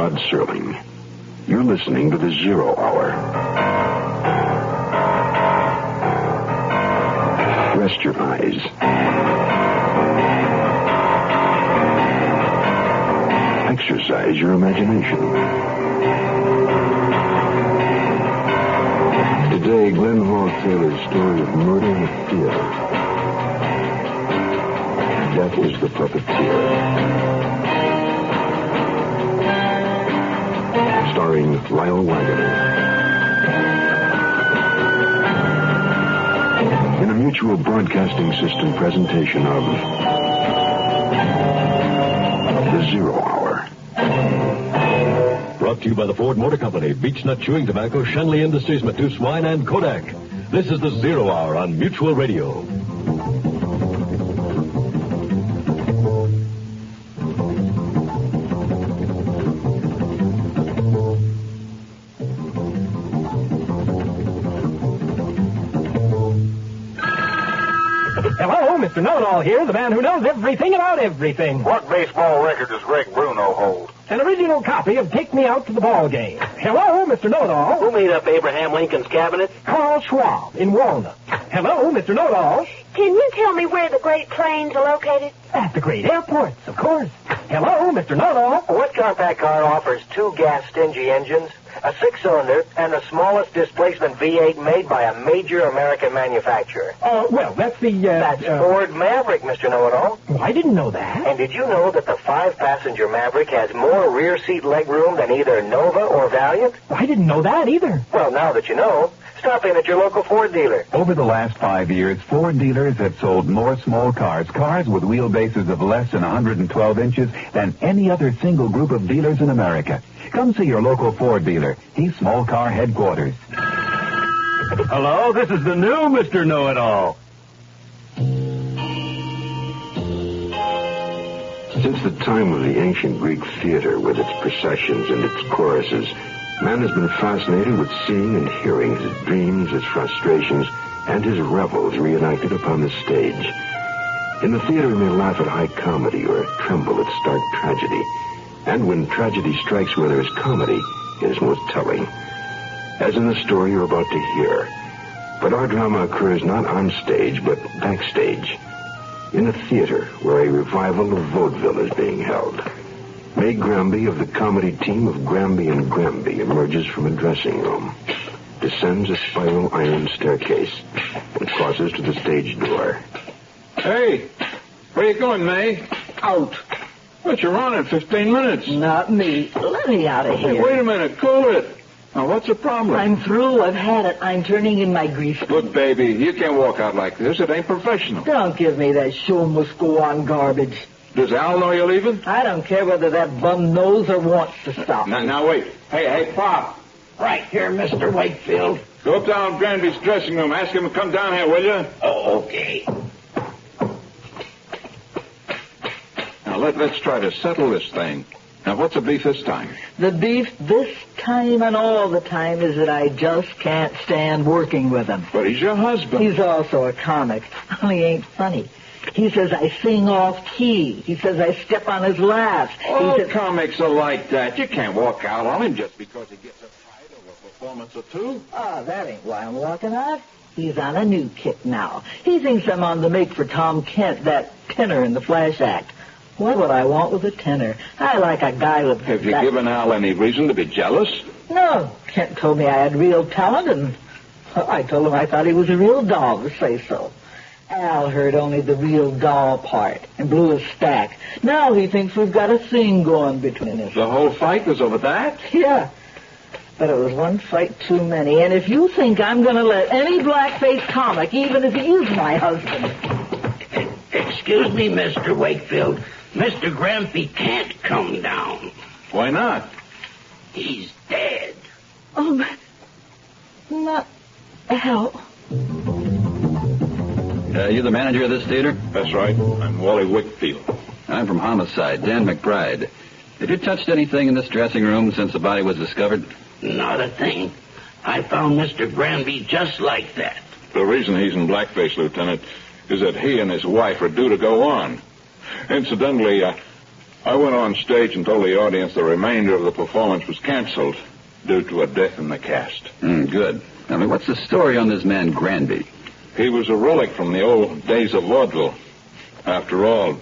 Rod Serling. You're listening to the Zero Hour. Rest your eyes. Exercise your imagination. Today, Glenn Hall Taylor's story of murder in a theater. Death is the Puppeteer. Starring Lyle Waggoner. In a Mutual Broadcasting System presentation of The Zero Hour. Brought to you by the Ford Motor Company, Beechnut Chewing Tobacco, Shenley Industries, Matthew Swine, and Kodak. This is The Zero Hour on Mutual Radio. Hello, Mr. Know-It-All here, the man who knows everything about everything. What baseball record does Rick Bruno hold? An original copy of Take Me Out to the Ball Game. Hello, Mr. Know-It-All. Who made up Abraham Lincoln's cabinet? Carl Schwab in Walnut. Hello, Mr. Know-It-All. Can you tell me where the Great Plains are located? At the great airports, of course. Hello, Mr. Know-It-All. What compact car offers two gas-stingy engines, a six-cylinder, and the smallest displacement V8 made by a major American manufacturer? Well, that's the, That's Ford Maverick, Mr. Know-It-All. Oh, I didn't know that. And did you know that the five-passenger Maverick has more rear seat legroom than either Nova or Valiant? I didn't know that either. Well, now that you know, stop in at your local Ford dealer. Over the last 5 years, Ford dealers have sold more small cars with wheelbases of less than 112 inches, than any other single group of dealers in America. Come see your local Ford dealer. He's small car headquarters. Hello, this is the new Mr. Know-It-All. Since the time of the ancient Greek theater with its processions and its choruses, man has been fascinated with seeing and hearing his dreams, his frustrations, and his revels reenacted upon the stage. In the theater, we may laugh at high comedy or tremble at stark tragedy. And when tragedy strikes where there is comedy, it is most telling. As in the story you're about to hear. But our drama occurs not on stage, but backstage. In a theater where a revival of vaudeville is being held. May Granby of the comedy team of Granby and Granby emerges from a dressing room, descends a spiral iron staircase, and crosses to the stage door. Hey, where you going, May? Out. But you're on in 15 minutes. Not me. Let me out of here. Hey, wait a minute. Cool it. Now, what's the problem? I'm through. I've had it. I'm turning in my grief. Look, baby, you can't walk out like this. It ain't professional. Don't give me that show must go on garbage. Does Al know you're leaving? I don't care whether that bum knows or wants to stop. Now, wait. Hey, Pop. Right here, Mr. Wakefield. Go up down Granby's dressing room. Ask him to come down here, will you? Oh, okay. Now, let's try to settle this thing. Now, what's the beef this time? The beef this time and all the time is that I just can't stand working with him. But he's your husband. He's also a comic, only ain't funny. He says I sing off key. He says I step on his laughs. All comics are like that. You can't walk out on him just because he gets a fight or a performance or two. Oh, that ain't why I'm walking out. He's on a new kick now. He thinks I'm on the make for Tom Kent, that tenor in the Flash Act. What would I want with a tenor? I like a guy with... Have you given Al any reason to be jealous? No. Kent told me I had real talent, and I told him I thought he was a real doll to say so. Al heard only the real doll part and blew his stack. Now he thinks we've got a thing going between us. The whole fight was over that? Yeah. But it was one fight too many. And if you think I'm going to let any blackface comic, even if he is my husband... Excuse me, Mr. Wakefield. Mr. Granby can't come down. Why not? He's dead. Oh, but not Al. You the manager of this theater? That's right. I'm Wally Wakefield. I'm from Homicide, Dan McBride. Have you touched anything in this dressing room since the body was discovered? Not a thing. I found Mr. Granby just like that. The reason he's in blackface, Lieutenant, is that he and his wife are due to go on. Incidentally, I went on stage and told the audience the remainder of the performance was canceled due to a death in the cast. Good. Now, what's the story on this man Granby? He was a relic from the old days of vaudeville. After all,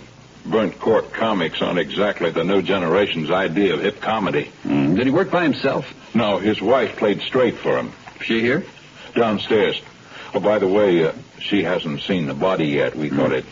burnt cork comics aren't exactly the new generation's idea of hip comedy. Did he work by himself? No, his wife played straight for him. She here? Downstairs. Oh, by the way, she hasn't seen the body yet. We thought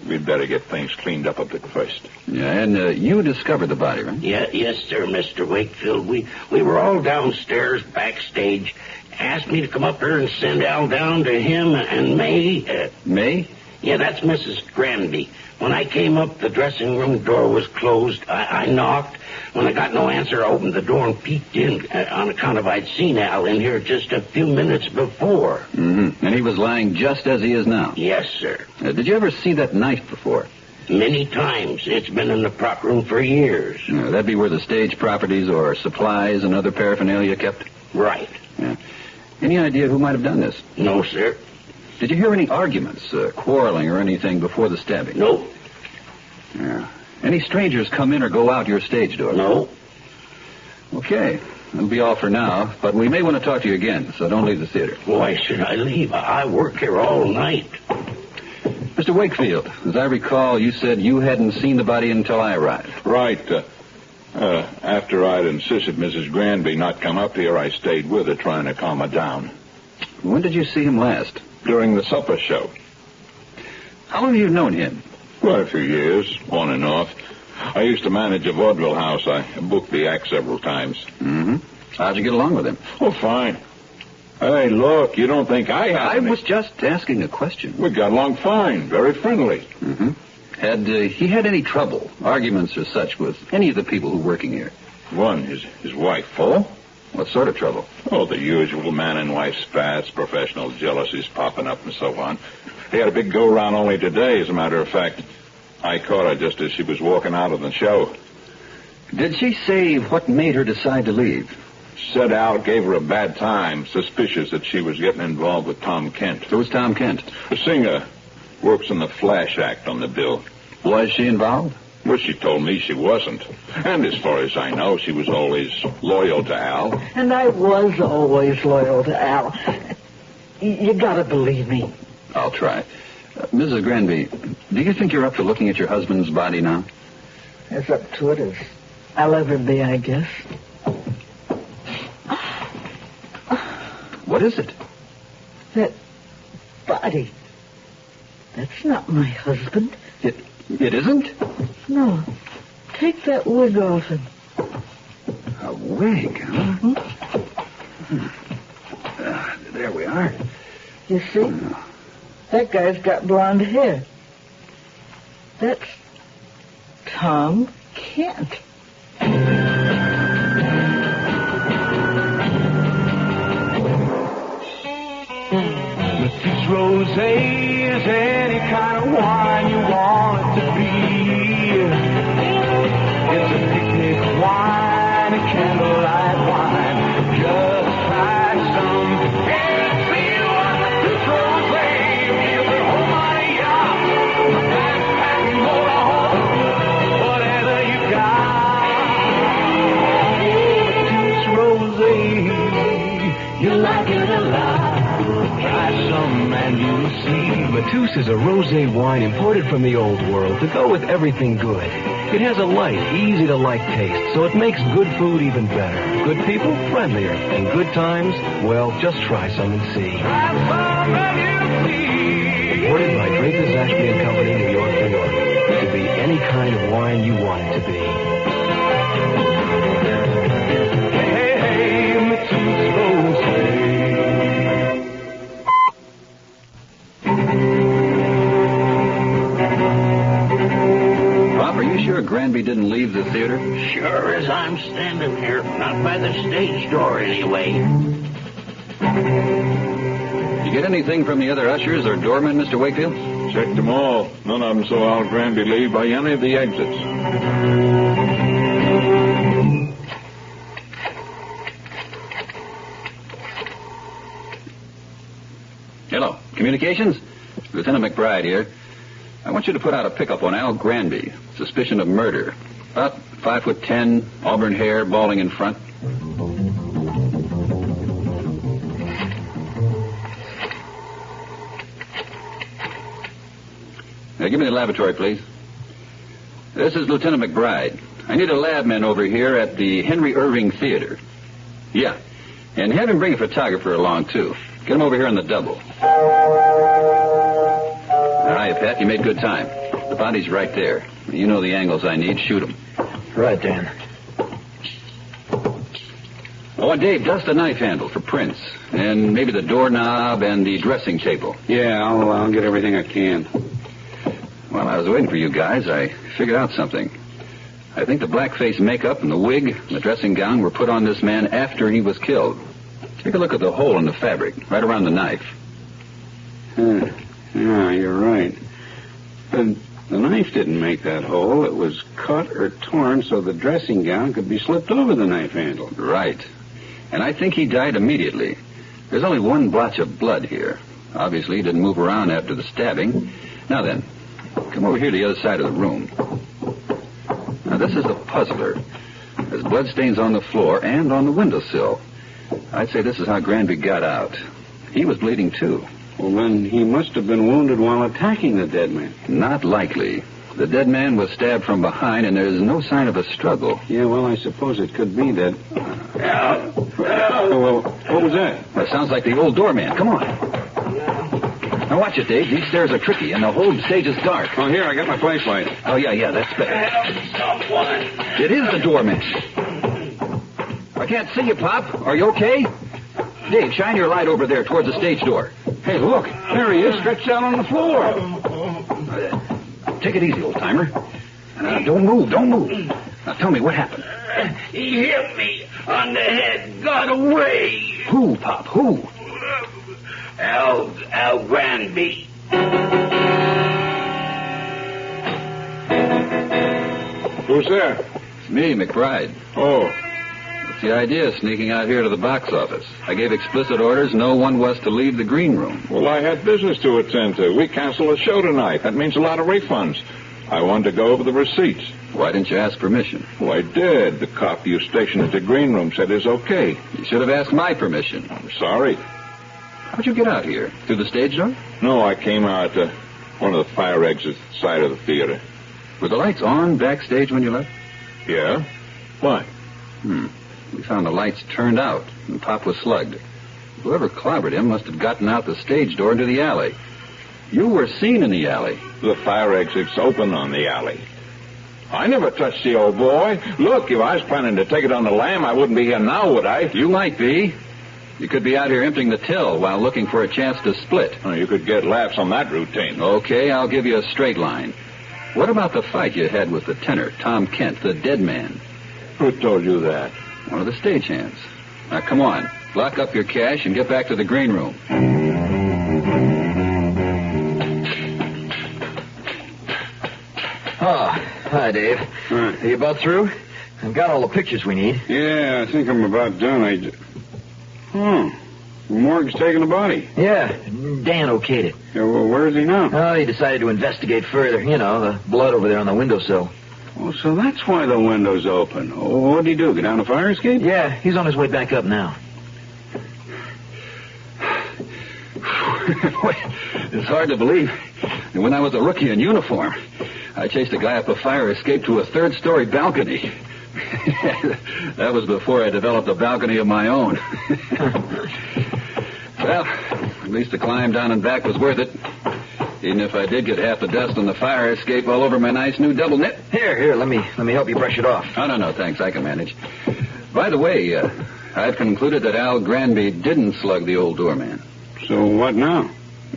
we'd better get things cleaned up a bit first. Yeah, and you discovered the body, right? Yes, sir, Mr. Wakefield. We were all downstairs, backstage. Asked me to come up here and send Al down to him and May. May? Yeah, that's Mrs. Granby. When I came up, the dressing room door was closed. I knocked. When I got no answer, I opened the door and peeked in on account of I'd seen Al in here just a few minutes before. Mm-hmm. And he was lying just as he is now? Yes, sir. Did you ever see that knife before? Many times. It's been in the prop room for years. That'd be where the stage properties or supplies and other paraphernalia kept? Right. Yeah. Any idea who might have done this? No, sir. Did you hear any arguments, quarreling or anything before the stabbing? No. Yeah. Any strangers come in or go out your stage door? No. Okay. That'll be all for now, but we may want to talk to you again, so don't leave the theater. Why should I leave? I work here all night. Mr. Wakefield, as I recall, you said you hadn't seen the body until I arrived. Right. After I'd insisted Mrs. Granby not come up here, I stayed with her, trying to calm her down. When did you see him last? During the supper show. How long have you known him? Well, a few years, on and off. I used to manage a vaudeville house. I booked the act several times. Mm-hmm. How'd you get along with him? Oh, fine. Hey, look, you don't think I was just asking a question. We got along fine, very friendly. Mm-hmm. Had he had any trouble, arguments or such, with any of the people who were working here? One, his wife. Oh? What sort of trouble? Oh, the usual man and wife spats, professional jealousies popping up and so on. He had a big go-round only today, as a matter of fact. I caught her just as she was walking out of the show. Did she say what made her decide to leave? Said Al gave her a bad time, suspicious that she was getting involved with Tom Kent. Who's Tom Kent? A singer. Works in the Flash Act on the bill. Was she involved? Well, she told me she wasn't. And as far as I know, she was always loyal to Al. And I was always loyal to Al. You gotta believe me. I'll try. Mrs. Granby, do you think you're up to looking at your husband's body now? As up to it as I'll ever be, I guess. What is it? That body. That's not my husband. It isn't? No. Take that wig off him. A wig, huh? Mm-hmm. There we are. You see? That guy's got blonde hair. That's Tom Kent. Mrs. Rosé is any kind of wine you want it to be. It's a picnic wine, a candlelight wine. Just try some and see what Mrs. Rosé feels at home on a yacht, a backpacking motorhome, whatever you got. Mrs. Rosé, you like it a lot. Try some and you'll see. Matus is a rosé wine imported from the old world to go with everything good. It has a light, easy-to-like taste, so it makes good food even better. Good people, friendlier. And good times, well, just try some and see. Try some and you'll see. Imported by Drapers Ashby and Company, New York, New York. To be any kind of wine you want it to be. Hey, Matus Rosé. Are you sure Granby didn't leave the theater? Sure as I'm standing here. Not by the stage door, anyway. You get anything from the other ushers or doormen, Mr. Wakefield? Checked them all. None of them saw Al Granby leave by any of the exits. Hello. Communications? Lieutenant McBride here. I want you to put out a pickup on Al Granby. Suspicion of murder. About 5'10", auburn hair, balding in front. Now, give me the lavatory, please. This is Lieutenant McBride. I need a labman over here at the Henry Irving Theater. Yeah. And have him bring a photographer along, too. Get him over here on the double. Hiya, Pat. You made good time. The body's right there. You know the angles I need. Shoot him. Right, Dan. Oh, and Dave, dust the knife handle for prints. And maybe the doorknob and the dressing table. Yeah, I'll get everything I can. While I was waiting for you guys, I figured out something. I think the blackface makeup and the wig and the dressing gown were put on this man after he was killed. Take a look at the hole in the fabric, right around the knife. Yeah, you're right. But the knife didn't make that hole. It was cut or torn so the dressing gown could be slipped over the knife handle. Right. And I think he died immediately. There's only one blotch of blood here. Obviously, he didn't move around after the stabbing. Now then, come over here to the other side of the room. Now, this is a puzzler. There's bloodstains on the floor and on the windowsill. I'd say this is how Granby got out. He was bleeding, too. Well, then he must have been wounded while attacking the dead man. Not likely. The dead man was stabbed from behind, and there's no sign of a struggle. Yeah, well, I suppose it could be that. Well, what was that? That sounds like the old doorman. Come on. Now, watch it, Dave. These stairs are tricky, and the whole stage is dark. Oh, here, I got my flashlight. Oh, yeah, that's better. Someone. It is the doorman. I can't see you, Pop. Are you okay? Dave, shine your light over there towards the stage door. Hey, look. There he is, stretched out on the floor. Take it easy, old-timer. Don't move. Now, tell me what happened. He hit me on the head, got away. Who, Pop? Who? Al Granby. Who's there? It's me, McBride. Oh. What's the idea, sneaking out here to the box office? I gave explicit orders no one was to leave the green room. Well, I had business to attend to. We canceled a show tonight. That means a lot of refunds. I wanted to go over the receipts. Why didn't you ask permission? Well, I did. The cop you stationed at the green room said it's okay. You should have asked my permission. I'm sorry. How'd you get out here? Through the stage door? No, I came out one of the fire exits side of the theater. Were the lights on backstage when you left? Yeah? Why? We found the lights turned out, and Pop was slugged. Whoever clobbered him must have gotten out the stage door into the alley. You were seen in the alley. The fire exit's open on the alley. I never touched the old boy. Look, if I was planning to take it on the lam, I wouldn't be here now, would I? You might be. You could be out here emptying the till while looking for a chance to split. Oh, you could get laughs on that routine. Okay, I'll give you a straight line. What about the fight you had with the tenor, Tom Kent, the dead man? Who told you that? One of the stagehands. Now, come on. Lock up your cash and get back to the green room. Oh, hi, Dave. Right. Are you about through? I've got all the pictures we need. Yeah, I think I'm about done. The morgue's taking the body. Yeah, Dan okayed it. Yeah, well, where is he now? Oh, he decided to investigate further. You know, the blood over there on the windowsill. Oh, so that's why the window's open. Oh, what'd he do, get down the fire escape? Yeah, he's on his way back up now. It's hard to believe. When I was a rookie in uniform, I chased a guy up a fire escape to a third-story balcony. That was before I developed a balcony of my own. Well, at least the climb down and back was worth it. Even if I did get half the dust on the fire escape all over my nice new double knit. Here, let me help you brush it off. Oh, no, thanks. I can manage. By the way, I've concluded that Al Granby didn't slug the old doorman. So what now?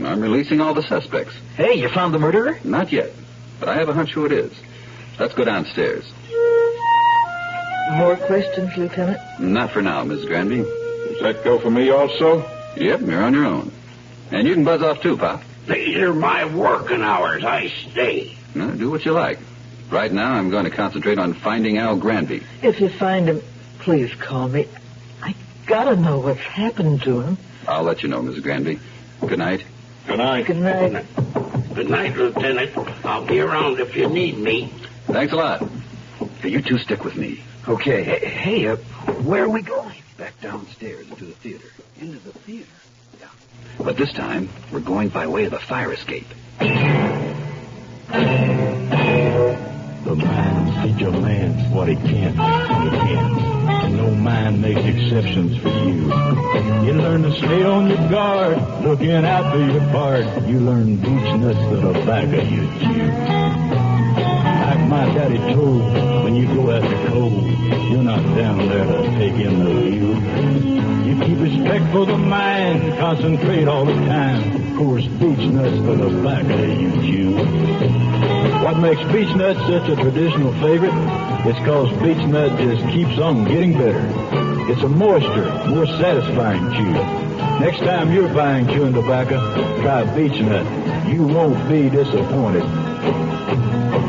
I'm releasing all the suspects. Hey, you found the murderer? Not yet, but I have a hunch who it is. Let's go downstairs. More questions, Lieutenant? Not for now, Mrs. Granby. Does that go for me also? Yep, you're on your own. And you can buzz off too, Pop. These are my working hours. I stay. No, do what you like. Right now, I'm going to concentrate on finding Al Granby. If you find him, please call me. I gotta know what's happened to him. I'll let you know, Mrs. Granby. Good night. Good night. Good night. Good night, Lieutenant. I'll be around if you need me. Thanks a lot. Hey, you two stick with me. Okay. Hey, where are we going? Back downstairs into the theater. Into the theater? Yeah. But this time, we're going by way of the fire escape. The mind teach a man what he can't when he can. And no mind makes exceptions for you. You learn to stay on your guard, looking out for your part. You learn beech nuts to the back of your chew. Like my daddy told, when you go out the cold, you're not down there to take in the view. You keep respect for the mind, concentrate all the time. Of course, beech nuts to the back of you chew. What makes beech nuts such a traditional favorite? It's cause beech nut just keeps on getting better. It's a moister, more satisfying chew. Next time you're buying chewing tobacco, try beech nut. You won't be disappointed.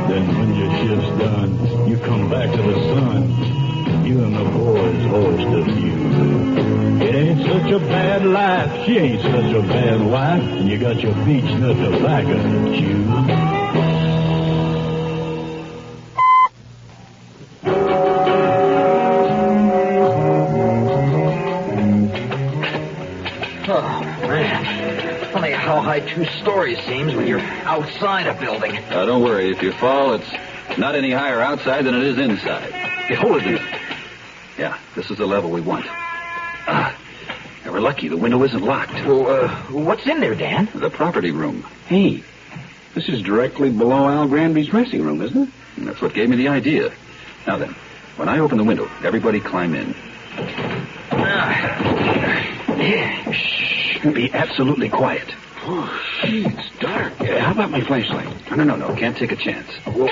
Then when your shift's done, you come back to the sun. You and the boys hoist a view. It ain't such a bad life, she ain't such a bad wife, and you got your beech nut tobacco to chew. Funny how high 2 stories seems when you're outside a building. Don't worry. If you fall, it's not any higher outside than it is inside. Hey, hold it a minute. Yeah, this is the level we want. We're lucky the window isn't locked. Well, what's in there, Dan? The property room. Hey, this is directly below Al Granby's dressing room, isn't it? And that's what gave me the idea. Now then, when I open the window, everybody climb in. Shh. Be absolutely quiet. Oh, gee, it's dark. How about my flashlight? No. Can't take a chance. Well,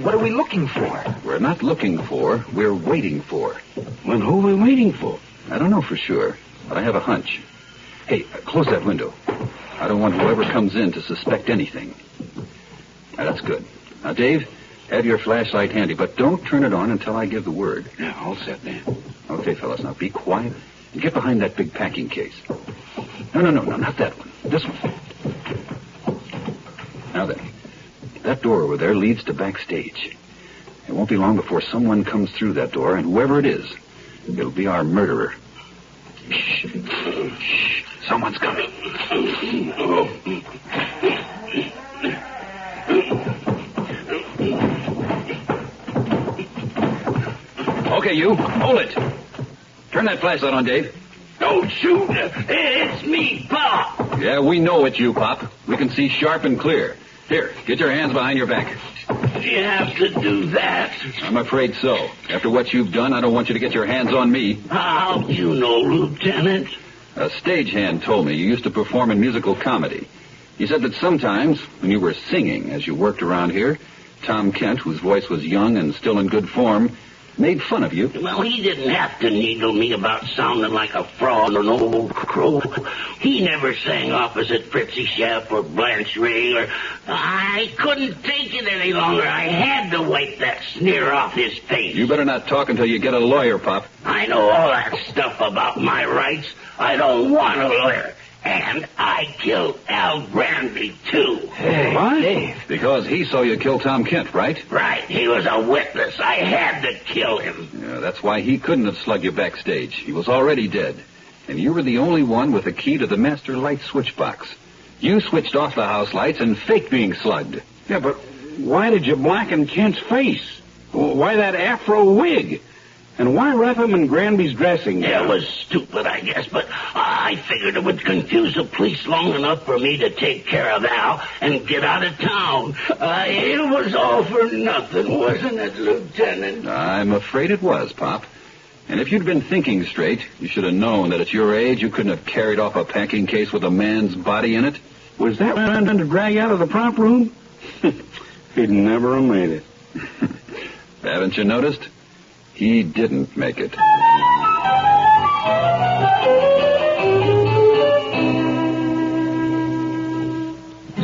what are we looking for? We're not looking for. We're waiting for. Well, who are we waiting for? I don't know for sure, but I have a hunch. Hey, close that window. I don't want whoever comes in to suspect anything. Now, that's good. Now, Dave, have your flashlight handy, but don't turn it on until I give the word. Yeah, all set, Dan. Okay, fellas, now be quiet and get behind that big packing case. No, not that one. This one. Now then, that door over there leads to backstage. It won't be long before someone comes through that door, and whoever it is, it'll be our murderer. Shh. Someone's coming. Okay, you. Hold it. Turn that flashlight on, Dave. Don't shoot. It's me, Pop. Yeah, we know it's you, Pop. We can see sharp and clear. Here, get your hands behind your back. You have to do that. I'm afraid so. After what you've done, I don't want you to get your hands on me. How'd you know, Lieutenant? A stagehand told me you used to perform in musical comedy. He said that sometimes, when you were singing as you worked around here, Tom Kent, whose voice was young and still in good form, made fun of you. Well, he didn't have to needle me about sounding like a fraud or an old crow. He never sang opposite Fritzy Sheff or Blanche Ray, or I couldn't take it any longer. I had to wipe that sneer off his face. You better not talk until you get a lawyer, Pop. I know all that stuff about my rights. I don't want a lawyer. And I killed Al Granby, too. Hey, what? Dave. Because he saw you kill Tom Kent, right? Right. He was a witness. I had to kill him. Yeah, that's why he couldn't have slugged you backstage. He was already dead. And you were the only one with the key to the master light switch box. You switched off the house lights and faked being slugged. Yeah, but why did you blacken Kent's face? Why that afro wig? And why wrap him in Granby's dressing gown? Yeah, it was stupid, I guess, but I figured it would confuse the police long enough for me to take care of Al and get out of town. It was all for nothing, wasn't it, Lieutenant? I'm afraid it was, Pop. And if you'd been thinking straight, you should have known that at your age you couldn't have carried off a packing case with a man's body in it. Was that man to drag out of the prop room? He'd never have made it. Haven't you noticed? He didn't make it.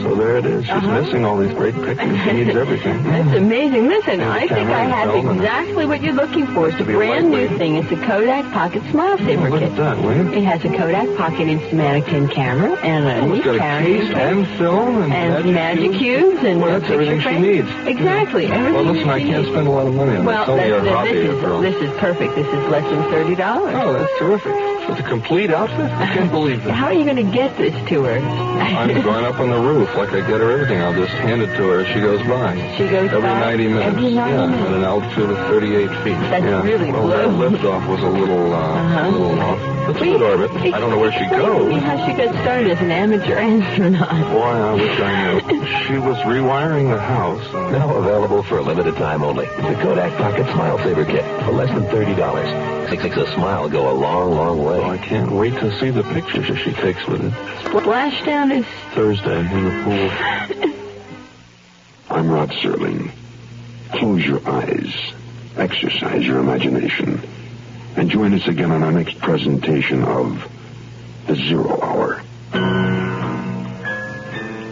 So there it is. She's missing all these great pictures. She needs everything. That's amazing. Listen, And I think I have exactly what you're looking for. It's a brand new thing. It's a Kodak Pocket Smile Saver Look Kit. at that, will you? It has a Kodak Pocket Instamatic camera and a It's neat got a carrying case case and film and magic cubes and well, that's everything she needs. Exactly. Everything Well, listen, I can't spend a lot of money on well, this. It's only a hobby girl. this is perfect. This is less than $30. Oh, that's terrific. With a complete outfit? I can't believe that. How are you going to get this to her? I'm going up on the roof like I get her everything. I'll just hand it to her as she goes by. She goes every by 90 minutes. every 90 yeah, minutes. at an altitude of 38 feet. That's really well, low. that liftoff was a little off. That's a good orbit. I don't know where she goes. How she got started as an amateur astronaut. Boy, I wish I knew. She was rewiring the house. Now available for a limited time only. The Kodak Pocket Smile Saver Kit for less than $30. Makes a smile go a long, long way. Oh, I can't wait to see the pictures that she takes with it. Splashdown is Thursday in the pool. I'm Rod Serling. Close your eyes. Exercise your imagination. And join us again on our next presentation of The Zero Hour.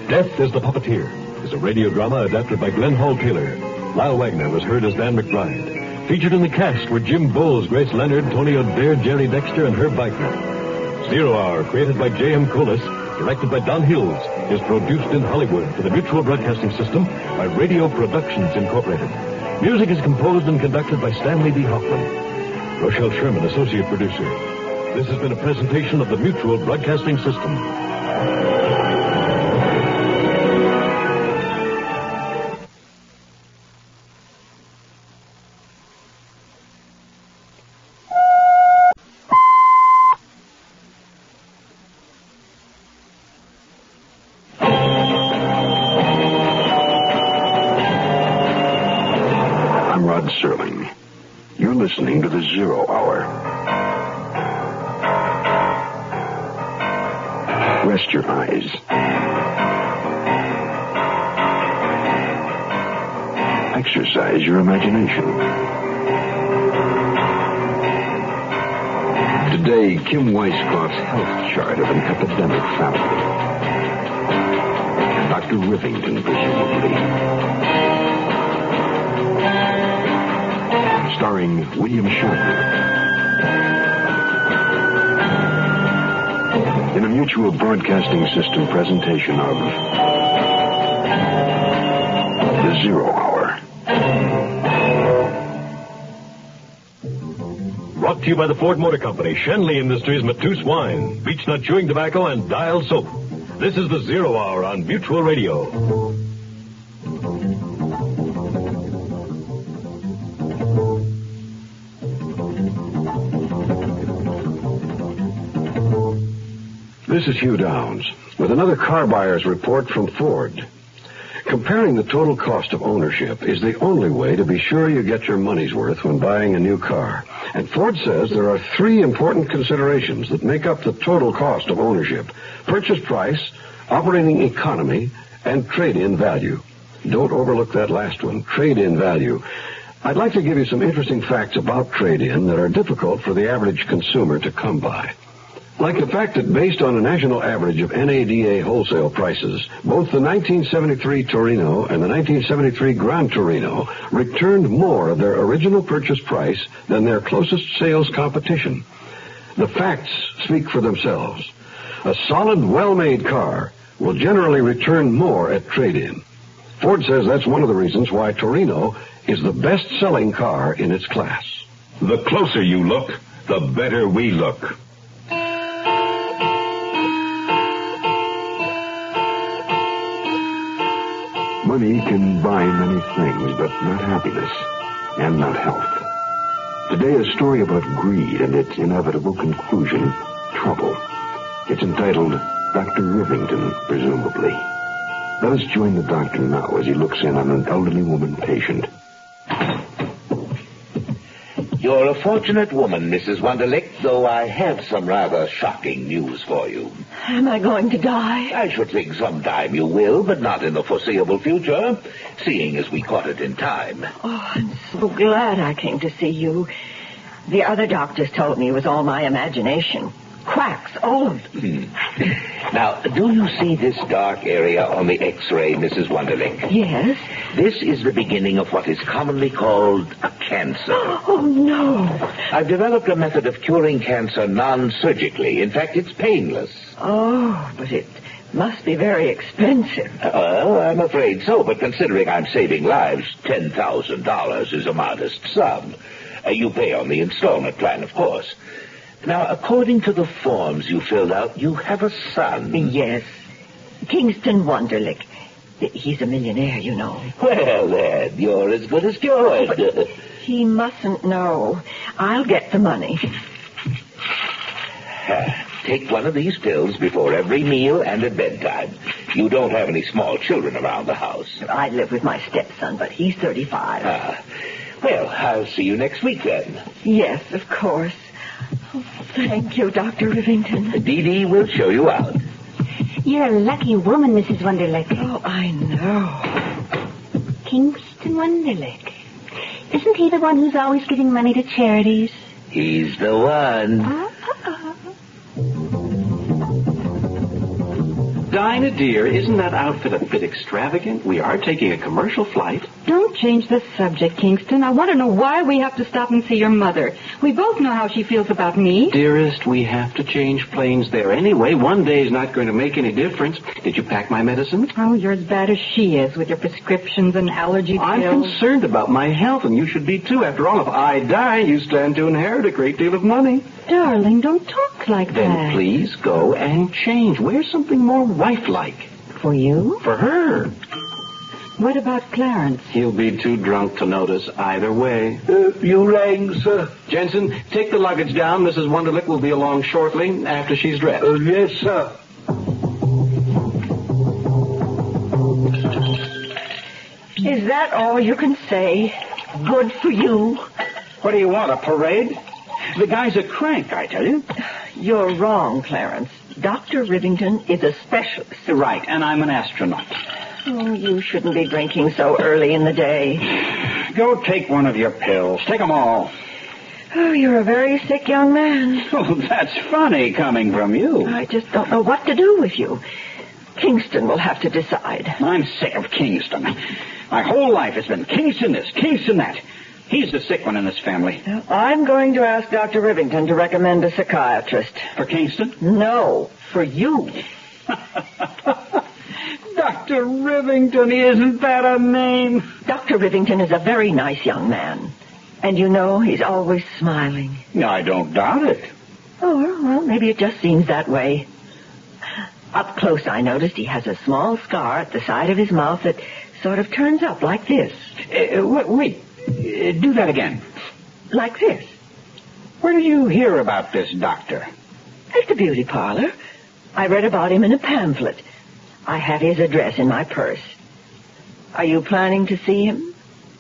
Death is the Puppeteer is a radio drama adapted by Glenn Hall Taylor. Lyle Wagner was heard as Dan McBride. Featured in the cast were Jim Bowles, Grace Leonard, Tony O'Dare, Jerry Dexter, and Herb Beichner. Zero Hour, created by J.M. Colas, directed by Don Hills, is produced in Hollywood for the Mutual Broadcasting System by Radio Productions Incorporated. Music is composed and conducted by Stanley D. Hoffman. Rochelle Sherman, associate producer. This has been a presentation of the Mutual Broadcasting System. Rod Serling. You're listening to The Zero Hour. Rest your eyes. Exercise your imagination. Today, Kim Weisskopf's health chart of an epidemic family. Dr. Rivington, presumably. Starring William Shatner. In a Mutual Broadcasting System presentation of The Zero Hour. Brought to you by the Ford Motor Company, Shenley Industries, Matus Wine, Beech Nut Chewing Tobacco, and Dial Soap. This is The Zero Hour on Mutual Radio. This is Hugh Downs with another car buyer's report from Ford. Comparing the total cost of ownership is the only way to be sure you get your money's worth when buying a new car. And Ford says there are three important considerations that make up the total cost of ownership: purchase price, operating economy, and trade-in value. Don't overlook that last one, trade-in value. I'd like to give you some interesting facts about trade-in that are difficult for the average consumer to come by. Like the fact that based on a national average of NADA wholesale prices, both the 1973 Torino and the 1973 Gran Torino returned more of their original purchase price than their closest sales competition. The facts speak for themselves. A solid, well-made car will generally return more at trade-in. Ford says that's one of the reasons why Torino is the best-selling car in its class. The closer you look, the better we look. Money can buy many things, but not happiness and not health. Today, a story about greed and its inevitable conclusion, trouble. It's entitled Dr. Rivington, Presumably. Let us join the doctor now as he looks in on an elderly woman patient. You're a fortunate woman, Mrs. Wunderlich, though I have some rather shocking news for you. Am I going to die? I should think sometime you will, but not in the foreseeable future, seeing as we caught it in time. Oh, I'm so glad I came to see you. The other doctors told me it was all my imagination. Cracks, all of them. Now, do you see this dark area on the X-ray, Mrs. Wonderlick? Yes. This is the beginning of what is commonly called a cancer. Oh, no. I've developed a method of curing cancer non-surgically. In fact, it's painless. Oh, but it must be very expensive. Well, I'm afraid so, but considering I'm saving lives, $10,000 is a modest sum. You pay on the installment plan, of course. Now, according to the forms you filled out, you have a son. Yes. Kingston Wonderlick. He's a millionaire, you know. Well, then, you're as good as cured. But he mustn't know. I'll get the money. Take one of these pills before every meal and at bedtime. You don't have any small children around the house. I live with my stepson, but he's 35. Well, I'll see you next week, then. Yes, of course. Oh, thank you, Dr. Rivington. Dee Dee will show you out. You're a lucky woman, Mrs. Wonderlick. Oh, I know. Kingston Wonderlick. Isn't he the one who's always giving money to charities? He's the one. Dinah, dear, isn't that outfit a bit extravagant? We are taking a commercial flight. Don't change the subject, Kingston. I want to know why we have to stop and see your mother. We both know how she feels about me. Dearest, we have to change planes there anyway. One day is not going to make any difference. Did you pack my medicine? Oh, you're as bad as she is with your prescriptions and allergy pills. I'm concerned about my health, and you should be too. After all, if I die, you stand to inherit a great deal of money. Darling, don't talk like that. Then please go and change. Wear something more wife-like. For you? For her. What about Clarence? He'll be too drunk to notice either way. You rang, sir? Jensen, take the luggage down. Mrs. Wonderlick will be along shortly after she's dressed. Yes, sir. Is that all you can say? Good for you? What do you want, a parade? The guy's a crank, I tell you. You're wrong, Clarence. Dr. Rivington is a specialist. Right, and I'm an astronaut. Oh, you shouldn't be drinking so early in the day. Go take one of your pills. Take them all. Oh, you're a very sick young man. Oh, that's funny coming from you. I just don't know what to do with you. Kingston will have to decide. I'm sick of Kingston. My whole life has been Kingston this, Kingston that. He's the sick one in this family. I'm going to ask Dr. Rivington to recommend a psychiatrist. For Kingston? No, for you. Dr. Rivington, isn't that a name? Dr. Rivington is a very nice young man. And you know, he's always smiling. I don't doubt it. Oh, well, maybe it just seems that way. Up close, I noticed he has a small scar at the side of his mouth that sort of turns up like this. Wait. Do that again. Like this. Where did you hear about this doctor? At the beauty parlor. I read about him in a pamphlet. I have his address in my purse. Are you planning to see him?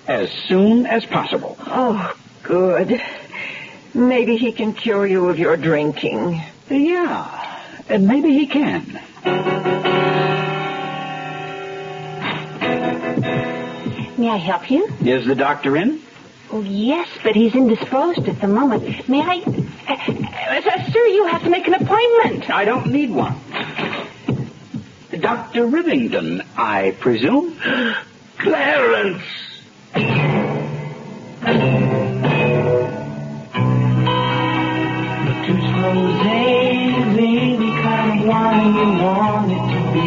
As soon as possible. Oh, good. Maybe he can cure you of your drinking. Yeah, and maybe he can. May I help you? Is the doctor in? Oh, yes, but he's indisposed at the moment. May I... sir, you have to make an appointment. I don't need one. Dr. Rivington, I presume? Clarence! Juice rosé, any kind of wine you want it to be.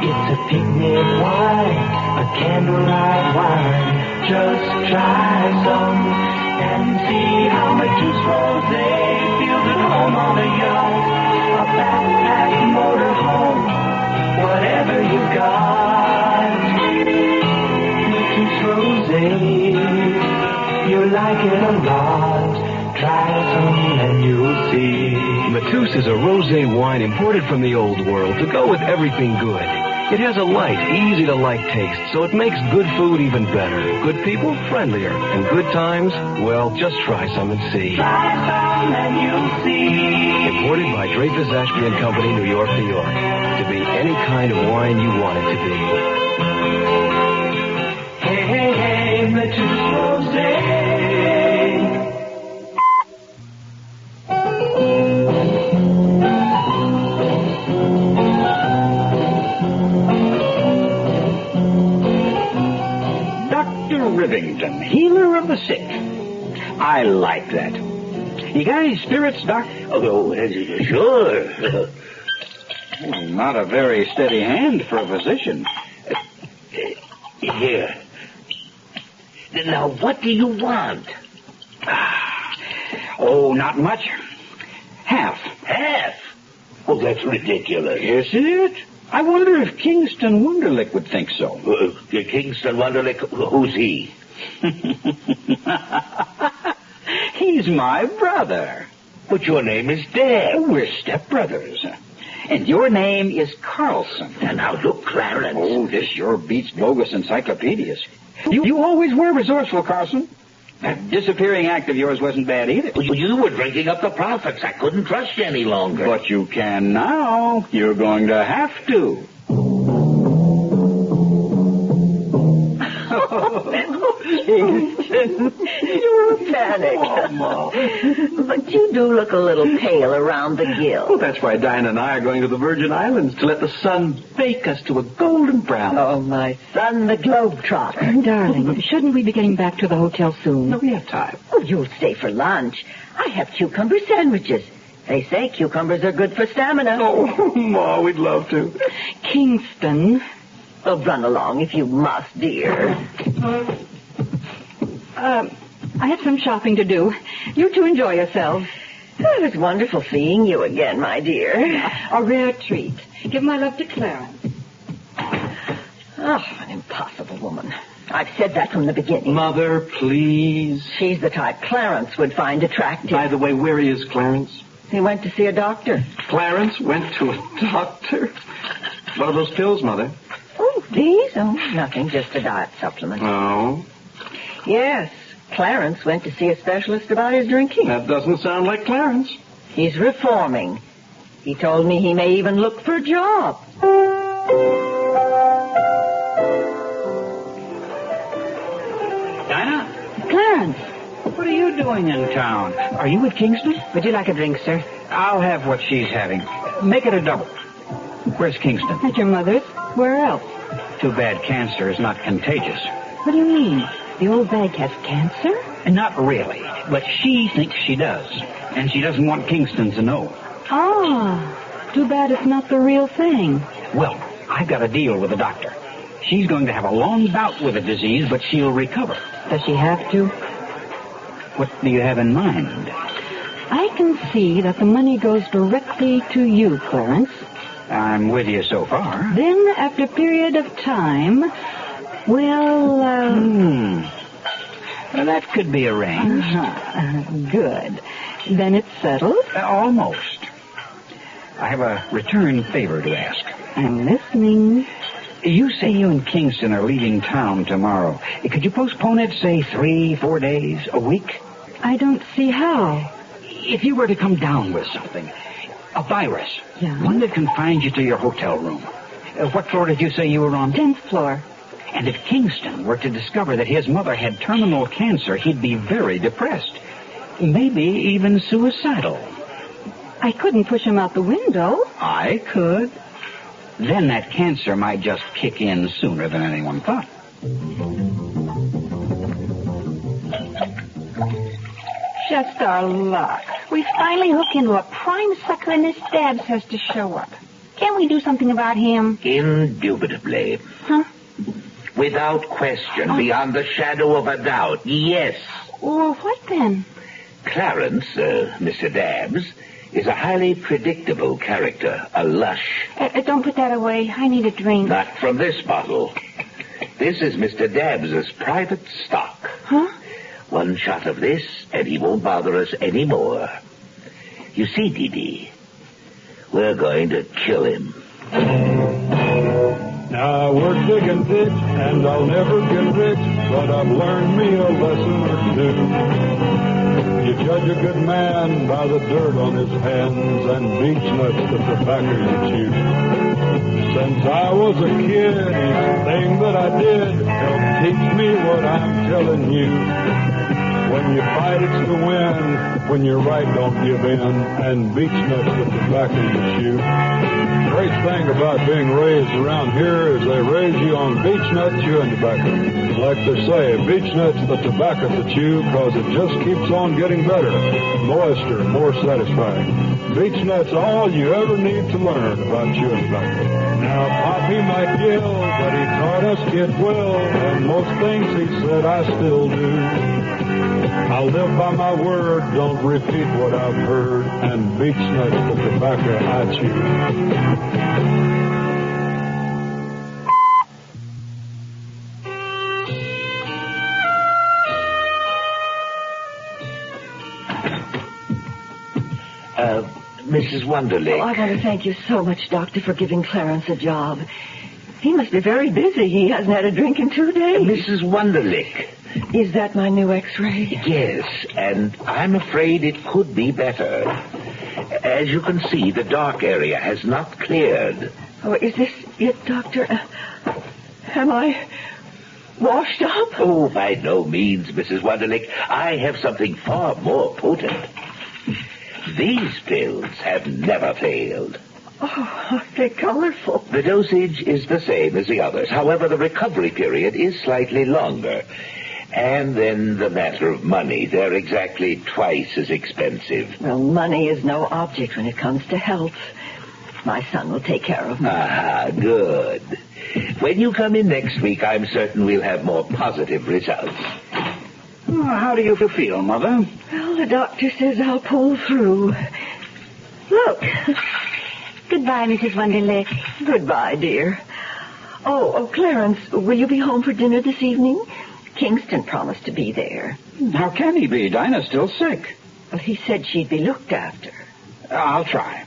It's a picnic wine, a candlelight wine. Just try some and see how my juice rosé feels at home on a yacht, a backpack motorhome, whatever you got. My juice rosé, you like it a lot. Try some and you'll see. Matus is a rosé wine imported from the old world to go with everything good. It has a light, easy-to-like taste, so it makes good food even better. Good people, friendlier. And good times, well, just try some and see. Try some and you'll see. Imported by Dreyfus Ashby & Company, New York, New York. To be any kind of wine you want it to be. Hey, hey, hey, Matus Rosé. Rivington, healer of the sick. I like that. You got any spirits, Doc? Sure. Not a very steady hand for a physician. Here. Now, what do you want? Oh, not much. Half. Half? Oh, that's ridiculous. Yes, it is. I wonder if Kingston Wunderlich would think so. Kingston Wunderlich? Who's he? He's my brother. But your name is Deb. Oh, we're stepbrothers. And your name is Carlson. And now look, Clarence. Oh, this sure beats bogus encyclopedias. You always were resourceful, Carlson. That disappearing act of yours wasn't bad either. You were drinking up the profits. I couldn't trust you any longer. But you can now. You're going to have to. Kingston, you're panicked. Oh, Ma. But you do look a little pale around the gill. Well, that's why Diana and I are going to the Virgin Islands to let the sun bake us to a golden brown. Oh, my son, the globetrotter. Darling, shouldn't we be getting back to the hotel soon? No, we have time. Oh, you'll stay for lunch. I have cucumber sandwiches. They say cucumbers are good for stamina. Oh, Ma, we'd love to. Kingston. Oh, run along if you must, dear. I have some shopping to do. You two enjoy yourselves. Oh, it was wonderful seeing you again, my dear. A rare treat. Give my love to Clarence. Oh, an impossible woman. I've said that from the beginning. Mother, please. She's the type Clarence would find attractive. By the way, where is Clarence? He went to see a doctor. Clarence went to a doctor? What are those pills, Mother? Oh, these? Oh, nothing, just a diet supplement. Oh? Yes, Clarence went to see a specialist about his drinking. That doesn't sound like Clarence. He's reforming. He told me he may even look for a job. Dinah? Clarence. What are you doing in town? Are you with Kingston? Would you like a drink, sir? I'll have what she's having. Make it a double. Where's Kingston? At your mother's. Where else? Too bad cancer is not contagious. What do you mean? The old bag has cancer? Not really, but she thinks she does. And she doesn't want Kingston to know. Ah, too bad it's not the real thing. Well, I've got a deal with the doctor. She's going to have a long bout with the disease, but she'll recover. Does she have to? What do you have in mind? I can see that the money goes directly to you, Clarence. I'm with you so far. Then, after a period of time, we'll, Well, that could be arranged. Good. Then it's settled? Almost. I have a return favor to ask. I'm listening. You say you and Kingston are leaving town tomorrow. Could you postpone it, say, 3-4 days, a week? I don't see how. If you were to come down with something, a virus, one that confines you to your hotel room. What floor did you say you were on? 10th floor. And if Kingston were to discover that his mother had terminal cancer, he'd be very depressed. Maybe even suicidal. I couldn't push him out the window. I could. Then that cancer might just kick in sooner than anyone thought. Just our luck. We finally hook into a prime sucker and this Dabbs has to show up. Can't we do something about him? Indubitably. Huh? Without question, beyond the shadow of a doubt, yes. Well, what then? Clarence, Mr. Dabbs, is a highly predictable character, a lush. Don't put that away. I need a drink. Not from this bottle. This is Mr. Dabbs's private stock. Huh? One shot of this, and he won't bother us anymore. You see, Dee Dee, we're going to kill him. Now I work digging ditch, and I'll never get rich, but I've learned me a lesson or two. You judge a good man by the dirt on his hands and beech nuts, the tobacco you chew. Since I was a kid, each thing that I did helped teach me what I'm telling you. When you fight, it's to win. When you're right, don't give in. And beech nuts with tobacco you chew. Great thing about being raised around here is they raise you on beech nuts chewing tobacco. Like they say, beech nuts the tobacco to chew, cause it just keeps on getting better, moister, more satisfying. Beech nuts all you ever need to learn about chewing tobacco. Now, Poppy might yell, but he taught us kids well, and most things he said I still do. I live by my word, don't repeat what I've heard, and beech nuts the tobacco I chew. Mrs. Wonderlick. Oh, I want to thank you so much, Doctor, for giving Clarence a job. He must be very busy. He hasn't had a drink in 2 days. Mrs. Wonderlick. Is that my new X-ray? Yes, and I'm afraid it could be better. As you can see, the dark area has not cleared. Oh, is this it, Doctor? Am I washed up? Oh, by no means, Mrs. Wonderlick. I have something far more potent. These pills have never failed. Oh, they're colorful. The dosage is the same as the others. However, the recovery period is slightly longer. And then the matter of money. They're exactly twice as expensive. Well, money is no object when it comes to health. My son will take care of me. Ah, good. When you come in next week, I'm certain we'll have more positive results. Oh, how do you feel, Mother? Well, the doctor says I'll pull through. Look. Goodbye, Mrs. Wonderlick. Goodbye, dear. Oh, Clarence, will you be home for dinner this evening? Kingston promised to be there. How can he be? Dinah's still sick. Well, he said she'd be looked after. I'll try.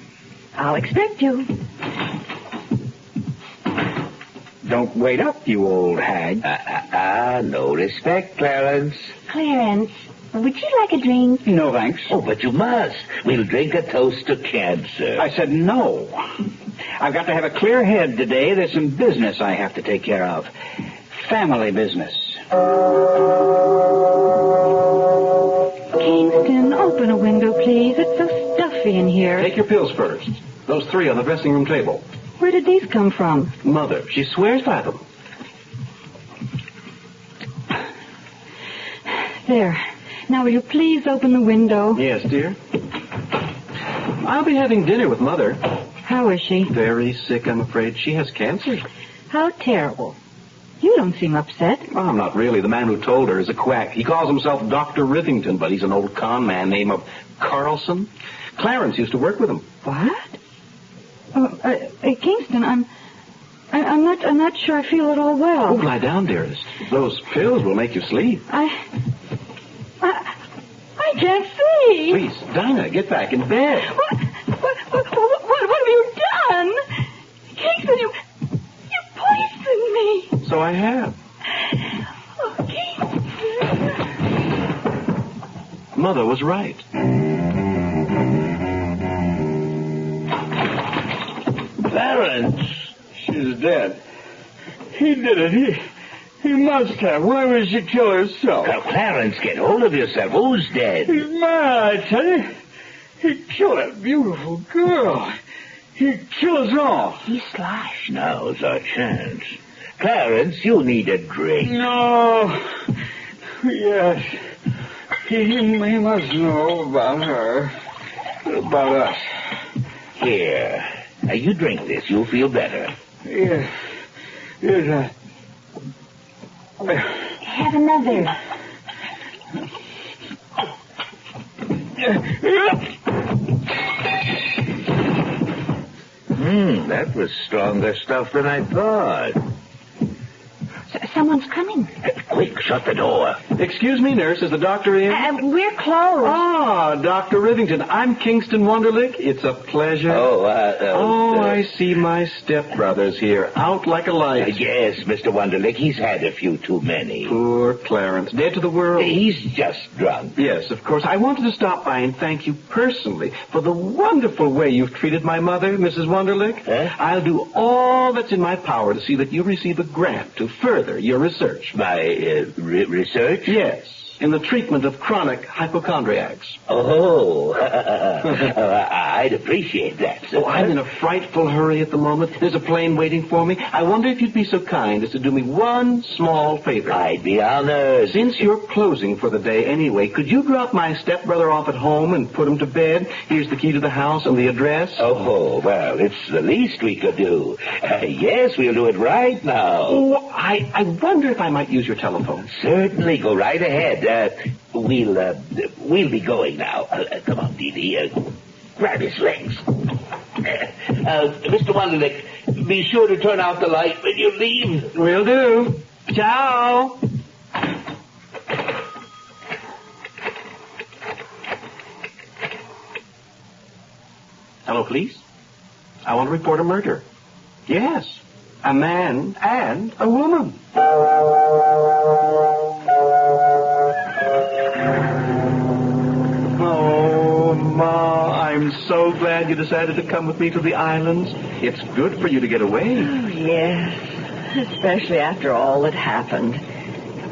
I'll expect you. Don't wait up, you old hag. No respect, Clarence. Clarence, would you like a drink? No, thanks. Oh, but you must. We'll drink a toast to cancer. I said no. I've got to have a clear head today. There's some business I have to take care of. Family business. Kingston, open a window, please. It's so stuffy in here. Take your pills first. Those 3 on the dressing room table. Where did these come from? Mother, she swears by them. There. Now, will you please open the window? Yes, dear. I'll be having dinner with Mother. How is she? Very sick, I'm afraid. She has cancer. How terrible. You don't seem upset. Oh, I'm not really. The man who told her is a quack. He calls himself Dr. Rivington, but he's an old con man named of Carlson. Clarence used to work with him. What? Kingston, I'm not sure I feel at all well. Oh, lie down, dearest. Those pills will make you sleep. I can't see. Please, Dinah, get back in bed. What have you done? Kingston, you poisoned me. So I have. Oh, Kingston. Mother was right. Clarence. She's dead. He did it. He must have. Why would she kill herself? Now, Clarence, get hold of yourself. Who's dead? He's mad, I tell you. He killed that beautiful girl. He'd kill us all. He's sly. Now's our chance. Clarence, you need a drink. No. Yes. He must know about her. About us. Here. Now, you drink this. You'll feel better. Yes. Yes, Have another. That was stronger stuff than I thought. Someone's coming. Quick, shut the door. Excuse me, nurse. Is the doctor in? We're closed. Ah, Dr. Rivington. I'm Kingston Wonderlick. It's a pleasure. I see my stepbrother's here, out like a light. Yes, Mr. Wonderlick. He's had a few too many. Poor Clarence. Dead to the world. He's just drunk. Yes, of course. I wanted to stop by and thank you personally for the wonderful way you've treated my mother, Mrs. Wonderlick. Huh? I'll do all that's in my power to see that you receive a grant to further your research. My research? Yes. in the treatment of chronic hypochondriacs. Oh, I'd appreciate that, sir. Oh, I'm in a frightful hurry at the moment. There's a plane waiting for me. I wonder if you'd be so kind as to do me one small favor. I'd be honored. Since you're closing for the day anyway, could you drop my stepbrother off at home and put him to bed? Here's the key to the house and the address. Oh, well, it's the least we could do. Yes, we'll do it right now. Oh, I wonder if I might use your telephone. Certainly, go right ahead. We'll be going now. Come on, Dee Dee. Grab his legs. Mr. Wonderlick, be sure to turn out the light when you leave. Will do. Ciao. Hello, police. I want to report a murder. Yes, a man and a woman. Oh, Ma, I'm so glad you decided to come with me to the islands. It's good for you to get away. Oh, yes, especially after all that happened.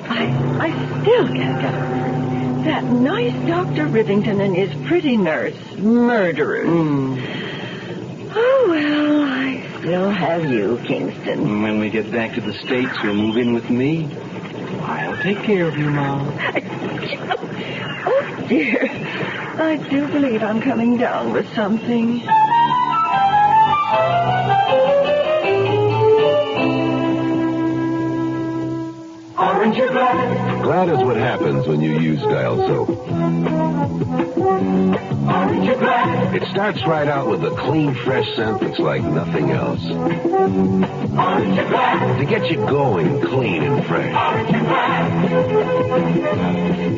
I still can't get over that nice Dr. Rivington and his pretty nurse, murderers. Oh, well, I still have you, Kingston. When we get back to the States, you'll move in with me. I'll take care of you, Mom. Oh, dear. I do believe I'm coming down with something. Orange or Glad? Glad is what happens when you use Dial Soap. Orange or Glad? It starts right out with a clean, fresh scent that's like nothing else. Orange or Glad? To get you going clean and fresh. Orange or Glad?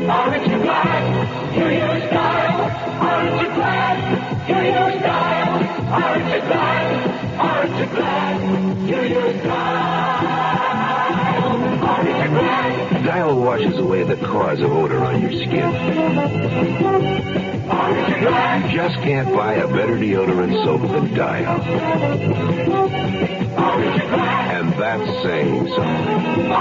Orange or Glad? You use Dial. Orange or Glad? You use Dial. Orange or Glad? Orange or Glad? You use Dial. Dial washes away the cause of odor on your skin. You just can't buy a better deodorant soap than Dial. And that's saying something.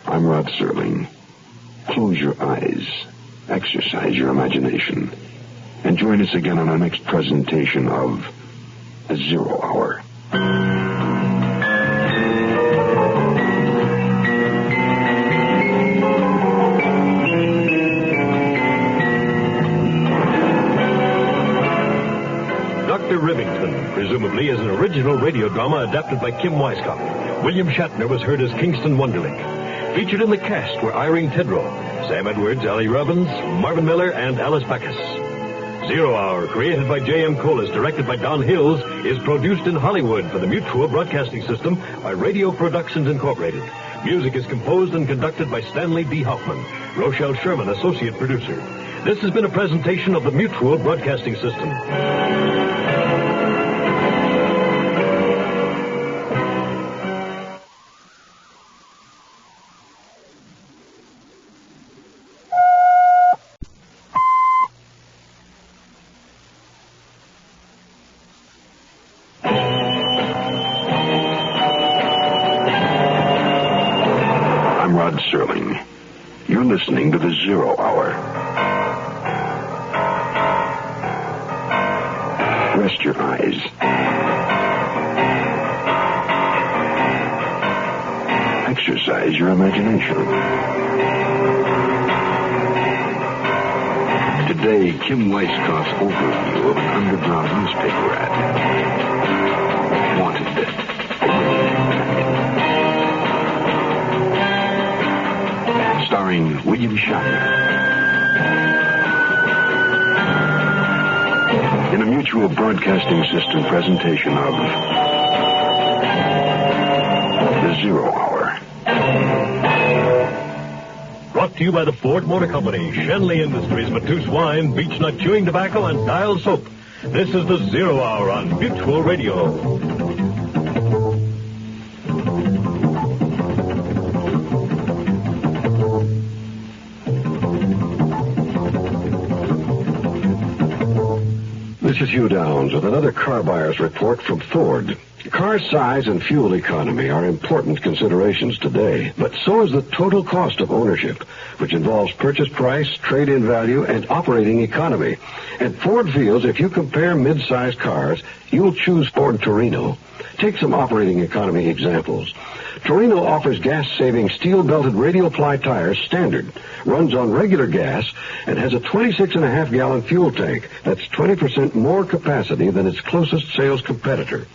I'm Rod Serling. Close your eyes, exercise your imagination, and join us again on our next presentation of The Zero Hour. Dr. Rivington, Presumably, is an original radio drama adapted by Kim Weisskopf. William Shatner was heard as Kingston Wonderlick. Featured in the cast were Irene Tedrow, Sam Edwards, Ellie Robbins, Marvin Miller, and Alice Backus. Zero Hour, created by J.M. Colas, directed by Don Hills, is produced in Hollywood for the Mutual Broadcasting System by Radio Productions Incorporated. Music is composed and conducted by Stanley D. Hoffman. Rochelle Sherman, associate producer. This has been a presentation of the Mutual Broadcasting System. Rod Serling. You're listening to The Zero Hour. Rest your eyes. Exercise your imagination. Today, Kim Weisskopf's overview of an underground newspaper ad. Wanted. Starring William Shatner. In a Mutual Broadcasting System presentation of The Zero Hour. Brought to you by the Ford Motor Company, Shenley Industries, Matus Wine, Beech Nut Chewing Tobacco, and Dial Soap. This is The Zero Hour on Mutual Radio. is Hugh Downs with another car buyer's report from Ford. Car size and fuel economy are important considerations today, but so is the total cost of ownership, which involves purchase price, trade-in value, and operating economy. And Ford feels if you compare mid-sized cars, you'll choose Ford Torino. Take some operating economy examples. Torino offers gas-saving steel-belted radial ply tires standard, runs on regular gas, and has a 26.5-gallon fuel tank. That's 20% more capacity than its closest sales competitor.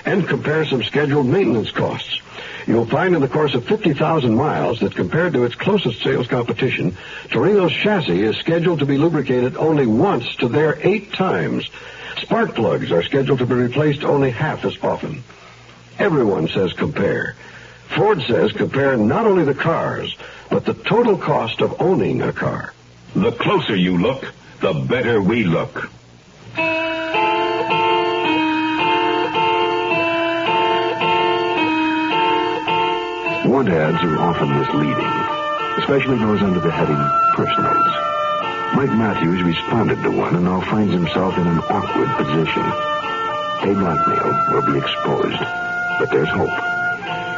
And compare some scheduled maintenance costs. You'll find in the course of 50,000 miles that compared to its closest sales competition, Torino's chassis is scheduled to be lubricated only once to their 8 times. Spark plugs are scheduled to be replaced only half as often. Everyone says compare. Ford says compare not only the cars, but the total cost of owning a car. The closer you look, the better we look. Want ads are often misleading, especially those under the heading Personals. Mike Matthews responded to one and now finds himself in an awkward position. A blackmail will be exposed, but there's hope.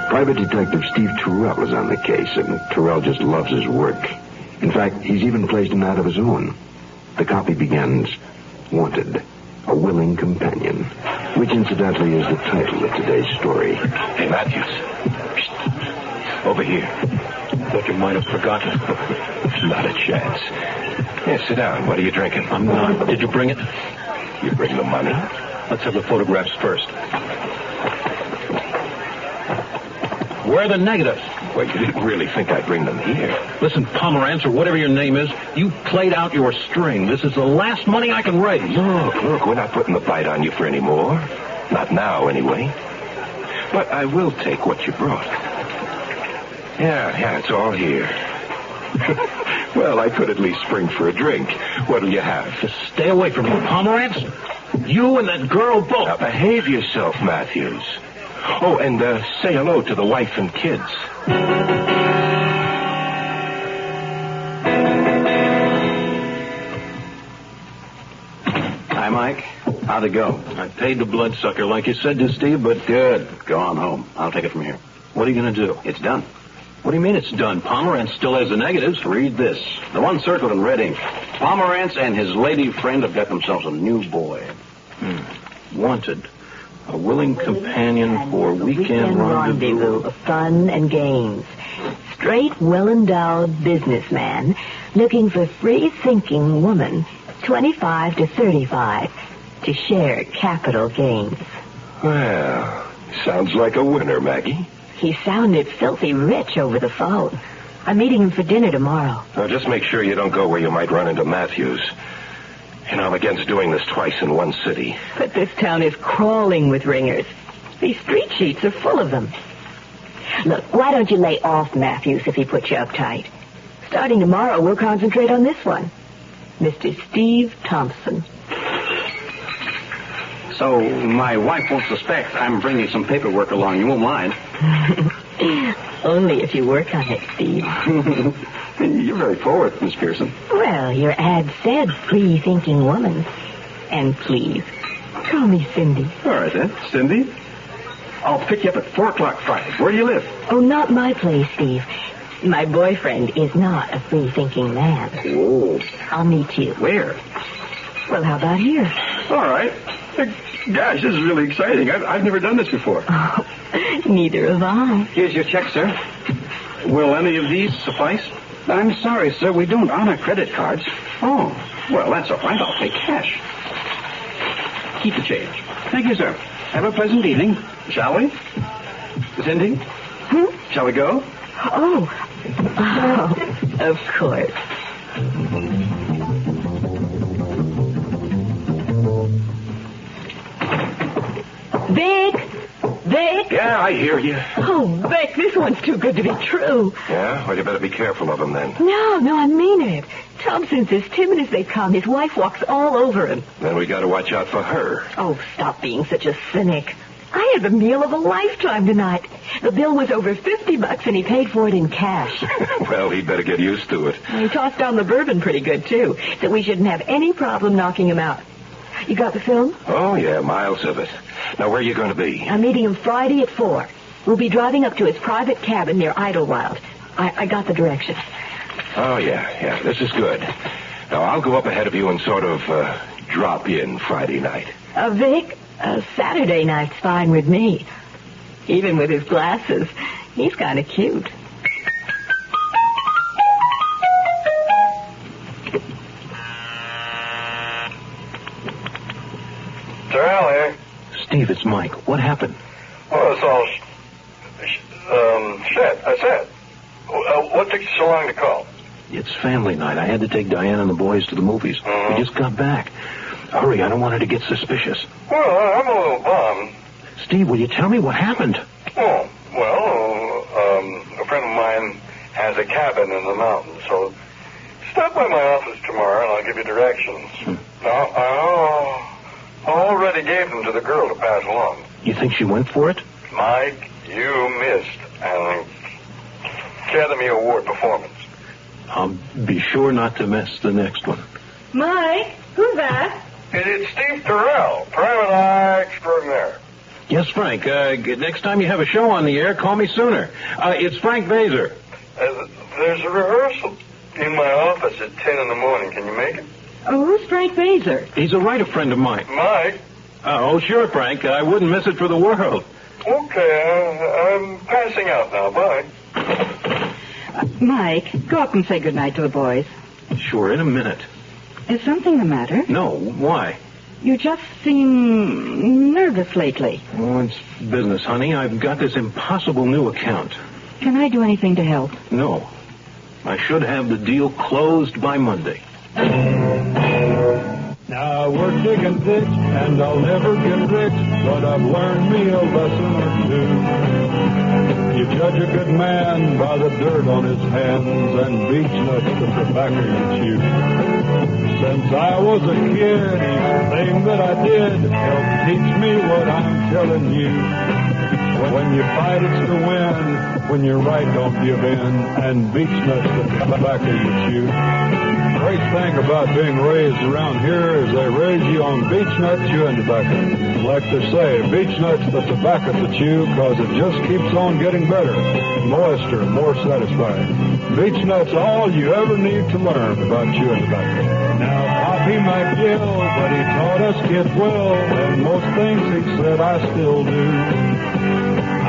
Private Detective Steve Terrell is on the case, and Terrell just loves his work. In fact, he's even placed an ad of his own. The copy begins, Wanted, a willing companion, which incidentally is the title of today's story. Hey, Matthews. Over here. Thought you might have forgotten. Not a chance. Yeah, sit down. What are you drinking? I'm not. Did you bring it? You bring the money? Let's have the photographs first. Where are the negatives? Well, you didn't really think I'd bring them here. Listen, Pomerantz, or whatever your name is, you played out your string. This is the last money I can raise. Look, we're not putting the bite on you for any more. Not now, anyway. But I will take what you brought. Yeah, it's all here. Well, I could at least spring for a drink. What'll you have? Just stay away from me, Pomerantz. You and that girl both. Now, behave yourself, Matthews. Oh, and say hello to the wife and kids. Hi, Mike. How'd it go? I paid the bloodsucker like you said to Steve, but... Good. Go on home. I'll take it from here. What are you going to do? It's done. What do you mean it's done? Pomerantz still has the negatives. Read this. The one circled in red ink. Pomerantz and his lady friend have got themselves a new boy. Wanted. A willing companion for weekend rendezvous of fun and games. Straight, well-endowed businessman looking for free-thinking woman, 25 to 35, to share capital gains. Well, sounds like a winner, Maggie. He sounded filthy rich over the phone. I'm meeting him for dinner tomorrow. Now, just make sure you don't go where you might run into Matthews. You know, I'm against doing this twice in one city. But this town is crawling with ringers. These street sheets are full of them. Look, why don't you lay off Matthews if he puts you uptight? Starting tomorrow, we'll concentrate on this one. Mr. Steve Thompson. So, my wife won't suspect I'm bringing some paperwork along. You won't mind? Only if you work on it, Steve. You're very forward, Miss Pearson. Well, your ad said free-thinking woman. And please, call me Cindy. All right, then. Cindy, I'll pick you up at 4 o'clock Friday. Where do you live? Oh, not my place, Steve. My boyfriend is not a free-thinking man. Oh. I'll meet you. Where? Well, how about here? All right. Gosh, this is really exciting. I've never done this before. Oh, neither have I. Here's your check, sir. Will any of these suffice? I'm sorry, sir. We don't honor credit cards. Oh, well, that's all right. I'll pay cash. Keep the change. Thank you, sir. Have a pleasant evening. Shall we? Cindy? Shall we go? Oh, of course. Vic! Vic! Yeah, I hear you. Oh, Vic, this one's too good to be true. Yeah? Well, you better be careful of him then. No, I mean it. Thompson's as timid as they come. His wife walks all over him. Then we got to watch out for her. Oh, stop being such a cynic. I had the meal of a lifetime tonight. The bill was over $50, and he paid for it in cash. Well, he'd better get used to it. He tossed down the bourbon pretty good, too, so we shouldn't have any problem knocking him out. You got the film? Oh, yeah, miles of it. Now, where are you going to be? I'm meeting him Friday at 4. We'll be driving up to his private cabin near Idlewild. I got the directions. Oh, yeah, this is good. Now, I'll go up ahead of you and sort of drop in Friday night. Vic, Saturday night's fine with me. Even with his glasses, he's kind of cute. Terrell here. Steve, it's Mike. What happened? Well, it's all shit. That's it. What took you so long to call? It's family night. I had to take Diane and the boys to the movies. We just got back. Hurry, I don't want her to get suspicious. Well, I'm a little bummed. Steve, will you tell me what happened? Oh, well, a friend of mine has a cabin in the mountains, so stop by my office tomorrow and I'll give you directions. Now, I already gave them to the girl to pass along. You think she went for it? Mike, you missed an Academy Award performance. I'll be sure not to miss the next one. Mike, who's that? It's Steve Terrell, private eye extraordinaire. Yes, Frank. Next time you have a show on the air, call me sooner. It's Frank Vaser. There's a rehearsal in my office at 10 in the morning. Can you make it? Oh, who's Frank Vaser? He's a writer friend of mine. Mike? Oh, sure, Frank. I wouldn't miss it for the world. Okay, I'm passing out now. Bye. Mike, go up and say goodnight to the boys. Sure, in a minute. Is something the matter? No, why? You just seem nervous lately. Oh, it's business, honey. I've got this impossible new account. Can I do anything to help? No. I should have the deal closed by Monday. Now we're digging ditch, and I'll never get rich, but I've learned me a lesson or two. You judge a good man by the dirt on his hands and beech nuts the tobacco you chew. Since I was a kid, each thing that I did helped teach me what I'm telling you. When you fight, it's to win. When you're right, don't give in. And beech nuts the tobacco you chew. The great thing about being raised around here is they raise you on beech nut chewing tobacco. Like they say, beech nuts the tobacco to chew because it just keeps on getting better, moister, and more satisfying. Beech nuts all you ever need to learn about chewing tobacco. Now, Poppy might yell, but he taught us kids well, and most things he said I still do.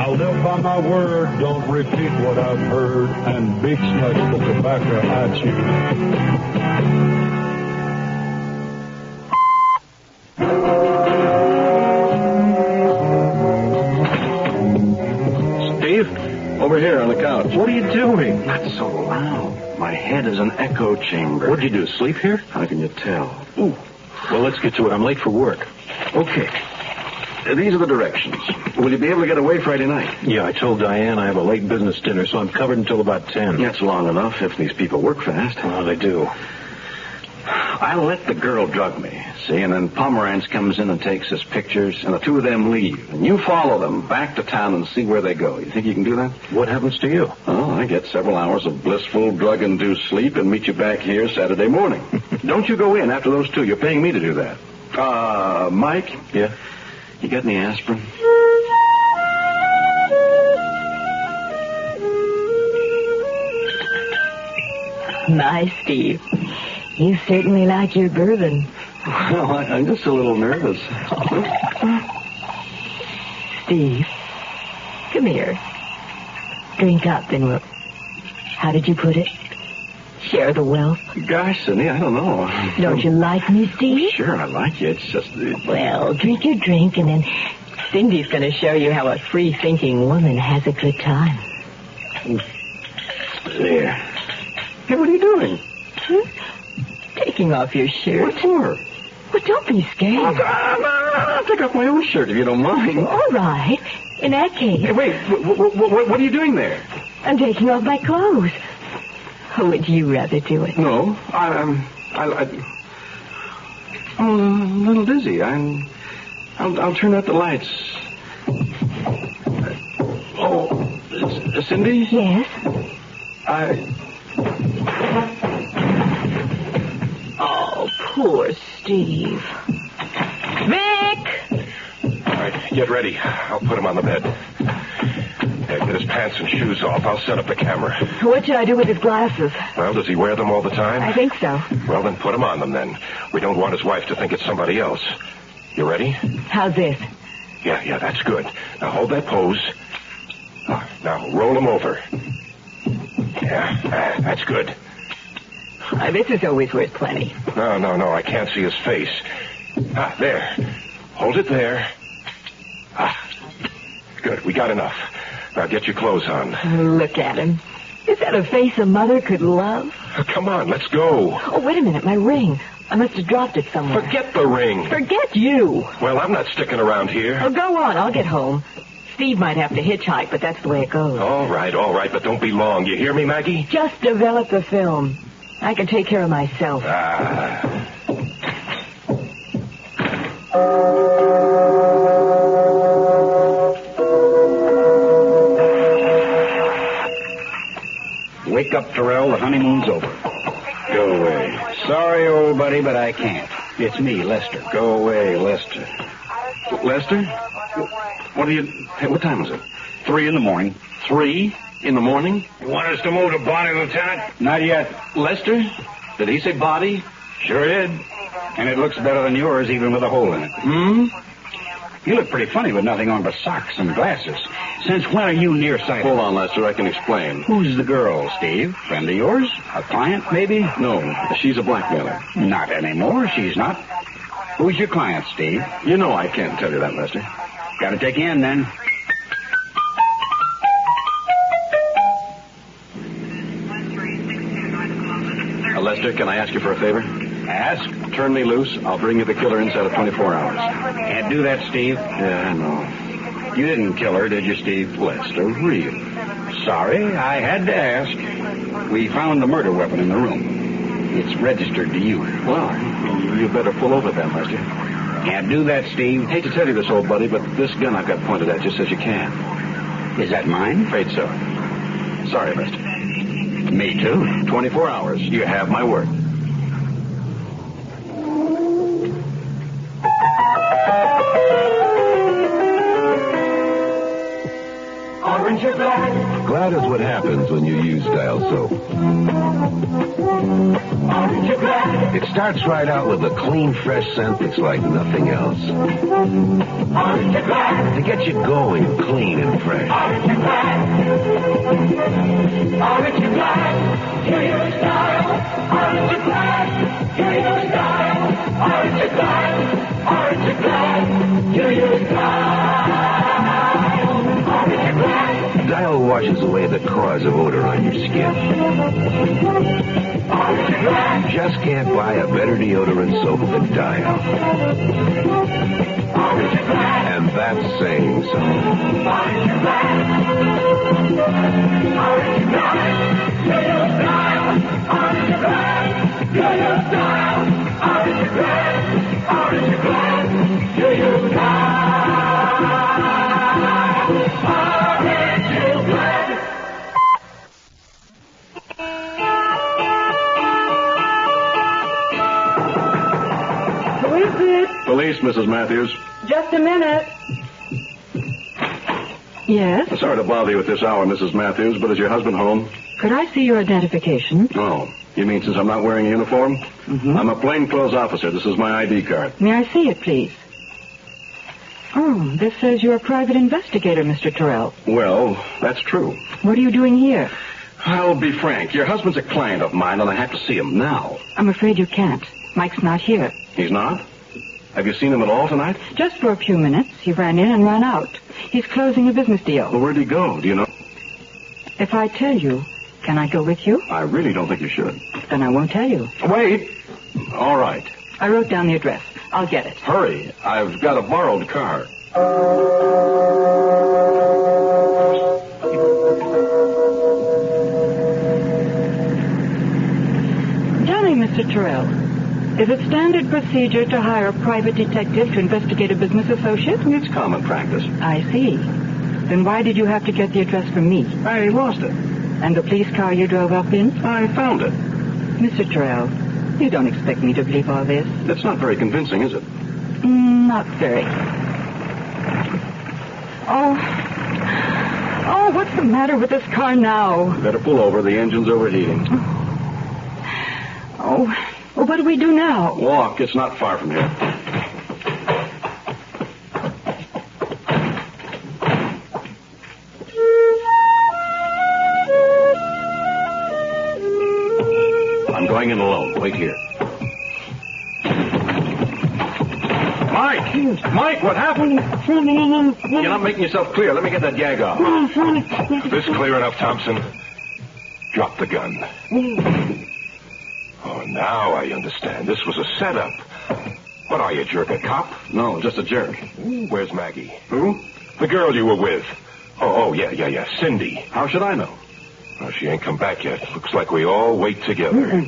I'll live by my word, don't repeat what I've heard, and beech nuts the tobacco I chew. Over here on the couch. What are you doing? Not so loud. My head is an echo chamber. What'd you do, sleep here? How can you tell? Ooh. Well, let's get to it. I'm late for work. Okay. These are the directions. Will you be able to get away Friday night? Yeah, I told Diane I have a late business dinner, so I'm covered until about 10. That's long enough if these people work fast. Oh, they do. I'll let the girl drug me, see, and then Pomerantz comes in and takes his pictures, and the two of them leave. And you follow them back to town and see where they go. You think you can do that? What happens to you? Oh, I get several hours of blissful, drug-induced sleep and meet you back here Saturday morning. Don't you go in after those two. You're paying me to do that. Mike? Yeah? You got any aspirin? My Steve, you certainly like your bourbon. Well, I'm just a little nervous. Steve, come here. Drink up and look. How did you put it? Share the wealth? Gosh, Cindy, I don't know. Don't you like me, Steve? Sure, I like you. It's just... Well, drink your drink, and then Cindy's going to show you how a free-thinking woman has a good time. There. Hey, what are you doing? Taking off your shirt. What for? Well, don't be scared. I'll take off my own shirt if you don't mind. All right. In that case... Hey, wait. What are you doing there? I'm taking off my clothes. Would you rather do it? No. I'm a little dizzy. I'll turn out the lights. Cindy? Yes? Oh, poor Steve. Get ready. I'll put him on the bed. Yeah, get his pants and shoes off. I'll set up the camera. What should I do with his glasses? Well, does he wear them all the time? I think so. Well, then put him on them, then. We don't want his wife to think it's somebody else. You ready? How's this? Yeah, that's good. Now hold that pose. Now roll him over. Yeah, that's good. This is always worth plenty. No, I can't see his face. There. Hold it there. Good, we got enough. Now get your clothes on. Look at him. Is that a face a mother could love? Come on, let's go. Oh, wait a minute, my ring. I must have dropped it somewhere. Forget the ring. Forget you. Well, I'm not sticking around here. Oh, go on, I'll get home. Steve might have to hitchhike, but that's the way it goes. All right, but don't be long. You hear me, Maggie? Just develop the film. I can take care of myself. Wake up, Terrell. The honeymoon's over. Go away. Sorry, old buddy, but I can't. It's me, Lester. Go away, Lester. Lester? What are you... Hey, what time is it? 3 in the morning. 3 in the morning? You want us to move to body, Lieutenant? Not yet. Lester? Did he say body? Sure did. And it looks better than yours, even with a hole in it. You look pretty funny with nothing on but socks and glasses. Since when are you nearsighted? Hold on, Lester. I can explain. Who's the girl, Steve? Friend of yours? A client, maybe? No, she's a blackmailer. Not anymore. She's not. Who's your client, Steve? You know I can't tell you that, Lester. Gotta take you in, then. Lester, can I ask you for a favor? Ask. Turn me loose. I'll bring you the killer inside of 24 hours. Can't do that, Steve. Yeah, I know. You didn't kill her, did you, Steve? Lester, really? Sorry, I had to ask. We found the murder weapon in the room. It's registered to you. Well, you better pull over then, Lester. Can't do that, Steve. Hate to tell you this, old buddy, but this gun I've got pointed at just says you can. Is that mine? Afraid so. Sorry, Lester. Me too. 24 hours. You have my word. Orange or Glad? Glad is what happens when you use Dial soap. Orange or Glad? It starts right out with a clean, fresh scent that's like nothing else. Orange or Glad? To get you going clean and fresh. Orange or Glad? Orange or Glad? Hear your style. Orange or Glad? Hear your style. Orange or Glad? Orange or Glad? Hear your style. Dial washes away the cause of odor on your skin. You just can't buy a better deodorant soap than Dial. And that's saying something. Police, Mrs. Matthews. Just a minute. Yes? Sorry to bother you at this hour, Mrs. Matthews, but is your husband home? Could I see your identification? Oh, you mean since I'm not wearing a uniform? Mm-hmm. I'm a plainclothes officer. This is my ID card. May I see it, please? Oh, this says you're a private investigator, Mr. Terrell. Well, that's true. What are you doing here? I'll be frank. Your husband's a client of mine, and I have to see him now. I'm afraid you can't. Mike's not here. He's not? Have you seen him at all tonight? Just for a few minutes. He ran in and ran out. He's closing a business deal. Well, where'd he go? Do you know? If I tell you, can I go with you? I really don't think you should. Then I won't tell you. Wait. All right. I wrote down the address. I'll get it. Hurry. I've got a borrowed car. Tell me, Mr. Terrell, is it standard procedure to hire a private detective to investigate a business associate? It's common practice. I see. Then why did you have to get the address from me? I lost it. And the police car you drove up in? I found it. Mr. Terrell, you don't expect me to believe all this? That's not very convincing, is it? Not very. Oh, what's the matter with this car now? Better pull over. The engine's overheating. Oh, well, what do we do now? Walk. It's not far from here. I'm going in alone. Wait here. Mike, what happened? You're not making yourself clear. Let me get that gag off. This clear enough, Thompson? Drop the gun. Oh, now I understand. This was a setup. What are you, jerk, a cop? No, just a jerk. Where's Maggie? Who? The girl you were with. Oh, yeah. Cindy. How should I know? Oh, she ain't come back yet. Looks like we all wait together.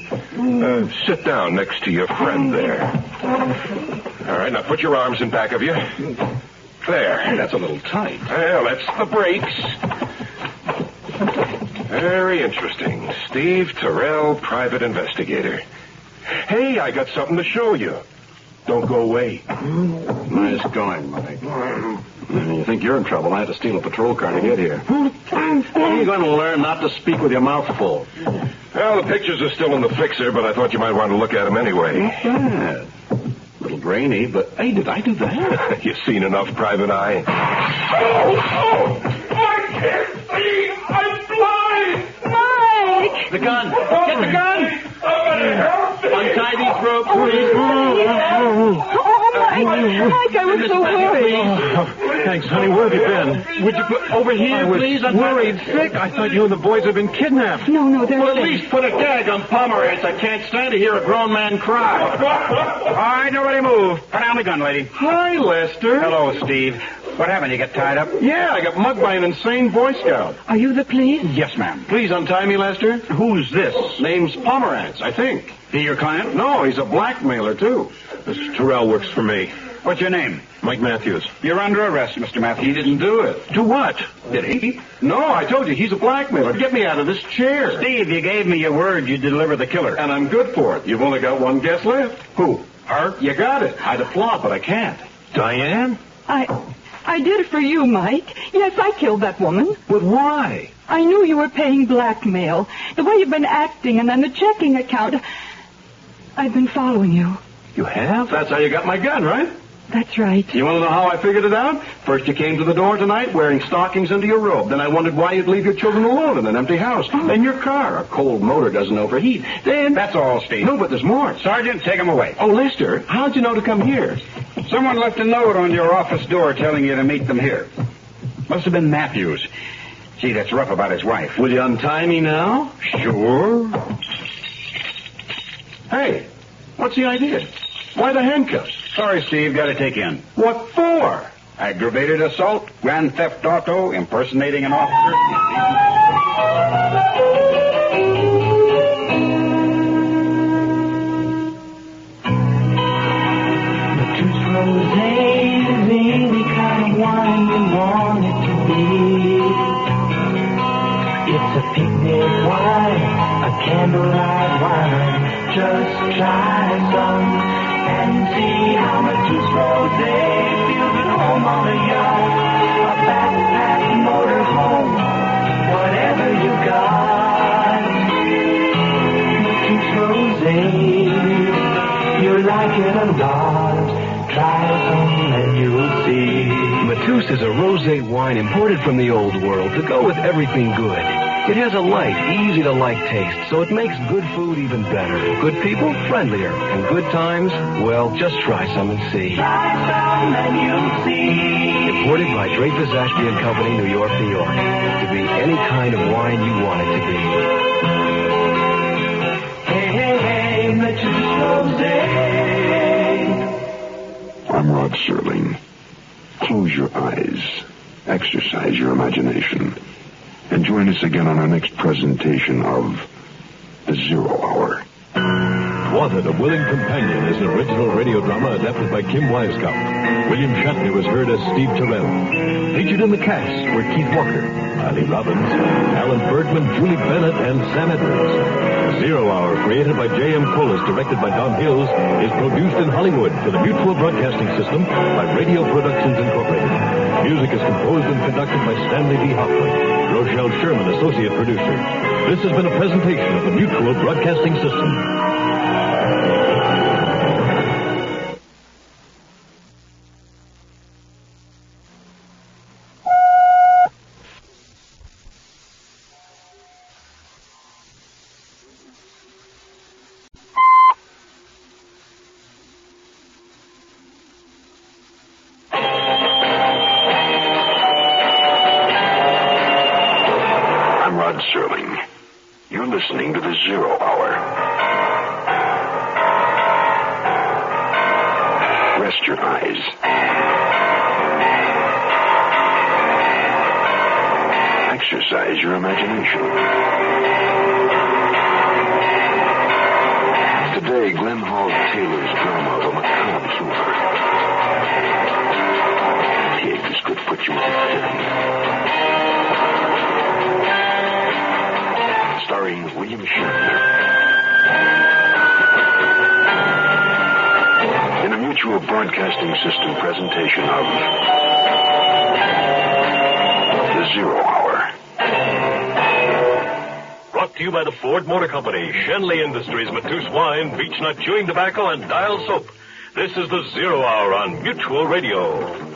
Sit down next to your friend there. All right, now put your arms in back of you. There. That's a little tight. Well, that's the brakes. Very interesting. Steve Terrell, private investigator. Hey, I got something to show you. Don't go away. Nice going, Mike. You think you're in trouble? I had to steal a patrol car to get here. When are you going to learn not to speak with your mouth full? Well, the pictures are still in the fixer, but I thought you might want to look at them anyway. Not bad. A little grainy, but hey, did I do that? You've seen enough, Private Eye. Oh! I can't see! I'm blind! Mike! The gun! Get the gun! Somebody help me! Untie these ropes, please. Mike, I was so worried. Thanks, honey. Where have you been? Would you put over here, please? I was worried sick. I thought you and the boys had been kidnapped. No, they're Well, at safe. least put a gag on Pomerantz. I can't stand to hear a grown man cry. All right, nobody move. Put down the gun, lady. Hi, Lester. Hello, Steve. What happened? You get tied up? Yeah, I got mugged by an insane Boy Scout. Are you the police? Yes, ma'am. Please untie me, Lester. Who's this? Name's Pomerantz, I think. He your client? No, he's a blackmailer, too. Mr. Terrell works for me. What's your name? Mike Matthews. You're under arrest, Mr. Matthews. He didn't do it. Do what? Did he? No, I told you, he's a blackmailer. Get me out of this chair. Steve, you gave me your word you'd deliver the killer. And I'm good for it. You've only got one guess left. Who? Her? You got it. I'd applaud, but I can't. Diane? I did it for you, Mike. Yes, I killed that woman. But why? I knew you were paying blackmail. The way you've been acting and then the checking account. I've been following you. You have? That's how you got my gun, right? That's right. You want to know how I figured it out? First you came to the door tonight wearing stockings under your robe. Then I wondered why you'd leave your children alone in an empty house. Then your car. A cold motor doesn't overheat. Then... That's all, Steve. No, but there's more. Sergeant, take him away. Oh, Lester, how'd you know to come here? Someone left a note on your office door telling you to meet them here. Must have been Matthews. Gee, that's rough about his wife. Will you untie me now? Sure. Hey, what's the idea? Why the handcuffs? Sorry, Steve, got to take in. What for? Aggravated assault, grand theft auto, impersonating an officer. Rosé, any kind of wine you want it to be. It's a picnic wine, a candlelight wine. Just try some and see how much is rosé. Feels at home on a yacht, a backpack motorhome, whatever you got. Matisse rosé, you like it a lot. Try some and you'll see. Matisse is a rosé wine imported from the old world to go with everything good. It has a light, easy-to-like taste, so it makes good food even better. Good people, friendlier. And good times, well, just try some and see. Try some and you'll see. Imported by Dreyfus Ashby and Company, New York, New York. To be any kind of wine you want it to be. Hey, hey, hey, Matisse Rosé. I'm Rod Serling. Close your eyes. Exercise your imagination. And join us again on our next presentation of The 0 Hour. Wanted, A Willing Companion is an original radio drama adapted by Kim Weisskopf. William Shatner was heard as Steve Terrell. Featured in the cast were Keith Walker, Ali Robbins, Alan Bergman, Julie Bennett, and Sam Edwards. The 0 Hour, created by J.M. Collis, directed by Don Hills, is produced in Hollywood for the Mutual Broadcasting System by Radio Productions Incorporated. Music is composed and conducted by Stanley D. Hoffman. Rochelle Sherman, associate producer. This has been a presentation of the Mutual Broadcasting System. Rod Serling. You're listening to the Zero Hour. Rest your eyes. Exercise your imagination. Today, Glenn Hall Taylor's drama of a macabre humor. Pigs could put you in a film. Starring William Shatner. In a Mutual Broadcasting System presentation of The Zero Hour. Brought to you by the Ford Motor Company, Shenley Industries, Matus Wine, Beechnut Chewing Tobacco, and Dial Soap. This is The Zero Hour on Mutual Radio.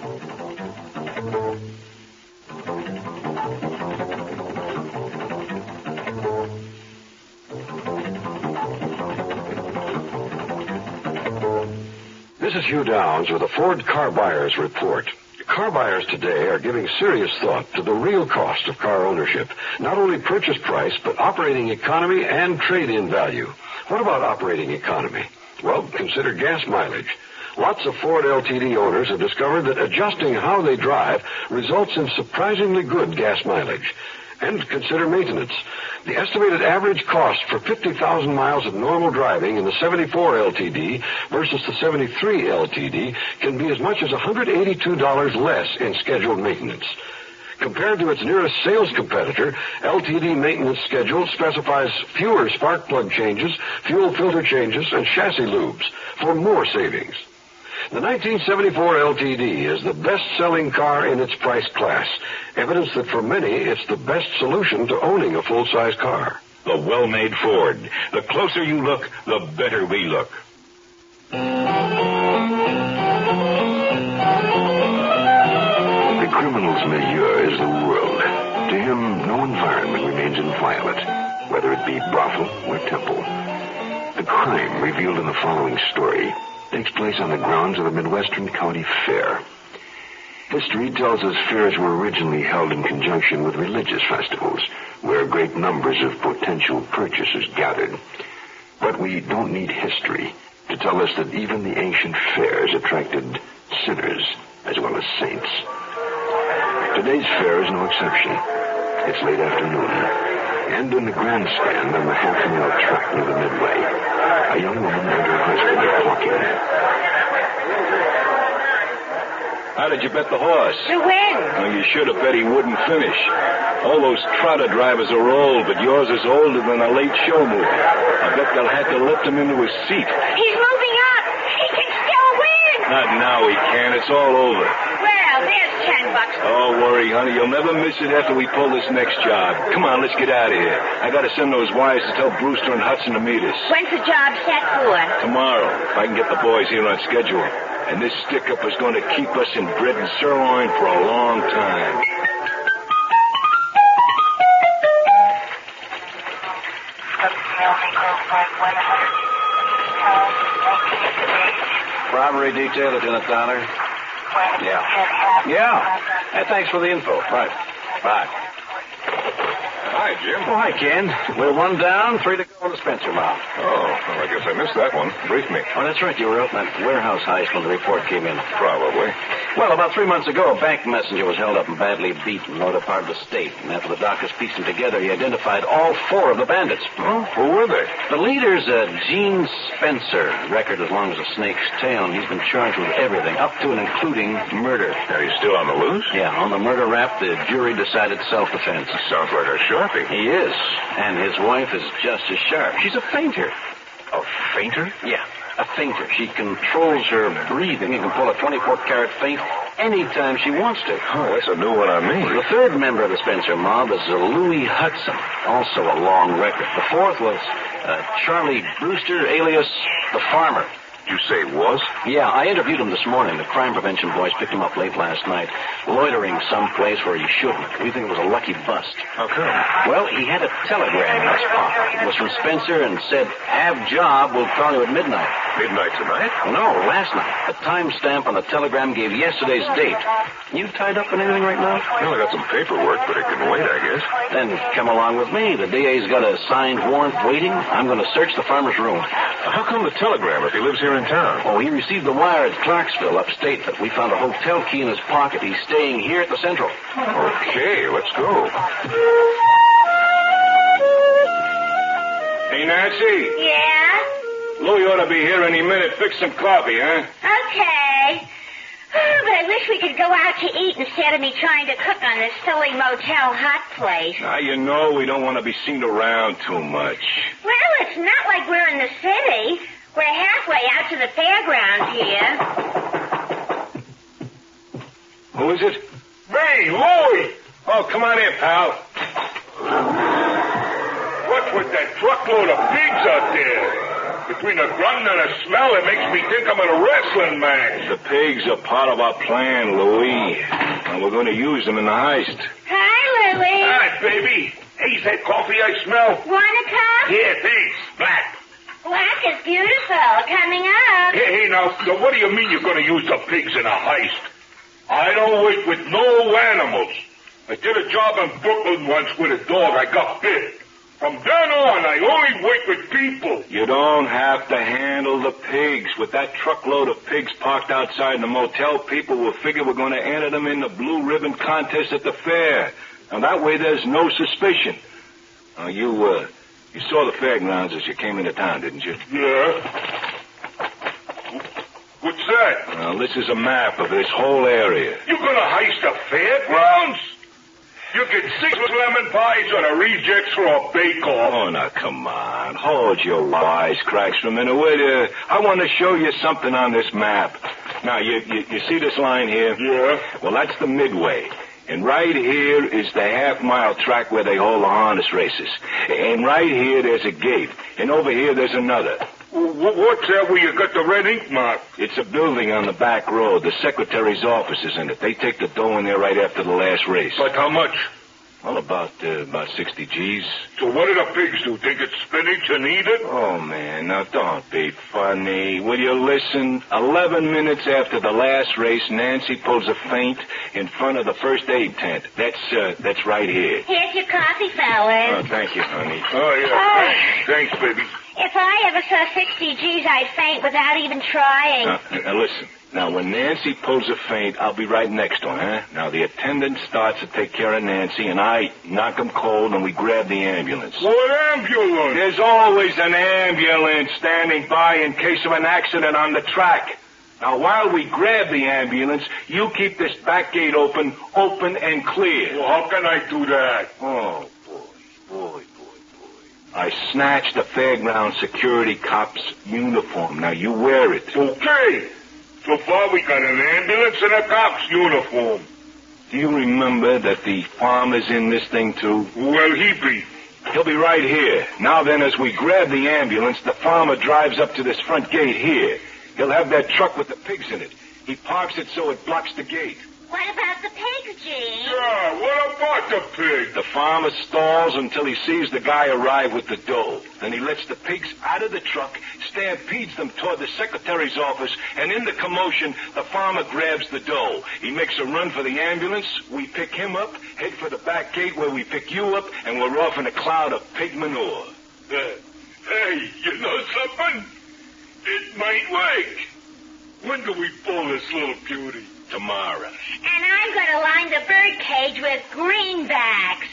This is Hugh Downs with a Ford Car Buyers Report. Car buyers today are giving serious thought to the real cost of car ownership. Not only purchase price, but operating economy and trade-in value. What about operating economy? Well, consider gas mileage. Lots of Ford LTD owners have discovered that adjusting how they drive results in surprisingly good gas mileage. And consider maintenance. The estimated average cost for 50,000 miles of normal driving in the 74 LTD versus the 73 LTD can be as much as $182 less in scheduled maintenance. Compared to its nearest sales competitor, LTD maintenance schedule specifies fewer spark plug changes, fuel filter changes, and chassis lubes for more savings. The 1974 LTD is the best-selling car in its price class, evidence that for many it's the best solution to owning a full-size car. The well-made Ford. The closer you look, the better we look. The criminal's milieu is the world. To him, no environment remains inviolate, whether it be brothel or temple. The crime revealed in the following story takes place on the grounds of the Midwestern County Fair. History tells us fairs were originally held in conjunction with religious festivals, where great numbers of potential purchasers gathered. But we don't need history to tell us that even the ancient fairs attracted sinners as well as saints. Today's fair is no exception. It's late afternoon, and in the grandstand on the half-mile track near the midway, a young woman and her husband are talking. How did you bet the horse? To win. Well, you should have bet he wouldn't finish. All those trotter drivers are old, but yours is older than a late show movie. I bet they'll have to lift him into his seat. He's moving up. He can still win. Not now, he can't. It's all over. Well, there's $10. Don't worry, honey. You'll never miss it after we pull this next job. Come on, let's get out of here. I got to send those wires to tell Brewster and Hudson to meet us. When's the job set for? Tomorrow, if I can get the boys here on schedule. And this stick-up is going to keep us in bread and sirloin for a long time. Robbery detail, Lieutenant Dollar. Yeah. Hey, thanks for the info. Right. Bye. Hi, Jim. Oh, hi, Ken. We're 1 down, 3 to go on the Spencer mount. Oh, well, I guess I missed that one. Brief me. Oh, that's right. You were out in that warehouse heist when the report came in. Probably. Well, about 3 months ago, a bank messenger was held up and badly beaten in another part of the state. And after the doctors pieced them together, he identified all 4 of the bandits. Oh, who were they? The leader's Gene Spencer. Record as long as a snake's tail, and he's been charged with everything, up to and including murder. Are you still on the loose? Yeah, on the murder rap, the jury decided self-defense. Sounds like a sharpie. He is. And his wife is just as sharp. She's a fainter. A fainter? Yeah, a fainter. She controls her breathing and can pull a 24-karat feint anytime she wants to. Oh, that's a new one on me. The third member of the Spencer mob is Louis Hudson, also a long record. The fourth was Charlie Brewster, alias the Farmer. You say was? Yeah, I interviewed him this morning. The crime prevention boys picked him up late last night, loitering someplace where he shouldn't. We think it was a lucky bust. How come? Well, he had a telegram in his pocket. It was from Spencer and said, "Have job, we'll call you at midnight." Midnight tonight? No, last night. The timestamp on the telegram gave yesterday's date. You tied up in anything right now? Well, I got some paperwork, but it can wait, I guess. Then come along with me. The DA's got a signed warrant waiting. I'm going to search the farmer's room. How come the telegram if he lives here in town? Oh, he received the wire at Clarksville, upstate, but we found a hotel key in his pocket. He's staying here at the Central. Okay, let's go. Hey, Nancy. Yeah? Louie ought to be here any minute. Fix some coffee, huh? Okay. Oh, but I wish we could go out to eat instead of me trying to cook on this silly motel hot plate. Now, you know we don't want to be seen around too much. Well, it's not like we're in the city. We're halfway out to the fairgrounds here. Who is it? Me, Louie. Oh, come on in, pal. What's with that truckload of pigs out there? Between a grunt and a smell, it makes me think I'm at a wrestling match. The pigs are part of our plan, Louie. And we're going to use them in the heist. Hi, Louie. Hi, baby. Hey, is that coffee I smell? Want a cup? Yeah, thanks. Black. Black is beautiful. Coming up. Hey, now, what do you mean you're going to use the pigs in a heist? I don't work with no animals. I did a job in Brooklyn once with a dog. I got bit. From then on, I only work with people. You don't have to handle the pigs. With that truckload of pigs parked outside the motel, people will figure we're going to enter them in the blue ribbon contest at the fair. And that way there's no suspicion. Now, you saw the fairgrounds as you came into town, didn't you? Yeah. What's that? Well, this is a map of this whole area. You're going to heist the fairgrounds? You get 6 lemon pies on a rejects for a bake-off. Oh, now, come on. Hold your wisecracks for a minute, will you? I want to show you something on this map. Now, you see this line here? Yeah. Well, that's the midway. And right here is the half-mile track where they hold the harness races. And right here, there's a gate. And over here, there's another. What's that where you got the red ink mark? It's a building on the back road. The secretary's office is in it. They take the dough in there right after the last race. But how much? Well, about 60 G's. So what do the pigs do? Think it's spinach and eat it? Oh, man, now don't be funny. Will you listen? 11 minutes after the last race, Nancy pulls a feint in front of the first aid tent. That's right here. Here's your coffee, fellas. Oh, thank you, honey. Oh, yeah. Thanks, baby. If I ever saw 60 G's, I'd faint without even trying. Now, listen. Now, when Nancy pulls a feint, I'll be right next to her, huh? Now, the attendant starts to take care of Nancy, and I knock him cold, and we grab the ambulance. What ambulance? There's always an ambulance standing by in case of an accident on the track. Now, while we grab the ambulance, you keep this back gate open and clear. Well, how can I do that? Oh, boy. I snatched the fairground security cop's uniform. Now, you wear it. Okay. So far, we got an ambulance and a cop's uniform. Do you remember that the farmer's in this thing, too? Where'll he be? He'll be right here. Now then, as we grab the ambulance, the farmer drives up to this front gate here. He'll have that truck with the pigs in it. He parks it so it blocks the gate. What about the pig, Gene? Yeah, what about the pig? The farmer stalls until he sees the guy arrive with the dough. Then he lets the pigs out of the truck, stampedes them toward the secretary's office, and in the commotion, the farmer grabs the dough. He makes a run for the ambulance. We pick him up, head for the back gate where we pick you up, and we're off in a cloud of pig manure. Hey, you know something? It might work. When do we pull this little beauty? Tomorrow. And I'm going to line the bird cage with greenbacks.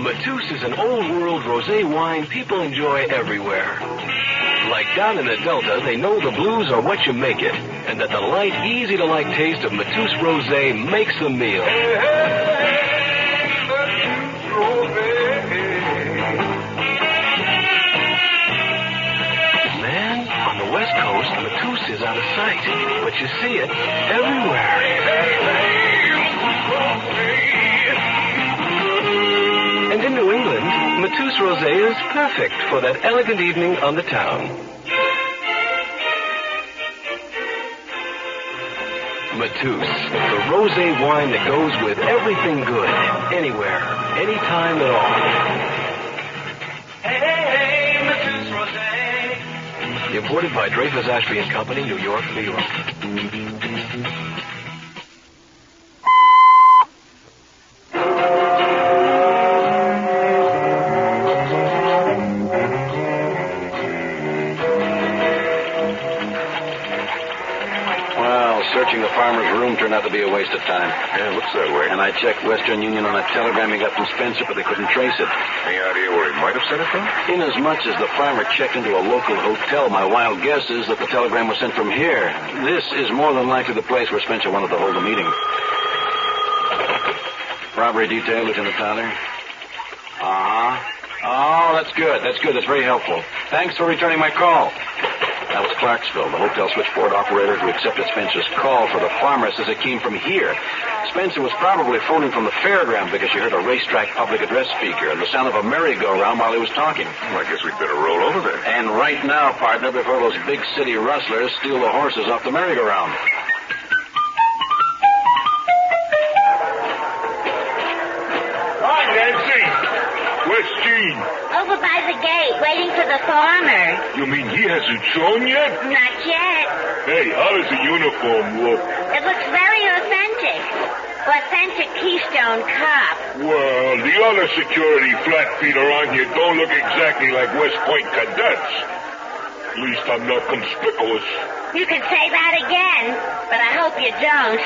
Matus is an old-world rosé wine people enjoy everywhere. Like down in the Delta, they know the blues are what you make it, and that the light, easy-to-like taste of Matus Rosé makes the meal. is out of sight, but you see it everywhere. And in New England, Matus Rosé is perfect for that elegant evening on the town. Matus, the rosé wine that goes with everything good, anywhere, anytime at all. Hey, Matus Rosé. Imported by Dreyfus Ashby and Company, New York, New York. Searching the farmer's room turned out to be a waste of time. Yeah, it looks that way. And I checked Western Union on a telegram he got from Spencer, but they couldn't trace it. Any idea where he might have sent it from? Inasmuch as the farmer checked into a local hotel, my wild guess is that the telegram was sent from here. This is more than likely the place where Spencer wanted to hold a meeting. Robbery detail, Lieutenant Tyler. Oh, that's good. That's good. That's very helpful. Thanks for returning my call. That was Clarksville, the hotel switchboard operator who accepted Spencer's call for the farmer says it came from here. Spencer was probably phoning from the fairground because she heard a racetrack public address speaker and the sound of a merry-go-round while he was talking. Well, I guess we'd better roll over there. And right now, partner, before those big city rustlers steal the horses off the merry-go-round. Hi, Nancy. Where's Gene? Over by the gate, waiting for the farmer. You mean he hasn't shown yet? Not yet. Hey, how does the uniform look? It looks very authentic. Authentic Keystone Cop. Well, the other security flat feet around here don't look exactly like West Point cadets. At least I'm not conspicuous. You can say that again, but I hope you don't.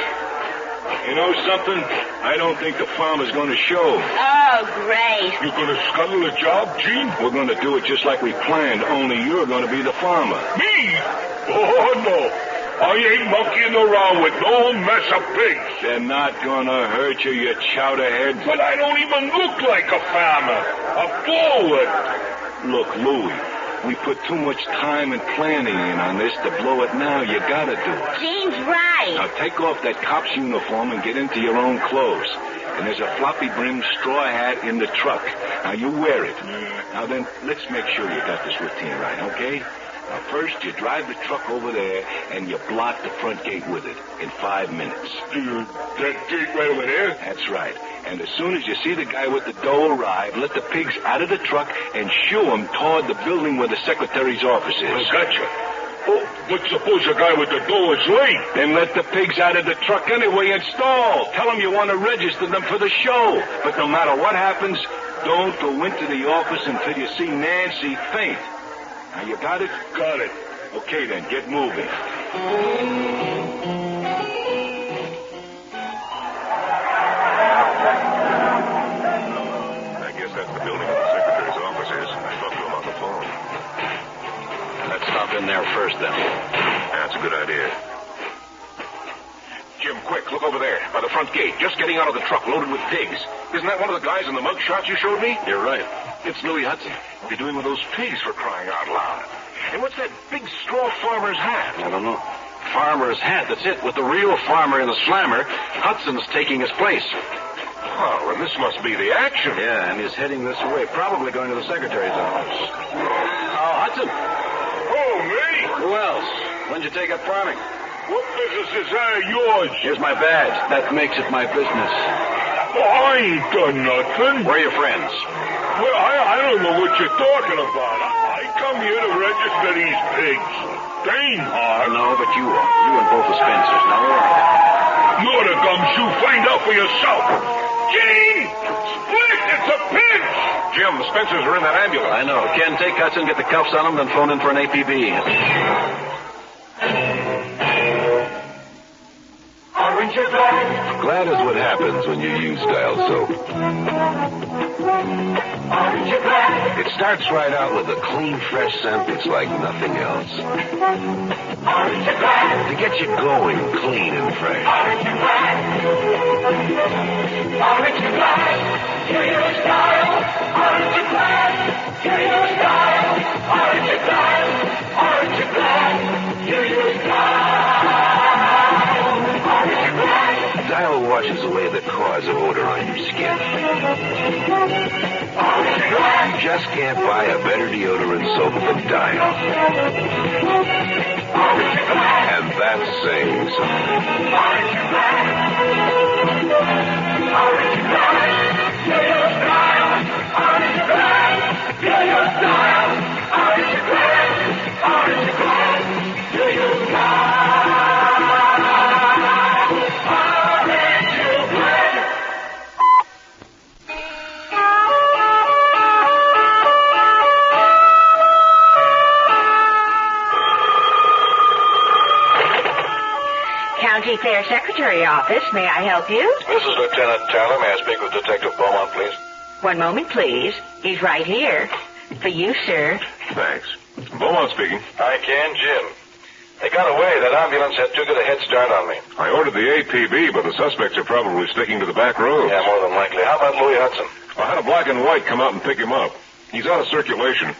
You know something? I don't think the farmer's going to show. Oh, great. You're going to scuttle the job, Gene? We're going to do it just like we planned, only you're going to be the farmer. Me? Oh, no. I ain't monkeying around with no mess of pigs. They're not going to hurt you, you chowderhead. But I don't even look like a farmer. A forward. Look, Louie, we put too much time and planning in on this. To blow it now, you got to do it. Gene's right. Now take off that cop's uniform and get into your own clothes. And there's a floppy-brimmed straw hat in the truck. Now you wear it. Now then, let's make sure you got this routine right, okay? Now first, you drive the truck over there and you block the front gate with it in 5 minutes. That gate right over there? That's right. And as soon as you see the guy with the dough arrive, let the pigs out of the truck and shoo them toward the building where the secretary's office is. I gotcha. Oh, but suppose the guy with the dough is late. Then let the pigs out of the truck anyway and stall. Tell them you want to register them for the show. But no matter what happens, don't go into the office until you see Nancy faint. Now, you got it? Got it. Okay, then, get moving. I guess that's the building where the secretary's office is. I talked to him on the phone. Let's stop in there first, then. That's a good idea. Jim, quick, look over there, by the front gate, just getting out of the truck loaded with pigs. Isn't that one of the guys in the mug shots you showed me? You're right. It's Louis Hudson. What's he doing with those pigs, for crying out loud? And what's that big straw farmer's hat? I don't know. Farmer's hat, that's it. With the real farmer in the slammer, Hudson's taking his place. Oh, well, this must be the action. Yeah, and he's heading this way, probably going to the secretary's office. Oh, Hudson. Oh, me? Who else? When'd you take up farming? What business is that of yours? Here's my badge. That makes it my business. Oh, I ain't done nothing. Where are your friends? Well, I don't know what you're talking about. I come here to register these pigs. They ain't hard. No, but you are. You and both the Spencers. Now, where are they? You're the gumshoe. Find out for yourself. Gene! Split! It's a pinch! Jim, the Spencers are in that ambulance. I know. Ken, take Hudson, get the cuffs on him, then phone in for an APB. Glad is what happens when you use dial soap. It starts right out with a clean, fresh scent that's like nothing else. To get you going clean and fresh. Orange away the cause of odor on your skin. You just can't buy a better deodorant soap than Dial. And that's saying County Fair Secretary Office. May I help you? This is Lieutenant Taylor. May I speak with Detective Beaumont, please? One moment, please. He's right here. For you, sir. Thanks. Beaumont speaking. Hi, Ken. Jim. They got away. That ambulance had too good a head start on me. I ordered the APB, but the suspects are probably sticking to the back roads. Yeah, more than likely. How about Louis Hudson? I had a black and white come out and pick him up. He's out of circulation.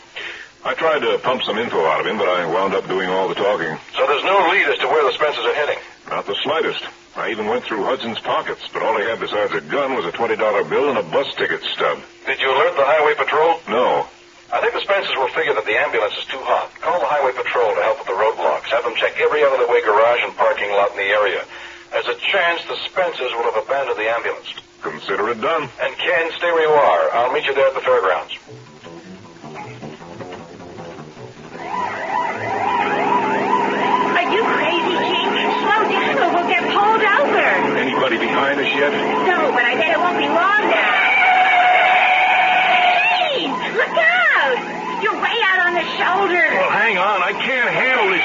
I tried to pump some info out of him, but I wound up doing all the talking. So there's no lead as to where the Spencers are heading? Not the slightest. I even went through Hudson's pockets, but all he had besides a gun was a $20 bill and a bus ticket stub. Did you alert the Highway Patrol? No. I think the Spencers will figure that the ambulance is too hot. Call the Highway Patrol to help with the roadblocks. Have them check every out-of-the-way garage and parking lot in the area. There's a chance the Spencers will have abandoned the ambulance. Consider it done. And Ken, stay where you are. I'll meet you there at the fairgrounds. Are you crazy, Chief? Slow down or we'll get pulled over. Anybody behind us yet? No, but I bet it won't be long now. Chief, look out! You're way out on the shoulder. Well, hang on. I can't handle this.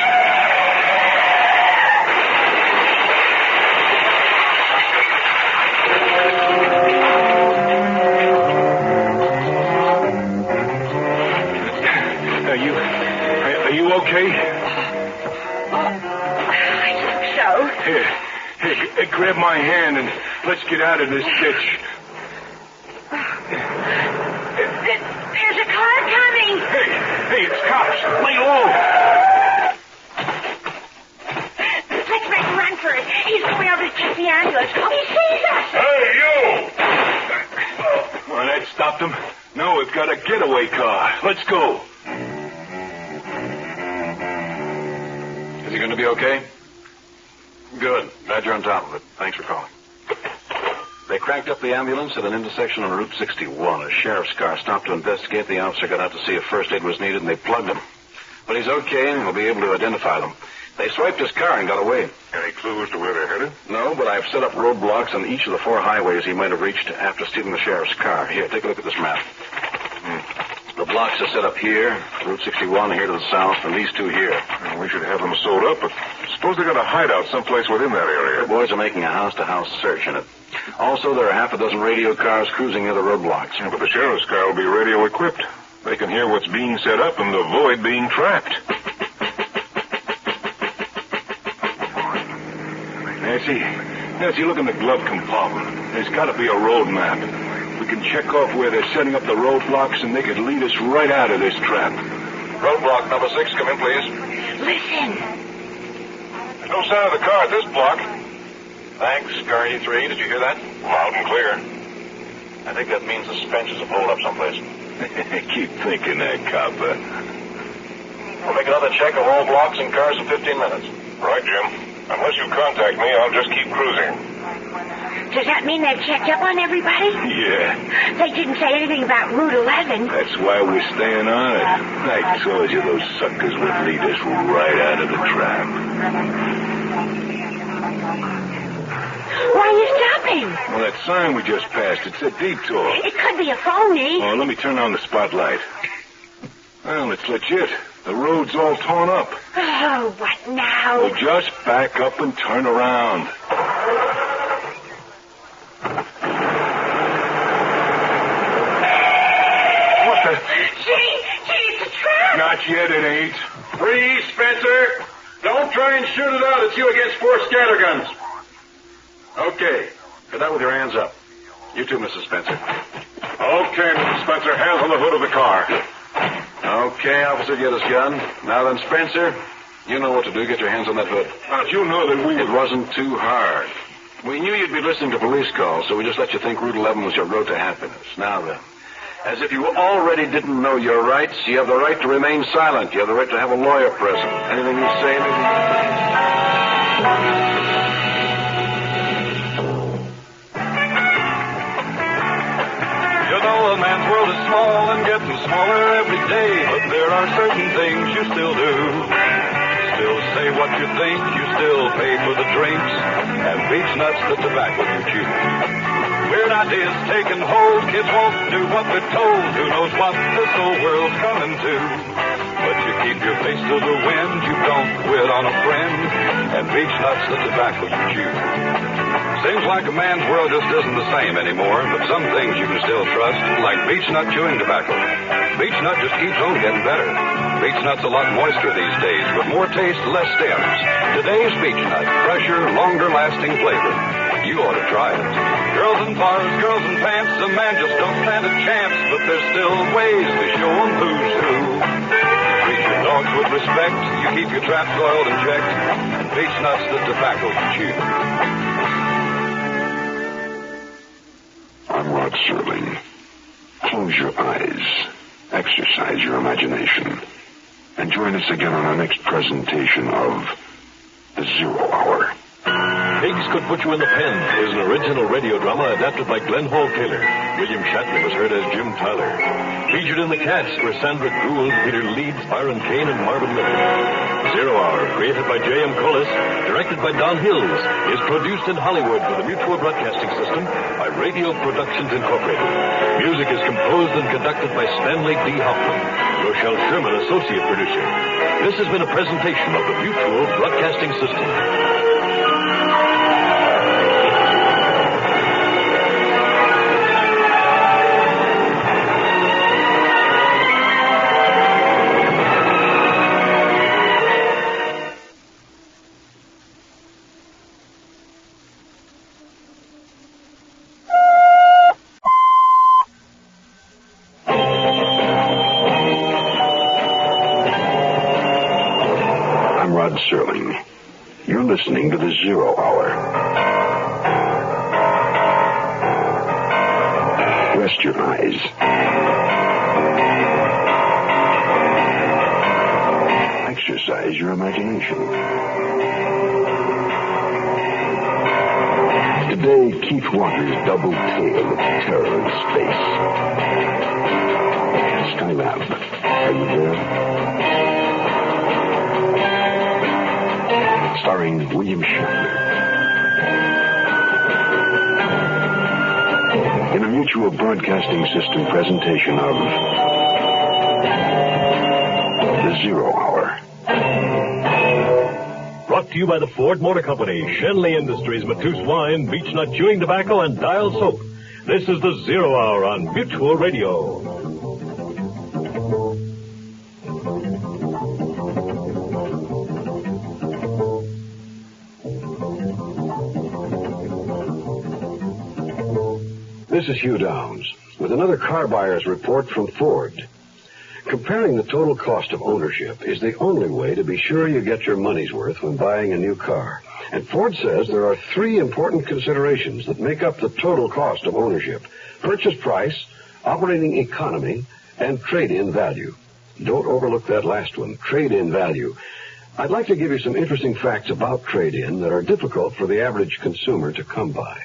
Are you okay? I think so. Here, grab my hand and let's get out of this ditch. There's a car coming. Hey, it's cops. Lay low. Let's make a run for it. He's going over to check the ambulance. He sees us. Hey, you! Well, that stopped him. No, we've got a getaway car. Let's go. Is he going to be okay? Good. Glad you're on top of it. Thanks for calling. They cranked up the ambulance at an intersection on Route 61. A sheriff's car stopped to investigate. The officer got out to see if first aid was needed, and they plugged him. But he's okay, and we'll be able to identify them. They swiped his car and got away. Any clues to where they're headed? No, but I've set up roadblocks on each of the 4 highways he might have reached after stealing the sheriff's car. Here, take a look at this map. The blocks are set up here, Route 61 here to the south, and these 2 here. Well, we should have them sewed up, but suppose they got a hideout someplace within that area. The boys are making a house-to-house search in it. Also, there are half a dozen radio cars cruising near the roadblocks. Yeah, but the sheriff's car will be radio-equipped. They can hear what's being set up and avoid being trapped. Nancy, look in the glove compartment. There's got to be a road map. We can check off where they're setting up the roadblocks, and they could lead us right out of this trap. Roadblock number 6, come in, please. Listen. There's no sign of the car at this block. Thanks, car 83. Did you hear that? Loud and clear. I think that means the Spencers have pulled up someplace. Keep thinking that, copper. We'll make another check of all blocks and cars in 15 minutes. Right, Jim. Unless you contact me, I'll just keep cruising. Does that mean they've checked up on everybody? Yeah. They didn't say anything about Route 11. That's why we're staying on it. I told you those suckers would lead us right out of the trap. Why are you stopping? Well, that sign we just passed, it said detour. It could be a phony. Oh, let me turn on the spotlight. Well, it's legit. The road's all torn up. Oh, what now? Well, just back up and turn around. What the? Gee, it's a trap. Not yet, it ain't. Freeze, Spencer. Don't try and shoot it out. It's you against 4 scatterguns. Okay. Get out with your hands up. You too, Mrs. Spencer. Okay, Mrs. Spencer. Hands on the hood of the car. Okay, officer, get his gun. Now then, Spencer, you know what to do. Get your hands on that hood. How'd you know that we... It wasn't too hard. We knew you'd be listening to police calls, so we just let you think Route 11 was your road to happiness. Now then, as if you already didn't know your rights, you have the right to remain silent. You have the right to have a lawyer present. Anything you say, You know a man's world is small and getting smaller every day, but there are certain things you still do. Still say what you think, you still pay for the drinks, and beach nuts the tobacco you chew. Weird ideas taking hold, kids won't do what they're told. Who knows what this whole world's coming to? But you keep your face to the wind, you don't quit on a friend, and beach nuts the tobacco you chew. Seems like a man's world just isn't the same anymore, but some things you can still trust, like beech nut chewing tobacco. Beech nut just keeps on getting better. Beech nut's a lot moister these days, but more taste, less stems. Today's beech nut, fresher, longer-lasting flavor. You ought to try it. Girls in bars, girls in pants, a man just don't stand a chance, but there's still ways to show 'em who's who. You treat your dogs with respect, you keep your traps oiled and checked, and beech nuts the tobacco you chew. I'm Rod Serling. Close your eyes, exercise your imagination, and join us again on our next presentation of The 0 Hour. Pigs Could Put You in the Pen is an original radio drama adapted by Glenn Hall Taylor. William Shatner was heard as Jim Tyler. Featured in the cast were Sandra Gould, Peter Leeds, Byron Kane, and Marvin Miller. 0 Hour, created by J.M. Collis, directed by Don Hills, is produced in Hollywood for the Mutual Broadcasting System by Radio Productions Incorporated. Music is composed and conducted by Stanley D. Hoffman. Rochelle Sherman, associate producer. This has been a presentation of the Mutual Broadcasting System. Rod Serling. You're listening to the 0 Hour. Rest your eyes. Exercise your imagination. Today, Keith Walker's double tale of terror in space. Skylab, are you there? Starring William Shatner. In a Mutual Broadcasting System presentation of The 0 Hour. Brought to you by the Ford Motor Company, Shenley Industries, Matus Wine, Beech Nut Chewing Tobacco, and Dial Soap. This is The 0 Hour on Mutual Radio. This is Hugh Downs with another car buyer's report from Ford. Comparing the total cost of ownership is the only way to be sure you get your money's worth when buying a new car. And Ford says there are 3 important considerations that make up the total cost of ownership: purchase price, operating economy, and trade-in value. Don't overlook that last one, trade-in value. I'd like to give you some interesting facts about trade-in that are difficult for the average consumer to come by.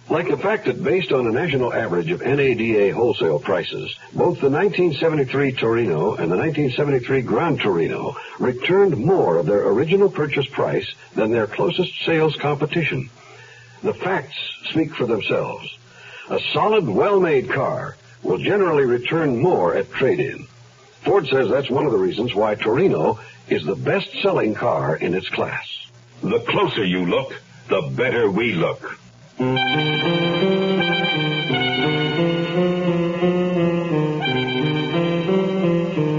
Like the fact that based on a national average of NADA wholesale prices, both the 1973 Torino and the 1973 Gran Torino returned more of their original purchase price than their closest sales competition. The facts speak for themselves. A solid, well-made car will generally return more at trade-in. Ford says that's one of the reasons why Torino is the best-selling car in its class. The closer you look, the better we look.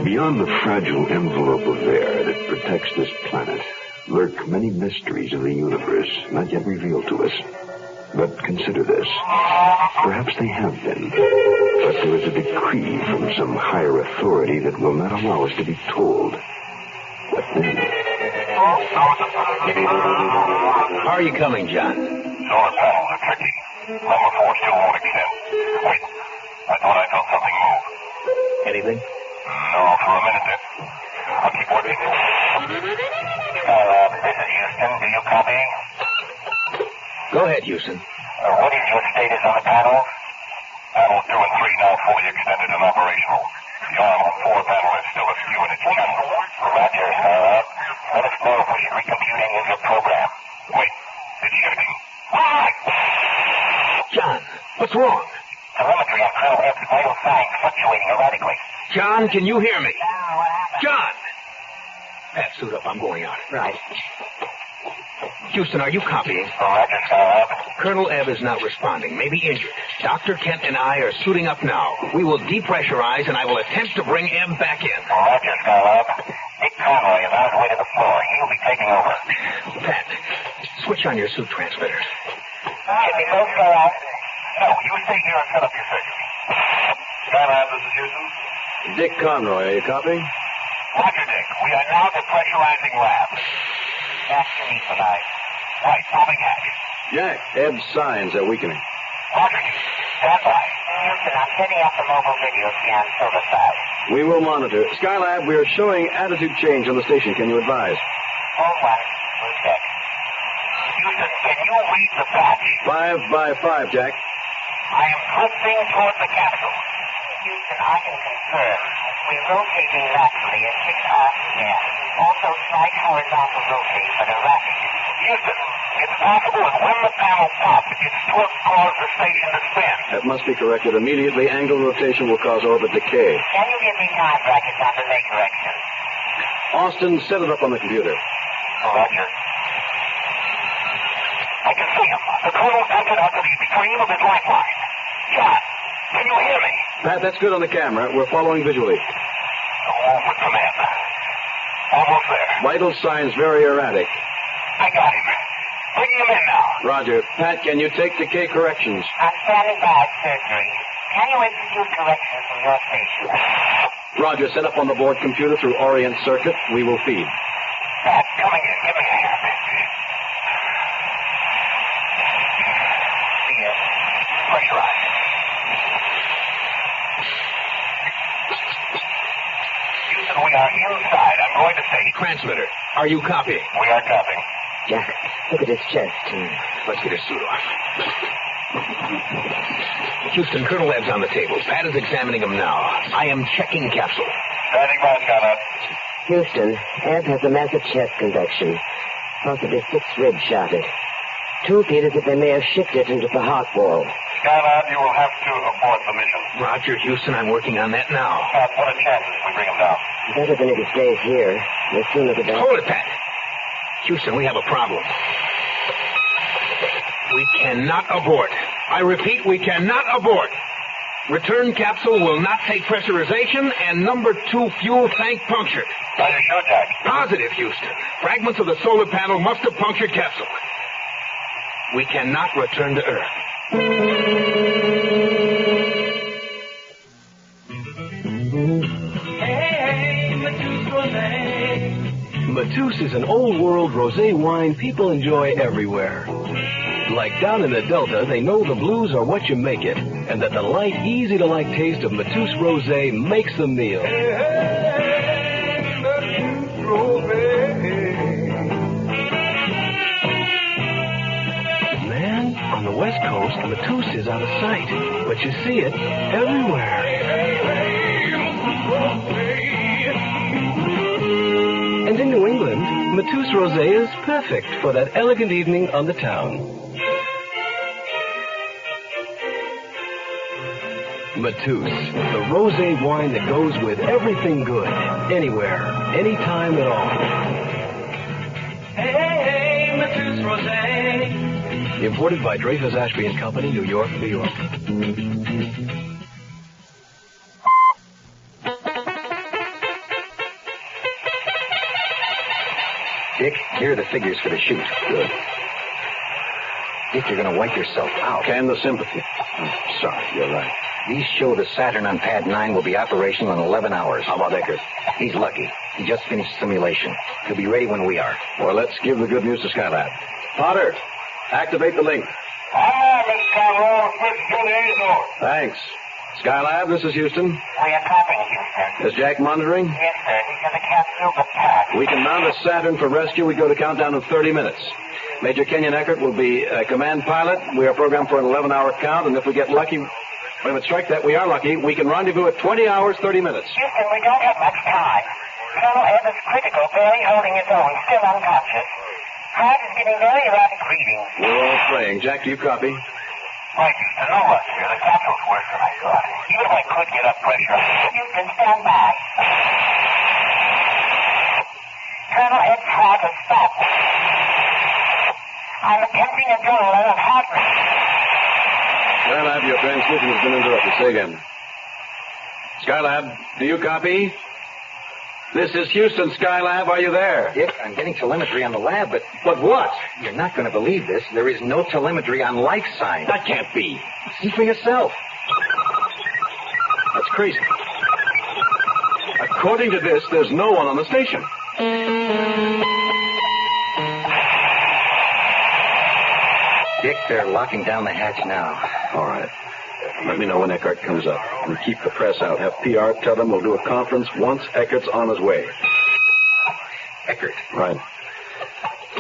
Beyond the fragile envelope of air that protects this planet lurk many mysteries of the universe not yet revealed to us. But consider this. Perhaps they have been. But there is a decree from some higher authority that will not allow us to be told. What then? How are you coming, John? Door panels are tricky. Number 4 still won't extend. Wait, I thought I felt something move. Anything? No, for a minute there. I'll keep working. This is Houston. Do you copy? Go ahead, Houston. What is your status on the panels? Panels 2 and 3 now fully extended and operational. The arm on 4 panel is still askew in its channel. Roger, let us know if we should recompute any of your program. Wait, it's shifting. John, what's wrong? Telemetry on Colonel F's vital signs fluctuating erratically. John, can you hear me? John! Pat, suit up. I'm going out. Right. Houston, are you copying? Roger, Skylab. Colonel Ebb is not responding, maybe injured. Dr. Kent and I are suiting up now. We will depressurize, and I will attempt to bring Ebb back in. Roger, Skylab. Dick Conroy is on his way to the floor. He'll be taking over. Pat, switch on your suit transmitter. Should we both go out? No, you stay here and set up your surgery. Skylab, this is Houston. Dick Conroy, are you copying? Roger, Dick. We are now depressurizing labs. Jack, you need tonight. Right, popping hatch. Jack, Ebb's signs are weakening. Roger, stand by. Houston, I'm setting up the mobile video scan silver side. We will monitor. Skylab, we are showing attitude change on the station. Can you advise? Hold one. We'll check. Houston, can you read the patch? 5 by 5, Jack. I am drifting toward the capsule. Houston, I can confirm. We're rotating laterally at 6 RPM. Also slight horizontal rotate, but erratic. Houston, it's possible that when the panel popped, its twist caused the station to spin. That must be corrected immediately. Angle rotation will cause orbit decay. Can you give me time brackets on the make correction? Austin, set it up on the computer. Roger. I can see him. The colonel's entered onto the extreme of his lifeline. John, can you hear me? Pat, that's good on the camera. We're following visually. Over command. Almost there. Vital signs very erratic. I got him. Bringing him in now. Roger. Pat, can you take decay corrections? I'm standing by at surgery. Can you execute corrections from your station? Roger. Set up on the board computer through Orient Circuit. We will feed. Pat, coming in. Give me a hand. Here. Pressurize. Houston, we are inside. I'm going to say. Transmitter, are you copying? We are copying. Jack, look at his chest. Let's get his suit off. Houston, Colonel Ebb's on the table. Pat is examining him now. I am checking capsule. Standing by, Skylab. Houston, Ebb has a massive chest convection. Possibly 6 ribs shotted. 2 feet as if they may have shifted into the heart wall. Skylab, you will have to abort the mission. Roger, Houston, I'm working on that now. Pat, what are chances if we bring him down? Better than if he stays here. The sooner the better. Hold it, Pat. Houston, we have a problem. We cannot abort. I repeat, we cannot abort. Return capsule will not take pressurization, and number 2 fuel tank punctured. Are you sure, Jack? Positive, Houston. Fragments of the solar panel must have punctured capsule. We cannot return to Earth. Matus is an old-world rosé wine people enjoy everywhere. Like down in the Delta, they know the blues are what you make it, and that the light, easy-to-like taste of Matus Rosé makes the meal. Man, on the West Coast, Matus is out of sight, but you see it everywhere. And in New England, Matus Rosé is perfect for that elegant evening on the town. Matus, the rosé wine that goes with everything good, anywhere, anytime at all. Hey, Matus Rosé. Imported by Dreyfus Ashby and Company, New York, New York. Dick, here are the figures for the shoot. Good. Dick, you're going to wipe yourself out. Can the sympathy. I'm sorry, you're right. These show the Saturn on pad 9 will be operational in 11 hours. How about Eckert? He's lucky. He just finished simulation. He'll be ready when we are. Well, let's give the good news to Skylab. Potter, Activate the link. Hi, Mr. Conroy. Switch to the Angel. Thanks. Skylab, this is Houston. We are copying, Houston. Is Jack monitoring? Yes, sir. He's in the capsule, but packed. We can mount a Saturn for rescue. We go to countdown in 30 minutes. Major Kenyon Eckert will be command pilot. We are programmed for an 11-hour count, and if we get lucky, when we strike that we are lucky, we can rendezvous at 20 hours, 30 minutes. Houston, we don't have much time. Colonel Ebb is critical, barely holding his own, still unconscious. Hyde is giving very erratic readings. We're all praying. Jack, do you copy? Right, Houston, no luck here. The capsule's worse than I thought. Even if I could get up pressure. Houston, stand by. Colonel Ebb's heart has stopped. I'm attempting a goal and of heart rate. Skylab, your transmission has been interrupted. Say again. Skylab, do you copy? This is Houston, Skylab. Are you there? Dick, I'm getting telemetry on the lab, but... But what? You're not going to believe this. There is no telemetry on life signs. That can't be. See for yourself. That's crazy. According to this, there's no one on the station. Dick, they're locking down the hatch now. All right. Let me know when Eckert comes up. And keep the press out. Have PR tell them we'll do a conference once Eckert's on his way. Eckert. Right.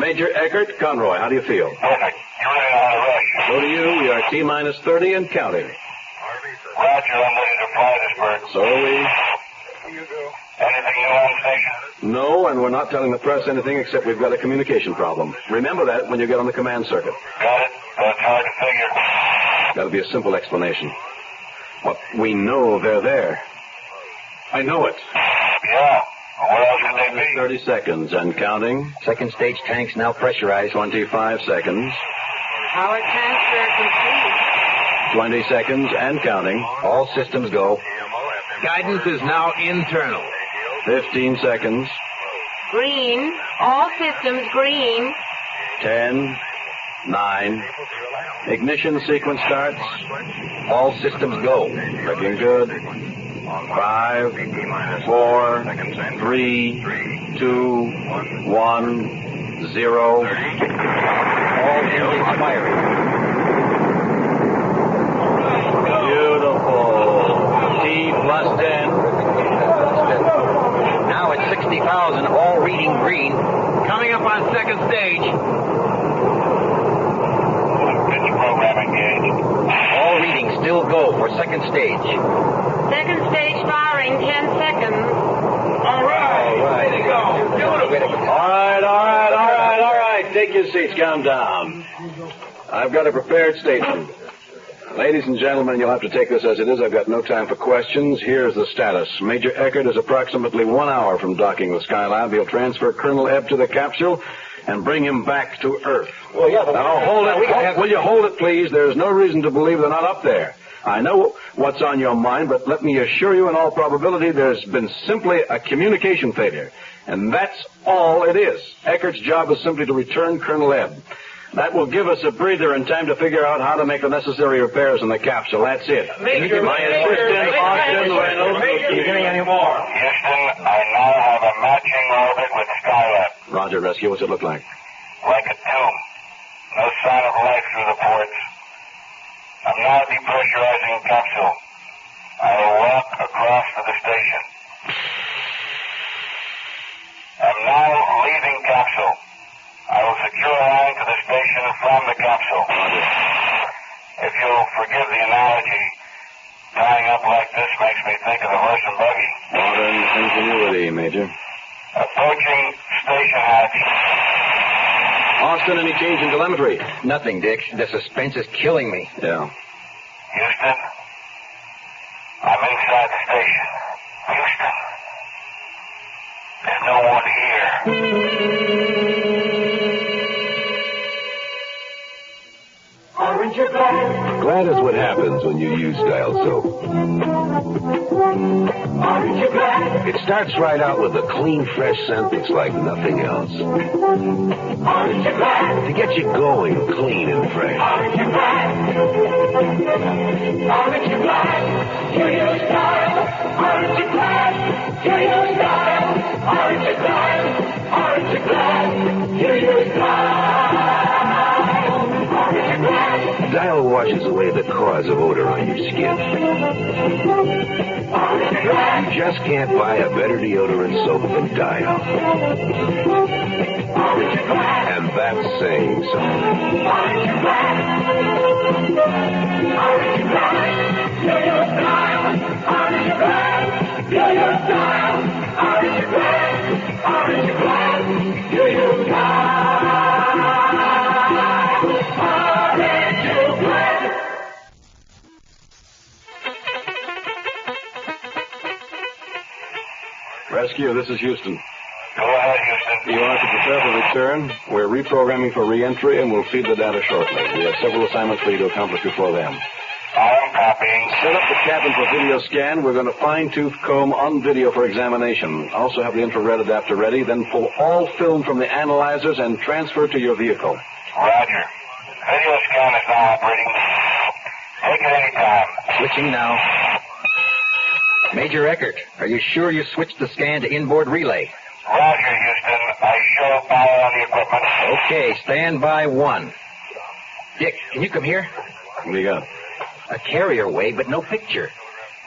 Major Eckert, Conroy, how do you feel? Perfect. You're ready to rush. So do you. We are T-minus 30 and counting. Roger, I'm ready to fly this bird. So are we. Anything new on station? No, and we're not telling the press anything except we've got a communication problem. Remember that when you get on the command circuit. Got it. That's hard to figure. That'll be a simple explanation. What we know they're there. I know it. Yeah. Well, where else could they be? 30 seconds and counting. Second stage tanks now pressurized. 25 seconds. Power transfer complete. 20 seconds and counting. All systems go. Guidance is now internal. 15 seconds. Green. All systems green. 10, 9. Ignition sequence starts. All systems go. Looking good. 5, 4, 3, 2, 1, 0. All engines firing. Beautiful. T plus 10. Now at 60,000, all reading green. Coming up on second stage. Pitch program engaged. All readings still go for second stage. Second stage firing, 10 seconds. All right. Way to go. Beautiful. All right. Take your seats. Calm down. I've got a prepared statement. Ladies and gentlemen, you'll have to take this as it is. I've got no time for questions. Here's the status. Major Eckert is approximately 1 hour from docking with Skylab. He'll transfer Colonel Ebb to the capsule and bring him back to Earth. Well, yeah, but now, hold it. Will you hold it, please? There's no reason to believe they're not up there. I know what's on your mind, but let me assure you in all probability there's been simply a communication failure. And that's all it is. Eckert's job is simply to return Colonel Ebb. That will give us a breather and time to figure out how to make the necessary repairs in the capsule. That's it. Major, my assistant, Austin Reynolds. Are you getting any more? Houston, I now have a matching orbit with Skylab. Roger, rescue. What's it look like? Like a tomb. No sign of life through the ports. I'm now depressurizing the capsule. I will walk across to the station. I'm now leaving capsule. I will secure a line to the station from the capsule. If you'll forgive the analogy, tying up like this makes me think of the horse and buggy. Modern ingenuity, Major. Approaching station hatch. Austin, any change in telemetry? Nothing, Dick. The suspense is killing me. Yeah. Houston, I'm inside the station. Houston, there's no one here. Aren't you glad? Glad is what happens when you use Dial soap. Aren't you glad? It starts right out with a clean, fresh scent that's like nothing else. Aren't you glad? To get you going clean and fresh. Aren't you glad? Aren't you glad? To use Dial. Aren't you glad? To use Dial. Aren't you glad? Aren't you glad? To use Dial. Dial washes away the cause of odor on your skin. You just can't buy a better deodorant soap than Dial. And that's saying something. Rescue, this is Houston. Go ahead, Houston. You are to prepare for return. We're reprogramming for re-entry, and we'll feed the data shortly. We have several assignments for you to accomplish before then. I'm copying. Set up the cabin for video scan. We're going to fine-tooth comb on video for examination. Also have the infrared adapter ready, then pull all film from the analyzers and transfer to your vehicle. Roger. Video scan is now operating. Take it any time. Switching now. Major Eckert, are you sure you switched the scan to inboard relay? Roger, Houston. I show power on the equipment. Okay, stand by 1. Dick, can you come here? What do you got? A carrier wave, but no picture.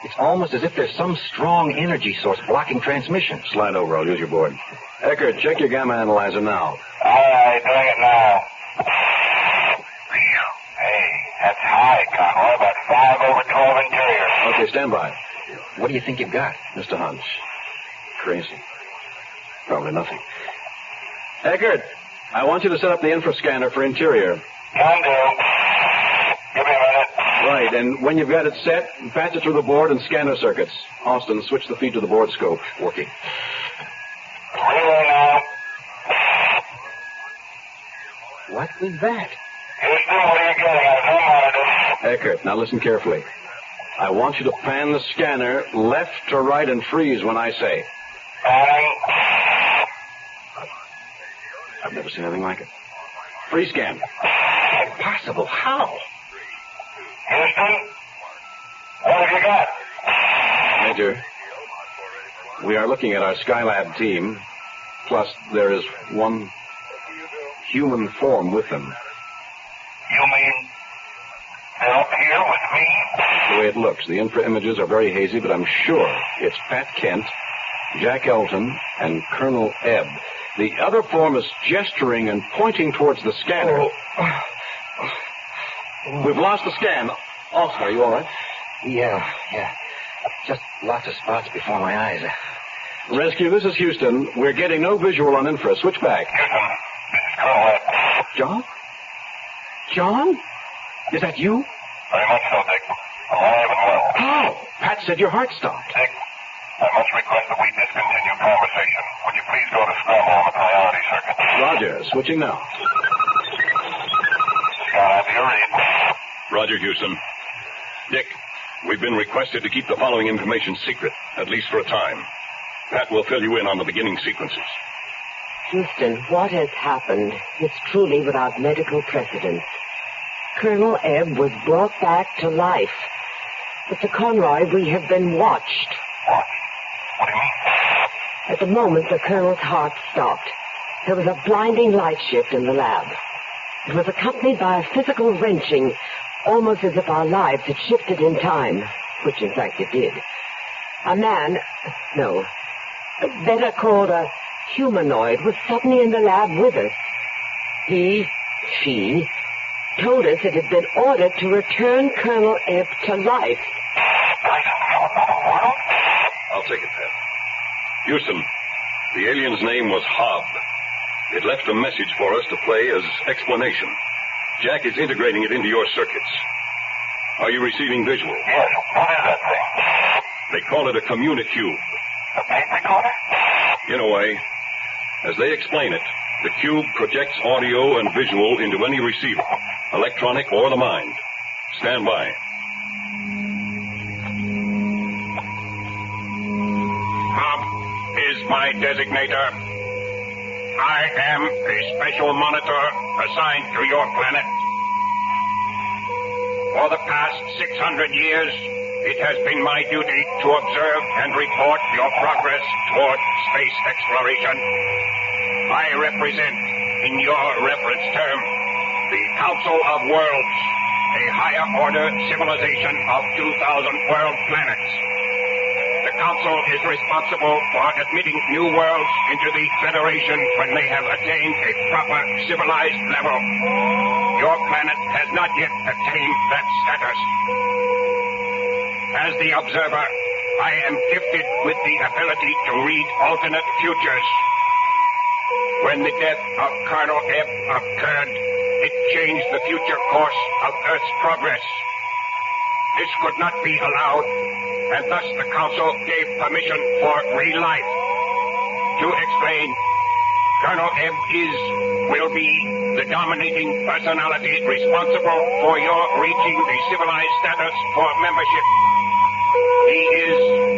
It's almost as if there's some strong energy source blocking transmission. Slide over. I'll use your board. Eckert, check your gamma analyzer now. All right, doing it now. Hey, that's high, Conroy. About 5 over 12 interior. Okay, stand by. What do you think you've got? Just a hunch. Crazy. Probably nothing. Eckert, I want you to set up the infra scanner for interior. Can do. Give me a minute. Right, and when you've got it set, patch it through the board and scanner circuits. Austin, switch the feed to the board scope. Working. Relay now. What was that? Houston, what are you getting? I have no monitor. Eckert, now listen carefully. I want you to pan the scanner left to right and freeze when I say. Panning. I've never seen anything like it. Free scan. Impossible. How? Houston, what have you got? Major, we are looking at our Skylab team, plus there is one human form with them. You mean they're up here with me? The way it looks. The infra images are very hazy, but I'm sure it's Pat Kent, Jack Elton, and Colonel Ebb. The other form is gesturing and pointing towards the scanner. We've lost the scan. Austin, are you all right? Yeah. Just lots of spots before my eyes. Rescue, this is Houston. We're getting no visual on infra. Switch back. Houston, this is Colonel Ebb. John? John? Is that you? Very much so, Dick. Alive and well. How? Pat said your heart stopped. Dick, I must request that we discontinue conversation. Would you please go to scramble on the priority circuit? Roger. Switching now. Skyline, you're read. Roger, Houston. Dick, we've been requested to keep the following information secret, at least for a time. Pat will fill you in on the beginning sequences. Houston, what has happened is truly without medical precedent. Colonel Ebb was brought back to life. Mr. Conroy, we have been watched. What? What do you mean? At the moment, the Colonel's heart stopped. There was a blinding light shift in the lab. It was accompanied by a physical wrenching, almost as if our lives had shifted in time, which in fact it did. A man, no, better called a humanoid, was suddenly in the lab with us. She, told us it had been ordered to return Colonel Ebb to life. I'll take it, Pat. Houston, the alien's name was Hobb. It left a message for us to play as explanation. Jack is integrating it into your circuits. Are you receiving visual? Yes. What is that thing? They call it a communicube. A tape recorder? In a way. As they explain it, the cube projects audio and visual into any receiver, electronic or the mind. Stand by. Hobb is my designator. I am a special monitor assigned to your planet. For the past 600 years, it has been my duty to observe and report your progress toward space exploration. I represent, in your reference term, the Council of Worlds, a higher order civilization of 2,000 world planets. The Council is responsible for admitting new worlds into the Federation when they have attained a proper civilized level. Your planet has not yet attained that status. As the observer, I am gifted with the ability to read alternate futures. When the death of Colonel Ebb occurred, it changed the future course of Earth's progress. This could not be allowed, and thus the Council gave permission for re-life. To explain, Colonel Ebb will be the dominating personality responsible for your reaching the civilized status for membership. He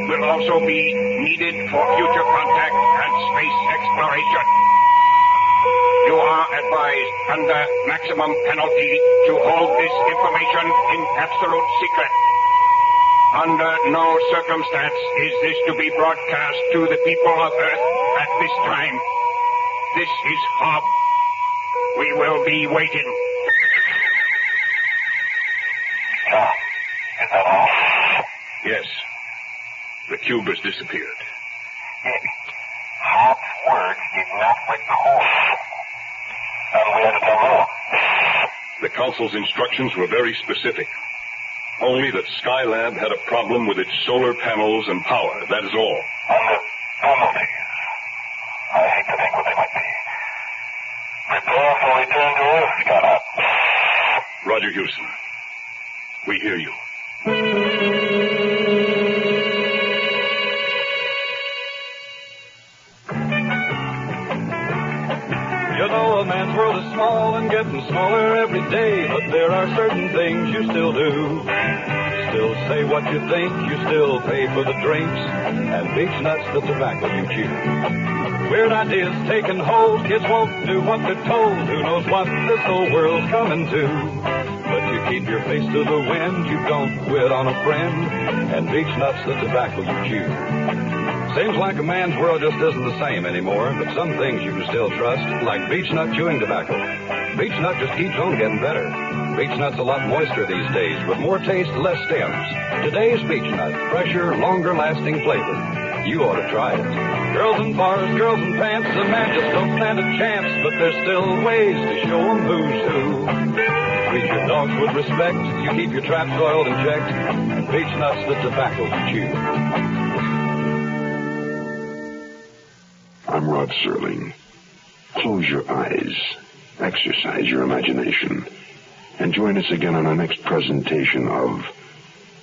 will also be needed for future contact and space exploration. You are advised under maximum penalty to hold this information in absolute secret. Under no circumstance is this to be broadcast to the people of Earth at this time. This is Hob. We will be waiting. John, is that all? Yes. The cube has disappeared. Hob's words did not record. And we had to tell more. The Council's instructions were very specific. Only that Skylab had a problem with its solar panels and power. That is all. Under penalties. I hate to think what they might be. Prepare for return to Earth, Scott. Roger Houston. We hear you. You know a man's world is small and getting smaller every day, but there are certain things you still do. Still say what you think, you still pay for the drinks, and beach nuts the tobacco you chew. Weird ideas taking hold, kids won't do what they're told. Who knows what this whole world's coming to? But you keep your face to the wind, you don't quit on a friend, and beach nuts the tobacco you chew. Seems like a man's world just isn't the same anymore, but some things you can still trust, like beech nut chewing tobacco. Beech nut just keeps on getting better. Beech nut's a lot moister these days, with more taste, less stems. Today's beech nut, fresher, longer-lasting flavor. You ought to try it. Girls in bars, girls in pants, a man just don't stand a chance, but there's still ways to show 'em who's who. Treat your dogs with respect, you keep your traps oiled and checked, and beech nuts the tobacco you chew. I'm Rod Serling. Close your eyes, exercise your imagination, and join us again on our next presentation of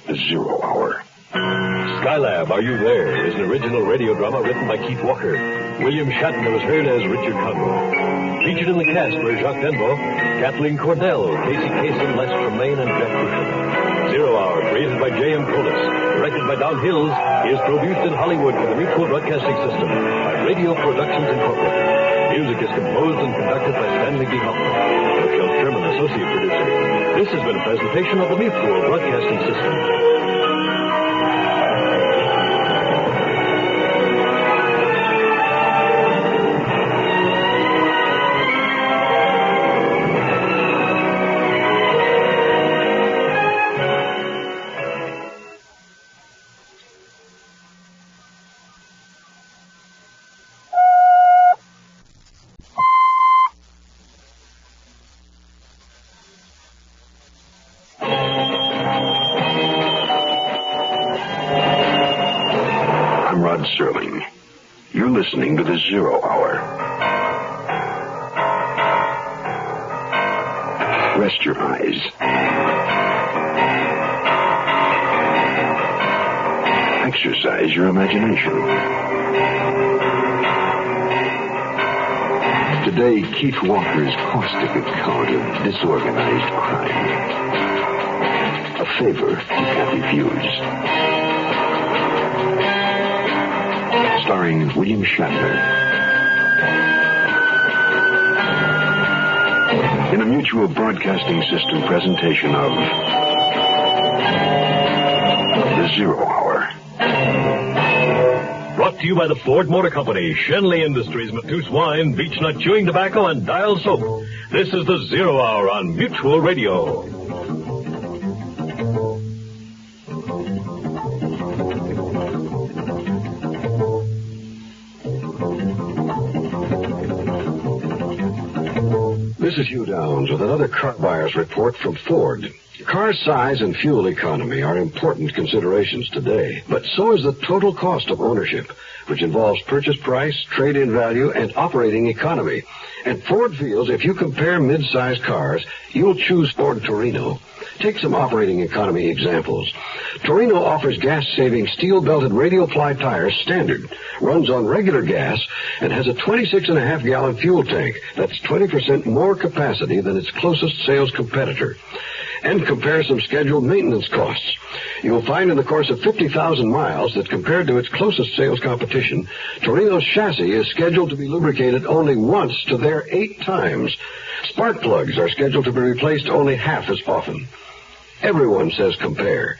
The Zero Hour. Skylab, Are You There? Is an original radio drama written by Keith Walker. William Shatner was heard as Richard Conroy. Featured in the cast were Jacques Denbo, Kathleen Cordell, Casey Kasem, Les Tremaine, and Jack Cushman. Zero Hour, created by J.M. Colas, directed by Don Hills, is produced in Hollywood for the Mutual Broadcasting System by Radio Productions Incorporated. Music is composed and conducted by Stanley B. Hoffman. Michelle Sherman, associate producer. This has been a presentation of the Mutual Broadcasting System. Rod Serling. You're listening to The Zero Hour. Rest your eyes. Exercise your imagination. Today, Keith Walker's caustic account of disorganized crime. A favor you can't refuse. Starring William Shatner. In a Mutual Broadcasting System presentation of The Zero Hour. Brought to you by the Ford Motor Company, Shenley Industries, Matuse Wine, Beech Nut Chewing Tobacco, and Dial Soap. This is The Zero Hour on Mutual Radio. This is Hugh Downs with another car buyer's report from Ford. Car size and fuel economy are important considerations today, but so is the total cost of ownership, which involves purchase price, trade-in value, and operating economy. And Ford feels if you compare mid-size cars, you'll choose Ford Torino. Take some operating economy examples. Torino offers gas-saving steel-belted radial ply tires standard, runs on regular gas, and has a 26.5-gallon fuel tank. That's 20% more capacity than its closest sales competitor. And compare some scheduled maintenance costs. You'll find in the course of 50,000 miles that compared to its closest sales competition, Torino's chassis is scheduled to be lubricated only once to their 8 times. Spark plugs are scheduled to be replaced only half as often. Everyone says compare.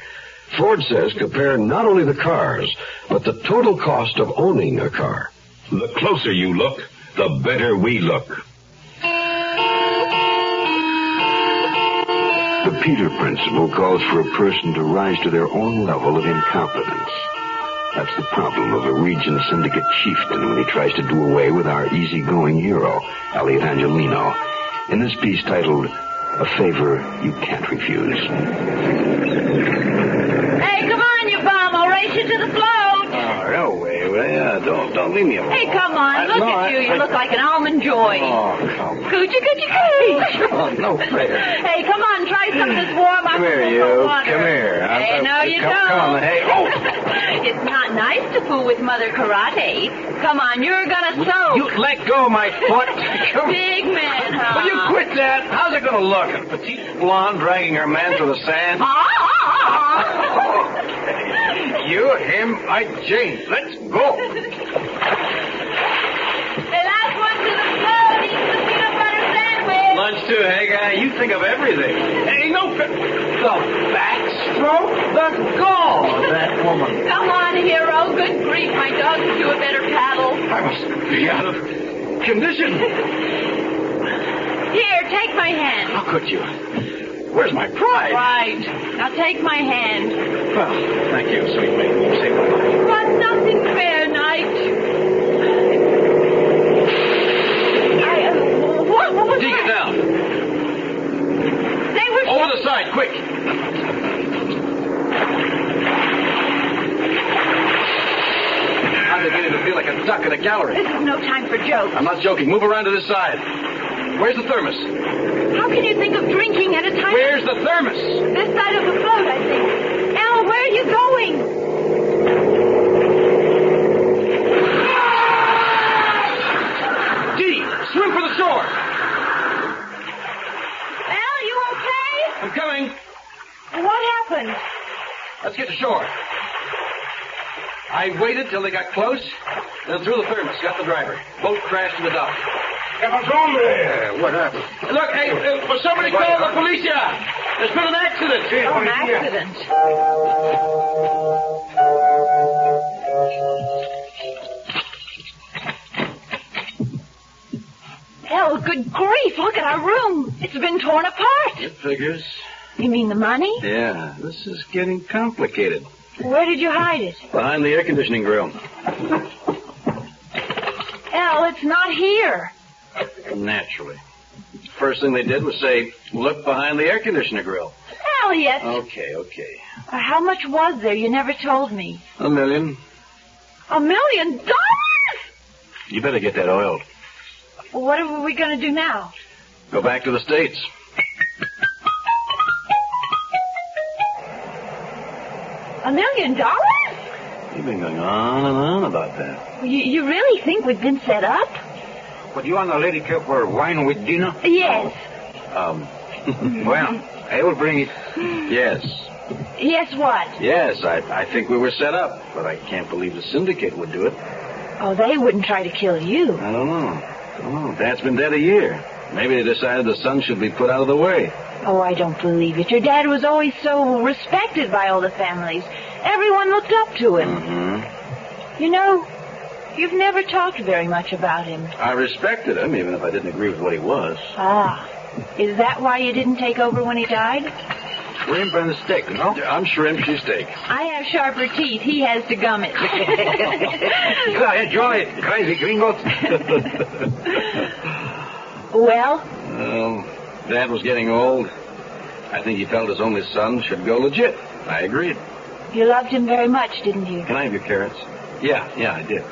Ford says compare not only the cars, but the total cost of owning a car. The closer you look, the better we look. The Peter principle calls for a person to rise to their own level of incompetence. That's the problem of a region syndicate chieftain when he tries to do away with our easygoing hero, Elliot Angelino, in this piece titled, A Favor You Can't Refuse. Hey, come on, you bum. I'll race you to the float. Oh, no way. Don't leave me alone. Hey, come on. Look at you. You look like an almond joy. Oh, come on. Coochie, coochie, coochie. Oh, no fair. Hey, come on. Try some of this warm Come here, you. Come here. Hey, no, you don't. Come on. Hey, oh. It's not nice to fool with Mother Karate. Come on, you're gonna soak. You let go of my foot. Big man, huh? Will you quit that? How's it gonna look? A petite blonde dragging her man through the sand? You, him, Jane. Let's go. Hey, last one to the float. Eat the peanut butter sandwich. Lunch too, hey, guy. You think of everything. Hey, no. The backstroke? The gall of that woman. Come on, hero. Good grief. My dog could do a better paddle. I must be out of condition. Here, take my hand. How could you? Where's my pride? Right. Now take my hand. Well, thank you, sweet maiden. You saved my life. But nothing fair, Knight. What was Dig that? it down. They were... Over the side, quick. How'd they get him to feel like a duck in a gallery? This is no time for jokes. I'm not joking. Move around to this side. Where's the thermos? How can you think of drinking at a time... Where's the thermos? This side of the float, I think. Al, where are you going? Dee, swim for the shore. Al, you okay? I'm coming. What happened? Let's get to shore. I waited till they got close, then threw the thermos, got the driver. Boat crashed in the dock. What happened? Look, hey, will somebody call the police? There's been an accident. Oh, an accident. Al, good grief, look at our room. It's been torn apart. It figures. You mean the money? Yeah, this is getting complicated. Where did you hide it? Behind the air conditioning grill. Al, it's not here. Naturally. First thing they did was say, look behind the air conditioner grill. Elliot! Okay. How much was there? You never told me. $1 million. $1 million? You better get that oiled. What are we going to do now? Go back to the States. $1 million? You've been going on and on about that. You really think we've been set up? Would you and the lady care for wine with dinner? Yes. Well, I will bring it. Yes. Yes, what? Yes, I think we were set up, but I can't believe the syndicate would do it. Oh, they wouldn't try to kill you. I don't know. Dad's been dead a year. Maybe they decided the son should be put out of the way. Oh, I don't believe it. Your dad was always so respected by all the families. Everyone looked up to him. Mm-hmm. You know, you've never talked very much about him. I respected him, even if I didn't agree with what he was. Ah. Is that why you didn't take over when he died? Shrimp and steak, no? I'm shrimp, she's steak. I have sharper teeth. He has to gum it. Enjoy it, crazy gringos. Well? Well, Dad was getting old. I think he felt his only son should go legit. I agreed. You loved him very much, didn't you? Can I have your carrots? Yeah, I did.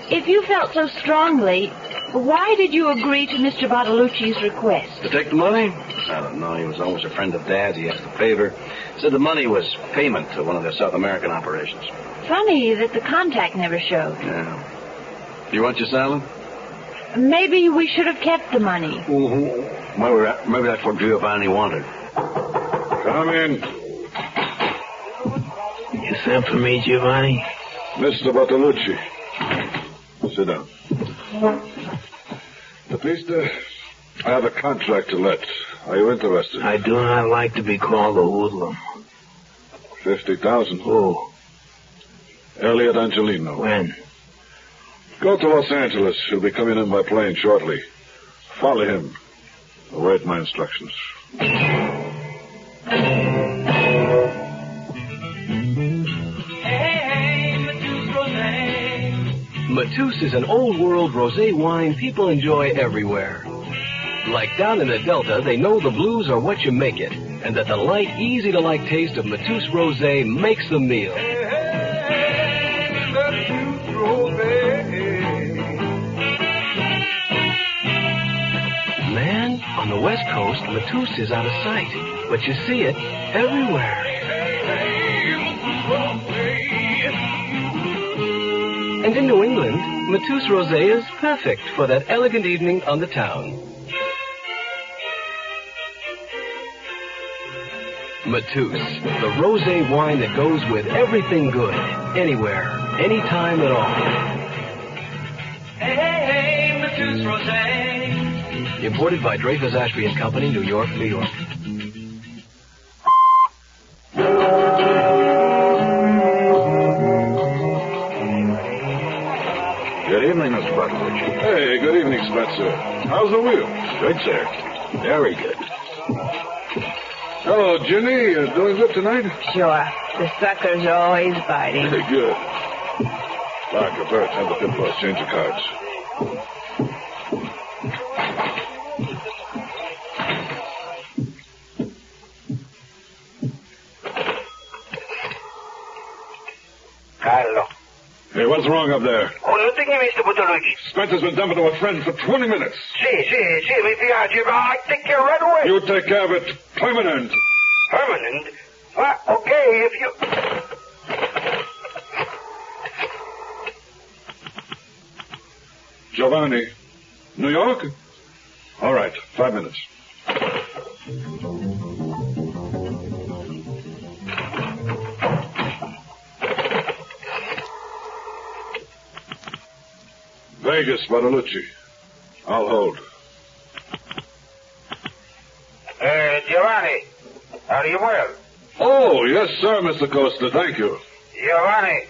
If you felt so strongly, why did you agree to Mr. Bartolucci's request? To take the money? I don't know. He was always a friend of Dad's. He asked a favor. Said the money was payment to one of their South American operations. Funny that the contact never showed. Yeah. You want your salad? Maybe we should have kept the money. Mm-hmm. Maybe that's what Giovanni wanted. Come in. You sent for me, Giovanni? Mr. Bartolucci. Sit down. At least, I have a contract to let. Are you interested? I do not like to be called a hoodlum. 50,000. Who? Elliot Angelino. When? Go to Los Angeles. He'll be coming in by plane shortly. Follow him. Await my instructions. Matus is an old-world rosé wine people enjoy everywhere. Like down in the Delta, they know the blues are what you make it, and that the light, easy-to-like taste of Matus rosé makes the meal. Man, on the West Coast, Matus is out of sight, but you see it everywhere. And in New England, Matus Rosé is perfect for that elegant evening on the town. Matus, the rosé wine that goes with everything good, anywhere, anytime at all. Hey, Matus Rosé. Imported by Dreyfus Ashby and Company, New York, New York. Good evening, Mr. Bartolucci. Hey, good evening, Spencer. How's the wheel? Good, sir. Very good. Hello, Ginny. You doing good tonight? Sure. The sucker's always biting. Very good. Parker, Bert, have the pit boss change the cards. Carlo. Hey, what's wrong up there? Oh, nothing, Mr. Bartolucci. Spencer's been dumping to a friend for 20 minutes. Si, mi piace, ma I take care right away. You take care of it permanent. Permanent? Well, okay, if you... Giovanni, New York? All right, 5 minutes. Vegas, Bartolucci. I'll hold. Giovanni, are you well? Oh, yes, sir, Mr. Costa. Thank you. Giovanni,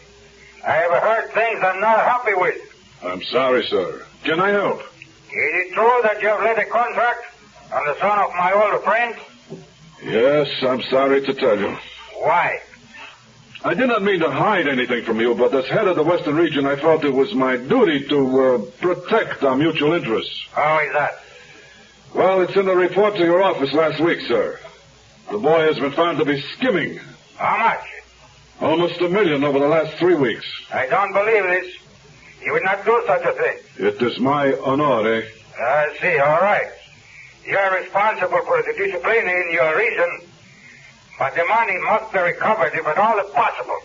I have heard things I'm not happy with. I'm sorry, sir. Can I help? Is it true that you have let a contract on the son of my old friend? Yes, I'm sorry to tell you. Why? I did not mean to hide anything from you, but as head of the Western region, I felt it was my duty to protect our mutual interests. How is that? Well, it's in the report to your office last week, sir. The boy has been found to be skimming. How much? Almost $1 million over the last 3 weeks. I don't believe this. You would not do such a thing. It is my honor. I see, all right. You are responsible for the discipline in your region, but the money must be recovered if at all possible.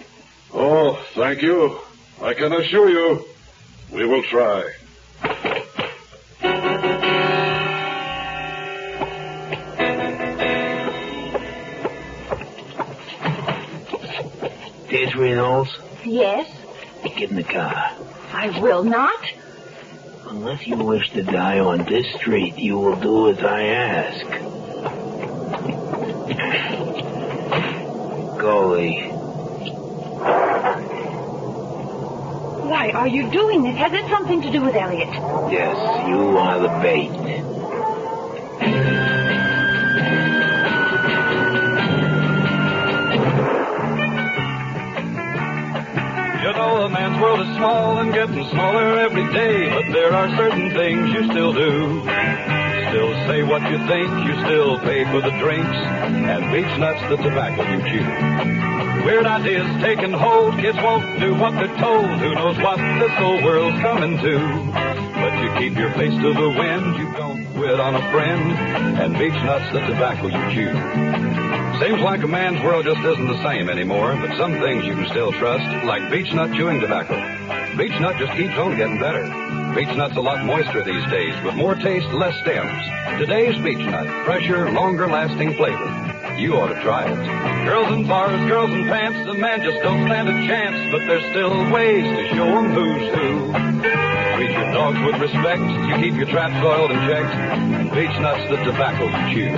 Oh, thank you. I can assure you, we will try. Desiree Knowles, Yes? get in the car. I will not. Unless you wish to die on this street, you will do as I ask. Golly. Why are you doing this? Has it something to do with Elliot? Yes, you are the bait. You know a man's world is small and getting smaller every day, but there are certain things you still do. Still say say what you think, you still pay for the drinks, and beach nuts the tobacco you chew. Weird ideas taking hold, kids won't do what they're told. Who knows what this whole world's coming to? But you keep your face to the wind, you don't quit on a friend, and beach nuts the tobacco you chew. Seems like a man's world just isn't the same anymore, but some things you can still trust, like beech nut chewing tobacco. Beech nut just keeps on getting better. Beech nut's a lot moister these days, with more taste, less stems. Today's beech nut, fresher, longer-lasting flavor. You ought to try it. Girls in bars, girls in pants, the man just don't stand a chance, but there's still ways to show 'em who's who. Treat your dogs with respect, you keep your traps oiled and checked, and beech nuts the tobacco you chew.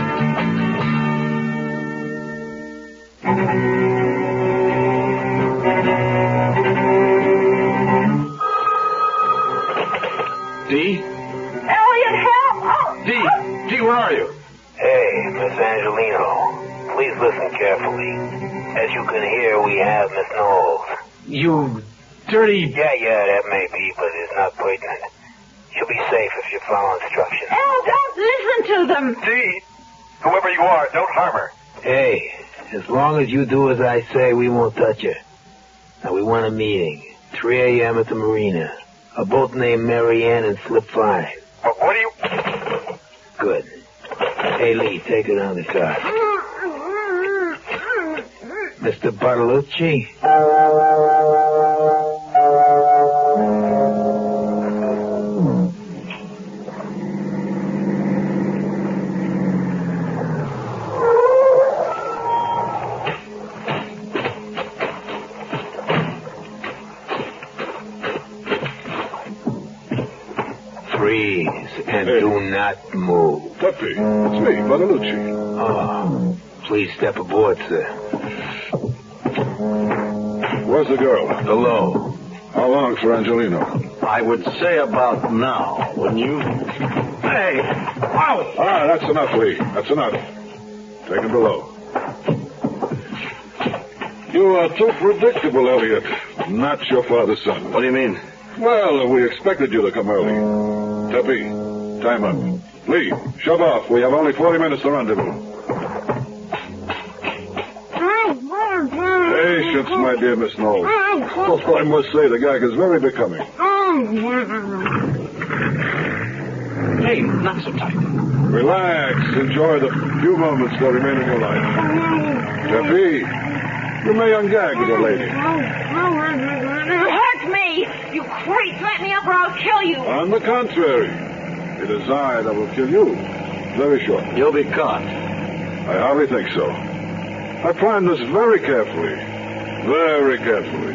Dee? Elliot, help! Oh. Dee, where are you? Hey, Miss Angelino. Please listen carefully. As you can hear, we have Miss Knowles. You dirty... Yeah, that may be, but it's not pertinent. She'll be safe if you follow instructions. Oh, don't listen to them. Dee, whoever you are, don't harm her. Hey, as long as you do as I say, we won't touch her. Now, we want a meeting. 3 a.m. at the marina. A boat named Mary Ann and Slip 5. What do you... Good. Hey, Lee, take it on the car. Mr. Bartolucci? 'Freeze and do not move. Tuppy, it's me, Bartolucci. Oh, please step aboard, sir. Where's the girl? Below. How long for Angelino? I would say about now, wouldn't you? Hey! Ow! Ah, that's enough, Lee. That's enough. Take him below. You are too predictable, Elliot. Not your father's son. What do you mean? Well, we expected you to come early. Tuppy, time up. Lee, shove off. We have only 40 minutes to rendezvous. Patience, my dear Miss Knowles. Oh, I must say, the gag is very becoming. Hey, not so tight. Relax. Enjoy the few moments that remain in your life. Tuppy, you may ungag the lady. You hurt me! You creep! Let me up or I'll kill you! On the contrary, it is I that will kill you. Very short. You'll be caught. I hardly think so. I planned this very carefully. Very carefully.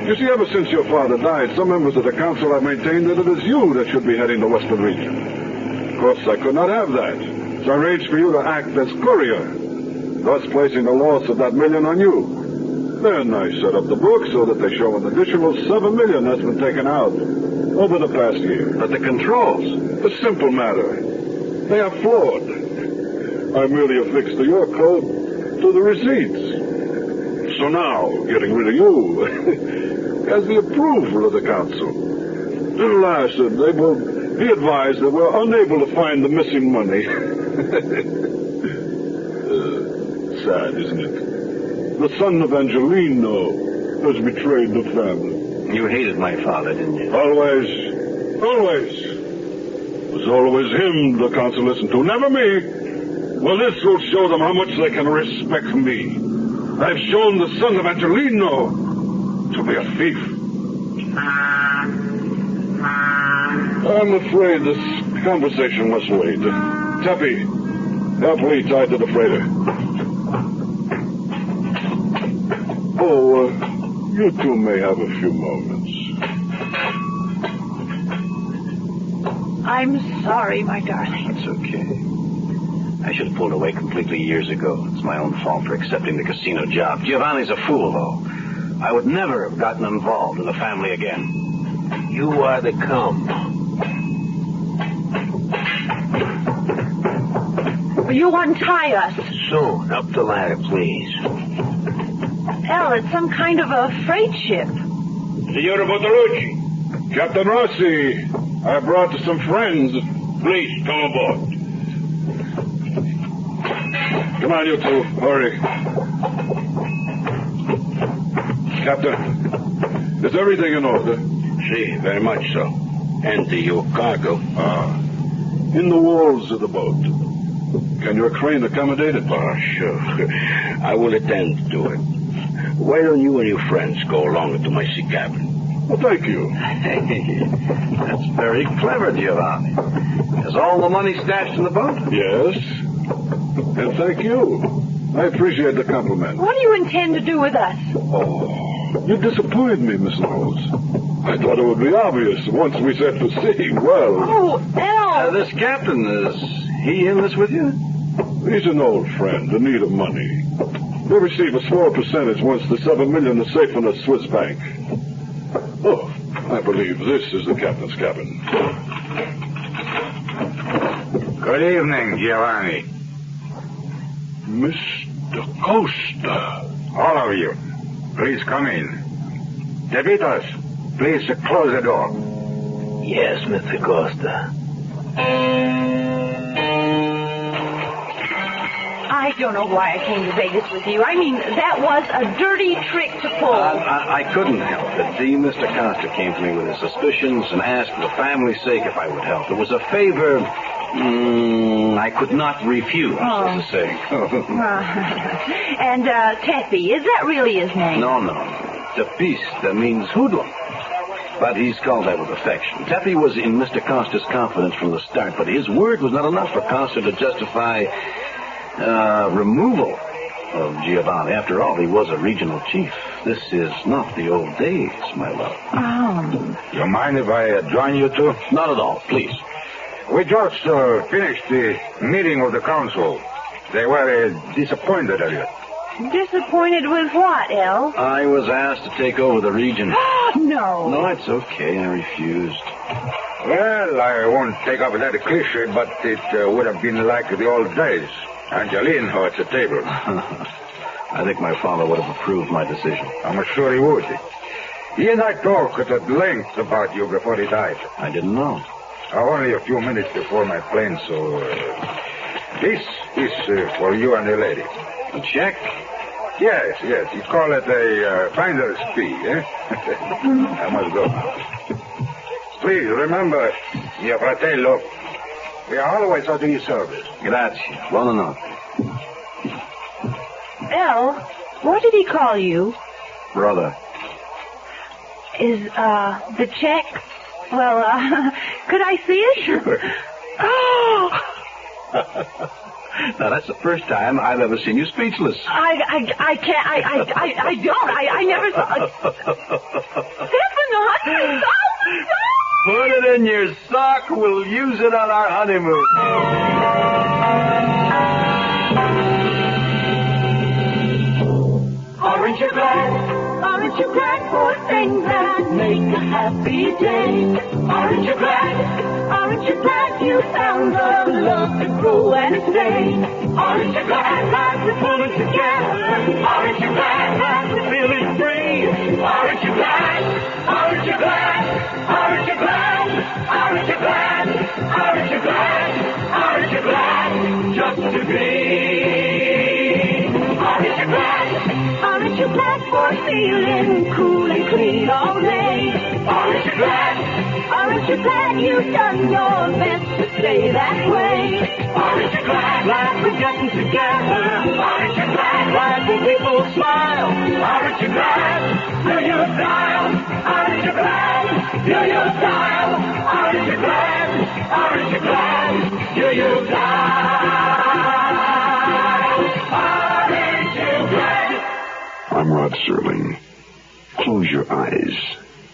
You see, ever since your father died, some members of the council have maintained that it is you that should be heading the Western region. Of course, I could not have that. So I arranged for you to act as courier, thus placing the loss of that million on you. Then I set up the books so that they show an additional $7 million that's been taken out over the past year. But the controls? A simple matter. They are flawed. I merely affixed to your code to the receipts. So now, getting rid of you has the approval of the council. Alas, they will be advised that we're unable to find the missing money. Sad, isn't it? The son of Angelino has betrayed the family. You hated my father, didn't you? Always. Always. It was always him the council listened to, never me. Well, this will show them how much they can respect me. I've shown the son of Angelino to be a thief. I'm afraid this conversation must wait. Tuppy, help Lee tied to the freighter. Oh, you two may have a few moments. I'm sorry, my darling. It's okay. I should have pulled away completely years ago. It's my own fault for accepting the casino job. Giovanni's a fool, though. I would never have gotten involved in the family again. You are to come. Will you untie us? Soon. Up the ladder, please. Elle, it's some kind of a freight ship. Signora Bartolucci. Captain Rossi, I brought some friends. Please, come aboard. Come on, you two. Hurry. Captain, is everything in order? Si, very much so. Empty your cargo. In the walls of the boat. Can your crane accommodate it? Sure. I will attend to it. Why don't you and your friends go along to my sea cabin? Well, thank you. That's very clever, Giovanni. Is all the money stashed in the boat? Yes. And thank you. I appreciate the compliment. What do you intend to do with us? Oh, you disappointed me, Miss Knowles. I thought it would be obvious once we set to sea. Well... Oh, Al! This captain, is he in this with you? He's an old friend in need of money. They receive a small percentage once the $7 million is safe in a Swiss bank. Oh, I believe this is the captain's cabin. Good evening, Giovanni. Mr. Costa. All of you, please come in. Devitas, please close the door. Yes, Mr. Costa. I don't know why I came to Vegas with you. I mean, that was a dirty trick to pull. I couldn't help it. The Mr. Costa came to me with his suspicions and asked for the family's sake if I would help. It was a favor I could not refuse, as to say. And Tepi, is that really his name? No. Tepis, means hoodlum. But he's called that with affection. Tepi was in Mr. Costa's confidence from the start, but his word was not enough for Costa to justify removal of Giovanni. After all, he was a regional chief. This is not the old days, my love. You mind if I join you two? Not at all, please. We just finished the meeting of the council. They were disappointed at you. Disappointed with what, El? I was asked to take over the region. No. No, it's okay. I refused. Well, I won't take up that cliche, but it would have been like the old days. Angeline at the table. I think my father would have approved my decision. I'm sure he would. He and I talked at length about you before he died. I didn't know. Only a few minutes before my plane, so... this is for you and the lady. A check? Yes. You call it a finder's fee, eh? I must go now. Please, remember, mio fratello, we are always at your service. Grazie. Buona notte. El, what did he call you? Brother. Is, the check... Well, could I see it? Sure. Oh! Now, that's the first time I've ever seen you speechless. I can't, I don't, I never saw... Stefano, Put it in your sock. We'll use it on our honeymoon. Aren't you glad for things that make a happy day? Aren't you glad you found the love to grow and stay? Aren't you glad that we're pulling together? Aren't you glad that we're feeling free? Aren't you glad? Aren't you glad? Aren't you glad? Aren't you glad? Aren't you glad? Aren't you glad just to be? Aren't you glad? Aren't you glad for feeling cool and clean all day? Aren't you glad? Aren't you glad you've done your best to stay that way? Aren't you glad? Glad we're getting together. Aren't you glad? Glad when people smile. Aren't you glad? Do you dial? Aren't you glad? Do you dial? Aren't you glad? Aren't you glad? Do you dial? Aren't you glad? I'm Rod Serling. Close your eyes,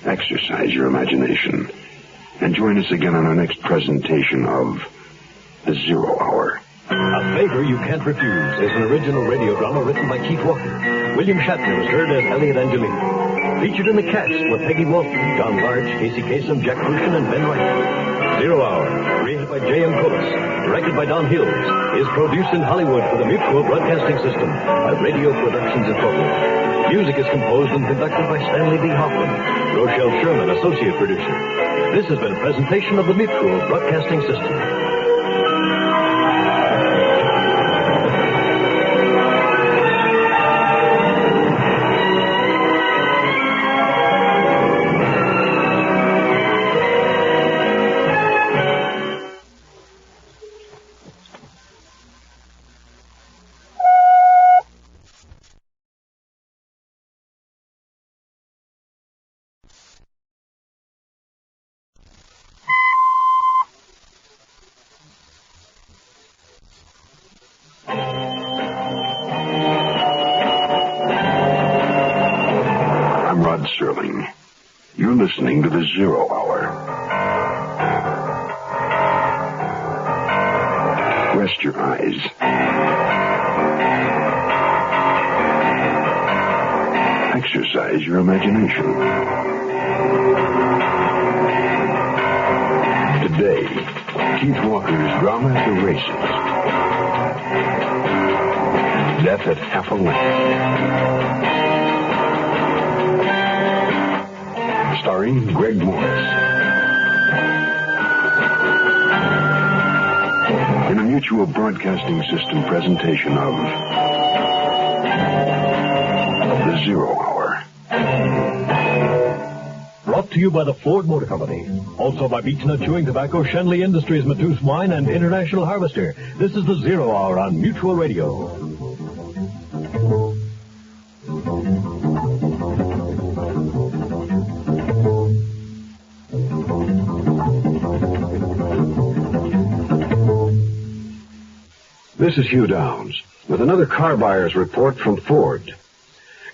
exercise your imagination, and join us again on our next presentation of The 0 Hour. A Favor You Can't Refuse is an original radio drama written by Keith Walker. William Shatner was heard as Elliot Angelini. Featured in the cast were Peggy Walton, John Larch, Casey Kasem, Jack Crucian, and Ben Wright. 0 Hour, created by J.M. Colas, directed by Don Hills, is produced in Hollywood for the Mutual Broadcasting System by Radio Productions Incorporated. Music is composed and conducted by Stanley B. Hoffman. Rochelle Sherman, associate producer. This has been a presentation of the Mutual Broadcasting System. Rod Serling. You're listening to the Zero Hour. Rest your eyes. Exercise your imagination. Today, Keith Walker's drama at the races. Death at half a length. Starring Greg Morris. In a Mutual Broadcasting System presentation of The Zero Hour. Brought to you by the Ford Motor Company. Also by Beechnut Chewing Tobacco, Shenley Industries, Matus Wine, and International Harvester. This is the Zero Hour on Mutual Radio. This is Hugh Downs with another car buyer's report from Ford.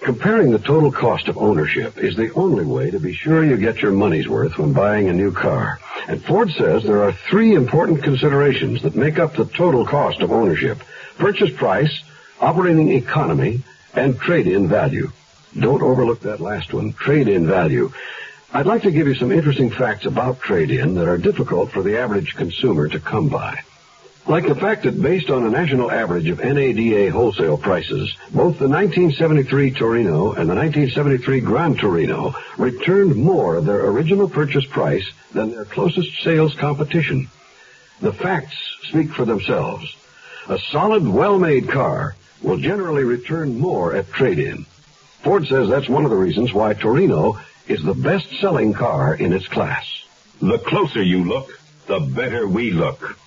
Comparing the total cost of ownership is the only way to be sure you get your money's worth when buying a new car. And Ford says there are 3 important considerations that make up the total cost of ownership: purchase price, operating economy, and trade-in value. Don't overlook that last one, trade-in value. I'd like to give you some interesting facts about trade-in that are difficult for the average consumer to come by. Like the fact that based on a national average of NADA wholesale prices, both the 1973 Torino and the 1973 Gran Torino returned more of their original purchase price than their closest sales competition. The facts speak for themselves. A solid, well-made car will generally return more at trade-in. Ford says that's one of the reasons why Torino is the best-selling car in its class. The closer you look, the better we look.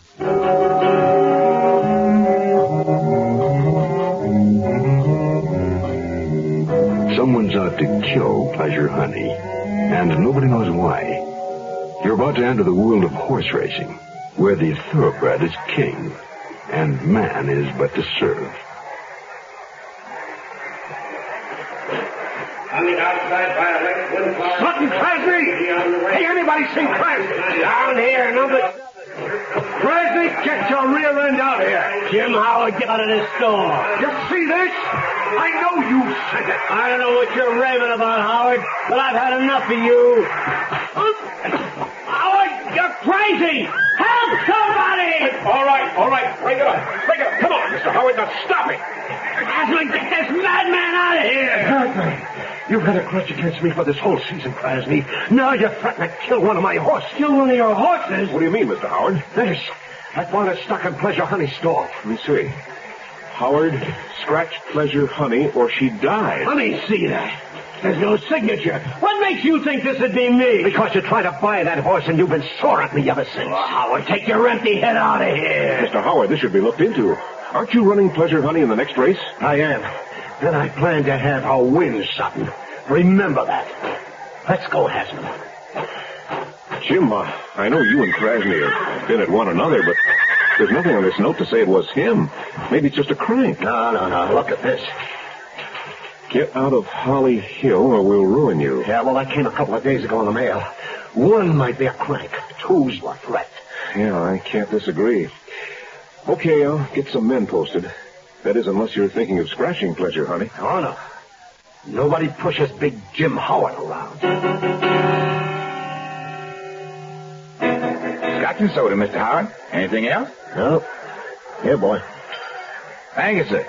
Someone's out to kill Pleasure Honey, and nobody knows why. You're about to enter the world of horse racing, where the thoroughbred is king, and man is but to serve. On the outside by a left, Sutton Krasny! Hey, anybody seen Krasny? Down here, number... Krasny, get your rear end out here. Jim Howard, get out of this store. You see this? I know you said it. I don't know what you're raving about, Howard, but I've had enough of you. Howard, you're crazy! Help somebody! All right. Break it up. Come on, Mr. Howard, now stop it. Krasny, get this madman out of here. Krasny, you've had a grudge against me for this whole season, Krasny. Now you're threatening to kill one of my horses. Kill one of your horses? What do you mean, Mr. Howard? This. I found a stock in Pleasure Honey's store. Let me see. Howard scratched Pleasure Honey or she died. Let me see that. There's no signature. What makes you think this would be me? Because you tried to buy that horse and you've been sore at me ever since. Oh, Howard, take your empty head out of here. Mr. Howard, this should be looked into. Aren't you running Pleasure Honey in the next race? I am. And I plan to have her win, Sutton. Remember that. Let's go, Hasman. Jim, I know you and Krasny have been at one another, but there's nothing on this note to say it was him. Maybe it's just a crank. No. Look at this. Get out of Holly Hill or we'll ruin you. Yeah, well, that came a couple of days ago in the mail. One might be a crank. Two's a threat. Yeah, I can't disagree. Okay, I'll get some men posted. That is, unless you're thinking of scratching Pleasure Honey. Oh, no. Nobody pushes Big Jim Howard around. Scotch and soda, Mr. Howard. Anything else? No. Here, boy. Thank you, sir.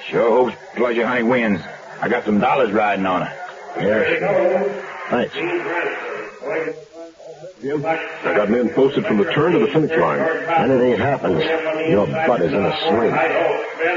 Sure hopes Pleasure Honey wins. I got some dollars riding on her. Yes. Thanks. Jim, I got men posted from the turn to the finish line. Anything happens, your butt is in a sling.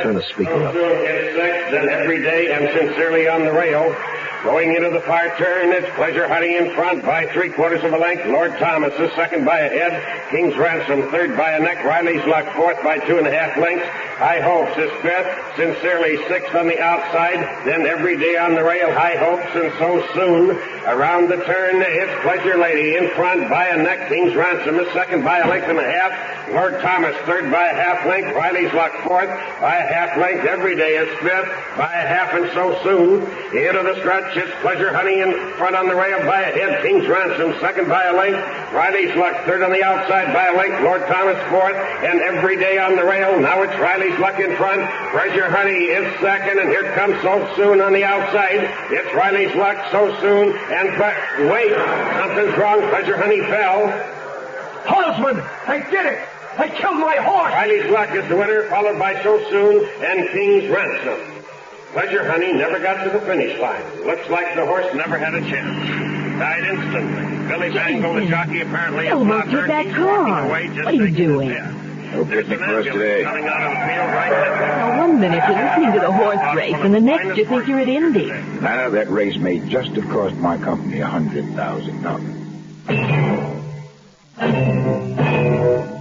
Turn the speaker up. Then every day I'm sincerely on the rail. Going into the far turn, it's Pleasure Honey in front by 3/4 of a length. Lord Thomas is second by a head. King's Ransom third by a neck. Riley's Luck fourth by 2.5 lengths. High Hopes is fifth. Sincerely sixth on the outside. Then every day on the rail, High Hopes, and so soon around the turn, it's Pleasure Lady in front by a neck. King's Ransom is second by a length and a half. Lord Thomas third by a half length. Riley's Luck fourth by a half length. Every day is fifth by a half, and so soon into the stretch. It's Pleasure Honey in front on the rail by a head. King's Ransom second by a length. Riley's Luck third on the outside by a length. Lord Thomas fourth. And every day on the rail. Now it's Riley's Luck in front. Pleasure Honey is second. And here comes So Soon on the outside. It's Riley's Luck, So Soon. And wait, something's wrong. Pleasure Honey fell. Horseman, I did it. I killed my horse. Riley's Luck is the winner, followed by So Soon and King's Ransom. Pleasure Honey never got to the finish line. Looks like the horse never had a chance. Died instantly. Billy Bangle, the jockey, apparently is not hurt. That car. What are you doing? No picnic for us today. Now, one minute you're listening to the horse race, and the next you think you're at Indy. Now, that race may just have cost my company $100,000.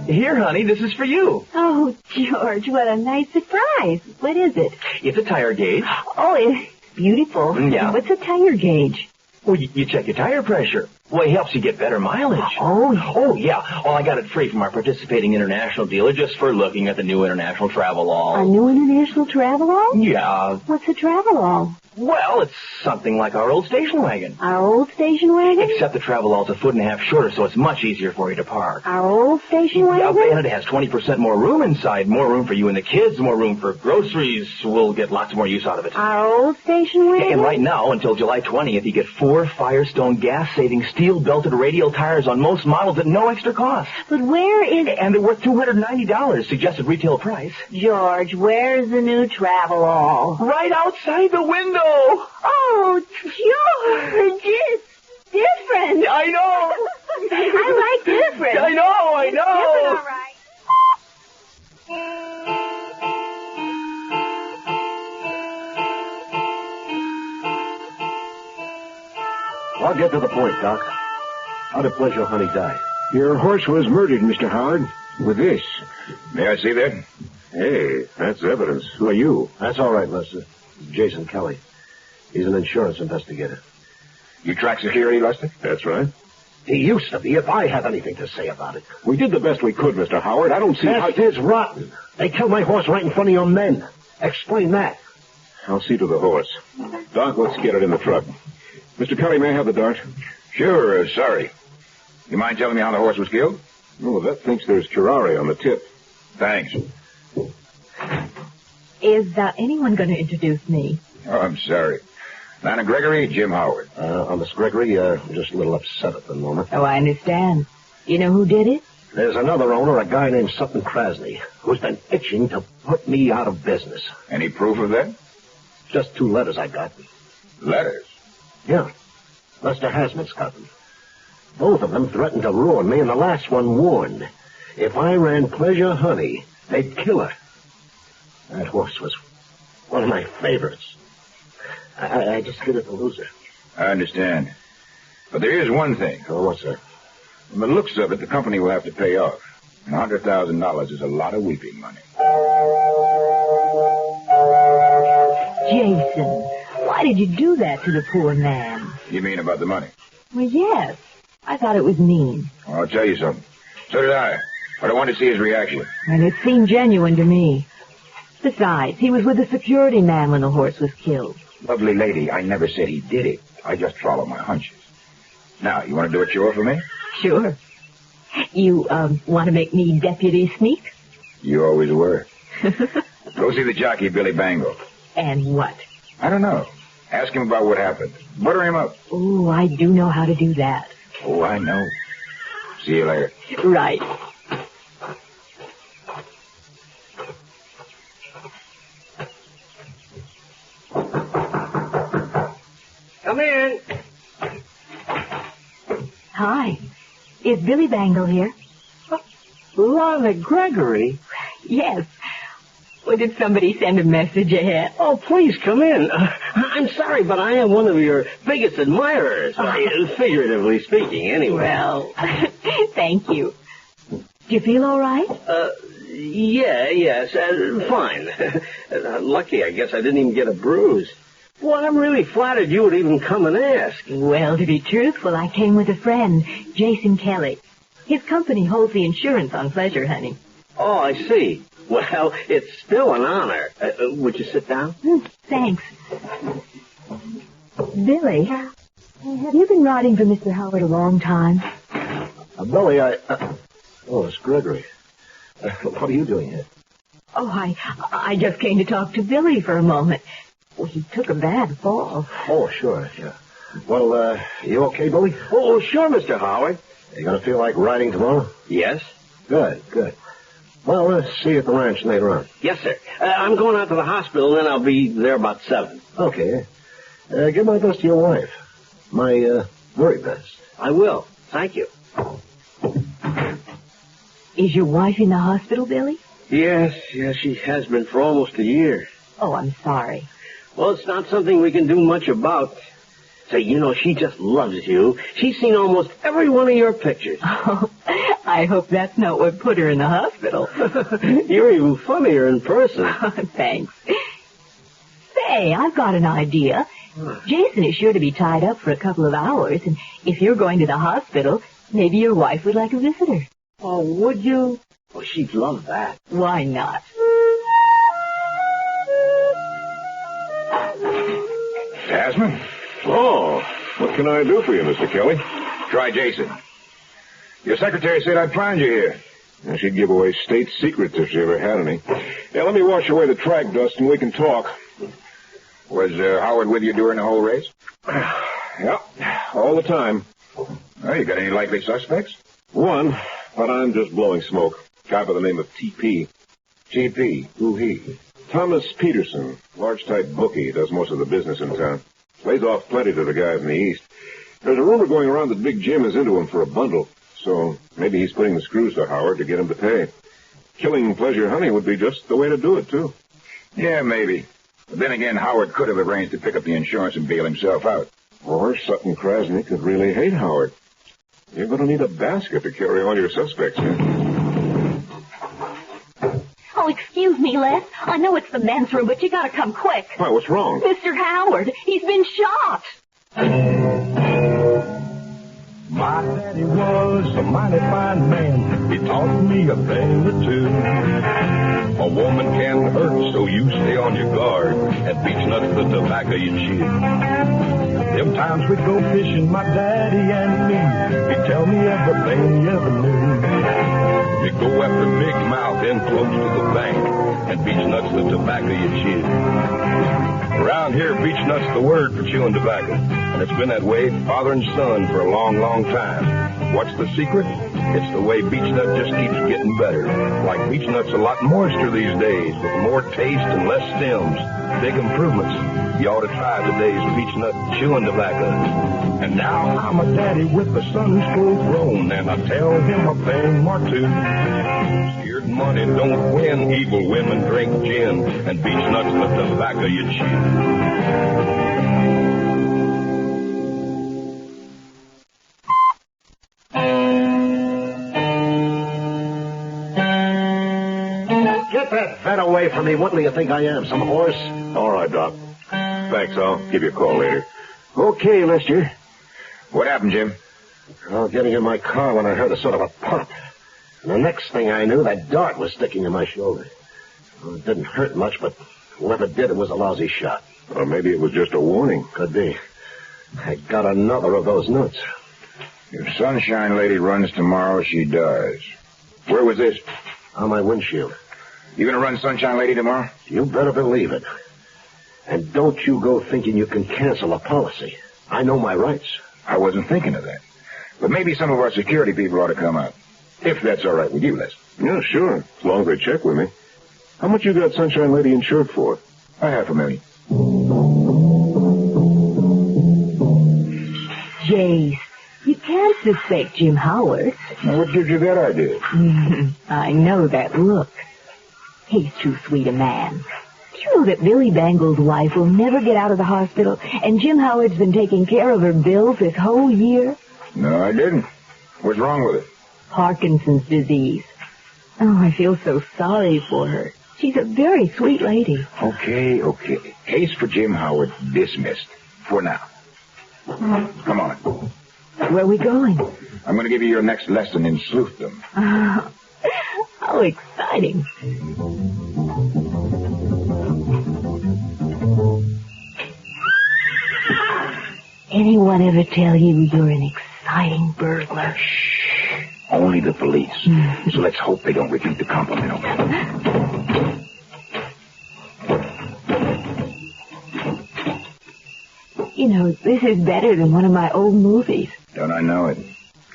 Here, honey, this is for you. Oh, George, what a nice surprise. What is it? It's a tire gauge. Oh, it's beautiful. Yeah. What's a tire gauge? Well, you check your tire pressure. Well, it helps you get better mileage. Oh, yeah. Well, I got it free from our participating international dealer just for looking at the new international travel-all. A new international travel-all? Yeah. What's a travel-all? Well, it's something like our old station wagon. Our old station wagon? Except the travel-all's a foot and a half shorter, so it's much easier for you to park. Our old station wagon? Yeah, and it has 20% more room inside. More room for you and the kids, more room for groceries. We'll get lots more use out of it. Our old station wagon? And right now, until July 20th, you get 4 Firestone gas-saving steel-belted radial tires on most models at no extra cost. But where is... And they're worth $290, suggested retail price. George, where's the new travel-all? Right outside the window. Oh, George, it's different. I know. I like different. I know. Different, all right. I'll get to the point, Doc. How did Pleasure Honey die? Your horse was murdered, Mr. Howard, with this. May I see that? Hey, that's evidence. Who are you? That's all right, Lester. Jason Kelly. He's an insurance investigator. You track security, Lester? That's right. He used to be, if I have anything to say about it. We did the best we could, Mr. Howard. I don't see how... That is rotten. They killed my horse right in front of your men. Explain that. I'll see to the horse. Doc, let's get it in the truck. Mr. Kelly, may I have the dart? Sure, sorry. You mind telling me how the horse was killed? Oh, that thinks there's curare on the tip. Thanks. Is anyone going to introduce me? Oh, I'm sorry. Nana Gregory, Jim Howard. Miss Gregory, just a little upset at the moment. Oh, I understand. You know who did it? There's another owner, a guy named Sutton Krasny, who's been itching to put me out of business. Any proof of that? Just 2 letters I got. Letters? Yeah. Lester Hasman's got them. Both of them threatened to ruin me, and the last one warned. If I ran Pleasure Honey, they'd kill her. That horse was one of my favorites. I just hated to lose her. I understand. But there is one thing. Oh, what's that? From the looks of it, the company will have to pay off. And $100,000 is a lot of weeping money. Jason, why did you do that to the poor man? You mean about the money? Well, yes. I thought it was mean. Well, I'll tell you something. So did I. But I wanted to see his reaction. And it seemed genuine to me. Besides, he was with a security man when the horse was killed. Lovely lady, I never said he did it. I just followed my hunches. Now, you want to do a chore for me? Sure. You, want to make me deputy sneak? You always were. Go see the jockey, Billy Bangle. And what? I don't know. Ask him about what happened. Butter him up. Oh, I do know how to do that. Oh, I know. See you later. Right. Come in. Hi. Is Billy Bangle here? Lana Gregory? Yes. Or did somebody send a message ahead? Oh, please come in. I'm sorry, but I am one of your biggest admirers. Figuratively speaking, anyway. Well, thank you. Do you feel all right? Yes, fine. Lucky, I guess I didn't even get a bruise. Well, I'm really flattered you would even come and ask. Well, to be truthful, I came with a friend, Jason Kelly. His company holds the insurance on Pleasure Honey. Oh, I see. Well, it's still an honor. Would you sit down? Thanks. Billy, have you been riding for Mr. Howard a long time? Billy, Oh, it's Gregory. What are you doing here? Oh, I just came to talk to Billy for a moment. Well, he took a bad fall. Oh, sure, yeah. Well, you okay, Billy? Oh, sure, Mr. Howard. You gonna feel like riding tomorrow? Yes. Good. Well, see you at the ranch later on. Yes, sir. I'm going out to the hospital, and then I'll be there about 7. Okay. Give my best to your wife. My, very best. I will. Thank you. Is your wife in the hospital, Billy? Yes, she has been for almost a year. Oh, I'm sorry. Well, it's not something we can do much about. Say, she just loves you. She's seen almost every one of your pictures. Oh, I hope that's not what put her in the hospital. You're even funnier in person. Thanks. Say, I've got an idea. Jason is sure to be tied up for a couple of hours, and if you're going to the hospital, maybe your wife would like a visitor. Oh, would you? Well, she'd love that. Why not? Jasmine? Oh, what can I do for you, Mr. Kelly? Try Jason. Your secretary said I'd find you here. Well, she'd give away state secrets if she ever had any. Yeah, let me wash away the track dust and we can talk. Was Howard with you during the whole race? Yeah, all the time. Well, you got any likely suspects? One, but I'm just blowing smoke. Guy by the name of T.P. T.P.? Who he? Thomas Peterson, large-type bookie, does most of the business in town. Lays off plenty to the guys in the east. There's a rumor going around that Big Jim is into him for a bundle, so maybe he's putting the screws to Howard to get him to pay. Killing Pleasure Honey would be just the way to do it, too. Yeah, maybe. But then again, Howard could have arranged to pick up the insurance and bail himself out. Or Sutton Krasny could really hate Howard. You're going to need a basket to carry all your suspects in. Oh, excuse me, Les. I know it's the men's room, but you gotta come quick. Why, what's wrong? Mr. Howard, he's been shot. My daddy was a mighty fine man. He taught me a thing or two. A woman can hurt, so you stay on your guard. And beach nuts the tobacco you chew. Them times we'd go fishing, my daddy and me. He'd tell me everything he ever knew. We'd go after big mouth in close to the bank. And beach nuts the tobacco you chew. Around here, beech nut's the word for chewing tobacco. And it's been that way, father and son, for a long, long time. What's the secret? It's the way beech nut just keeps getting better. Like beech nut's a lot moister these days, with more taste and less stems. Big improvements. You ought to try today's beech nut chewing tobacco. And now I'm a daddy with a son who's full grown, and I tell him a thing or two. Scared money don't win. Evil women drink gin, and beech nuts the tobacco you chew. Get that vet away from me. What do you think I am, some horse? All right, Doc. Thanks. I'll give you a call later. Okay, Lester. What happened, Jim? Well, getting in my car when I heard a sort of a pop. And the next thing I knew, that dart was sticking in my shoulder. Well, it didn't hurt much, but whoever did it was a lousy shot. Or maybe it was just a warning. Could be. I got another of those nuts. If Sunshine Lady runs tomorrow, she does. Where was this? On my windshield. You gonna run Sunshine Lady tomorrow? You better believe it. And don't you go thinking you can cancel a policy. I know my rights. I wasn't thinking of that. But maybe some of our security people ought to come out. If that's all right with you, Les. Yeah, sure. As long as they check with me. How much you got Sunshine Lady insured for? $500,000. Jace, you can't suspect Jim Howard. Now, what gives you that idea? I know that look. He's too sweet a man. Do you know that Billy Bangle's wife will never get out of the hospital, and Jim Howard's been taking care of her bills this whole year? No, I didn't. What's wrong with it? Parkinson's disease. Oh, I feel so sorry for her. She's a very sweet lady. Okay. Case for Jim Howard dismissed. For now. Come on. Where are we going? I'm going to give you your next lesson in sleuthdom. How exciting. anyone ever tell you you're an exciting burglar? Shh. Only the police. So let's hope they don't repeat the compliment, okay? You know, this is better than one of my old movies. Don't I know it?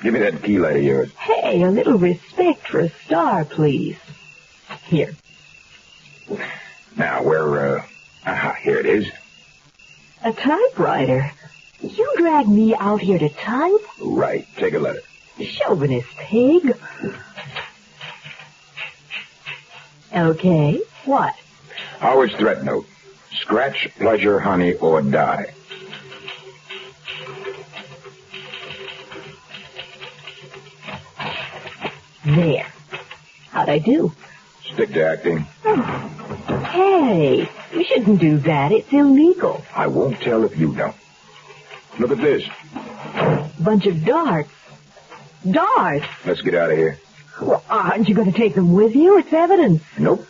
Give me that key light of yours. Hey, a little respect for a star, please. Here. Now, where, here it is. A typewriter? You dragged me out here to type? Right. Take a letter. Chauvinist pig. Okay, what? Howard's threat note. Scratch, pleasure, honey, or die. There. How'd I do? Stick to acting. Oh. Hey, you shouldn't do that. It's illegal. I won't tell if you don't. Look at this. Bunch of darts. Darts? Let's get out of here. Well, aren't you going to take them with you? It's evidence. Nope.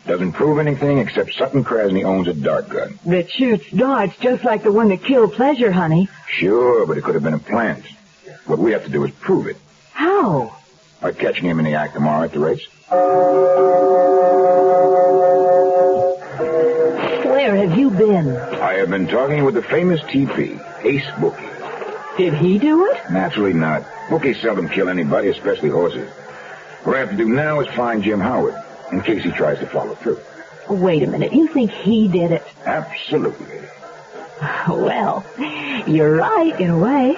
Doesn't prove anything except Sutton Krasny owns a dart gun. That shoots darts just like the one that killed Pleasure, honey. Sure, but it could have been a plant. What we have to do is prove it. How? By catching him in the act tomorrow at the race. Where have you been? I have been talking with the famous TP, Ace Bookie. Did he do it? Naturally not. Bookies seldom kill anybody, especially horses. What I have to do now is find Jim Howard, in case he tries to follow through. Wait a minute. You think he did it? Absolutely. Well, you're right, in a way.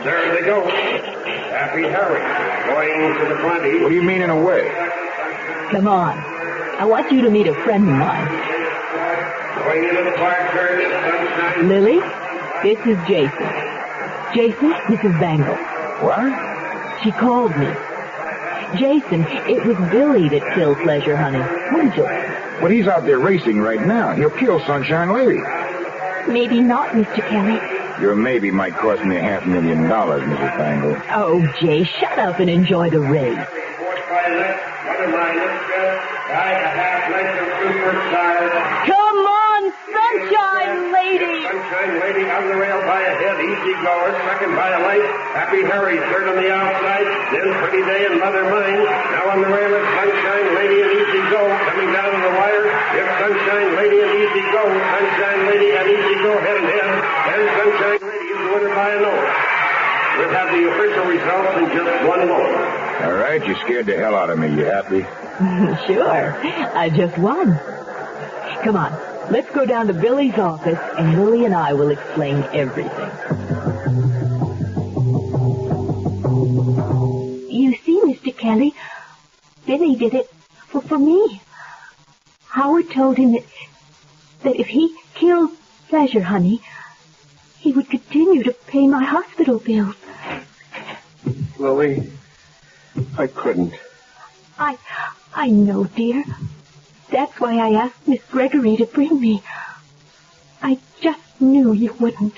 There they go. Happy Harry, going to the 20. What do you mean, in a way? Come on. I want you to meet a friend of mine. Going into the park turn at sunshine. Lily, this is Jason. Jason, this is Bangle. What? She called me. Jason, it was Billy that killed Pleasure, honey. Wouldn't you? But he's out there racing right now. He'll kill Sunshine Lady. Maybe not, Mr. Kelly. Your maybe might cost me $500,000, Mrs. Bangle. Oh, Jay, shut up and enjoy the race. Come on, Sunshine Lady! Sunshine Lady on the rail by a head, easy goer, second by a light. Happy Harry, third on the outside. Then Pretty Day and Mother Mine. Now on the rail is Sunshine Lady and Easy Go. Coming down to the wire, it's Sunshine Lady and Easy Go. Sunshine Lady and Easy Go head and head. And Sunshine Lady is the winner by a nose. We'll have the official results in just one moment. All right, you scared the hell out of me. You happy? Sure. I just won. Come on. Let's go down to Billy's office, and Lily and I will explain everything. You see, Mr. Kelly, Billy did it for me. Howard told him that if he killed Pleasure, honey, he would continue to pay my hospital bills. Lily, I couldn't. I know, dear. That's why I asked Miss Gregory to bring me. I just knew you wouldn't.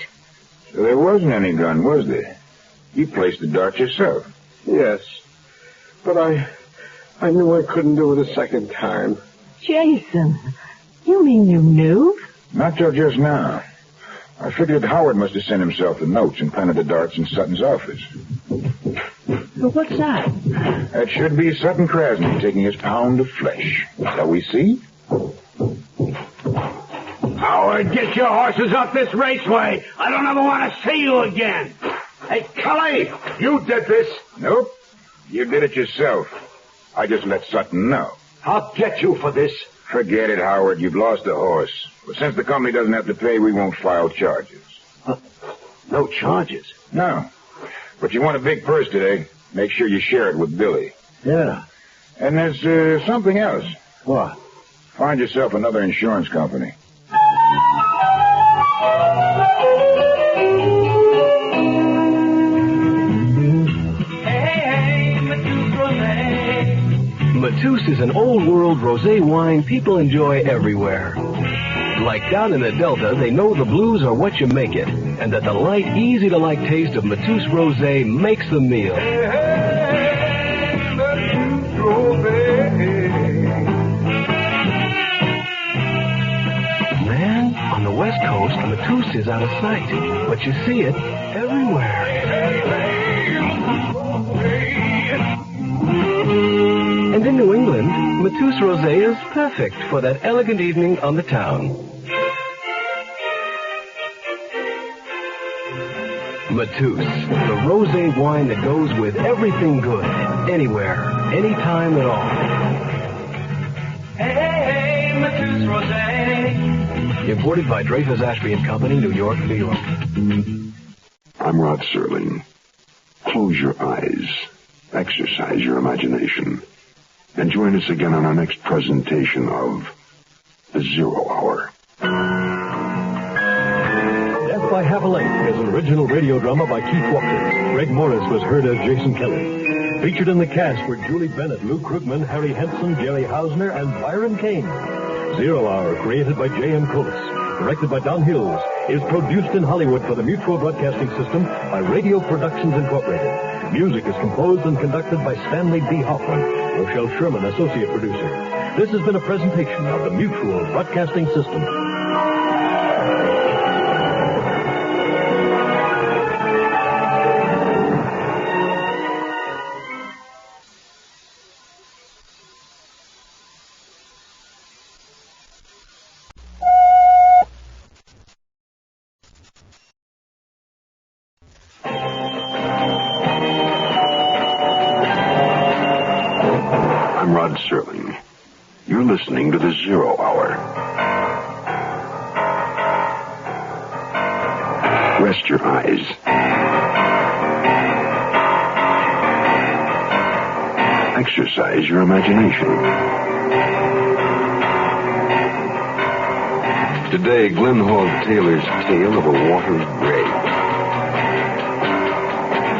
So there wasn't any gun, was there? You placed the dart yourself. Yes, but I knew I couldn't do it a second time. Jason, you mean you knew? Not till just now. I figured Howard must have sent himself the notes and planted the darts in Sutton's office. Well, what's that? That should be Sutton Krasny taking his pound of flesh. Shall we see? Howard, get your horses off this raceway. I don't ever want to see you again. Hey, Kelly, you did this. Nope. You did it yourself. I just let Sutton know. I'll get you for this. Forget it, Howard. You've lost a horse. But since the company doesn't have to pay, we won't file charges. No charges? No. But you won a big purse today. Make sure you share it with Billy. Yeah. And there's something else. What? Find yourself another insurance company. Matus is an old-world rosé wine people enjoy everywhere. Like down in the Delta, they know the blues are what you make it, and that the light, easy-to-like taste of Matus Rosé makes the meal. Man, on the West Coast, Matous is out of sight, but you see it everywhere. And in New England, Matous Rosé is perfect for that elegant evening on the town. Matous, the rosé wine that goes with everything good, anywhere, anytime at all. Hey, Matous Rosé. Imported by Dreyfus Ashby and Company, New York, New York. I'm Rod Serling. Close your eyes, exercise your imagination, and join us again on our next presentation of The Zero Hour. Death by Half a Length is an original radio drama by Keith Walker. Greg Morris was heard as Jason Kelly. Featured in the cast were Julie Bennett, Lou Krugman, Harry Henson, Jerry Hausner, and Byron Kane. Zero Hour, created by J.M. Colas, directed by Don Hills, is produced in Hollywood for the Mutual Broadcasting System by Radio Productions Incorporated. Music is composed and conducted by Stanley D. Hoffman, Rochelle Sherman, associate producer. This has been a presentation of the Mutual Broadcasting System. I'm Rod Serling. You're listening to The Zero Hour. Rest your eyes. Exercise your imagination. Today, Glenn Hall Taylor's tale of a watery grave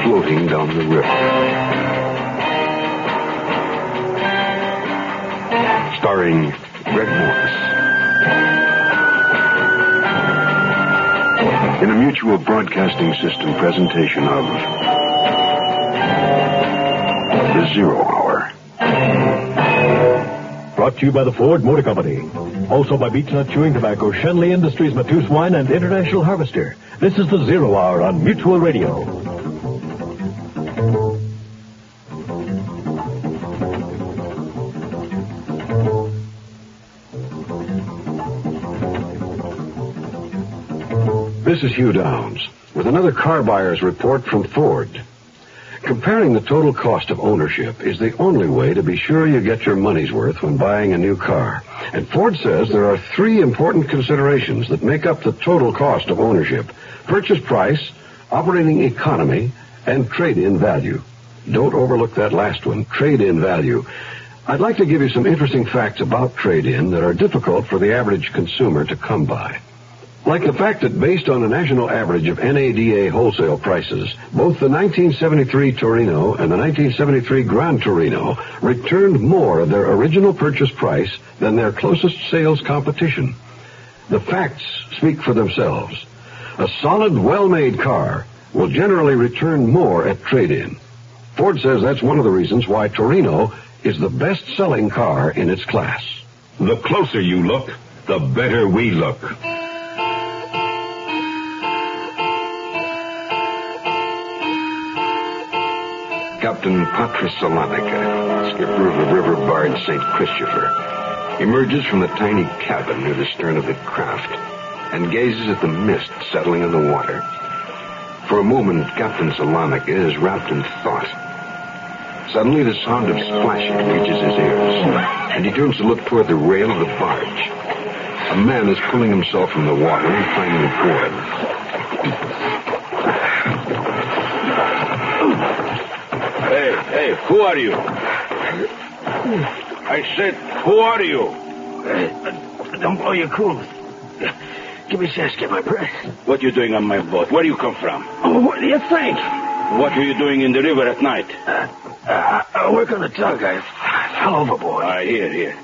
floating down the river. Starring Greg Morris. In a Mutual Broadcasting System presentation of The Zero Hour. Brought to you by the Ford Motor Company. Also by Beechnut Chewing Tobacco, Shenley Industries, Matous Wine, and International Harvester. This is The Zero Hour on Mutual Radio. This is Hugh Downs with another car buyer's report from Ford. Comparing the total cost of ownership is the only way to be sure you get your money's worth when buying a new car. And Ford says there are three important considerations that make up the total cost of ownership: purchase price, operating economy, and trade-in value. Don't overlook that last one, trade-in value. I'd like to give you some interesting facts about trade-in that are difficult for the average consumer to come by. Like the fact that based on a national average of NADA wholesale prices, both the 1973 Torino and the 1973 Gran Torino returned more of their original purchase price than their closest sales competition. The facts speak for themselves. A solid, well-made car will generally return more at trade-in. Ford says that's one of the reasons why Torino is the best-selling car in its class. The closer you look, the better we look. Captain Patrice Salonica, skipper of the river barge St. Christopher, emerges from the tiny cabin near the stern of the craft and gazes at the mist settling in the water. For a moment, Captain Salonica is wrapped in thought. Suddenly, the sound of splashing reaches his ears, and he turns to look toward the rail of the barge. A man is pulling himself from the water and finding a board. Hey, who are you? I said, who are you? Don't blow your cool. Give me a chance to get my breath. What are you doing on my boat? Where do you come from? Oh, what do you think? What were you doing in the river at night? I work on a tug. I fell overboard. Here.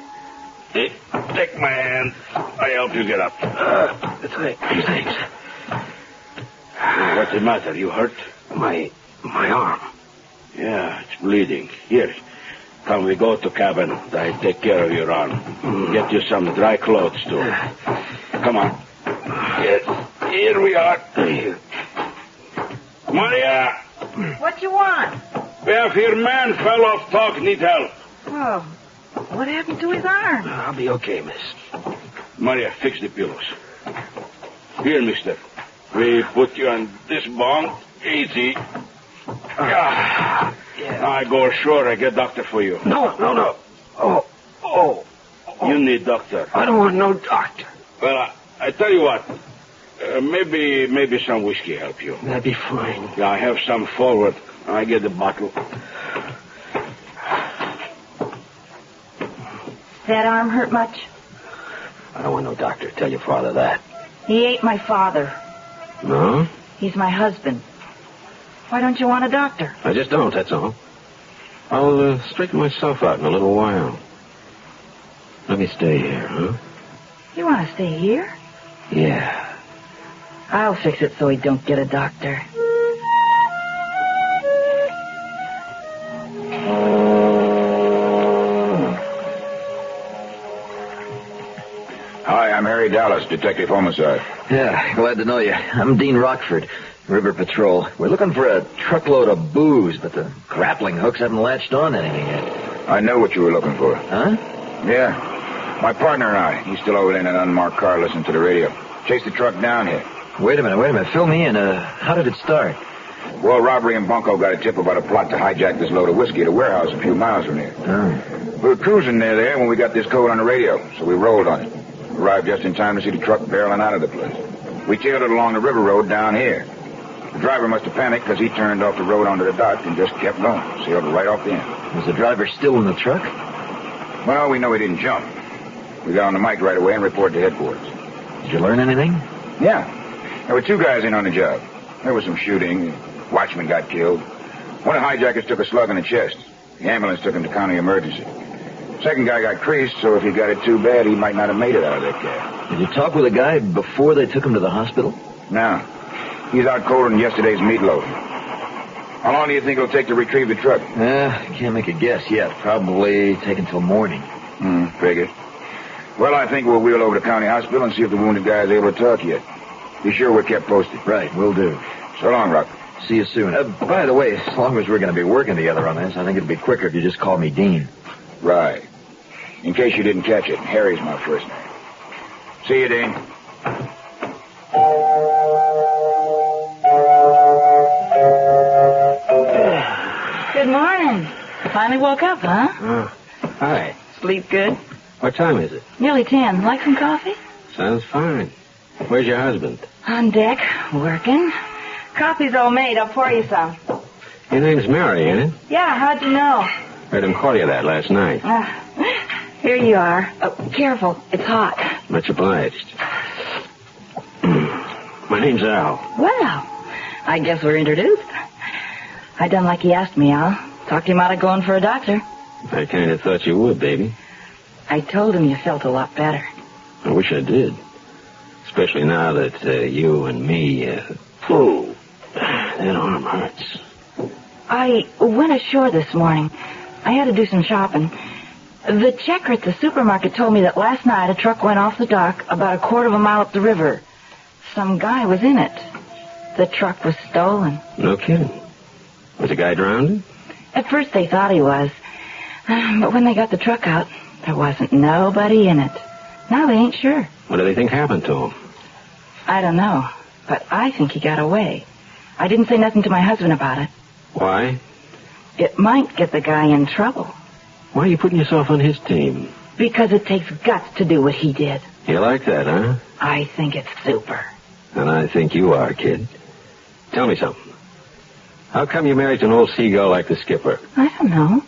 Take my hand. I help you get up. Thanks. What's the matter? You hurt? My arm. Yeah, it's bleeding. Here, come, we go to cabin. I take care of your arm. Get you some dry clothes, too. Come on. Yes. Here we are. Maria, What you want? we have here man fell off talk, need help. Oh, what happened to his arm? I'll be okay, miss. Maria, fix the pillows. Here, mister. We put you on this bunk. Easy. I go ashore. I get doctor for you. No. Oh. You need doctor. I don't want no doctor. Well, I tell you what. Maybe some whiskey help you. That'd be fine. Yeah, I have some forward. I get the bottle. That arm hurt much? I don't want no doctor. Tell your father that. He ain't my father. No? He's my husband. Why don't you want a doctor? I just don't, that's all. I'll straighten myself out in a little while. Let me stay here, huh? You want to stay here? Yeah. I'll fix it so he don't get a doctor. Hi, I'm Harry Dallas, Detective Homicide. Yeah, glad to know you. I'm Dean Rockford, River Patrol. We're looking for a truckload of booze, but the grappling hooks haven't latched on anything yet. I know what you were looking for. Huh? Yeah. My partner and I, he's still over there in an unmarked car listening to the radio. Chased the truck down here. Wait a minute. Fill me in. How did it start? Well, Robbery and Bunko got a tip about a plot to hijack this load of whiskey at a warehouse a few miles from here. Oh. We were cruising near there when we got this code on the radio, so we rolled on it. Arrived just in time to see the truck barreling out of the place. We tailed it along the river road down here. The driver must have panicked because he turned off the road onto the dock and just kept going. Sailed right off the end. Was the driver still in the truck? Well, we know he didn't jump. We got on the mic right away and reported to headquarters. Did you learn anything? Yeah. There were 2 guys in on the job. There was some shooting. Watchman got killed. One of the hijackers took a slug in the chest. The ambulance took him to county emergency. Second guy got creased, so if he got it too bad, he might not have made it out of that cab. Did you talk with the guy before they took him to the hospital? No. He's out colder than yesterday's meatloaf. How long do you think it'll take to retrieve the truck? Can't make a guess yet. Probably take until morning. Figured. Well, I think we'll wheel over to county hospital and see if the wounded guy is able to talk yet. Be sure we're kept posted. Right, will do. So long, Rock. See you soon. By the way, as long as we're going to be working together on this, I think it'd be quicker if you just call me Dean. Right. In case you didn't catch it, Harry's my first name. See you, Dean. Good morning. Finally woke up, huh? Hi. Sleep good? What time is it? Nearly 10. Like some coffee? Sounds fine. Where's your husband? On deck, working. Coffee's all made. I'll pour you some. Your name's Mary, ain't it? Yeah, how'd you know? Heard him call you that last night. Here you are. Oh, careful. It's hot. Much obliged. My name's Al. Well, I guess we're introduced. I done like he asked me, Al. Talked him out of going for a doctor. I kind of thought you would, baby. I told him you felt a lot better. I wish I did. Especially now that you and me... that arm hurts. I went ashore this morning. I had to do some shopping. The checker at the supermarket told me that last night a truck went off the dock about a quarter of a mile up the river. Some guy was in it. The truck was stolen. No kidding. Was the guy drowned? At first they thought he was. But when they got the truck out, there wasn't nobody in it. Now they ain't sure. What do they think happened to him? I don't know. But I think he got away. I didn't say nothing to my husband about it. Why? It might get the guy in trouble. Why are you putting yourself on his team? Because it takes guts to do what he did. You like that, huh? I think it's super. And I think you are, kid. Tell me something. How come you married an old seagull like the skipper? I don't know.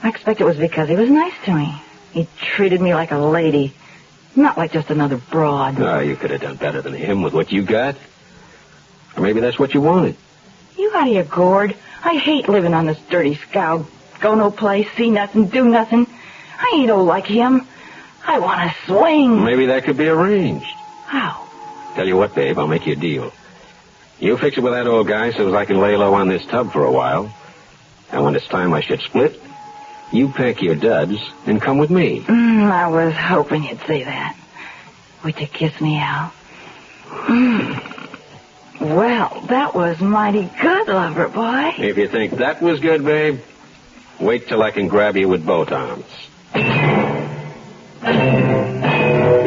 I expect it was because he was nice to me. He treated me like a lady. Not like just another broad. Oh, you could have done better than him with what you got. Or maybe that's what you wanted. You out of your gourd. I hate living on this dirty scow. Go no place, see nothing, do nothing. I ain't old like him. I want to swing. Maybe that could be arranged. How? Tell you what, babe, I'll make you a deal. You fix it with that old guy so as I can lay low on this tub for a while. And when it's time I should split, you pack your duds and come with me. I was hoping you'd say that. Would you kiss me, Al? Well, that was mighty good, lover boy. If you think that was good, babe, wait till I can grab you with both arms.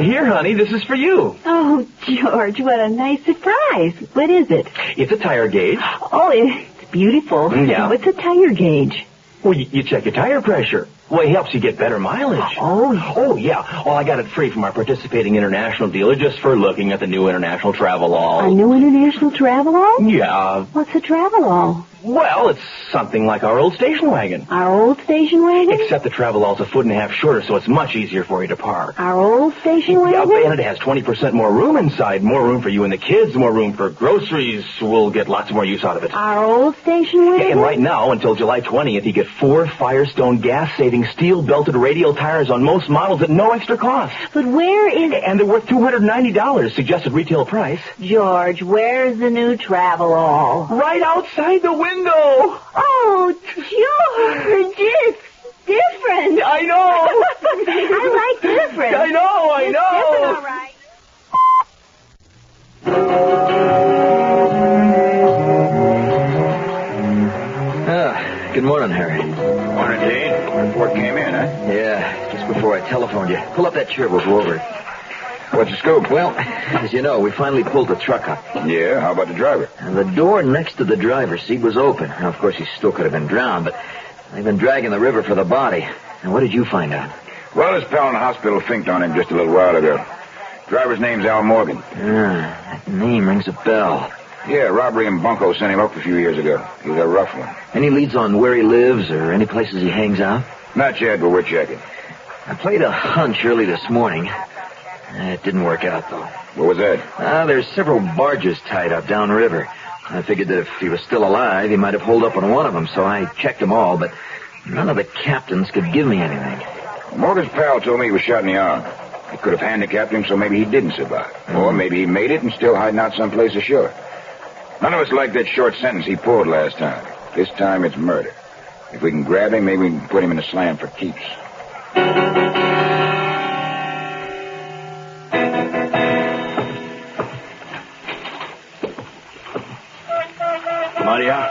Here, honey, this is for you. Oh, George, what a nice surprise. What is it? It's a tire gauge. Oh, it's beautiful. Yeah. What's a tire gauge? Well, you check your tire pressure. Well, it helps you get better mileage. Oh, yeah. Well, I got it free from our participating international dealer just for looking at the new international travel-all. A new international travel-all? Yeah. What's a travel-all? Well, it's something like our old station wagon. Our old station wagon? Except the travel-all's 1.5 foot shorter, so it's much easier for you to park. Our old station wagon? Yeah, and it has 20% more room inside. More room for you and the kids, more room for groceries. We'll get lots more use out of it. Our old station wagon? Yeah, and right now, until July 20th, you get 4 Firestone gas-saving steel-belted radial tires on most models at no extra cost. But where is... And they're worth $290, suggested retail price. George, where's the new travel-all? Right outside the window. Oh, George, it's different. I know. I like different. I know. It's different, all right. Good morning, Harry. Morning, Dean. Report came in, huh? Yeah, just before I telephoned you. Pull up that chair, we'll go over it. What's the scoop? Well, as you know, we finally pulled the truck up. Yeah, how about the driver? And the door next to the driver's seat was open. Now, of course, he still could have been drowned, but they've been dragging the river for the body. And what did you find out? Well, his pal in the hospital finked on him just a little while ago. Driver's name's Al Morgan. Ah, that name rings a bell. Yeah, robbery and bunco sent him up a few years ago. He was a rough one. Any leads on where he lives or any places he hangs out? Not yet, but we're checking. I played a hunch early this morning. It didn't work out, though. What was that? There's several barges tied up downriver. I figured that if he was still alive, he might have holed up on one of them, so I checked them all, but none of the captains could give me anything. Morgan's pal told me he was shot in the arm. It could have handicapped him, so maybe he didn't survive. Or maybe he made it and still hiding out someplace ashore. None of us liked that short sentence he pulled last time. This time it's murder. If we can grab him, maybe we can put him in a slam for keeps. Maria?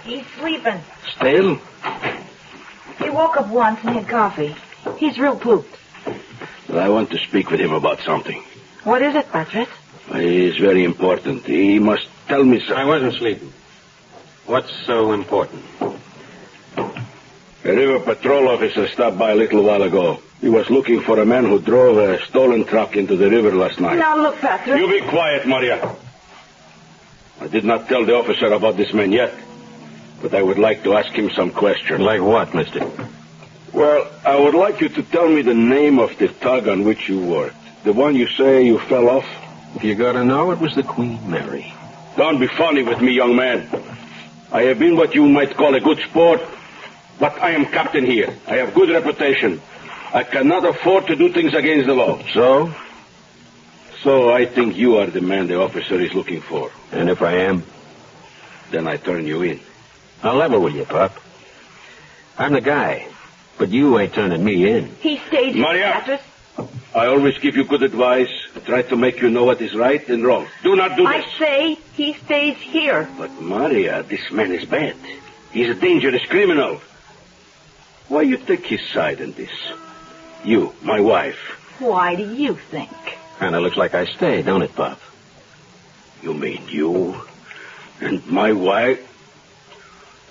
He's sleeping. Still? He woke up once and had coffee. He's real pooped. Well, I want to speak with him about something. What is it, Patrick? It's very important. He must tell me something. I wasn't sleeping. What's so important? A river patrol officer stopped by a little while ago. He was looking for a man who drove a stolen truck into the river last night. Now, look, Patrick. You be quiet, Maria. I did not tell the officer about this man yet, but I would like to ask him some questions. Like what, mister? Well, I would like you to tell me the name of the tug on which you worked. The one you say you fell off? If you gotta know, it was the Queen Mary. Don't be funny with me, young man. I have been what you might call a good sport, but I am captain here. I have good reputation. I cannot afford to do things against the law. So? So I think you are the man the officer is looking for. And if I am? Then I turn you in. I'll level with you, pup. I'm the guy, but you ain't turning me in. He stayed here, Maria. Patrick. I always give you good advice. I try to make you know what is right and wrong. Do not do this. I say he stays here. But, Maria, this man is bad. He's a dangerous criminal. Why you take his side in this? You, my wife. Why do you think? Kinda looks like I stay, don't it, Pop? You mean you and my wife?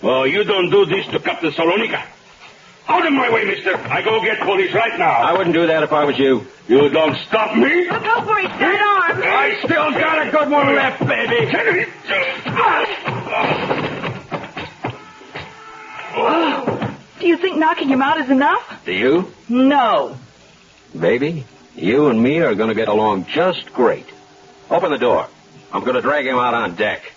Oh, you don't do this to Captain Salonika. Out of my way, mister. I go get police right now. I wouldn't do that if I was you. You don't stop me. Look out for his dead arm. I still got a good one left, baby. Do you think knocking him out is enough? Do you? No. Baby, you and me are gonna get along just great. Open the door. I'm gonna drag him out on deck.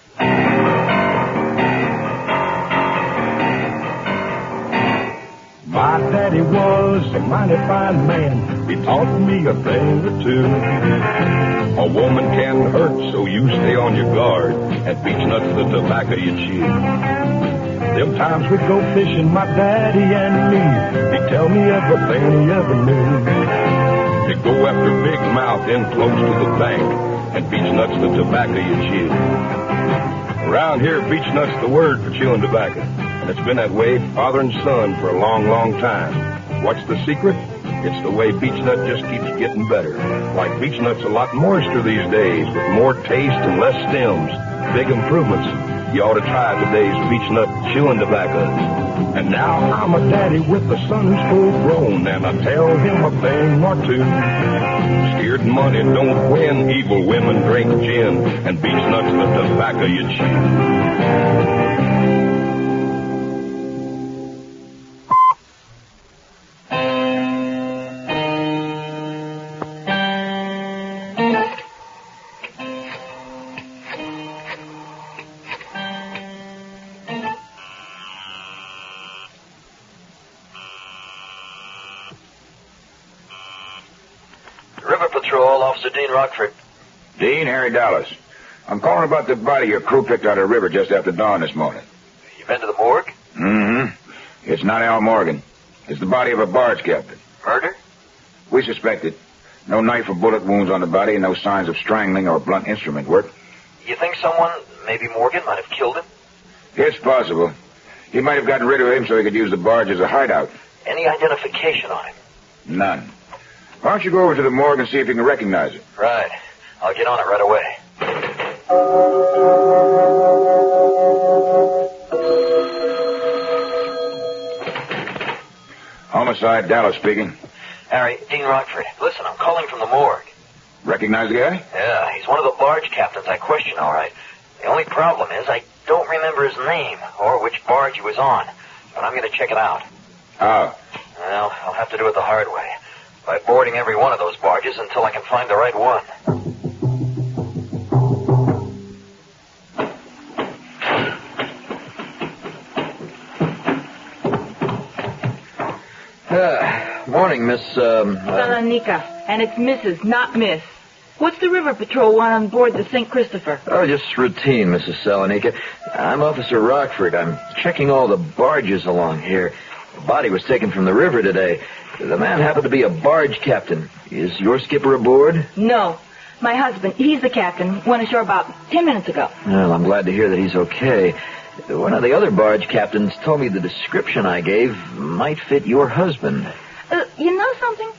My daddy was a mighty fine man. He taught me a thing or two. A woman can hurt, so you stay on your guard and beach nuts the tobacco you chew. Them times we'd go fishing, my daddy and me. He'd tell me everything he ever knew. You go after Big Mouth in close to the bank, and beechnut's the tobacco you chew. Around here, beechnut's the word for chewing tobacco, and it's been that way, father and son, for a long, long time. What's the secret? It's the way beechnut just keeps getting better. Like beechnut's a lot moister these days, with more taste and less stems. Big improvements. You ought to try today's beechnut chewing tobacco. And now I'm a daddy with a son who's full grown, and I tell him a thing or two. Scared money don't win, evil women drink gin, and beechnut's the tobacco you chew. Officer Dean Rockford. Dean, Harry Dallas. I'm calling about the body your crew picked out of the river just after dawn this morning. You been to the morgue? Mm-hmm. It's not Al Morgan. It's the body of a barge captain. Murder? We suspect it. No knife or bullet wounds on the body and no signs of strangling or blunt instrument work. You think someone, maybe Morgan, might have killed him? It's possible. He might have gotten rid of him so he could use the barge as a hideout. Any identification on him? None. Why don't you go over to the morgue and see if you can recognize it? Right. I'll get on it right away. Homicide, Dallas speaking. Harry, Dean Rockford. Listen, I'm calling from the morgue. Recognize the guy? Yeah, he's one of the barge captains I question, all right. The only problem is I don't remember his name or which barge he was on, but I'm going to check it out. How? Well, I'll have to do it the hard way. By boarding every one of those barges until I can find the right one. Morning, Miss, Salonika. And it's Mrs., not Miss. What's the river patrol want on board the St. Christopher? Oh, just routine, Mrs. Salonika. I'm Officer Rockford. I'm checking all the barges along here. The body was taken from the river today. The man happened to be a barge captain. Is your skipper aboard? No. My husband, he's the captain, went ashore about 10 minutes ago. Well, I'm glad to hear that he's okay. One of the other barge captains told me the description I gave might fit your husband. You know something?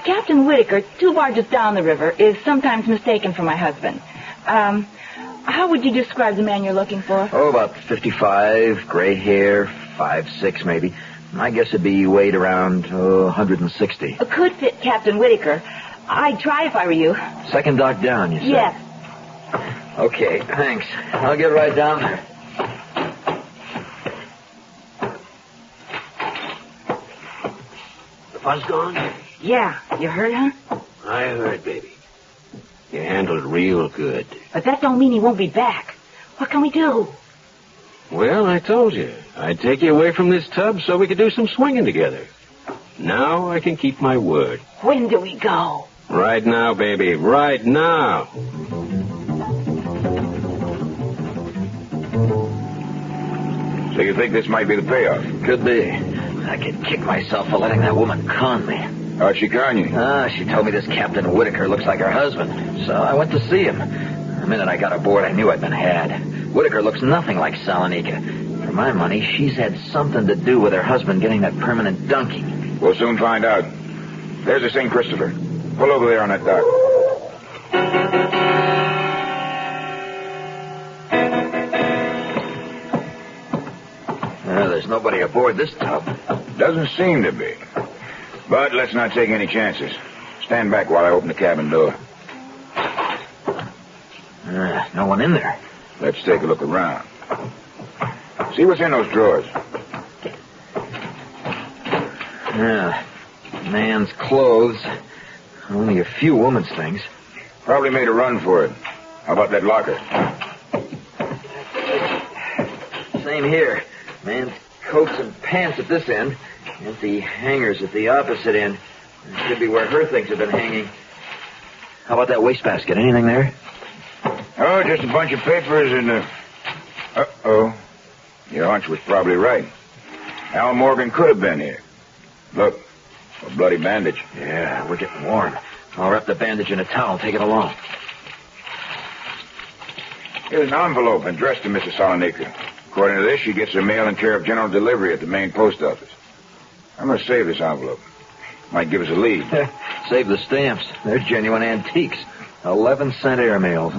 Captain Whitaker, 2 barges down the river, is sometimes mistaken for my husband. How would you describe the man you're looking for? Oh, about 55, gray hair, 5'6", maybe. I guess it'd be weighed around 160. Could fit Captain Whitaker. I'd try if I were you. Second dock down, you said? Yes. Okay, thanks. I'll get right down there. The fun's gone? Yeah. You heard, huh? I heard, baby. You handled it real good. But that don't mean he won't be back. What can we do? Well, I told you. I'd take you away from this tub so we could do some swinging together. Now I can keep my word. When do we go? Right now, baby. Right now. So you think this might be the payoff? Could be. I could kick myself for letting that woman con me. How'd she con you? She told me this Captain Whitaker looks like her husband. So I went to see him. The minute I got aboard, I knew I'd been had. Whitaker looks nothing like Salonika. For my money, she's had something to do with her husband getting that permanent dunking. We'll soon find out. There's the St. Christopher. Pull over there on that dock. There's nobody aboard this tub. Doesn't seem to be. But let's not take any chances. Stand back while I open the cabin door. No one in there. Let's take a look around. See what's in those drawers. Man's clothes. Only a few woman's things. Probably made a run for it. How about that locker? Same here. Man's coats and pants at this end. Empty hangers at the opposite end. It could be where her things have been hanging. How about that wastebasket? Anything there? Oh, just a bunch of papers and Uh-oh. Your hunch was probably right. Al Morgan could have been here. Look, A bloody bandage. Yeah, we're getting warm. I'll wrap the bandage in a towel and take it along. Here's an envelope addressed to Mrs. Salonika. According to this, she gets her mail in care of general delivery at the main post office. I'm going to save this envelope. Might give us a lead. Save the stamps. They're genuine antiques. 11-cent airmails.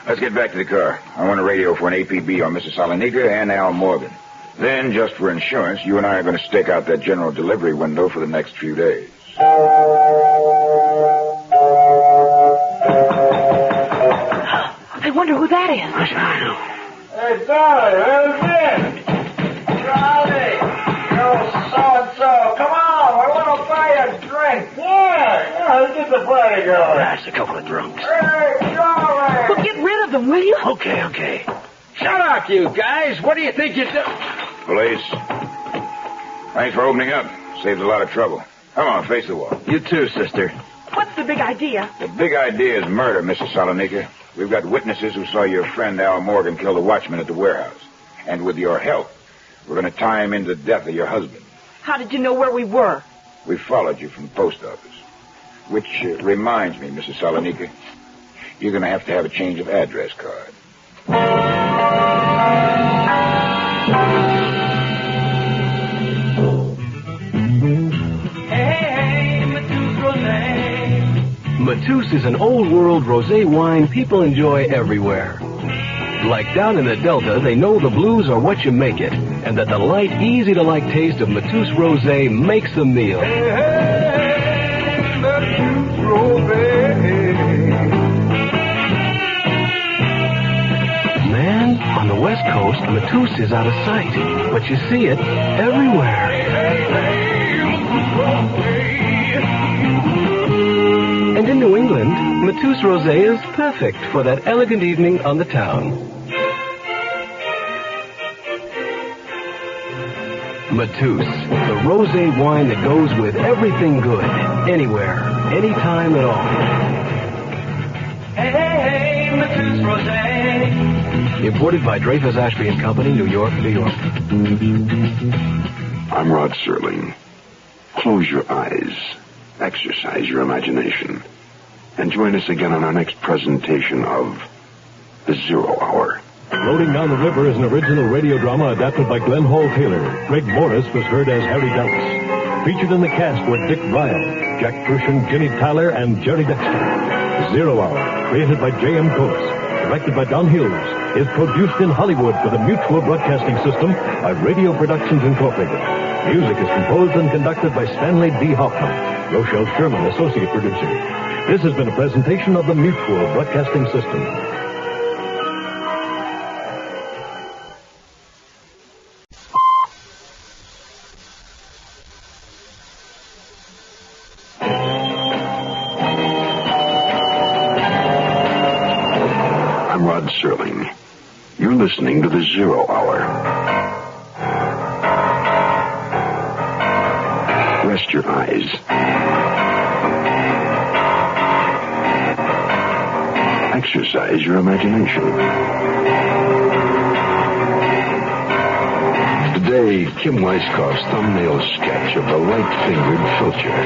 Let's get back to the car. I want a radio for an APB on Mrs. Salonika and Al Morgan. Then, just for insurance, you and I are going to stake out that general delivery window for the next few days. I wonder who that is. I know. Hey, Dolly, who's this? Charlie, you're so-and-so. Come on, I want to buy a drink. Yeah, let's get the party going. That's a couple of drunks. Hey, Charlie! Well, get rid of them, will you? Okay. Shut up, you guys. What do you think you're doing? Police. Thanks for opening up. Saves a lot of trouble. Come on, face the wall. You too, sister. What's the big idea? The big idea is murder, Mrs. Salonika. We've got witnesses who saw your friend Al Morgan kill the watchman at the warehouse. And with your help, we're going to tie him into the death of your husband. How did you know where we were? We followed you from the post office. Which reminds me, Mrs. Salonika, you're going to have a change of address card. Matus is an old-world rosé wine people enjoy everywhere. Like down in the Delta, they know the blues are what you make it, and that the light, easy-to-like taste of Matus Rosé makes the meal. Man, on the West Coast, Matus is out of sight, but you see it everywhere. And in New England, Matus Rosé is perfect for that elegant evening on the town. Matus, the rosé wine that goes with everything good, anywhere, anytime at all. Hey, Matus Rosé. Imported by Dreyfus Ashby and Company, New York, New York. I'm Rod Serling. Close your eyes. Exercise your imagination. And join us again on our next presentation of The Zero Hour. Floating Down the River is an original radio drama adapted by Glenn Hall Taylor. Greg Morris was heard as Harry Dallas. Featured in the cast were Dick Ryle, Jack Crucian, Ginny Tyler, and Jerry Dexter. The Zero Hour, created by J.M. Coates, directed by Don Hills, is produced in Hollywood for the Mutual Broadcasting System by Radio Productions Incorporated. Music is composed and conducted by Stanley D. Hoffman. Rochelle Sherman, associate producer. This has been a presentation of the Mutual Broadcasting System. I'm Rod Serling. You're listening to The Zero Hour. Rest your eyes. Exercise your imagination. Today, Kim Weiskopf's thumbnail sketch of the light-fingered filcher.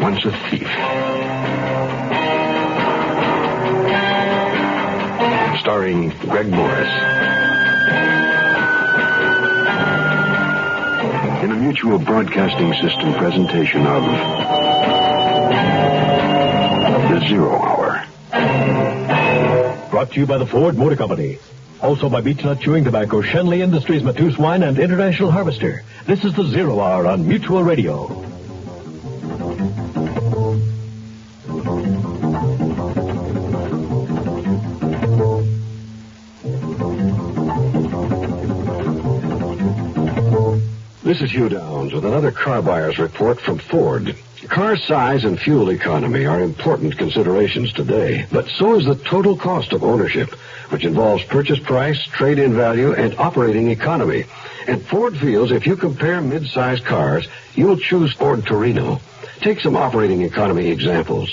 Once a thief. Starring Greg Morris. In a Mutual Broadcasting System presentation of The Zero Hour. Brought to you by the Ford Motor Company. Also by Beechnut Chewing Tobacco, Shenley Industries, Matus Wine, and International Harvester. This is the Zero Hour on Mutual Radio. This is Hugh Downs with another car buyer's report from Ford. Car size and fuel economy are important considerations today, but so is the total cost of ownership, which involves purchase price, trade-in value, and operating economy. And Ford feels if you compare mid-size cars, you'll choose Ford Torino. Take some operating economy examples.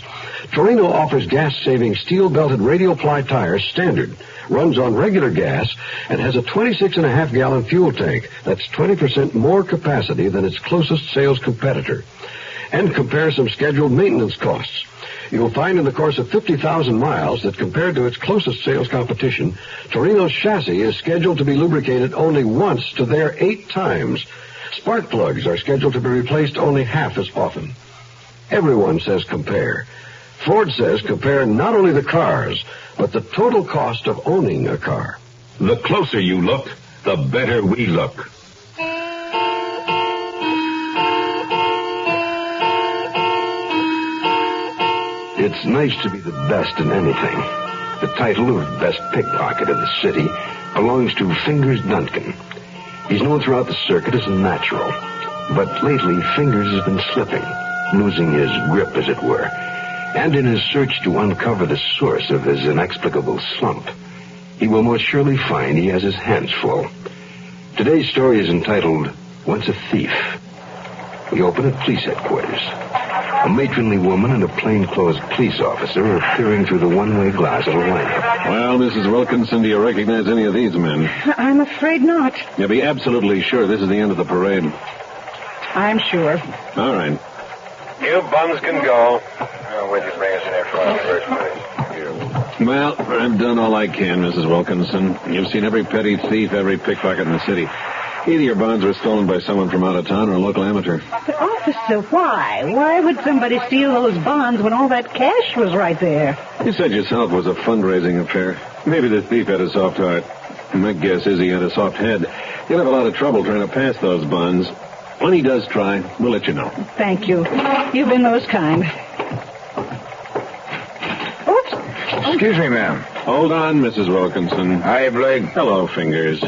Torino offers gas-saving steel-belted radial ply tires standard, runs on regular gas, and has a 26.5-gallon fuel tank. That's 20% more capacity than its closest sales competitor. And compare some scheduled maintenance costs. You'll find in the course of 50,000 miles that compared to its closest sales competition, Torino's chassis is scheduled to be lubricated only once to their 8 times. Spark plugs are scheduled to be replaced only half as often. Everyone says compare. Ford says compare not only the cars, but the total cost of owning a car. The closer you look, the better we look. It's nice to be the best in anything. The title of best pickpocket of the city belongs to Fingers Duncan. He's known throughout the circuit as a natural. But lately, Fingers has been slipping, losing his grip, as it were. And in his search to uncover the source of his inexplicable slump, he will most surely find he has his hands full. Today's story is entitled, Once a Thief. We open at police headquarters. A matronly woman and a plainclothes police officer are peering through the one-way glass of a lineup. Well, Mrs. Wilkinson, do you recognize any of these men? I'm afraid not. You'll be absolutely sure this is the end of the parade. I'm sure. All right. You bums can go. Where'd you bring us in here for in the first place? Well, I've done all I can, Mrs. Wilkinson. You've seen every petty thief, every pickpocket in the city. Either your bonds were stolen by someone from out of town or a local amateur. But, officer, why? Why would somebody steal those bonds when all that cash was right there? You said yourself it was a fundraising affair. Maybe the thief had a soft heart. My guess is he had a soft head. He'll have a lot of trouble trying to pass those bonds. When he does try, we'll let you know. Thank you. You've been most kind. Oops. Excuse me, ma'am. Hold on, Mrs. Wilkinson. Hi, Blake. Hello, Fingers.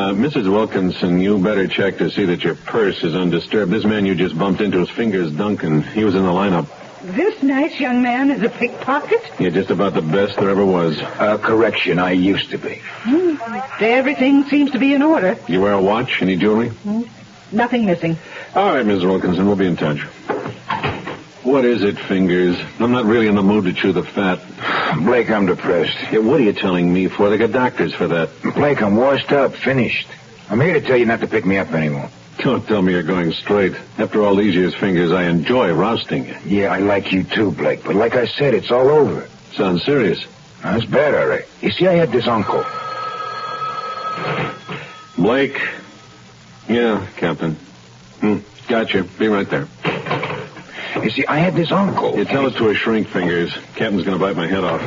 Mrs. Wilkinson, you better check to see that your purse is undisturbed. This man you just bumped into is Fingers Duncan. He was in the lineup. This nice young man is a pickpocket? You're just about the best there ever was. Correction, I used to be. Everything seems to be in order. You wear a watch? Any jewelry? Nothing missing. All right, Mrs. Wilkinson, we'll be in touch. What is it, Fingers? I'm not really in the mood to chew the fat. Blake, I'm depressed. Yeah, what are you telling me for? They got doctors for that. Blake, I'm washed up, finished. I'm here to tell you not to pick me up anymore. Don't tell me you're going straight. After all these years, Fingers, I enjoy rousting you. Yeah, I like you too, Blake. But like I said, it's all over. Sounds serious. That's bad, all right. You see, I had this uncle. Blake? Yeah, Captain. Gotcha. Be right there. You see, I had this uncle. You tell it to a shrink, Fingers. Captain's going to bite my head off.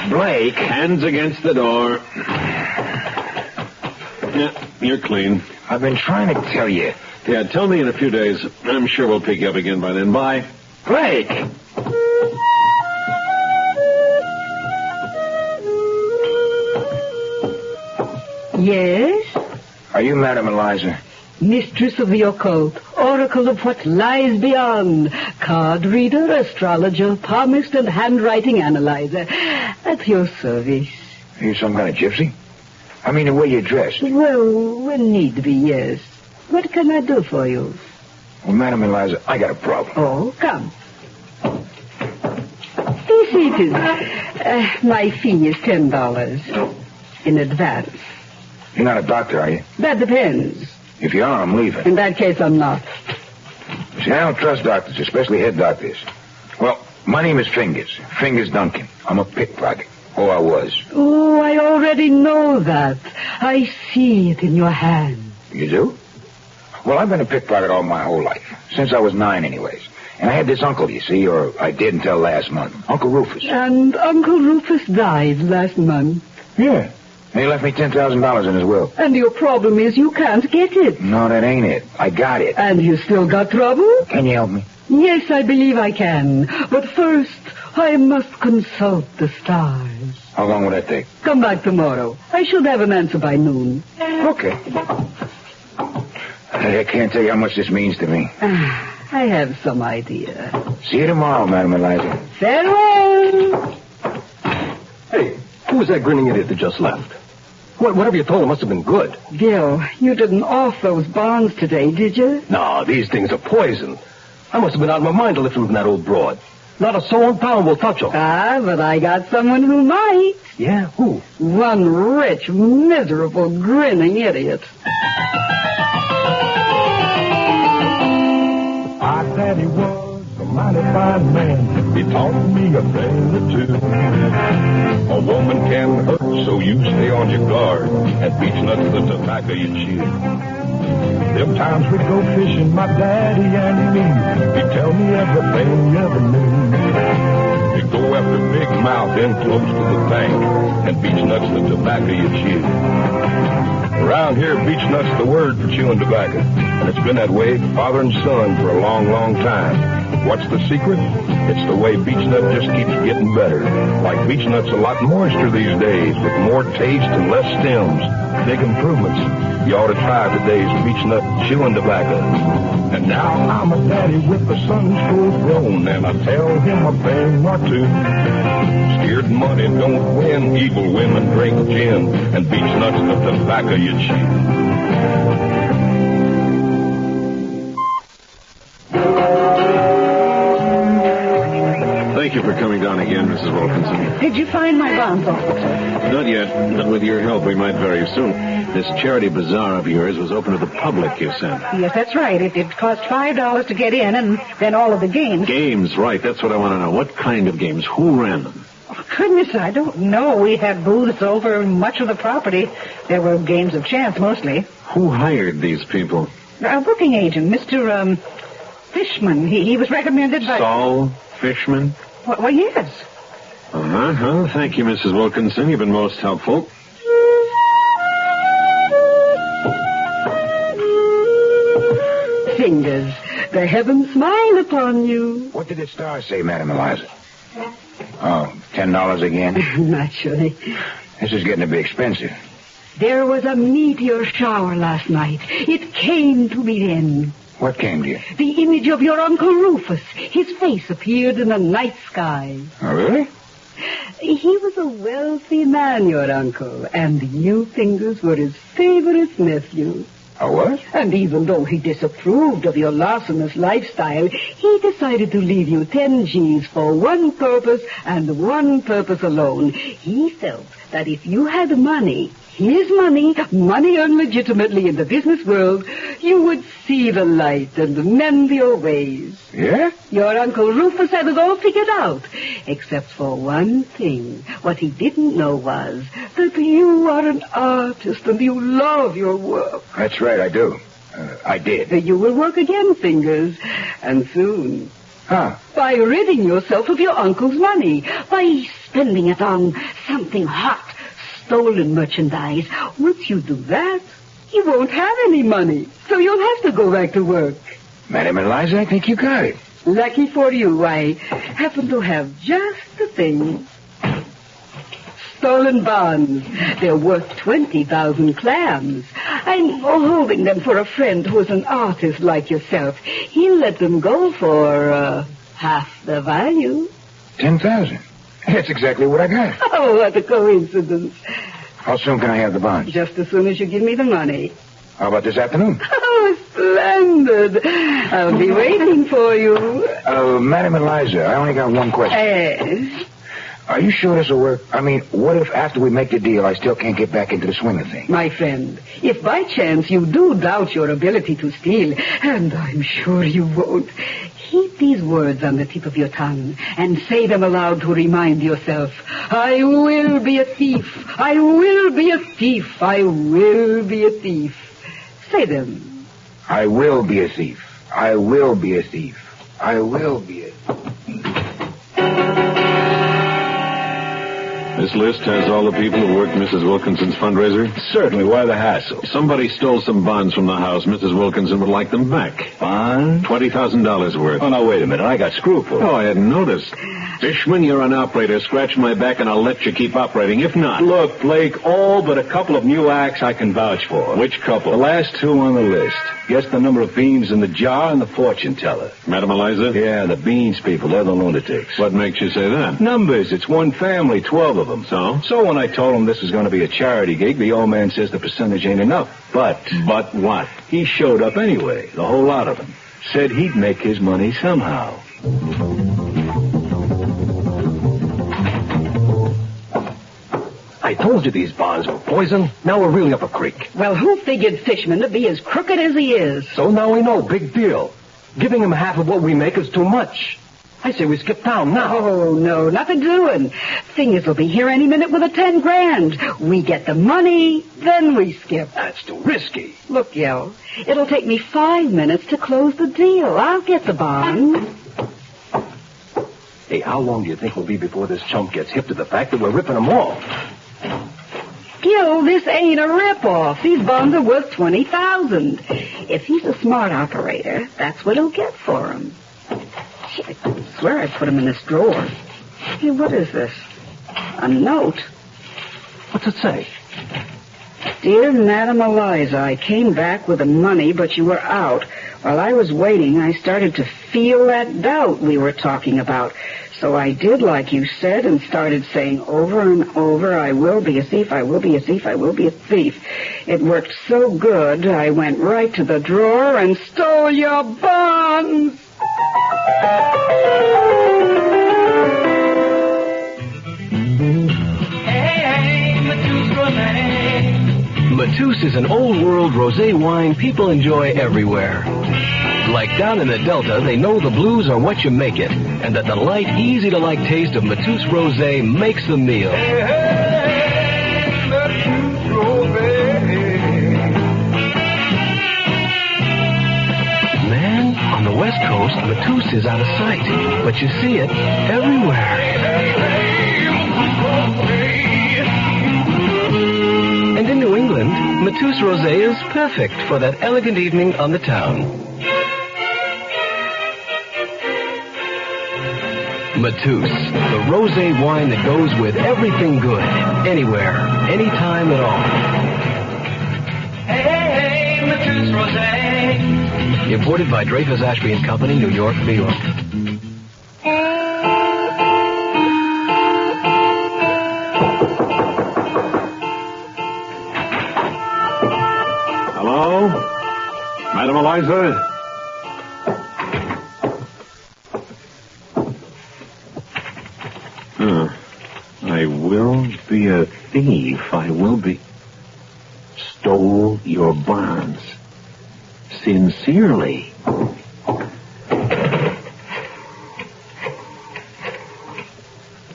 Blake. Hands against the door. Yeah, you're clean. I've been trying to tell you. Yeah, tell me in a few days. I'm sure we'll pick you up again by then. Bye. Blake! Yes? Are you Madam Eliza? Mistress of the occult, oracle of what lies beyond, card reader, astrologer, palmist, and handwriting analyzer. At your service. Are you some kind of gypsy? I mean, the way you're dressed. Well, when need be, yes. What can I do for you? Well, Madam Eliza, I got a problem. Oh, come. Be seated. My fee is $10 in advance. You're not a doctor, are you? That depends. If you are, I'm leaving. In that case, I'm not. See, I don't trust doctors, especially head doctors. Well, my name is Fingers. Fingers Duncan. I'm a pickpocket. Oh, I was. Oh, I already know that. I see it in your hand. You do? Well, I've been a pickpocket all my whole life. Since I was 9, anyways. And I had this uncle, you see, or I did until last month. Uncle Rufus. And Uncle Rufus died last month. Yeah. And he left me $10,000 in his will. And your problem is you can't get it. No, that ain't it. I got it. And you still got trouble? Can you help me? Yes, I believe I can. But first, I must consult the stars. How long will that take? Come back tomorrow. I should have an answer by noon. Okay. I can't tell you how much this means to me. I have some idea. See you tomorrow, Madam Eliza. Farewell. Hey, who was that grinning idiot that just left? Whatever you told him must have been good. Gil, you didn't off those bonds today, did you? No, these things are poison. I must have been out of my mind to lift them from that old broad. Not a soul in town will touch them. Ah, but I got someone who might. Yeah, who? One rich, miserable, grinning idiot. Our daddy was a mighty fine man. He taught me a thing or two. A woman can hurt, so you stay on your guard. And beach nuts the tobacco you chew. Them times we'd go fishing, my daddy and me. He'd tell me everything he ever knew. He'd go after big mouth in close to the bank. And beach nuts the tobacco you chew. Around here, beach nuts the word for chewing tobacco. And it's been that way, father and son, for a long, long time. What's the secret? It's the way beech nut just keeps getting better. Like beech nuts a lot moister these days, with more taste and less stems. Big improvements. You ought to try today's beech nut chewing tobacco. And now I'm a daddy with a son full grown, and I tell him a thing or two. Scared money don't win, evil women drink gin, and beech nuts the tobacco you chew. Thank you for coming down again, Mrs. Wilkinson. Did you find my bonds officer? Not yet, but with your help, we might very soon. This charity bazaar of yours was open to the public, you said. Yes, that's right. It cost $5 to get in, and then all of the games. Games, right. That's what I want to know. What kind of games? Who ran them? Oh, goodness, I don't know. We had booths over much of the property. There were games of chance, mostly. Who hired these people? A booking agent, Mr. Fishman. He was recommended by... Saul Fishman? Well, yes. Uh-huh. Thank you, Mrs. Wilkinson. You've been most helpful. Fingers, the heavens smile upon you. What did the star say, Madam Eliza? Oh, $10 again? Naturally. This is getting to be expensive. There was a meteor shower last night. It came to me then. What came to you? The image of your Uncle Rufus. His face appeared in the night sky. Oh, really? He was a wealthy man, your uncle, and you, Fingers, were his favorite nephew. Oh, what? And even though he disapproved of your larcenous lifestyle, he decided to leave you 10 G's for one purpose and one purpose alone. He felt that if you had money, his money earned legitimately in the business world, you would see the light and mend your ways. Yeah? Your Uncle Rufus had it all figured out, except for one thing. What he didn't know was that you are an artist and you love your work. That's right, I do. I did. You will work again, Fingers, and soon. Huh? By ridding yourself of your uncle's money, by spending it on something hot, stolen merchandise. Once you do that, you won't have any money, so you'll have to go back to work. Madam Eliza, I think you got it. Lucky for you, I happen to have just the thing. Stolen bonds. They're worth 20,000 clams. I'm holding them for a friend who is an artist like yourself. He'll let them go for half the value. 10,000. That's exactly what I got. Oh, what a coincidence. How soon can I have the bonds? Just as soon as you give me the money. How about this afternoon? Oh, splendid. I'll be waiting for you. Madam Eliza, I only got one question. Yes. Are you sure this will work? I mean, what if after we make the deal, I still can't get back into the swing of things? My friend, if by chance you do doubt your ability to steal, and I'm sure you won't, keep these words on the tip of your tongue and say them aloud to remind yourself, I will be a thief. I will be a thief. I will be a thief. Say them. I will be a thief. I will be a thief. I will be a thief. This list has all the people who worked Mrs. Wilkinson's fundraiser? Certainly. Why the hassle? Somebody stole some bonds from the house. Mrs. Wilkinson would like them back. Bonds? $20,000 worth. Oh, now, wait a minute. I got scruples. Oh, I hadn't noticed. Fishman, you're an operator. Scratch my back and I'll let you keep operating. If not... Look, Blake, all but a couple of new acts I can vouch for. Which couple? The last two on the list. Guess the number of beans in the jar and the fortune teller. Madam Eliza? Yeah, the beans people. They're the lunatics. What makes you say that? Numbers. It's one family, 12 of them. So when I told him this was going to be a charity gig, the old man says the percentage ain't enough. But what? He showed up anyway, the whole lot of them. Said he'd make his money somehow. I told you these bonds were poison. Now we're really up a creek. Well, who figured Fishman to be as crooked as he is? So now we know. Big deal. Giving him half of what we make is too much. I say we skip town now. Oh, no, nothing doing. Fingers will be here any minute with a 10 grand. We get the money, then we skip. That's too risky. Look, Yo, it'll take me 5 minutes to close the deal. I'll get the bond. Hey, how long do you think will be before this chump gets hip to the fact that we're ripping them off? Gil, this ain't a rip-off. These bonds are worth $20,000. If he's a smart operator, that's what he'll get for him. Gee, I swear I put him in this drawer. Hey, what is this? A note. What's it say? Dear Madam Eliza, I came back with the money, but you were out. While I was waiting, I started to feel that doubt we were talking about. So I did like you said and started saying over and over, I will be a thief, I will be a thief, I will be a thief. It worked so good, I went right to the drawer and stole your bonds. Matus is an old-world rosé wine people enjoy everywhere. Like down in the Delta, they know the blues are what you make it, and that the light, easy-to-like taste of Matus Rosé makes the meal. Man, on the West Coast, Matus is out of sight, but you see it everywhere. And in New England, Matus Rosé is perfect for that elegant evening on the town. Matus, the rosé wine that goes with everything good, anywhere, anytime at all. Hey, Matus Rosé. Imported by Dreyfus Ashby and Company, New York, New York. Hello? Madam Eliza? I will be a thief. I will be. Stole your bonds. Sincerely.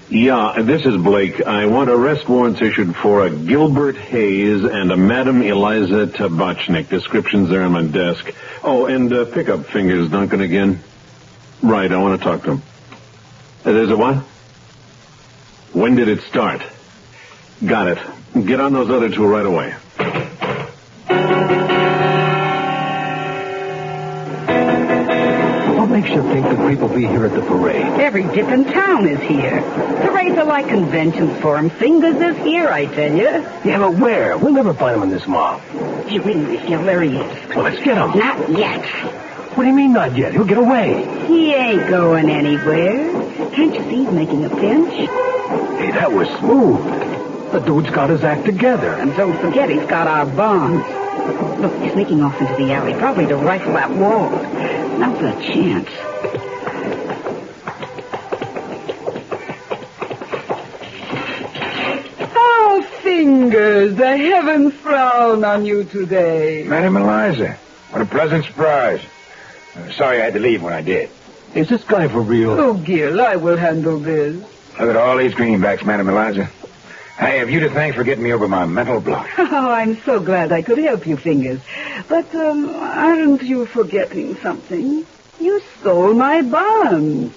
Yeah, this is Blake. I want arrest warrants issued for a Gilbert Hayes and a Madam Eliza Tabachnik. Descriptions there on my desk. Oh, and pick up Fingers Duncan again. Right, I want to talk to him. There's a what? When did it start? Got it. Get on those other two right away. What makes you think that people be here at the parade? Every dip in town is here. Parades are like conventions for him. Fingers is here, I tell you. Yeah, but where? We'll never find him in this mob. Hey, wait a minute, Gil. There he is. Well, let's get him. Not yet. What do you mean, not yet? He'll get away. He ain't going anywhere. Can't you see he's making a pinch? Hey, that was smooth. The dude's got his act together. And don't forget, he's got our bonds. Look, he's sneaking off into the alley, probably to rifle that wall. Now's a chance. Oh, Fingers, the heavens frown on you today. Madam Eliza, what a pleasant surprise. Sorry I had to leave when I did. Is this guy for real? Oh, Gil, I will handle this. Look at all these greenbacks, Madam Eliza. I have you to thank for getting me over my mental block. Oh, I'm so glad I could help you, Fingers. But, aren't you forgetting something? You stole my bonds.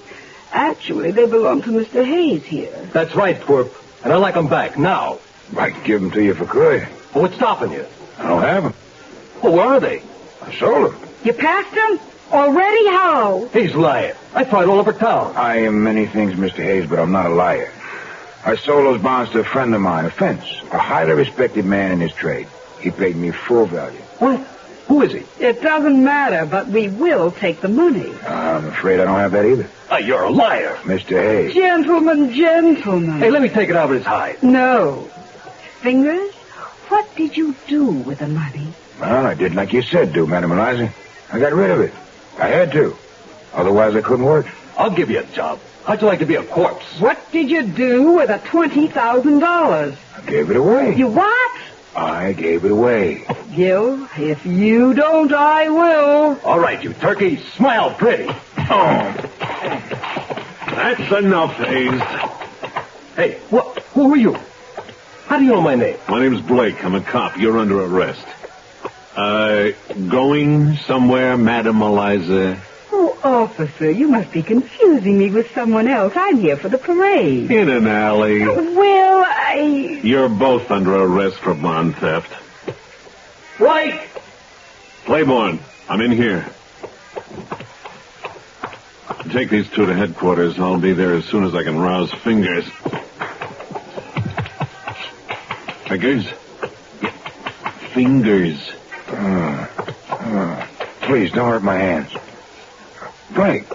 Actually, they belong to Mr. Hayes here. That's right, Twerp. And I'd like them back, now. I'd give them to you if I could. Well, what's stopping you? I don't have them. Well, where are they? I sold them. You passed them? Already? How? He's lying. I tried all over town. I am many things, Mr. Hayes, but I'm not a liar. I sold those bonds to a friend of mine, a fence, a highly respected man in his trade. He paid me full value. What? Who is he? It doesn't matter, but we will take the money. I'm afraid I don't have that either. You're a liar. Mr. Hayes. Gentlemen, gentlemen. Hey, let me take it out of his hide. No. Fingers, what did you do with the money? Well, I did like you said do, Madam Eliza. I got rid of it. I had to. Otherwise, I couldn't work. I'll give you a job. How'd you like to be a corpse? What did you do with the $20,000? I gave it away. You what? I gave it away. Gil, if you don't, I will. All right, you turkey, smile pretty. Oh. That's enough, Hayes. Hey, who are you? How do you know my name? My name's Blake. I'm a cop. You're under arrest. Going somewhere, Madam Eliza? Oh, officer, you must be confusing me with someone else. I'm here for the parade. In an alley. Well, You're both under arrest for bond theft. Blake! Claiborne, I'm in here. Take these two to headquarters. I'll be there as soon as I can rouse Fingers. Fingers? Fingers. Please, don't hurt my hands. Blake,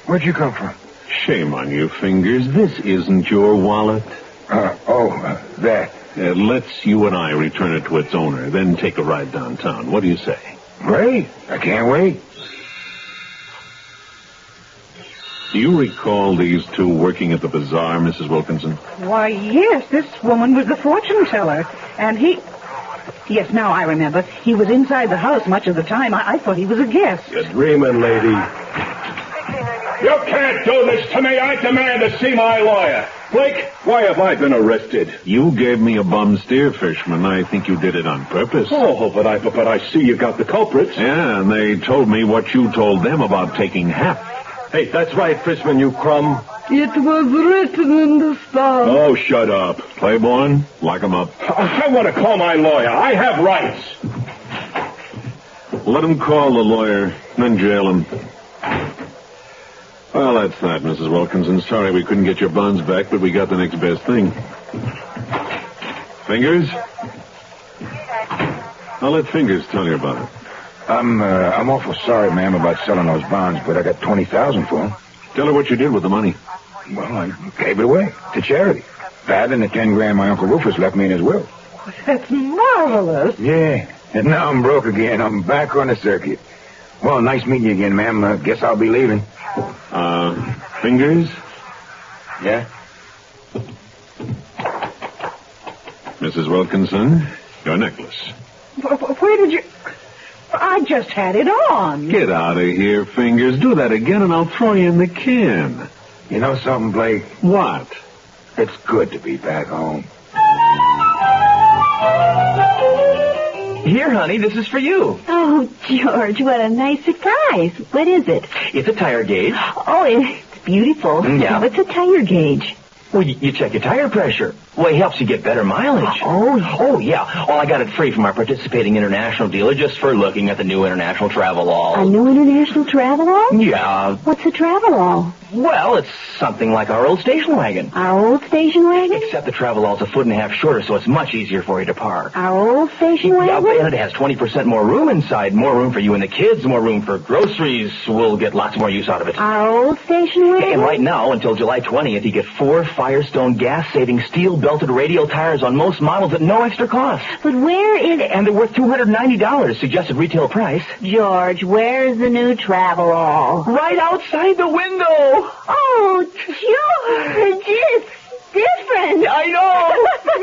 where'd you come from? Shame on you, Fingers. This isn't your wallet. That. Let's you and I return it to its owner, then take a ride downtown. What do you say? Great. I can't wait. Do you recall these two working at the bazaar, Mrs. Wilkinson? why, yes, this woman was the fortune teller. And he... Yes, now I remember. He was inside the house much of the time. I thought he was a guest. You're dreaming, lady. You can't do this to me. I demand to see my lawyer. Blake, why have I been arrested? You gave me a bum steer, Fishman. I think you did it on purpose. Oh, but I see you got the culprits. Yeah, and they told me what you told them about taking half. Hey, that's right, Fishman, you crumb. It was written in the stars. Oh, shut up. Claiborne, lock him up. I want to call my lawyer. I have rights. Let him call the lawyer, then jail him. Well, that's that, Mrs. Wilkinson. Sorry we couldn't get your bonds back, but we got the next best thing. Fingers? I'll let Fingers tell you about it. I'm awful sorry, ma'am, about selling those bonds, but I got $20,000 for them. Tell her what you did with the money. Well, I gave it away to charity. That and the 10 grand my Uncle Rufus left me in his will. That's marvelous. Yeah, and now I'm broke again. I'm back on the circuit. Well, nice meeting you again, ma'am. Guess I'll be leaving. Fingers? Yeah? Mrs. Wilkinson, your necklace. Where did you... I just had it on. Get out of here, Fingers. Do that again and I'll throw you in the can. You know something, Blake? What? It's good to be back home. Here, honey, this is for you. Oh, George, what a nice surprise. What is it? It's a tire gauge. Oh, it's beautiful. Yeah. What's a tire gauge? Well, you check your tire pressure. Well, it helps you get better mileage. Oh, yeah. Well, I got it free from our participating international dealer just for looking at the new international travel-all. A new international travel-all? Yeah. What's a travel-all? Well, it's something like our old station wagon. Our old station wagon? Except the travel-all's a foot and a half shorter, so it's much easier for you to park. Our old station wagon? Yeah, and it has 20% more room inside. More room for you and the kids, more room for groceries. We'll get lots more use out of it. Our old station wagon? And right now, until July 20th, you get 4 Firestone gas-saving steel-belted radial tires on most models at no extra cost. But where is... And they're worth $290, suggested retail price. George, where's the new travel-all? Right outside the window. Oh, George, it's different. I know.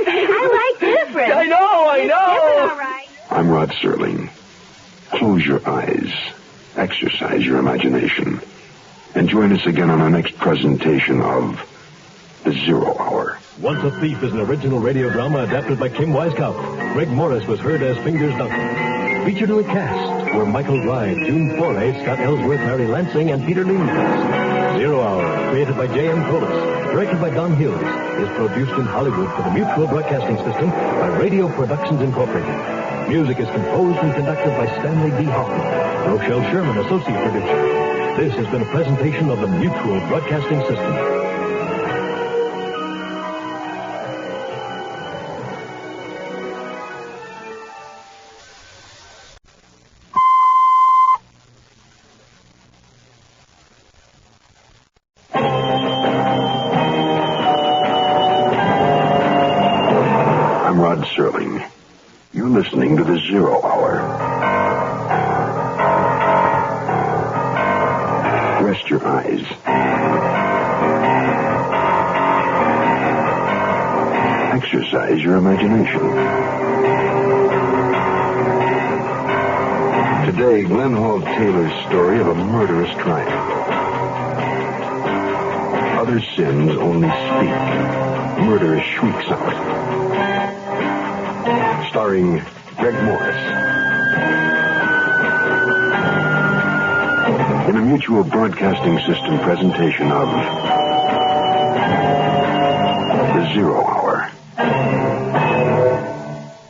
I like different. I know. It's different, all right. I'm Rod Serling. Close your eyes. Exercise your imagination. And join us again on our next presentation of The 0 Hour. Once a Thief is an original radio drama adapted by Kim Wisecout. Greg Morris was heard as Fingers Duncan. Featured in the cast were Michael Ride, June Foray, Scott Ellsworth, Harry Lansing, and Peter Leeds. 0 Hour, created by J.M. Colas, directed by Don Hills, is produced in Hollywood for the Mutual Broadcasting System by Radio Productions Incorporated. Music is composed and conducted by Stanley D. Hoffman. Rochelle Sherman, associate producer. This has been a presentation of the Mutual Broadcasting System. Rod Serling. You're listening to The 0 Hour. rest your eyes. Exercise your imagination. Today, Glenn Hall Taylor's story of a murderous triumph. Other sins only speak. Murder shrieks out. Starring Greg Morris. In a Mutual Broadcasting System presentation of The Zero Hour.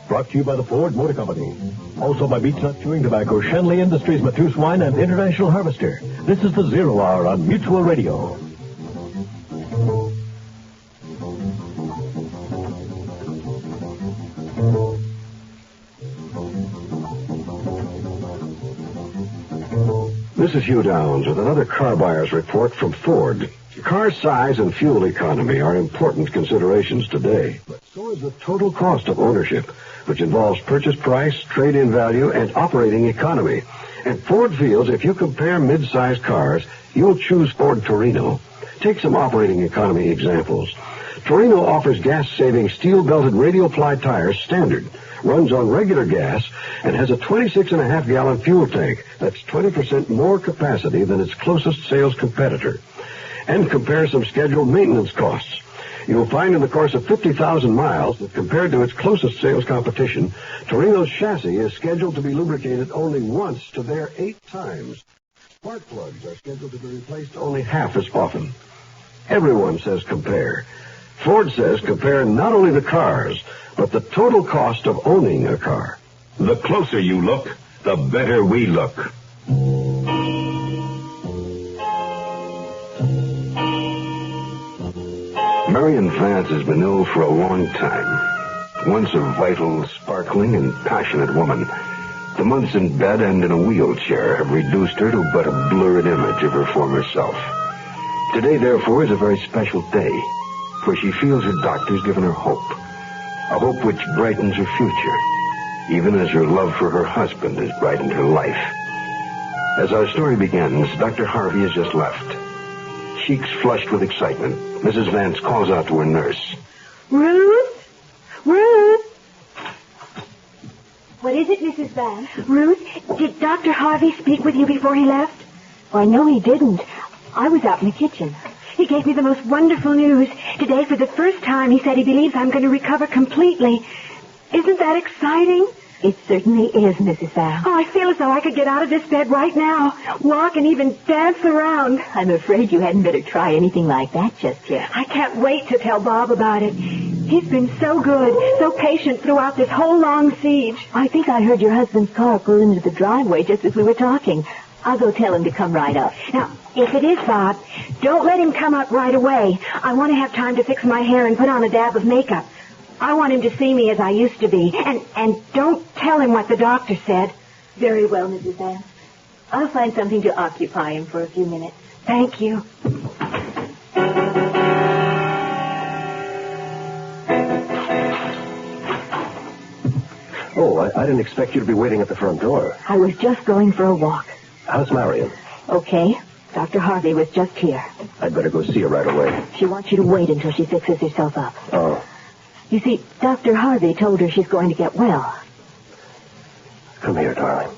Brought to you by the Ford Motor Company. Also by Beechnut Chewing Tobacco, Shenley Industries, Matus Wine, and International Harvester. This is the Zero Hour on Mutual Radio. This is Hugh Downs with another car buyer's report from Ford. Car size and fuel economy are important considerations today, but so is the total cost of ownership, which involves purchase price, trade-in value, and operating economy. And Ford feels if you compare mid-size cars, you'll choose Ford Torino. Take some operating economy examples. Torino offers gas-saving steel-belted radial ply tires standard, runs on regular gas, and has a 26.5-gallon fuel tank that's 20% more capacity than its closest sales competitor. And compare some scheduled maintenance costs. You'll find in the course of 50,000 miles that compared to its closest sales competition, Torino's chassis is scheduled to be lubricated only once to their 8 times. Spark plugs are scheduled to be replaced only half as often. Everyone says compare. Ford says compare not only the cars, but the total cost of owning a car. The closer you look, the better we look. Marion Vance has been ill for a long time. Once a vital, sparkling, and passionate woman, the months in bed and in a wheelchair have reduced her to but a blurred image of her former self. Today, therefore, is a very special day, for she feels her doctor's given her hope. A hope which brightens her future, even as her love for her husband has brightened her life. As our story begins, Dr. Harvey has just left. Cheeks flushed with excitement, Mrs. Vance calls out to her nurse. Ruth? Ruth? What is it, Mrs. Vance? Ruth, did Dr. Harvey speak with you before he left? Why, no, he didn't. I was out in the kitchen. He gave me the most wonderful news. Today, for the first time, he said he believes I'm going to recover completely. Isn't that exciting? It certainly is, Mrs. Vance. Oh, I feel as though I could get out of this bed right now, walk and even dance around. I'm afraid you hadn't better try anything like that just yet. I can't wait to tell Bob about it. He's been so good, so patient throughout this whole long siege. I think I heard your husband's car pull into the driveway just as we were talking. I'll go tell him to come right up. Now, if it is Bob, don't let him come up right away. I want to have time to fix my hair and put on a dab of makeup. I want him to see me as I used to be. And don't tell him what the doctor said. Very well, Mrs. Vance. I'll find something to occupy him for a few minutes. Thank you. Oh, I didn't expect you to be waiting at the front door. I was just going for a walk. How's Marion? Okay. Dr. Harvey was just here. I'd better go see her right away. She wants you to wait until she fixes herself up. Oh. You see, Dr. Harvey told her she's going to get well. Come here, darling.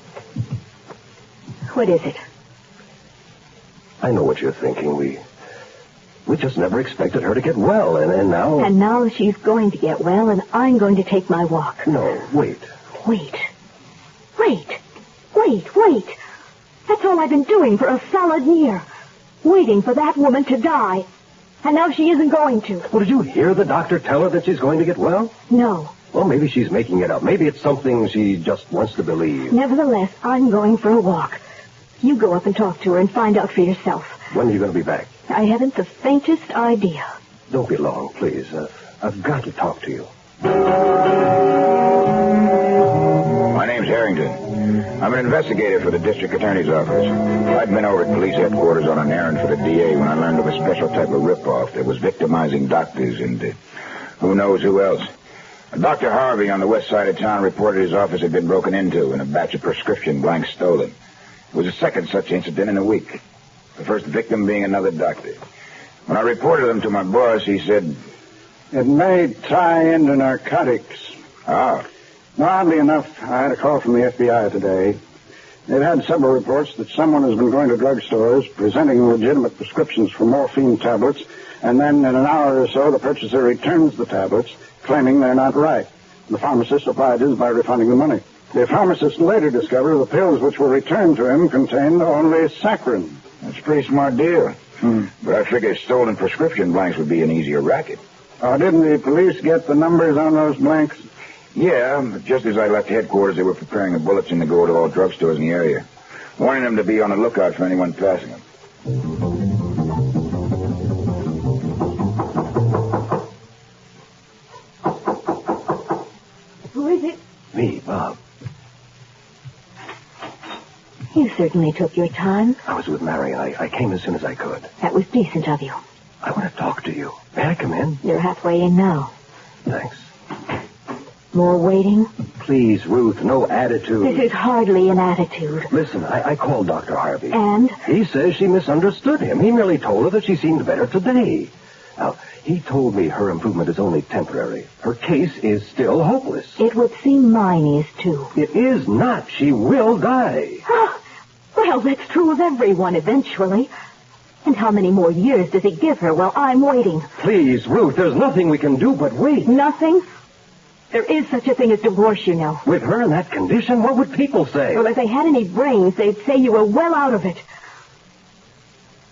What is it? I know what you're thinking. We just never expected her to get well, and now... And now she's going to get well, and I'm going to take my walk. No, wait. Wait. That's all I've been doing for a solid year. Waiting for that woman to die. And now she isn't going to. Well, did you hear the doctor tell her that she's going to get well? No. Well, maybe she's making it up. Maybe it's something she just wants to believe. Nevertheless, I'm going for a walk. You go up and talk to her and find out for yourself. When are you going to be back? I haven't the faintest idea. Don't be long, please. I've got to talk to you. My name's Harrington. I'm an investigator for the district attorney's office. I'd been over at police headquarters on an errand for the DA when I learned of a special type of ripoff that was victimizing doctors and who knows who else. Dr. Harvey on the west side of town reported his office had been broken into and a batch of prescription blanks stolen. It was the second such incident in a week. The first victim being another doctor. When I reported them to my boss, he said... It may tie into narcotics. Ah. Oddly enough, I had a call from the FBI today. They've had several reports that someone has been going to drugstores, presenting legitimate prescriptions for morphine tablets, and then in an hour or so, the purchaser returns the tablets, claiming they're not right. The pharmacist replied this by refunding the money. The pharmacist later discovered the pills which were returned to him contained only saccharin. That's a pretty smart deal. But I figured stolen prescription blanks would be an easier racket. Didn't the police get the numbers on those blanks? Yeah, but just as I left headquarters, they were preparing the bulletin to go to all drugstores in the area, warning them to be on the lookout for anyone passing them. Who is it? Me, Bob. You certainly took your time. I was with Marion. I came as soon as I could. That was decent of you. I want to talk to you. May I come in? You're halfway in now. Thanks. More waiting? Please, Ruth, no attitude. This is hardly an attitude. Listen, I called Dr. Harvey. And? He says she misunderstood him. He merely told her that she seemed better today. Now, he told me her improvement is only temporary. Her case is still hopeless. It would seem mine is, too. It is not. She will die. Well, that's true of everyone eventually. And how many more years does it give her while I'm waiting? Please, Ruth, there's nothing we can do but wait. Nothing? There is such a thing as divorce, you know. With her in that condition, what would people say? Well, if they had any brains, they'd say you were well out of it.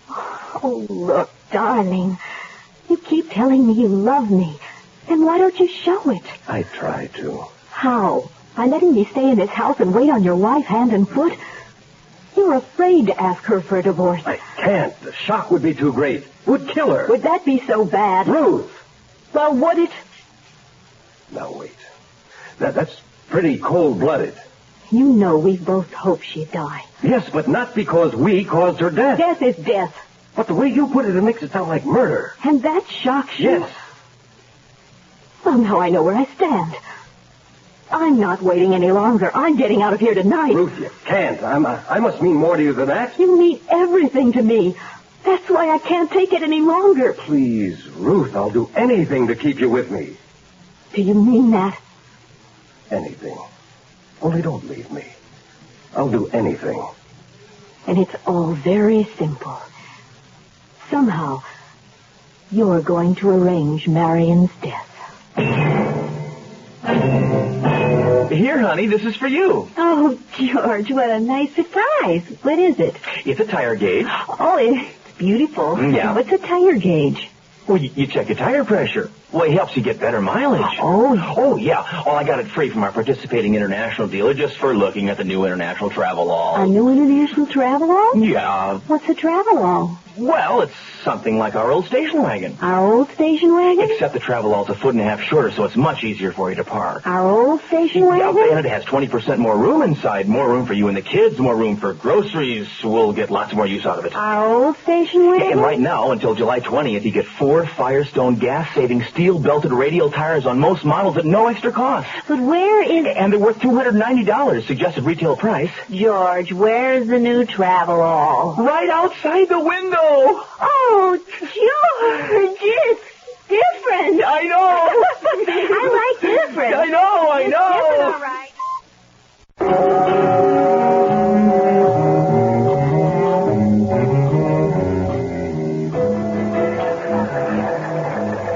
Oh, look, darling. You keep telling me you love me. Then why don't you show it? I try to. How? By letting me stay in this house and wait on your wife hand and foot? You're afraid to ask her for a divorce. I can't. The shock would be too great. Would kill her. Would that be so bad? Ruth! Well, would it? Now, wait. That's pretty cold-blooded. You know we both hope she'd die. Yes, but not because we caused her death. Death is death. But the way you put it makes it sound like murder. And that shocks you? Yes. Well, now I know where I stand. I'm not waiting any longer. I'm getting out of here tonight. Ruth, you can't. I must mean more to you than that. You mean everything to me. That's why I can't take it any longer. Please, Ruth, I'll do anything to keep you with me. Do you mean that? Anything. Only don't leave me. I'll do anything. And it's all very simple. Somehow, you're going to arrange Marion's death. Here, honey, this is for you. Oh, George, what a nice surprise. What is it? It's a tire gauge. Oh, it's beautiful. Yeah. What's a tire gauge? Well, you check your tire pressure. Well, it helps you get better mileage. Oh, yeah. Oh, I got it free from our participating international dealer just for looking at the new international travel all. A new international travel all? Yeah. What's a travel all? Well, it's something like our old station wagon. Our old station wagon? Except the travel all's a foot and a half shorter, so it's much easier for you to park. Our old station wagon? Yeah, and it has 20% more room inside. More room for you and the kids, more room for groceries. We'll get lots more use out of it. Our old station wagon? And right now, until July 20th, you get 4 Firestone gas-saving steel-belted radial tires on most models at no extra cost. But where is... And they're worth $290, suggested retail price. George, where's the new travel all? Right outside the window. Oh, George, it's different. I know. I like different. I know. It's different, all right.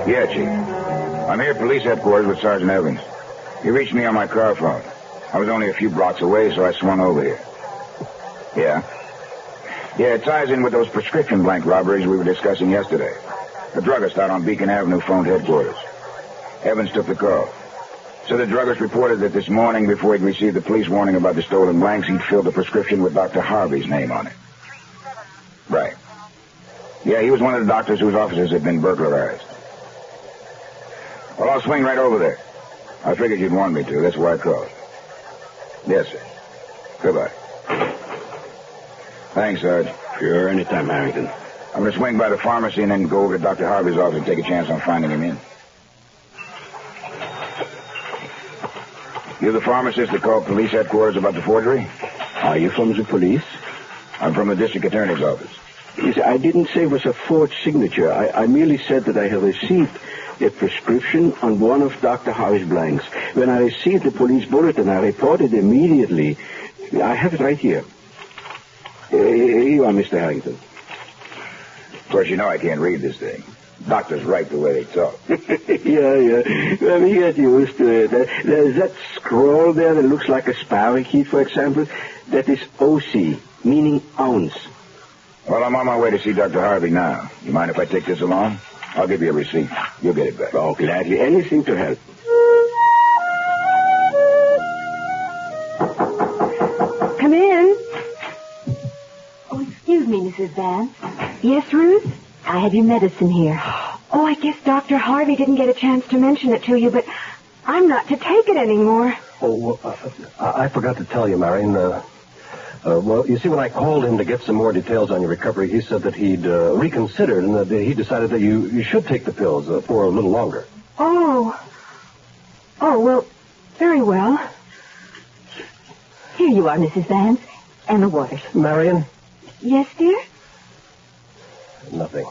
Yeah, Chief. I'm here at police headquarters with Sergeant Evans. He reached me on my car phone. I was only a few blocks away, so I swung over here. Yeah? Yeah, it ties in with those prescription blank robberies we were discussing yesterday. The druggist out on Beacon Avenue phoned headquarters. Evans took the call. So the druggist reported that this morning, before he'd received the police warning about the stolen blanks, he'd filled the prescription with Dr. Harvey's name on it. Right. Yeah, he was one of the doctors whose offices had been burglarized. Well, I'll swing right over there. I figured you'd want me to. That's why I called. Yes, sir. Goodbye. Thanks, Sarge. Sure, anytime, Harrington. I'm going to swing by the pharmacy and then go over to Dr. Harvey's office and take a chance on finding him in. You're the pharmacist that called police headquarters about the forgery? Are you from the police? I'm from the district attorney's office. Yes, I didn't say it was a forged signature. I merely said that I have received a prescription on one of Dr. Harvey's blanks. When I received the police bulletin, I reported immediately. I have it right here. Here you are, Mr. Harrington. Of course, you know I can't read this thing. Doctors write the way they talk. Yeah. Let me get used to it. There's that scroll there that looks like a sparrow key, for example. That is OC, meaning ounce. Well, I'm on my way to see Dr. Harvey now. You mind if I take this along? I'll give you a receipt. You'll get it back. Oh, gladly. Anything to help. Come in. Oh, excuse me, Mrs. Vance. Yes, Ruth? I have your medicine here. Oh, I guess Dr. Harvey didn't get a chance to mention it to you, but I'm not to take it anymore. Oh, I forgot to tell you, Marion. Well, you see, when I called him to get some more details on your recovery, he said that he'd reconsidered and that he decided that you should take the pills for a little longer. Oh, well, very well. Here you are, Mrs. Vance, and the waters. Marion? Yes, dear? Nothing.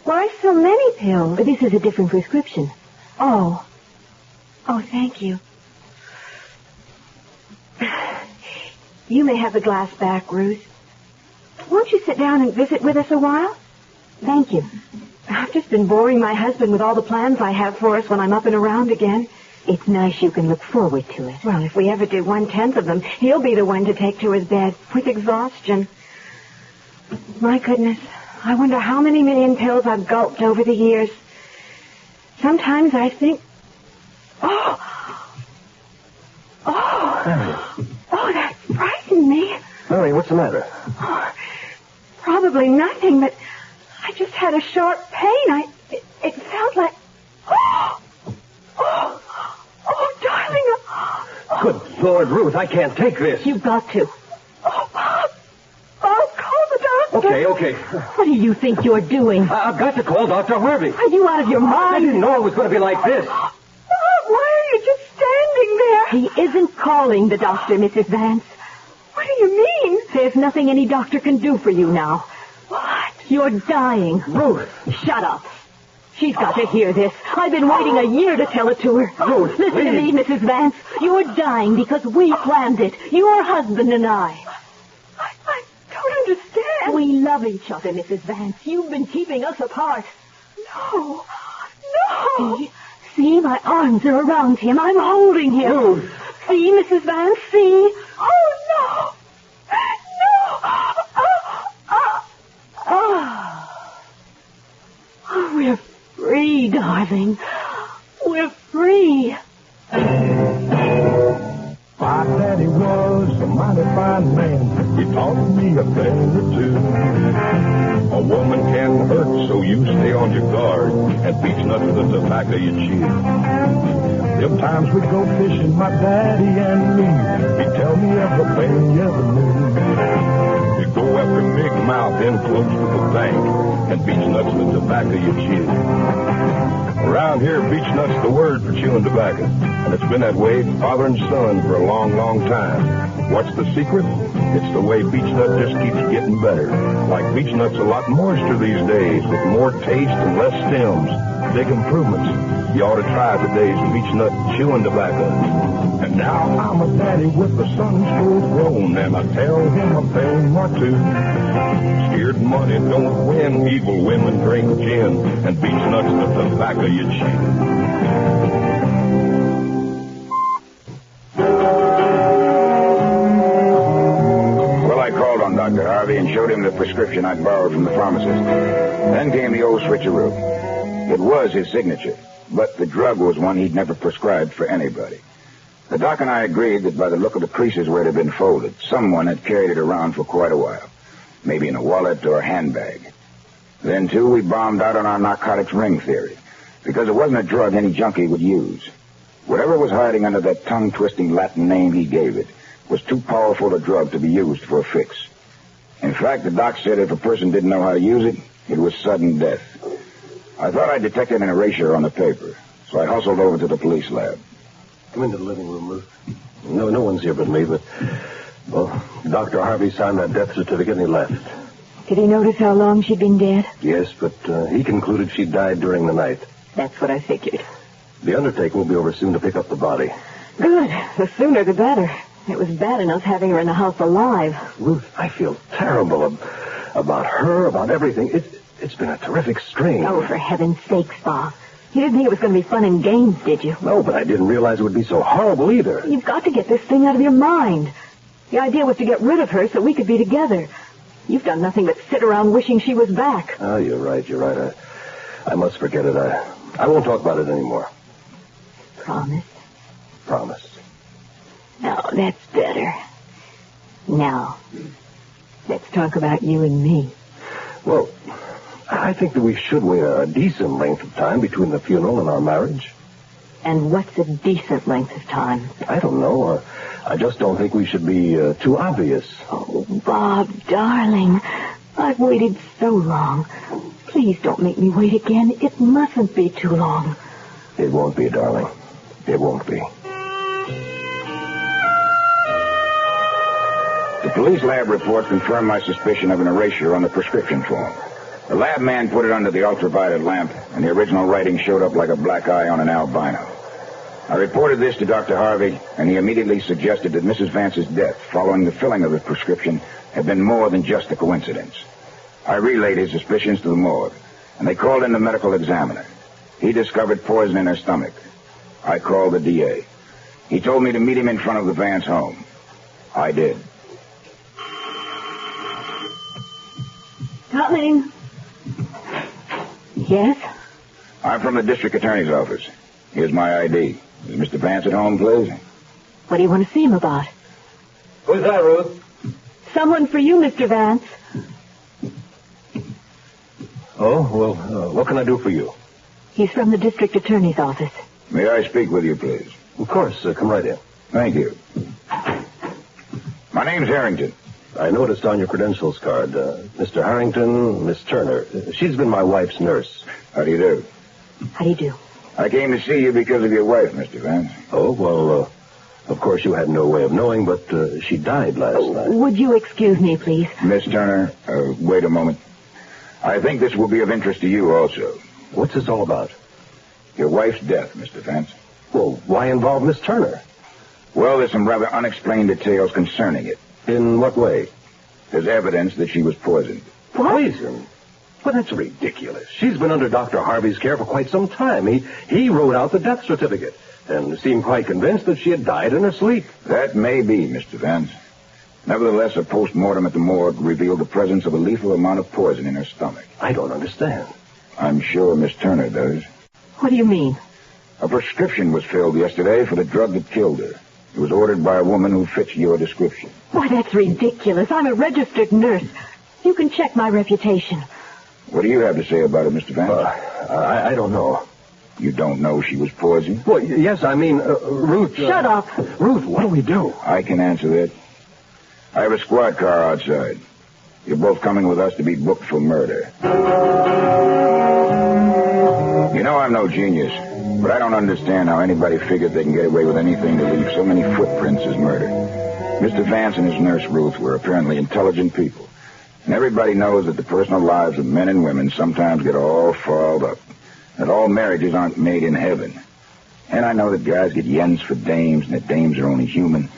Why so many pills? This is a different prescription. Oh, thank you. You may have the glass back, Ruth. Won't you sit down and visit with us a while? Thank you. I've just been boring my husband with all the plans I have for us when I'm up and around again. It's nice you can look forward to it. Well, if we ever do 1/10 of them, he'll be the one to take to his bed with exhaustion. My goodness, I wonder how many million pills I've gulped over the years. Sometimes I think... Oh, that frightened me. Mary, what's the matter? Oh, probably nothing, but I just had a sharp pain. It felt like... Oh, darling. Good Lord, Ruth, I can't take this. You've got to. Oh, Bob, call the doctor. Okay. What do you think you're doing? I've got to call Dr. Harvey. Are you out of your mind? I didn't know it was going to be like this. Bob, why are you just standing there? He isn't calling the doctor, Mrs. Vance. What do you mean? There's nothing any doctor can do for you now. What? You're dying. Ruth. Shut up. She's got to hear this. I've been waiting a year to tell it to her. Ruth, listen to me, Mrs. Vance. You're dying because we planned it. Your husband and I don't understand. We love each other, Mrs. Vance. You've been keeping us apart. No. See, my arms are around him. I'm holding him. Ruth. See, Mrs. Vance, see? Oh, no. Oh, we're free, darling. We're free. My daddy was a mighty fine man. He taught me a thing or two. A woman can hurt, so you stay on your guard and beach nuts with the tobacco you chew. Them times we'd go fishing, my daddy and me. He'd tell me everything you ever knew. We'd go after big-mouth in close to the bank and beach nuts with tobacco you chew. Around here, beech nut's the word for chewing tobacco. And it's been that way, father and son, for a long, long time. What's the secret? It's the way beech nut just keeps getting better. Like beech nut's a lot moister these days, with more taste and less stems. Big improvements. You ought to try today's beech nut chewing tobacco. And now I'm a daddy with the son's full grown, and I tell him a thing or two. Scared money don't win, evil women drink gin, and beech nuts the tobacco you chew. Dr. Harvey and showed him the prescription I'd borrowed from the pharmacist. Then came the old switcheroo. It was his signature, but the drug was one he'd never prescribed for anybody. The doc and I agreed that by the look of the creases where it had been folded, someone had carried it around for quite a while, maybe in a wallet or a handbag. Then, too, we bombed out on our narcotics ring theory, because it wasn't a drug any junkie would use. Whatever was hiding under that tongue-twisting Latin name he gave it was too powerful a drug to be used for a fix. In fact, the doc said if a person didn't know how to use it was sudden death. I thought I detected an erasure on the paper, so I hustled over to the police lab. Come into the living room, Ruth. No one's here but me, but, well, Dr. Harvey signed that death certificate and he left. Did he notice how long she'd been dead? Yes, but he concluded she died during the night. That's what I figured. The undertaker will be over soon to pick up the body. Good. The sooner the better. It was bad enough having her in the house alive. Ruth, I feel terrible about her, about everything. It's been a terrific strain. Oh, for heaven's sake, Bob. You didn't think it was going to be fun and games, did you? No, but I didn't realize it would be so horrible either. You've got to get this thing out of your mind. The idea was to get rid of her so we could be together. You've done nothing but sit around wishing she was back. Oh, you're right. I must forget it. I won't talk about it anymore. Promise? Promise. No, that's better. Now, let's talk about you and me. Well, I think that we should wait a decent length of time between the funeral and our marriage. And what's a decent length of time? I don't know. I just don't think we should be too obvious. Oh, Bob, darling, I've waited so long. Please don't make me wait again. It mustn't be too long. It won't be, darling. It won't be. The police lab reports confirmed my suspicion of an erasure on the prescription form. The lab man put it under the ultraviolet lamp, and the original writing showed up like a black eye on an albino. I reported this to Dr. Harvey, and he immediately suggested that Mrs. Vance's death, following the filling of the prescription, had been more than just a coincidence. I relayed his suspicions to the morgue, and they called in the medical examiner. He discovered poison in her stomach. I called the DA. He told me to meet him in front of the Vance home. I did. Coming. Yes? I'm from the district attorney's office. Here's my ID. Is Mr. Vance at home, please? What do you want to see him about? Who's that, Ruth? Someone for you, Mr. Vance. Oh, well, what can I do for you? He's from the district attorney's office. May I speak with you, please? Of course. Come right in. Thank you. My name's Harrington. I noticed on your credentials card, Mr. Harrington, Miss Turner. She's been my wife's nurse. How do you do? How do you do? I came to see you because of your wife, Mr. Vance. Oh, well, of course you had no way of knowing, but she died last night. Would you excuse me, please? Miss Turner, wait a moment. I think this will be of interest to you also. What's this all about? Your wife's death, Mr. Vance. Well, why involve Miss Turner? Well, there's some rather unexplained details concerning it. In what way? There's evidence that she was poisoned. Poison? Well, that's ridiculous. She's been under Dr. Harvey's care for quite some time. He wrote out the death certificate and seemed quite convinced that she had died in her sleep. That may be, Mr. Vance. Nevertheless, a post-mortem at the morgue revealed the presence of a lethal amount of poison in her stomach. I don't understand. I'm sure Miss Turner does. What do you mean? A prescription was filled yesterday for the drug that killed her. It was ordered by a woman who fits your description. Why, that's ridiculous. I'm a registered nurse. You can check my reputation. What do you have to say about it, Mr. Vance? I don't know. You don't know she was poisoned? Well, yes, I mean, Ruth... Shut up. Ruth, what do we do? I can answer that. I have a squad car outside. You're both coming with us to be booked for murder. You know I'm no genius, but I don't understand how anybody figures they can get away with anything to leave so many footprints as murder. Mr. Vance and his nurse Ruth were apparently intelligent people. And everybody knows that the personal lives of men and women sometimes get all fouled up. That all marriages aren't made in heaven. And I know that guys get yens for dames and that dames are only human,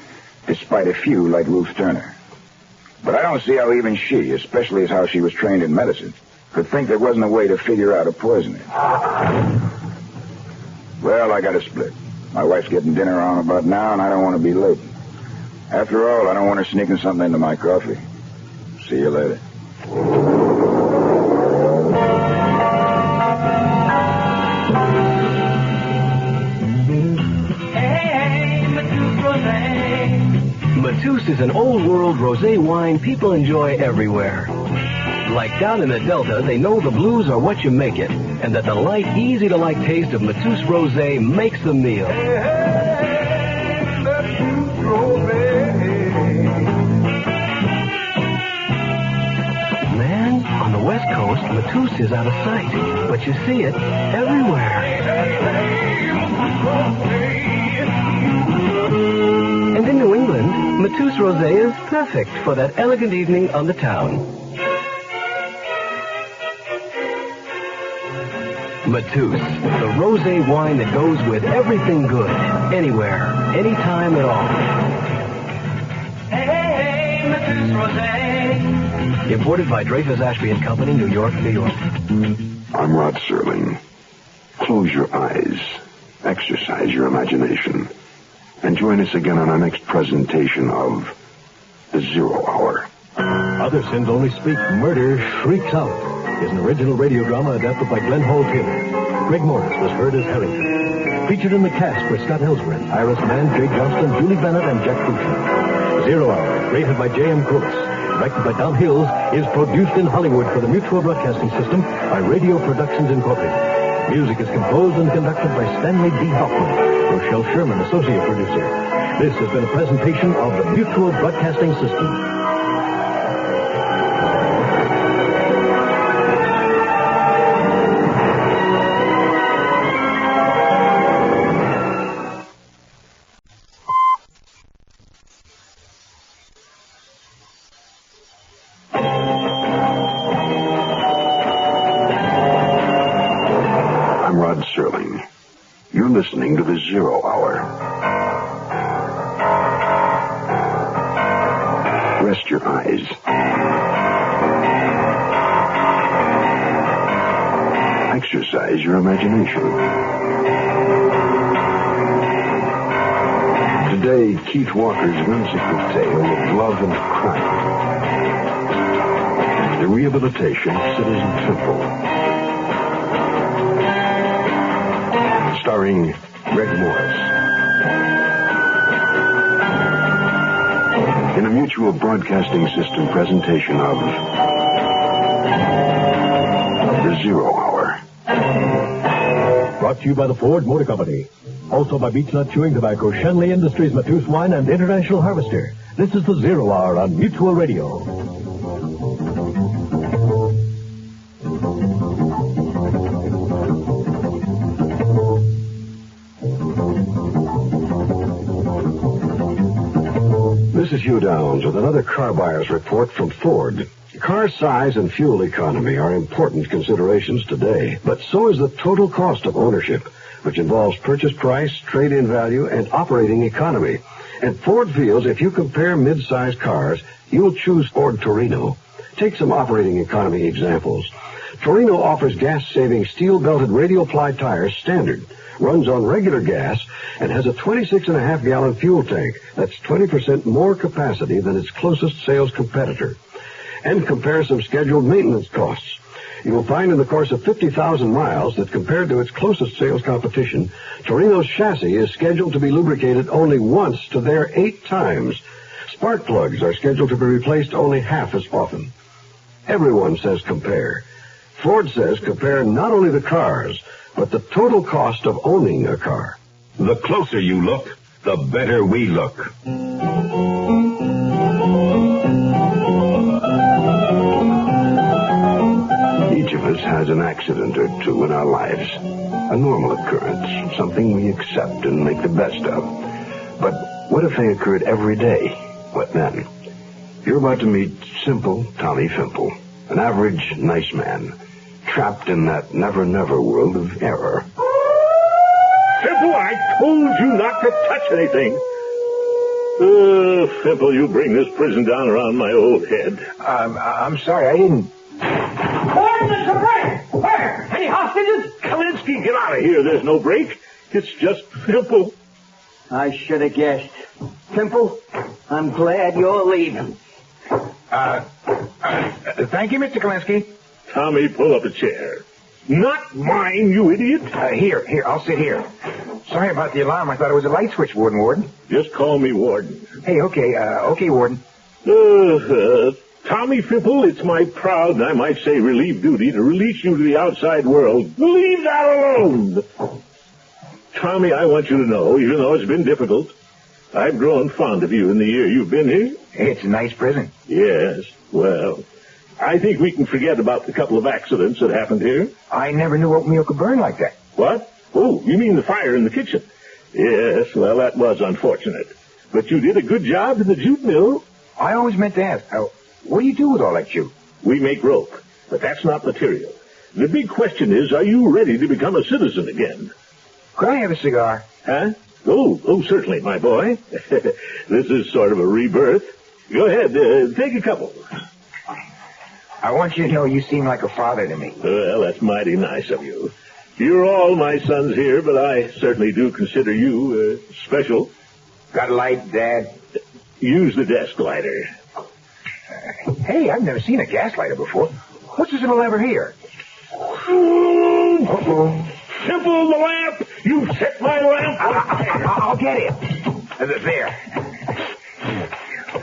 despite a few like Ruth Turner. But I don't see how even she, especially as how she was trained in medicine, could think there wasn't a way to figure out a poisoning. Well, I got to split. My wife's getting dinner on about now, and I don't want to be late. After all, I don't want her sneaking something into my coffee. See you later. Matus is an old-world rosé wine people enjoy everywhere. Like down in the Delta, they know the blues are what you make it, and that the light, easy-to-like taste of Matus Rosé makes the meal. Man, on the West Coast, Matus is out of sight, but you see it everywhere. And in New England, Matus Rosé is perfect for that elegant evening on the town. Matus, the rosé wine that goes with everything good, anywhere, anytime at all. Hey, Matus Rosé. Imported by Dreyfus Ashby & Company, New York, New York. I'm Rod Serling. Close your eyes, exercise your imagination, and join us again on our next presentation of The Zero Hour. Other Sins Only Speak. Murder Shrieks Out is an original radio drama adapted by Glenn Hall Taylor. Greg Morris was heard as Harrington. Featured in the cast were Scott Ellsworth, Iris Mann, Jay Johnston, Julie Bennett, and Jack Crucian. Zero Hour, created by J.M. Kurtz, directed by Don Hills, is produced in Hollywood for the Mutual Broadcasting System by Radio Productions Incorporated. Music is composed and conducted by Stanley D. Hoffman, Rochelle Sherman, associate producer. This has been a presentation of the Mutual Broadcasting System. Rod Serling. You're listening to The Zero Hour. Rest your eyes. Exercise your imagination. Today, Keith Walker's whimsical tale of love and crime. The Rehabilitation of Citizen Femple. Starring Greg Morris. In a Mutual Broadcasting System presentation of The Zero Hour. Brought to you by the Ford Motor Company. Also by Beechnut Chewing Tobacco, Shenley Industries, Matus Wine, and International Harvester. This is The Zero Hour on Mutual Radio. This is Hugh Downs with another car buyer's report from Ford. Car size and fuel economy are important considerations today, but so is the total cost of ownership, which involves purchase price, trade-in value, and operating economy. And Ford feels if you compare mid-size cars, you'll choose Ford Torino. Take some operating economy examples. Torino offers gas-saving steel-belted radial-ply tires standard, runs on regular gas, and has a 26.5-gallon fuel tank that's 20% more capacity than its closest sales competitor. And compare some scheduled maintenance costs. You will find in the course of 50,000 miles that compared to its closest sales competition, Torino's chassis is scheduled to be lubricated only once to their 8 times. Spark plugs are scheduled to be replaced only half as often. Everyone says compare. Ford says compare not only the cars, but the total cost of owning a car. The closer you look, the better we look. Each of us has an accident or two in our lives. A normal occurrence, something we accept and make the best of. But what if they occurred every day? What then? You're about to meet simple Tommy Femple, an average, nice man, trapped in that never-never world of error. Femple, I told you not to touch anything. Femple, you bring this prison down around my old head. I'm sorry, I didn't... There's a break! Where? Any hostages? Kalinsky, get out of here. There's no break. It's just Femple. I should have guessed. Femple, I'm glad you're leaving. Thank you, Mr. Kalinsky. Tommy, pull up a chair. Not mine, you idiot. Here, I'll sit here. Sorry about the alarm. I thought it was a light switch, Warden. Just call me Warden. Hey, okay, Warden. Tommy Femple, it's my proud, and I might say relieved duty to release you to the outside world. Leave that alone! Tommy, I want you to know, even though it's been difficult, I've grown fond of you in the year you've been here. It's a nice prison. Yes, well, I think we can forget about the couple of accidents that happened here. I never knew oatmeal could burn like that. What? Oh, you mean the fire in the kitchen? Yes, well, that was unfortunate. But you did a good job in the jute mill. I always meant to ask, what do you do with all that jute? We make rope, but that's not material. The big question is, are you ready to become a citizen again? Could I have a cigar? Huh? Oh, certainly, my boy. This is sort of a rebirth. Go ahead, take a couple. I want you to know you seem like a father to me. Well, that's mighty nice of you. You're all my sons here, but I certainly do consider you special. Got a light, Dad? Use the desk lighter. Hey, I've never seen a gas lighter before. What's this little lever here? Uh-oh. Temple the lamp! You set my lamp! I'll get it. There.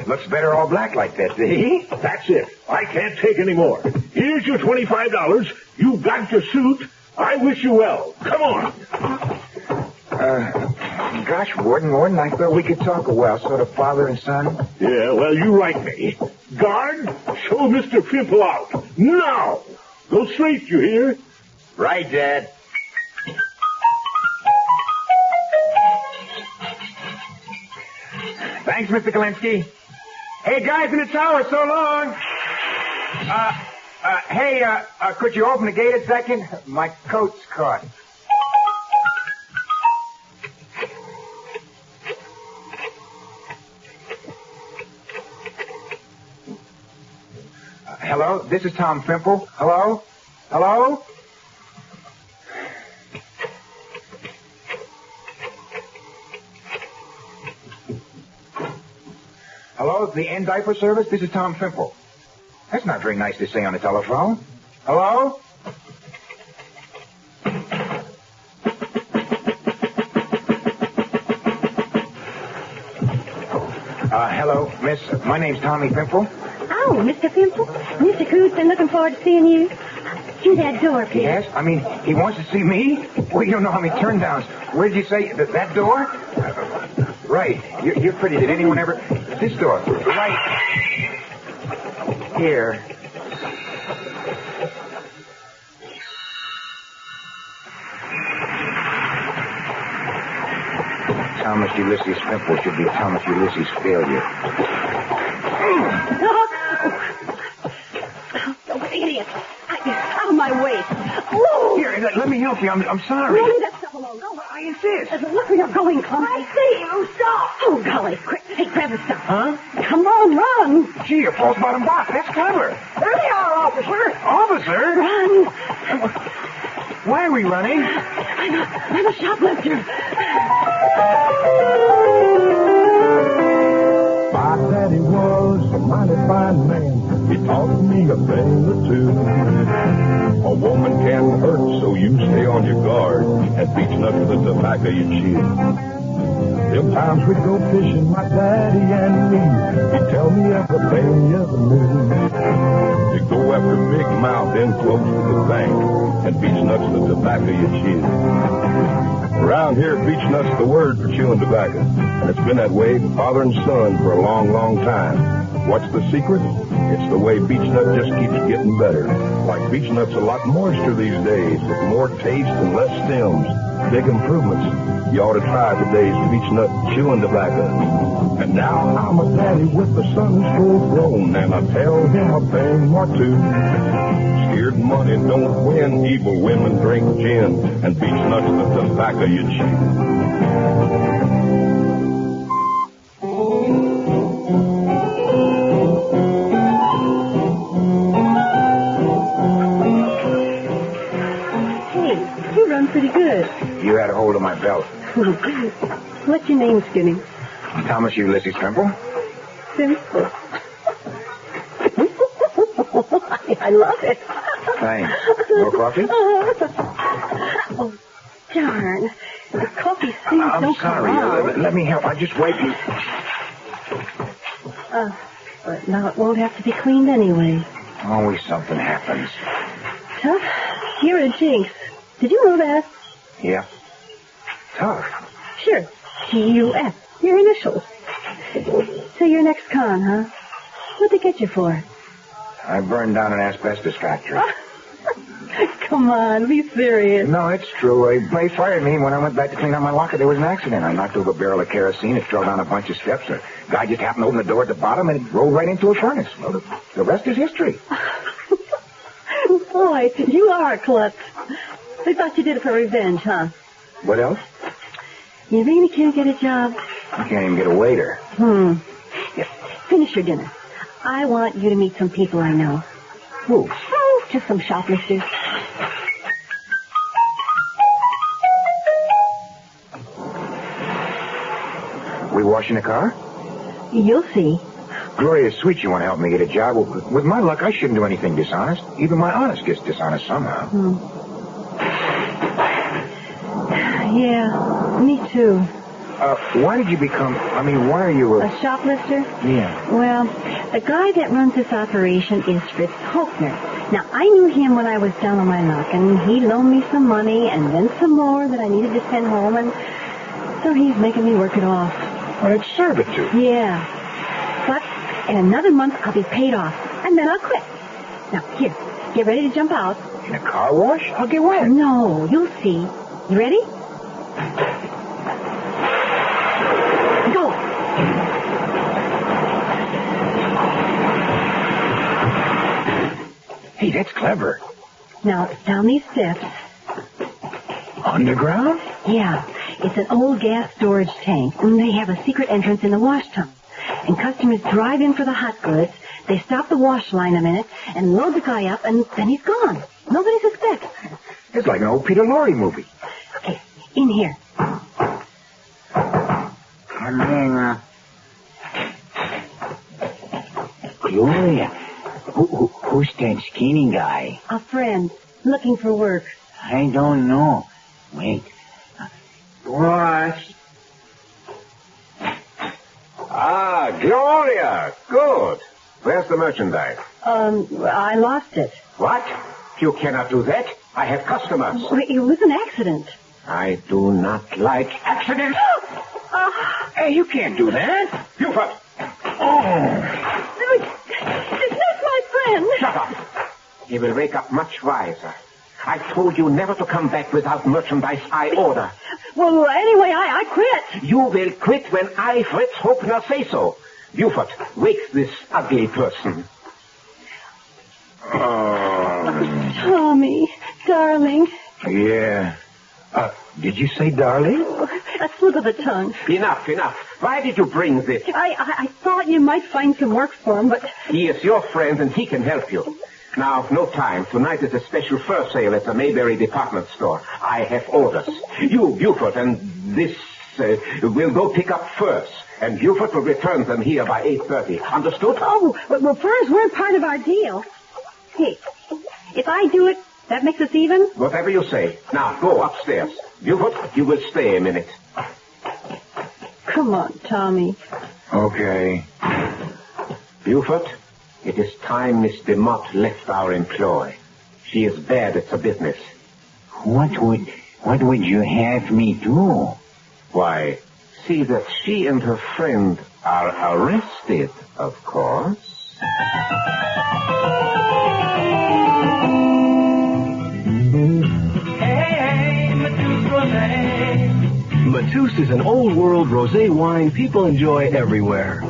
Looks better all black like that, see? That's it. I can't take any more. Here's your $25. You've got your suit. I wish you well. Come on. Gosh, Warden, I thought we could talk a while, sort of father and son. Yeah, well, you right me. Guard, show Mr. Femple out. Now! Go straight, you hear? Right, Dad. Thanks, Mr. Kalinsky. Hey, guys in the tower, so long. Could you open the gate a second? My coat's caught. Hello, this is Tom Femple. Hello? Hello? Hello, the end diaper service? This is Tom Femple. That's not very nice to say on the telephone. Hello? Hello, miss. My name's Tommy Femple. Oh, Mr. Femple. Mr. Coot's been looking forward to seeing you. Through that door, please. Yes? I mean, he wants to see me? Well, you don't know how many turndowns. Where did you say? That door? Right. You're pretty. Did anyone ever... This door. Right. Here. Thomas Ulysses Femple should be Thomas Ulysses Failure. Oh, idiot. Out of my way. Whoa. Here, let me help you. I'm sorry. Leave that stuff alone. Go. I insist. Look where you're going, Clyde. I see you. Stop. Oh, golly. Quick. Hey, grab the stuff. Huh? Come on, run. Gee, a false bottom box. That's clever. There they are, officer. Officer? Run. Why are we running? I'm a shoplifter. My daddy was a mighty fine man. He taught me a thing or two. A woman can hurt, so you stay on your guard and beach nuts with the tobacco you chew. Them times we'd go fishing, my daddy and me. He'd tell me everything you ever knew. You go after big mouth in close to the bank and beach nuts with the tobacco you chew. Around here, beech nut's the word for chewing tobacco. And it's been that way, father and son, for a long, long time. What's the secret? It's the way beech nut just keeps getting better. Like beech nut's a lot moister these days, with more taste and less stems. Big improvements. You ought to try today's beech nut chewing tobacco. And now I'm a daddy with a son who's full grown, and I tell him a thing or two. Scared money don't win, evil women drink gin, and beech nuts the tobacco you chew. Pretty good. You had a hold of my belt. What's your name, Skinny? Thomas Ulysses Femple. Simple. I love it. Thanks. More coffee? Oh, darn. The coffee seems I'm so sorry. Let me help. I just wiped you. But now it won't have to be cleaned anyway. Always something happens. Tough. You're a jinx. Did you know that? Yeah. Tough. Sure. T-U-F. Your initials. So your next con, huh? What'd they get you for? I burned down an asbestos factory. Come on, be serious. No, it's true. They fired me. When I went back to clean out my locker, there was an accident. I knocked over a barrel of kerosene. It fell down a bunch of steps. A guy just happened to open the door at the bottom and it rolled right into a furnace. Well, the rest is history. Boy, right. You are a klutz. I thought you did it for revenge, huh? What else? You really can't get a job? You can't even get a waiter. Here, finish your dinner. I want you to meet some people I know. Who? Oh, just some shoplifters. We washing the car? You'll see. Gloria's sweet. You want to help me get a job? With my luck, I shouldn't do anything dishonest. Even my honest gets dishonest somehow. Yeah, me too. Why did you become... why are you A shoplifter? Yeah. Well, the guy that runs this operation is Fritz Hochner. Now, I knew him when I was down on my luck, and he loaned me some money and then some more that I needed to send home, and so he's making me work it off. Well, it's servitude. Yeah. But in another month, I'll be paid off, and then I'll quit. Now, here, get ready to jump out. In a car wash? I'll get wet. No, you'll see. You ready? Go. Hey, that's clever. Now, down these steps. Underground? Yeah. It's an old gas storage tank, and they have a secret entrance in the wash tunnel. And customers drive in for the hot goods, they stop the wash line a minute, and load the guy up, and then he's gone. Nobody suspects. It's like an old Peter Lorre movie. Okay, in here. Gloria, who's that skinny guy? A friend, looking for work. I don't know. Wait. What? Ah, Gloria. Good. Where's the merchandise? I lost it. What? You cannot do that. I have customers. It was an accident. I do not like accidents. Hey, you can't do that. Buford. It's not my friend. Shut up. He will wake up much wiser. I told you never to come back without merchandise I order. Well, anyway, I quit. You will quit when I, Fritz Hochner, say so. Buford, wake this ugly person. Tommy, darling. Yeah. Did you say darling? A slip of the tongue. Enough. Why did you bring this? I thought you might find some work for him, but... He is your friend and he can help you. Now, no time. Tonight is a special fur sale at the Mayberry department store. I have orders. You, Buford, and this will go pick up furs. And Buford will return them here by 8:30. Understood? Oh, well, furs weren't part of our deal. Hey, if I do it, that makes us even? Whatever you say. Now, go upstairs. Buford, you will stay a minute. Come on, Tommy. Okay. Buford, it is time Miss DeMott left our employ. She is bad at the business. What would you have me do? Why, see that she and her friend are arrested, of course. Matus is an old-world rosé wine people enjoy everywhere.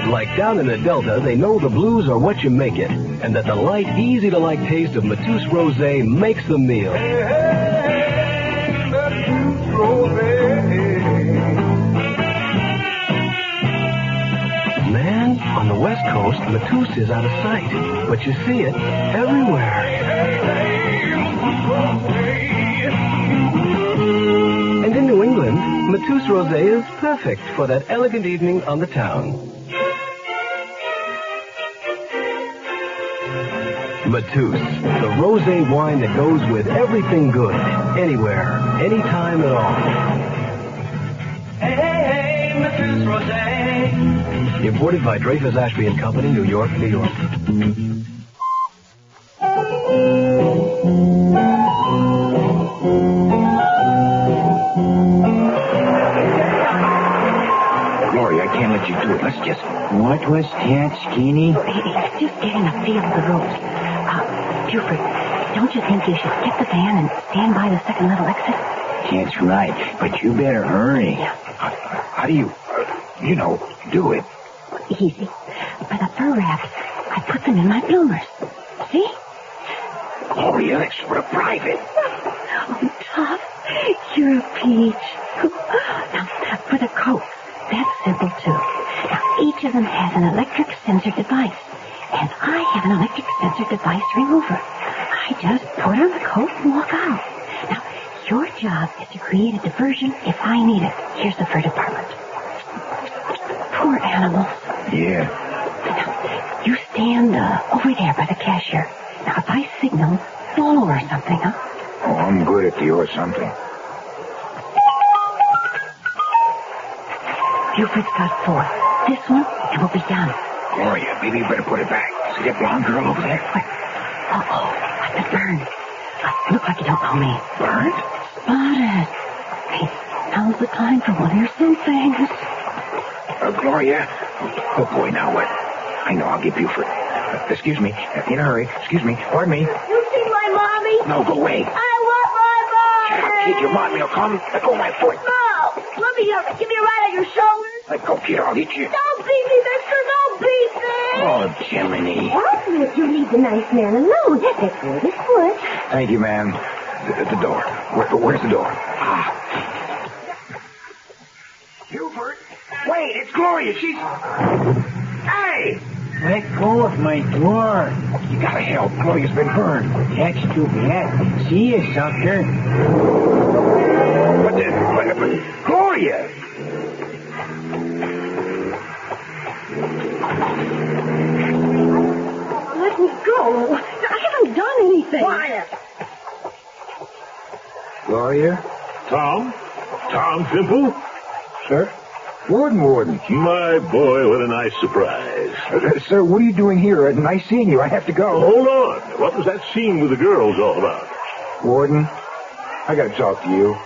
Like down in the Delta, they know the blues are what you make it, and that the light, easy-to-like taste of Matus Rosé makes the meal. Man, on the West Coast, Matus is out of sight, but you see it everywhere. And in New England, Matus Rosé is perfect for that elegant evening on the town. Matus, the rosé wine that goes with everything good, anywhere, anytime at all. Hey, Matus Rosé. Imported by Dreyfus Ashby and Company, New York, New York. Gloria, I can't let you do it. Let's just... What was that, Skinny? It's just getting a feel of the ropes. Buford, don't you think you should skip the van and stand by the second level exit? That's right, but you better hurry. How do you, do it? Easy. For the fur wraps, I put them in my bloomers. See? Oh, Gloria, that's sort of private. Oh, Tom, you're a peach. Now, for the coat, that's simple, too. Now, each of them has an electric sensor device. And I have an electric sensor device remover. I just put on the coat and walk out. Now, your job is to create a diversion if I need it. Here's the fur department. Poor animals. Yeah. Now, you stand over there by the cashier. Now, if I signal, follow or something, huh? Oh, I'm good at the or something. Buford's got 4. This one, and we'll be done. Gloria, maybe you better put it back. See that blonde girl over there? Uh-oh, what's it burned? Look like you don't know me. Burned? Spotted. Hey, now's the time for one of your sin things. Gloria. Oh, boy, now what? I know, I'll get Buford. Excuse me. In a hurry. Excuse me. Pardon me. You see my mommy? No, go away. I want my mommy. Shut up, kid. Your mommy will come. Let go of my foot. No. Let me give me a ride on your shoulders. Let go, kid. I'll hit you. Don't beat me, mister. Don't beat me. Oh, Jiminy. What? You leave the nice man alone. That's where his foot. Thank you, ma'am. The door. Where's the door? Ah. Buford. Wait, it's Gloria. She's... Hey! Let go of my door. You gotta help. Gloria's been burned. That's too bad. See you, sucker. What the... Gloria! Let me go. I haven't done anything. Quiet. Gloria? Tom? Tom Femple? Sir? Warden. My boy, what a nice surprise. Sir, what are you doing here? Nice seeing you. I have to go. Hold on. What was that scene with the girls all about? Warden, I gotta talk to you.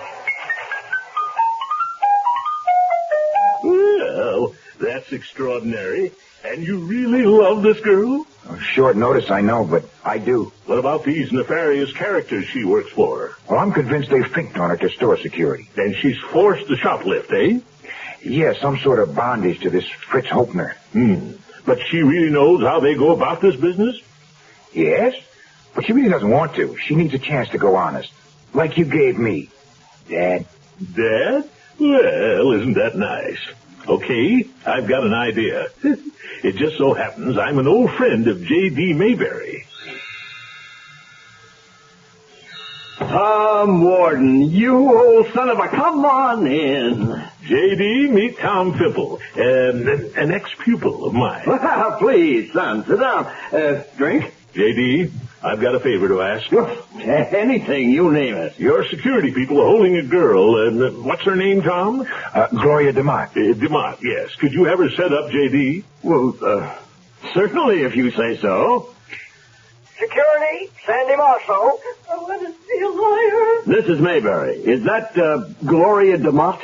Well, that's extraordinary. And you really love this girl? Short notice, I know, but I do. What about these nefarious characters she works for? Well, I'm convinced they finked on her to store security. Then she's forced to shoplift, eh? Yeah, some sort of bondage to this Fritz Hopner. But she really knows how they go about this business? Yes, but she really doesn't want to. She needs a chance to go honest. Like you gave me. Dad? Dad? Well, isn't that nice? Okay, I've got an idea. It just so happens I'm an old friend of J.D. Mayberry. Tom Warden, you old son of a... Come on in. J.D., meet Tom Femple, an ex-pupil of mine. Please, son, sit down. Drink? J.D., I've got a favor to ask. Anything, you name it. Your security people are holding a girl, and what's her name, Tom? Gloria DeMott. DeMott, yes. Could you have her set up, J.D.? Well, certainly, if you say so. Security, send him also. I want to see a lawyer. This is Mayberry. Is that Gloria DeMott?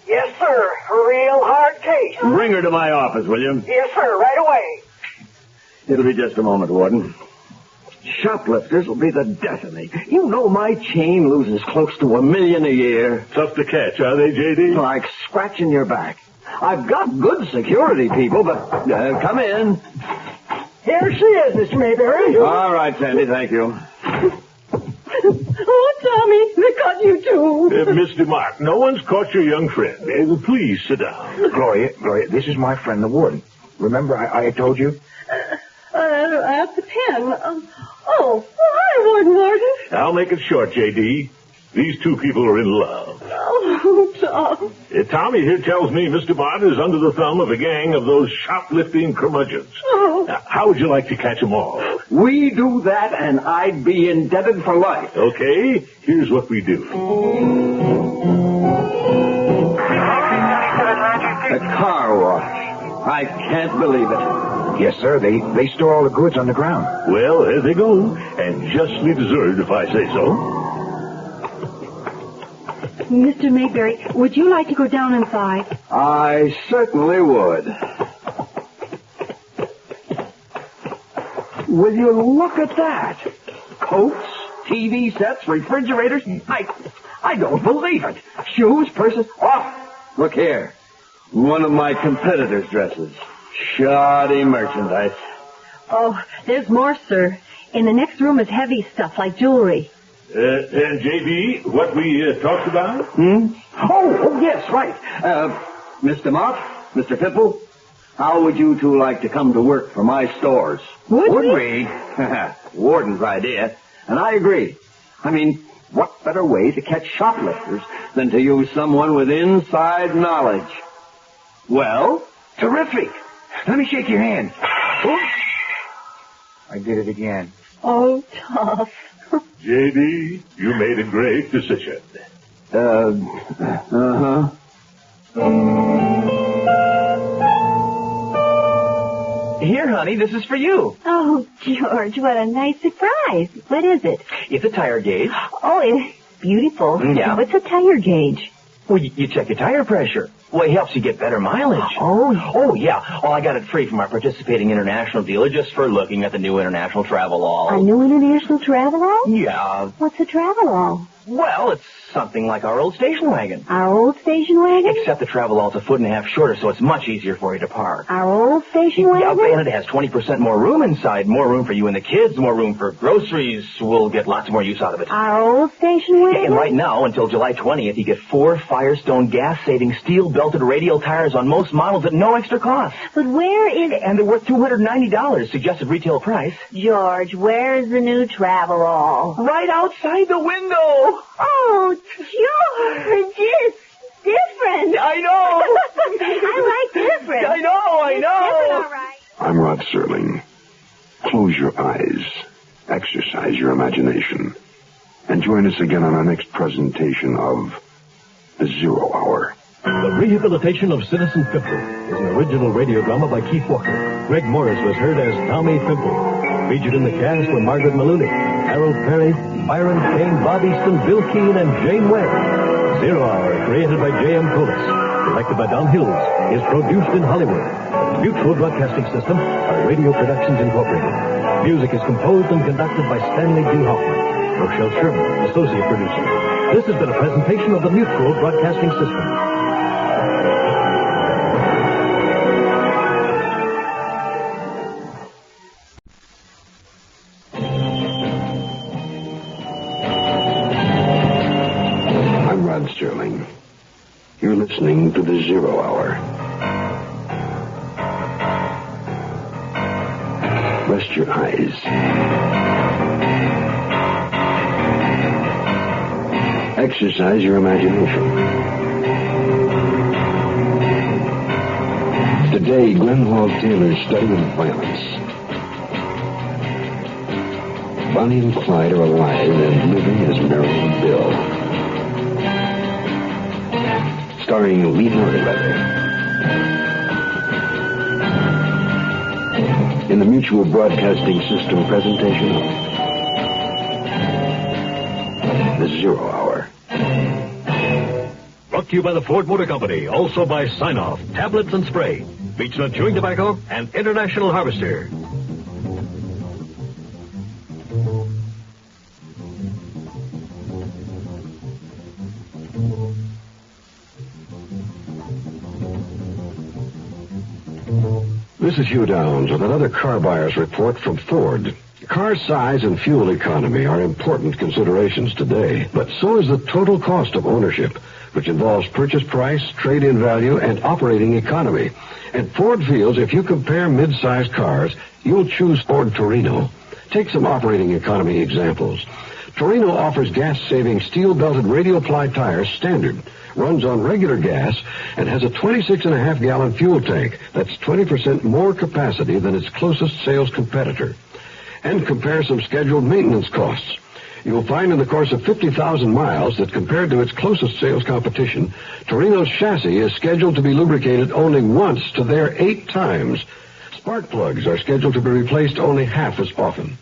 Yes, sir. A real hard case. Bring her to my office, will you? Yes, sir. Right away. It'll be just a moment, Warden. Shoplifters will be the death of me. You know my chain loses close to $1 million a year. Tough to catch, are they, J.D.? Like scratching your back. I've got good security people, but come in. Here she is, Mr. Mayberry. All right, Sandy, thank you. Oh, Tommy, they caught you too. Miss DeMott, no one's caught your young friend. Please sit down. Gloria, this is my friend, the warden. Remember I told you? At the pen. Hi, Warden. I'll make it short, J.D. These two people are in love. Oh, Tom. Tommy here tells me Mr. Bott is under the thumb of a gang of those shoplifting curmudgeons. Oh. Now, how would you like to catch them all? We do that, and I'd be indebted for life. Okay, here's what we do. A car wash. I can't believe it. Yes, sir. They store all the goods on the ground. Well, there they go, and justly deserved, if I say so. Mr. Mayberry, would you like to go down inside? I certainly would. Will you look at that? Coats, TV sets, refrigerators. I don't believe it. Shoes, purses. Oh, look here. One of my competitors' dresses. Shoddy merchandise. Oh, there's more, sir. In the next room is heavy stuff like jewelry. And J.D., what we talked about? Oh, yes, right. Mr. Mott, Mr. Femple, how would you two like to come to work for my stores? Would we? Warden's idea, and I agree. I mean, what better way to catch shoplifters than to use someone with inside knowledge? Well, terrific. Let me shake your hand. Oops. I did it again. Oh, tough. J.D., you made a great decision. Here, honey, this is for you. Oh, George, what a nice surprise. What is it? It's a tire gauge. Oh, it's beautiful. Yeah. What's a tire gauge? Well, you check your tire pressure. Well, it helps you get better mileage. Oh, yeah. Oh, I got it free from our participating international dealer just for looking at the new international travel all. A new international travel all? Yeah. What's a travel all? Well, it's something like our old station wagon. Our old station wagon? Except the travel all's a foot and a half shorter, so it's much easier for you to park. Our old station wagon? Yeah, and it has 20% more room inside. More room for you and the kids, more room for groceries. We'll get lots more use out of it. Our old station wagon? Yeah, and right now, until July 20th, you get 4 Firestone gas-saving steel-belted radial tires on most models at no extra cost. But where is... And they're worth $290, suggested retail price. George, where's the new travel all? Right outside the window. Oh, George, it's different. I know. I like different. I know. It's different, all right. I'm Rod Serling. Close your eyes, exercise your imagination, and join us again on our next presentation of The Zero Hour. The Rehabilitation of Citizen Femple is an original radio drama by Keith Walker. Greg Morris was heard as Tommy Femple. Featured in the cast were Margaret Maloney, Harold Perry, Byron Kane, Bob Easton, Bill Keane, and Jane Webb. Zero Hour, created by J.M. Colas, directed by Don Hills, is produced in Hollywood. Mutual Broadcasting System by Radio Productions Incorporated. Music is composed and conducted by Stanley D. Hoffman. Rochelle Sherman, associate producer. This has been a presentation of the Mutual Broadcasting System. Rod Serling. You're listening to The Zero Hour. Rest your eyes. Exercise your imagination. Today, Glenn Hall Taylor's study of violence. Bonnie and Clyde are alive and living as Mary and Bill. Starring Lee Merriweather. In the Mutual Broadcasting System presentation of The Zero Hour. Brought to you by the Ford Motor Company, also by Sign-Off, Tablets and Spray, Beechnut Chewing Tobacco, and International Harvester. This is Hugh Downs with another car buyer's report from Ford. Car size and fuel economy are important considerations today, but so is the total cost of ownership, which involves purchase price, trade-in value, and operating economy. And Ford feels if you compare mid-size cars, you'll choose Ford Torino. Take some operating economy examples. Torino offers gas-saving steel-belted radial-ply tires standard, runs on regular gas, and has a 26.5-gallon fuel tank that's 20% more capacity than its closest sales competitor. And compare some scheduled maintenance costs. You'll find in the course of 50,000 miles that compared to its closest sales competition, Torino's chassis is scheduled to be lubricated only once to their 8 times. Spark plugs are scheduled to be replaced only half as often.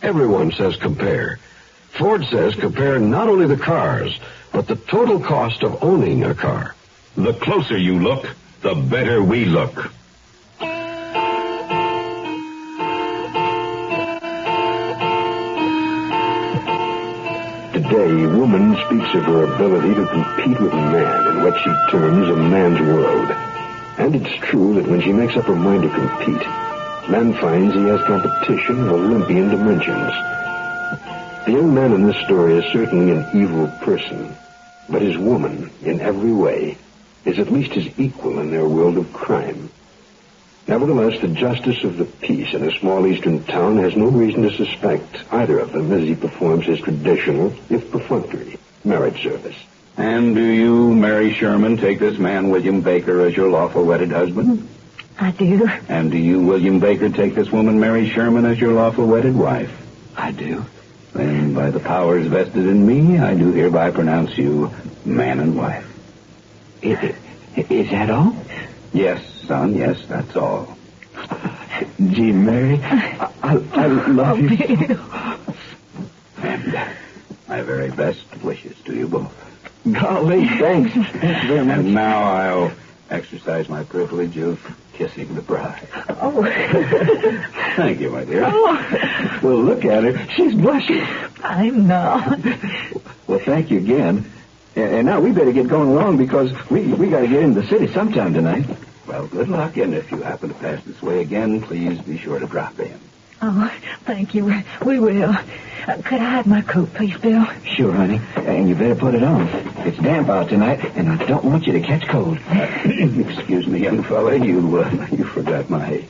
Everyone says compare. Ford says compare not only the cars, but the total cost of owning a car. The closer you look, the better we look. Today, woman speaks of her ability to compete with man in what she terms a man's world. And it's true that when she makes up her mind to compete, Man finds he has competition of Olympian dimensions. The young man in this story is certainly an evil person, but his woman, in every way, is at least his equal in their world of crime. Nevertheless, the justice of the peace in a small eastern town has no reason to suspect either of them as he performs his traditional, if perfunctory, marriage service. And do you, Mary Sherman, take this man, William Baker, as your lawful wedded husband? I do. And do you, William Baker, take this woman, Mary Sherman, as your lawful wedded wife? I do. Then, by the powers vested in me, I do hereby pronounce you man and wife. Is that all? Yes, son, yes, that's all. Gee, Mary, I love you. And my very best wishes to you both. Golly, thanks. Thanks very much. And now I'll exercise my privilege of kissing the bride. Oh. Thank you, my dear. Oh. Well, look at her. She's blushing. I'm not. Well, thank you again. And now we better get going along because we got to get into the city sometime tonight. Well, good luck, and if you happen to pass this way again, please be sure to drop in. Oh, thank you. We will. Could I have my coat, please, Bill? Sure, honey. And you better put it on. It's damp out tonight, and I don't want you to catch cold. Excuse me, young fella. You forgot my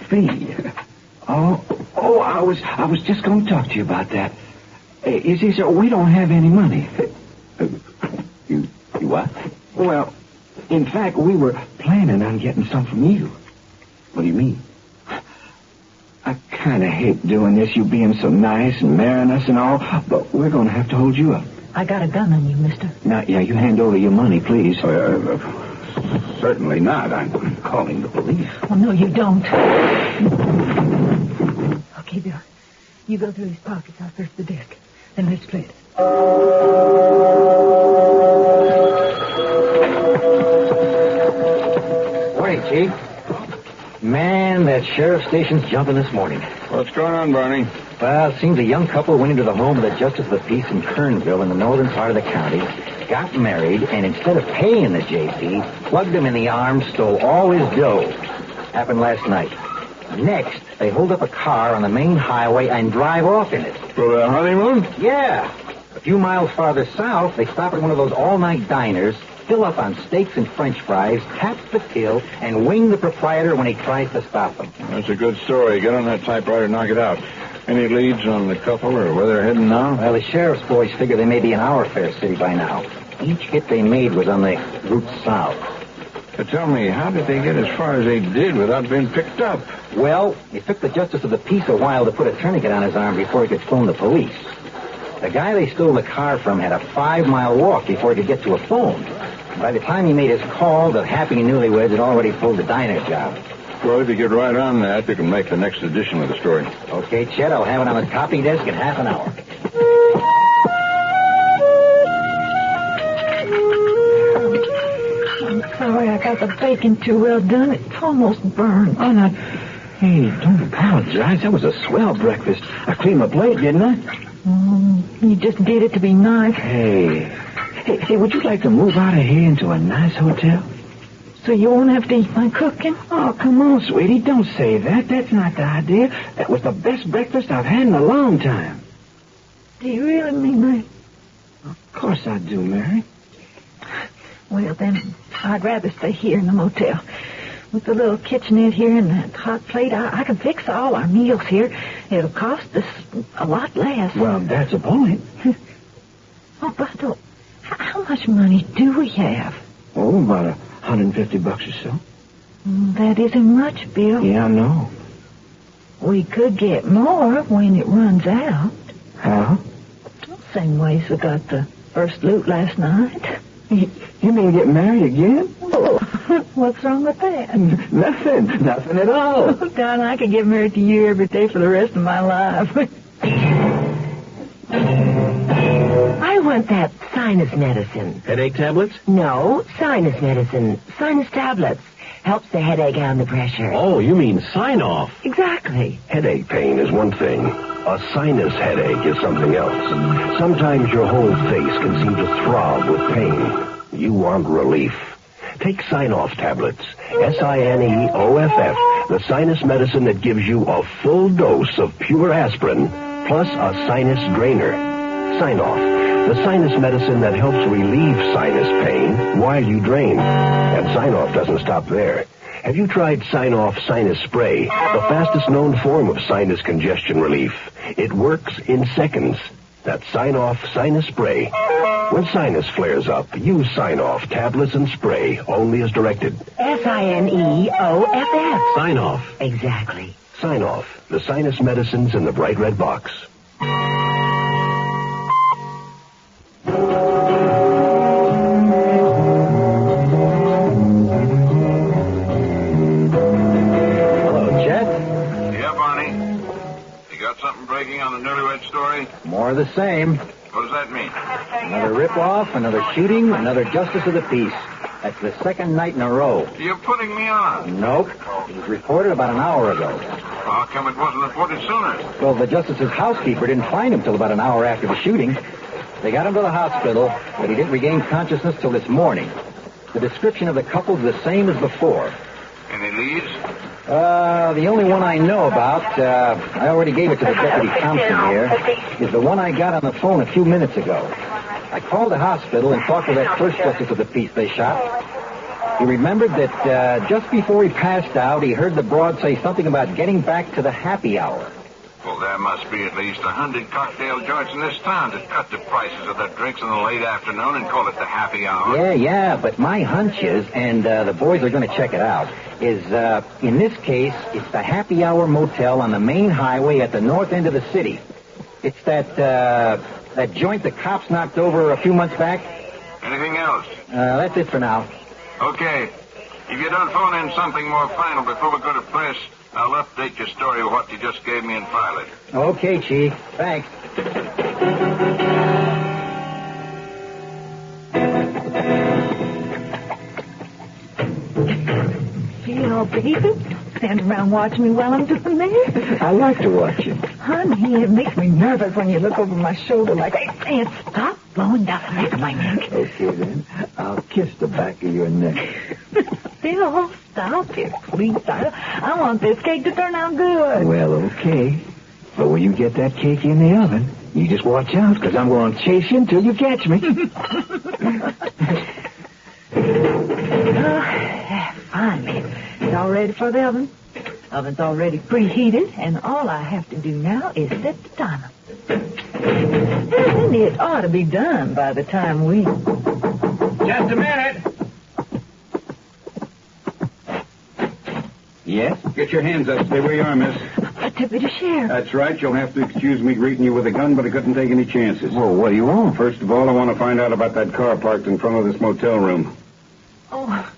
fee. Oh, I was just going to talk to you about that. You see, sir, we don't have any money. You what? Well, in fact, we were planning on getting some from you. What do you mean? I kind of hate doing this, you being so nice and marrying us and all, but we're going to have to hold you up. I got a gun on you, mister. Now, yeah, you hand over your money, please. Certainly not. I'm calling the police. Oh, no, you don't. Okay, Bill. You go through his pockets. I'll search the desk. Then let's play it. Morning, Chief. Man, that sheriff station's jumping this morning. What's going on, Barney? Well, it seems a young couple went into the home of the Justice of the Peace in Kernville in the northern part of the county, got married, and instead of paying the JP, plugged him in the arm, stole all his dough. Happened last night. Next, they hold up a car on the main highway and drive off in it. For the honeymoon? Yeah. A few miles farther south, they stop at one of those all-night diners, fill up on steaks and French fries, tap the till, and wing the proprietor when he tries to stop them. That's a good story. Get on that typewriter and knock it out. Any leads on the couple or where they're heading now? Well, the sheriff's boys figure they may be in our fair city by now. Each hit they made was on the route south. Tell me, how did they get as far as they did without being picked up? Well, it took the Justice of the Peace a while to put a tourniquet on his arm before he could phone the police. The guy they stole the car from had a 5-mile walk before he could get to a phone. By the time he made his call, the happy newlyweds had already pulled the diner job. Well, if you get right on that, you can make the next edition of the story. Okay, Chet, I'll have it on the copy desk in half an hour. I'm sorry I got the bacon too well done. It's almost burned. Oh, no. Hey, don't apologize. That was a swell breakfast. I cleaned my plate, didn't I? You just did it to be nice. Hey, would you like to move out of here into a nice hotel? So you won't have to eat my cooking? Oh, come on, sweetie. Don't say that. That's not the idea. That was the best breakfast I've had in a long time. Do you really mean that? Of course I do, Mary. Well, then, I'd rather stay here in the motel. With the little kitchenette here and that hot plate, I can fix all our meals here. It'll cost us a lot less. Well, that's a point. Oh, but how much money do we have? Oh, about $150 or so. That isn't much, Bill. Yeah, I know. We could get more when it runs out. How? Same way as we got the first loot last night. You mean get married again? Oh, what's wrong with that? Nothing at all. Oh, Don, I could get married to you every day for the rest of my life. I want that sinus medicine. Headache tablets? No, sinus medicine. Sinus tablets. Helps the headache and the pressure. Oh, you mean sign-off. Exactly. Headache pain is one thing. A sinus headache is something else. Sometimes your whole face can seem to throb with pain. You want relief. Take Sign-Off tablets. SINEOFF the sinus medicine that gives you a full dose of pure aspirin plus a sinus drainer. Sign-Off, the sinus medicine that helps relieve sinus pain while you drain. And Sign-Off doesn't stop there. Have you tried Sign-Off Sinus Spray, the fastest known form of sinus congestion relief? It works in seconds. That's Sign-Off Sinus Spray. When sinus flares up, use Sign-Off tablets and spray only as directed. Signoff. Sign-Off. Exactly. Sign-Off, the sinus medicines in the bright red box. Breaking on the newlywed story? More of the same. What does that mean? Another rip-off, another shooting, another justice of the peace. That's the second night in a row. You're putting me on. Nope. It was reported about an hour ago. How come it wasn't reported sooner? Well, the justice's housekeeper didn't find him till about an hour after the shooting. They got him to the hospital, but he didn't regain consciousness till this morning. The description of the couple's the same as before. Any leads? The only one I know about, I already gave it to the Deputy Thompson here, is the one I got on the phone a few minutes ago. I called the hospital and talked to that first justice of the peace they shot. He remembered that just before he passed out, he heard the broad say something about getting back to the happy hour. Well, there must be at least 100 cocktail joints in this town that cut the prices of their drinks in the late afternoon and call it the happy hour. Yeah, but my hunch is, and the boys are going to check it out, is in this case, it's the Happy Hour Motel on the main highway at the north end of the city. It's that joint the cops knocked over a few months back. Anything else? That's it for now. Okay. If you don't phone in something more final before we go to press, I'll update your story with what you just gave me and file it. Okay, Chief. Thanks. Oh, baby, stand around watching me while I'm doing this. I like to watch you. Honey, it makes me nervous when you look over my shoulder like that. And stop blowing down the back of my neck. Okay, then. I'll kiss the back of your neck. Bill, stop it, please. I want this cake to turn out good. Well, okay. But when you get that cake in the oven, you just watch out, because I'm going to chase you until you catch me. Finally. It's all ready for the oven. Oven's already preheated, and all I have to do now is set the timer. And it ought to be done by the time we... Just a minute. Yes? Get your hands up. Stay where you are, miss. A deputy sheriff. That's right. You'll have to excuse me greeting you with a gun, but I couldn't take any chances. Well, what do you want? First of all, I want to find out about that car parked in front of this motel room. Oh,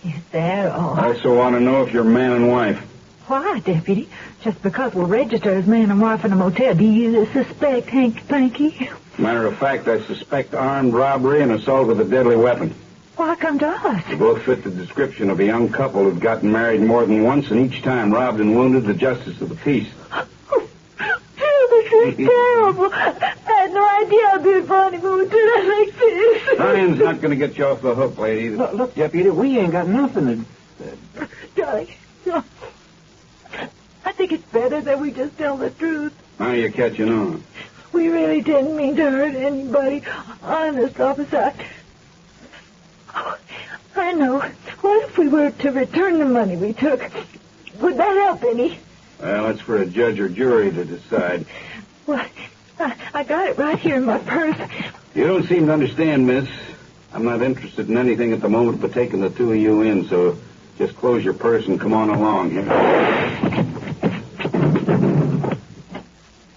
is that all? I also want to know if you're man and wife. Why, deputy? Just because we're registered as man and wife in a motel, do you suspect hanky-panky? Matter of fact, I suspect armed robbery and assault with a deadly weapon. Why come to us? They both fit the description of a young couple who'd gotten married more than once and each time robbed and wounded the justice of the peace. This is terrible. I had no idea I'd be in front of you doing like this. Ryan's not going to get you off the hook, lady. Look, Deputy, we ain't got nothing to... Darling, I think it's better that we just tell the truth. Now you're catching on. We really didn't mean to hurt anybody. Honest, officer. I know. What if we were to return the money we took? Would that help any? Well, it's for a judge or jury to decide. Well, I got it right here in my purse. You don't seem to understand, miss. I'm not interested in anything at the moment but taking the two of you in, so just close your purse and come on along here.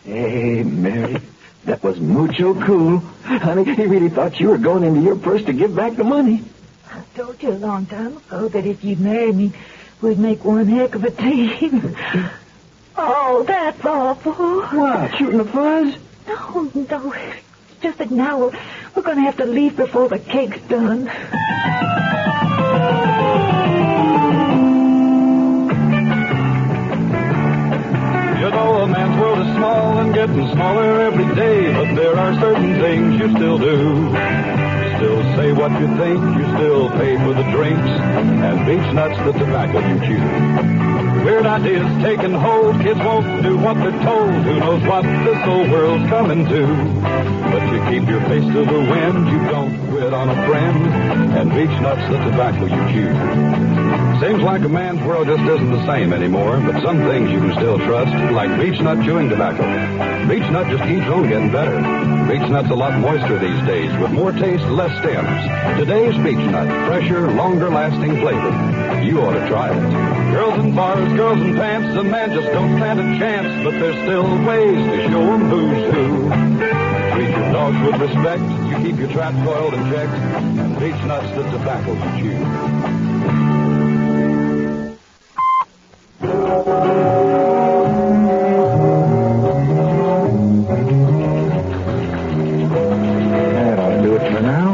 Hey, Mary, that was mucho cool. Honey, he really thought you were going into your purse to give back the money. I told you a long time ago that if you'd marry me, we'd make one heck of a team. Oh, that's awful. What, shooting the fuzz? No. It's just that now we're going to have to leave before the cake's done. You know, a man's world is small and getting smaller every day, but there are certain things you still do. Still say what you think, you still pay for the drinks, and beach nuts the tobacco you chew. Weird ideas taking hold, kids won't do what they're told. Who knows what this whole world's coming to? But you keep your face to the wind, you don't quit on a friend, and beech nuts the tobacco you chew. Seems like a man's world just isn't the same anymore, but some things you can still trust, like beech nut chewing tobacco. Beech nut just keeps on getting better. Beech nut's a lot moister these days, with more taste, less stems. Today's beech nut, fresher, longer-lasting flavor. You ought to try it. Girls in bars, girls in pants, a man just don't stand a chance, but there's still ways to show 'em who's who. Treat your dogs with respect, you keep your traps oiled and checked, and beech nuts the tobacco you chew. That ought to do it for now.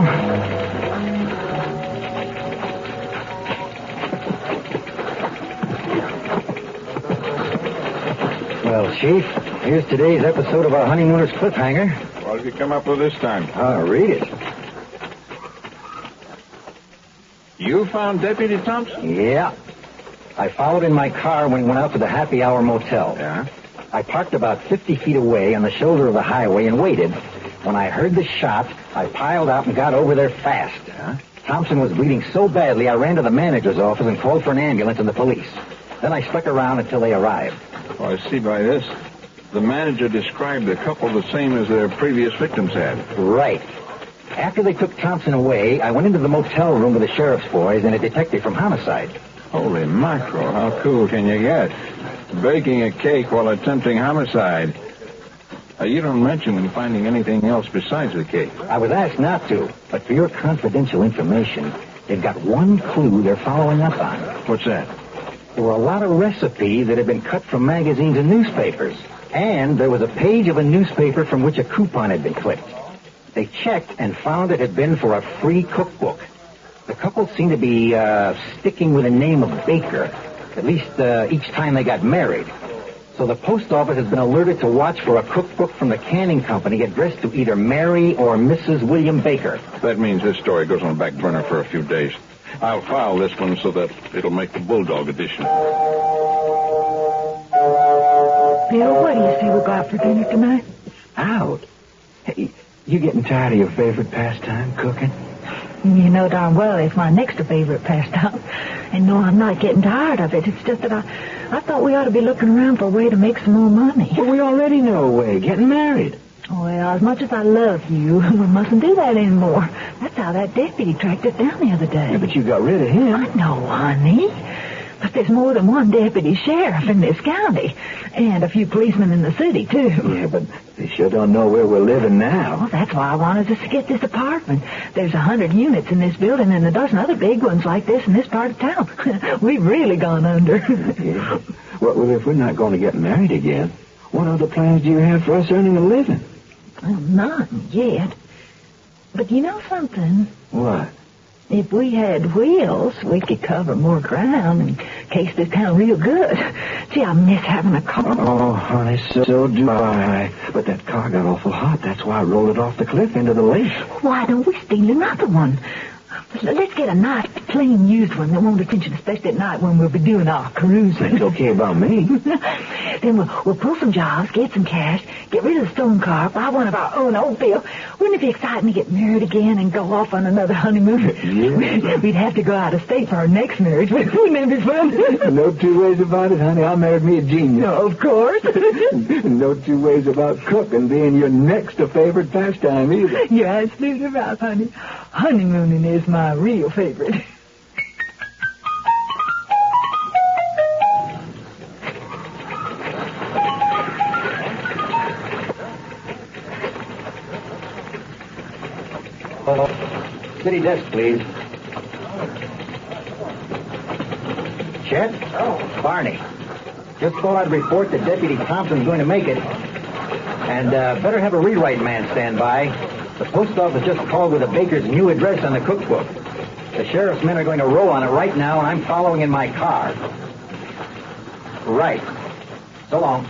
Well, Chief, here's today's episode of our Honeymooners Cliffhanger. What have you come up with this time? Read it. You found Deputy Thompson? Yeah. I followed in my car when he went out to the Happy Hour Motel. Yeah? I parked about 50 feet away on the shoulder of the highway and waited. When I heard the shot, I piled out and got over there fast. Yeah? Thompson was bleeding so badly, I ran to the manager's office and called for an ambulance and the police. Then I stuck around until they arrived. Oh, I see by this. The manager described the couple the same as their previous victims had. Right. After they took Thompson away, I went into the motel room with the sheriff's boys and a detective from homicide. Holy mackerel, how cool can you get? Baking a cake while attempting homicide. You don't mention finding anything else besides the cake. I was asked not to, but for your confidential information, they've got one clue they're following up on. What's that? There were a lot of recipes that had been cut from magazines and newspapers. And there was a page of a newspaper from which a coupon had been clipped. They checked and found it had been for a free cookbook. The couple seemed to be sticking with the name of Baker, at least each time they got married. So the post office has been alerted to watch for a cookbook from the canning company addressed to either Mary or Mrs. William Baker. That means this story goes on the back burner for a few days. I'll file this one so that it'll make the Bulldog edition. Bill, what do you say we go out for dinner tonight? Out? Hey, you getting tired of your favorite pastime, cooking? You know darn well it's my next favorite pastime. And no, I'm not getting tired of it. It's just that I thought we ought to be looking around for a way to make some more money. Well, we already know a way. Getting married. Well, as much as I love you, we mustn't do that anymore. That's how that deputy tracked us down the other day. Yeah, but you got rid of him. I know, honey. But there's more than one deputy sheriff in this county. And a few policemen in the city, too. Yeah, but they sure don't know where we're living now. Well, that's why I wanted us to get this apartment. There's 100 units in this building and a dozen other big ones like this in this part of town. We've really gone under. Yeah. Well, if we're not going to get married again, what other plans do you have for us earning a living? Well, not yet. But you know something? What? If we had wheels, we could cover more ground and case this town real good. Gee, I miss having a car. Oh, honey, so do I. But that car got awful hot. That's why I rolled it off the cliff into the lake. Why don't we steal another one? Let's get a nice, plain used one that won't attention, especially at night when we'll be doing our cruising. It's okay about me. Then we'll pull some jobs, get some cash, get rid of the stone car, buy one of our own. Oh, Bill, wouldn't it be exciting to get married again and go off on another honeymoon? Yeah. We'd have to go out of state for our next marriage. Wouldn't it be fun? No two ways about it, honey. I married me a genius. No, of course. No two ways about cooking being your next favorite pastime either. You're absolutely right, honey. Honeymooning is my real favorite. City desk, please. Chet? Oh. Barney. Just thought I'd report that Deputy Thompson's going to make it. And better have a rewrite man stand by. The post office just called with the baker's new address on the cookbook. The sheriff's men are going to roll on it right now, and I'm following in my car. Right. So long.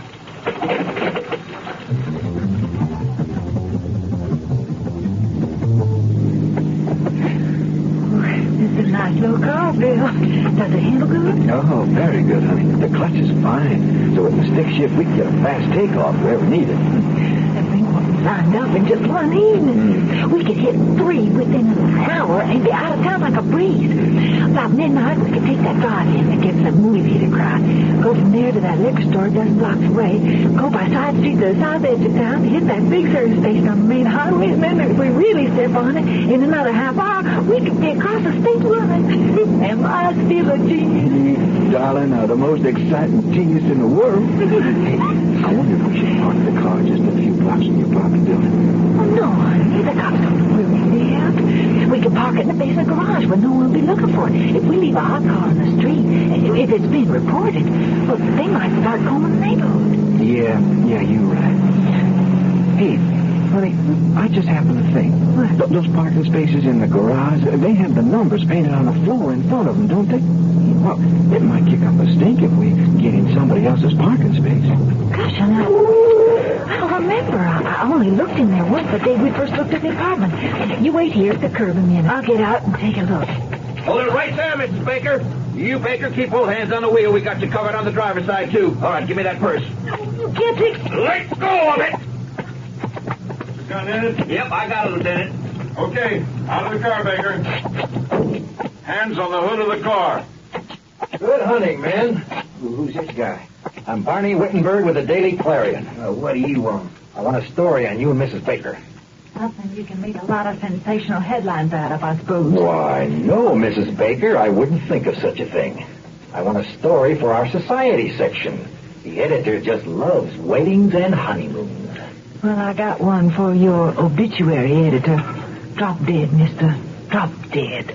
This is a nice little car, Bill. Does it handle good? Oh, very good, honey. The clutch is fine. So with the stick shift, we can get a fast takeoff wherever needed. And we lined up in just one evening. We could hit 3 within an hour and be out of town like a breeze. About midnight, we could take that drive-in that gets the movie theater crowd. Go from there to that liquor store a dozen blocks away. Go by side street to the south edge of town, hit that big service station on the main highway, and then if we really step on it, in another half hour, we could be across the state line. Am I still a genius? Darling, the most exciting genius in the world. Hey, I wonder if we should park the car just a few blocks from your apartment building. Oh, no, honey. The cops don't know where we live. We could park it in the basement garage where no one will be looking for it. If we leave a hot car on the street, if it's been reported, well, they might start combing the neighborhood. Yeah, you're right. Hey, honey, I just happened to think. What? Those parking spaces in the garage, they have the numbers painted on the floor in front of them, don't they? Well, it might kick up a stink if we get in somebody else's parking space. Gosh, I don't remember. I only looked in there once the day we first looked at the apartment. You wait here at the curb a minute. I'll get out and take a look. Hold it right there, Mrs. Baker. You, Baker, keep both hands on the wheel. We got you covered on the driver's side, too. All right, give me that purse. Get it. Let go of it. Got it? Yep, I got it, Lieutenant. Okay, out of the car, Baker. Hands on the hood of the car. Good hunting, men. Who's this guy? I'm Barney Wittenberg with the Daily Clarion. What do you want? I want a story on you and Mrs. Baker. Something you can make a lot of sensational headlines out of, I suppose. Why, no, Mrs. Baker. I wouldn't think of such a thing. I want a story for our society section. The editor just loves weddings and honeymoons. Well, I got one for your obituary editor. Drop dead, mister. Drop dead.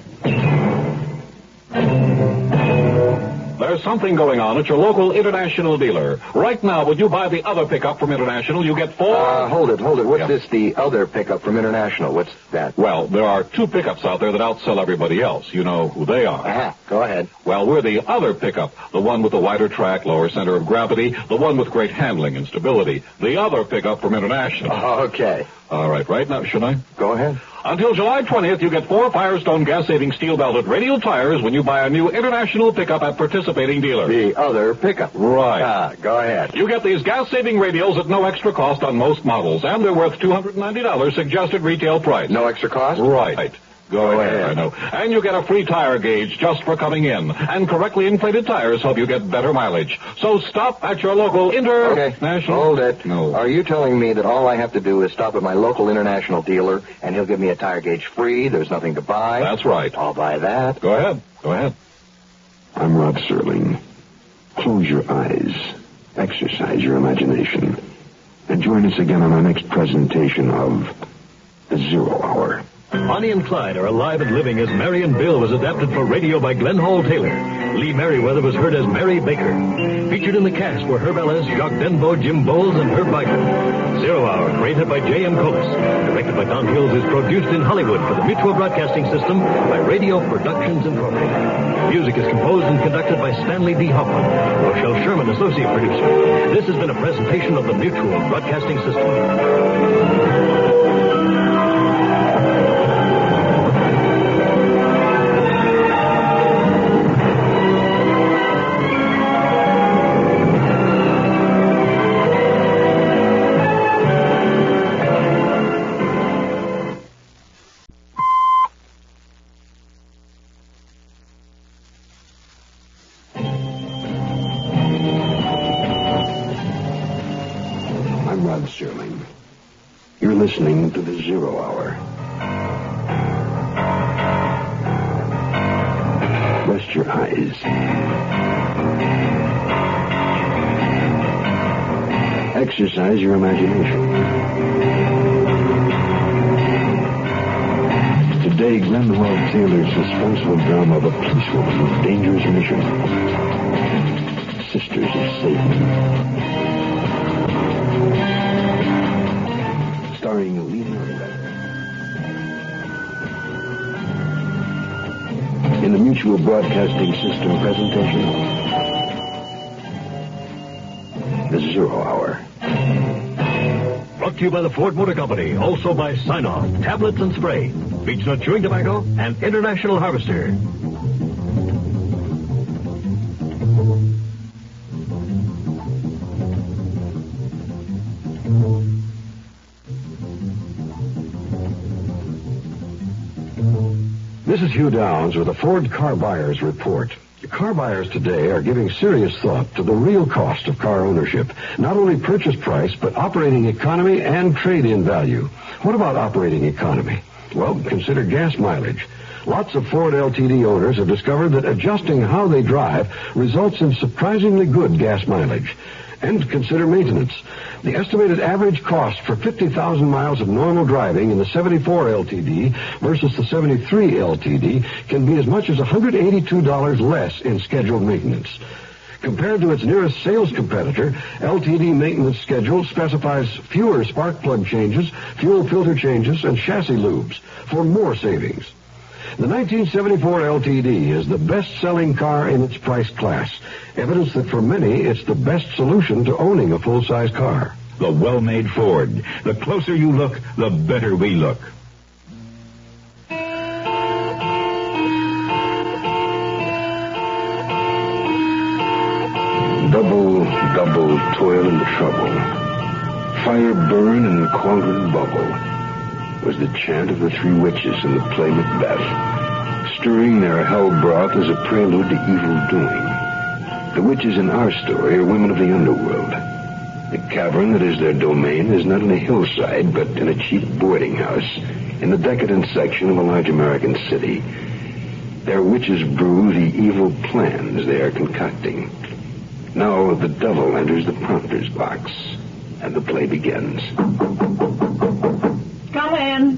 There's something going on at your local International dealer. Right now, when you buy the other pickup from International, you get 4... Hold it. What's this, the other pickup from International? What's that? Well, there are 2 pickups out there that outsell everybody else. You know who they are. Go ahead. Well, we're the other pickup. The one with the wider track, lower center of gravity. The one with great handling and stability. The other pickup from International. Okay. All right now, should I? Go ahead. Until July 20th, you get 4 Firestone gas-saving steel-belted radial tires when you buy a new International pickup at participating dealers. The other pickup. Right. Go ahead. You get these gas-saving radials at no extra cost on most models, and they're worth $290 suggested retail price. No extra cost? Right. Go ahead. I know. And you get a free tire gauge just for coming in. And correctly inflated tires help you get better mileage. So stop at your local International... Hold it. No. Are you telling me that all I have to do is stop at my local International dealer and he'll give me a tire gauge free? There's nothing to buy? That's right. I'll buy that. Go ahead. I'm Rod Serling. Close your eyes. Exercise your imagination. And join us again on our next presentation of The 0 Hour. Bonnie and Clyde are alive and living as Mary and Bill was adapted for radio by Glenn Hall Taylor. Lee Merriweather was heard as Mary Baker. Featured in the cast were Herb Ellis, Jacques Denbo, Jim Bowles, and Herb Biker. 0 Hour, created by J.M. Colas. Directed by Don Hills, is produced in Hollywood for the Mutual Broadcasting System by Radio Productions Incorporated. Music is composed and conducted by Stanley D. Hoffman. Rochelle Sherman, associate producer. This has been a presentation of the Mutual Broadcasting System. Rod Serling. You're listening to The 0 Hour. Rest your eyes. Exercise your imagination. Today, Glenn Hall Taylor's suspenseful drama of a policewoman with dangerous mission. Sisters of Satan. Starring Lee Merriweather. In the Mutual Broadcasting System presentation of The 0 Hour. Brought to you by the Ford Motor Company, also by Sign-Off, Tablets and Spray, Beach Nut Chewing Tobacco, and International Harvester. This is Hugh Downs with a Ford Car Buyers Report. Car buyers today are giving serious thought to the real cost of car ownership. Not only purchase price, but operating economy and trade-in value. What about operating economy? Well, consider gas mileage. Lots of Ford LTD owners have discovered that adjusting how they drive results in surprisingly good gas mileage. And consider maintenance. The estimated average cost for 50,000 miles of normal driving in the 74 LTD versus the 73 LTD can be as much as $182 less in scheduled maintenance. Compared to its nearest sales competitor, LTD maintenance schedule specifies fewer spark plug changes, fuel filter changes, and chassis lubes for more savings. The 1974 LTD is the best-selling car in its price class. Evidence that for many, it's the best solution to owning a full-size car. The well-made Ford. The closer you look, the better we look. Double toil and trouble. Fire burn and cauldron bubble was the chant of the three witches in the play Macbeth, stirring their hell broth as a prelude to evil doing. The witches in our story are women of the underworld. The cavern that is their domain is not on a hillside, but in a cheap boarding house in the decadent section of a large American city. Their witches brew the evil plans they are concocting. Now the devil enters the prompter's box, and the play begins. Come in.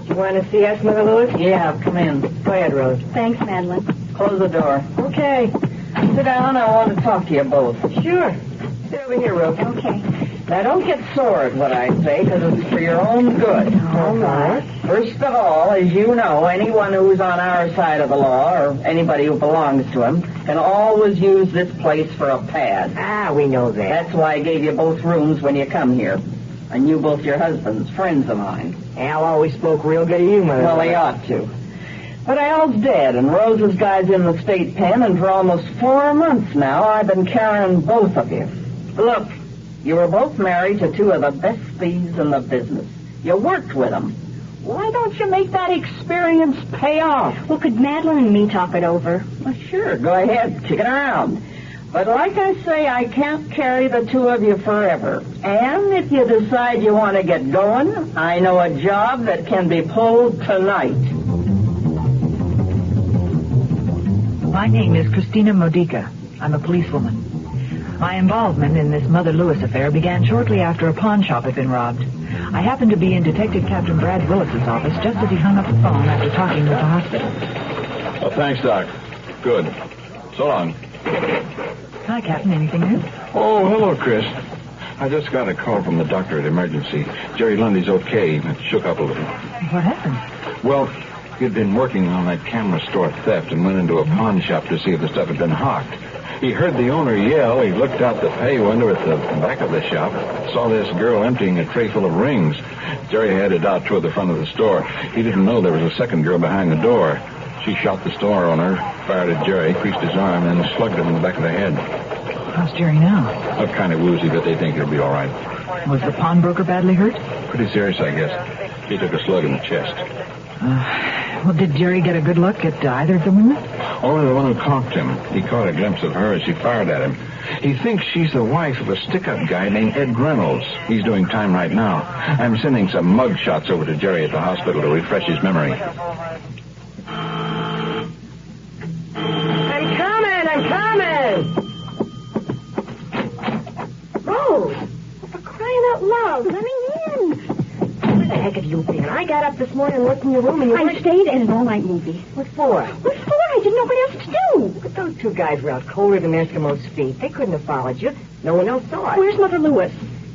You want to see us, Mother Lewis? Yeah, come in. Go ahead, Rose. Thanks, Madeline. Close the door. Okay. Sit down. I want to talk to you both. Sure. Sit over here, Rose. Okay. Now, don't get sore at what I say, because it's for your own good. All right. First of all, as you know, anyone who's on our side of the law, or anybody who belongs to him, can always use this place for a pad. Ah, we know that. That's why I gave you both rooms when you come here. I knew both your husbands, friends of mine. Al always spoke real good of you, Mother. Well, he ought to. But Al's dead, and Rose's guy's in the state pen, and for almost 4 months now, I've been carrying both of you. Look, you were both married to two of the best thieves in the business. You worked with them. Why don't you make that experience pay off? Well, could Madeline and me talk it over? Well, sure, go ahead, kick it around. But like I say, I can't carry the two of you forever. And if you decide you want to get going, I know a job that can be pulled tonight. My name is Christina Modica. I'm a policewoman. My involvement in this Mother Lewis affair began shortly after a pawn shop had been robbed. I happened to be in Detective Captain Brad Willis's office just as he hung up the phone after talking with the hospital. Oh, thanks, Doc. Good. So long. Hi, Captain. Anything new? Oh, hello, Chris. I just got a call from the doctor at emergency. Jerry Lundy's okay. It shook up a little. What happened? Well, he'd been working on that camera store theft and went into a pawn shop to see if the stuff had been hawked. He heard the owner yell. He looked out the pay window at the back of the shop, saw this girl emptying a tray full of rings. Jerry headed out toward the front of the store. He didn't know there was a second girl behind the door. She shot the store owner, fired at Jerry, creased his arm, and slugged him in the back of the head. How's Jerry now? Looked kind of woozy, but they think he'll be all right. Was the pawnbroker badly hurt? Pretty serious, I guess. He took a slug in the chest. Well, did Jerry get a good look at either of the women? Only the one who conked him. He caught a glimpse of her as she fired at him. He thinks she's the wife of a stick-up guy named Ed Reynolds. He's doing time right now. I'm sending some mug shots over to Jerry at the hospital to refresh his memory. I'm coming! Rose! For crying out loud, let me in! Where the heck have you been? I got up this morning and looked in your room and you I stayed in an all-night movie. What for? What for? I didn't know what else to do. But those two guys were out colder than Eskimos' feet. They couldn't have followed you. No one else saw it. Where's Mother Lewis?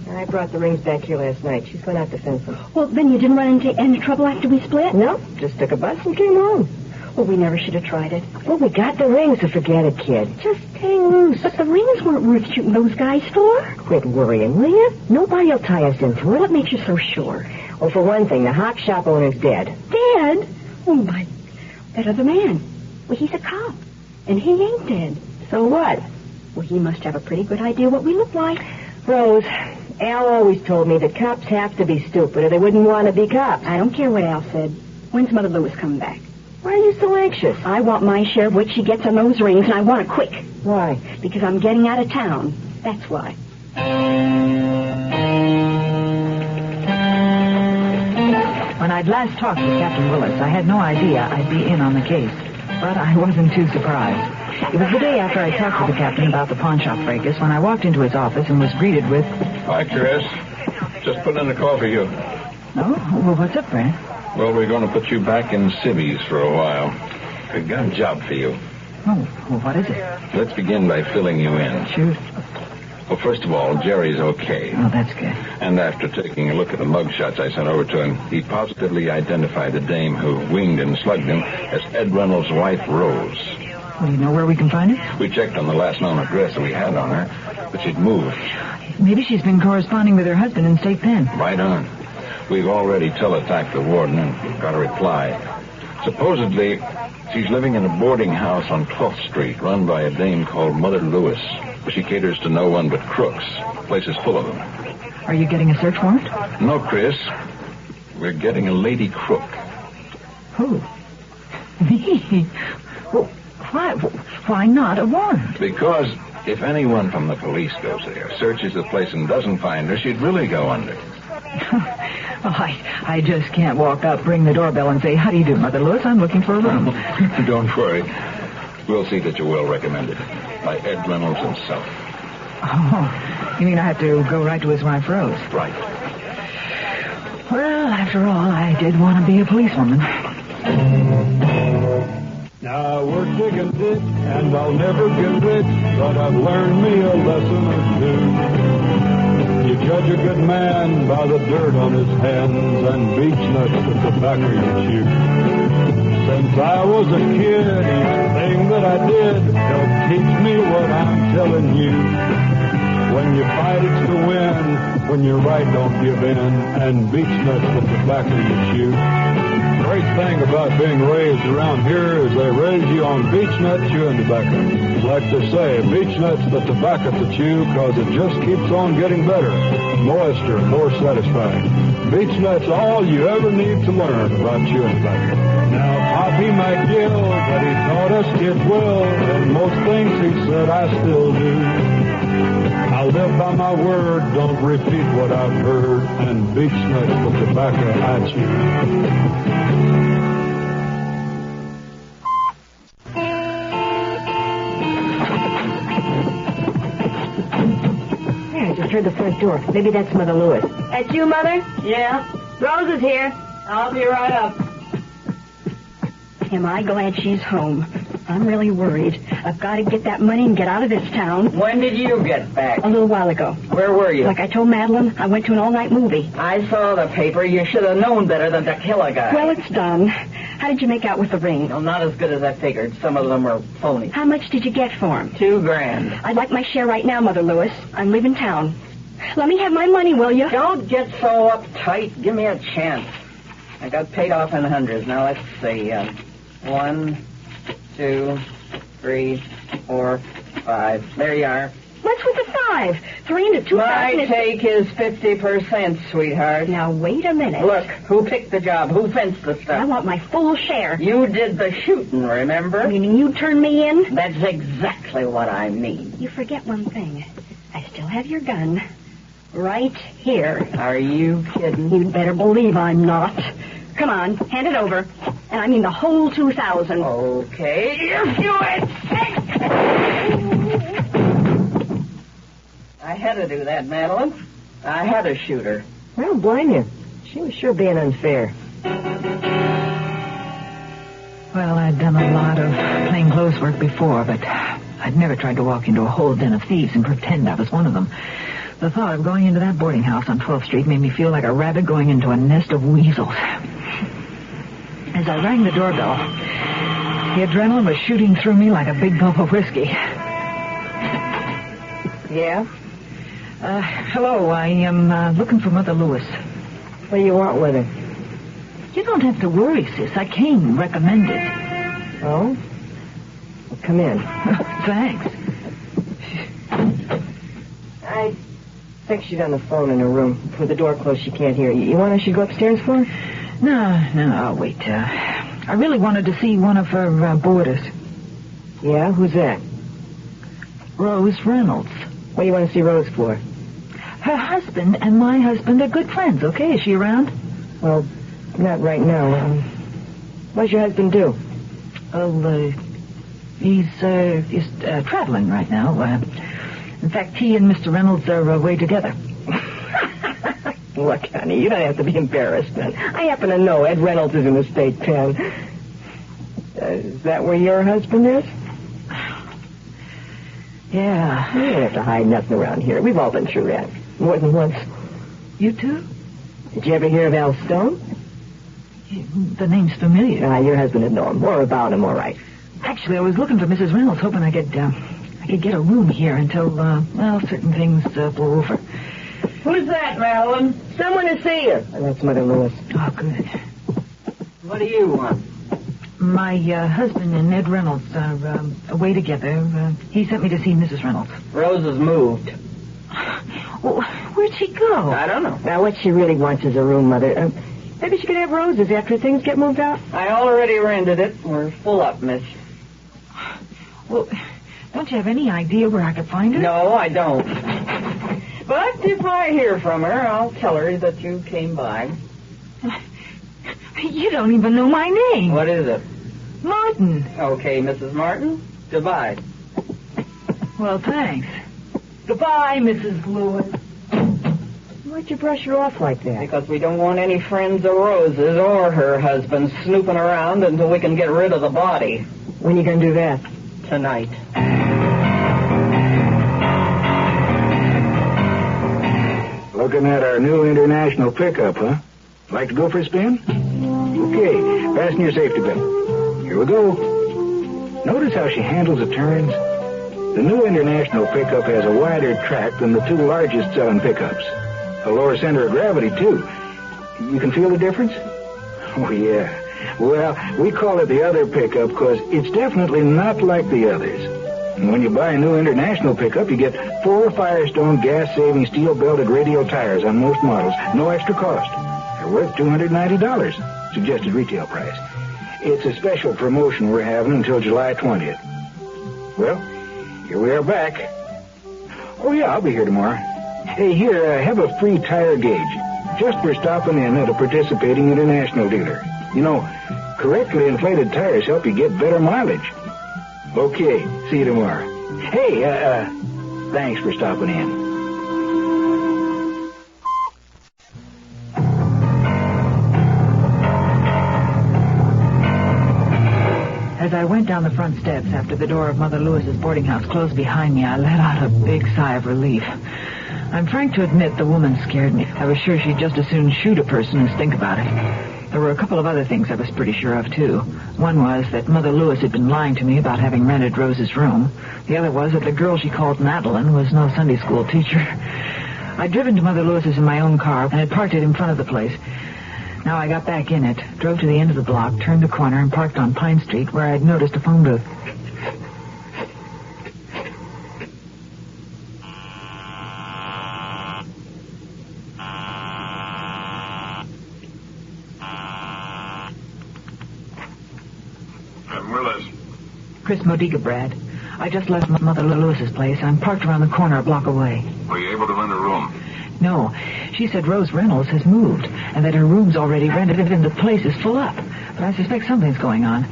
I brought the rings back here last night. She's going out to Femple. Well, then you didn't run into any trouble after we split? No, just took a bus and came home. Well, we never should have tried it. Well, we got the rings, so forget it, kid. Just hang loose. But the rings weren't worth shooting those guys for. Quit worrying, will you? Nobody will tie us into it. What makes you so sure? Well, for one thing, the hawk shop owner's dead. Dead? Oh, my... That other man. Well, he's a cop. And he ain't dead. So what? Well, he must have a pretty good idea what we look like. Rose, Al always told me that cops have to be stupid or they wouldn't want to be cops. I don't care what Al said. When's Mother Lewis coming back? Why are you so anxious? I want my share of what she gets on those rings, and I want it quick. Why? Because I'm getting out of town. That's why. When I'd last talked with Captain Willis, I had no idea I'd be in on the case. But I wasn't too surprised. It was the day after I talked with the captain about the pawn shop fracas when I walked into his office and was greeted with... Hi, Chris. Just put in a call for you. Oh, well, what's up, Brad? Well, we're going to put you back in civvies for a while. We've got a job for you. Oh, well, what is it? Let's begin by filling you in. Shoot. Well, first of all, Jerry's okay. Oh, that's good. And after taking a look at the mugshots I sent over to him, he positively identified the dame who winged and slugged him as Ed Reynolds' wife, Rose. Well, you know where we can find her? We checked on the last known address that we had on her, but she'd moved. Maybe she's been corresponding with her husband in State Pen. Right on. We've already teletyped the warden and got a reply. Supposedly, she's living in a boarding house on 12th Street run by a dame called Mother Lewis. She caters to no one but crooks. The place is full of them. Are you getting a search warrant? No, Chris. We're getting a lady crook. Who? Me? Well, why not a warrant? Because if anyone from the police goes there, searches the place and doesn't find her, she'd really go under. Well, I just can't walk up, ring the doorbell, and say, how do you do, Mother Lewis? I'm looking for a room. Don't worry. We'll see that you're well recommended by Ed Reynolds himself. Oh, you mean I have to go right to his wife, Rose? Right. Well, after all, I did want to be a policewoman. Now I work thick and thick, and I'll never get rich, but I've learned me a lesson or two. You judge a good man by the dirt on his hands and beech nuts with the tobacco you chew. Since I was a kid, each thing that I did helped teach me what I'm telling you. When you fight, it's to win. When you're right, don't give in. And beech nuts with tobacco you chew. The great thing about being raised around here is they raise you on beech nut chewing tobacco. Like they say, beech nuts the tobacco to chew because it just keeps on getting better, moister, more satisfying. Beech nuts all you ever need to learn about chewing tobacco. Now, Poppy might yell, but he taught us kids well, and most things he said I still do. I live by my word, don't repeat what I've heard, and beech nuts with tobacco I chew. Hey, I just heard the front door. Maybe that's Mother Lewis. That's you, Mother? Yeah. Rose is here. I'll be right up. Am I glad she's home? I'm really worried. I've got to get that money and get out of this town. When did you get back? A little while ago. Where were you? Like I told Madeline, I went to an all-night movie. I saw the paper. You should have known better than to kill a guy. Well, it's done. How did you make out with the ring? Well, not as good as I figured. Some of them were phony. How much did you get for him? $2,000. I'd like my share right now, Mother Lewis. I'm leaving town. Let me have my money, will you? Don't get so uptight. Give me a chance. I got paid off in hundreds. Now, let's see. 1, 2, 3, 4, 5. There you are. What's with the 5? 3 into 2,000. My take is 50%, sweetheart. Now, wait a minute. Look, who picked the job? Who fenced the stuff? I want my full share. You did the shooting, remember? Meaning you turned me in? That's exactly what I mean. You forget one thing. I still have your gun. Right here. Are you kidding? You'd better believe I'm not. Come on, hand it over. And I mean the whole 2,000. Okay, you do it. I had to do that, Madeline. I had to shoot her. I don't blame you. She was sure being unfair. Well, I'd done a lot of plainclothes work before, but I'd never tried to walk into a whole den of thieves and pretend I was one of them. The thought of going into that boarding house on 12th Street made me feel like a rabbit going into a nest of weasels. As I rang the doorbell, the adrenaline was shooting through me like a big gulp of whiskey. Yeah? Hello, I am looking for Mother Lewis. What do you want with her? You don't have to worry, sis. I came recommended. Oh? Well, come in. Thanks. I think she's on the phone in her room. With the door closed, she can't hear you. You want I should go upstairs for her? No, I'll wait. I really wanted to see one of her boarders. Yeah? Who's that? Rose Reynolds. What do you want to see Rose for? Her husband and my husband are good friends, okay? Is she around? Well, not right now. What does your husband do? Oh, he's traveling right now. In fact, he and Mr. Reynolds are away together. Look, honey, you don't have to be embarrassed, man. I happen to know Ed Reynolds is in the state pen. Is that where your husband is? Yeah. You don't have to hide nothing around here. We've all been through that. More than once. You too? Did you ever hear of Al Stone? The name's familiar. Your husband would know him. More about him, all right. Actually, I was looking for Mrs. Reynolds, hoping I could get a room here until, certain things blow over. Who's that, Marilyn? Someone to see you. That's Mother Lewis. Oh, good. What do you want? My husband and Ed Reynolds are away together. He sent me to see Mrs. Reynolds. Rose has moved. Well, where'd she go? I don't know. Now, what she really wants is a room, Mother. Maybe she could have Rose's after things get moved out. I already rented it. We're full up, miss. Well, don't you have any idea where I could find her? No, I don't. But if I hear from her, I'll tell her that you came by. You don't even know my name. What is it? Martin. Okay, Mrs. Martin. Goodbye. Well, thanks. Goodbye, Mrs. Lewis. Why'd you brush her off like that? Because we don't want any friends of Rose's or her husband snooping around until we can get rid of the body. When you gonna do that? Tonight. Looking at our new international pickup, huh? Like to go for a spin? Okay, fasten your safety belt. Here we go. Notice how she handles the turns? The new international pickup has a wider track than the two largest selling pickups. A lower center of gravity, too. You can feel the difference? Oh, yeah. Well, we call it the other pickup because it's definitely not like the others. And when you buy a new international pickup, you get 4 Firestone gas-saving steel-belted radial tires on most models, no extra cost. They're worth $290, suggested retail price. It's a special promotion we're having until July 20th. Well, here we are back. Oh, yeah, I'll be here tomorrow. Hey, here, have a free tire gauge, just for stopping in at a participating international dealer. You know, correctly inflated tires help you get better mileage. Okay, see you tomorrow. Hey, thanks for stopping in. As I went down the front steps after the door of Mother Lewis's boarding house closed behind me, I let out a big sigh of relief. I'm frank to admit the woman scared me. I was sure she'd just as soon shoot a person as think about it. There were a couple of other things I was pretty sure of, too. One was that Mother Lewis had been lying to me about having rented Rose's room. The other was that the girl she called Madeline was no Sunday school teacher. I'd driven to Mother Lewis's in my own car and had parked it in front of the place. Now I got back in it, drove to the end of the block, turned the corner, and parked on Pine Street, where I'd noticed a phone booth. Willis. Chris Modica, Brad. I just left Mother Lewis's place. I'm parked around the corner a block away. Were you able to rent a room? No. She said Rose Reynolds has moved, and that her room's already rented, and the place is full up. But I suspect something's going on.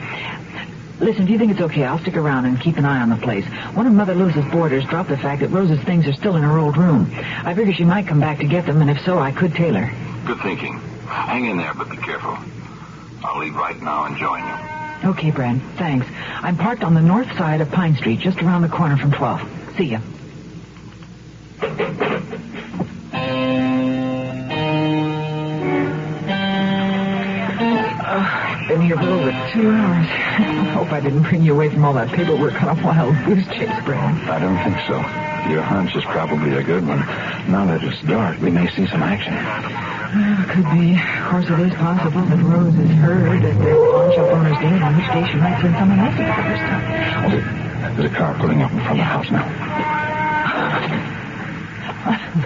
Listen, if you think it's okay, I'll stick around and keep an eye on the place. One of Mother Lewis's boarders dropped the fact that Rose's things are still in her old room. I figure she might come back to get them, and if so, I could tailor. Good thinking. Hang in there, but be careful. I'll leave right now and join you. Okay, Brad. Thanks. I'm parked on the north side of Pine Street, just around the corner from 12. See ya. Been here for over 2 hours. I hope I didn't bring you away from all that paperwork on a wild goose chase, Brad. I don't think so. Your hunch is probably a good one. Now that it's dark, we may see some action. Could be. Of course, it is possible that Rose has heard that the pawn shop owner's dead, in which case she might send someone else to pick up her stuff. There's a car pulling up in front of the house now.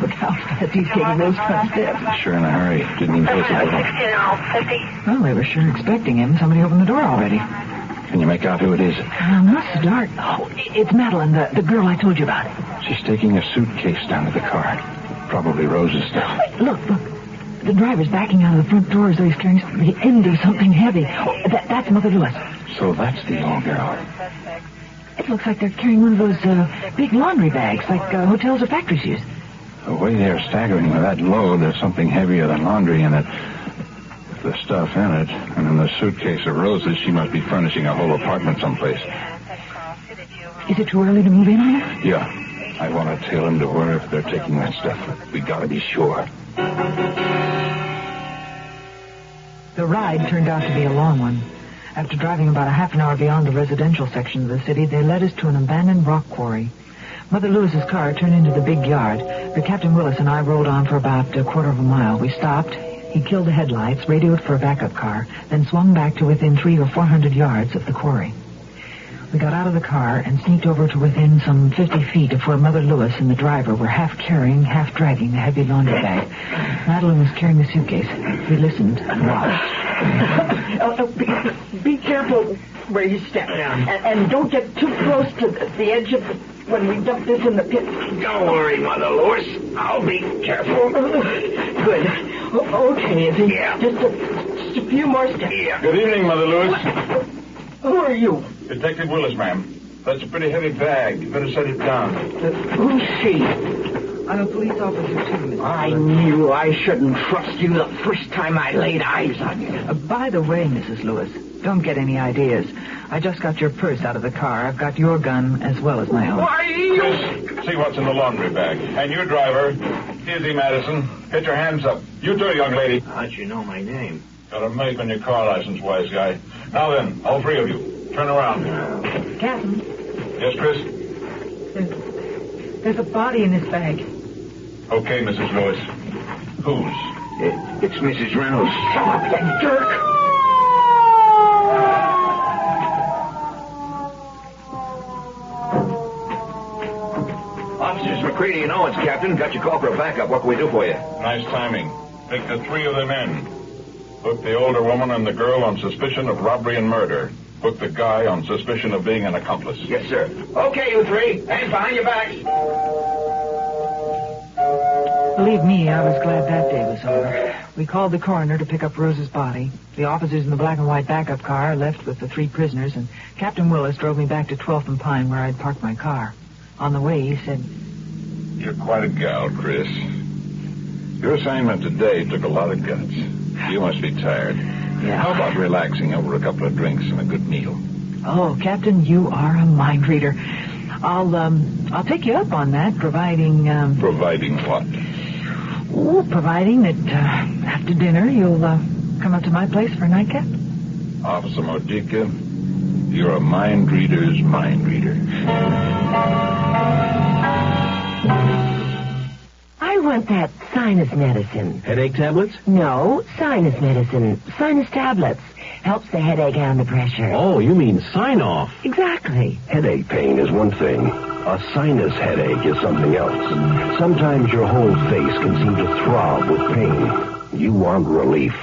Look how fast he's taking those front steps. Sure in a hurry. Didn't even close the door. Well, they were sure expecting him. Somebody opened the door already. Can you make out who it is? Not so dark. Oh, it's Madeline, the girl I told you about. She's taking a suitcase down to the car. Probably Rose's stuff. Wait, look. The driver's backing out of the front door as though he's carrying the end of something heavy. Oh, that's Mother Lewis. So that's the old girl. It looks like they're carrying one of those big laundry bags, like hotels or factories use. The way they're staggering with that load, there's something heavier than laundry in it. The stuff in it, and in the suitcase of Rose's, she must be furnishing a whole apartment someplace. Is it too early to move in on it? Yeah. I want to tail him to where if they're taking that stuff. We gotta be sure. The ride turned out to be a long one. After driving about a half an hour beyond the residential section of the city, they led us to an abandoned rock quarry. Mother Lewis's car turned into the big yard. The Captain Willis and I rolled on for about a quarter of a mile. We stopped. He killed the headlights, radioed for a backup car, then swung back to within 300 or 400 yards of the quarry. We got out of the car and sneaked over to within some 50 feet of where Mother Lewis and the driver were half carrying, half dragging the heavy laundry bag. Madeline was carrying the suitcase. We listened and watched. Be careful where you step down. And don't get too close to the edge of when we dump this in the pit. Don't worry, Mother Lewis. I'll be careful. Good. Okay, Izzy. Yeah. Just a few more steps. Yeah. Good evening, Mother Lewis. Who are you? Detective Willis, ma'am. That's a pretty heavy bag. You better set it down. Who's she? I'm a police officer, too. I knew I shouldn't trust you the first time I laid eyes on you. By the way, Mrs. Lewis, don't get any ideas. I just got your purse out of the car. I've got your gun as well as my own. Why, you... Chris, see what's in the laundry bag. And you, driver. Easy, Madison. Get your hands up. You too, young lady. How'd you know my name? Got a make on your car license, wise guy. Now then, all three of you. Turn around. Captain. Yes, Chris? There's a body in this bag. Okay, Mrs. Lewis. Whose? It's Mrs. Reynolds. Shut up, you jerk! Officers McCready and Owens, Captain. Got your call for a backup. What can we do for you? Nice timing. Take the three of them in. Put the older woman and the girl on suspicion of robbery and murder. Put the guy on suspicion of being an accomplice. Yes, sir. Okay, you three. Hands behind your backs. Believe me, I was glad that day was over. We called the coroner to pick up Rose's body. The officers in the black and white backup car left with the three prisoners, and Captain Willis drove me back to 12th and Pine where I'd parked my car. On the way, he said, You're quite a gal, Chris. Your assignment today took a lot of guts. You must be tired. Yeah. How about relaxing over a couple of drinks and a good meal? Oh, Captain, you are a mind reader. I'll take you up on that, providing... Providing what? Oh, providing that after dinner you'll come up to my place for a nightcap. Officer Modica, you're a mind reader's mind reader. I want that sinus medicine. Headache tablets? No, sinus medicine. Sinus tablets. Helps the headache and the pressure. Oh, you mean sign-off. Exactly. Headache pain is one thing. A sinus headache is something else. Sometimes your whole face can seem to throb with pain. You want relief.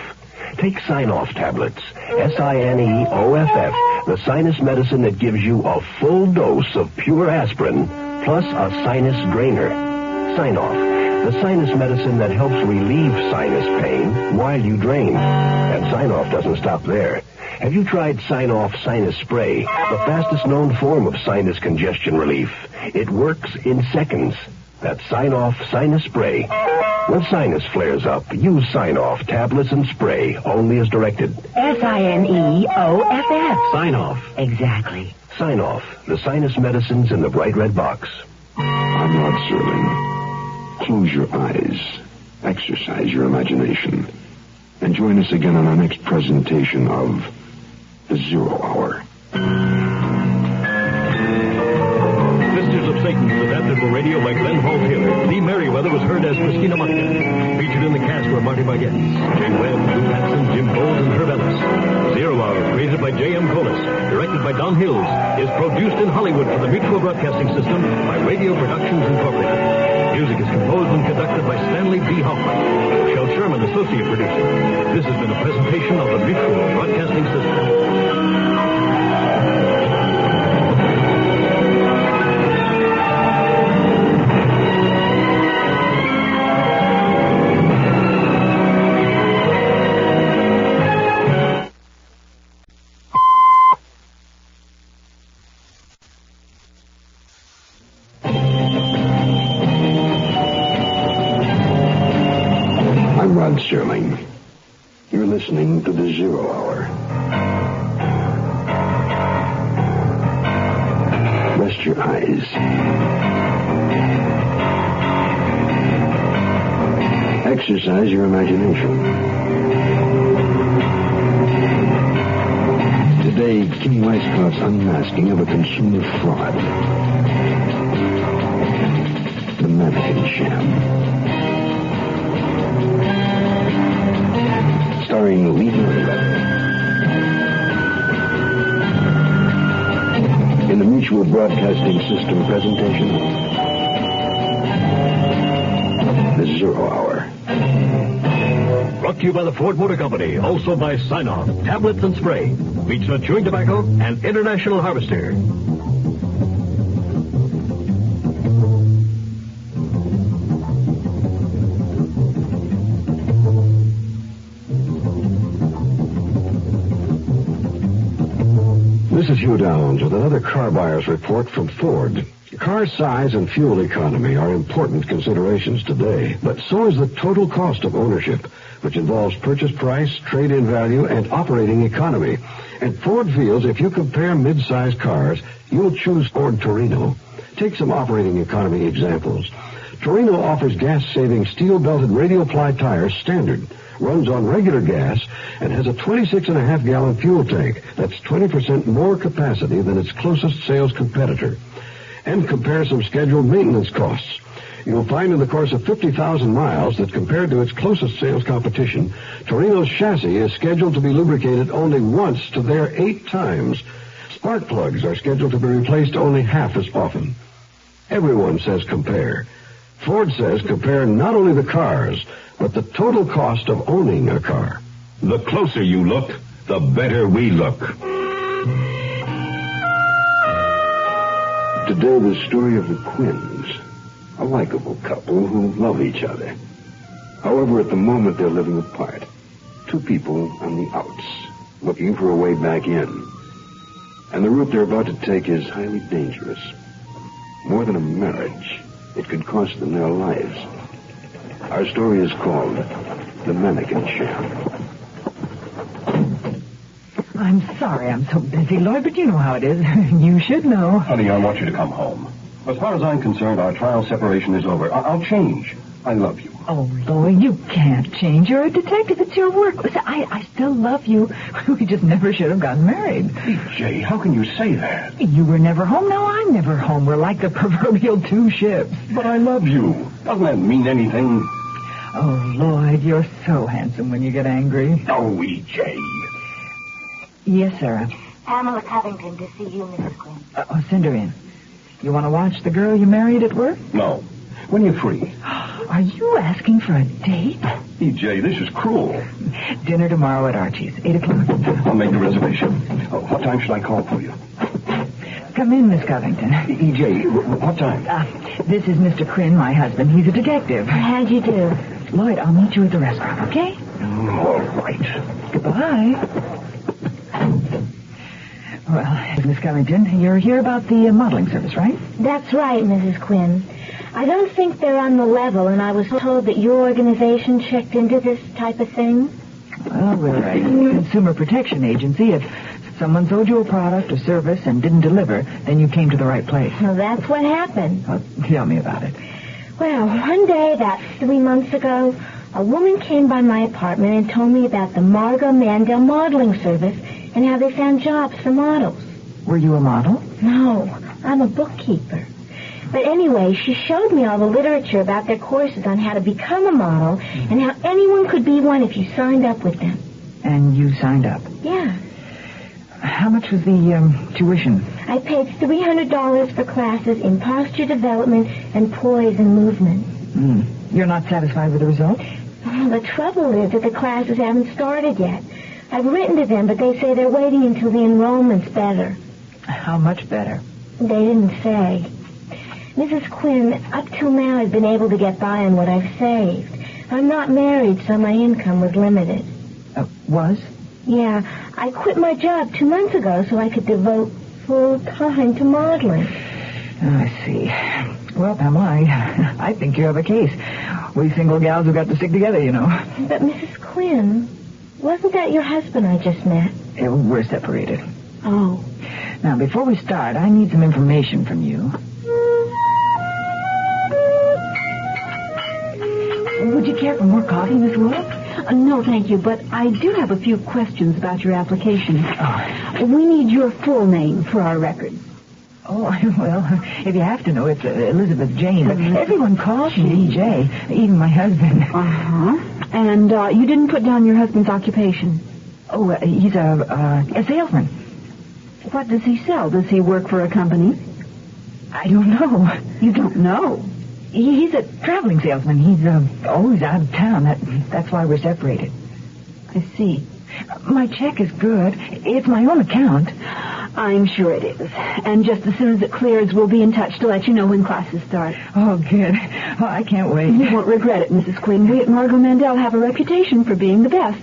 Take Sign-Off tablets. SINEOFF. The sinus medicine that gives you a full dose of pure aspirin plus a sinus drainer. Sign-Off. The sinus medicine that helps relieve sinus pain while you drain. And Sign-Off doesn't stop there. Have you tried Sign-Off Sinus Spray, the fastest known form of sinus congestion relief? It works in seconds. That's Sign-Off Sinus Spray. When sinus flares up, use Sign-Off tablets and spray, only as directed. SINEOFF. Sign-Off. Exactly. Sign-Off, the sinus medicines in the bright red box. I'm Rod Serling. Close your eyes, exercise your imagination, and join us again on our next presentation of The Zero Hour. Sisters of Satan was adapted for radio by Glenn Hall Taylor. Lee Merriweather was heard as Christina Monica. Featured in the cast were Marty Baguettes, Jay Webb, Lou Hanson, Jim Bowles, and Herb Ellis. Zero Hour, created by J.M. Colas, directed by Don Hills, is produced in Hollywood for the Mutual Broadcasting System by Radio Productions Incorporated. Music is composed and conducted by Stanley B. Hoffman. Shel Sherman, associate producer. This has been a presentation of the Mutual Broadcasting System. I'm Rod Serling. You're listening to the Zero Hour. Rest your eyes. Exercise your imagination. Today, Kim Weiscott's unmasking of a consumer fraud. The Mannequin Sham. Starring Lee Meriwether. In the Mutual Broadcasting System presentation of the Zero Hour. Brought to you by the Ford Motor Company, also by Sign-Off, Tablets and Spray, Beechnut Chewing Tobacco, and International Harvester. This is Hugh Downs with another car buyer's report from Ford. Car size and fuel economy are important considerations today, but so is the total cost of ownership, which involves purchase price, trade-in value, and operating economy. And Ford feels if you compare mid-size cars, you'll choose Ford Torino. Take some operating economy examples. Torino offers gas-saving steel-belted radial-ply tires standard, runs on regular gas, and has a 26.5-gallon fuel tank. That's 20% more capacity than its closest sales competitor. And compare some scheduled maintenance costs. You'll find in the course of 50,000 miles that compared to its closest sales competition, Torino's chassis is scheduled to be lubricated only once to their 8 times. Spark plugs are scheduled to be replaced only half as often. Everyone says compare. Ford says compare not only the cars, but the total cost of owning a car. The closer you look, the better we look. Today, the story of the Quinns, a likable couple who love each other. However, at the moment, they're living apart. 2 people on the outs, looking for a way back in. And the route they're about to take is highly dangerous. More than a marriage, it could cost them their lives. Our story is called The Mannequin Sham. I'm sorry I'm so busy, Lloyd, but you know how it is. You should know. Honey, I want you to come home. As far as I'm concerned, our trial separation is over. I'll change. I love you. Oh, Lloyd, you can't change. You're a detective. It's your work. Listen, I still love you. We just never should have gotten married. Jay, how can you say that? You were never home. Now I'm never home. We're like the proverbial 2 ships. But I love you. Doesn't that mean anything? Oh, Lloyd, you're so handsome when you get angry. Oh, E.J. Yes, Sarah. Pamela Covington to see you, Mrs. Quinn. Send her in. You want to watch the girl you married at work? No. When you're free. Are you asking for a date? E.J., this is cruel. Dinner tomorrow at Archie's, 8 o'clock. I'll make the reservation. What time should I call for you? Come in, Miss Covington. E.J., what time? This is Mr. Quinn, my husband. He's a detective. How'd you do? Lloyd, I'll meet you at the restaurant, okay? All right. Goodbye. Well, Miss Covington, you're here about the modeling service, right? That's right, Mrs. Quinn. I don't think they're on the level, and I was told that your organization checked into this type of thing. Well, we're a consumer protection agency. If someone sold you a product or service and didn't deliver, then you came to the right place. Well, that's what happened. Tell me about it. Well, one day, about 3 months ago, a woman came by my apartment and told me about the Margot Mandel modeling service and how they found jobs for models. Were you a model? No, I'm a bookkeeper. But anyway, she showed me all the literature about their courses on how to become a model and how anyone could be one if you signed up with them. And you signed up? Yeah. How much was the tuition? I paid $300 for classes in posture development and poise and movement. You're not satisfied with the result? Oh, the trouble is that the classes haven't started yet. I've written to them, but they say they're waiting until the enrollment's better. How much better? They didn't say. Mrs. Quinn, up till now I've been able to get by on what I've saved. I'm not married, so my income was limited. Was? Yeah, I quit my job 2 months ago so I could devote full time to modeling. I see. Well, Pamela, I think you have a case. We single gals have got to stick together, you know. But Mrs. Quinn, wasn't that your husband I just met? We're separated. Oh. Now, before we start, I need some information from you. Would you care for more coffee, Miss Wolf? No, thank you, but I do have a few questions about your application. We need your full name for our records. Oh, well, if you have to know, it's Elizabeth Jane, but everyone calls me EJ, even my husband. Uh-huh. And you didn't put down your husband's occupation? Oh, he's a salesman. What does he sell? Does he work for a company? I don't know. You don't know? He's a traveling salesman. He's always out of town. That's why we're separated. I see. My check is good. It's my own account. I'm sure it is. And just as soon as it clears, we'll be in touch to let you know when classes start. Oh, good. Oh, I can't wait. You won't regret it, Mrs. Quinn. We at Margot Mandel have a reputation for being the best.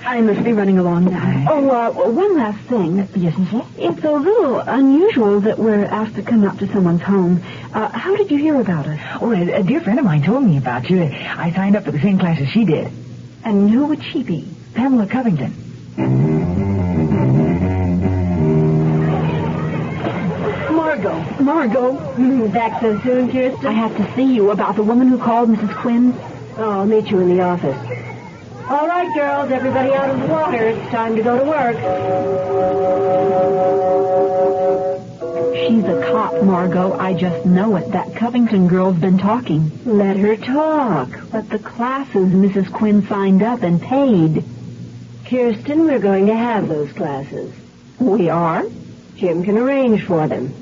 I must be running along now. Oh, one last thing. Yes, Miss Wolf? It's a little unusual that we're asked to come up to someone's home. How did you hear about us? Oh, a dear friend of mine told me about you. I signed up for the same class as she did. And who would she be? Pamela Covington. Margot. Back so soon, Kirsten? I have to see you about the woman who called Mrs. Quinn. Oh, I'll meet you in the office. All right, girls, everybody out of the water. It's time to go to work. She's a cop, Margot. I just know it. That Covington girl's been talking. Let her talk. But the classes Mrs. Quinn signed up and paid. Kirsten, we're going to have those classes. We are? Jim can arrange for them.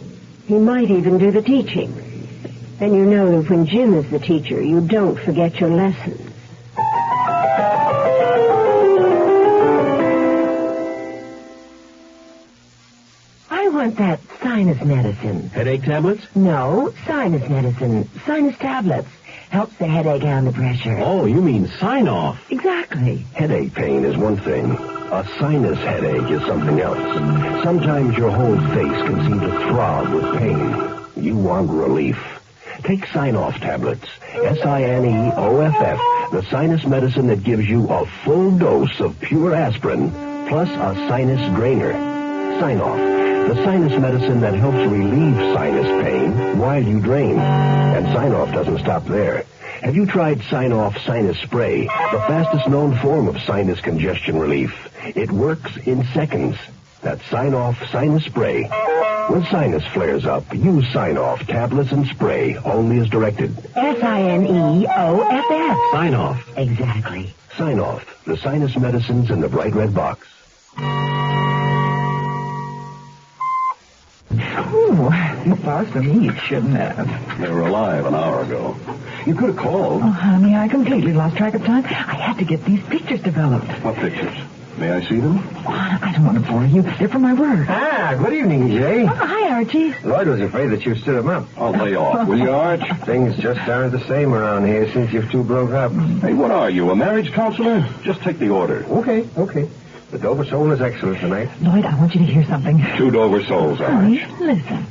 He might even do the teaching. And you know that when Jim is the teacher, you don't forget your lessons. I want that sinus medicine. Headache tablets? No, sinus medicine. Sinus tablets. Helps the headache and the pressure. Oh, you mean sign-off. Exactly. Headache pain is one thing. A sinus headache is something else. Sometimes your whole face can seem to throb with pain. You want relief. Take Sign-Off tablets. SINEOFF, the sinus medicine that gives you a full dose of pure aspirin, plus a sinus drainer. Sign-Off, the sinus medicine that helps relieve sinus pain while you drain. And Sign-Off doesn't stop there. Have you tried Sign-Off Sinus Spray, the fastest known form of sinus congestion relief? It works in seconds. That's Sign-Off Sinus Spray. When sinus flares up, use Sign-Off tablets and spray, only as directed. SINEOFF. Sign-Off. Exactly. Sign-Off, the sinus medicines in the bright red box. Oh, you paused for me. You shouldn't have. They were alive an hour ago. You could have called. Oh, honey, I completely lost track of time. I had to get these pictures developed. What pictures? May I see them? Oh, I don't want to bore you. They're for my work. Ah, good evening, Jay. Oh, hi, Archie. Lloyd was afraid that you stood him up. I'll lay off, will you, Arch? Things just aren't the same around here since you two broke up. Hey, what are you, a marriage counselor? Just take the order. Okay. The Dover Soul is excellent tonight. Lloyd, I want you to hear something. 2 Dover Souls, Honey, Arch. listen.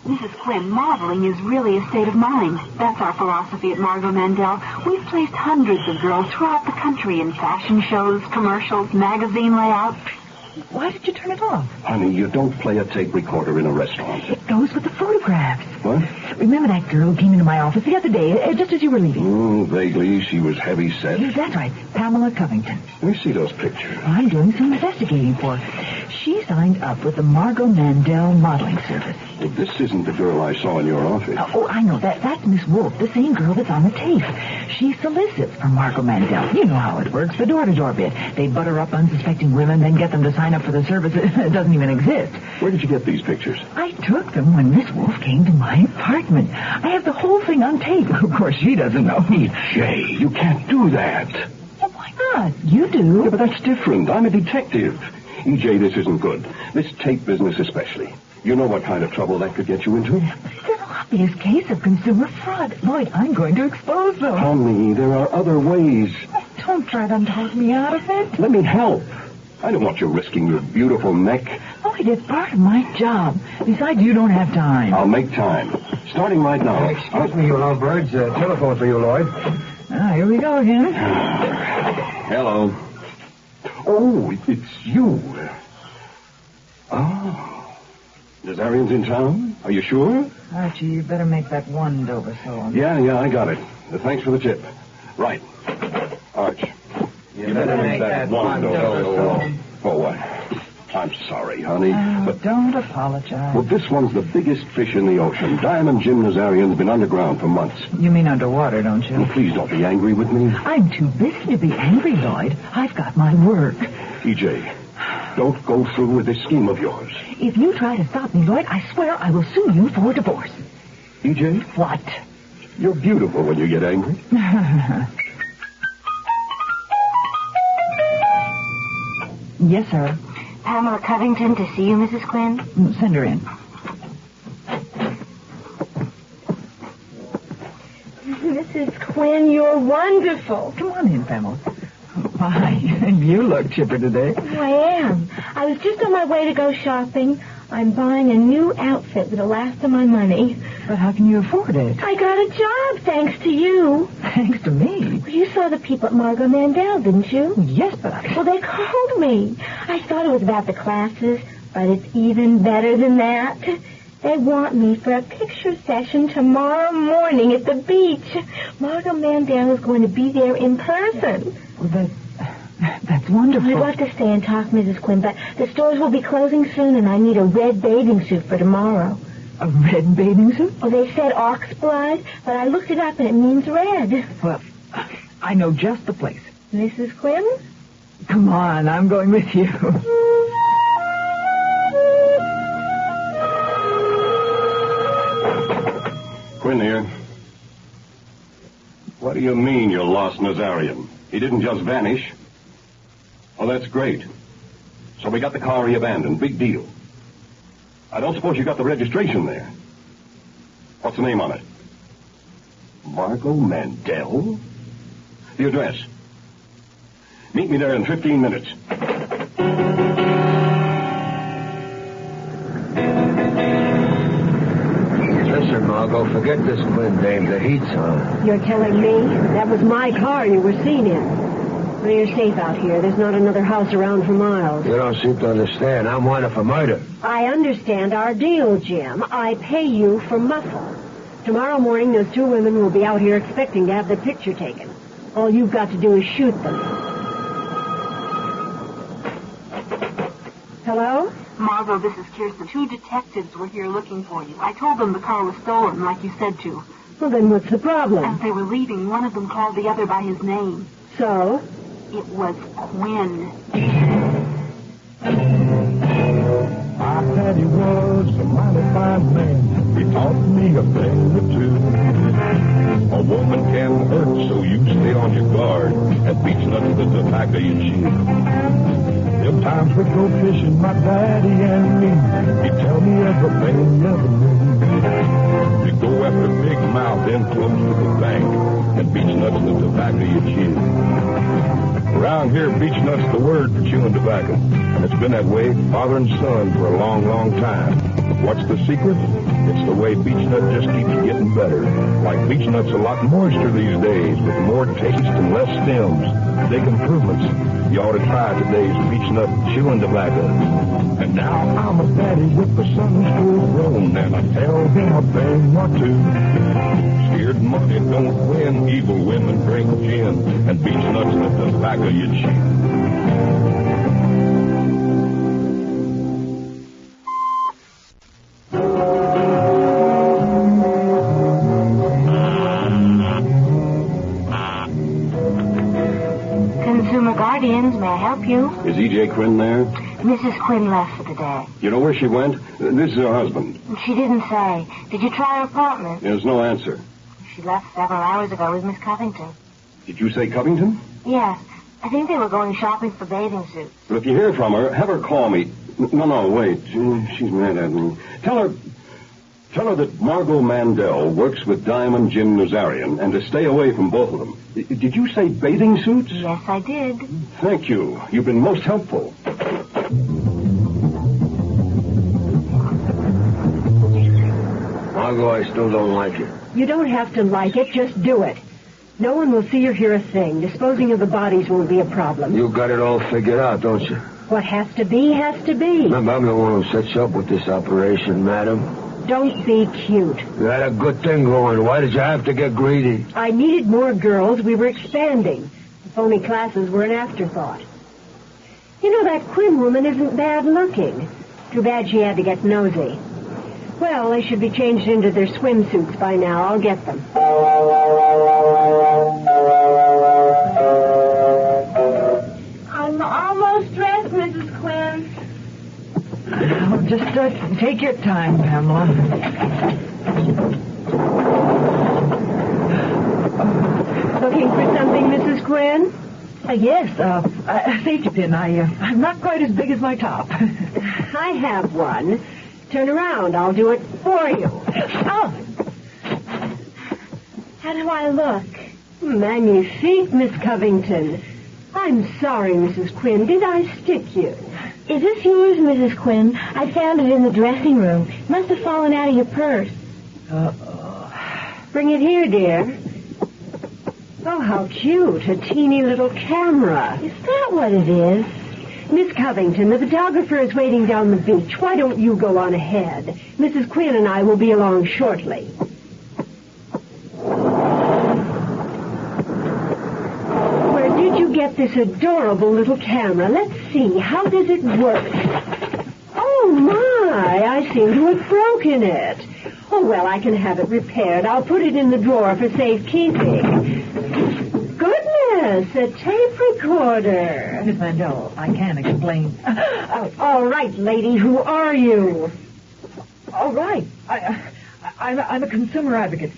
Mrs. Quinn, modeling is really a state of mind. That's our philosophy at Margot Mandel. We've placed hundreds of girls throughout the country in fashion shows, commercials, magazine layouts. Why did you turn it off? Honey, you don't play a tape recorder in a restaurant. It goes with the photographs. What? Remember that girl who came into my office the other day, just as you were leaving? Vaguely. She was heavy set. Yes, that's right. Pamela Covington. Let me see those pictures. I'm doing some investigating for her. She's signed up with the Margot Mandel modeling service. Well, this isn't the girl I saw in your office. Oh, I know. That's Miss Wolf, the same girl that's on the tape. She solicits for Margot Mandel. You know how it works, the door-to-door bit. They butter up unsuspecting women, then get them to sign up for the service that doesn't even exist. Where did you get these pictures? I took them when Miss Wolf came to my apartment. I have the whole thing on tape. Of course, she doesn't know. Jay, you can't do that. Well, why not? You do. Yeah, but that's different. I'm a detective. EJ, this isn't good. This tape business especially. You know what kind of trouble that could get you into? It's an obvious case of consumer fraud. Lloyd, I'm going to expose them. Honey, there are other ways. Don't try to talk me out of it. Let me help. I don't want you risking your beautiful neck. Lloyd, it's part of my job. Besides, you don't have time. I'll make time. Starting right now. Excuse me, you lovebirds. Telephone for you, Lloyd. Here we go again. Hello. Oh, it's you. Nazarian's in town? Are you sure? Archie, you better make that one Dover song. Yeah, I got it. Thanks for the tip. Right. Arch. You better make that one Dover song. Oh, what? I'm sorry, honey, but... Don't apologize. Well, this one's the biggest fish in the ocean. Diamond Jim Nazarian's been underground for months. You mean underwater, don't you? Well, please don't be angry with me. I'm too busy to be angry, Lloyd. I've got my work. EJ, don't go through with this scheme of yours. If you try to stop me, Lloyd, I swear I will sue you for divorce. EJ? What? You're beautiful when you get angry. Yes, sir. Pamela Covington to see you, Mrs. Quinn. Send her in. Mrs. Quinn, you're wonderful. Come on in, Pamela. Why, you look chipper today. Oh, I am. I was just on my way to go shopping. I'm buying a new outfit that'll last of my money. But how can you afford it? I got a job, thanks to you. Thanks to me? Well, you saw the people at Margot Mandel, didn't you? Yes, but Well, they called me. I thought it was about the classes, but it's even better than that. They want me for a picture session tomorrow morning at the beach. Margot Mandel is going to be there in person. Well, that's wonderful. I'd love to stay and talk, Mrs. Quinn, but the stores will be closing soon, and I need a red bathing suit for tomorrow. A red bathing suit? Well, they said ox blood, but I looked it up, and it means red. Well, I know just the place. Mrs. Quinn? Come on, I'm going with you. Quinn here. What do you mean you lost Nazarian? He didn't just vanish. Oh, that's great. So we got the car he abandoned. Big deal. I don't suppose you got the registration there. What's the name on it? Margot Mandel? The address. Meet me there in 15 minutes. Listen, Margot, forget this Quinn dame. The heat's on. You're telling me? That was my car you were seen in. Well, you're safe out here. There's not another house around for miles. You don't seem to understand. I'm wanted for murder. I understand our deal, Jim. I pay you for muscle. Tomorrow morning, those two women will be out here expecting to have their picture taken. All you've got to do is shoot them. Hello? Margot, this is Kirsten. 2 detectives were here looking for you. I told them the car was stolen, like you said to. Well, then what's the problem? As they were leaving, one of them called the other by his name. So? It was Quinn. My daddy was a mighty fine man. He taught me a thing or two. A woman can hurt, so you stay on your guard and beach nuts with the tobacco you chew. Them times we go fishing, my daddy and me. He'd tell me everything you ever knew. You go after big mouth in close to the bank and beach nuts the tobacco you chew. Around here, beech nut's the word for chewing tobacco. And it's been that way, father and son, for a long, long time. What's the secret? It's the way beech nut just keeps getting better. Like beech nut's a lot moister these days, with more taste and less stems. Big improvements. You ought to try today's beech nut chewing tobacco. And now I'm a daddy with a son who's full grown, and I tell him a thing or two. Scared money don't win, evil women drink gin, and beech nuts the tobacco you chew. help you? Is E.J. Quinn there? Mrs. Quinn left for the day. You know where she went? This is her husband. She didn't say. Did you try her apartment? There's no answer. She left several hours ago with Miss Covington. Did you say Covington? Yes. I think they were going shopping for bathing suits. But if you hear from her, have her call me. No, wait. She's mad at me. Tell her that Margot Mandel works with Diamond Jim Nazarian and to stay away from both of them. Did you say bathing suits? Yes, I did. Thank you. You've been most helpful. Margot, I still don't like it. You don't have to like it. Just do it. No one will see or hear a thing. Disposing of the bodies won't be a problem. You got it all figured out, don't you? What has to be, has to be. Remember, I'm the one who sets you up with this operation, madam. Don't be cute. You had a good thing going. Why did you have to get greedy? I needed more girls. We were expanding. The phony classes were an afterthought. You know, that Quinn woman isn't bad looking. Too bad she had to get nosy. Well, they should be changed into their swimsuits by now. I'll get them. I'm almost dressed, Mrs. Quinn. Oh, just take your time, Pamela. Looking for something, Mrs. Quinn? Yes, a safety pin. I'm not quite as big as my top. I have one. Turn around. I'll do it for you. Oh. How do I look? Magnifique, Miss Covington. I'm sorry, Mrs. Quinn. Did I stick you? Is this yours, Mrs. Quinn? I found it in the dressing room. Must have fallen out of your purse. Bring it here, dear. Oh, how cute. A teeny little camera. Is that what it is? Miss Covington, the photographer is waiting down the beach. Why don't you go on ahead? Mrs. Quinn and I will be along shortly. Where did you get this adorable little camera? Let's see. How does it work? Oh, my. I seem to have broken it. Oh, well, I can have it repaired. I'll put it in the drawer for safekeeping. Goodness, a tape recorder. Miss Mandel, I can explain. All right, lady, who are you? All right. I'm a consumer advocate.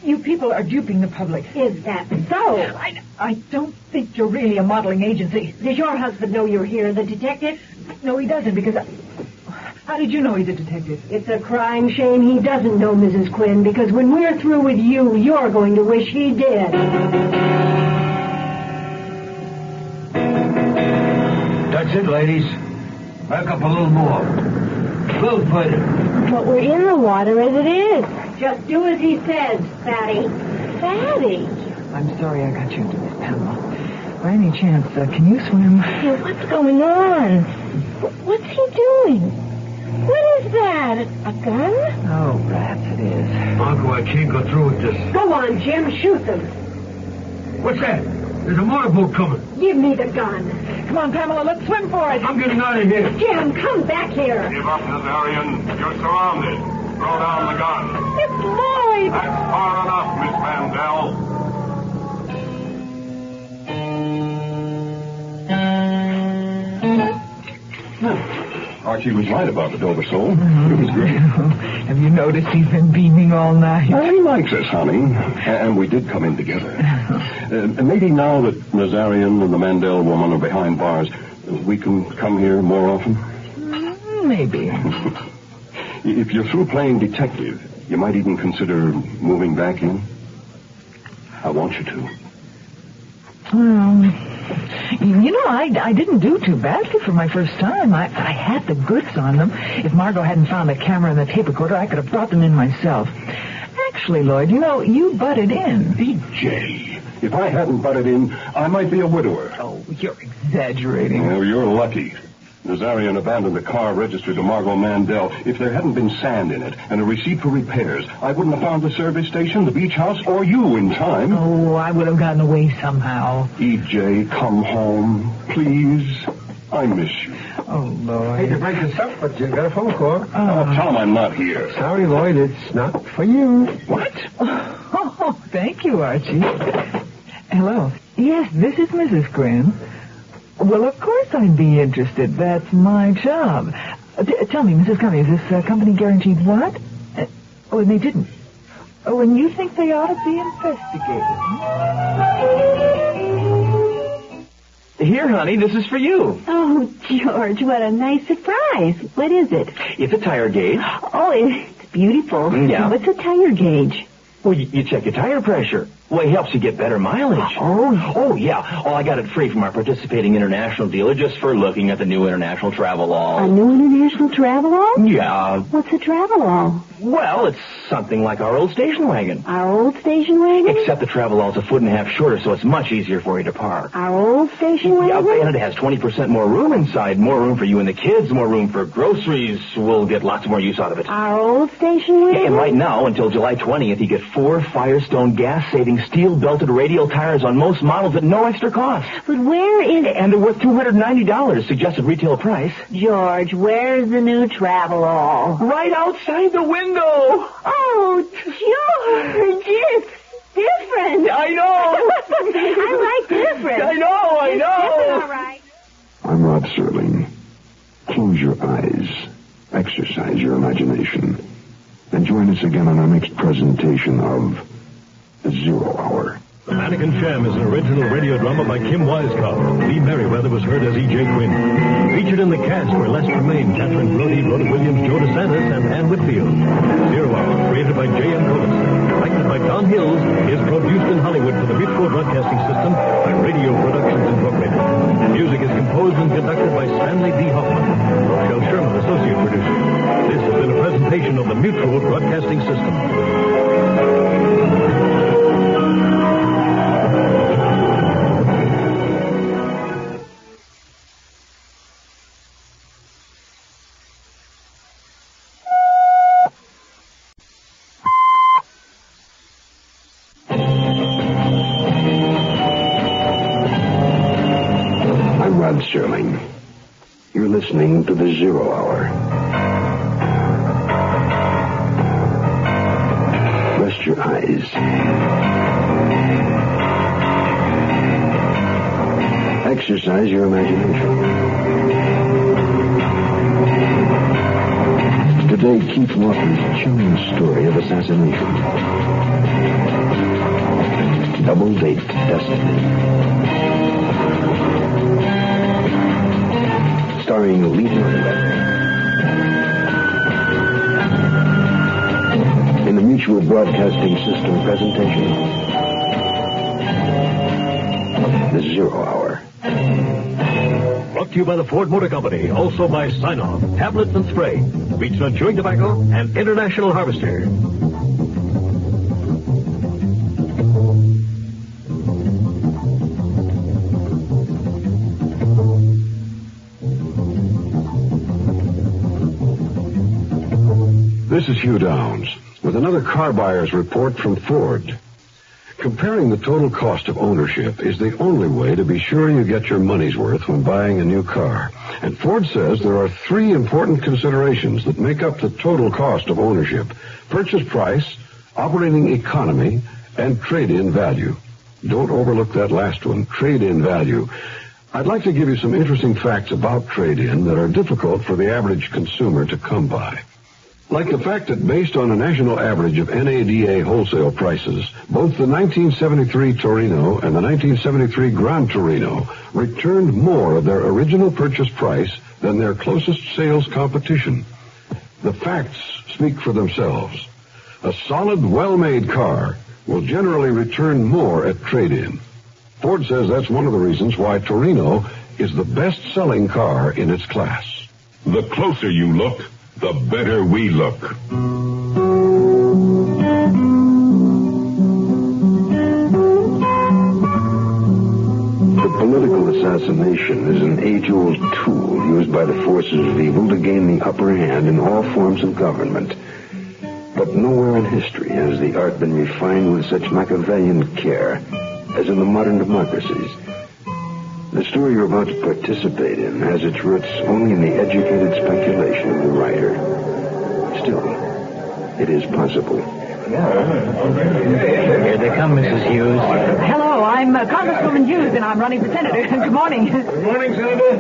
You people are duping the public. Is that so? I don't think you're really a modeling agency. Does your husband know you're here, the detective? No, he doesn't, because... How did you know he's a detective? It's a crying shame he doesn't know, Mrs. Quinn, because when we're through with you, you're going to wish he did. That's it, ladies. Back up a little more. Little further. But we're in the water as it is. Just do as he says, Fatty. Fatty? I'm sorry I got you into this, Pamela. By any chance, can you swim? Hey, what's going on? What's he doing? What is that? A gun? Oh, rats, it is. Margot, I can't go through with this. Go on, Jim. Shoot them. What's that? There's a motorboat coming. Give me the gun. Come on, Pamela, let's swim for it. I'm getting out of here. Jim, come back here. Give up, Nazarian. You're surrounded. Throw down the gun. It's Lloyd. That's far enough, Miss Mandel. Archie was right about the Dover Soul. It was great. Have you noticed he's been beaming all night? He likes us, honey. And we did come in together. Maybe now that Nazarian and the Mandel woman are behind bars, we can come here more often? Maybe. If you're through playing detective, you might even consider moving back in. I want you to. You know, I didn't do too badly for my first time. I had the goods on them. If Margot hadn't found the camera and the tape recorder, I could have brought them in myself. Actually, Lloyd, you know, you butted in. E.J., if I hadn't butted in, I might be a widower. Oh, you're exaggerating. Well, you're lucky. Nazarian abandoned the car registered to Margot Mandel. If there hadn't been sand in it and a receipt for repairs, I wouldn't have found the service station, the beach house, or you in time. Oh, I would have gotten away somehow. E.J., come home, please. I miss you. Oh, Lloyd. Hate to break this up, but you got a phone call. Tell him I'm not here. Sorry, Lloyd, it's not for you. What? Oh, thank you, Archie. Hello. Yes, this is Mrs. Quinn. Well, of course I'd be interested. That's my job. Tell me, Mrs. Cummings, is this company guaranteed what? Oh, and they didn't. Oh, and you think they ought to be investigated? Here, honey, this is for you. Oh, George, what a nice surprise. What is it? It's a tire gauge. Oh, it's beautiful. Yeah. What's a tire gauge? Well, you check your tire pressure. Well, it helps you get better mileage. Oh, yeah. Oh, I got it free from our participating international dealer just for looking at the new international travel-all. A new international travel-all? Yeah. What's a travel-all? Well, it's something like our old station wagon. Our old station wagon? Except the travel-all's a 1.5 foot shorter, so it's much easier for you to park. Our old station wagon? Yeah, and it has 20% more room inside. More room for you and the kids, more room for groceries. We'll get lots more use out of it. Our old station wagon? Yeah, and right now, until July 20th, you get 4 Firestone gas-saving steel-belted radial tires on most models at no extra cost. But where is... And they're worth $290, suggested retail price. George, where's the new travel-all? Right outside the window. Oh, George, it's different. I know. I like different. I know. It's different, all right. I'm Rod Serling. Close your eyes. Exercise your imagination. And join us again on our next presentation of The 0 Hour. The Mannequin Sham is an original radio drama by Kim Wisecow. Lee Merriweather was heard as E.J. Quinn. Featured in the cast were Les Tremaine, Catherine Brody, Rhoda Williams, Joe DeSantis, and Ann Whitfield. 0 Hour, created by J.M. Colas, directed by Don Hills, is produced in Hollywood for the Mutual Broadcasting System by Radio Productions Incorporated. Music is composed and conducted by Stanley D. Hoffman. Rochelle Sherman, associate producer. This has been a presentation of the Mutual Broadcasting System. Rod Serling. You're listening to The 0 Hour. Rest your eyes. Exercise your imagination. Today, Keith Walker's chilling story of assassination. Double date destiny. Starring Lita in the Mutual Broadcasting System presentation of The 0 Hour. Brought to you by the Ford Motor Company, also by Sign-Off, Tablets and Spray, Beechwood Chewing Tobacco, and International Harvester. This is Hugh Downs with another car buyer's report from Ford. Comparing the total cost of ownership is the only way to be sure you get your money's worth when buying a new car. And Ford says there are 3 important considerations that make up the total cost of ownership: purchase price, operating economy, and trade-in value. Don't overlook that last one, trade-in value. I'd like to give you some interesting facts about trade-in that are difficult for the average consumer to come by. Like the fact that based on a national average of NADA wholesale prices, both the 1973 Torino and the 1973 Gran Torino returned more of their original purchase price than their closest sales competition. The facts speak for themselves. A solid, well-made car will generally return more at trade-in. Ford says that's one of the reasons why Torino is the best-selling car in its class. The closer you look, the better we look. The political assassination is an age-old tool used by the forces of evil to gain the upper hand in all forms of government. But nowhere in history has the art been refined with such Machiavellian care as in the modern democracies. The story you're about to participate in has its roots only in the educated speculation of the writer. Still, it is possible. Here they come, Mrs. Hughes. Hello, I'm Congresswoman Hughes, and I'm running for senator. Good morning. Good morning, Senator.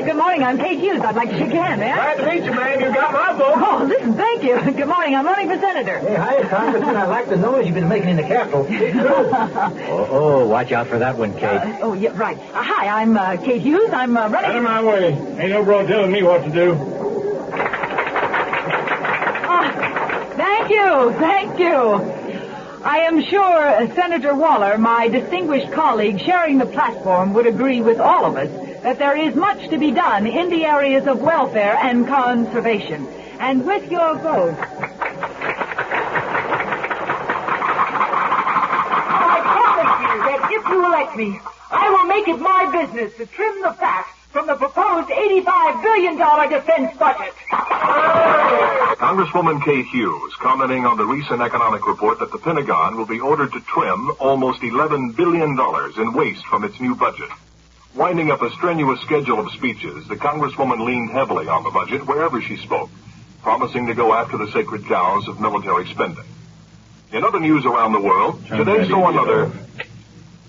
Good morning, I'm Kate Hughes. I'd like to shake your hand, man. Glad to meet you, man. You got my vote. Oh, listen, thank you. Good morning, I'm running for senator. Hey, hi, Congressman. I like the noise you've been making in the Capitol. Oh, watch out for that one, Kate. Yeah, right. Hi, I'm Kate Hughes. I'm running... Out of my way. Ain't no broad telling me what to do. Thank you. I am sure Senator Waller, my distinguished colleague sharing the platform, would agree with all of us that there is much to be done in the areas of welfare and conservation. And with your vote... I promise you that if you elect me, I will make it my business to trim the fat from the proposed $85 billion defense budget. Congresswoman Kate Hughes commenting on the recent economic report that the Pentagon will be ordered to trim almost $11 billion in waste from its new budget. Winding up a strenuous schedule of speeches, the Congresswoman leaned heavily on the budget wherever she spoke, promising to go after the sacred cows of military spending. In other news around the world, today saw another...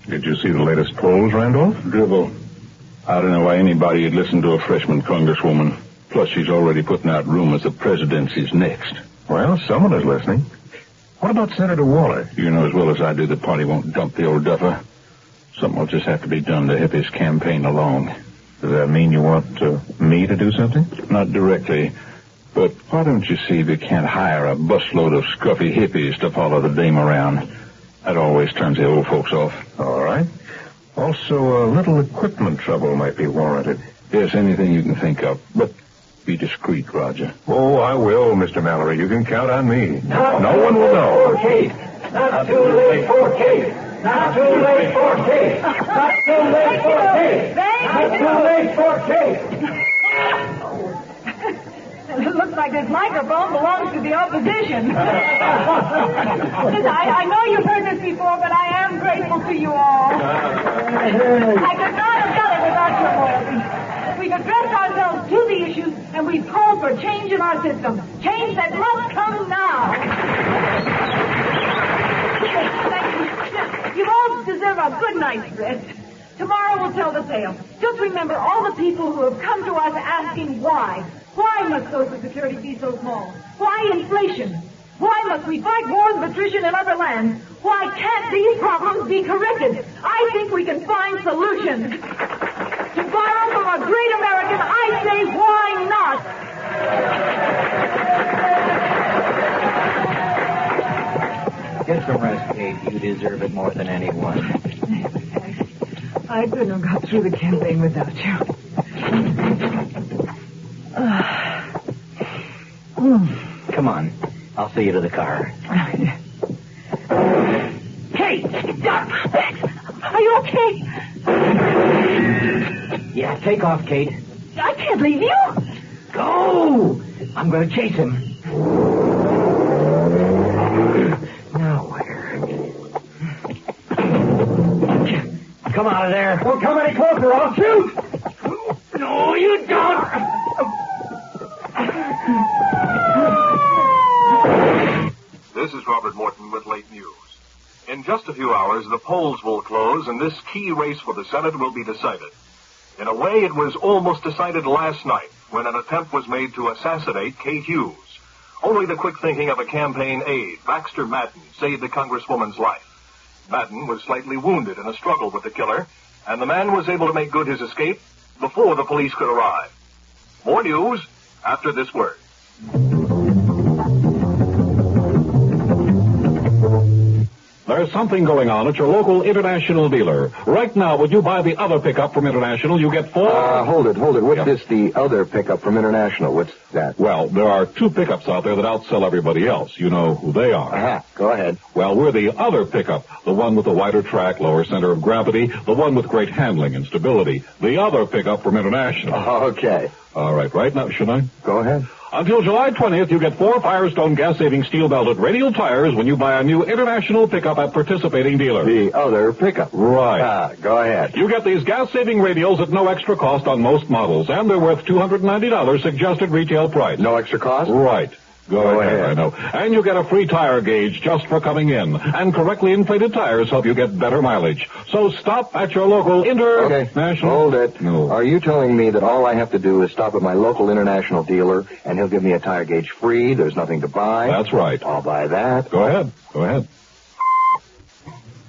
Did you see the latest polls, Randolph? Dribble. I don't know why anybody would listen to a freshman congresswoman. Plus, she's already putting out rumors the presidency's next. Well, someone is listening. What about Senator Waller? You know as well as I do the party won't dump the old duffer. Something will just have to be done to help his campaign along. Does that mean you want me to do something? Not directly. But why don't you see if you can't hire a busload of scruffy hippies to follow the dame around? That always turns the old folks off. All right. Also, a little equipment trouble might be warranted. Yes, anything you can think of. But be discreet, Roger. Oh, I will, Mr. Mallory. You can count on me. No one will know. Kate. Not too late for Kate. Not too late for Kate. Not too late for Kate. Not too late for Kate. It looks like this microphone belongs to the opposition. Listen, I know you've heard this before, but I am grateful to you all. I could not have done it without your loyalty. We've addressed ourselves to the issues, and we've called for change in our system. Change that must come now. Thank you. You all deserve a good night's rest. Tomorrow we'll tell the tale. Just remember all the people who have come to us asking why. Why must Social Security be so small? Why inflation? Why must we fight wars of attrition in other lands? Why can't these problems be corrected? I think we can find solutions. To borrow from a great American, I say, why not? Get some rest, Kate. You deserve it more than anyone. I couldn't have got through the campaign without you. Come on. I'll see you to the car. Kate! Are you okay? Yeah, take off, Kate. I can't leave you. Go! I'm going to chase him. Now where? Come out of there. Don't come any closer. I'll shoot. No, you don't. This is Robert Morton with late news. In just a few hours, the polls will close, and this key race for the Senate will be decided. In a way, it was almost decided last night when an attempt was made to assassinate Kate Hughes. Only the quick thinking of a campaign aide, Baxter Madden, saved the Congresswoman's life. Madden was slightly wounded in a struggle with the killer, and the man was able to make good his escape before the police could arrive. More news after this word. There's something going on at your local International dealer. Right now, when you buy the other pickup from International, you get four... Hold it. What's this, the other pickup from International? What's that? Well, there are two pickups out there that outsell everybody else. You know who they are. Go ahead. Well, we're the other pickup. The one with the wider track, lower center of gravity, the one with great handling and stability. The other pickup from International. Okay. All right now, should I? Go ahead. Until July 20th, you get 4 Firestone gas-saving steel-belted radial tires when you buy a new International pickup at participating dealers. The other pickup. Right. Go ahead. You get these gas-saving radials at no extra cost on most models, and they're worth $290 suggested retail price. No extra cost? Right. Go ahead. I know. And you get a free tire gauge just for coming in. And correctly inflated tires help you get better mileage. So stop at your local international... Hold it. No. Are you telling me that all I have to do is stop at my local international dealer and he'll give me a tire gauge free? There's nothing to buy? That's right. I'll buy that. Go ahead.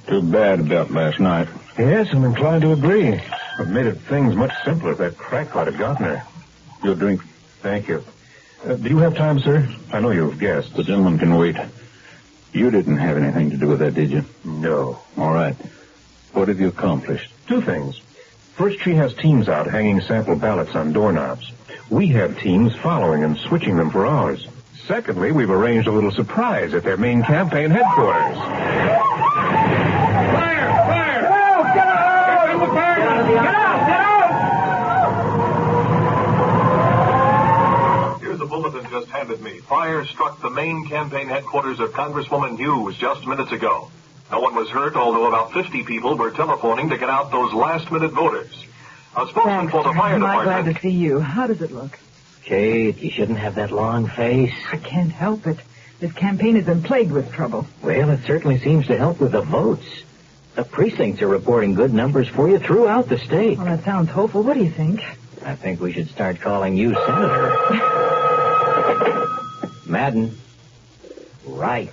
Too bad about last night. Yes, I'm inclined to agree. It made things much simpler if that crackpot had gotten her. Your drink. Thank you. Do you have time, sir? I know you have guests. The gentleman can wait. You didn't have anything to do with that, did you? No. All right. What have you accomplished? 2 things. First, she has teams out hanging sample ballots on doorknobs. We have teams following and switching them for ours. Secondly, we've arranged a little surprise at their main campaign headquarters. Fire! Fire! Get out! Get out! Get out! Get out! Here's a bulletin just handed me. Fire struck the main campaign headquarters of Congresswoman Hughes just minutes ago. No one was hurt, although about 50 people were telephoning to get out those last-minute voters. A spokesman for the fire I'm department... glad to see you. How does it look? Kate, you shouldn't have that long face. I can't help it. This campaign has been plagued with trouble. Well, it certainly seems to help with the votes. The precincts are reporting good numbers for you throughout the state. Well, that sounds hopeful. What do you think? I think we should start calling you Senator. Madden. Right.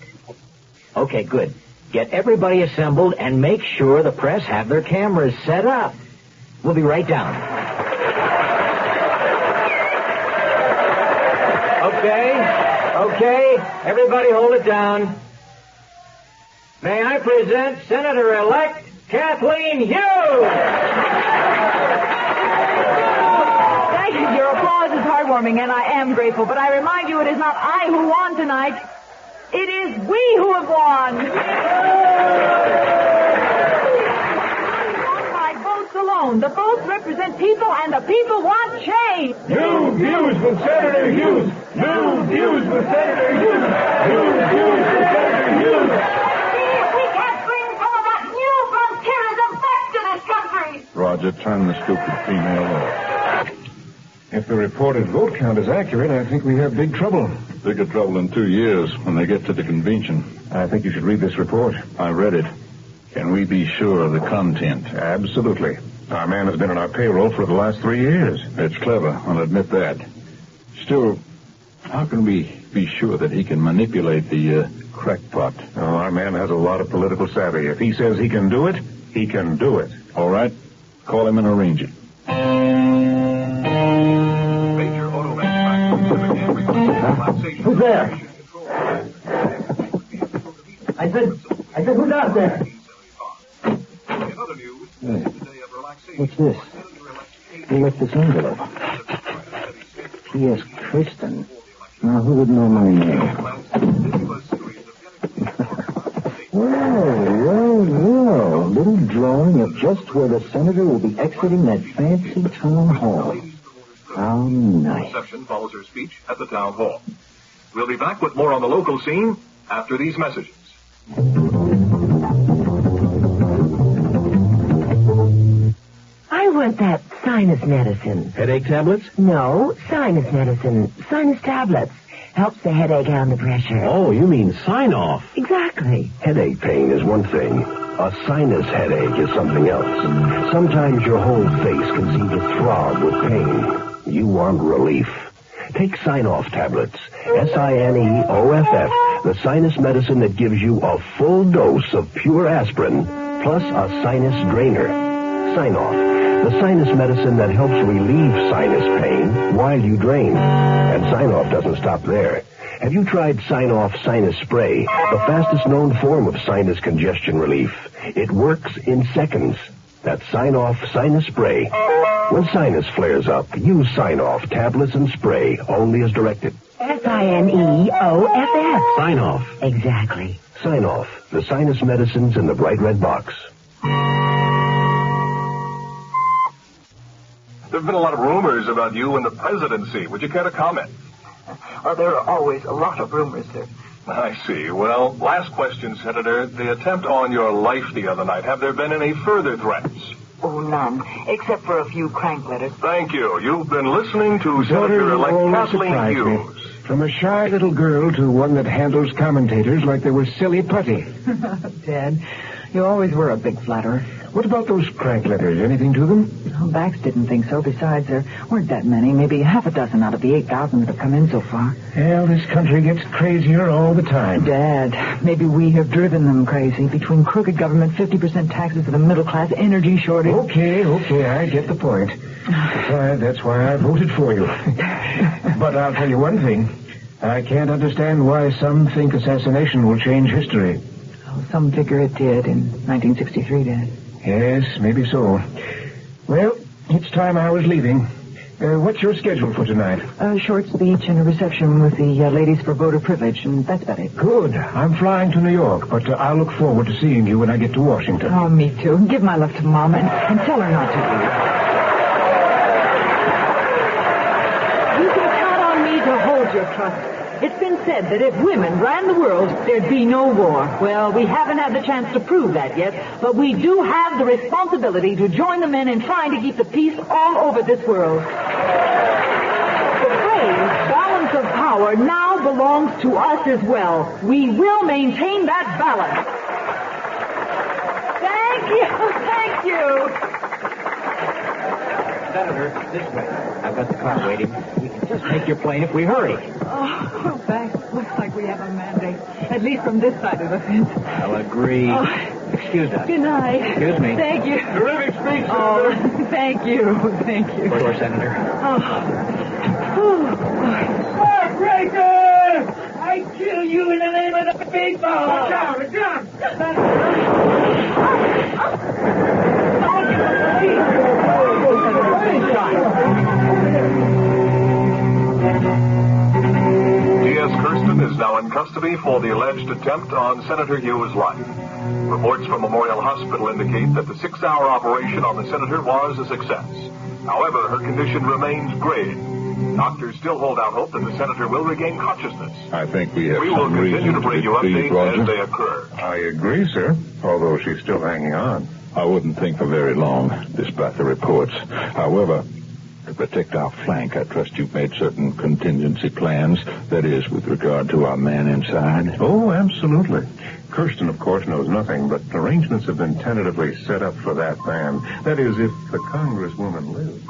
Okay, good. Get everybody assembled and make sure the press have their cameras set up. We'll be right down. Okay. Everybody hold it down. May I present Senator-elect Kathleen Hughes? Thank you. Your applause is heartwarming, and I am grateful. But I remind you, it is not I who won tonight. It is we who have won. By votes alone. The votes represent people, and the people want change. New views with Senator Hughes. New views with Senator Hughes. New views with Senator Hughes. We can't bring some of that new frontierism back to this country. Roger, turn the stupid female off. If the reported vote count is accurate, I think we have big trouble. Bigger trouble in 2 years when they get to the convention. I think you should read this report. I read it. Can we be sure of the content? Absolutely. Our man has been on our payroll for the last 3 years. It's clever, I'll admit that. Still, how can we be sure that he can manipulate the crackpot? Oh, our man has a lot of political savvy. If he says he can do it, he can do it. All right. Call him and arrange it. Who's there? I said, who's out there? Hey, what's this? Who left this envelope? P.S. Kristen. Now, who would know my name? Well. Little drawing of just where the senator will be exiting that fancy town hall. How nice. Reception follows her speech at the town hall. We'll be back with more on the local scene after these messages. I want that sinus medicine. Headache tablets? No, sinus medicine. Sinus tablets. Helps the headache and the pressure. Oh, you mean sign-off. Exactly. Headache pain is one thing. A sinus headache is something else. Sometimes your whole face can seem to throb with pain. You want relief. Take Sign-Off tablets. SINEOFF, the sinus medicine that gives you a full dose of pure aspirin, plus a sinus drainer. Sign-Off, the sinus medicine that helps relieve sinus pain while you drain. And Sign-Off doesn't stop there. Have you tried Sign-Off Sinus Spray, the fastest known form of sinus congestion relief? It works in seconds. That's Sign-Off Sinus Spray. When sinus flares up, use Sign-Off tablets and spray, only as directed. SINEOFF. Sign-Off. Exactly. Sign-Off, the sinus medicines in the bright red box. There have been a lot of rumors about you and the presidency. Would you care to comment? There are always a lot of rumors, sir. I see. Well, last question, Senator. The attempt on your life the other night, have there been any further threats? Oh, none. Except for a few crank letters. Thank you. You've been listening to Senator-elect Kathleen Hughes. From a shy little girl to one that handles commentators like they were silly putty. Dad, you always were a big flatterer. What about those crank letters? Anything to them? Well, Bax didn't think so. Besides, there weren't that many. Maybe half a dozen out of the 8,000 that have come in so far. Well, this country gets crazier all the time. Dad, maybe we have driven them crazy. Between crooked government, 50% taxes to the middle class, energy shortage. Okay, I get the point. That's why I voted for you. But I'll tell you one thing. I can't understand why some think assassination will change history. Oh, some figure it did in 1963, Dad. Yes, maybe so. Well, it's time I was leaving. What's your schedule for tonight? A short speech and a reception with the ladies for voter privilege, and that's about it. Good. I'm flying to New York, but I'll look forward to seeing you when I get to Washington. Oh, me too. Give my love to Mom and tell her not to leave. You can count on me to hold your trust. It's been said that if women ran the world, there'd be no war. Well, we haven't had the chance to prove that yet, but we do have the responsibility to join the men in trying to keep the peace all over this world. The phrase, balance of power, now belongs to us as well. We will maintain that balance. Thank you. Senator, this way. I've got the car waiting. We can just make your plane if we hurry. Oh, Bax, looks like we have a mandate. At least from this side of the fence. I'll agree. Oh. Excuse us. Good night. Excuse me. Thank you. Terrific speech, Senator. Oh, thank you. Sure, Senator. Heartbreaker! I kill you in the name of the big ball! Watch out, a gun! T.S. Kirsten is now in custody for the alleged attempt on Senator Hughes' life. Reports from Memorial Hospital indicate that the 6-hour operation on the senator was a success. However, her condition remains grave. Doctors still hold out hope that the senator will regain consciousness. I think we have We will some continue reason to bring you believe, updates Roger. as they occur. I agree, sir, although she's still hanging on. I wouldn't think for very long, despite the reports. However, to protect our flank, I trust you've made certain contingency plans, that is, with regard to our man inside. Oh, absolutely. Kirsten, of course, knows nothing, but arrangements have been tentatively set up for that man. That is, if the congresswoman lives.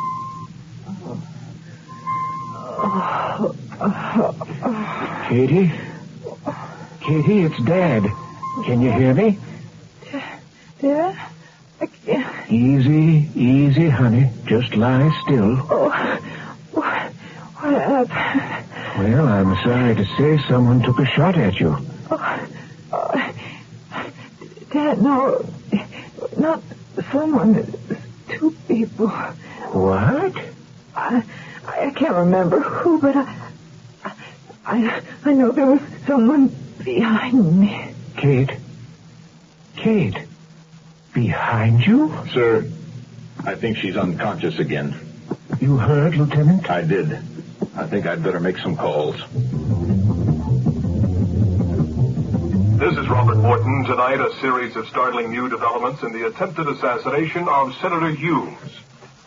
Katie? Katie, it's Dad. Can you hear me? Dad? Easy, honey. Just lie still. Oh, what happened? Well, I'm sorry to say someone took a shot at you. Dad, no. Not someone. Two people. What? I can't remember who, but I know there was someone behind me. Kate? Behind you? Sir, I think she's unconscious again. You heard, Lieutenant? I did. I think I'd better make some calls. This is Robert Morton. Tonight, a series of startling new developments in the attempted assassination of Senator Hughes.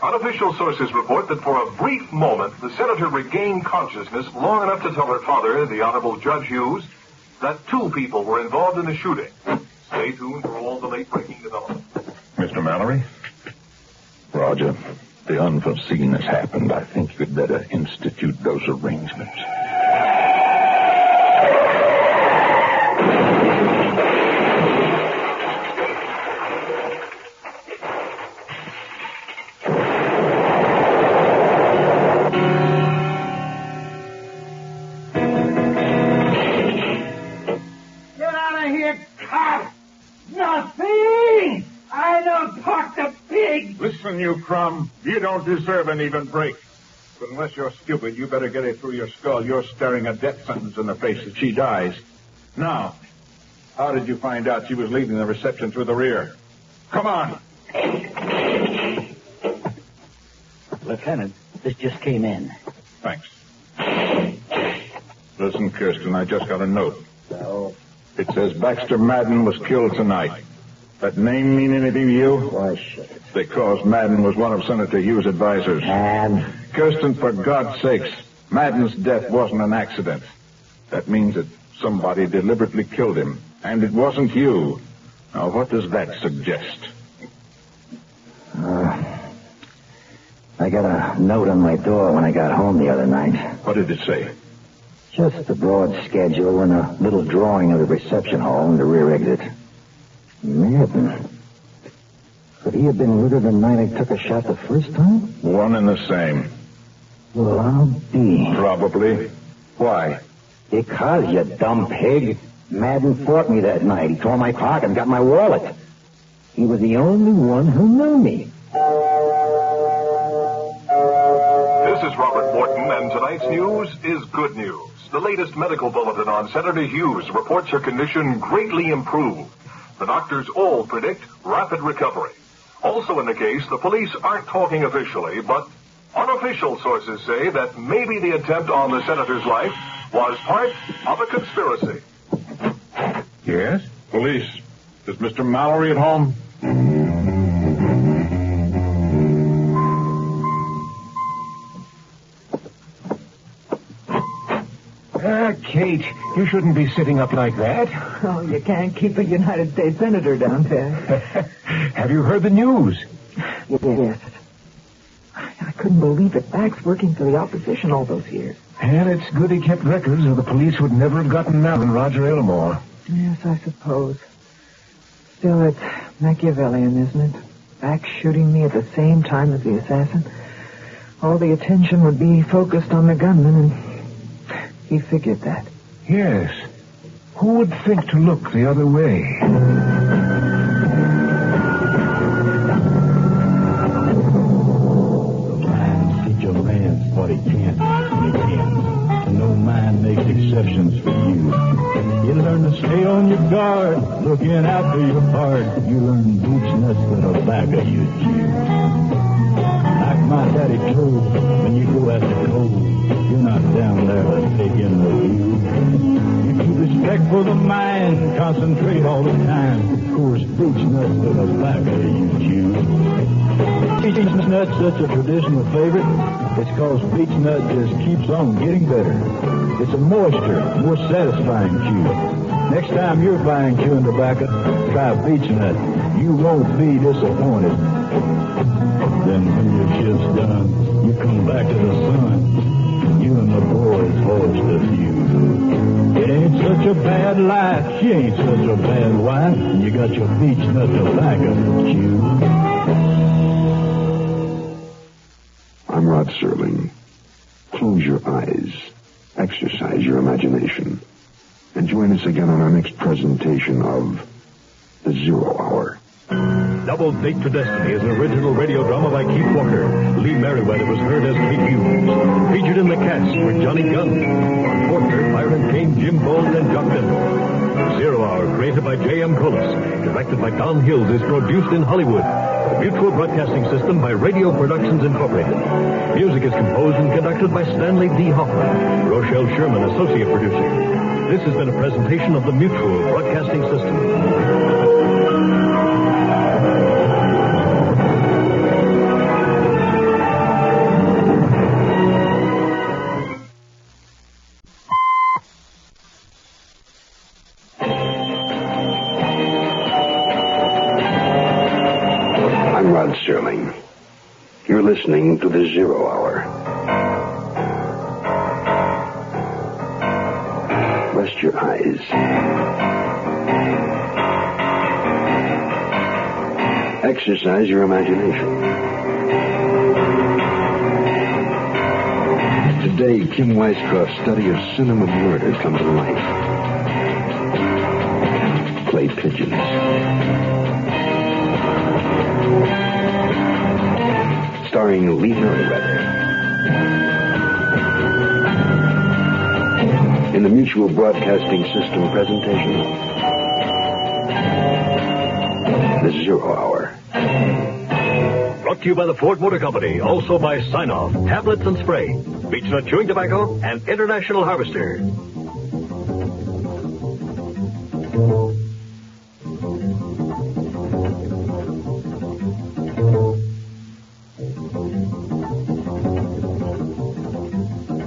Unofficial sources report that for a brief moment, the senator regained consciousness long enough to tell her father, the Honorable Judge Hughes, that 2 people were involved in the shooting. Stay tuned for all the late-breaking developments. Mr. Mallory? Roger, the unforeseen has happened. I think you'd better institute those arrangements. Get out of here, cop! Nothing! I don't talk to pigs! Listen, you crumb. You don't deserve an even break. But unless you're stupid, you better get it through your skull. You're staring a death sentence in the face if she dies. Now, how did you find out she was leaving the reception through the rear? Come on. Lieutenant, this just came in. Thanks. Listen, Kirsten, I just got a note. So? It says Baxter Madden was killed tonight. That name mean anything to you? Why should it? Because Madden was one of Senator Hughes' advisors. And? Kirsten, for God's sakes, Madden's death wasn't an accident. That means that somebody deliberately killed him, and it wasn't you. Now, what does that suggest? I got a note on my door when I got home the other night. What did it say? Just the broad schedule and a little drawing of the reception hall and the rear exit. Madden. Could he have been with her the night I took a shot the first time? One and the same. Well, I'll be. Probably. Why? Because, you dumb pig. Madden fought me that night. He tore my pocket and got my wallet. He was the only one who knew me. This is Robert Morton, and tonight's news is good news. The latest medical bulletin on Senator Hughes reports her condition greatly improved. The doctors all predict rapid recovery. Also in the case, the police aren't talking officially, but unofficial sources say that maybe the attempt on the senator's life was part of a conspiracy. Yes? Police. Is Mr. Mallory at home? Kate, you shouldn't be sitting up like that. Oh, you can't keep a United States Senator down there. Have you heard the news? Yes. I couldn't believe it. Max working for the opposition all those years. And it's good he kept records, or the police would never have gotten out on Roger Elmore. Yes, I suppose. Still, it's Machiavellian, isn't it? Max shooting me at the same time as the assassin. All the attention would be focused on the gunman, and he figured that. Yes. Who would think to look the other way? Teach a man what he can't when he can. And no man makes exceptions for you. You learn to stay on your guard, looking out for your part. You learn boots nuts that are back of you, Jew. Like my daddy told, when you go after cold, you're not down there to take in the view. You keep respect for the mind, concentrate all the time. Of course, boots nuts that are back of you, Jew. Beach nut's such a traditional favorite. It's because beach nut just keeps on getting better. It's a moisture, more satisfying chew. Next time you're buying chewing tobacco, try beach nut. You won't be disappointed. Then when your shift's done, you come back to the sun. You and the boys hoist a few. It ain't such a bad life. She ain't such a bad wife. You got your beach nut tobacco to chew. I'm Rod Serling. Close your eyes. Exercise your imagination. And join us again on our next presentation of The Zero Hour. Double Date to Destiny is an original radio drama by Keith Walker. Lee Merriweather was heard as Kate Hughes. Featured in the cast were Johnny Gunn, Ron Fortner, Byron Kane, Jim Bowles, and John Denver. Zero Hour, created by J.M. Collis, directed by Don Hills, is produced in Hollywood. The Mutual Broadcasting System by Radio Productions Incorporated. Music is composed and conducted by Stanley D. Hoffman. Rochelle Sherman, associate producer. This has been a presentation of the Mutual Broadcasting System. Rod Serling. You're listening to The Zero Hour. Rest your eyes. Exercise your imagination. Today, Kim Weisskopf's study of cinema murder comes to life. Play Pigeons. Starring Lee Merriweather. In the Mutual Broadcasting System presentation, The Zero Hour. Brought to you by the Ford Motor Company, also by Sign-Off, Tablets and Spray, Beech Nut Chewing Tobacco, and International Harvester.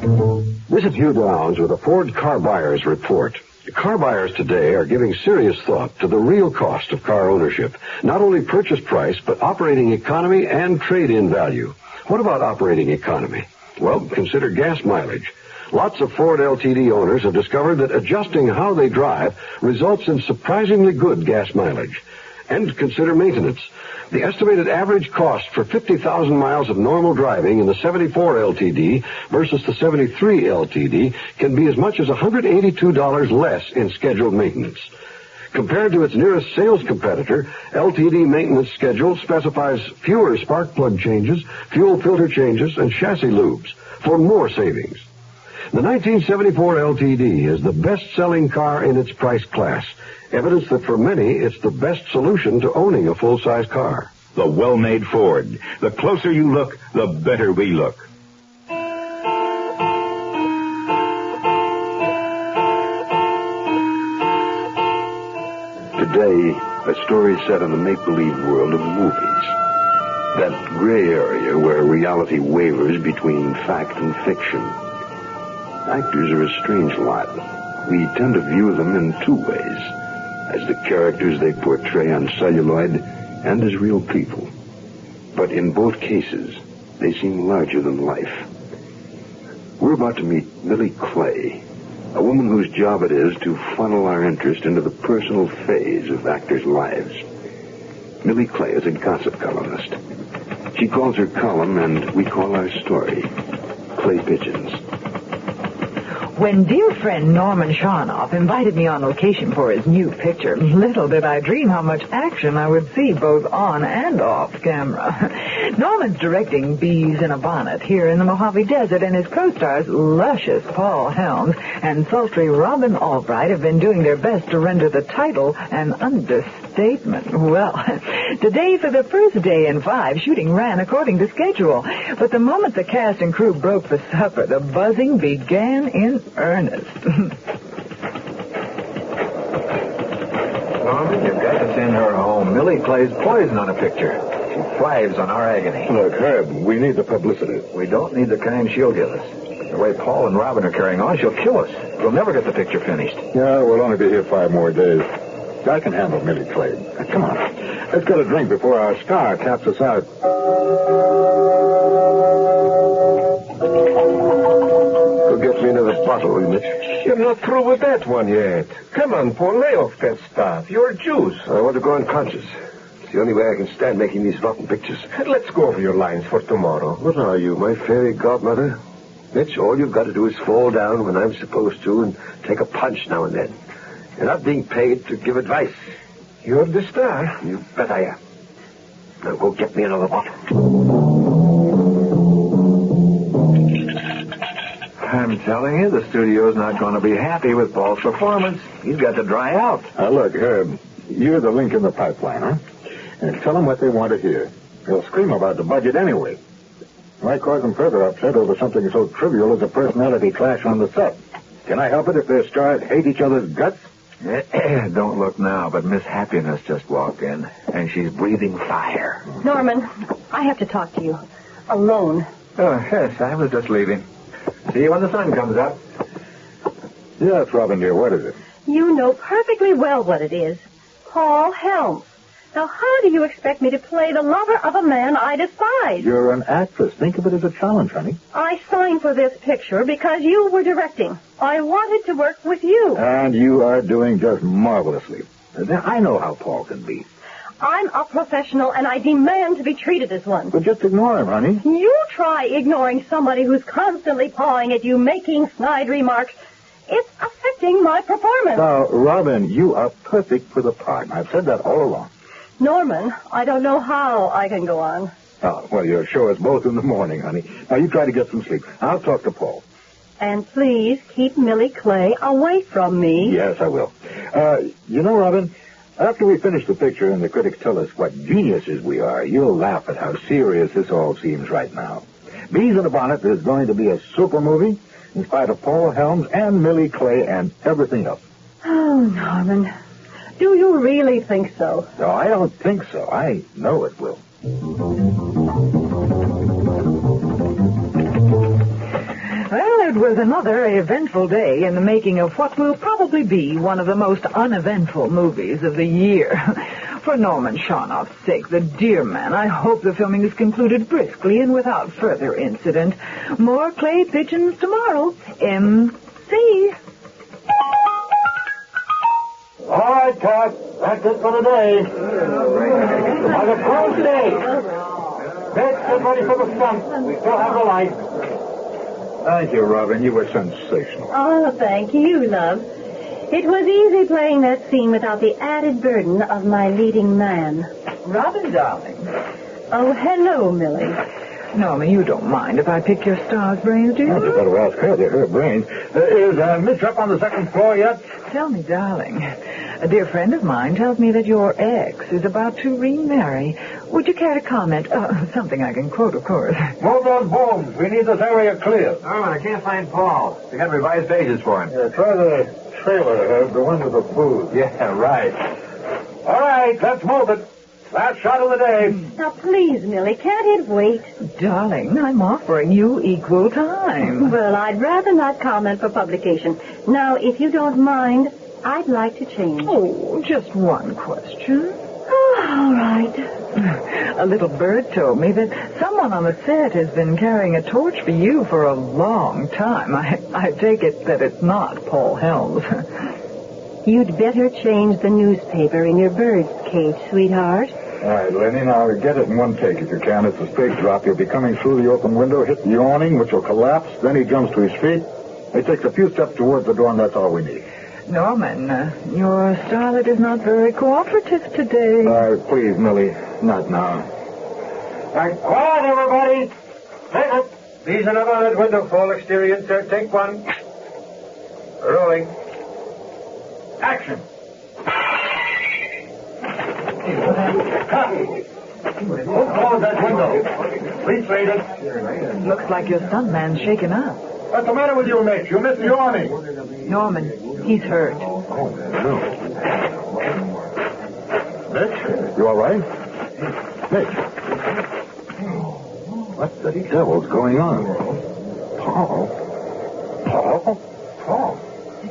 Thank you. This is Hugh Downs with a Ford Car Buyers Report. Car buyers today are giving serious thought to the real cost of car ownership. Not only purchase price, but operating economy and trade-in value. What about operating economy? Well, consider gas mileage. Lots of Ford LTD owners have discovered that adjusting how they drive results in surprisingly good gas mileage. And consider maintenance. The estimated average cost for 50,000 miles of normal driving in the 74 LTD versus the 73 LTD can be as much as $182 less in scheduled maintenance. Compared to its nearest sales competitor, LTD maintenance schedule specifies fewer spark plug changes, fuel filter changes, and chassis lubes for more savings. The 1974 LTD is the best-selling car in its price class. Evidence that for many, it's the best solution to owning a full-size car. The well-made Ford. The closer you look, the better we look. Today, a story set in the make-believe world of movies. That gray area where reality wavers between fact and fiction. Actors are a strange lot. We tend to view them in two ways. As the characters they portray on celluloid and as real people. But in both cases, they seem larger than life. We're about to meet Millie Clay, a woman whose job it is to funnel our interest into the personal phase of actors' lives. Millie Clay is a gossip columnist. She calls her column, and we call our story, Clay Pigeons. When dear friend Norman Sharnoff invited me on location for his new picture, little did I dream how much action I would see both on and off camera. Norman's directing Bees in a Bonnet here in the Mojave Desert, and his co-stars, luscious Paul Helms and sultry Robin Albright, have been doing their best to render the title an understatement. Well, today, for the first day in 5, shooting ran according to schedule. But the moment the cast and crew broke for supper, the buzzing began in earnest. Norman, you've got to send her home. Millie Clay's poison on a picture. She thrives on our agony. Look, Herb, we need the publicity. We don't need the kind she'll give us. The way Paul and Robin are carrying on, she'll kill us. We'll never get the picture finished. Yeah, we'll only be here 5 more days. I can handle Millie Clay. Come on. Let's get a drink before our star taps us out. Go get me another bottle, will you, Mitch? You're not through with that one yet. Come on, Paul, lay off that stuff. You're juice. I want to go unconscious. It's the only way I can stand making these rotten pictures. Let's go over your lines for tomorrow. What are you, my fairy godmother? Mitch, all you've got to do is fall down when I'm supposed to and take a punch now and then. You're not being paid to give advice. You're the star. You bet I am. Now go get me another bottle. I'm telling you, the studio's not going to be happy with Paul's performance. He's got to dry out. Look, Herb, you're the link in the pipeline, huh? And tell them what they want to hear. They'll scream about the budget anyway. Why cause them further upset over something so trivial as a personality clash on the set? Can I help it if their stars hate each other's guts? Don't look now, but Miss Happiness just walked in, and she's breathing fire. Norman, I have to talk to you. Alone. Oh, yes, I was just leaving. See you when the sun comes up. Yes, Robin, dear, what is it? You know perfectly well what it is. Paul Helms. Now, how do you expect me to play the lover of a man I despise? You're an actress. Think of it as a challenge, honey. I signed for this picture because you were directing. I wanted to work with you. And you are doing just marvelously. I know how Paul can be. I'm a professional, and I demand to be treated as one. But just ignore him, honey. You try ignoring somebody who's constantly pawing at you, making snide remarks. It's affecting my performance. Now, Robin, you are perfect for the part. I've said that all along. Norman, I don't know how I can go on. Oh, well, your show is both in the morning, honey. Now, you try to get some sleep. I'll talk to Paul. And please keep Millie Clay away from me. Yes, I will. You know, Robin, after we finish the picture and the critics tell us what geniuses we are, you'll laugh at how serious this all seems right now. Bees in a Bonnet is going to be a super movie in spite of Paul Helms and Millie Clay and everything else. Oh, Norman, do you really think so? No, I don't think so. I know it will. Well, there It was another eventful day in the making of what will probably be one of the most uneventful movies of the year. For Norman Sharnoff's sake, the dear man, I hope the filming is concluded briskly and without further incident. More clay pigeons tomorrow. M.C. All right, Cat. That's it for today. Have a close day. Let's get ready for the stunt. We still have the light. Thank you, Robin. You were sensational. Oh, thank you, love. It was easy playing that scene without the added burden of my leading man. Robin, darling. Oh, hello, Millie. Norman, you don't mind if I pick your star's brains, do you? You better ask her. They're her brains. Is Mitch up on the second floor yet? Tell me, darling. A dear friend of mine tells me that your ex is about to remarry. Would you care to comment? Something I can quote, of course. Move those booms. We need this area clear. Norman, I can't find Paul. We got revised pages for him. Yeah, try the trailer ahead, the one with the booze. Yeah, right. All right, let's move it. Last shot of the day. Now, please, Millie, can't it wait? Darling, I'm offering you equal time. Well, I'd rather not comment for publication. Now, if you don't mind, I'd like to change. Oh, just one question. Oh, all right. A little bird told me that someone on the set has been carrying a torch for you for a long time. I take it that it's not Paul Helms. You'd better change the newspaper in your bird's cage, sweetheart. All right, Lenny, now get it in one take if you can. It's a straight drop. He'll be coming through the open window, hit the awning, which will collapse. Then he jumps to his feet. He takes a few steps towards the door, and that's all we need. Norman, your starlet is not very cooperative today. Please, Millie, not now. Quiet, everybody. Take it. These are never on that window, full exterior insert. Take one. Rolling. Action. Who closed that window? Please read it. Looks like your stuntman's shaken up. What's the matter with you, Mitch? You missed the awning. Norman, he's hurt. Oh, no. Mitch, you all right? Mitch. What the devil's going on? Paul? Paul? Paul?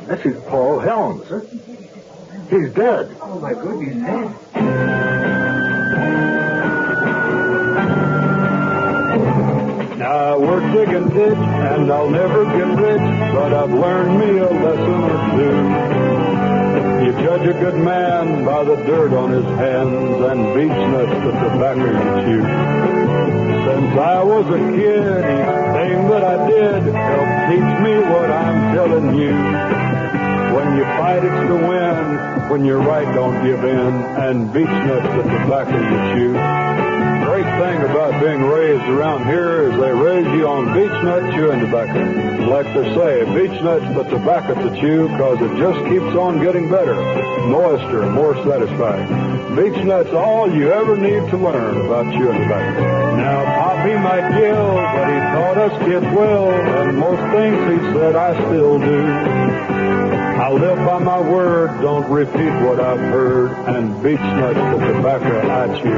This is Paul Helms. He's dead. Oh, my goodness, he's dead. Now I work digging ditch, and I'll never get rich, but I've learned me a lesson or two. You judge a good man by the dirt on his hands and beech nuts the tobacco you chew. Since I was a kid, each thing that I did helped teach me what I'm telling you. When you fight, it's to win. When you're right, don't give in. And beech nuts the tobacco you chew. Great thing about being raised around here is they raise you on beech nut chewing tobacco. Like they say, beech nuts the tobacco to chew because it just keeps on getting better, moister, and more satisfying. Beech nuts all you ever need to learn about chewing tobacco. Now, Poppy might yell, but he taught us kids well, and most things he said I still do. I live by my word, don't repeat what I've heard, and beech nuts the tobacco I chew.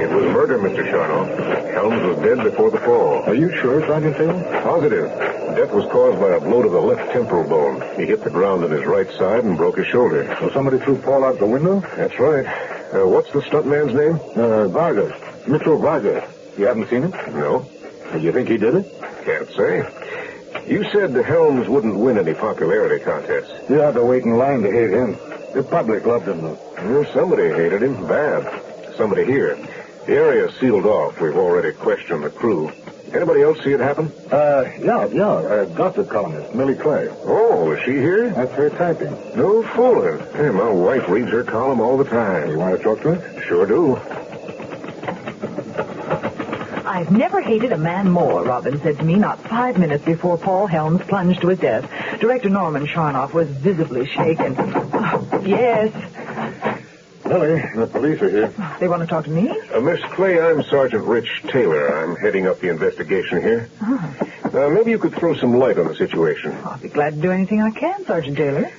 It was murder, Mr. Sharnoff. Helms was dead before the fall. Are you sure, Sergeant Taylor? Positive. Death was caused by a blow to the left temporal bone. He hit the ground on his right side and broke his shoulder. So somebody threw Paul out the window? That's right. What's the stuntman's name? Vargas. Mitchell Vargas. You haven't seen him? No. Do you think he did it? Can't say. You said the Helms wouldn't win any popularity contests. You have to wait in line to hate him. The public loved him, though. Well, somebody hated him bad. Somebody here. The area's sealed off. We've already questioned the crew. Anybody else see it happen? Yeah. Gossip columnist, Millie Clyde. Oh, is she here? That's her typing. No fooling. Hey, my wife reads her column all the time. You want to talk to her? Sure do. I've never hated a man more, Robin said to me not 5 minutes before Paul Helms plunged to his death. Director Norman Sharnoff was visibly shaken. Yes. Millie, the police are here. They want to talk to me? Miss Clay, I'm Sergeant Rich Taylor. I'm heading up the investigation here. Maybe you could throw some light on the situation. I'll be glad to do anything I can, Sergeant Taylor.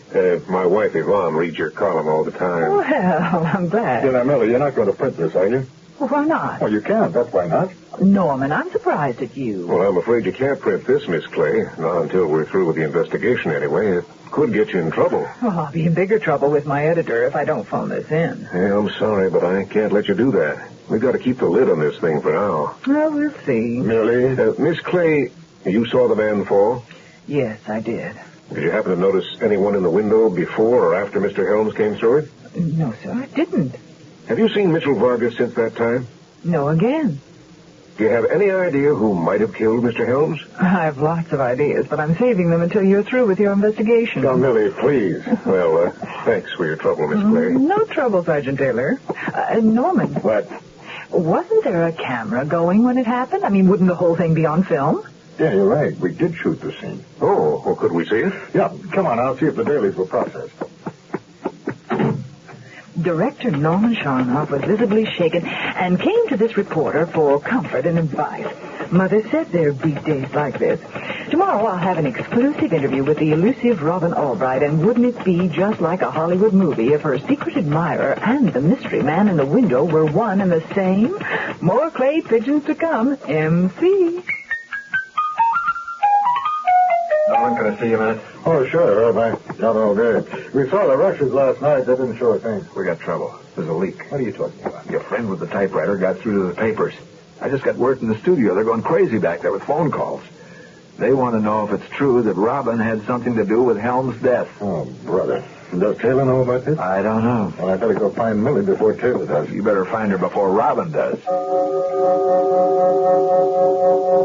My wife, Yvonne, reads your column all the time. Well, I'm glad. Now, Millie, you're not going to print this, are you? Well, why not? Oh, you can't. That's why not. Norman, I'm surprised at you. Well, I'm afraid you can't print this, Miss Clay. Not until we're through with the investigation, anyway. It could get you in trouble. Well, I'll be in bigger trouble with my editor if I don't phone this in. Yeah, I'm sorry, but I can't let you do that. We've got to keep the lid on this thing for now. Well, we'll see. Millie? Miss Clay, you saw the man fall? Yes, I did. Did you happen to notice anyone in the window before or after Mr. Helms came through it? No, sir, I didn't. Have you seen Mitchell Vargas since that time? No, again. Do you have any idea who might have killed Mr. Helms? I have lots of ideas, but I'm saving them until you're through with your investigation. Now, Millie, please. Well, thanks for your trouble, Miss Clay. No trouble, Sergeant Taylor. Norman. What? Wasn't there a camera going when it happened? I mean, wouldn't the whole thing be on film? Yeah, you're right. We did shoot the scene. Oh, well, could we see it? Yeah. Come on, I'll see if the dailies were processed. Director Norman Sharnoff was visibly shaken and came to this reporter for comfort and advice. Mother said there'd be days like this. Tomorrow I'll have an exclusive interview with the elusive Robin Albright, and wouldn't it be just like a Hollywood movie if her secret admirer and the mystery man in the window were one and the same? More clay pigeons to come. MC. Norman, can I see you a minute? Oh, sure. I got all good. We saw the rushes last night. They didn't show a thing. We got trouble. There's a leak. What are you talking about? Your friend with the typewriter got through to the papers. I just got word from the studio. They're going crazy back there with phone calls. They want to know if it's true that Robin had something to do with Helm's death. Oh, brother. Does Taylor know about this? I don't know. Well, I better go find Millie before Taylor does. You better find her before Robin does.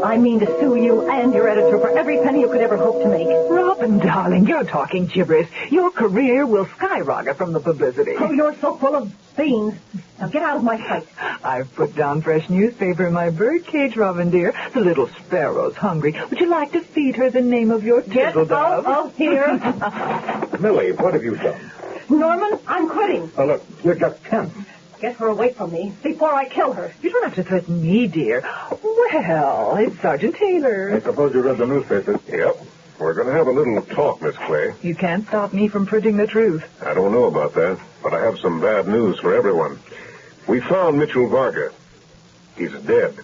I mean to sue you and your editor for every penny you could ever hope to make. Robin, darling, you're talking gibberish. Your career will skyrocket from the publicity. Oh, you're so full of beans. Now get out of my sight. I've put down fresh newspaper in my birdcage, Robin dear. The little sparrow's hungry. Would you like to feed her the name of your Get turtle dove? out of here. Millie, what have you done? Norman, I'm quitting. Oh, look, you're just tense. Get her away from me before I kill her. You don't have to threaten me, dear. Well, it's Sergeant Taylor. I suppose you read the newspaper. Yep. We're going to have a little talk, Miss Clay. You can't stop me from printing the truth. I don't know about that, but I have some bad news for everyone. We found Mitchell Vargas. He's dead.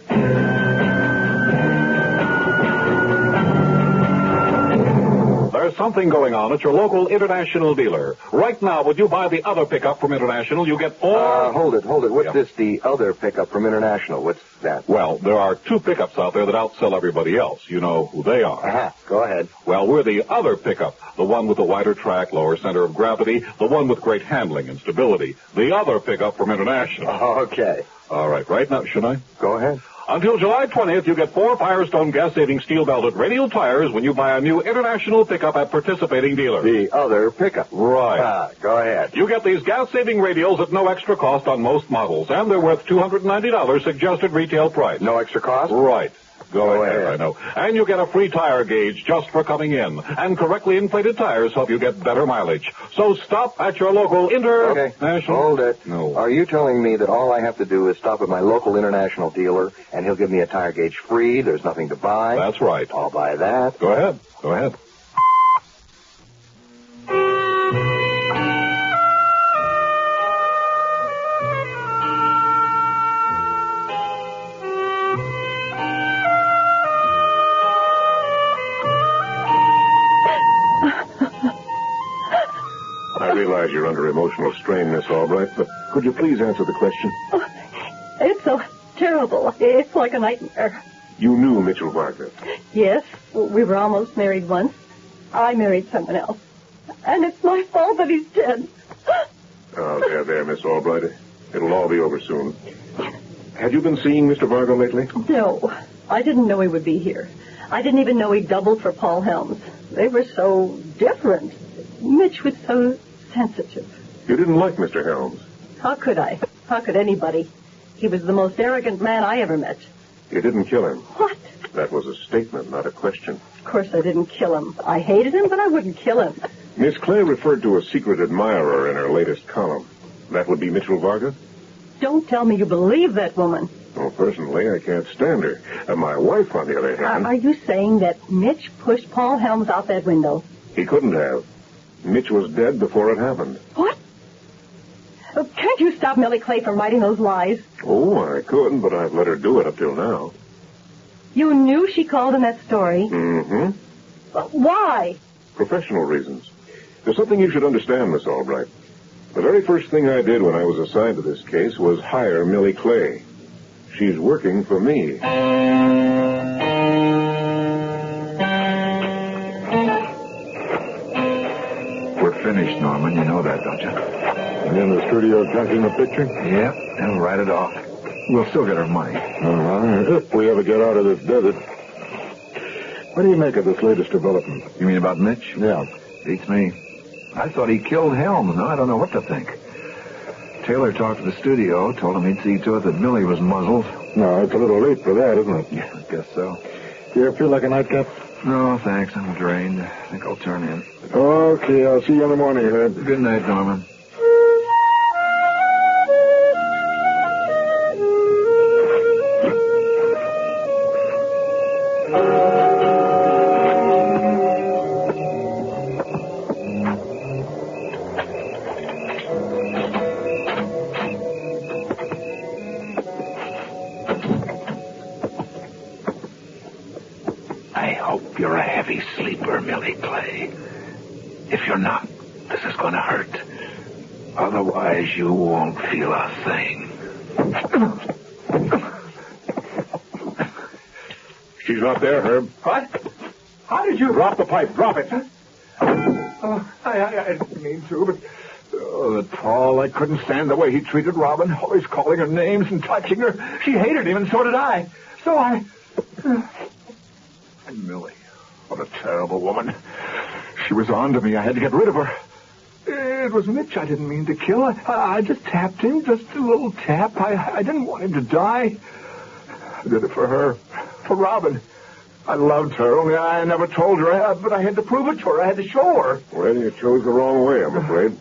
There's something going on at your local International dealer. Right now, would you buy the other pickup from International, you get four... Hold it. What's this, the other pickup from International? What's that? Well, there are two pickups out there that outsell everybody else. You know who they are. Uh-huh. Go ahead. Well, we're the other pickup. The one with the wider track, lower center of gravity, the one with great handling and stability. The other pickup from International. Okay. All right now, should I? Go ahead. Until July 20th, you get 4 Firestone gas-saving steel-belted radial tires when you buy a new International pickup at participating dealers. The other pickup. Right. Go ahead. You get these gas-saving radials at no extra cost on most models, and they're worth $290 suggested retail price. No extra cost? Right. Go ahead. I know. And you get a free tire gauge just for coming in. And correctly inflated tires help you get better mileage. So stop at your local International... Hold it. No. Are you telling me that all I have to do is stop at my local International dealer and he'll give me a tire gauge free? There's nothing to buy? That's right. I'll buy that. Go ahead. I realize you're under emotional strain, Miss Albright, but could you please answer the question? Oh, it's so terrible. It's like a nightmare. You knew Mitchell Vargas. Yes, we were almost married once. I married someone else. And it's my fault that he's dead. Oh, there, Miss Albright. It'll all be over soon. Had you been seeing Mr. Vargas lately? No, I didn't know he would be here. I didn't even know he doubled for Paul Helms. They were so different. Mitch was so sensitive. You didn't like Mr. Helms? How could I? How could anybody? He was the most arrogant man I ever met. You didn't kill him? What? That was a statement, not a question. Of course I didn't kill him. I hated him, but I wouldn't kill him. Miss Clay referred to a secret admirer in her latest column. That would be Mitchell Varga? Don't tell me you believe that woman. Well, personally, I can't stand her. My wife, on the other hand... Are you saying that Mitch pushed Paul Helms out that window? He couldn't have. Mitch was dead before it happened. What? Can't you stop Millie Clay from writing those lies? Oh, I could, but I've let her do it up till now. You knew she called in that story? Mm-hmm. Why? Professional reasons. There's something you should understand, Miss Albright. The very first thing I did when I was assigned to this case was hire Millie Clay. She's working for me. We're finished, Norman. You know that, don't you? And in the studio junking the picture? Yep, and we'll write it off. We'll still get our money. If we ever get out of this desert. What do you make of this latest development? You mean about Mitch? Yeah. Beats me. I thought he killed Helms. Now I don't know what to think. Taylor talked to the studio, told him he'd see to it that Millie was muzzled. No, it's a little late for that, isn't it? Yeah, I guess so. You ever feel like a nightcap? No, thanks. I'm drained. I think I'll turn in. Okay, I'll see you in the morning, Herb. Good night, Norman. You're a heavy sleeper, Millie Clay. If you're not, this is going to hurt. Otherwise, you won't feel a thing. She's not there, Herb. What? How did you... Drop the pipe. Drop it. Oh, I didn't mean to, but... Oh, that Paul, I couldn't stand the way he treated Robin, always calling her names and touching her. She hated him, and so did I. So I... And Millie, what a terrible woman. She was on to me. I had to get rid of her. It was Mitch I didn't mean to kill. I just tapped him, just a little tap. I didn't want him to die. I did it for her, for Robin. I loved her, only I never told her, but I had to prove it to her. I had to show her. Well, you chose the wrong way, I'm afraid.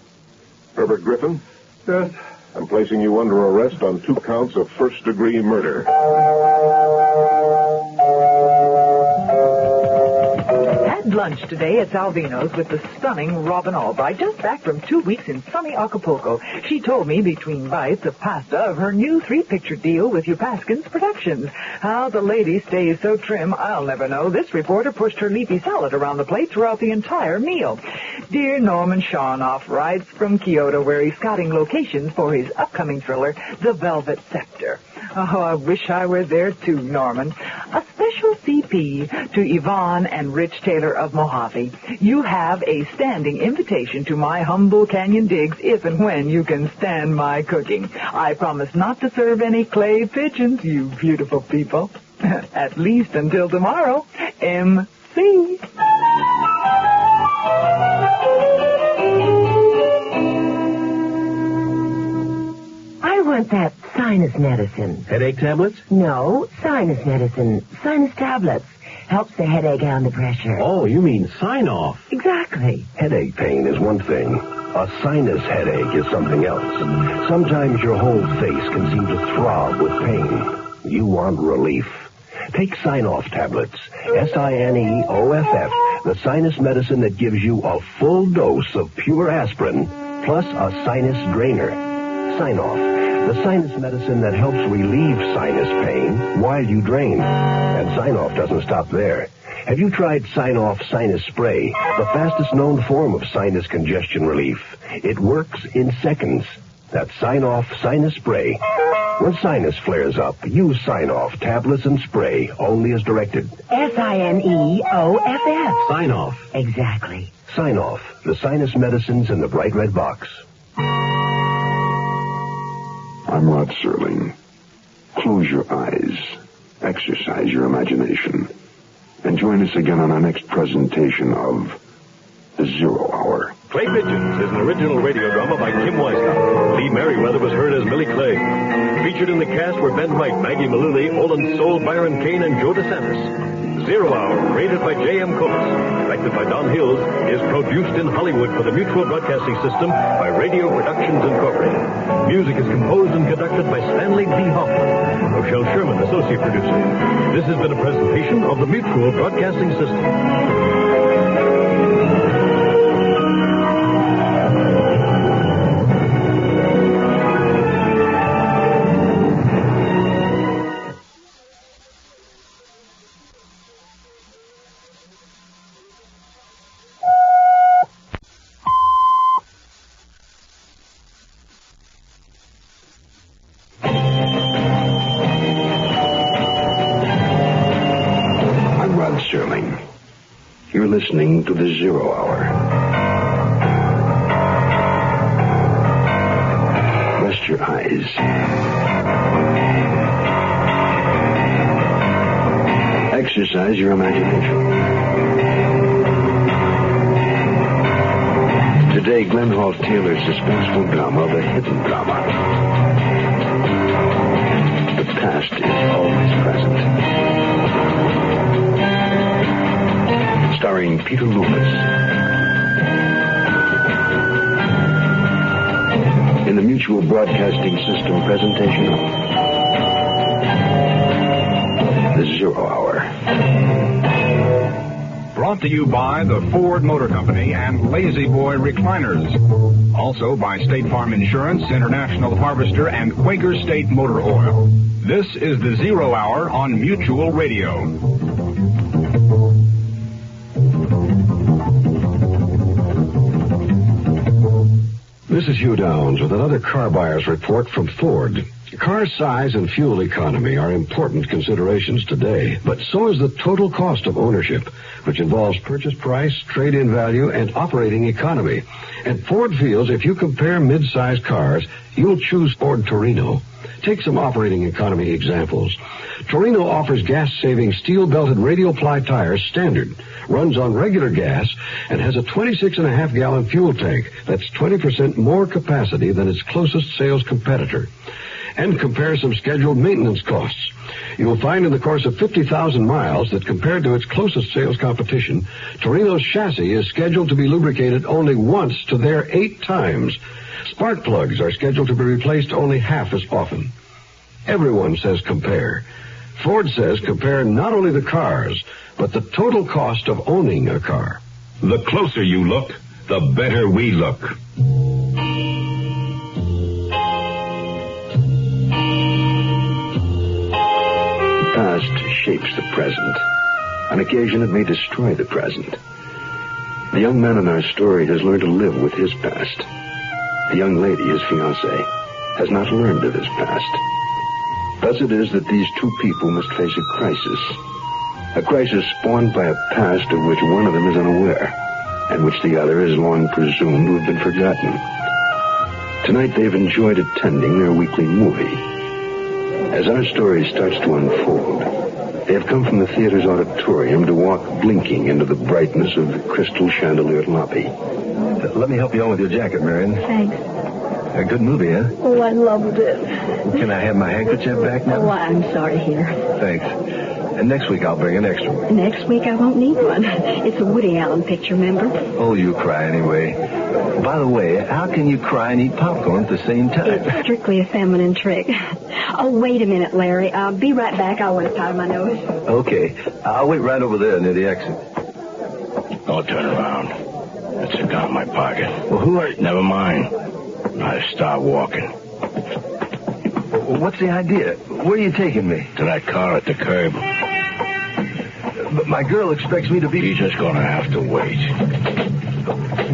Herbert Griffin? Yes? I'm placing you under arrest on 2 counts of first-degree murder. Had lunch today at Salvino's with the stunning Robin Albright, just back from 2 weeks in sunny Acapulco. She told me between bites of pasta of her new 3-picture deal with Upaskin's Productions. How the lady stays so trim, I'll never know. This reporter pushed her leafy salad around the plate throughout the entire meal. Dear Norman Shawnoff writes from Kyoto, where he's scouting locations for his upcoming thriller, The Velvet Scepter. Oh, I wish I were there too, Norman. A special CP to Yvonne and Rich Taylor of Mojave. You have a standing invitation to my humble canyon digs if and when you can stand my cooking. I promise not to serve any clay pigeons, you beautiful people. At least until tomorrow. M.C. I want that sinus medicine. Headache tablets? No, sinus medicine. Sinus tablets. Helps the headache and the pressure. Oh, you mean sign-off. Exactly. Headache pain is one thing. A sinus headache is something else. Sometimes your whole face can seem to throb with pain. You want relief. Take Sign-Off tablets. SINEOFF, the sinus medicine that gives you a full dose of pure aspirin, plus a sinus drainer. Sign-Off, the sinus medicine that helps relieve sinus pain while you drain. And Sign-Off doesn't stop there. Have you tried Sign-Off Sinus Spray, the fastest known form of sinus congestion relief? It works in seconds. That's Sign-Off Sinus Spray. When sinus flares up, use Sign-Off tablets and spray, only as directed. SINEOFF. Sign-Off. Exactly. Sign-Off, the sinus medicines in the bright red box. I'm Rod Serling. Close your eyes. Exercise your imagination. And join us again on our next presentation of The 0 Hour. Clay Pigeons is an original radio drama by Kim Weisgott. Lee Merriweather was heard as Millie Clay. Featured in the cast were Ben Wright, Maggie Mullally, Olin Soul, Byron Kane, and Joe DeSantis. Zero Hour, rated by J.M. Coates, directed by Don Hills, is produced in Hollywood for the Mutual Broadcasting System by Radio Productions Incorporated. Music is composed and conducted by Stanley D. Hoffman. Rochelle Sherman, associate producer. This has been a presentation of the Mutual Broadcasting System. Rod Serling. You're listening to the Zero Hour. Rest your eyes. Exercise your imagination. Today, Glenn Hall Taylor's suspenseful drama, The Hidden Drama. The past is always present. Starring Peter Loomis. In the Mutual Broadcasting System presentation of the Zero Hour. Brought to you by the Ford Motor Company and Lazy Boy Recliners. Also by State Farm Insurance, International Harvester, and Quaker State Motor Oil. This is the Zero Hour on Mutual Radio. This is Hugh Downs with another car buyer's report from Ford. Car size and fuel economy are important considerations today, but so is the total cost of ownership, which involves purchase price, trade-in value, and operating economy. And Ford feels if you compare mid-size cars, you'll choose Ford Torino. Take some operating economy examples. Torino offers gas-saving steel-belted radial ply tires standard, runs on regular gas, and has a 26.5-gallon fuel tank that's 20% more capacity than its closest sales competitor. And compare some scheduled maintenance costs. You'll find in the course of 50,000 miles that compared to its closest sales competition, Torino's chassis is scheduled to be lubricated only once to their 8 times. Spark plugs are scheduled to be replaced only half as often. Everyone says compare. Ford says compare not only the cars, but the total cost of owning a car. The closer you look, the better we look. The past shapes the present. On occasion, it may destroy the present. The young man in our story has learned to live with his past. The young lady, his fiancée, has not learned of his past. Thus it is that these two people must face a crisis spawned by a past of which one of them is unaware, and which the other has long presumed to have been forgotten. Tonight they've enjoyed attending their weekly movie. As our story starts to unfold, they have come from the theater's auditorium to walk blinking into the brightness of the crystal chandeliered lobby. Let me help you on with your jacket, Marion. Thanks. A good movie, huh? Oh, I loved it. Can I have my handkerchief back now? Oh, I'm sorry, here. Thanks. And next week I'll bring an extra one. Next week I won't need one. It's a Woody Allen picture, remember? Oh, you cry anyway. By the way, how can you cry and eat popcorn at the same time? It's strictly a feminine trick. Oh, wait a minute, Larry. I'll be right back. I want to powder my nose. Okay. I'll wait right over there near the exit. Don't turn around. It's a gun in my pocket. Well, who are you? Never mind. I start walking. What's the idea? Where are you taking me? To that car at the curb. But my girl expects me to be... She's just gonna have to wait.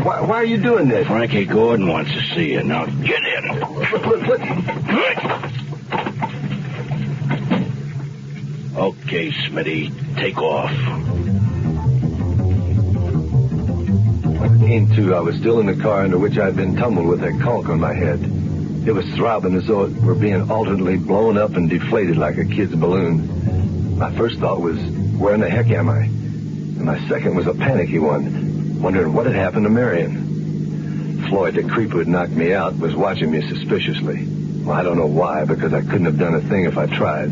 Why are you doing this? Frankie Gordon wants to see you. Now get in. Okay, Smitty, take off. When I came to, I was still in the car into which I'd been tumbled with that conch on my head. It was throbbing as though it were being alternately blown up and deflated like a kid's balloon. My first thought was, where in the heck am I? And my second was a panicky one, wondering what had happened to Marion. Floyd, the creep who had knocked me out, was watching me suspiciously. Well, I don't know why, because I couldn't have done a thing if I tried.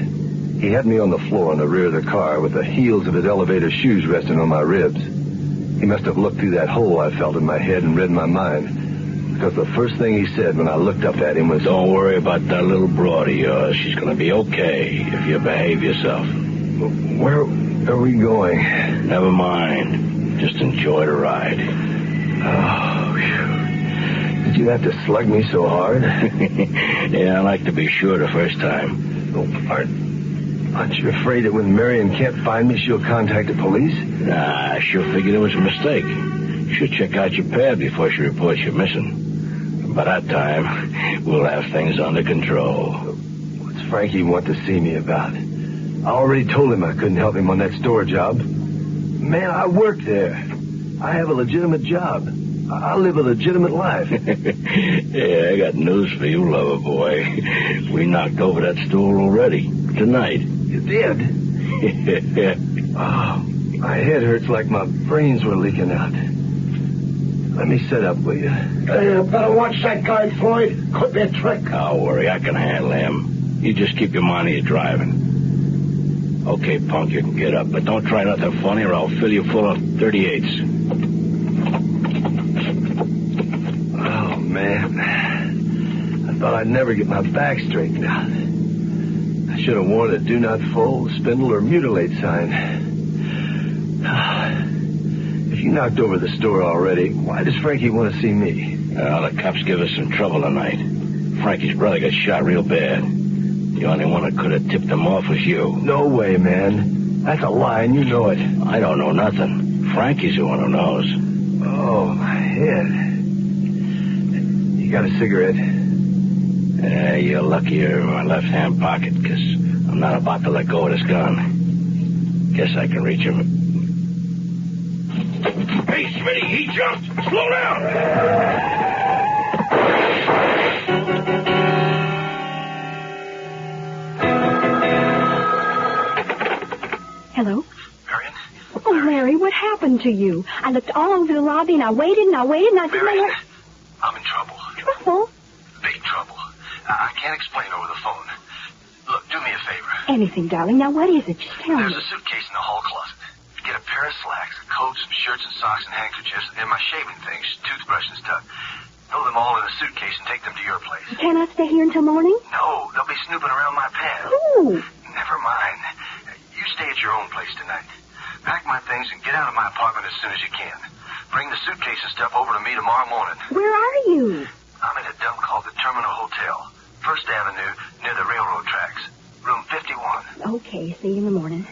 He had me on the floor in the rear of the car with the heels of his elevator shoes resting on my ribs. He must have looked through that hole I felt in my head and read my mind. Because the first thing he said when I looked up at him was, "Don't worry about that little broad of yours. She's going to be okay if you behave yourself." "Where are we going?" "Never mind. Just enjoy the ride." "Oh, phew. Did you have to slug me so hard?" "Yeah, I like to be sure the first time." Aren't you afraid that when Marion can't find me, she'll contact the police?" "Nah, I sure figured it was a mistake. You should check out your pad before she reports you missing. By that time, we'll have things under control." "What's Frankie want to see me about? I already told him I couldn't help him on that store job. Man, I work there. I have a legitimate job. I live a legitimate life." "Yeah, I got news for you, lover boy. We knocked over that store already. Tonight." "You did?" "Oh, my head hurts like my brains were leaking out. Let me set up, will you?" Better watch that guy, Floyd. Could be a trick." "Don't worry, I can handle him. You just keep your mind on your driving." "Okay, punk, you can get up, but don't try nothing funny or I'll fill you full of 38s. Oh, man. I thought I'd never get my back straightened out. I should have worn a do not fold, spindle, or mutilate sign. If you knocked over the store already, why does Frankie want to see me? The cops give us some trouble tonight. Frankie's brother got shot real bad. The only one that could have tipped him off was you." "No way, man. That's a lie, and you know it." "I don't know nothing. Frankie's the one who knows." "Oh, my head. You got a cigarette?" You're lucky you're in my left-hand pocket, because I'm not about to let go of this gun. Guess I can reach him. Hey, Smitty, he jumped. Slow down. Hello? Marion? Oh, Larry, what happened to you? I looked all over the lobby, and I waited, and I didn't know Marion, I'm in trouble. Trouble? Big trouble. I can't explain over the phone. Look, do me a favor. Anything, darling. Now, what is it? Just tell me. There's a suitcase in the hall closet. Get a pair of slacks, a coat, some shirts and socks and handkerchiefs, and my shaving things, toothbrush and stuff. Throw them all in a suitcase and take them to your place. Can I stay here until morning? No, they'll be snooping around my pad. Who? Never mind. You stay at your own place tonight. Pack my things and get out of my apartment as soon as you can. Bring the suitcase and stuff over to me tomorrow morning. Where are you? I'm in a dump called the Terminal Hotel, 1st Avenue, near the railroad tracks. Room 51. Okay, see you in the morning.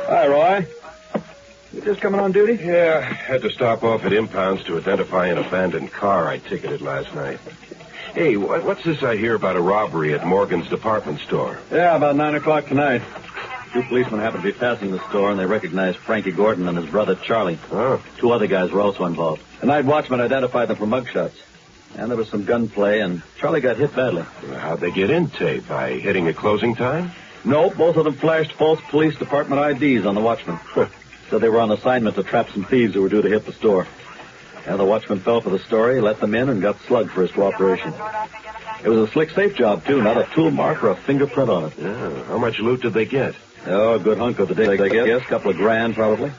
Hi, Roy. You just coming on duty? Yeah, had to stop off at impounds to identify an abandoned car I ticketed last night. Hey, what's this I hear about a robbery at Morgan's department store? Yeah, about 9 o'clock tonight. 2 policemen happened to be passing the store, and they recognized Frankie Gordon and his brother Charlie. Oh. 2 other guys were also involved. The night watchman identified them from mugshots. And there was some gunplay, and Charlie got hit badly. How'd they get in, Tate? By hitting at closing time? No, both of them flashed false police department IDs on the watchman. So they were on assignment to trap some thieves who were due to hit the store. And the watchman fell for the story, let them in, and got slugged for his cooperation. It was a slick safe job, too. Not a tool mark or a fingerprint on it. Yeah. How much loot did they get? Oh, a good hunk of the day, I guess. A couple of grand, probably.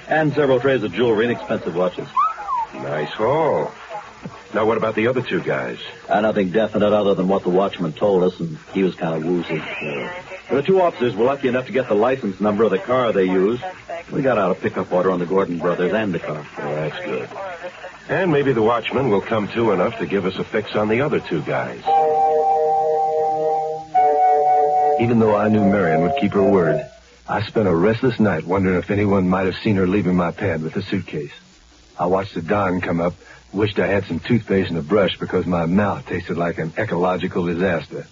And several trays of jewelry and expensive watches. Nice haul. Now, what about the other 2 guys? Nothing definite other than what the watchman told us, and he was kind of woozy. The 2 officers were lucky enough to get the license number of the car they used. We got out a pickup order on the Gordon brothers and the car. Oh, that's good. And maybe the watchman will come to enough to give us a fix on the other 2 guys. Even though I knew Marion would keep her word, I spent a restless night wondering if anyone might have seen her leaving my pad with a suitcase. I watched the dawn come up, wished I had some toothpaste and a brush because my mouth tasted like an ecological disaster.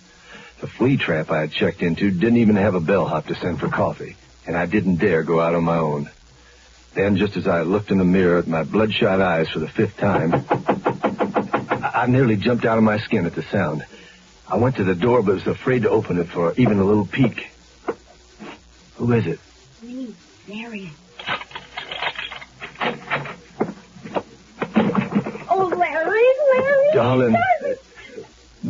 The flea trap I had checked into didn't even have a bellhop to send for coffee, and I didn't dare go out on my own. Then, just as I looked in the mirror at my bloodshot eyes for the 5th time, I nearly jumped out of my skin at the sound. I went to the door, but was afraid to open it for even a little peek. Who is it? Me, Marion. Oh, Larry. Darling,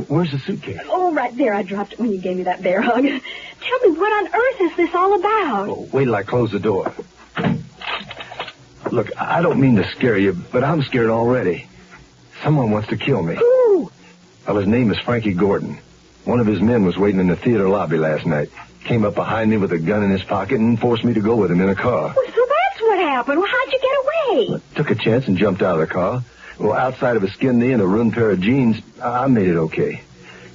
Where's the suitcase? Oh, right there. I dropped it when you gave me that bear hug. Tell me, what on earth is this all about? Oh, wait till I close the door. Look, I don't mean to scare you, but I'm scared already. Someone wants to kill me. Who? Well, his name is Frankie Gordon. One of his men was waiting in the theater lobby last night. Came up behind me with a gun in his pocket and forced me to go with him in a car. Well, so that's what happened. Well, how'd you get away? Took a chance and jumped out of the car. Well, outside of a skinned knee and a ruined pair of jeans, I made it okay.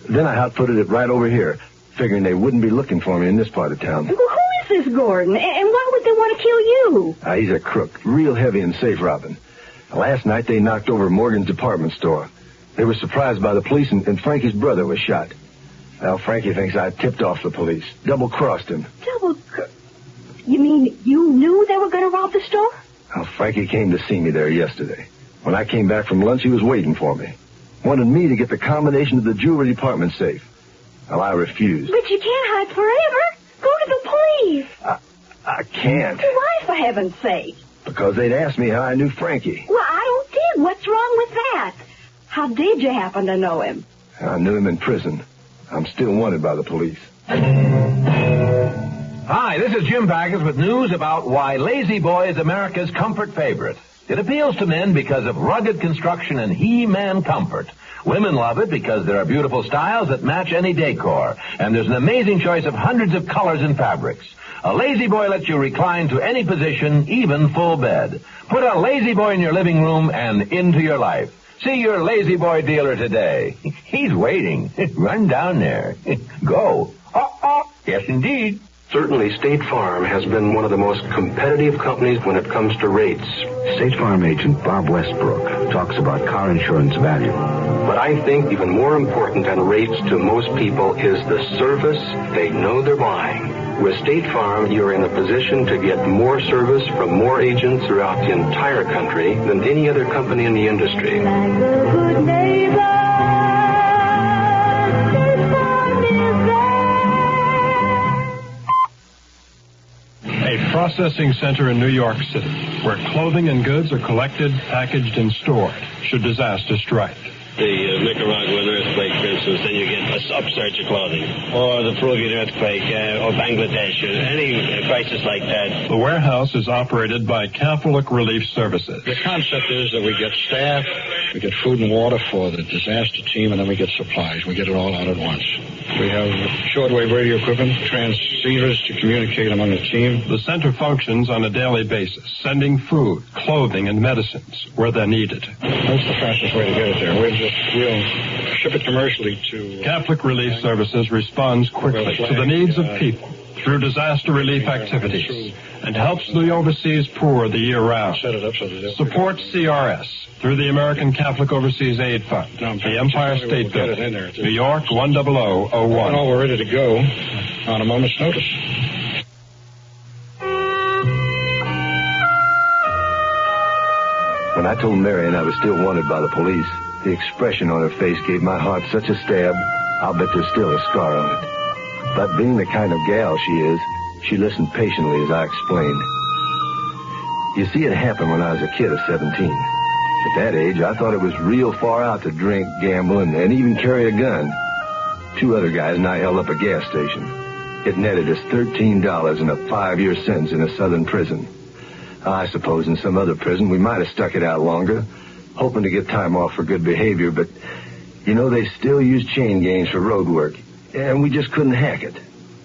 Then I hot-footed it right over here, figuring they wouldn't be looking for me in this part of town. Well, who is this Gordon? And why would they want to kill you? He's a crook, real heavy and safe robbing. Last night they knocked over Morgan's department store. They were surprised by the police, and Frankie's brother was shot. Now, Frankie thinks I tipped off the police, double-crossed him. You mean you knew they were going to rob the store? Well, Frankie came to see me there yesterday. When I came back from lunch, he was waiting for me. Wanted me to get the combination of the jewelry department safe. Well, I refused. But you can't hide forever. Go to the police. I can't. Why, for heaven's sake? Because they'd asked me how I knew Frankie. Well, I don't dig. What's wrong with that? How did you happen to know him? I knew him in prison. I'm still wanted by the police. Hi, this is Jim Baggins with news about why Lazy Boy is America's comfort favorite. It appeals to men because of rugged construction and He-Man comfort. Women love it because there are beautiful styles that match any decor, and there's an amazing choice of hundreds of colors and fabrics. A Lazy Boy lets you recline to any position, even full bed. Put a Lazy Boy in your living room and into your life. See your Lazy Boy dealer today. He's waiting. Run down there. Go. Yes, indeed. Certainly, State Farm has been one of the most competitive companies when it comes to rates. State Farm agent Bob Westbrook talks about car insurance value. But I think even more important than rates to most people is the service they know they're buying. With State Farm, you're in a position to get more service from more agents throughout the entire country than any other company in the industry. Like a good neighbor. A processing center in New York City, where clothing and goods are collected, packaged, and stored should disaster strike. The Nicaraguan earthquake, for instance, then you get an upsurge of clothing. Or the Peruvian earthquake, or Bangladesh, or any crisis like that. The warehouse is operated by Catholic Relief Services. The concept is that we get staff, we get food and water for the disaster team, and then we get supplies. We get it all out at once. We have shortwave radio equipment, transceivers to communicate among the team. The center functions on a daily basis, sending food, clothing, and medicines where they're needed. That's the fastest way to get it there. We'll ship it commercially to... Catholic Relief Services responds quickly to the needs of people through disaster relief activities and helps the overseas poor the year round. Supports CRS through the American Catholic Overseas Aid Fund, the Empire State Building, New York 10001. All we're ready to go on a moment's notice. When I told Marion I was still wanted by the police, the expression on her face gave my heart such a stab, I'll bet there's still a scar on it. But being the kind of gal she is, she listened patiently as I explained. You see, it happened when I was a kid of 17. At that age, I thought it was real far out to drink, gamble, and even carry a gun. 2 other guys and I held up a gas station. It netted us $13 and a 5-year sentence in a southern prison. I suppose in some other prison we might have stuck it out longer, hoping to get time off for good behavior, but, you know, they still use chain gangs for road work, and we just couldn't hack it.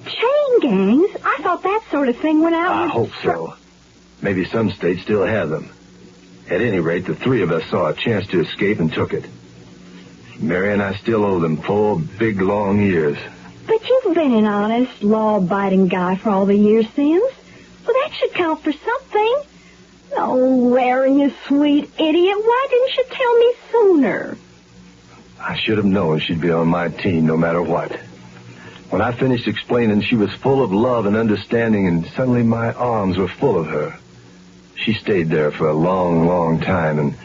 Chain gangs? I thought that sort of thing went out. I hope so. Maybe some states still have them. At any rate, the 3 of us saw a chance to escape and took it. Mary and I still owe them 4 big, long years. But you've been an honest, law-abiding guy for all the years since. Well, that should count for something. Oh, Larry, you sweet idiot. Why didn't you tell me sooner? I should have known she'd be on my team no matter what. When I finished explaining, she was full of love and understanding, and suddenly my arms were full of her. She stayed there for a long, long time, and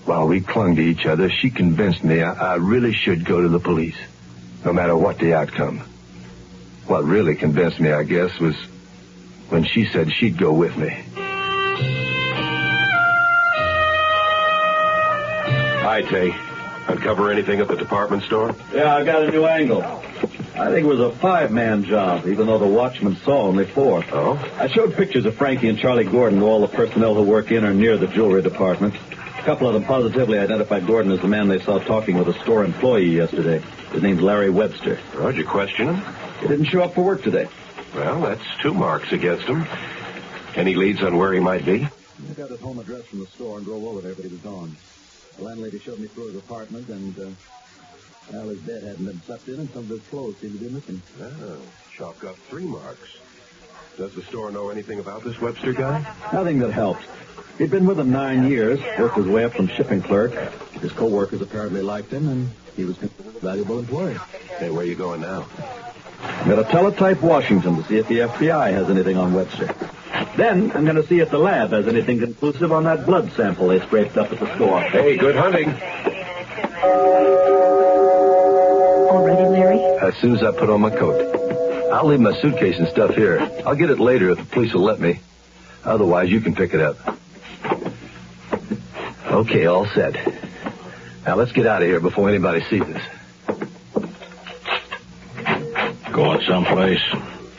while we clung to each other, she convinced me I really should go to the police, no matter what the outcome. What really convinced me, I guess, was when she said she'd go with me. Hi, Tay. Uncover anything at the department store? Yeah, I got a new angle. I think it was a 5-man job, even though the watchman saw only 4. Oh? I showed pictures of Frankie and Charlie Gordon to all the personnel who work in or near the jewelry department. A couple of them positively identified Gordon as the man they saw talking with a store employee yesterday. His name's Larry Webster. Did you question him? He didn't show up for work today. Well, that's 2 marks against him. Any leads on where he might be? I got his home address from the store and drove over there, but he was gone. The landlady showed me through his apartment, and, well, his bed hadn't been slept in, and some of his clothes seemed to be missing. Oh, chalk up 3 marks. Does the store know anything about this Webster guy? Nothing that helped. He'd been with them 9 years, worked his way up from shipping clerk. His co-workers apparently liked him, and he was considered a valuable employee. Hey, where are you going now? I'm going to teletype Washington to see if the FBI has anything on Webster. Then I'm going to see if the lab has anything conclusive on that blood sample they scraped up at the store. Hey, good hunting. All ready, Larry? As soon as I put on my coat. I'll leave my suitcase and stuff here. I'll get it later if the police will let me. Otherwise, you can pick it up. Okay, all set. Now, let's get out of here before anybody sees us. Going someplace?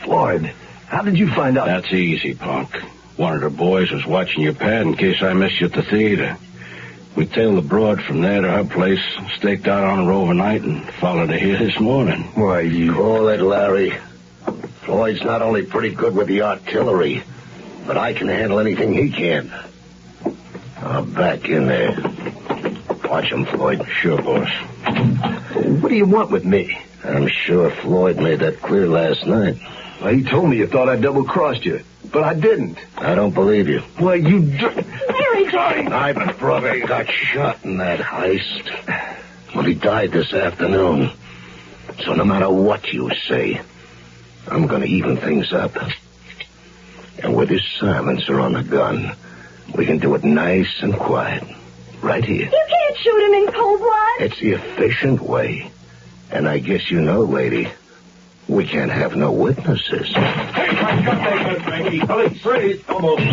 Floyd, how did you find out? That's easy, punk. One of the boys was watching your pad in case I missed you at the theater. We tailed the broad from there to her place, staked out on her overnight, and followed her here this morning. Why, you... Call it, Larry. Floyd's not only pretty good with the artillery, but I can handle anything he can. I'm back in there. Watch him, Floyd. Sure, boss. What do you want with me? I'm sure Floyd made that clear last night. Well, he told me you thought I double-crossed you, but I didn't. I don't believe you. Well, you... Larry, darling! My brother got shot in that heist. Well, he died this afternoon. So no matter what you say, I'm going to even things up. And with this silencer on the gun, we can do it nice and quiet. Right here. You can't shoot him in cold blood. It's the efficient way. And I guess you know, lady, we can't have no witnesses. Hey, my gun, Frankie. Police, freeze. Almost.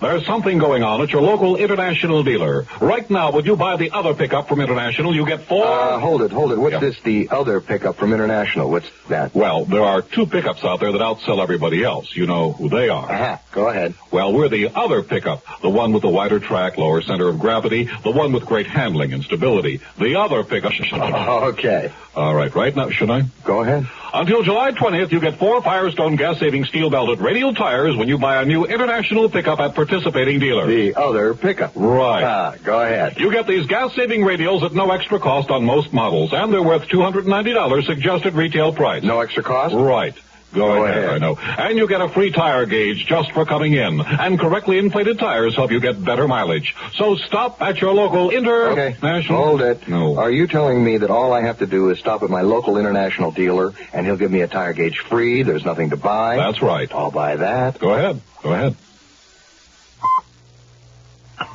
There's something going on at your local International dealer. Right now, when you buy the other pickup from International, you get 4... Hold it. What's this, the other pickup from International? What's that? Well, there are 2 pickups out there that outsell everybody else. You know who they are. Go ahead. Well, we're the other pickup. The one with the wider track, lower center of gravity, the one with great handling and stability. The other pickup... Okay. All right now, should I? Go ahead. Until July 20th, you get 4 Firestone gas-saving steel-belted radial tires when you buy a new International pickup at participating dealers. The other pickup. Right. Go ahead. You get these gas-saving radials at no extra cost on most models, and they're worth $290 suggested retail price. No extra cost? Right. Go ahead. I know. And you get a free tire gauge just for coming in. And correctly inflated tires help you get better mileage. So stop at your local International... Hold it. No. Are you telling me that all I have to do is stop at my local International dealer and he'll give me a tire gauge free? There's nothing to buy? That's right. I'll buy that. Go ahead.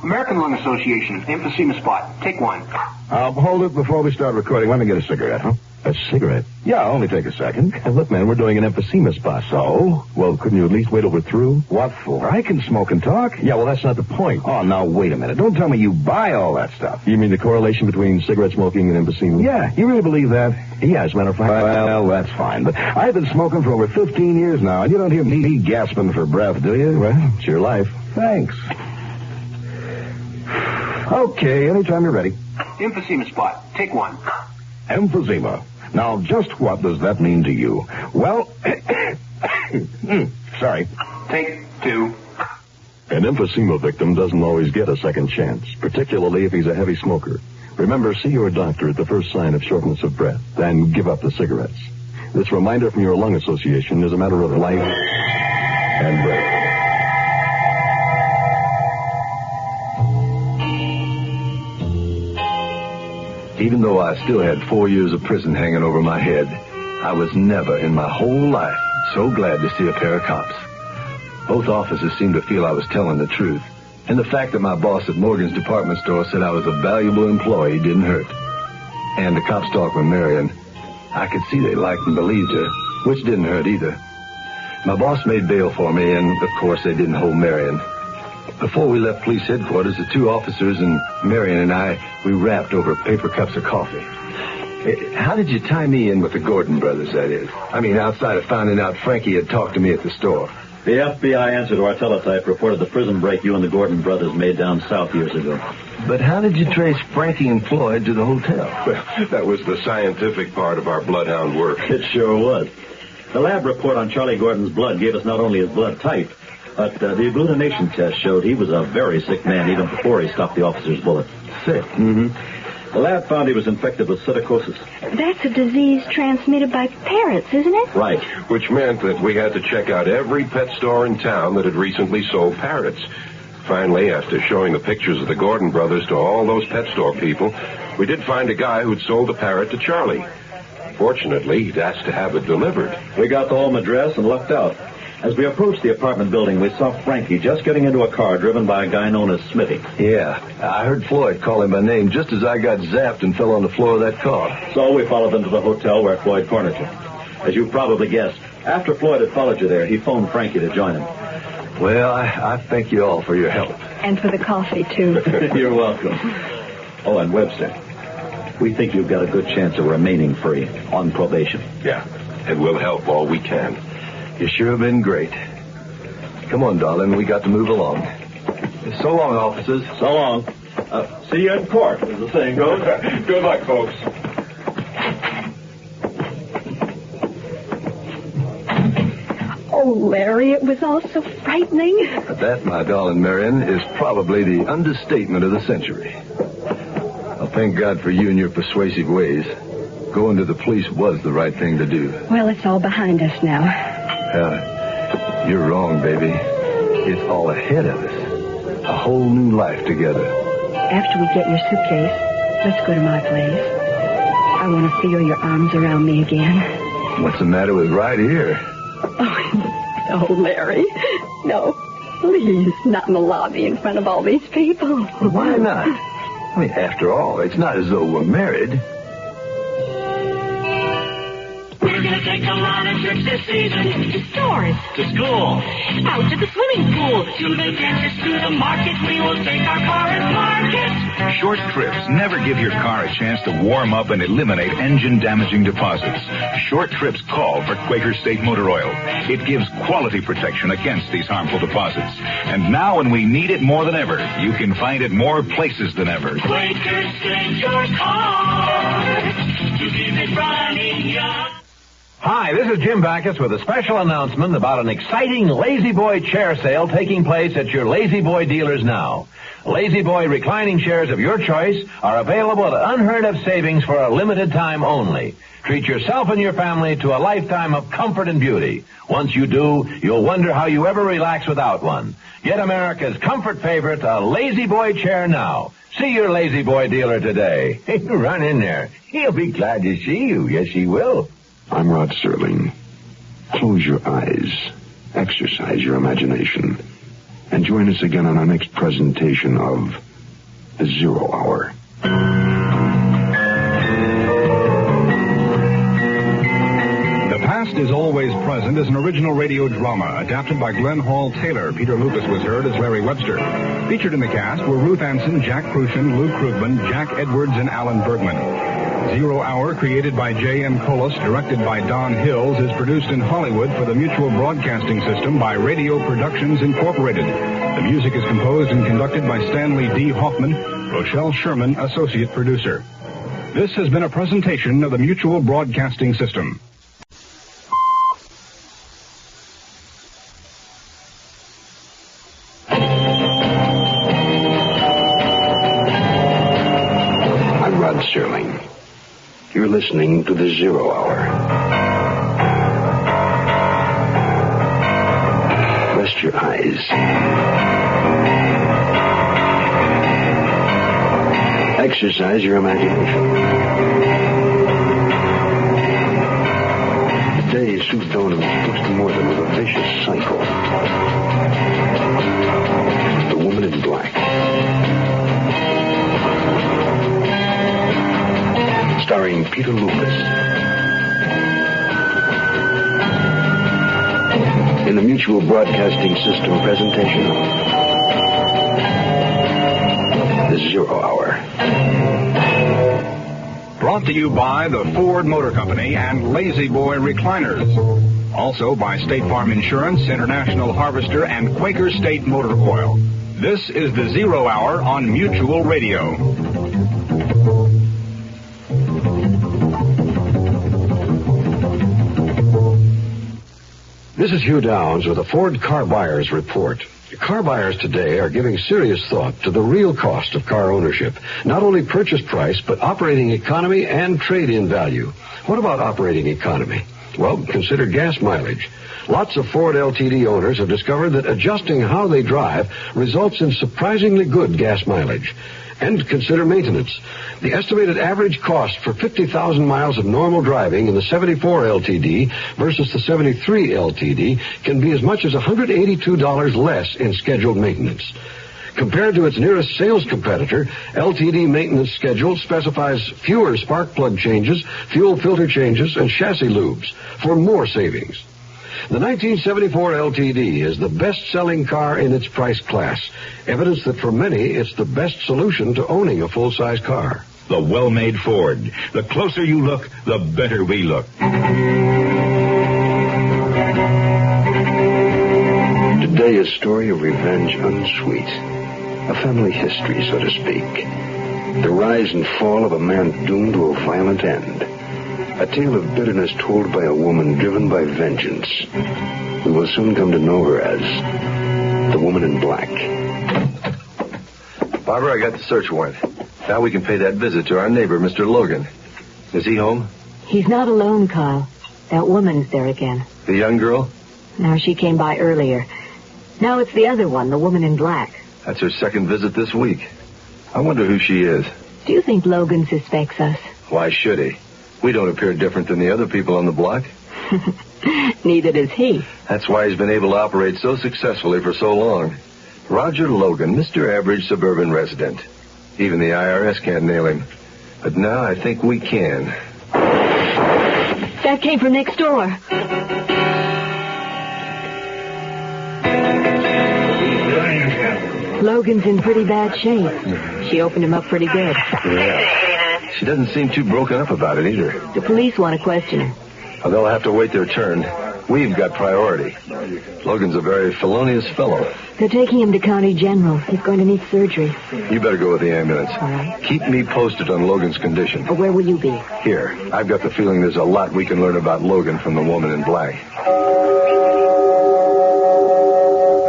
American Lung Association, emphysema spot. Take one. Hold it before we start recording. Let me get a cigarette, huh? A cigarette? Yeah, only take a second. Look, man, we're doing an emphysema spot. So? Well, couldn't you at least wait till we're through? What for? I can smoke and talk. Yeah, well, that's not the point. Oh, now, wait a minute. Don't tell me you buy all that stuff. You mean the correlation between cigarette smoking and emphysema? Yeah, you really believe that? Yeah, as a matter of fact. Well, that's fine. But I've been smoking for over 15 years now, and you don't hear me gasping for breath, do you? Well, it's your life. Thanks. Okay, anytime you're ready. Emphysema spot. Take one. Emphysema. Now, just what does that mean to you? Well, sorry. Take two. An emphysema victim doesn't always get a second chance, particularly if he's a heavy smoker. Remember, see your doctor at the first sign of shortness of breath, and give up the cigarettes. This reminder from your lung association is a matter of life and breath. Even though I still had 4 years of prison hanging over my head, I was never in my whole life so glad to see a pair of cops. Both officers seemed to feel I was telling the truth, and the fact that my boss at Morgan's department store said I was a valuable employee didn't hurt. And the cops talked with Marion. I could see they liked and believed her, which didn't hurt either. My boss made bail for me, and of course they didn't hold Marion. Before we left police headquarters, the two officers and Marion and I, we rapped over paper cups of coffee. How did you tie me in with the Gordon brothers, that is? I mean, outside of finding out Frankie had talked to me at the store. The FBI answer to our teletype reported the prison break you and the Gordon brothers made down south years ago. But how did you trace Frankie and Floyd to the hotel? Well, that was the scientific part of our bloodhound work. It sure was. The lab report on Charlie Gordon's blood gave us not only his blood type, but the agglutination test showed he was a very sick man even before he stopped the officer's bullet. Sick? Mm-hmm. The lab found he was infected with psittacosis. That's a disease transmitted by parrots, isn't it? Right. Which meant that we had to check out every pet store in town that had recently sold parrots. Finally, after showing the pictures of the Gordon brothers to all those pet store people, we did find a guy who'd sold a parrot to Charlie. Fortunately, he'd asked to have it delivered. We got the home address and lucked out. As we approached the apartment building, we saw Frankie just getting into a car driven by a guy known as Smithy. Yeah, I heard Floyd call him by name just as I got zapped and fell on the floor of that car. So we followed them to the hotel where Floyd cornered you. As you probably guessed, after Floyd had followed you there, he phoned Frankie to join him. Well, I thank you all for your help. And for the coffee, too. You're welcome. Oh, and Webster, we think you've got a good chance of remaining free on probation. Yeah, and we'll help all we can. You sure have been great. Come on, darling. We got to move along. So long, officers. So long. See you in court, as the saying goes. Good luck, folks. Oh, Larry, it was all so frightening. That, my darling Marion, is probably the understatement of the century. Well, thank God for you and your persuasive ways. Going to the police was the right thing to do. Well, it's all behind us now. You're wrong, baby. It's all ahead of us. A whole new life together. After we get your suitcase, let's go to my place. I want to feel your arms around me again. What's the matter with right here? Oh, Larry. No, please, not in the lobby in front of all these people. Why not? I mean, after all, it's not as though we're married. We're going to take a lot of trips this season. To stores. To school. Out to the swimming pool. To the dentist, to the market. We will take our car and park it. Short trips never give your car a chance to warm up and eliminate engine-damaging deposits. Short trips call for Quaker State Motor Oil. It gives quality protection against these harmful deposits. And now when we need it more than ever, you can find it more places than ever. Quaker State your car. To keep it running young. Hi, this is Jim Backus with a special announcement about an exciting Lazy Boy chair sale taking place at your Lazy Boy dealers now. Lazy Boy reclining chairs of your choice are available at unheard-of savings for a limited time only. Treat yourself and your family to a lifetime of comfort and beauty. Once you do, you'll wonder how you ever relax without one. Get America's comfort favorite, a Lazy Boy chair now. See your Lazy Boy dealer today. Run in there. He'll be glad to see you. Yes, he will. I'm Rod Serling. Close your eyes, exercise your imagination, and join us again on our next presentation of The Zero Hour. The Past is Always Present is an original radio drama adapted by Glenn Hall Taylor. Peter Lucas was heard as Larry Webster. Featured in the cast were Ruth Anson, Jack Crucian, Lou Krugman, Jack Edwards, and Alan Bergman. Zero Hour, created by J.M. Collis, directed by Don Hills, is produced in Hollywood for the Mutual Broadcasting System by Radio Productions Incorporated. The music is composed and conducted by Stanley D. Hoffman, Rochelle Sherman, associate producer. This has been a presentation of the Mutual Broadcasting System. I'm Rod Serling. You're listening to The Zero Hour. Rest your eyes. Exercise your imagination. The day is soon dawning post-mortem of a vicious cycle. The Woman in Black. Starring Peter Lucas. In the Mutual Broadcasting System presentation of the Zero Hour. Brought to you by the Ford Motor Company and Lazy Boy Recliners. Also by State Farm Insurance, International Harvester, and Quaker State Motor Oil. This is the Zero Hour on Mutual Radio. This is Hugh Downs with a Ford Car Buyers Report. Car buyers today are giving serious thought to the real cost of car ownership. Not only purchase price, but operating economy and trade-in value. What about operating economy? Well, consider gas mileage. Lots of Ford LTD owners have discovered that adjusting how they drive results in surprisingly good gas mileage. And consider maintenance. The estimated average cost for 50,000 miles of normal driving in the 74 LTD versus the 73 LTD can be as much as $182 less in scheduled maintenance. Compared to its nearest sales competitor, LTD maintenance schedule specifies fewer spark plug changes, fuel filter changes, and chassis lubes for more savings. The 1974 LTD is the best-selling car in its price class. Evidence that for many, it's the best solution to owning a full-size car. The well-made Ford. The closer you look, the better we look. Today, a story of revenge unsweet. A family history, so to speak. The rise and fall of a man doomed to a violent end. A tale of bitterness told by a woman driven by vengeance. We will soon come to know her as the Woman in Black. Barbara, I got the search warrant. Now we can pay that visit to our neighbor, Mr. Logan. Is he home? He's not alone, Carl. That woman's there again. The young girl? No, she came by earlier. Now it's the other one, the Woman in Black. That's her second visit this week. I wonder who she is. Do you think Logan suspects us? Why should he? We don't appear different than the other people on the block. Neither does he. That's why he's been able to operate so successfully for so long. Roger Logan, Mr. Average Suburban Resident. Even the IRS can't nail him. But now I think we can. That came from next door. Logan's in pretty bad shape. She opened him up pretty good. Yeah. She doesn't seem too broken up about it either. The police want to question her. Well, they'll have to wait their turn. We've got priority. Logan's a very felonious fellow. They're taking him to County General. He's going to need surgery. You better go with the ambulance. All right. Keep me posted on Logan's condition. Where will you be? Here. I've got the feeling there's a lot we can learn about Logan from the Woman in Black.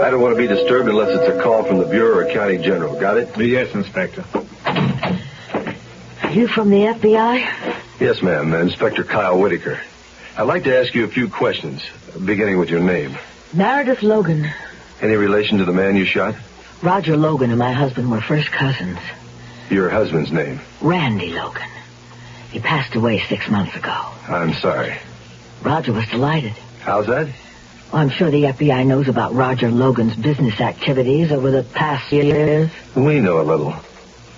I don't want to be disturbed unless it's a call from the Bureau or County General. Got it? Yes, Inspector. You from the FBI? Yes, ma'am. Inspector Kyle Whitaker. I'd like to ask you a few questions, beginning with your name. Meredith Logan. Any relation to the man you shot? Roger Logan and my husband were first cousins. Your husband's name? Randy Logan. He passed away 6 months ago. I'm sorry. Roger was delighted. How's that? Well, I'm sure the FBI knows about Roger Logan's business activities over the past years. We know a little.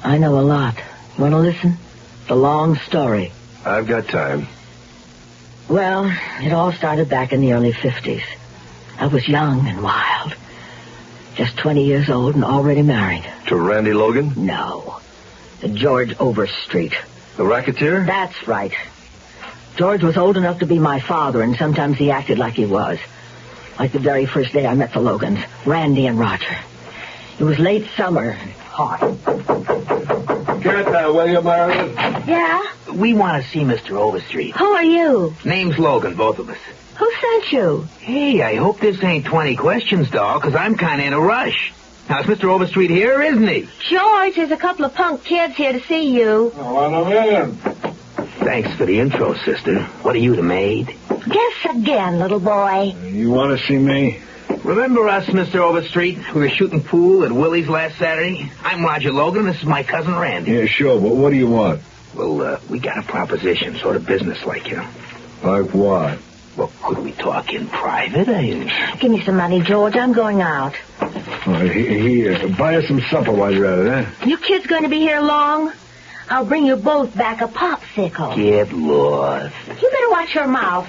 I know a lot. You want to listen? It's a long story. I've got time. Well, it all started back in the early 50s. I was young and wild. Just 20 years old and already married. To Randy Logan? No. To George Overstreet. The racketeer? That's right. George was old enough to be my father, and sometimes he acted like he was. Like the very first day I met the Logans, Randy and Roger. It was late summer and hot. Get that, will you, Meredith? Yeah? We want to see Mr. Overstreet. Who are you? Name's Logan, both of us. Who sent you? Hey, I hope this ain't 20 questions, doll, because I'm kind of in a rush. Now, is Mr. Overstreet here, isn't he? George, there's a couple of punk kids here to see you. Thanks for the intro, sister. What are you, the maid? Guess again, little boy. You want to see me? Remember us, Mr. Overstreet? We were shooting pool at Willie's last Saturday. I'm Roger Logan. This is my cousin Randy. Yeah, sure, but what do you want? Well, we got a proposition, sort of business-like, you know. Like what? Well, could we talk in private? Give me some money, George. I'm going out. Here, buy us some supper while you're at it, huh? You kids going to be here long? I'll bring you both back a popsicle. Get lost. You better watch your mouth.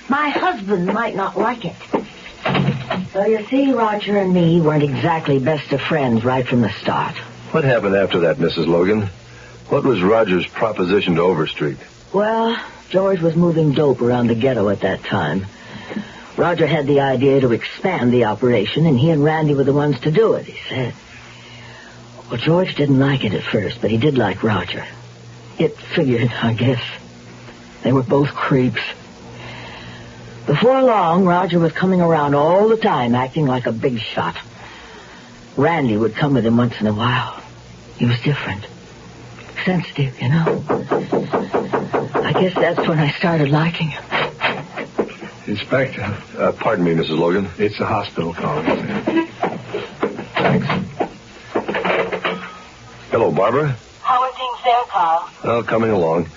My husband might not like it. So you see, Roger and me weren't exactly best of friends right from the start. What happened after that, Mrs. Logan? What was Roger's proposition to Overstreet? Well, George was moving dope around the ghetto at that time. Roger had the idea to expand the operation, and he and Randy were the ones to do it, he said. Well, George didn't like it at first, but he did like Roger. It figured, I guess. They were both creeps. Before long, Roger was coming around all the time, acting like a big shot. Randy would come with him once in a while. He was different. Sensitive, you know. I guess that's when I started liking him. Inspector. Pardon me, Mrs. Logan. It's the hospital calling. Thanks. Hello, Barbara. How are things there, Carl? Oh, coming along.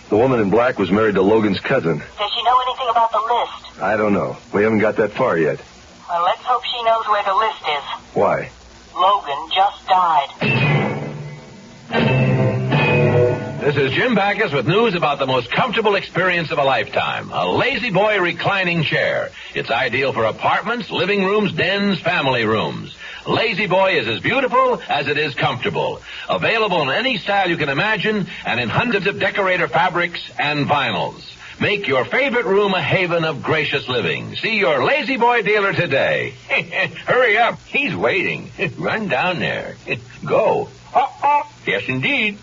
The woman in black was married to Logan's cousin. Does she know anything about the list? I don't know. We haven't got that far yet. Well, let's hope she knows where the list is. Why? Logan just died. This is Jim Backus with news about the most comfortable experience of a lifetime, a Lazy Boy reclining chair. It's ideal for apartments, living rooms, dens, family rooms. Lazy Boy is as beautiful as it is comfortable. Available in any style you can imagine and in hundreds of decorator fabrics and vinyls. Make your favorite room a haven of gracious living. See your Lazy Boy dealer today. Hurry up. He's waiting. Run down there. Go. Yes, indeed.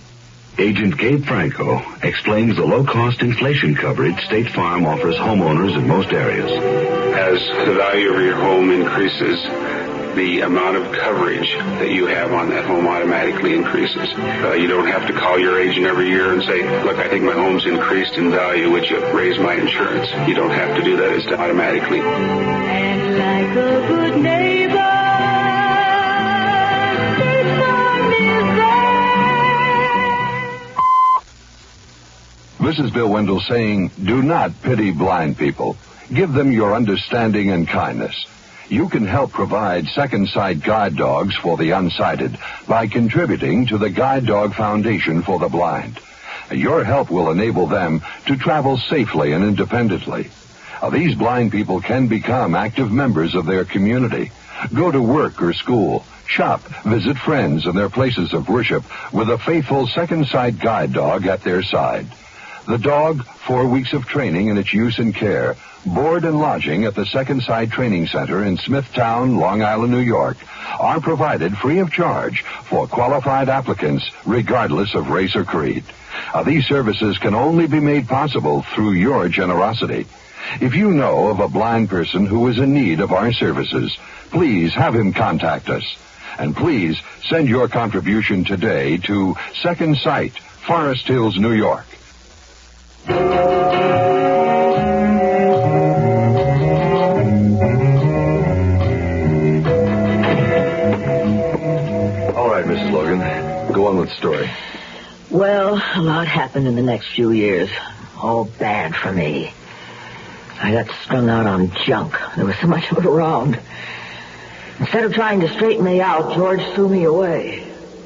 Agent Gabe Franco explains the low-cost inflation coverage State Farm offers homeowners in most areas. As the value of your home increases, the amount of coverage that you have on that home automatically increases. You don't have to call your agent every year and say, look, I think my home's increased in value, would you raise my insurance? You don't have to do that. It's done automatically. And like a good neighbor, This is Bill Wendell saying, do not pity blind people. Give them your understanding and kindness. You can help provide second sight guide dogs for the unsighted by contributing to the Guide Dog Foundation for the Blind. Your help will enable them to travel safely and independently. These blind people can become active members of their community. Go to work or school, shop, visit friends and their places of worship with a faithful second sight guide dog at their side. The dog, 4 weeks of training in its use and care, board and lodging at the Second Sight Training Center in Smithtown, Long Island, New York, are provided free of charge for qualified applicants regardless of race or creed. These services can only be made possible through your generosity. If you know of a blind person who is in need of our services, please have him contact us. And please send your contribution today to Second Sight, Forest Hills, New York. All right, Mrs. Logan. Go on with the story. Well, a lot happened in the next few years. All bad for me. I got strung out on junk. There was so much of it around. Instead of trying to straighten me out, George threw me away.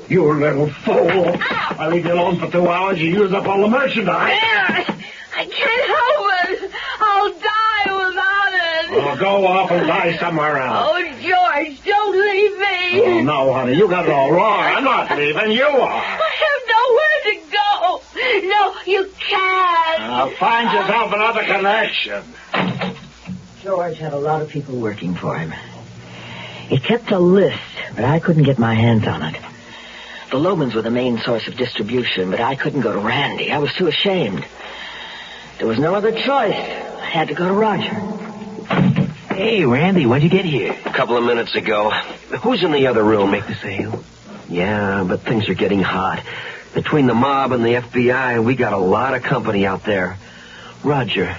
You little fool. I leave you alone for 2 hours, you use up all the merchandise. I can't help it. I'll die without it. Oh, go off and die somewhere else. Oh, George, don't leave me. Oh, no, honey, you got it all wrong. I'm not leaving, you are. I have nowhere to go. No, you can't. Find yourself another connection. George had a lot of people working for him. He kept a list, but I couldn't get my hands on it. The Lomans were the main source of distribution, but I couldn't go to Randy. I was too ashamed. There was no other choice. I had to go to Roger. Hey, Randy, when'd you get here? A couple of minutes ago. Who's in the other room? Make the sale? Yeah, but things are getting hot. Between the mob and the FBI, we got a lot of company out there. Roger,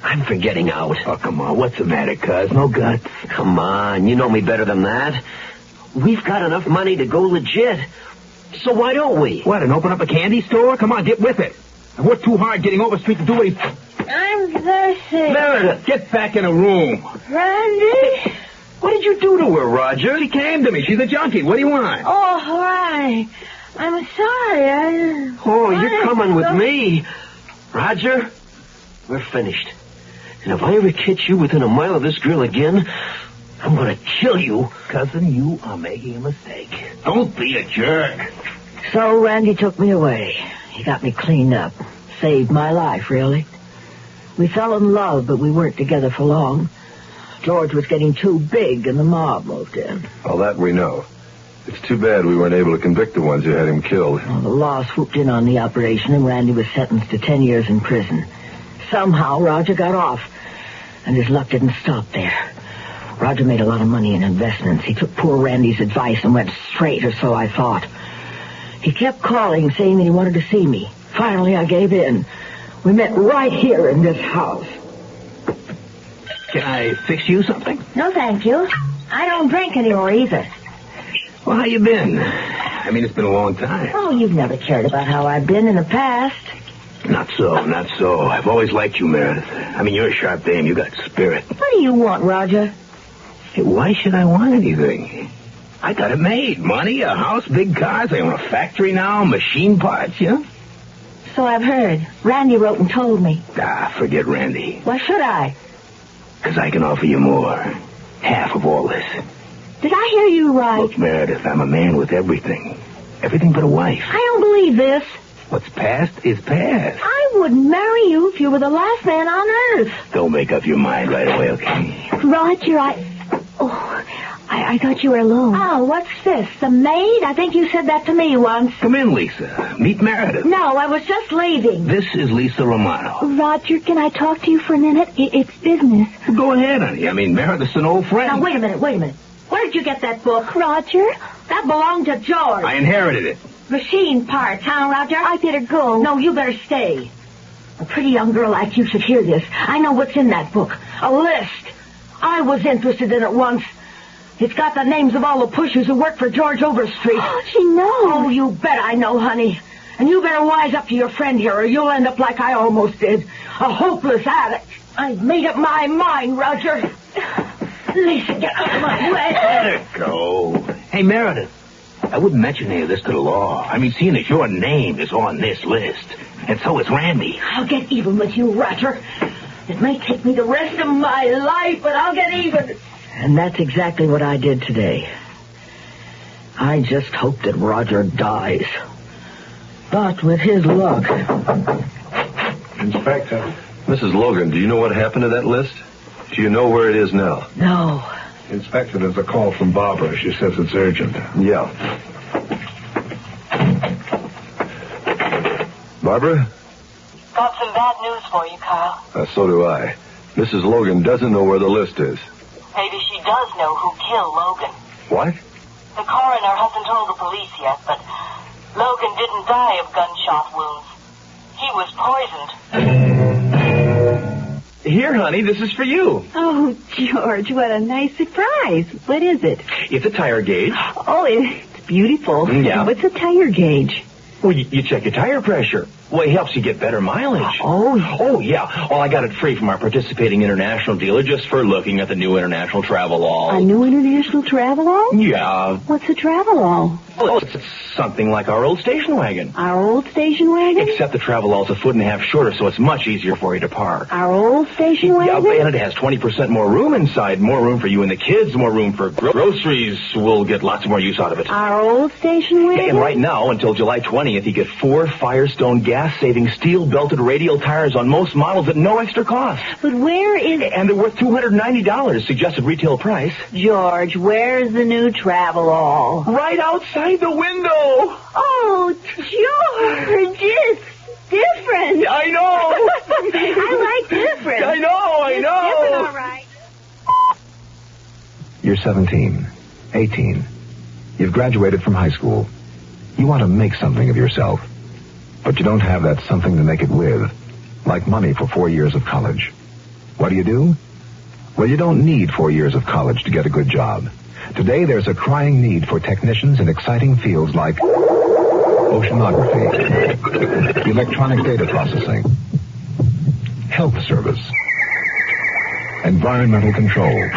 I'm for getting out. Oh, come on. What's the matter, cuz? No guts? Come on. You know me better than that. We've got enough money to go legit. So why don't we? What, and open up a candy store? Come on, get with it. And work too hard getting Overstreet to do what he... I'm thirsty. Meredith, get back in a room. Randy? What did you do to her, Roger? She came to me. She's a junkie. What do you want? Oh, Randy. I'm sorry. Oh, you're coming with me. Roger, we're finished. And if I ever catch you within a mile of this girl again, I'm going to kill you. Cousin, you are making a mistake. Don't be a jerk. So Randy took me away. He got me cleaned up. Saved my life, really. We fell in love, but we weren't together for long. George was getting too big, and the mob moved in. All that we know. It's too bad we weren't able to convict the ones who had him killed. Well, the law swooped in on the operation, and Randy was sentenced to 10 years in prison. Somehow, Roger got off, and his luck didn't stop there. Roger made a lot of money in investments. He took poor Randy's advice and went straight, or so I thought. He kept calling, saying that he wanted to see me. Finally, I gave in. We met right here in this house. Can I fix you something? No, thank you. I don't drink anymore either. Well, how you been? I mean, it's been a long time. Oh, you've never cared about how I've been in the past. Not so. I've always liked you, Meredith. I mean, you're a sharp dame. You got spirit. What do you want, Roger? Hey, why should I want anything? I got it made. Money, a house, big cars. I own a factory now, machine parts, you know? So I've heard. Randy wrote and told me. Forget Randy. Why should I? Because I can offer you more. Half of all this. Did I hear you right? Look, Meredith, I'm a man with everything. Everything but a wife. I don't believe this. What's past is past. I wouldn't marry you if you were the last man on earth. Don't make up your mind right away, okay? Roger, I thought you were alone. Oh, what's this? The maid? I think you said that to me once. Come in, Lisa. Meet Meredith. No, I was just leaving. This is Lisa Romano. Roger, can I talk to you for a minute? It's business. Well, go ahead, honey. I mean, Meredith's an old friend. Now, wait a minute. Where did you get that book? Roger? That belonged to George. I inherited it. Machine parts, huh, Roger? I better go. No, you better stay. A pretty young girl like you should hear this. I know what's in that book. A list. I was interested in it once. It's got the names of all the pushers who work for George Overstreet. Oh, she knows. Oh, you bet I know, honey. And you better wise up to your friend here, or you'll end up like I almost did. A hopeless addict. I've made up my mind, Roger. Lisa, get out of my way. Let it go. Hey, Meredith, I wouldn't mention any of this to the law. I mean, seeing as your name is on this list, and so is Randy. I'll get even with you, Roger. It may take me the rest of my life, but I'll get even. And that's exactly what I did today. I just hope that Roger dies. But with his luck... Inspector. Mrs. Logan, do you know what happened to that list? Do you know where it is now? No. Inspector, there's a call from Barbara. She says it's urgent. Yeah. Barbara? Got some bad news for you, Carl. So do I. Mrs. Logan doesn't know where the list is. Maybe she does know who killed Logan. What? The coroner hasn't told the police yet, but Logan didn't die of gunshot wounds. He was poisoned. Here, honey, this is for you. Oh, George, what a nice surprise. What is it? It's a tire gauge. Oh, it's beautiful. Yeah. What's a tire gauge? Well, you check your tire pressure. Well, it helps you get better mileage. Oh, yeah. Well, I got it free from our participating international dealer just for looking at the new international travel-all. A new international travel-all? Yeah. What's a travel-all? Well, it's something like our old station wagon. Our old station wagon? Except the travel-all's a foot and a half shorter, so it's much easier for you to park. Our old station wagon? Yeah, and it has 20% more room inside. More room for you and the kids, more room for groceries. We'll get lots more use out of it. Our old station wagon? And right now, until July 20th, you get 4 Firestone gas-saving steel-belted radial tires on most models at no extra cost. But where is... And they're worth $290, suggested retail price. George, where's the new travel-all? Right outside the window. Oh, George, it's different. I know. I like different. I know. It's different, all right. You're 17, 18. You've graduated from high school. You want to make something of yourself, but you don't have that something to make it with, like money for 4 years of college. What do? Well, you don't need 4 years of college to get a good job. Today, there's a crying need for technicians in exciting fields like oceanography, electronic data processing, health service, environmental control,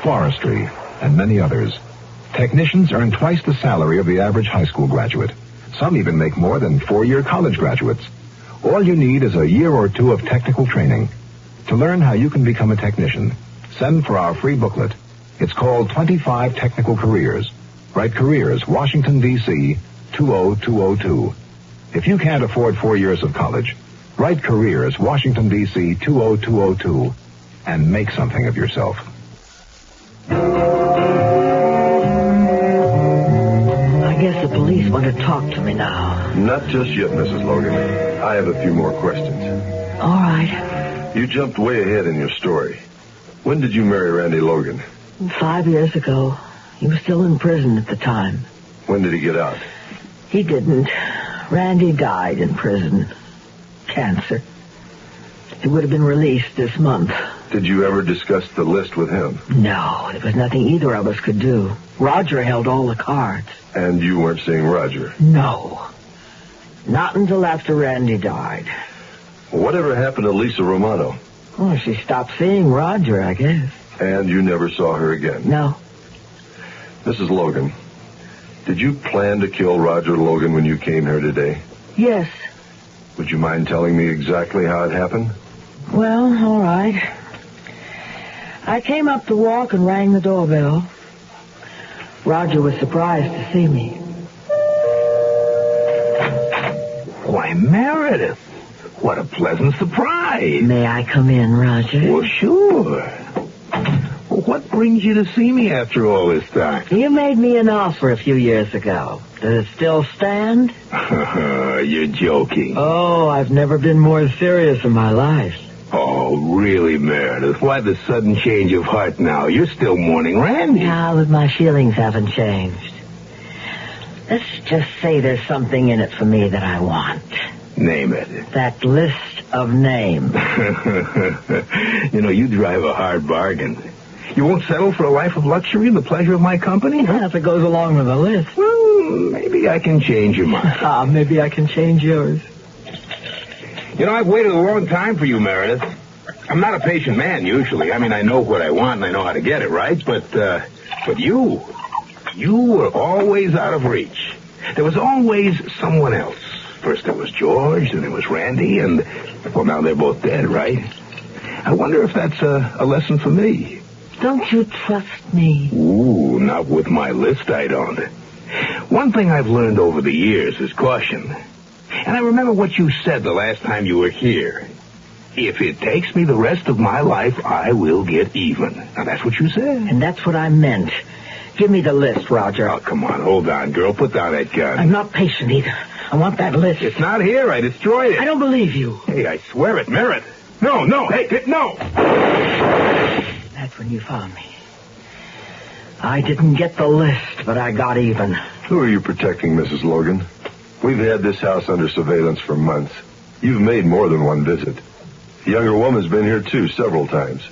forestry, and many others. Technicians earn twice the salary of the average high school graduate. Some even make more than 4-year college graduates. All you need is a year or two of technical training. To learn how you can become a technician, send for our free booklet. It's called 25 Technical Careers. Write Careers, Washington, D.C., 20202. If you can't afford 4 years of college, write Careers, Washington, D.C., 20202, and make something of yourself. I guess the police want to talk to me now. Not just yet, Mrs. Logan. I have a few more questions. All right. You jumped way ahead in your story. When did you marry Randy Logan? 5 years ago. He was still in prison at the time. When did he get out? He didn't. Randy died in prison. Cancer. He would have been released this month. Did you ever discuss the list with him? No, there was nothing either of us could do. Roger held all the cards. And you weren't seeing Roger? No. Not until after Randy died. Whatever happened to Lisa Romano? Well, she stopped seeing Roger, I guess. And you never saw her again? No. Mrs. Logan, did you plan to kill Roger Logan when you came here today? Yes. Would you mind telling me exactly how it happened? Well, all right. I came up the walk and rang the doorbell. Roger was surprised to see me. Why, Meredith, what a pleasant surprise. May I come in, Roger? Well, sure. Well, what brings you to see me after all this time? You made me an offer a few years ago. Does it still stand? You're joking. Oh, I've never been more serious in my life. Oh, really, Meredith? Why the sudden change of heart now? You're still mourning Randy. Now, but my feelings haven't changed. Let's just say there's something in it for me that I want. Name it. That list of names. You know, you drive a hard bargain. You won't settle for a life of luxury and the pleasure of my company? Yeah, if it goes along with the list. Well, maybe I can change your mind. Maybe I can change yours. You know, I've waited a long time for you, Meredith. I'm not a patient man, usually. I mean, I know what I want and I know how to get it, right? But you were always out of reach. There was always someone else. First there was George, then there was Randy, and, well, now they're both dead, right? I wonder if that's a lesson for me. Don't you trust me? Ooh, not with my list, I don't. One thing I've learned over the years is caution. And I remember what you said the last time you were here. If it takes me the rest of my life, I will get even. Now, that's what you said. And that's what I meant. Give me the list, Roger. Oh, come on, hold on, girl. Put down that gun. I'm not patient either. I want that list. It's not here. I destroyed it. I don't believe you. Hey, I swear it, Merritt. No, hey, no. That's when you found me. I didn't get the list, but I got even. Who are you protecting, Mrs. Logan? We've had this house under surveillance for months. You've made more than one visit. The younger woman's been here, too, several times.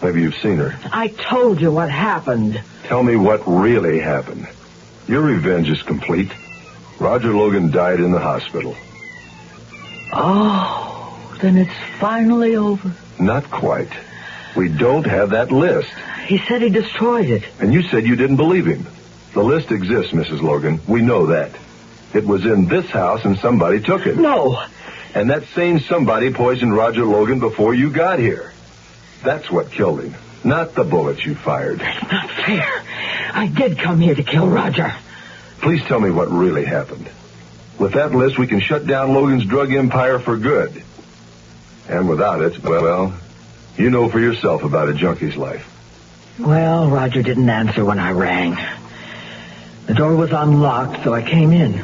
Maybe you've seen her. I told you what happened. Tell me what really happened. Your revenge is complete. Roger Logan died in the hospital. Oh, then it's finally over. Not quite. We don't have that list. He said he destroyed it. And you said you didn't believe him. The list exists, Mrs. Logan. We know that. It was in this house and somebody took it. No. And that same somebody poisoned Roger Logan before you got here. That's what killed him, not the bullets you fired. That's not fair. I did come here to kill Roger. Please tell me what really happened. With that list, we can shut down Logan's drug empire for good. And without it, well, you know for yourself about a junkie's life. Well, Roger didn't answer when I rang. The door was unlocked, so I came in.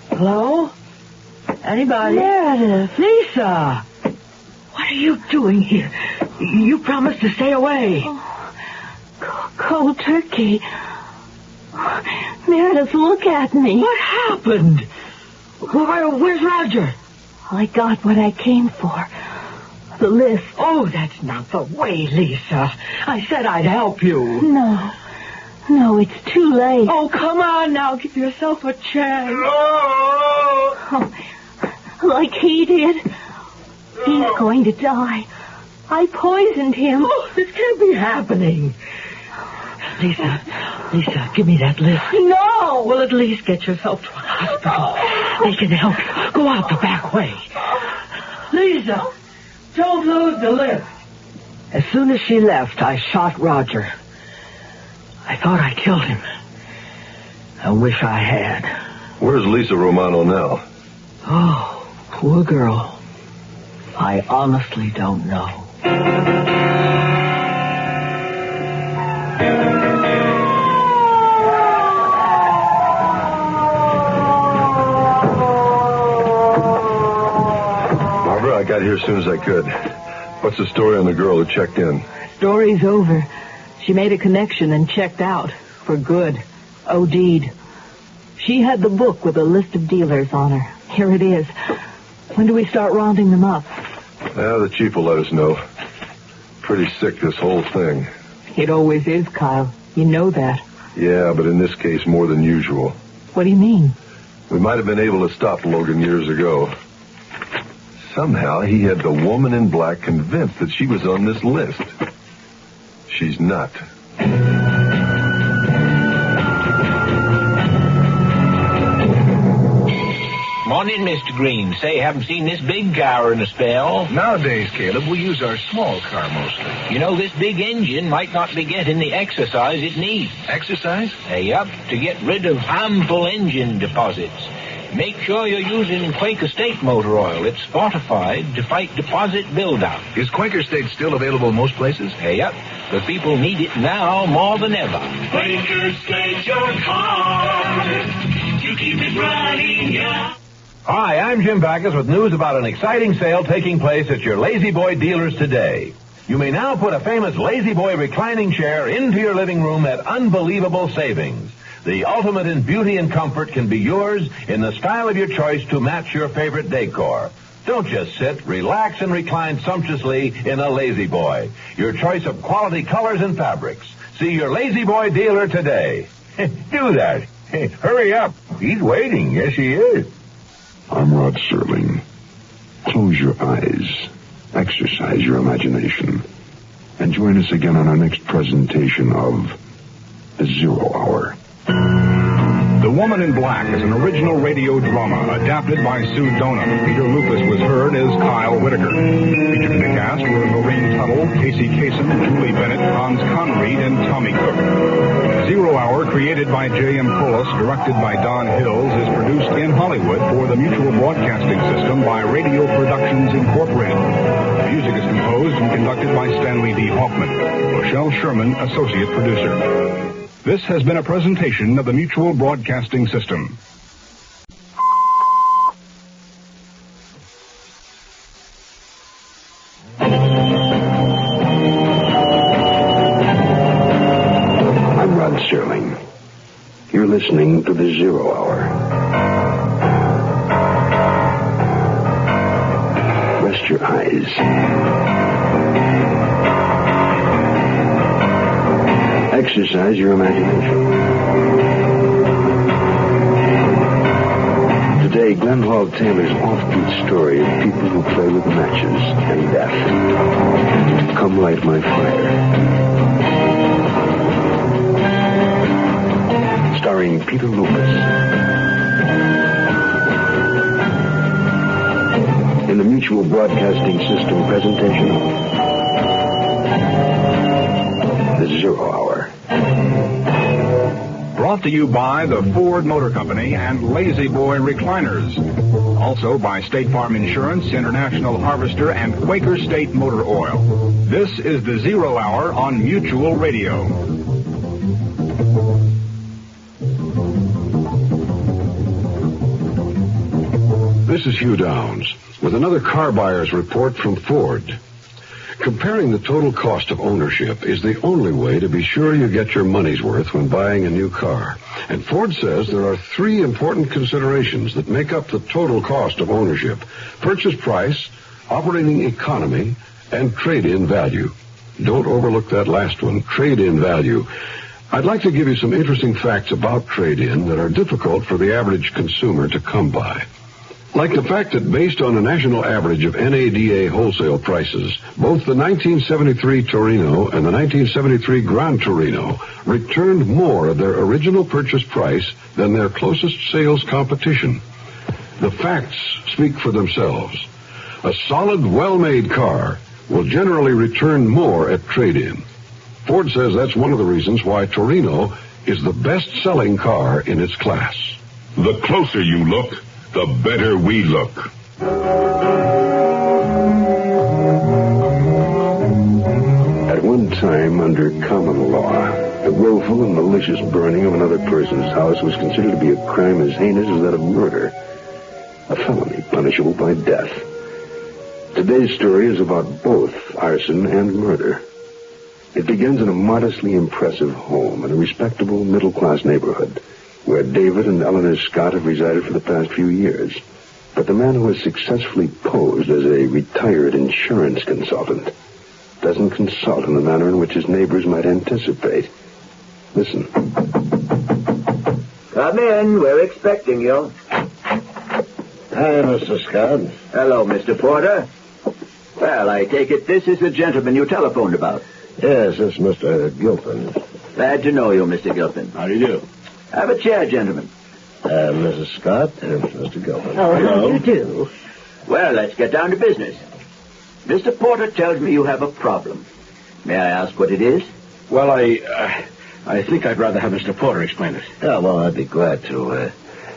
Hello? Anybody? Meredith. Lisa! What are you doing here? You promised to stay away. Oh, cold turkey. Meredith, look at me. What happened? Where's Roger? I got what I came for. The list. Oh, that's not the way, Lisa. I said I'd help you. No, it's too late. Oh, come on now. Give yourself a chance. Oh, like he did. He's going to die. I poisoned him. Oh, this can't be happening. Lisa, give me that list. No! Well, at least get yourself to a hospital. They can help you. Go out the back way. Lisa! Don't lose the lift. As soon as she left, I shot Roger. I thought I killed him. I wish I had. Where's Lisa Romano now? Oh, poor girl. I honestly don't know. Barbara, I got here as soon as I could. What's the story on the girl who checked in? Story's over. She made a connection and checked out. For good. OD'd. She had the book with a list of dealers on her. Here it is. When do we start rounding them up? The chief will let us know. Pretty sick, this whole thing. It always is, Kyle. You know that. Yeah, but in this case, more than usual. What do you mean? We might have been able to stop Logan years ago. Somehow he had the woman in black convinced that she was on this list. She's not. Morning, Mr. Green. Say, haven't seen this big car in a spell. Nowadays, Caleb, we use our small car mostly. You know, this big engine might not be getting the exercise it needs. Exercise? Yup, to get rid of harmful engine deposits. Make sure you're using Quaker State motor oil. It's fortified to fight deposit buildup. Is Quaker State still available in most places? Yup, but people need it now more than ever. Quaker State your car to keep it running, yeah. Hi, I'm Jim Backus with news about an exciting sale taking place at your Lazy Boy dealers today. You may now put a famous Lazy Boy reclining chair into your living room at unbelievable savings. The ultimate in beauty and comfort can be yours in the style of your choice to match your favorite decor. Don't just sit, relax, and recline sumptuously in a Lazy Boy. Your choice of quality colors and fabrics. See your Lazy Boy dealer today. Do that. Hurry up. He's waiting. Yes, he is. I'm Rod Serling. Close your eyes, exercise your imagination, and join us again on our next presentation of The Zero Hour. The Woman in Black is an original radio drama adapted by Sue Donham. Peter Lucas was heard as Kyle Whitaker. Featured in the cast were Lorraine Tuttle, Casey Kasem, Julie Bennett, Hans Conried, and Tommy Cook. Zero Hour, created by J.M. Collis, directed by Don Hills, is produced in Hollywood for the Mutual Broadcasting System by Radio Productions Incorporated. Music is composed and conducted by Stanley D. Hoffman. Rochelle Sherman, associate producer. This has been a presentation of the Mutual Broadcasting System. I'm Rod Serling. You're listening to The Zero Hour. Rest your eyes. Exercise your imagination. Today, Glenn Hall Taylor's offbeat story of people who play with matches and death. Come light my fire. Starring Peter Lucas. In the Mutual Broadcasting System presentation of The Zero Hour. Brought to you by the Ford Motor Company and Lazy Boy Recliners. Also by State Farm Insurance, International Harvester, and Quaker State Motor Oil. This is the Zero Hour on Mutual Radio. This is Hugh Downs with another car buyer's report from Ford. Comparing the total cost of ownership is the only way to be sure you get your money's worth when buying a new car. And Ford says there are 3 important considerations that make up the total cost of ownership: purchase price, operating economy, and trade-in value. Don't overlook that last one, trade-in value. I'd like to give you some interesting facts about trade-in that are difficult for the average consumer to come by. Like the fact that based on a national average of NADA wholesale prices, both the 1973 Torino and the 1973 Gran Torino returned more of their original purchase price than their closest sales competition. The facts speak for themselves. A solid, well-made car will generally return more at trade-in. Ford says that's one of the reasons why Torino is the best-selling car in its class. The closer you look, the better we look. At one time, under common law, the willful and malicious burning of another person's house was considered to be a crime as heinous as that of murder, a felony punishable by death. Today's story is about both arson and murder. It begins in a modestly impressive home in a respectable middle-class neighborhood where David and Eleanor Scott have resided for the past few years. But the man who has successfully posed as a retired insurance consultant doesn't consult in the manner in which his neighbors might anticipate. Listen. Come in. We're expecting you. Hi, Mr. Scott. Hello, Mr. Porter. Well, I take it this is the gentleman you telephoned about. Yes, it's Mr. Gilpin. Glad to know you, Mr. Gilpin. How do you do? Have a chair, gentlemen. Mrs. Scott and Mr. Gilpin. Oh, how do you do? Well, let's get down to business. Mr. Porter tells me you have a problem. May I ask what it is? Well, I think I'd rather have Mr. Porter explain it. Yeah, well, I'd be glad to.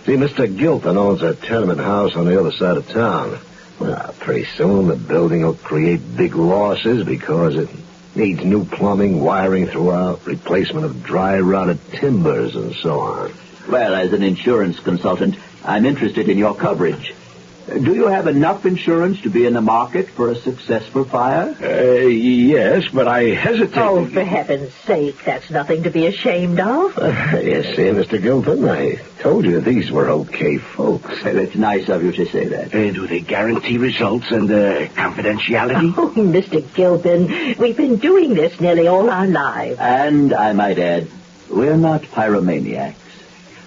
See, Mr. Gilpin owns a tenement house on the other side of town. Well, pretty soon the building will create big losses because it needs new plumbing, wiring throughout, replacement of dry rotted timbers, and so on. Well, as an insurance consultant, I'm interested in your coverage. Do you have enough insurance to be in the market for a successful fire? Yes, but I hesitate. Oh, for heaven's sake, that's nothing to be ashamed of. Yes, see, Mr. Gilpin, I told you these were okay folks. Well, it's nice of you to say that. Do they guarantee results and confidentiality? Oh, Mr. Gilpin, we've been doing this nearly all our lives. And I might add, we're not pyromaniacs.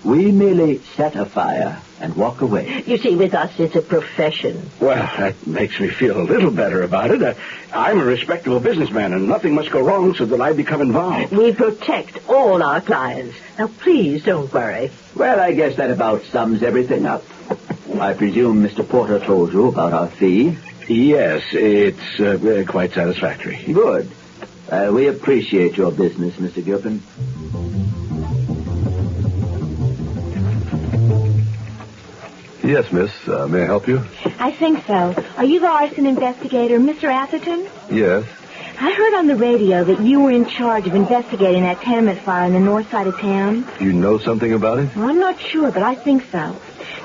We merely set a fire and walk away. You see, with us, it's a profession. Well, that makes me feel a little better about it. I'm a respectable businessman, and nothing must go wrong so that I become involved. We protect all our clients. Now, please don't worry. Well, I guess that about sums everything up. I presume Mr. Porter told you about our fee? Yes, it's quite satisfactory. Good. We appreciate your business, Mr. Gilpin. Yes, miss. May I help you? I think so. Are you the arson investigator, Mr. Atherton? Yes. I heard on the radio that you were in charge of investigating that tenement fire in the north side of town. You know something about it? Well, I'm not sure, but I think so.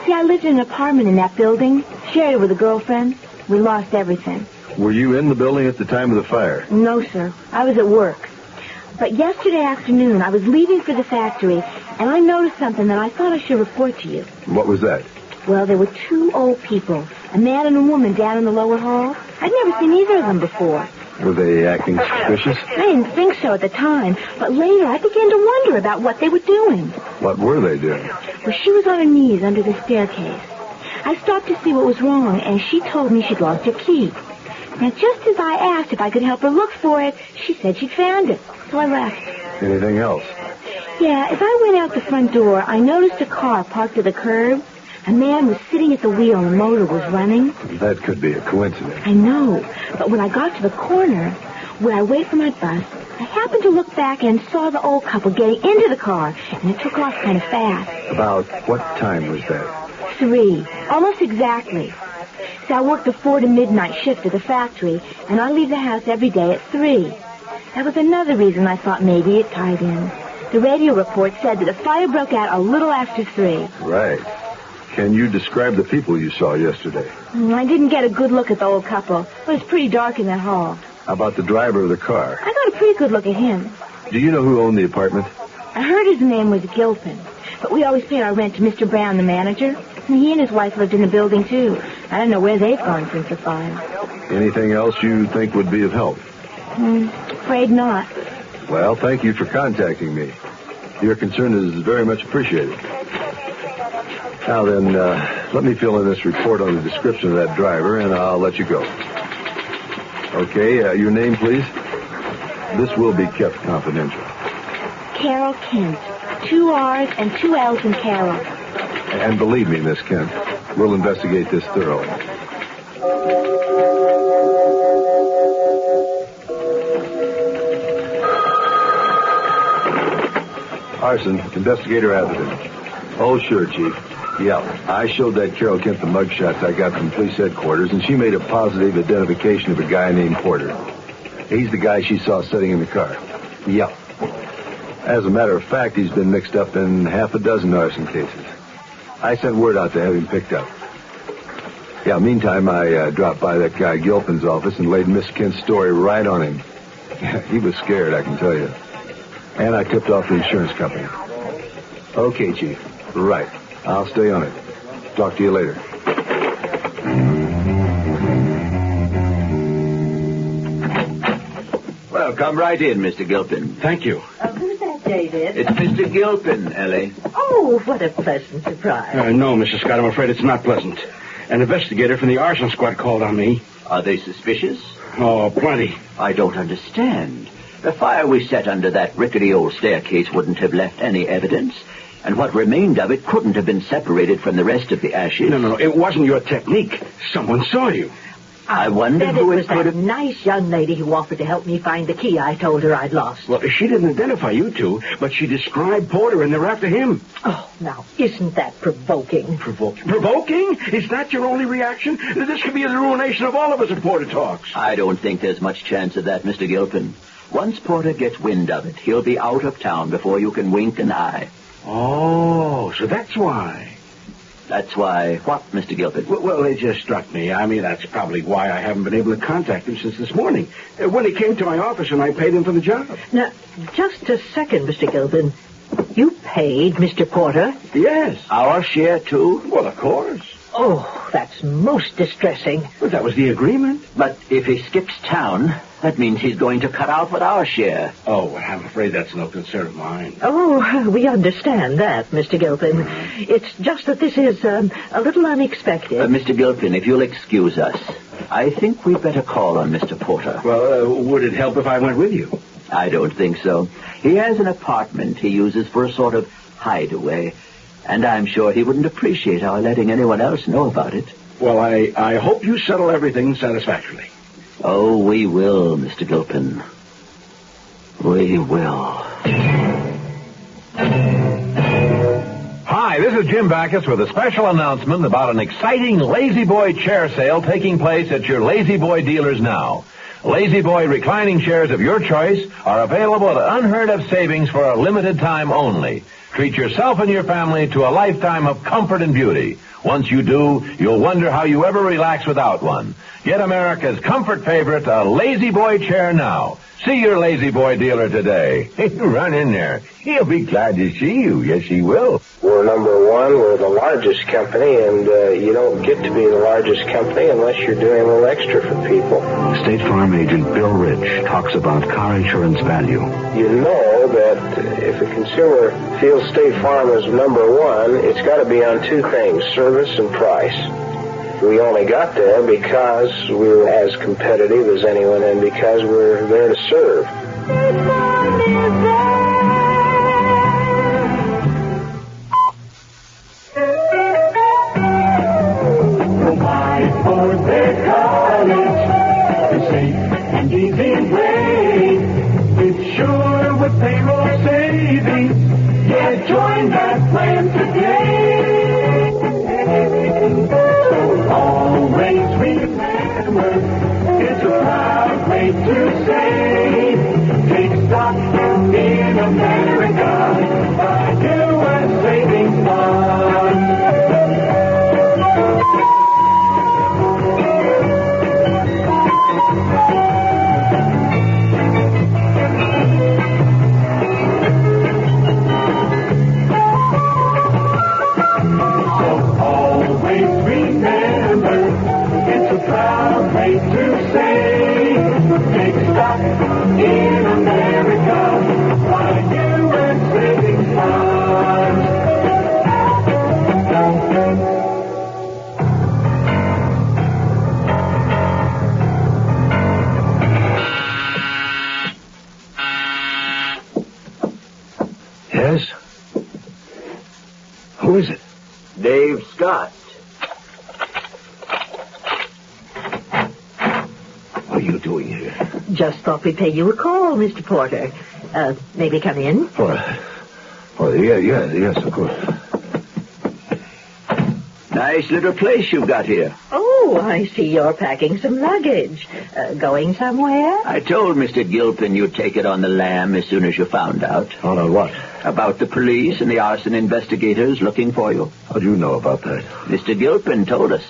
See, I lived in an apartment in that building, shared it with a girlfriend. We lost everything. Were you in the building at the time of the fire? No, sir. I was at work. But yesterday afternoon, I was leaving for the factory, and I noticed something that I thought I should report to you. What was that? Well, there were two old people, a man and a woman down in the lower hall. I'd never seen either of them before. Were they acting suspicious? I didn't think so at the time, but later I began to wonder about what they were doing. What were they doing? Well, she was on her knees under the staircase. I stopped to see what was wrong, and she told me she'd lost her key. Now, just as I asked if I could help her look for it, she said she'd found it, so I left. Anything else? Yeah, as I went out the front door, I noticed a car parked at the curb. A man was sitting at the wheel and the motor was running. That could be a coincidence. I know, but when I got to the corner where I wait for my bus, I happened to look back and saw the old couple getting into the car, and it took off kind of fast. About what time was that? 3, almost exactly. See, I work the 4 to midnight shift at the factory, and I leave the house every day at 3. That was another reason I thought maybe it tied in. The radio report said that the fire broke out a little after 3. Right. Can you describe the people you saw yesterday? I didn't get a good look at the old couple. It was pretty dark in that hall. How about the driver of the car? I got a pretty good look at him. Do you know who owned the apartment? I heard his name was Gilpin, but we always paid our rent to Mr. Brown, the manager. And he and his wife lived in the building, too. I don't know where they've gone since the fire. Anything else you think would be of help? Afraid not. Well, thank you for contacting me. Your concern is very much appreciated. Now then, let me fill in this report on the description of that driver, and I'll let you go. Okay, your name, please? This will be kept confidential. Carol Kent. 2 R's and 2 L's in Carol. And believe me, Miss Kent, we'll investigate this thoroughly. Arson, Investigator Atherton. Oh, sure, Chief. Yeah, I showed that Carol Kent the mugshots I got from police headquarters, and she made a positive identification of a guy named Porter. He's the guy she saw sitting in the car. Yeah. As a matter of fact, he's been mixed up in half a dozen arson cases. I sent word out to have him picked up. Yeah, meantime, I dropped by that guy Gilpin's office and laid Miss Kent's story right on him. He was scared, I can tell you. And I tipped off the insurance company. Okay, Chief. Right. I'll stay on it. Talk to you later. Well, come right in, Mr. Gilpin. Thank you. Who's that, David? It's Mr. Gilpin, Ellie. Oh, what a pleasant surprise. No, Mrs. Scott, I'm afraid it's not pleasant. An investigator from the arson squad called on me. Are they suspicious? Oh, plenty. I don't understand. The fire we set under that rickety old staircase wouldn't have left any evidence, and what remained of it couldn't have been separated from the rest of the ashes. No. It wasn't your technique. Someone saw you. I wonder who it was that nice young lady who offered to help me find the key I told her I'd lost. Well, she didn't identify you two, but she described Porter, and they're after him. Oh, now, isn't that provoking? Provoking? Is that your only reaction? This could be the ruination of all of us if Porter talks. I don't think there's much chance of that, Mr. Gilpin. Once Porter gets wind of it, he'll be out of town before you can wink an eye. Oh, so that's why. That's why what, Mr. Gilpin? Well, it just struck me. I mean, that's probably why I haven't been able to contact him since this morning, when he came to my office and I paid him for the job. Now, just a second, Mr. Gilpin. You paid Mr. Porter? Yes. Our share, too? Well, of course. Oh, that's most distressing. Well, that was the agreement. But if he skips town, that means he's going to cut out with our share. Oh, well, I'm afraid that's no concern of mine. Oh, we understand that, Mr. Gilpin. It's just that this is a little unexpected. Mr. Gilpin, if you'll excuse us, I think we'd better call on Mr. Porter. Well, would it help if I went with you? I don't think so. He has an apartment he uses for a sort of hideaway, and I'm sure he wouldn't appreciate our letting anyone else know about it. Well, I hope you settle everything satisfactorily. Oh, we will, Mr. Gilpin. We will. Hi, this is Jim Backus with a special announcement about an exciting Lazy Boy chair sale taking place at your Lazy Boy dealers now. Lazy Boy reclining chairs of your choice are available at unheard-of savings for a limited time only. Treat yourself and your family to a lifetime of comfort and beauty. Once you do, you'll wonder how you ever relax without one. Get America's comfort favorite, a Lazy Boy chair now. See your Lazy Boy dealer today. Run in there. He'll be glad to see you. Yes, he will. We're number one. We're the largest company, and you don't get to be the largest company unless you're doing a little extra for people. State Farm agent Bill Rich talks about car insurance value. You know that if a consumer feels State Farm is number one, it's got to be on two things, service and price. We only got there because we were as competitive as anyone and because we're there to serve. Provide for their college a safe and easy way. It's sure with payroll savings. Get joined that plan today. Always remember, it's a proud way to say, take stock in America by U.S. Savings Bonds. So always remember, it's a proud way to say, take stock in America by U.S. Savings Bonds. Yes? Who is it? Dave Scott. What are you doing here? Just thought we'd pay you a call, Mr. Porter. Maybe come in? For yes, of course. Nice little place you've got here. Oh, I see you're packing some luggage. Going somewhere? I told Mr. Gilpin you'd take it on the lam as soon as you found out. On what? About the police and the arson investigators looking for you. How'd you know about that? Mr. Gilpin told us.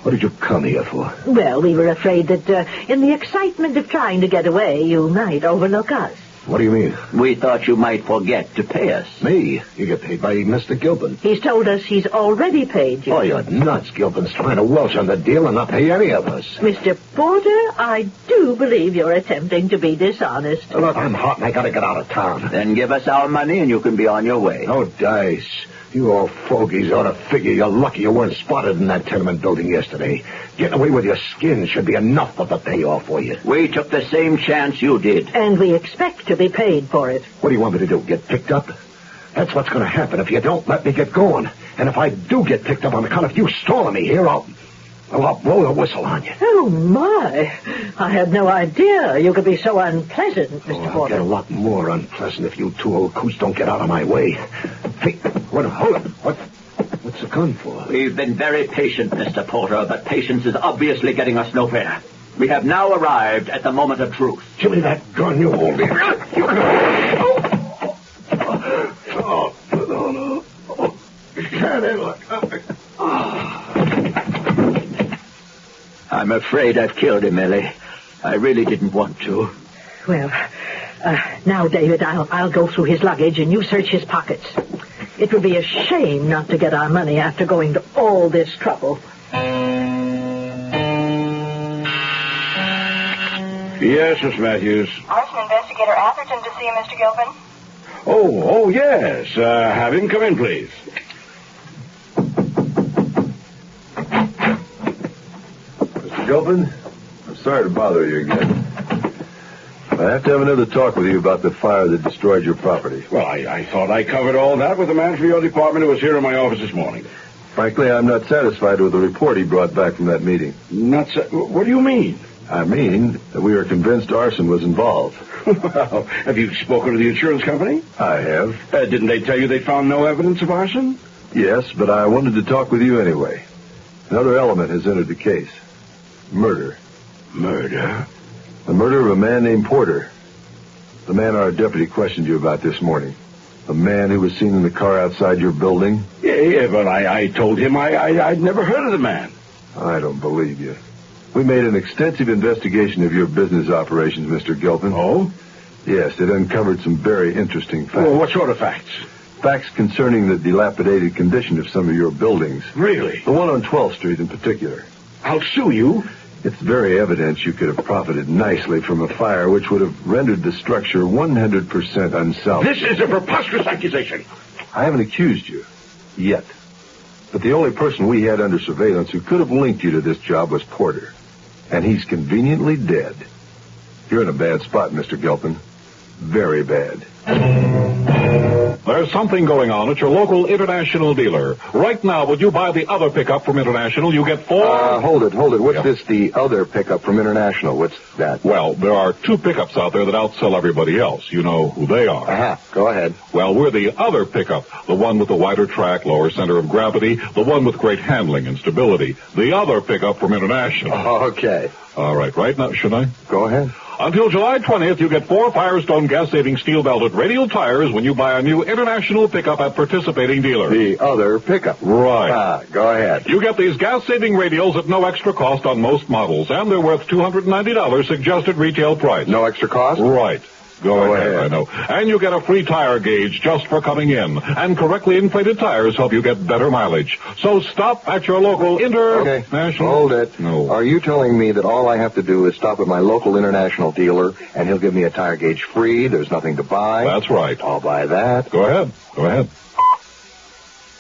What did you come here for? Well, we were afraid that in the excitement of trying to get away, you might overlook us. What do you mean? We thought you might forget to pay us. Me? You get paid by Mr. Gilpin. He's told us he's already paid you. Oh, you're nuts. Gilpin's trying to welch on the deal and not pay any of us. Mr. Porter, I do believe you're attempting to be dishonest. Look, I'm hot and I gotta get out of town. Then give us our money and you can be on your way. No dice. You old fogies ought to figure you're lucky you weren't spotted in that tenement building yesterday. Getting away with your skin should be enough of a payoff for you. We took the same chance you did. And we expect to be paid for it. What do you want me to do, get picked up? That's what's going to happen if you don't let me get going. And if I do get picked up on account of you stalling me here, I'll blow the whistle on you. Oh, my. I had no idea you could be so unpleasant, Mr. I'll Porter. get a lot more unpleasant if you two old coots don't get out of my way. Hey, hold it. What's the gun for? We've been very patient, Mr. Porter, but patience is obviously getting us nowhere. We have now arrived at the moment of truth. Give me that gun, you old idiot. No. Can't handle it. I'm afraid I've killed him, Ellie. I really didn't want to. Well, now, David, I'll go through his luggage and you search his pockets. It would be a shame not to get our money after going to all this trouble. Yes, Miss Matthews. Arson investigator Atherton to see you, Mr. Gilpin. Oh, yes. Have him come in, please. Mr. Gilpin, I'm sorry to bother you again. I have to have another talk with you about the fire that destroyed your property. Well, I thought I covered all that with the man from your department who was here in my office this morning. Frankly, I'm not satisfied with the report he brought back from that meeting. What do you mean? I mean that we are convinced arson was involved. Well, have you spoken to the insurance company? I have. Didn't they tell you they found no evidence of arson? Yes, but I wanted to talk with you anyway. Another element has entered the case. Murder. Murder? The murder of a man named Porter. The man our deputy questioned you about this morning. The man who was seen in the car outside your building. Yeah, but I told him I'd never heard of the man. I don't believe you. We made an extensive investigation of your business operations, Mr. Gilpin. Oh? Yes, it uncovered some very interesting facts. Well, what sort of facts? Facts concerning the dilapidated condition of some of your buildings. Really? The one on 12th Street in particular. I'll sue you. It's very evident you could have profited nicely from a fire which would have rendered the structure 100% unsalvageable. This is a preposterous accusation. I haven't accused you. Yet. But the only person we had under surveillance who could have linked you to this job was Porter. And he's conveniently dead. You're in a bad spot, Mr. Gilpin. Very bad. There's something going on at your local International dealer. Right now, would you buy the other pickup from International, you get 4... Hold it. What's this, the other pickup from International? What's that? Well, there are 2 pickups out there that outsell everybody else. You know who they are. Go ahead. Well, we're the other pickup. The one with the wider track, lower center of gravity, the one with great handling and stability. The other pickup from International. Okay. All right now, should I? Go ahead. Until July 20th, you get 4 Firestone gas-saving steel-belted radial tires when you buy a new International pickup at participating dealers. The other pickup. Right. Go ahead. You get these gas-saving radials at no extra cost on most models, and they're worth $290 suggested retail price. No extra cost? Right. Go ahead, I know. And you get a free tire gauge just for coming in. And correctly inflated tires help you get better mileage. So stop at your local International... Hold it. No. Are you telling me that all I have to do is stop at my local International dealer and he'll give me a tire gauge free? There's nothing to buy? That's right. I'll buy that. Go ahead.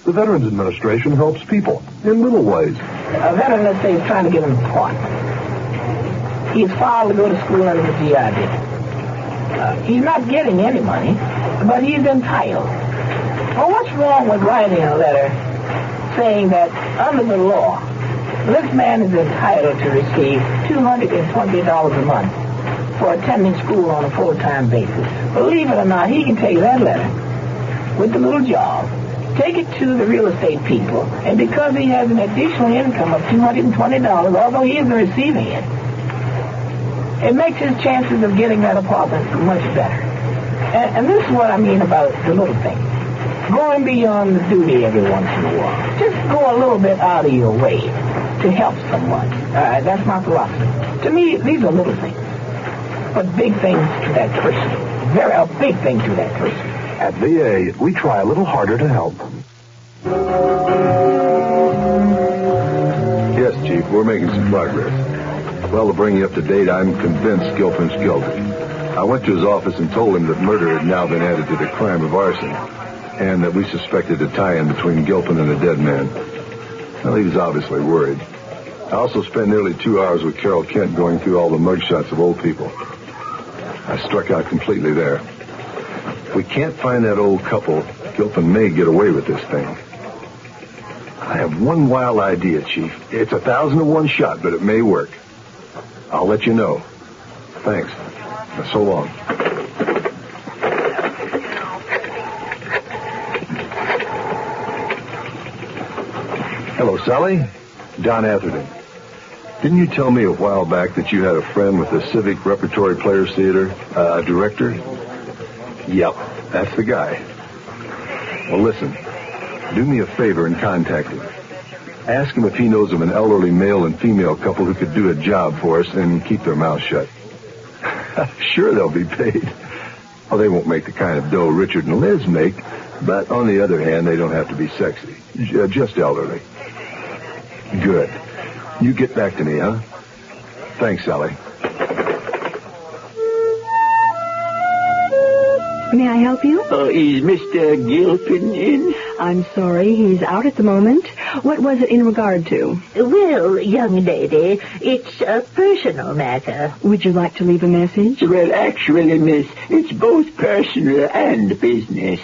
The Veterans Administration helps people in little ways. A veteran, let's say, is trying to get an employment. He's filed to go to school under the GI. He's not getting any money, but he's entitled. Well, what's wrong with writing a letter saying that under the law, this man is entitled to receive $220 a month for attending school on a full-time basis? Believe it or not, he can take that letter with the little job, take it to the real estate people, and because he has an additional income of $220, although he isn't receiving it, it makes his chances of getting that apartment much better. And this is what I mean about the little things. Going beyond the duty every once in a while. Just go a little bit out of your way to help someone. That's my philosophy. To me, these are little things, but big things to that person. A big thing to that person. At VA, we try a little harder to help. Yes, Chief, we're making some progress. Well, to bring you up to date, I'm convinced Gilpin's guilty. I went to his office and told him that murder had now been added to the crime of arson, and that we suspected a tie-in between Gilpin and a dead man. Well, he was obviously worried. I also spent nearly 2 hours with Carol Kent going through all the mugshots of old people. I struck out completely there. If we can't find that old couple, Gilpin may get away with this thing. I have one wild idea, Chief. It's 1,000 to 1 shot, but it may work. I'll let you know. Thanks. So long. Hello, Sally. Don Atherton. Didn't you tell me a while back that you had a friend with the Civic Repertory Players Theater, a director? Yep, that's the guy. Well, listen. Do me a favor and contact him. Ask him if he knows of an elderly male and female couple who could do a job for us and keep their mouths shut. Sure, they'll be paid. Well, they won't make the kind of dough Richard and Liz make, but on the other hand, they don't have to be sexy. Just elderly. Good. You get back to me, huh? Thanks, Sally. May I help you? Is Mr. Gilpin in? I'm sorry, he's out at the moment. What was it in regard to? Well, young lady, it's a personal matter. Would you like to leave a message? Well, actually, miss, it's both personal and business.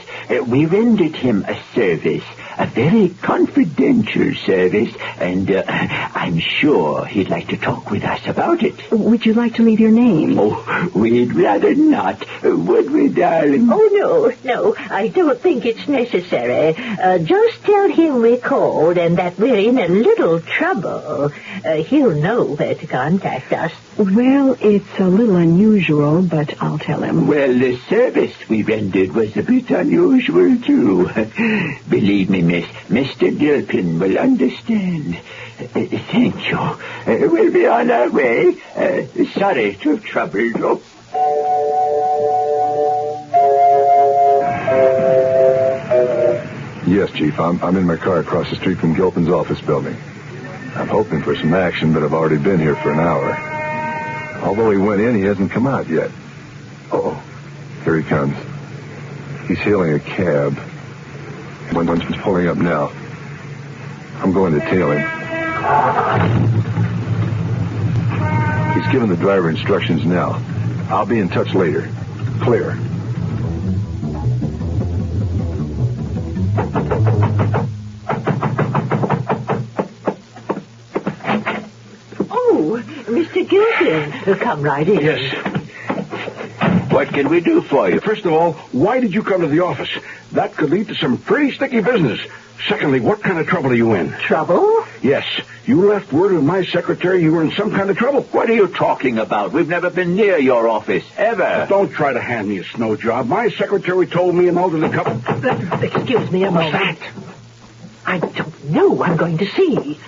We rendered him a service, a very confidential service, and I'm sure he'd like to talk with us about it. Would you like to leave your name? Oh, we'd rather not, would we, darling? Oh, no, I don't think it's necessary. Just tell him we called and that we're in a little trouble. He'll know where to contact us. Well, it's a little unusual, but I'll tell him. Well, the service we rendered was a bit unusual, too. Believe me, miss, Mr. Gilpin will understand. Thank you. We'll be on our way. Sorry to have troubled you. Yes, Chief, I'm in my car across the street from Gilpin's office building. I'm hoping for some action, but I've already been here for an hour. Although he went in, he hasn't come out yet. Uh-oh. Here he comes. He's hailing a cab. One's pulling up now. I'm going to tail him. He's given the driver instructions now. I'll be in touch later. Clear. Oh, Mr. Gilpin, come right in. Yes. What can we do for you? First of all, why did you come to the office? That could lead to some pretty sticky business. Secondly, what kind of trouble are you in? Trouble? Yes. You left word with my secretary you were in some kind of trouble. What are you talking about? We've never been near your office, ever. Don't try to hand me a snow job. My secretary told me an elderly couple... Excuse me a moment. What's that? I don't know. I'm going to see.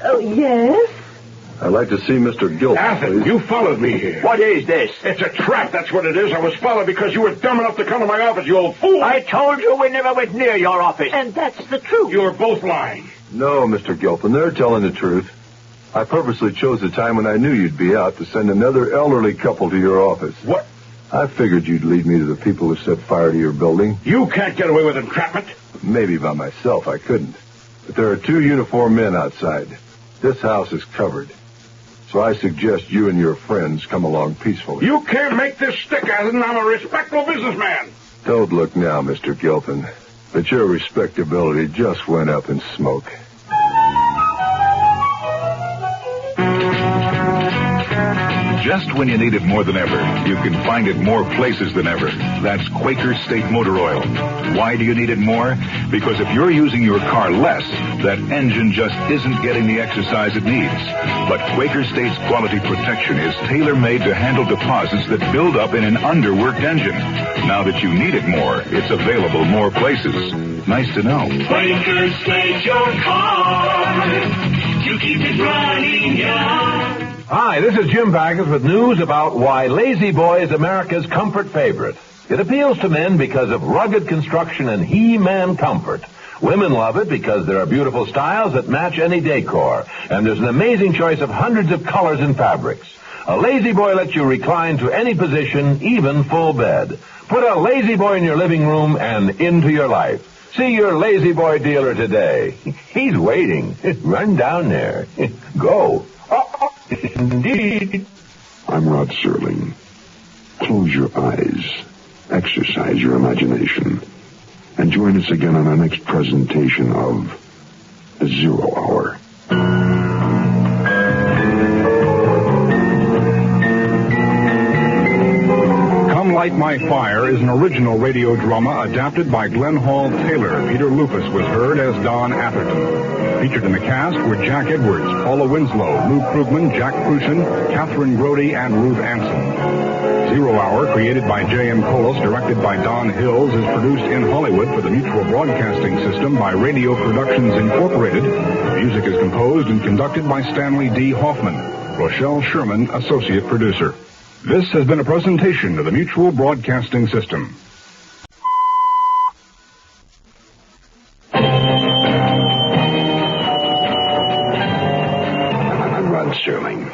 Oh, yes? I'd like to see Mr. Gilpin, Atherton, please. you followed me here. What is this? It's a trap, that's what it is. I was followed because you were dumb enough to come to my office, you old fool. I told you we never went near your office. And that's the truth. You were both lying. No, Mr. Gilpin, they're telling the truth. I purposely chose a time when I knew you'd be out to send another elderly couple to your office. What? I figured you'd lead me to the people who set fire to your building. You can't get away with entrapment. Maybe by myself I couldn't. But there are 2 uniformed men outside. This house is covered. So I suggest you and your friends come along peacefully. You can't make this stick, Atherton. I'm a respectable businessman. Don't look now, Mr. Gilpin. But your respectability just went up in smoke. Just when you need it more than ever, you can find it more places than ever. That's Quaker State Motor Oil. Why do you need it more? Because if you're using your car less, that engine just isn't getting the exercise it needs. But Quaker State's quality protection is tailor-made to handle deposits that build up in an underworked engine. Now that you need it more, it's available more places. Nice to know. Quaker State your car to keep it running, yeah. Hi, this is Jim Baggins with news about why Lazy Boy is America's comfort favorite. It appeals to men because of rugged construction and He-Man comfort. Women love it because there are beautiful styles that match any decor, and there's an amazing choice of hundreds of colors and fabrics. A Lazy Boy lets you recline to any position, even full bed. Put a Lazy Boy in your living room and into your life. See your Lazy Boy dealer today. He's waiting. Run down there. Go. Indeed. I'm Rod Serling. Close your eyes, exercise your imagination, and join us again on our next presentation of The Zero Hour. Come Light My Fire is an original radio drama adapted by Glenn Hall Taylor. Peter Lupus was heard as Don Atherton. Featured in the cast were Jack Edwards, Paula Winslow, Lou Krugman, Jack Crucian, Catherine Grody, and Ruth Anson. Zero Hour, created by J.M. Colas, directed by Don Hills, is produced in Hollywood for the Mutual Broadcasting System by Radio Productions Incorporated. Music is composed and conducted by Stanley D. Hoffman. Rochelle Sherman, associate producer. This has been a presentation of the Mutual Broadcasting System. I'm Rod Serling.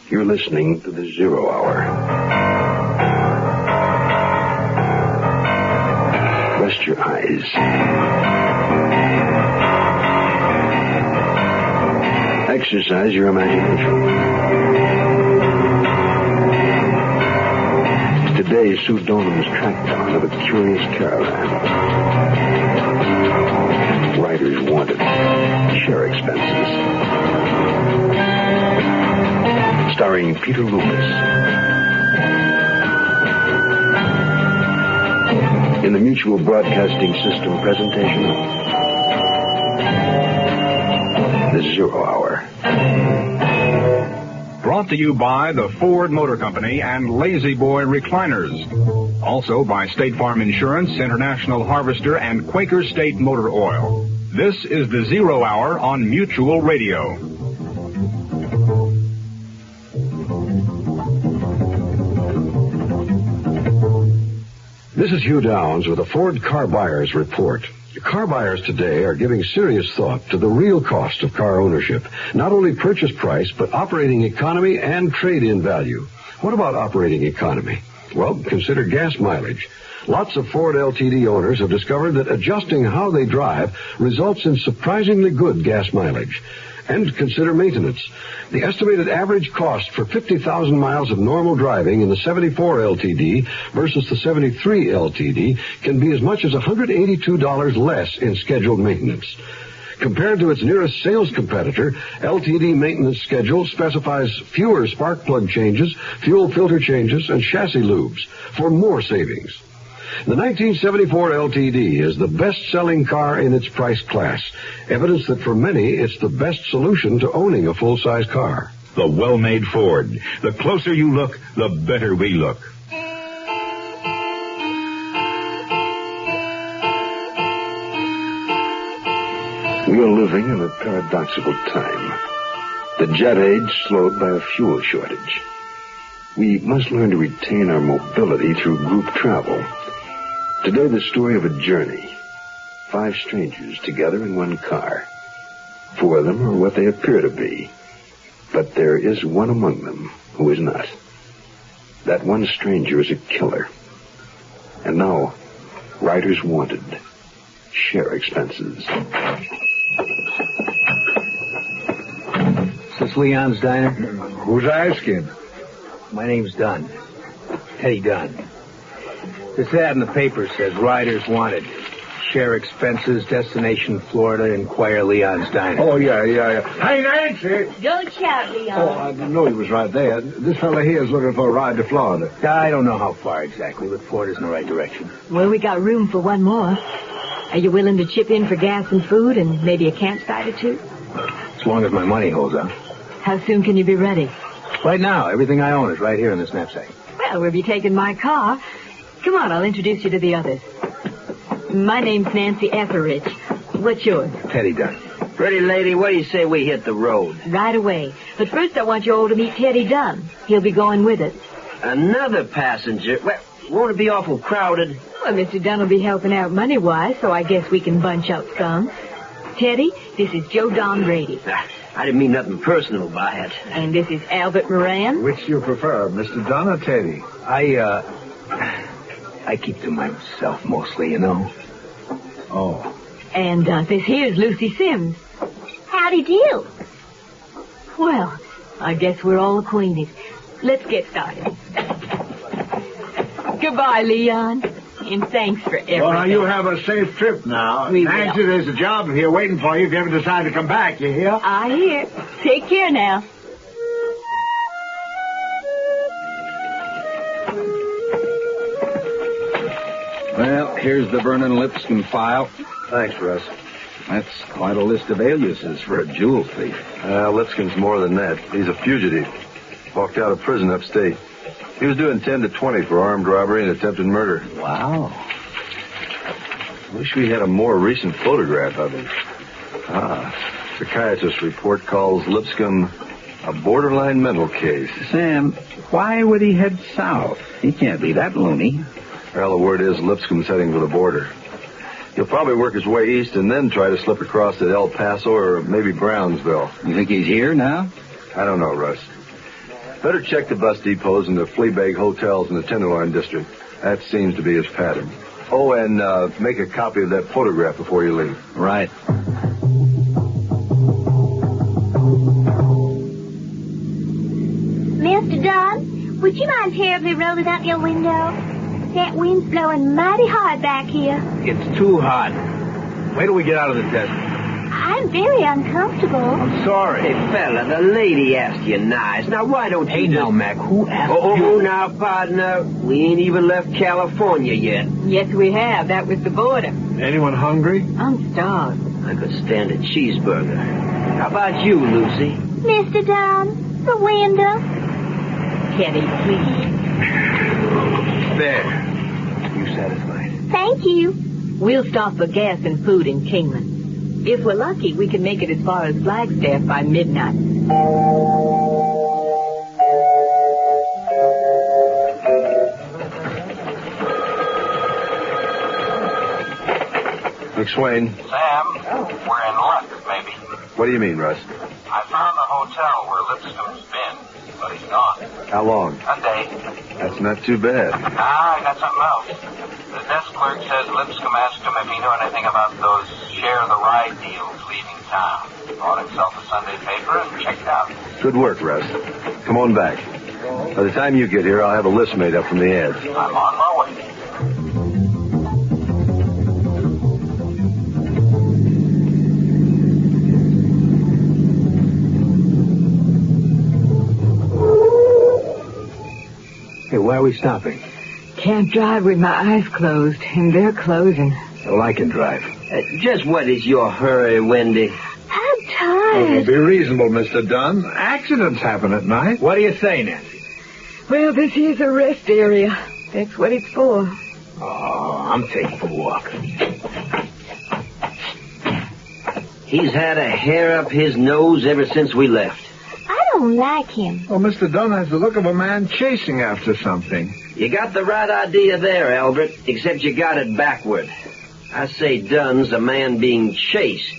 You're listening to The Zero Hour. Rest your eyes. Exercise your imagination. Today, Sue Donham's track down of a curious caravan. Riders wanted. Share expenses. Starring Peter Lupus. In the Mutual Broadcasting System presentation of The Zero Hour. Brought to you by the Ford Motor Company and Lazy Boy Recliners. Also by State Farm Insurance, International Harvester, and Quaker State Motor Oil. This is The Zero Hour on Mutual Radio. This is Hugh Downs with a Ford Car Buyers Report. Car buyers today are giving serious thought to the real cost of car ownership. Not only purchase price, but operating economy and trade-in value. What about operating economy? Well, consider gas mileage. Lots of Ford LTD owners have discovered that adjusting how they drive results in surprisingly good gas mileage. And consider maintenance. The estimated average cost for 50,000 miles of normal driving in the 74 LTD versus the 73 LTD can be as much as $182 less in scheduled maintenance. Compared to its nearest sales competitor, LTD maintenance schedule specifies fewer spark plug changes, fuel filter changes, and chassis lubes for more savings. The 1974 LTD is the best-selling car in its price class. Evidence that for many, it's the best solution to owning a full-size car. The well-made Ford. The closer you look, the better we look. We are living in a paradoxical time. The jet age slowed by a fuel shortage. We must learn to retain our mobility through group travel. Today, the story of a journey. 5 strangers together in one car. 4 of them are what they appear to be. But there is one among them who is not. That one stranger is a killer. And now, riders wanted. Share expenses. Is this Leon's diner? Who's asking? My name's Dunn. Teddy Dunn. This ad in the paper says riders wanted. share expenses, destination Florida, inquire Leon's Diner. Oh, yeah. Hey, Nancy! Don't shout, Leon. Oh, I didn't know he was right there. This fella here is looking for a ride to Florida. I don't know how far exactly, but Florida's in the right direction. Well, we got room for one more. Are you willing to chip in for gas and food and maybe a campsite or two? As long as my money holds out. How soon can you be ready? Right now, everything I own is right here in this knapsack. Well, we'll be taking my car. Come on, I'll introduce you to the others. My name's Nancy Etheridge. What's yours? Teddy Dunn. Pretty lady, what do you say we hit the road? Right away. But first I want you all to meet Teddy Dunn. He'll be going with us. Another passenger? Well, won't it be awful crowded? Well, Mr. Dunn will be helping out money-wise, so I guess we can bunch up some. Teddy, this is Joe Don Brady. I didn't mean nothing personal by it. And this is Albert Moran. Which do you prefer, Mr. Dunn or Teddy? I keep to myself mostly, you know. Oh. And this here's Lucy Sims. Howdy do. Well, I guess we're all acquainted. Let's get started. Goodbye, Leon. And thanks for everything. Well, now, you have a safe trip now. Nancy, there's a job here waiting for you if you ever decide to come back, you hear? I hear. Take care now. Well, here's the Vernon Lipscomb file. Thanks, Russ. That's quite a list of aliases for a jewel thief. Lipscomb's more than that. He's a fugitive. Walked out of prison upstate. He was doing 10 to 20 for armed robbery and attempted murder. Wow. Wish we had a more recent photograph of him. Psychiatrist's report calls Lipscomb a borderline mental case. Sam, why would he head south? He can't be that loony. Well, the word is Lipscomb's heading for the border. He'll probably work his way east and then try to slip across to El Paso or maybe Brownsville. You think he's here now? I don't know, Russ. Better check the bus depots and the flea bag hotels in the Tenderloin district. That seems to be his pattern. Oh, and make a copy of that photograph before you leave. Right. Mr. Dunn, would you mind terribly rolling up your window? That wind's blowing mighty hard back here. It's too hot. Wait till we get out of the desert. I'm very uncomfortable. I'm sorry. Hey, fella, the lady asked you nice. Now, why don't you... Hey, now, Mac, who asked you? Oh, now, partner, we ain't even left California yet. Yes, we have. That was the border. Anyone hungry? I'm starved. I could stand a cheeseburger. How about you, Lucy? Mr. Dunn, the window. Teddy, please. There. You satisfied? Thank you. We'll stop for gas and food in Kingman. If we're lucky, we can make it as far as Flagstaff by midnight. McSwain. Sam, we're in luck, maybe. What do you mean, Russ? I found the hotel where Lipscomb's been, but he's gone. How long? A day. That's not too bad. I got something else. The desk clerk says Lipscomb asked him if he knew anything about those share-the-ride deals leaving town. Bought himself a Sunday paper and checked out. Good work, Russ. Come on back. By the time you get here, I'll have a list made up from the ads. I'm on my way. Hey, why are we stopping? Can't drive with my eyes closed, and they're closing. Well, I can drive. Just what is your hurry, Wendy? I'm tired. Be reasonable, Mr. Dunn. Accidents happen at night. What do you say, Nancy? Well, this here's a rest area. That's what it's for. Oh, I'm taking a walk. He's had a hair up his nose ever since we left. I don't like him. Well, Mr. Dunn has the look of a man chasing after something. You got the right idea there, Albert, except you got it backward. I say Dunn's a man being chased.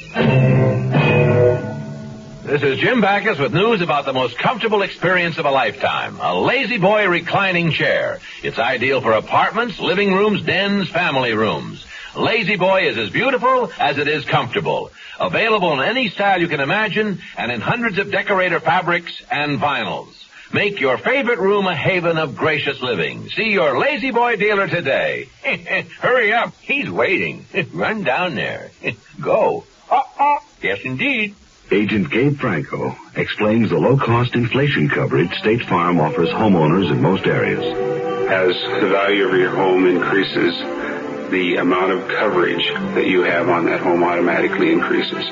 This is Jim Backus with news about the most comfortable experience of a lifetime, a Lazy Boy reclining chair. It's ideal for apartments, living rooms, dens, family rooms. Lazy Boy is as beautiful as it is comfortable. Available in any style you can imagine and in hundreds of decorator fabrics and vinyls. Make your favorite room a haven of gracious living. See your Lazy Boy dealer today. Hurry up. He's waiting. Run down there. Go. Yes, indeed. Agent Gabe Franco explains the low-cost inflation coverage State Farm offers homeowners in most areas. As the value of your home increases, the amount of coverage that you have on that home automatically increases.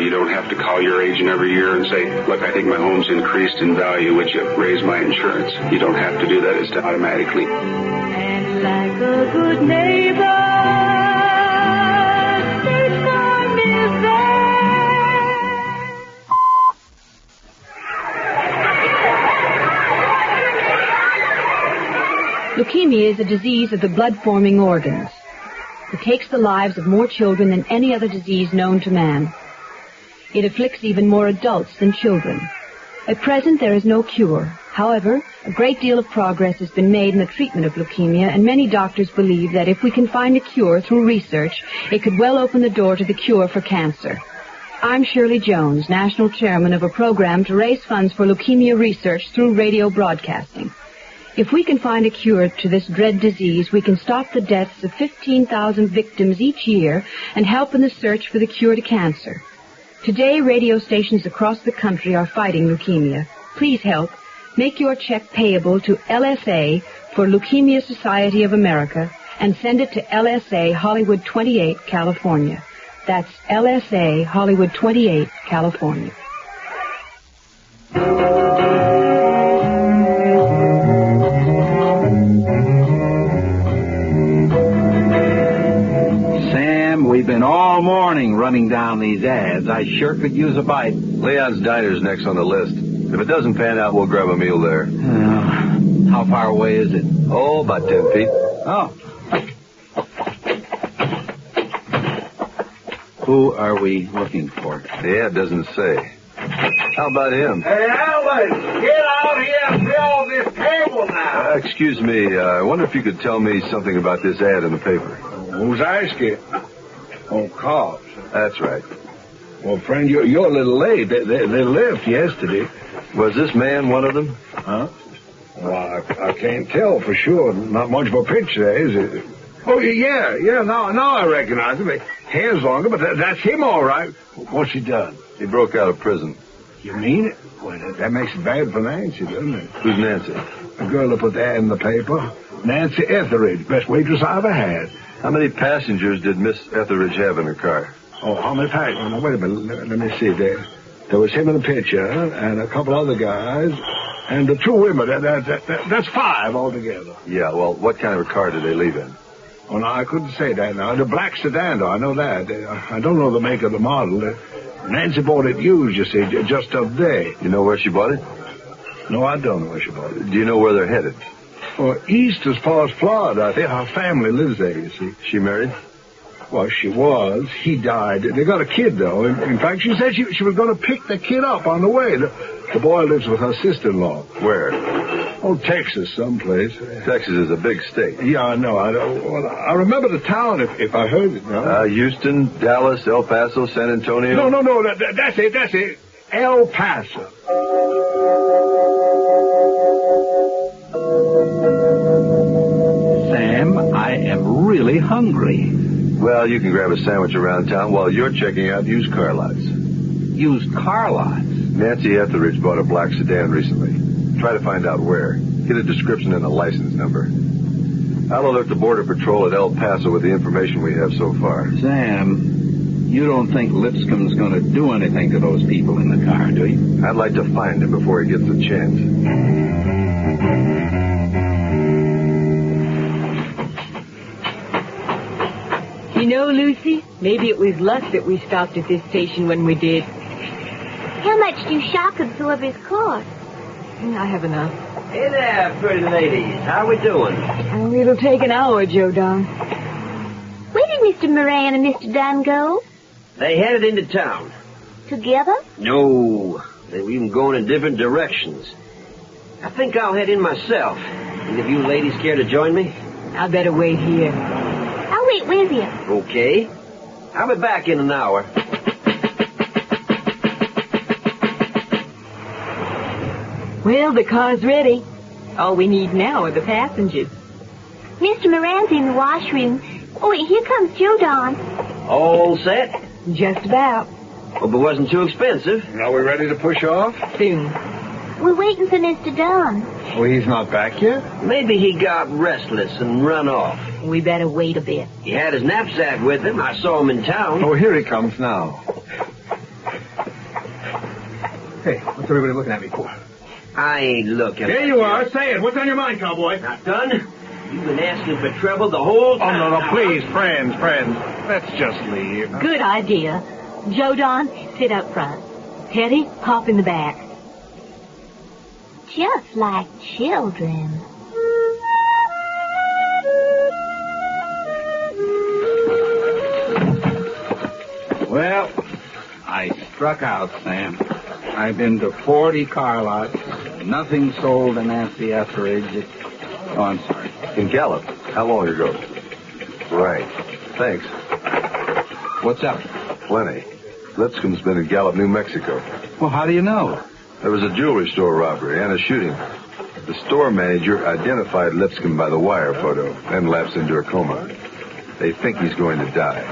You don't have to call your agent every year and say, look, I think my home's increased in value. Would you raise my insurance? You don't have to do that. It's done automatically. And like a good neighbor, State Farm is there. Leukemia is a disease of the blood-forming organs. It takes the lives of more children than any other disease known to man. It afflicts even more adults than children. At present, there is no cure. However, a great deal of progress has been made in the treatment of leukemia, and many doctors believe that if we can find a cure through research, it could well open the door to the cure for cancer. I'm Shirley Jones, national chairman of a program to raise funds for leukemia research through radio broadcasting. If we can find a cure to this dread disease, we can stop the deaths of 15,000 victims each year and help in the search for the cure to cancer. Today, radio stations across the country are fighting leukemia. Please help. Make your check payable to LSA for Leukemia Society of America and send it to LSA Hollywood 28, California. That's LSA Hollywood 28, California. We've been all morning running down these ads. I sure could use a bite. Leon's Diner's next on the list. If it doesn't pan out, we'll grab a meal there. How far away is it? Oh, about 10 feet. Oh. Who are we looking for? The ad doesn't say. How about him? Hey, Albert, get out here and fill this table now. Excuse me, I wonder if you could tell me something about this ad in the paper. Who's asking? Oh, cars. That's right. Well, friend, you're a little late. They left yesterday. Was this man one of them? Huh? Well, I can't tell for sure. Not much of a picture, is it? Oh, yeah. Now I recognize him. Hair's longer, but that's him all right. What's he done? He broke out of prison. You mean it? Well, that makes it bad for Nancy, doesn't it? Who's Nancy? The girl who put that in the paper. Nancy Etheridge, best waitress I ever had. How many passengers did Miss Etheridge have in her car? Oh, how many passengers? Now, wait a minute. Let me see. There was him in the picture, and a couple other guys, and the two women. That's 5 altogether. Yeah, well, what kind of a car did they leave in? Oh, no, I couldn't say that now. The black sedan, though, I know that. I don't know the make of the model. Nancy bought it used, you see, just today. You know where she bought it? No, I don't know where she bought it. Do you know where they're headed? Well, east as far as Florida. I think her family lives there, you see. She married? Well, she was. He died. They got a kid, though. In fact, she said she was going to pick the kid up on the way. The boy lives with her sister-in-law. Where? Oh, Texas, someplace. Texas is a big state. Yeah, I know. I remember the town if I heard it. No? Houston, Dallas, El Paso, San Antonio. No. That's it. El Paso. Sam, I am really hungry. Well, you can grab a sandwich around town while you're checking out used car lots. Used car lots? Nancy Etheridge bought a black sedan recently. Try to find out where. Get a description and a license number. I'll alert the Border Patrol at El Paso with the information we have so far. Sam, you don't think Lipscomb's going to do anything to those people in the car, do you? I'd like to find him before he gets the chance. You know, Lucy, maybe it was luck that we stopped at this station when we did. How much do shock absorbers cost? I have enough. Hey there, pretty ladies. How we doing? It'll take an hour, Joe Don. Where did Mr. Moran and Mr. Dunn go? They headed into town. Together? No, they were even going in different directions. I think I'll head in myself. Any of you ladies care to join me? I better wait here. I'll wait with you. Okay. I'll be back in an hour. Well, the car's ready. All we need now are the passengers. Mr. Moran's in the washroom. Oh, here comes Joe Don. All set? Just about. Hope it wasn't too expensive. Are we ready to push off? Soon. We're waiting for Mr. Don. Oh, he's not back yet? Maybe he got restless and run off. We better wait a bit. He had his knapsack with him. I saw him in town. Oh, here he comes now. Hey, what's everybody looking at me for? I ain't looking. Here you are. Say it. What's on your mind, cowboy? Not done? You've been asking for trouble the whole time. Oh, no, please, friends. Let's just leave. Good idea. Joe Don, sit up front. Teddy, hop in the back. Just like children. Well, I struck out, Sam. I've been to 40 car lots. Nothing sold in Nancy Etheridge. Oh, I'm sorry. In Gallup. How long ago? Right. Thanks. What's up? Plenty. Lipscomb's been in Gallup, New Mexico. Well, how do you know? There was a jewelry store robbery and a shooting. The store manager identified Lipscomb by the wire photo, then lapsed into a coma. They think he's going to die.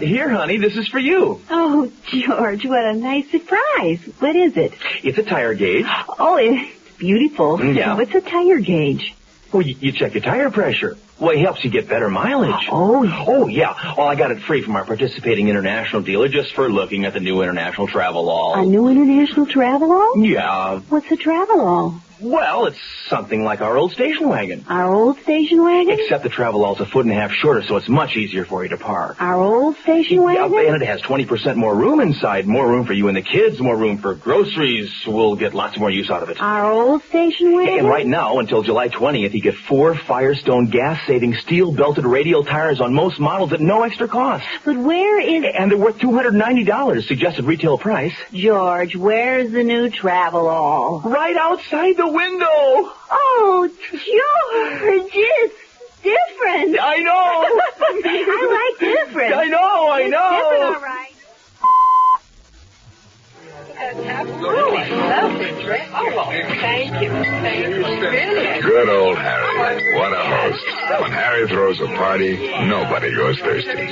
Here, honey, this is for you. Oh, George, what a nice surprise. What is it? It's a tire gauge. Oh, it's beautiful. Yeah. What's a tire gauge? Well, you check your tire pressure. Well, it helps you get better mileage. Oh, yeah. Well, I got it free from our participating international dealer just for looking at the new international travel-all. A new international travel-all? Yeah. What's a travel-all? Well, it's something like our old station wagon. Our old station wagon? Except the travel-all's a 1.5 feet shorter, so it's much easier for you to park. Our old station wagon? Yeah, and it has 20% more room inside. More room for you and the kids, more room for groceries. We'll get lots more use out of it. Our old station wagon? And right now, until July 20th, you get 4 Firestone gas-saving steel-belted radial tires on most models at no extra cost. But where is... And they're worth $290, suggested retail price. George, where's the new travel-all? Right outside the window. Oh, George, it's different. I know. I like different. I know. It's different, all right. Lovely dress. Oh, thank you. Good old Harry. What a host. When Harry throws a party, nobody goes thirsty.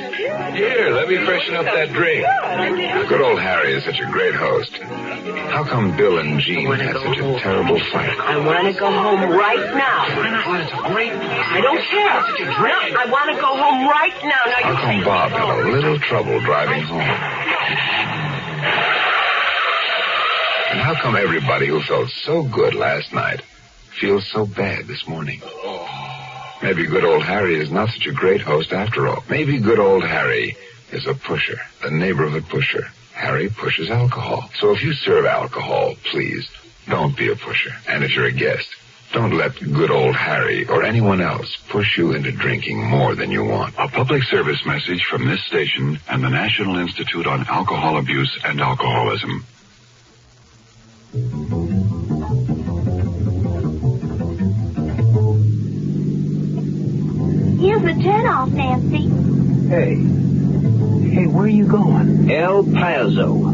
Here, let me freshen up that drink. Good old Harry is such a great host. How come Bill and Jean had such a terrible fight? I want to go home right now. I don't care. No, I want to go home right now. How come Bob had a little trouble driving home? And how come everybody who felt so good last night feels so bad this morning? Maybe good old Harry is not such a great host after all. Maybe good old Harry is a pusher, a neighborhood pusher. Harry pushes alcohol. So if you serve alcohol, please, don't be a pusher. And if you're a guest, don't let good old Harry or anyone else push you into drinking more than you want. A public service message from this station and the National Institute on Alcohol Abuse and Alcoholism. Here's the turnoff, Nancy. Hey, where are you going? El Paso.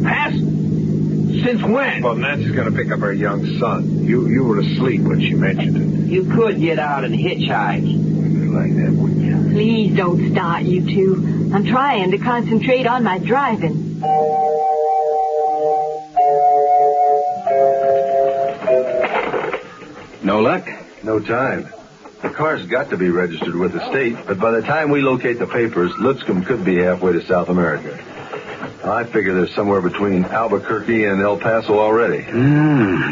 Pass? Since when? Well, Nancy's going to pick up her young son. You were asleep when she mentioned it. You could get out and hitchhike. You'd like that, wouldn't you? Please don't start, you two. I'm trying to concentrate on my driving. No luck? No time. The car's got to be registered with the state, but by the time we locate the papers, Lipscomb could be halfway to South America. I figure they're somewhere between Albuquerque and El Paso already.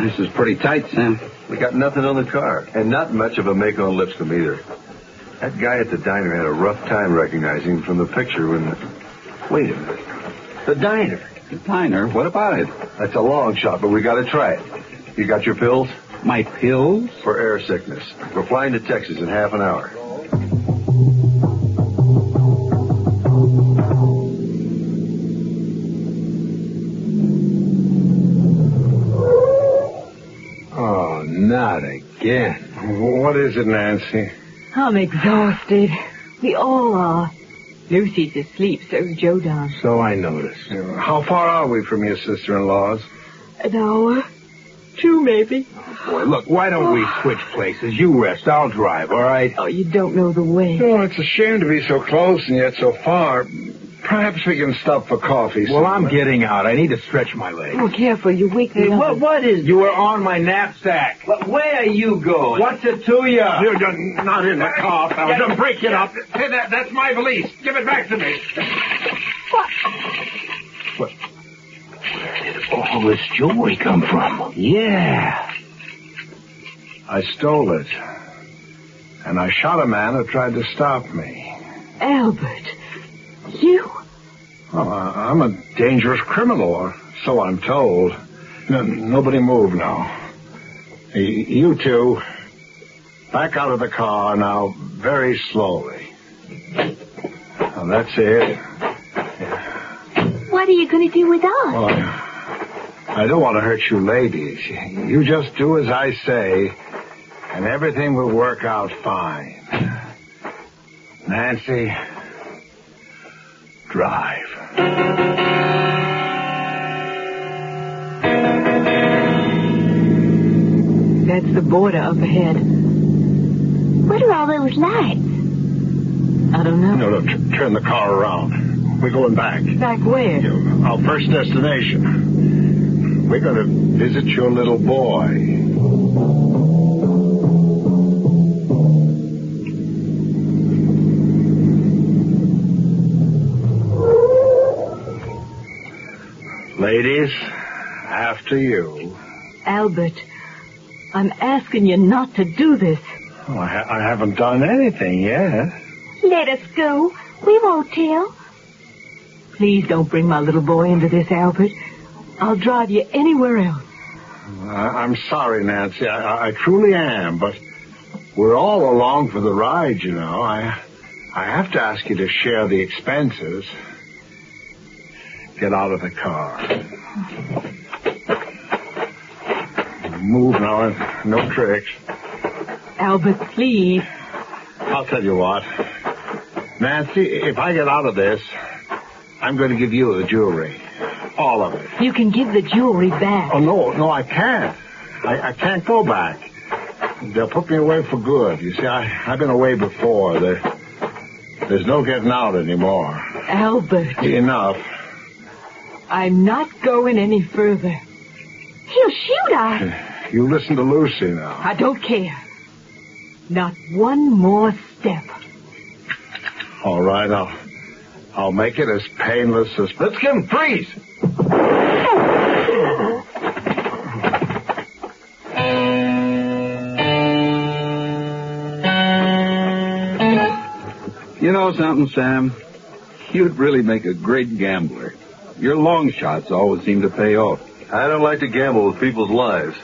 This is pretty tight, Sam. We got nothing on the car, and not much of a make on Lipscomb either. That guy at the diner had a rough time recognizing him from the picture when... Wait a minute. The diner. The diner? What about it? That's a long shot, but we got to try it. You got your pills? My pills? For air sickness. We're flying to Texas in half an hour. Oh, not again. What is it, Nancy? I'm exhausted. We all are. Lucy's asleep, so's Joe Don. So I noticed. How far are we from your sister-in-law's? An hour. 2, maybe. Boy, look, why don't we switch places? You rest, I'll drive, all right? Oh, you don't know the way. Oh, it's a shame to be so close and yet so far. Perhaps we can stop for coffee. Well, I'm getting out. I need to stretch my legs. Oh, careful, you wake me up. What is... You were on my knapsack. Where are you going? What's it to you? You're not in the car, fella. Don't break it up. Hey, that's my valise. Give it back to me. What? Where did all this jewelry come from? Yeah. I stole it. And I shot a man who tried to stop me. Albert, you? Well, I'm a dangerous criminal, or so I'm told. Nobody move now. You two, back out of the car now, very slowly. Now, that's it. What are you going to do with us? Well, I don't want to hurt you ladies. You just do as I say, and everything will work out fine. Nancy, drive. That's the border up ahead. What are all those lights? I don't know. No, turn the car around. We're going back. Back where? Our first destination. We're going to visit your little boy. Ladies, after you. Albert, I'm asking you not to do this. Oh, I haven't done anything yet. Let us go. We won't tell. Please don't bring my little boy into this, Albert. I'll drive you anywhere else. I'm sorry, Nancy. I truly am, but we're all along for the ride, you know. I have to ask you to share the expenses. Get out of the car. Move now, no tricks. Albert, please. I'll tell you what. Nancy, if I get out of this, I'm going to give you the jewelry. All of it. You can give the jewelry back. Oh, no, I can't. I can't go back. They'll put me away for good. You see, I've been away before. There's no getting out anymore. Albert. Enough. I'm not going any further. He'll shoot us. You listen to Lucy now. I don't care. Not one more step. All right, I'll make it as painless as... Let's give him freeze! You know something, Sam? You'd really make a great gambler. Your long shots always seem to pay off. I don't like to gamble with people's lives.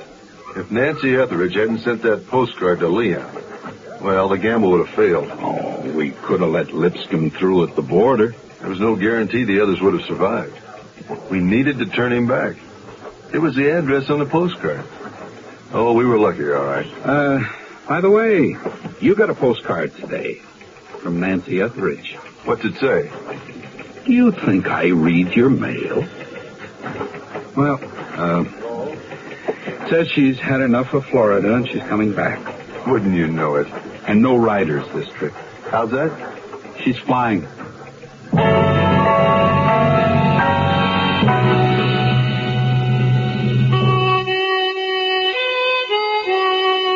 If Nancy Etheridge hadn't sent that postcard to Leon, well, the gamble would have failed. Oh, we could have let Lipscomb through at the border. There was no guarantee the others would have survived. We needed to turn him back. It was the address on the postcard. Oh, we were lucky, all right. By the way, you got a postcard today from Nancy Etheridge. What's it say? Do you think I read your mail? Well, it says she's had enough of Florida and she's coming back. Wouldn't you know it? And no riders this trip. How's that? She's flying.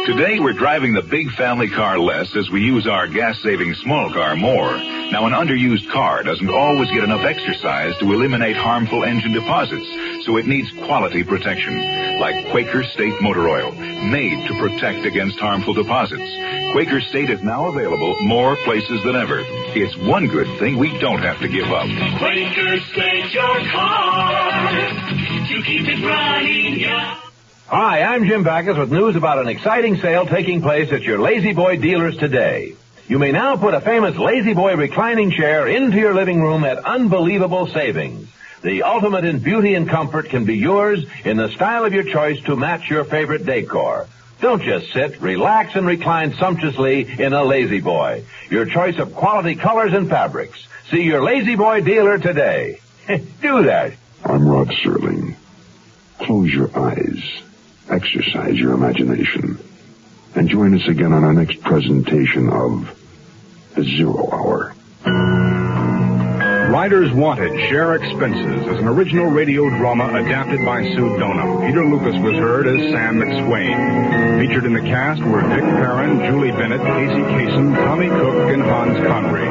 Today, we're driving the big family car less as we use our gas-saving small car more. Now, an underused car doesn't always get enough exercise to eliminate harmful engine deposits, so it needs quality protection, like Quaker State Motor Oil, made to protect against harmful deposits. Quaker State is now available more places than ever. It's one good thing we don't have to give up. Quaker State your car to keep it running, yeah. Hi, I'm Jim Backus with news about an exciting sale taking place at your Lazy Boy dealers today. You may now put a famous Lazy Boy reclining chair into your living room at unbelievable savings. The ultimate in beauty and comfort can be yours in the style of your choice to match your favorite decor. Don't just sit, relax, and recline sumptuously in a Lazy Boy. Your choice of quality colors and fabrics. See your Lazy Boy dealer today. Do that. I'm Rod Serling. Close your eyes. Exercise your imagination. And join us again on our next presentation of The Zero Hour. Riders Wanted Share Expenses is an original radio drama adapted by Sue Donham. Peter Lucas was heard as Sam McSwain. Featured in the cast were Dick Perrin, Julie Bennett, Casey Kasem, Tommy Cook, and Hans Conry.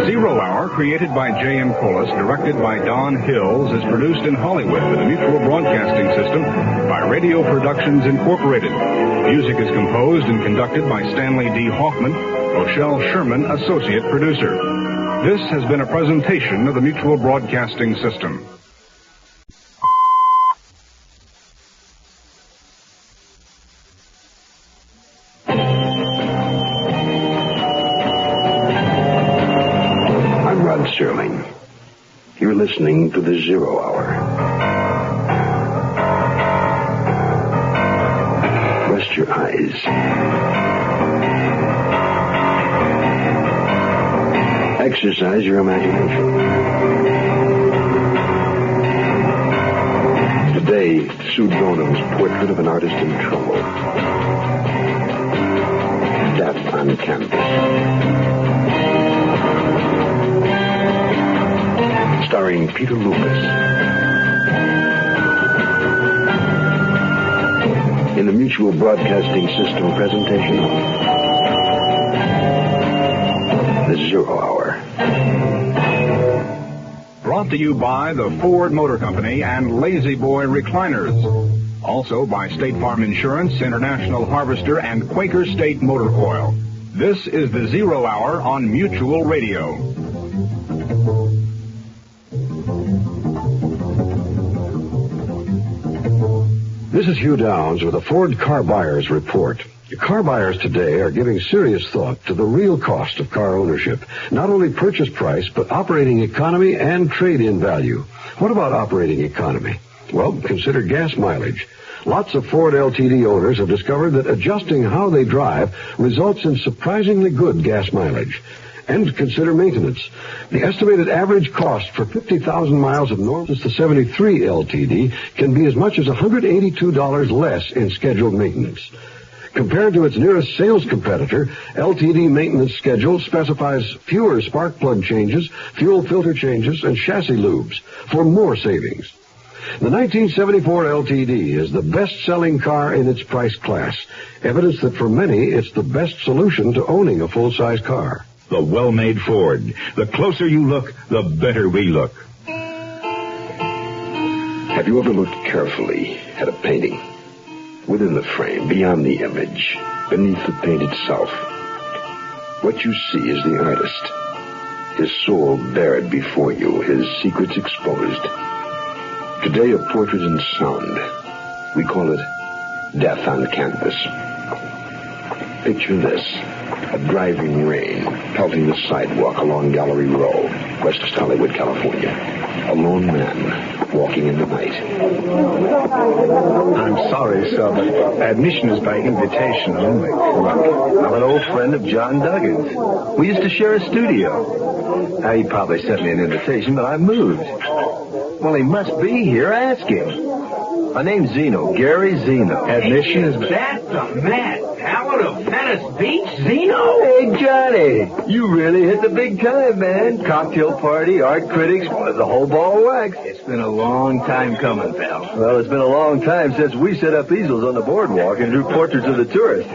Zero Hour, created by J.M. Collis, directed by Don Hills, is produced in Hollywood with a mutual broadcasting system by Radio Productions Incorporated. Music is composed and conducted by Stanley D. Hoffman, Rochelle Sherman, associate producer. This has been a presentation of the Mutual Broadcasting System. I'm Rod Serling. You're listening to The Zero Hour. Rest your eyes. Exercise your imagination. Today, Sue Donham's portrait of an artist in trouble. Death on Canvas. Starring Peter Lucas. In the Mutual Broadcasting System presentation of The Zero Hour. Brought to you by the Ford Motor Company and Lazy Boy Recliners. Also by State Farm Insurance, International Harvester, and Quaker State Motor Oil. This is the Zero Hour on Mutual Radio. This is Hugh Downs with a Ford Car Buyers Report. Car buyers today are giving serious thought to the real cost of car ownership. Not only purchase price, but operating economy and trade-in value. What about operating economy? Well, consider gas mileage. Lots of Ford LTD owners have discovered that adjusting how they drive results in surprisingly good gas mileage. And consider maintenance. The estimated average cost for 50,000 miles of normal to 73 LTD can be as much as $182 less in scheduled maintenance. Compared to its nearest sales competitor, LTD maintenance schedule specifies fewer spark plug changes, fuel filter changes, and chassis lubes for more savings. The 1974 LTD is the best-selling car in its price class, evidence that for many it's the best solution to owning a full-size car. The well-made Ford. The closer you look, the better we look. Have you ever looked carefully at a painting? Within the frame, beyond the image, beneath the paint itself. What you see is the artist. His soul bared before you, his secrets exposed. Today, a portrait in sound. We call it Death on Canvas. Picture this. A driving rain pelting the sidewalk along Gallery Row, West Hollywood, California. A lone man walking in the night. I'm sorry, sir, but admission is by invitation only. I'm an old friend of John Duggan's. We used to share a studio. He probably sent me an invitation, but I moved. Well, he must be here. Ask him. My name's Zeno, Gary Zeno. Admission is... That's the man. Howard of Venice Beach, Zeno? Hey, Johnny, you really hit the big time, man. Cocktail party, art critics, the whole ball of wax. It's been a long time coming, pal. Well, it's been a long time since we set up easels on the boardwalk and drew portraits of the tourists.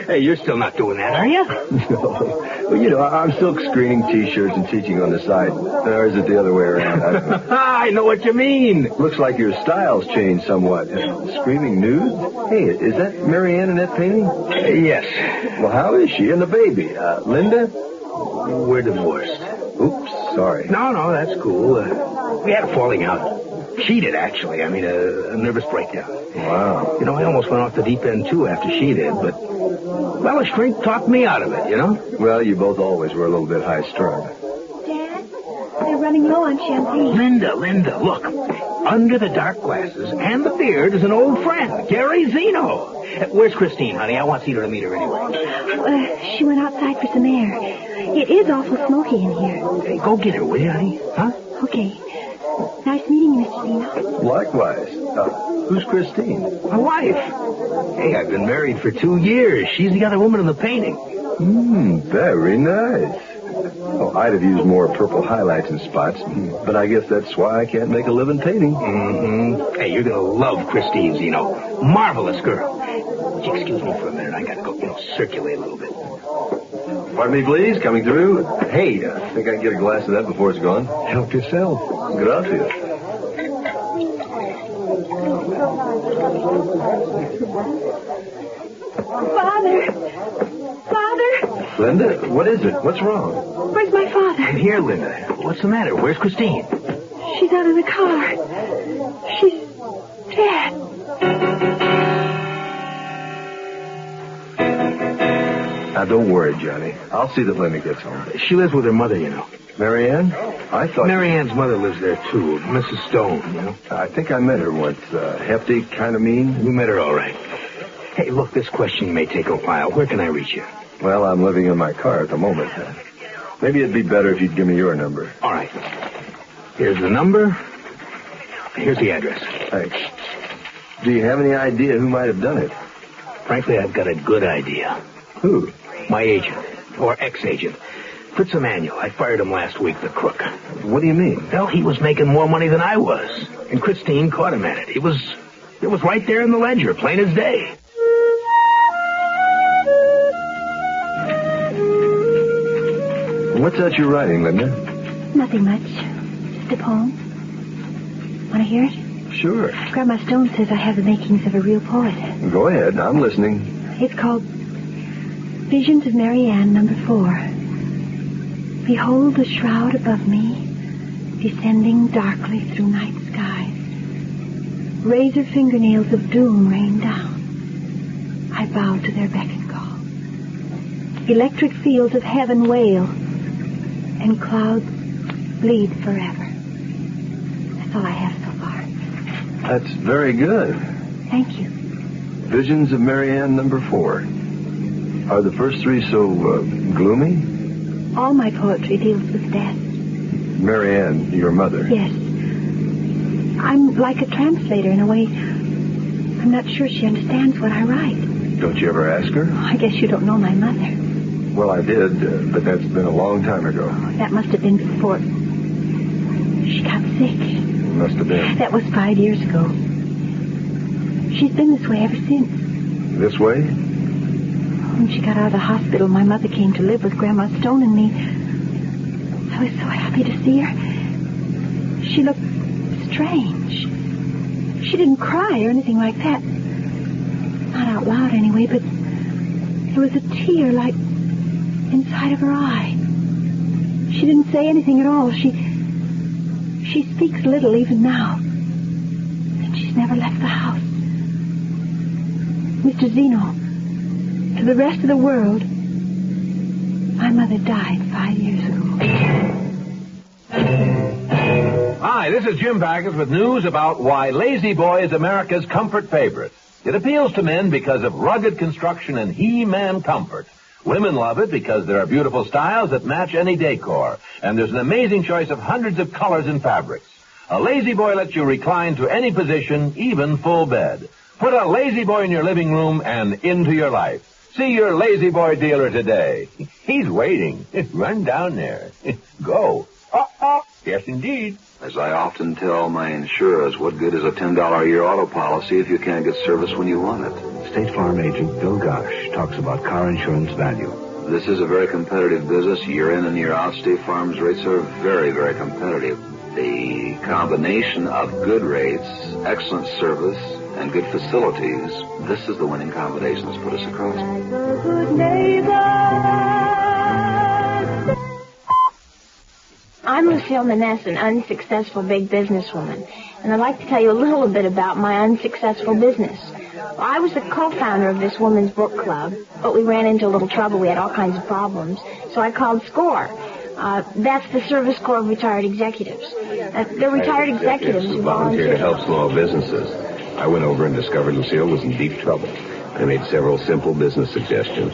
Hey, you're still not doing that, are you? No. Well, I'm silk screening T-shirts and teaching on the side. Or is it the other way around? I know what you mean. Looks like your style's changed somewhat. Screaming nude? Hey, is that Marianne in that painting? Yes. Well, how is she? And the baby? Linda? We're divorced. Oops, sorry. No, that's cool. We had a falling out. She did, actually. I mean, a nervous breakdown. Wow. You know, I almost went off the deep end, too, after she did, but... Well, a shrink talked me out of it, you know? Well, you both always were a little bit high-strung. Dad, they're running low on champagne. Linda, look. under the dark glasses and the beard is an old friend, Gary Zeno. Where's Christine, honey? I want Cedar to meet her anyway. She went outside for some air. It is awful smoky in here. Hey, go get her, will you, honey? Huh? Okay. Nice meeting you, Mr. Zeno. Likewise. Who's Christine? My wife. Hey, I've been married for 2 years. She's the other woman in the painting. Very nice. Oh, I'd have used more purple highlights and spots, but I guess that's why I can't make a living painting. Mm-hmm. Hey, you're going to love Christine, Zeno. Marvelous girl. Would you excuse me for a minute? I got to go, circulate a little bit. Pardon me, please. Coming through. Hey, I think I can get a glass of that before it's gone. Help yourself. Gracias. Father! Linda, what is it? What's wrong? Where's my father? I'm here, Linda. What's the matter? Where's Christine? She's out of the car. She's dead. Now, don't worry, Johnny. I'll see that Linda gets home. She lives with her mother, Marianne? I thought... Marianne's mother lives there, too. Mrs. Stone, I think I met her once. Hefty, kind of mean. You met her all right. Hey, look, this question may take a while. Where can I reach you? Well, I'm living in my car at the moment. Maybe it'd be better if you'd give me your number. All right. Here's the number. Here's the address. Thanks. Do you have any idea who might have done it? Frankly, I've got a good idea. Who? My agent, or ex-agent. Fritz Emanuel. I fired him last week, the crook. What do you mean? Well, he was making more money than I was. And Christine caught him at it. It was right there in the ledger, plain as day. What's that you're writing, Linda? Nothing much. Just a poem. Want to hear it? Sure. Grandma Stone says I have the makings of a real poet. Go ahead. I'm listening. It's called Visions of Marianne, number 4. Behold the shroud above me, descending darkly through night skies. Razor fingernails of doom rain down. I bow to their beck and call. Electric fields of heaven wail, and clouds bleed forever. That's all I have so far. That's very good. Thank you. Visions of Marianne, number 4. Are the first 3 so gloomy? All my poetry deals with death. Marianne, your mother? Yes. I'm like a translator in a way. I'm not sure she understands what I write. Don't you ever ask her? I guess you don't know my mother. Well, I did, but that's been a long time ago. That must have been before she got sick. Must have been. That was 5 years ago. She's been this way ever since. This way? When she got out of the hospital, my mother came to live with Grandma Stone and me. I was so happy to see her. She looked strange. She didn't cry or anything like that. Not out loud anyway, but there was a tear like inside of her eye. She didn't say anything at all. She speaks little even now. And she's never left the house. Mr. Zeno, to the rest of the world, my mother died 5 years ago. Hi, this is Jim Baggins with news about why Lazy Boy is America's comfort favorite. It appeals to men because of rugged construction and He-Man comfort. Women love it because there are beautiful styles that match any decor, and there's an amazing choice of hundreds of colors and fabrics. A Lazy Boy lets you recline to any position, even full bed. Put a Lazy Boy in your living room and into your life. See your Lazy Boy dealer today. He's waiting. Run down there. Go. Yes, indeed. As I often tell my insurers, what good is a $10 a year auto policy if you can't get service when you want it? State Farm agent Bill Gosh talks about car insurance value. This is a very competitive business. Year in and year out, State Farm's rates are very, very competitive. The combination of good rates, excellent service, and good facilities, this is the winning combination that's put us across. I'm Lucille Maness, an unsuccessful big businesswoman, and I'd like to tell you a little bit about my unsuccessful business. Well, I was the co-founder of this women's book club, but we ran into a little trouble. We had all kinds of problems, so I called SCORE. That's the Service Corps of Retired Executives. They're retired executives who volunteer to help small businesses. I went over and discovered Lucille was in deep trouble. I made several simple business suggestions.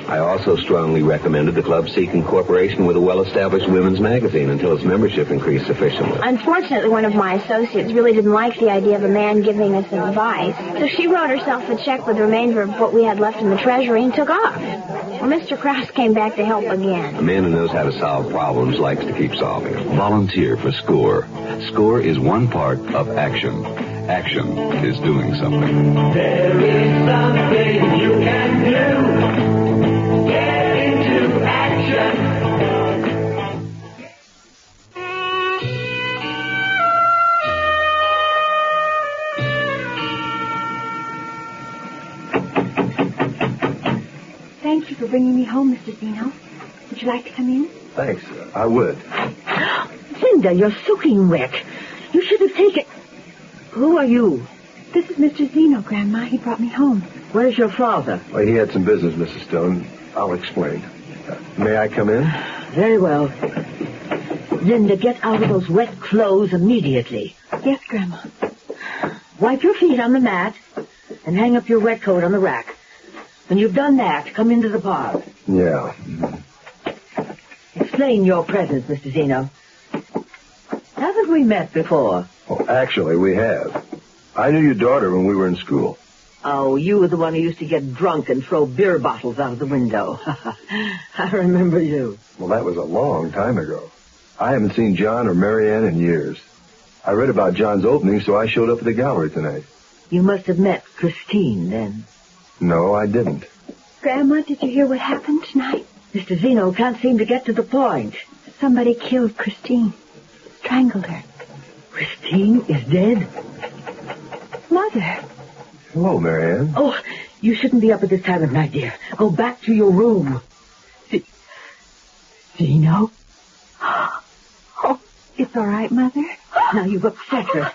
I also strongly recommended the club seek incorporation with a well-established women's magazine until its membership increased sufficiently. Unfortunately, one of my associates really didn't like the idea of a man giving us advice, so she wrote herself a check with the remainder of what we had left in the treasury and took off. Well, Mr. Krause came back to help again. A man who knows how to solve problems likes to keep solving them. Volunteer for SCORE. SCORE is one part of action. Action is doing something. There is something you can do. Get into action. Thank you for bringing me home, Mr. Zeno. Would you like to come in? Thanks. I would. Linda, you're soaking wet. You should have taken... Who are you? This is Mr. Zeno, Grandma. He brought me home. Where's your father? Well, he had some business, Mrs. Stone. I'll explain. May I come in? Very well. Linda, get out of those wet clothes immediately. Yes, Grandma. Wipe your feet on the mat and hang up your wet coat on the rack. When you've done that, come into the park. Yeah. Explain your presence, Mr. Zeno. Haven't we met before? Well, actually, we have. I knew your daughter when we were in school. Oh, you were the one who used to get drunk and throw beer bottles out of the window. I remember you. Well, that was a long time ago. I haven't seen John or Marianne in years. I read about John's opening, so I showed up at the gallery tonight. You must have met Christine then. No, I didn't. Grandma, did you hear what happened tonight? Mr. Zeno can't seem to get to the point. Somebody killed Christine. Strangled her. Christine is dead? Mother. Hello, Marianne. Oh, you shouldn't be up at this time of night, dear. Go back to your room. Zeno? Oh, it's all right, Mother. Now you've upset her.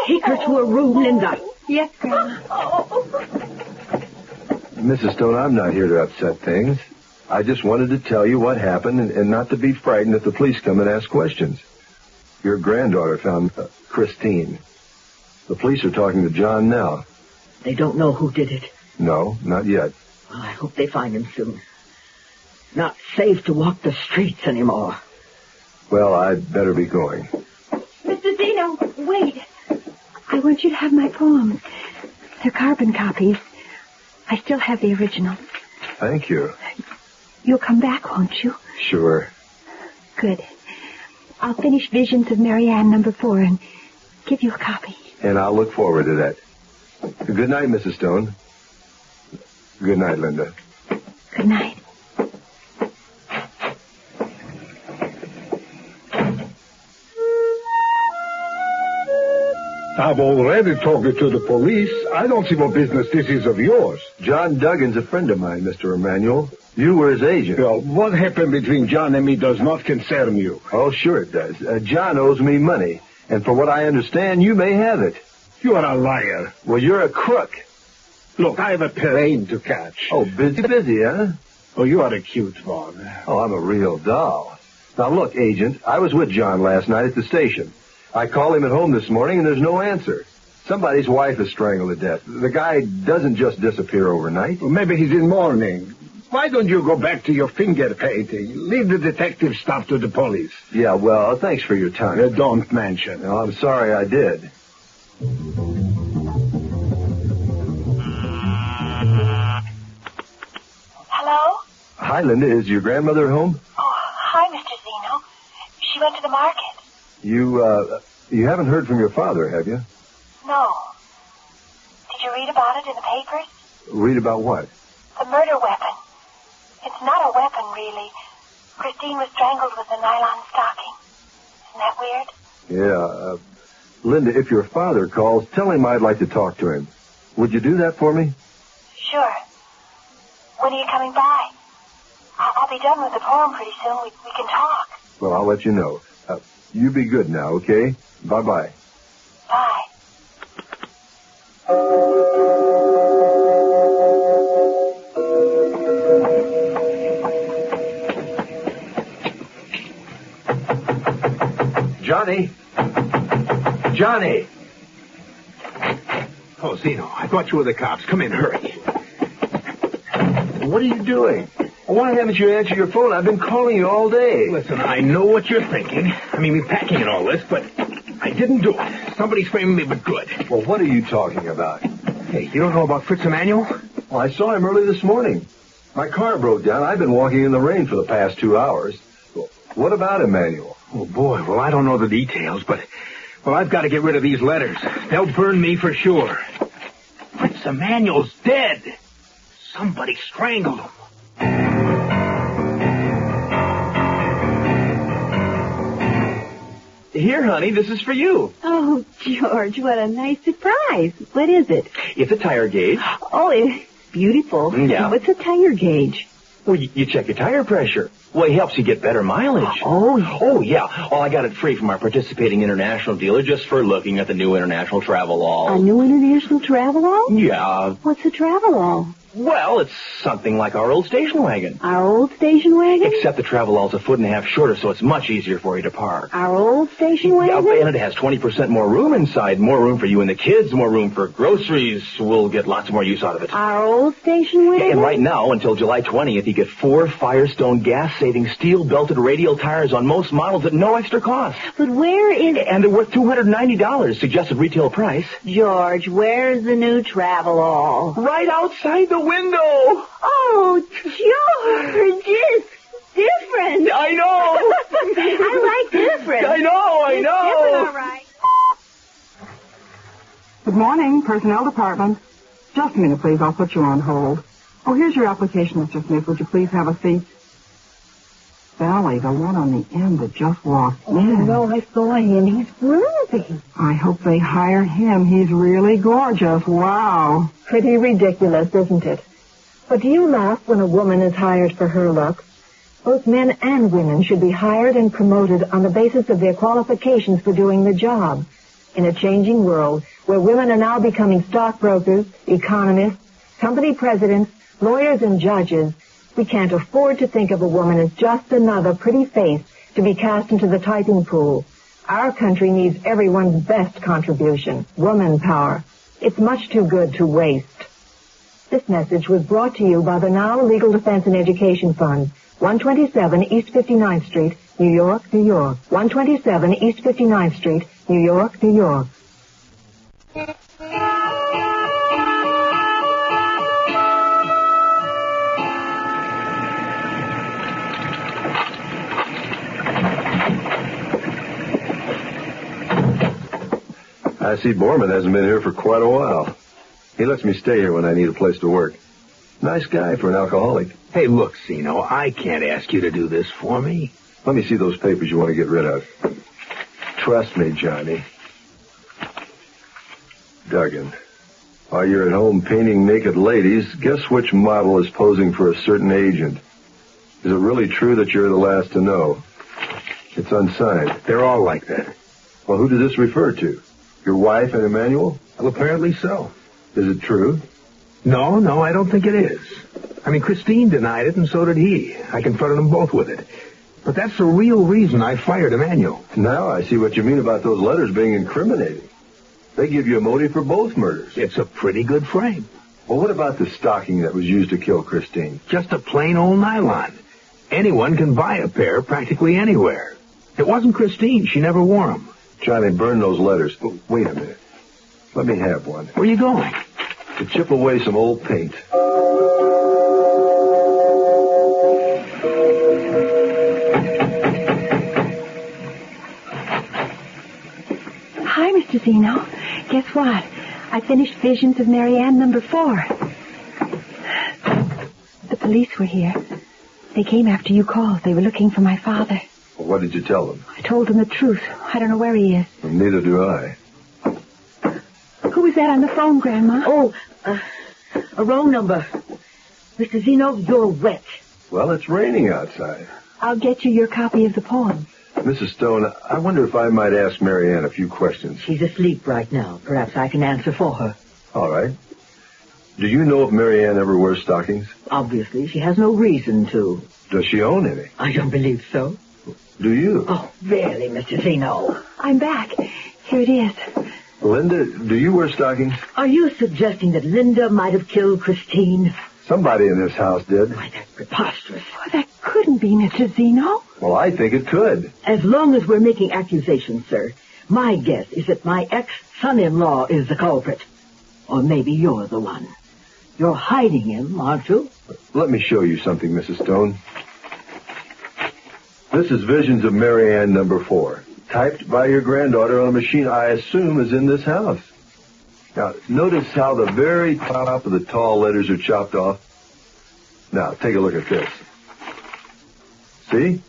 Take her to her room, Linda. Yes, Grandma. Mrs. Stone, I'm not here to upset things. I just wanted to tell you what happened and not to be frightened if the police come and ask questions. Your granddaughter found Christine. The police are talking to John now. They don't know who did it? No, not yet. Well, I hope they find him soon. Not safe to walk the streets anymore. Well, I'd better be going. Mr. Zeno, wait. I want you to have my poems. They're carbon copies. I still have the original. Thank you. You'll come back, won't you? Sure. Good. I'll finish Visions of Marianne #4 and give you a copy. And I'll look forward to that. Good night, Mrs. Stone. Good night, Linda. Good night. I've already talked to the police. I don't see what business this is of yours. John Duggan's a friend of mine, Mr. Emanuel. You were his agent. Well, what happened between John and me does not concern you. Oh, sure it does. John owes me money. And for what I understand, you may have it. You are a liar. Well, you're a crook. Look, I have a plane to catch. Oh, busy, huh? Oh, you are a cute one. Oh, I'm a real doll. Now, look, agent, I was with John last night at the station. I called him at home this morning, and there's no answer. Somebody's wife is strangled to death. The guy doesn't just disappear overnight. Well, maybe he's in mourning. Why don't you go back to your finger painting? Leave the detective stuff to the police. Yeah, well, thanks for your time. Don't mention. No, I'm sorry I did. Hello? Hi, Linda. Is your grandmother home? Oh, hi, Mr. Zeno. She went to the market. You haven't heard from your father, have you? No. Did you read about it in the papers? Read about what? The murder weapon. It's not a weapon, really. Christine was strangled with a nylon stocking. Isn't that weird? Yeah. Linda, if your father calls, tell him I'd like to talk to him. Would you do that for me? Sure. When are you coming by? I'll be done with the poem pretty soon. We can talk. Well, I'll let you know. You be good now, okay? Bye-bye. Bye. Johnny? Johnny! Oh, Zeno, I thought you were the cops. Come in, hurry. What are you doing? Why haven't you answered your phone? I've been calling you all day. Listen, I know what you're thinking. I mean, we're packing and all this, but I didn't do it. Somebody's framing me, but good. Well, what are you talking about? Hey, you don't know about Fritz Emanuel? Well, I saw him early this morning. My car broke down. I've been walking in the rain for the past 2 hours. What about Emanuel? Oh, boy, well, I don't know the details, but... Well, I've got to get rid of these letters. They'll burn me for sure. Fritz Emanuel's dead. Somebody strangled him. Here, honey, this is for you. Oh, George, what a nice surprise. What is it? It's a tire gauge. Oh, it's beautiful. Yeah. What's a tire gauge? Well, you check your tire pressure. Well, it helps you get better mileage. Oh, yeah. Well, I got it free from our participating international dealer just for looking at the new international travel-all. A new international travel-all? Yeah. What's a travel-all? Well, it's something like our old station wagon. Our old station wagon? Except the travel-all's a foot and a half shorter, so it's much easier for you to park. Our old station wagon? Yeah, and it has 20% more room inside. More room for you and the kids, more room for groceries. We'll get lots more use out of it. Our old station wagon? And right now, until July 20th, you get 4 Firestone gas-saving steel-belted radial tires on most models at no extra cost. But where is... And they're worth $290, suggested retail price. George, where's the new travel-all? Right outside the window. Oh, George, it's different. I know. I like different. I know. It's different, all right. Good morning, Personnel Department. Just a minute, please. I'll put you on hold. Oh, here's your application, Mr. Smith. Would you please have a seat? Sally, the one on the end that just walked in. Oh, no, I saw him. He's groovy. I hope they hire him. He's really gorgeous. Wow. Pretty ridiculous, isn't it? But do you laugh when a woman is hired for her looks? Both men and women should be hired and promoted on the basis of their qualifications for doing the job. In a changing world where women are now becoming stockbrokers, economists, company presidents, lawyers, and judges, we can't afford to think of a woman as just another pretty face to be cast into the typing pool. Our country needs everyone's best contribution, woman power. It's much too good to waste. This message was brought to you by the Now Legal Defense and Education Fund, 127 East 59th Street, New York, New York. 127 East 59th Street, New York, New York. I see Borman hasn't been here for quite a while. He lets me stay here when I need a place to work. Nice guy for an alcoholic. Hey, look, Zeno, I can't ask you to do this for me. Let me see those papers you want to get rid of. Trust me, Johnny. Duggan, while you're at home painting naked ladies, guess which model is posing for a certain agent? Is it really true that you're the last to know? It's unsigned. They're all like that. Well, who does this refer to? Your wife and Emanuel? Well, apparently so. Is it true? No, I don't think it is. I mean, Christine denied it, and so did he. I confronted them both with it. But that's the real reason I fired Emanuel. Now I see what you mean about those letters being incriminating. They give you a motive for both murders. It's a pretty good frame. Well, what about the stocking that was used to kill Christine? Just a plain old nylon. Anyone can buy a pair practically anywhere. It wasn't Christine. She never wore them. Johnny, burn those letters. Oh, wait a minute. Let me have one. Where are you going? To chip away some old paint. Hi, Mr. Zeno. Guess what? I finished Visions of Marianne number 4. The police were here. They came after you called. They were looking for my father. Well, what did you tell them? I told them the truth. I don't know where he is. Well, neither do I. Who was that on the phone, Grandma? Oh, a wrong number. Mr. Zeno, you're wet. Well, it's raining outside. I'll get you your copy of the poem. Mrs. Stone, I wonder if I might ask Marianne a few questions. She's asleep right now. Perhaps I can answer for her. All right. Do you know if Marianne ever wears stockings? Obviously, she has no reason to. Does she own any? I don't believe so. Do you? Oh, really, Mr. Zeno? I'm back. Here it is. Linda, do you wear stockings? Are you suggesting that Linda might have killed Christine? Somebody in this house did. Why, that's preposterous. Well, that couldn't be Mr. Zeno. Well, I think it could. As long as we're making accusations, sir, my guess is that my ex-son-in-law is the culprit. Or maybe you're the one. You're hiding him, aren't you? Let me show you something, Mrs. Stone. This is Visions of Mary Ann number 4, typed by your granddaughter on a machine I assume is in this house. Now, notice how the very top of the tall letters are chopped off. Now, take a look at this. See?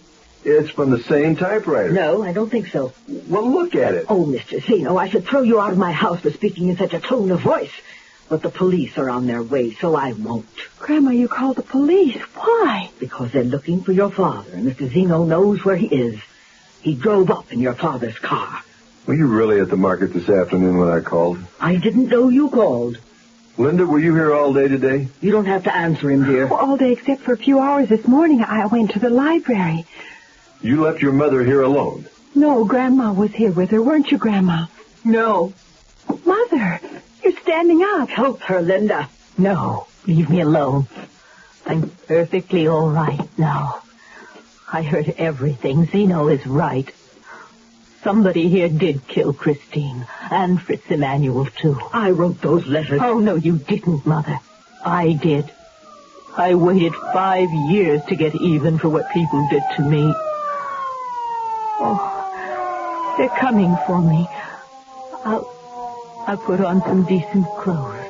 It's from the same typewriter. No, I don't think so. Well, look at it. Oh, Mr. Zeno, I should throw you out of my house for speaking in such a tone of voice. But the police are on their way, so I won't. Grandma, you called the police. Why? Because they're looking for your father, and Mr. Zeno knows where he is. He drove up in your father's car. Were you really at the market this afternoon when I called? I didn't know you called. Linda, were you here all day today? You don't have to answer him, dear. Well, all day except for a few hours this morning. I went to the library. You left your mother here alone? No, Grandma was here with her, weren't you, Grandma? No. Mother, you're standing up. Help her, Linda. No, leave me alone. I'm perfectly all right now. I heard everything. Zeno is right. Somebody here did kill Christine, and Fritz Emanuel, too. I wrote those letters. Oh, no, you didn't, Mother. I did. I waited 5 years to get even for what people did to me. Oh, they're coming for me. I'll put on some decent clothes.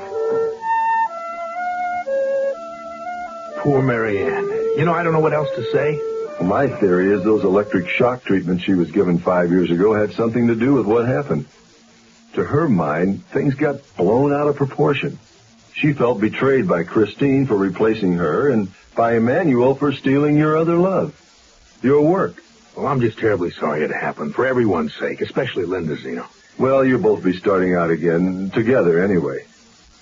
Poor Mary Ann. You know, I don't know what else to say. Well, my theory is those electric shock treatments she was given 5 years ago had something to do with what happened. To her mind, things got blown out of proportion. She felt betrayed by Christine for replacing her and by Emanuel for stealing your other love, your work. Well, I'm just terribly sorry it happened, for everyone's sake, especially Linda's, Zeno. Well, you'll both be starting out again, together anyway.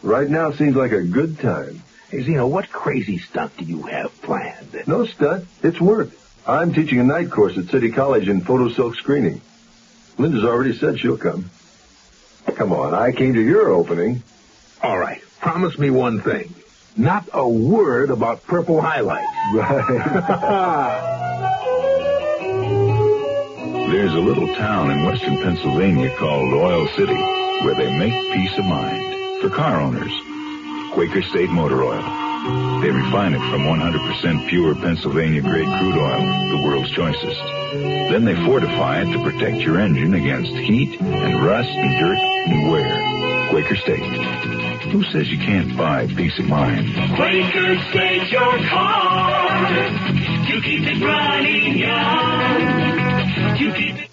Right now seems like a good time. Hey, Zeno, what crazy stunt do you have planned? No stunt. It's work. I'm teaching a night course at City College in photo silk screening. Linda's already said she'll come. Come on, I came to your opening. All right, promise me one thing. Not a word about purple highlights. Right. There's a little town in western Pennsylvania called Oil City where they make peace of mind for car owners. Quaker State Motor Oil. They refine it from 100% pure Pennsylvania-grade crude oil, the world's choicest. Then they fortify it to protect your engine against heat and rust and dirt and wear. Quaker State. Who says you can't buy peace of mind? Quaker State your car to keep it running young. To keep it.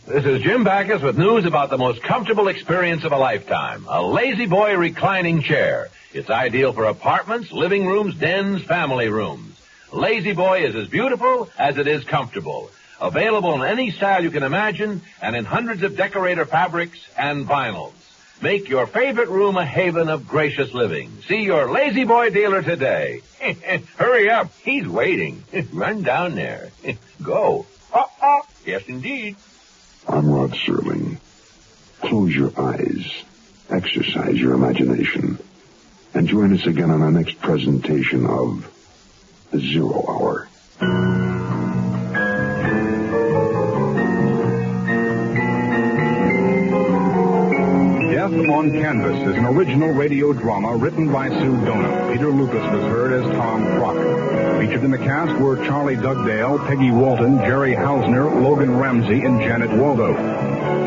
This is Jim Backus with news about the most comfortable experience of a lifetime, a Lazy Boy reclining chair. It's ideal for apartments, living rooms, dens, family rooms. Lazy Boy is as beautiful as it is comfortable. Available in any style you can imagine and in hundreds of decorator fabrics and vinyls. Make your favorite room a haven of gracious living. See your Lazy Boy dealer today. Hurry up. He's waiting. Run down there. Go. Yes, indeed. I'm Rod Serling. Close your eyes. Exercise your imagination. And join us again on our next presentation of The Zero Hour. Death on Canvas is an original radio drama written by Sue Donham. Peter Lucas was heard as Tom Crocker. Featured in the cast were Charlie Dugdale, Peggy Walton, Jerry Hausner, Logan Ramsey, and Janet Waldo.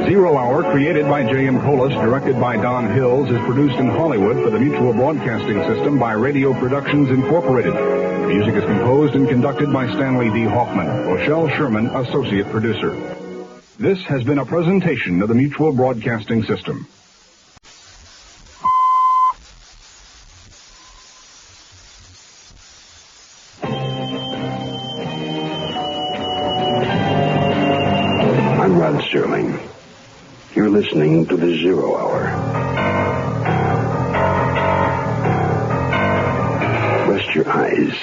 Zero Hour, created by J.M. Colas, directed by Don Hills, is produced in Hollywood for the Mutual Broadcasting System by Radio Productions Incorporated. The music is composed and conducted by Stanley D. Hoffman. Rochelle Sherman, associate producer. This has been a presentation of the Mutual Broadcasting System. I'm Rod Serling. You're listening to The Zero Hour. Rest your eyes.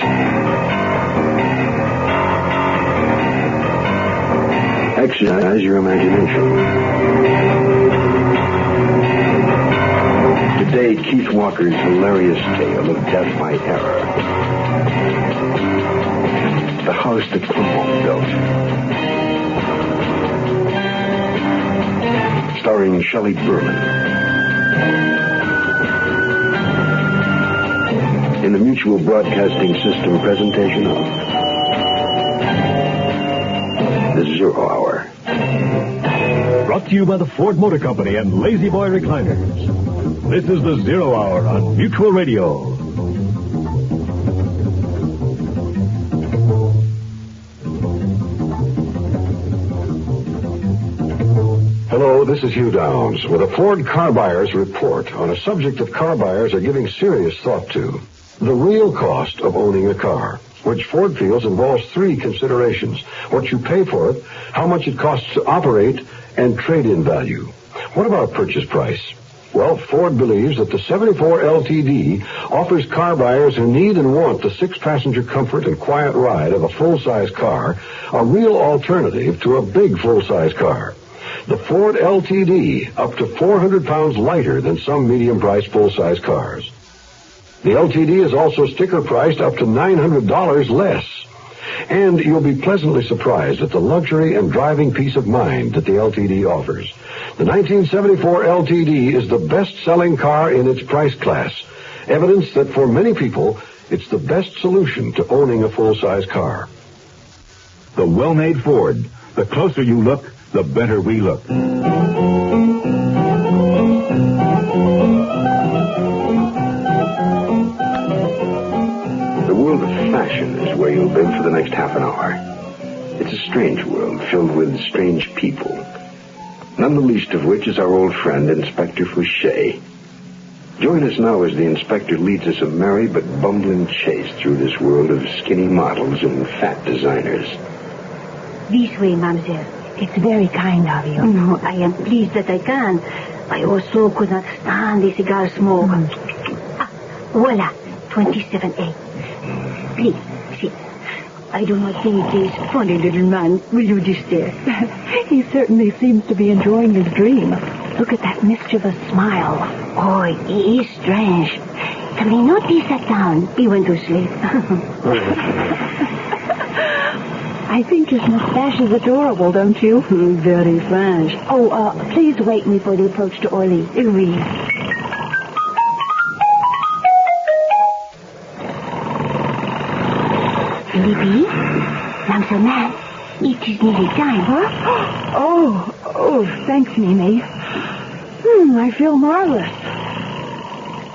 Exercise your imagination. Today, Keith Walker's hilarious tale of death by error. The house that Clemont built. Starring Shelley Berman. In the Mutual Broadcasting System presentation of The Zero Hour. Brought to you by the Ford Motor Company and Lazy Boy Recliners. This is The Zero Hour on Mutual Radio. Hello, this is Hugh Downs with a Ford Car Buyers Report on a subject that car buyers are giving serious thought to. The real cost of owning a car, which Ford feels involves three considerations. What you pay for it, how much it costs to operate, and trade-in value. What about purchase price? Well, Ford believes that the 74 LTD offers car buyers who need and want the 6-passenger comfort and quiet ride of a full-size car a real alternative to a big full-size car. The Ford LTD, up to 400 pounds lighter than some medium-priced full-size cars. The LTD is also sticker-priced up to $900 less. And you'll be pleasantly surprised at the luxury and driving peace of mind that the LTD offers. The 1974 LTD is the best-selling car in its price class. Evidence that for many people, it's the best solution to owning a full-size car. The well-made Ford. The closer you look, the better we look. The world of fashion is where you'll live for the next half an hour. It's a strange world filled with strange people. None the least of which is our old friend, Inspector Fouché. Join us now as the inspector leads us a merry but bumbling chase through this world of skinny models and fat designers. This way, mademoiselle. It's very kind of you. No, I am pleased that I can. I also could not stand the cigar smoke. Voila, 27A. Please, sit. I do not think this funny little man will you disturb. He certainly seems to be enjoying his dream. Look at that mischievous smile. Oh, he is strange. Can we not be sat down? He went to sleep. I think his mustache is adorable, don't you? Very French. Oh, please wait me for the approach to Orly. Oui. Libby? Mademoiselle Man, it is nearly time. Huh? Oh, thanks, Mimi. I feel marvelous.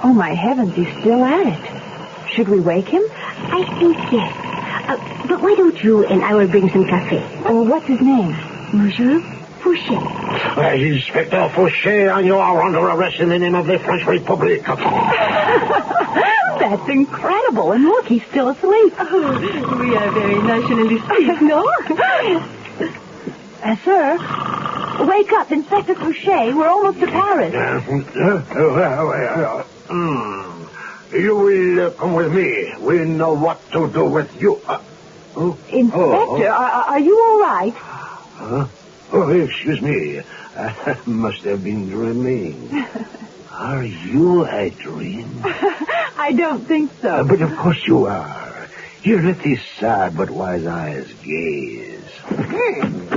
Oh, my heavens, he's still at it. Should we wake him? I think yes. But why don't you and I will bring some cafe? Oh, what's his name? Monsieur Fouché. Inspector Fouché, and you are under arrest in the name of the French Republic. That's incredible. And look, he's still asleep. Oh, we are very nationalistic, no? Sir, wake up, Inspector Fouché. We're almost to Paris. You will come with me. We know what to do with you. Inspector, are you all right? Huh? Oh, excuse me. I must have been dreaming. Are you a dream? I don't think so. But of course you are. Here, let these sad but wise eyes gaze.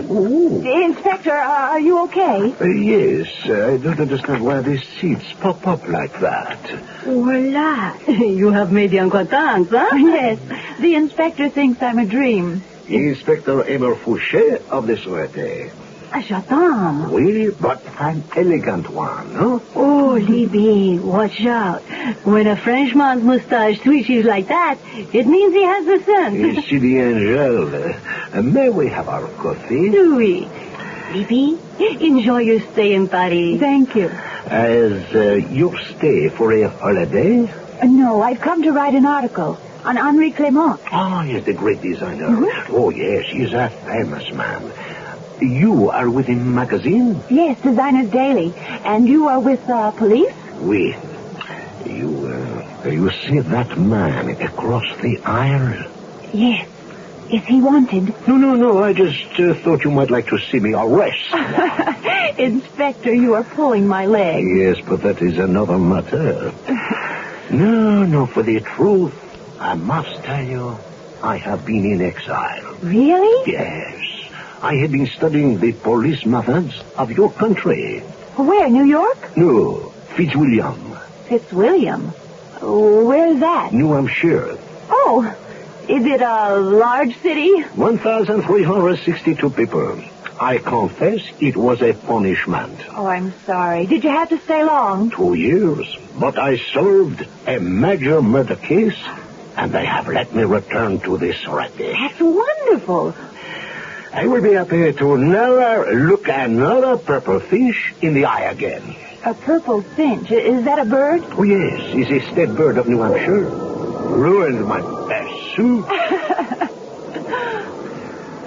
Inspector, are you okay? Yes. I don't understand why these seats pop up like that. Voila. You have made the acquaintance, huh? Yes. The inspector thinks I'm a dream. Inspector Emer Fouché of the Sûreté. J'attends. Oui, but an elegant one, no? Oh, Libby, watch out. When a Frenchman's mustache twitches like that, it means he has the sense. See the angel. May we have our coffee? Oui. Libby, enjoy your stay in Paris. Thank you. As your stay for a holiday? No, I've come to write an article on Henri Clemont. Oh, yes, the great designer. Mm-hmm. Oh, yes, he's a famous man. You are with a magazine? Yes, Designer's Daily. And you are with police? Oui. You see that man across the aisle? Yes. Is he wanted? No. I just thought you might like to see me arrest. Inspector, you are pulling my leg. Yes, but that is another matter. No, for the truth, I must tell you, I have been in exile. Really? Yes. I have been studying the police methods of your country. Where, New York? No, Fitzwilliam. Fitzwilliam? Where's that? New Hampshire. Oh, is it a large city? 1,362 people. I confess it was a punishment. Oh, I'm sorry. Did you have to stay long? 2 years. But I solved a major murder case, and they have let me return to this city. That's wonderful. I will be happy to never look another purple fish in the eye again. A purple finch. Is that a bird? Oh, yes. It's a state bird of New Hampshire. Ruined my best suit.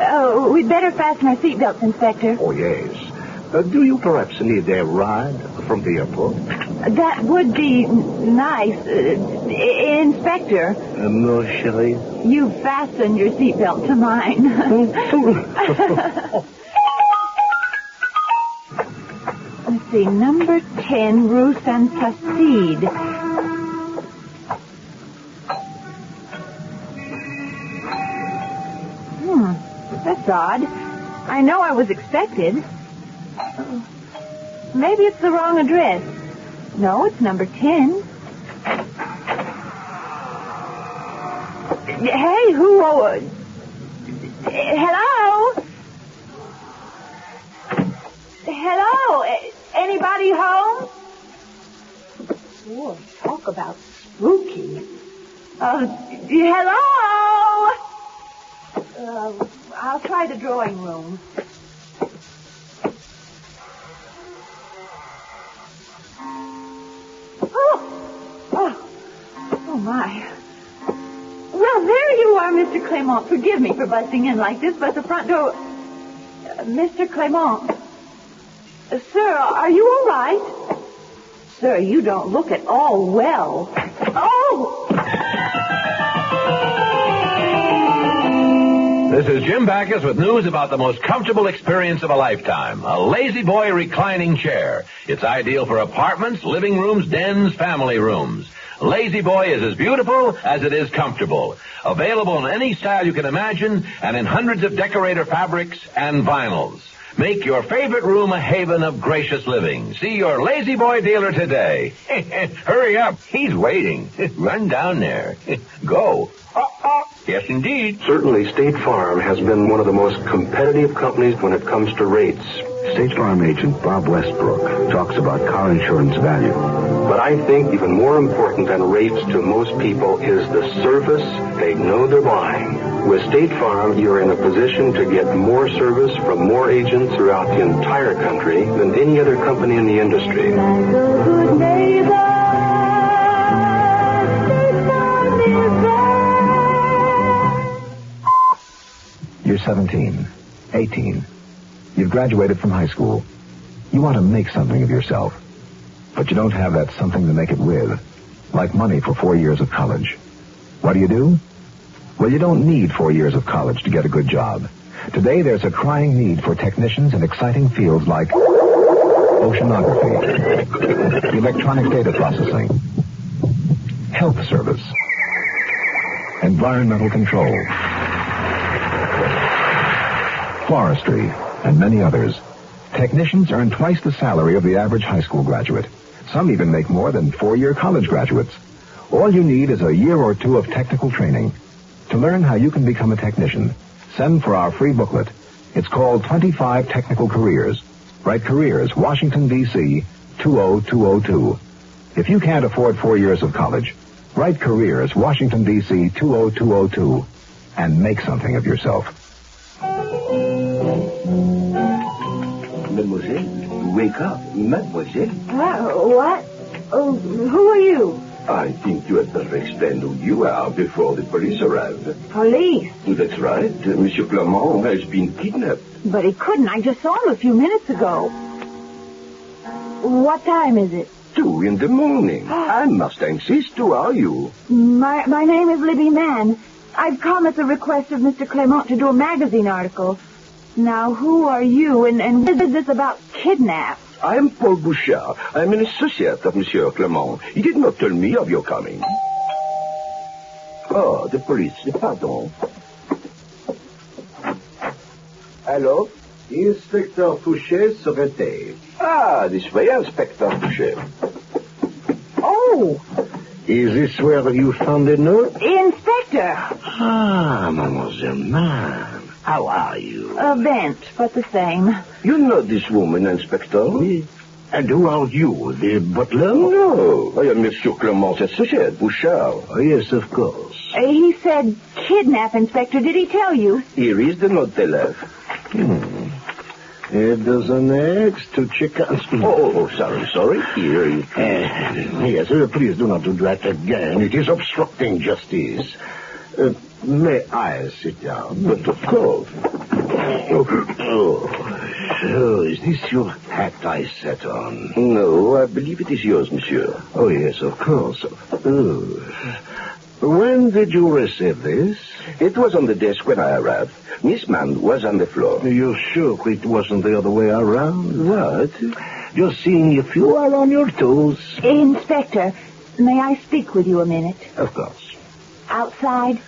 Oh, we'd better fasten our seatbelts, Inspector. Oh, yes. Do you perhaps need a ride from the airport? That would be nice. Inspector. No, chérie. You fastened your seatbelt to mine. Let's see, number 10, Rue Saint Placide. That's odd. I know I was expected. Maybe it's the wrong address. No, it's number 10. Hey, who... hello? Hello? Anybody home? Boy, talk about spooky. Hello? I'll try the drawing room. Oh, my. Well, there you are, Mr. Clemont. Forgive me for busting in like this, but the front door... Mr. Clemont. Sir, are you all right? Sir, you don't look at all well. Oh! This is Jim Backus with news about the most comfortable experience of a lifetime, a Lazy Boy reclining chair. It's ideal for apartments, living rooms, dens, family rooms. Lazy Boy is as beautiful as it is comfortable. Available in any style you can imagine and in hundreds of decorator fabrics and vinyls. Make your favorite room a haven of gracious living. See your Lazy Boy dealer today. Hurry up. He's waiting. Run down there. Go. Yes, indeed. Certainly, State Farm has been one of the most competitive companies when it comes to rates. State Farm agent Bob Westbrook talks about car insurance value. But I think even more important than rates to most people is the service they know they're buying. With State Farm, you're in a position to get more service from more agents throughout the entire country than any other company in the industry. You're 17, 18. You've graduated from high school. You want to make something of yourself. But you don't have that something to make it with, like money for 4 years of college. What do? Well, you don't need 4 years of college to get a good job. Today, there's a crying need for technicians in exciting fields like oceanography, electronic data processing, health service, environmental control, forestry, and many others. Technicians earn twice the salary of the average high school graduate. Some even make more than 4-year college graduates. All you need is a year or two of technical training. To learn how you can become a technician, send for our free booklet. It's called 25 Technical Careers. Write Careers, Washington, D.C., 20202. If you can't afford 4 years of college, write Careers, Washington, D.C., 20202, and make something of yourself. Mademoiselle, wake up. Mademoiselle. What? Oh, who are you? I think you had better explain who you are before the police arrive. Police? That's right. Monsieur Clemont has been kidnapped. But he couldn't. I just saw him a few minutes ago. What time is it? 2 in the morning. I must insist, who are you? My name is Libby Mann. I've come at the request of Mr. Clemont to do a magazine article. Now, who are you, and what is this about kidnapped? I am Paul Bouchard. I am an associate of Monsieur Clemont. He did not tell me of your coming. Oh, the police. Pardon. Hello? Inspector Fouché serait. Ah, this way, Inspector Fouché. Oh! Is this where you found the note? Inspector! Ah, Mademoiselle Man. How are you? Bent, but the same. You know this woman, Inspector? Oui. And who are you, the butler? No, I am Monsieur Clement's associate, Bouchard. Oh, yes, of course. He said kidnap, Inspector. Did he tell you? Here is the note they left. A dozen eggs, 2 chickens. Sorry. Here you yes, please do not do that again. It is obstructing justice. May I sit down? But of course. So, is this your hat I sat on? No, I believe it is yours, monsieur. Oh, yes, of course. When did you receive this? It was on the desk when I arrived. Miss Mann was on the floor. You're sure it wasn't the other way around? What? Just seeing if you are on your toes. Inspector, may I speak with you a minute? Of course. Outside?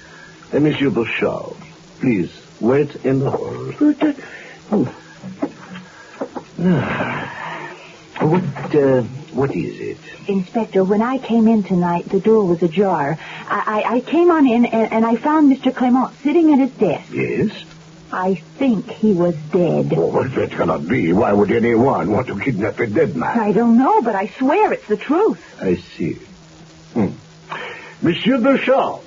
Monsieur Bouchard, please wait in the hall. What is it? Inspector, when I came in tonight, the door was ajar. I came on in and I found Mr. Clemont sitting at his desk. Yes? I think he was dead. Oh, that cannot be. Why would anyone want to kidnap a dead man? I don't know, but I swear it's the truth. I see. Monsieur Bouchard.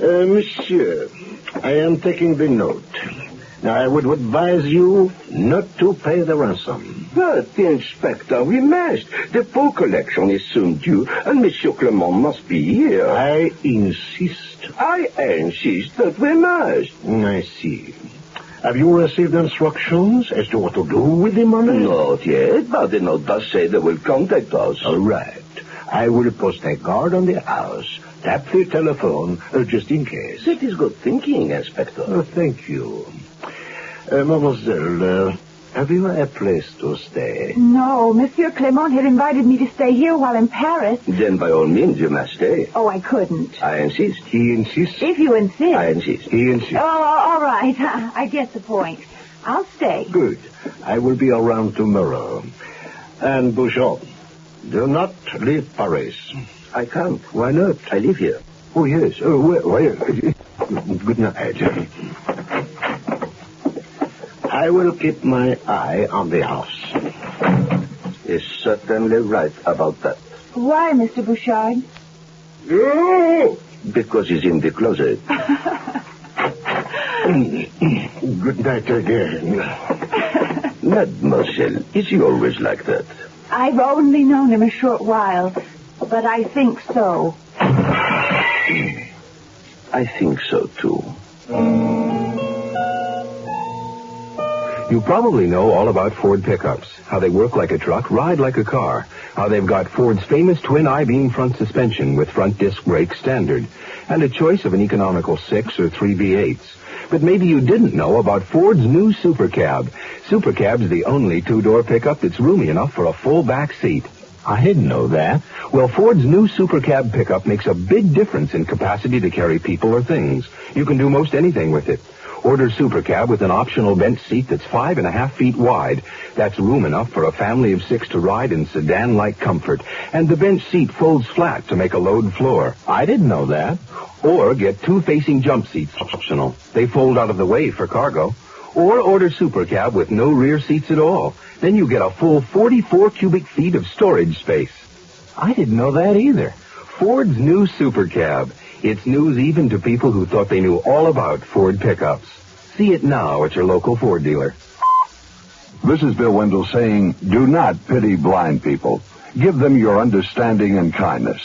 Monsieur, I am taking the note. Now, I would advise you not to pay the ransom. But, Inspector, we must. The full collection is soon due, and Monsieur Clemont must be here. I insist. I insist that we must. I see. Have you received instructions as to what to do with the money? Not yet, but the note does say they will contact us. All right. I will post a guard on the house. Tap the telephone, just in case. That is good thinking, Inspector. Thank you. Mademoiselle, have you a place to stay? No, Monsieur Clemont had invited me to stay here while in Paris. Then by all means you must stay. Oh, I couldn't. I insist. He insists? If you insist. I insist. He insists. Oh, all right. I get the point. I'll stay. Good. I will be around tomorrow. And Bouchard, do not leave Paris. I can't. Why not? I live here. Oh, yes. Where? Good night. I will keep my eye on the house. Is certainly right about that. Why, Mr. Bouchard? No! Because he's in the closet. Good night again. Mademoiselle, is he always like that? I've only known him a short while, but I think so. I think so, too. You probably know all about Ford pickups, how they work like a truck, ride like a car, how they've got Ford's famous twin I-beam front suspension with front disc brakes standard, and a choice of an economical 6 or 3 V8s. But maybe you didn't know about Ford's new Super Cab. Super Cab's the only 2-door pickup that's roomy enough for a full back seat. I didn't know that. Well, Ford's new Super Cab pickup makes a big difference in capacity to carry people or things. You can do most anything with it. Order Super Cab with an optional bench seat that's 5.5 feet wide. That's room enough for a family of 6 to ride in sedan-like comfort. And the bench seat folds flat to make a load floor. I didn't know that. Or get 2 facing jump seats optional. They fold out of the way for cargo. Or order Super Cab with no rear seats at all. Then you get a full 44 cubic feet of storage space. I didn't know that either. Ford's new Super Cab. It's news even to people who thought they knew all about Ford pickups. See it now at your local Ford dealer. This is Bill Wendell saying, do not pity blind people. Give them your understanding and kindness.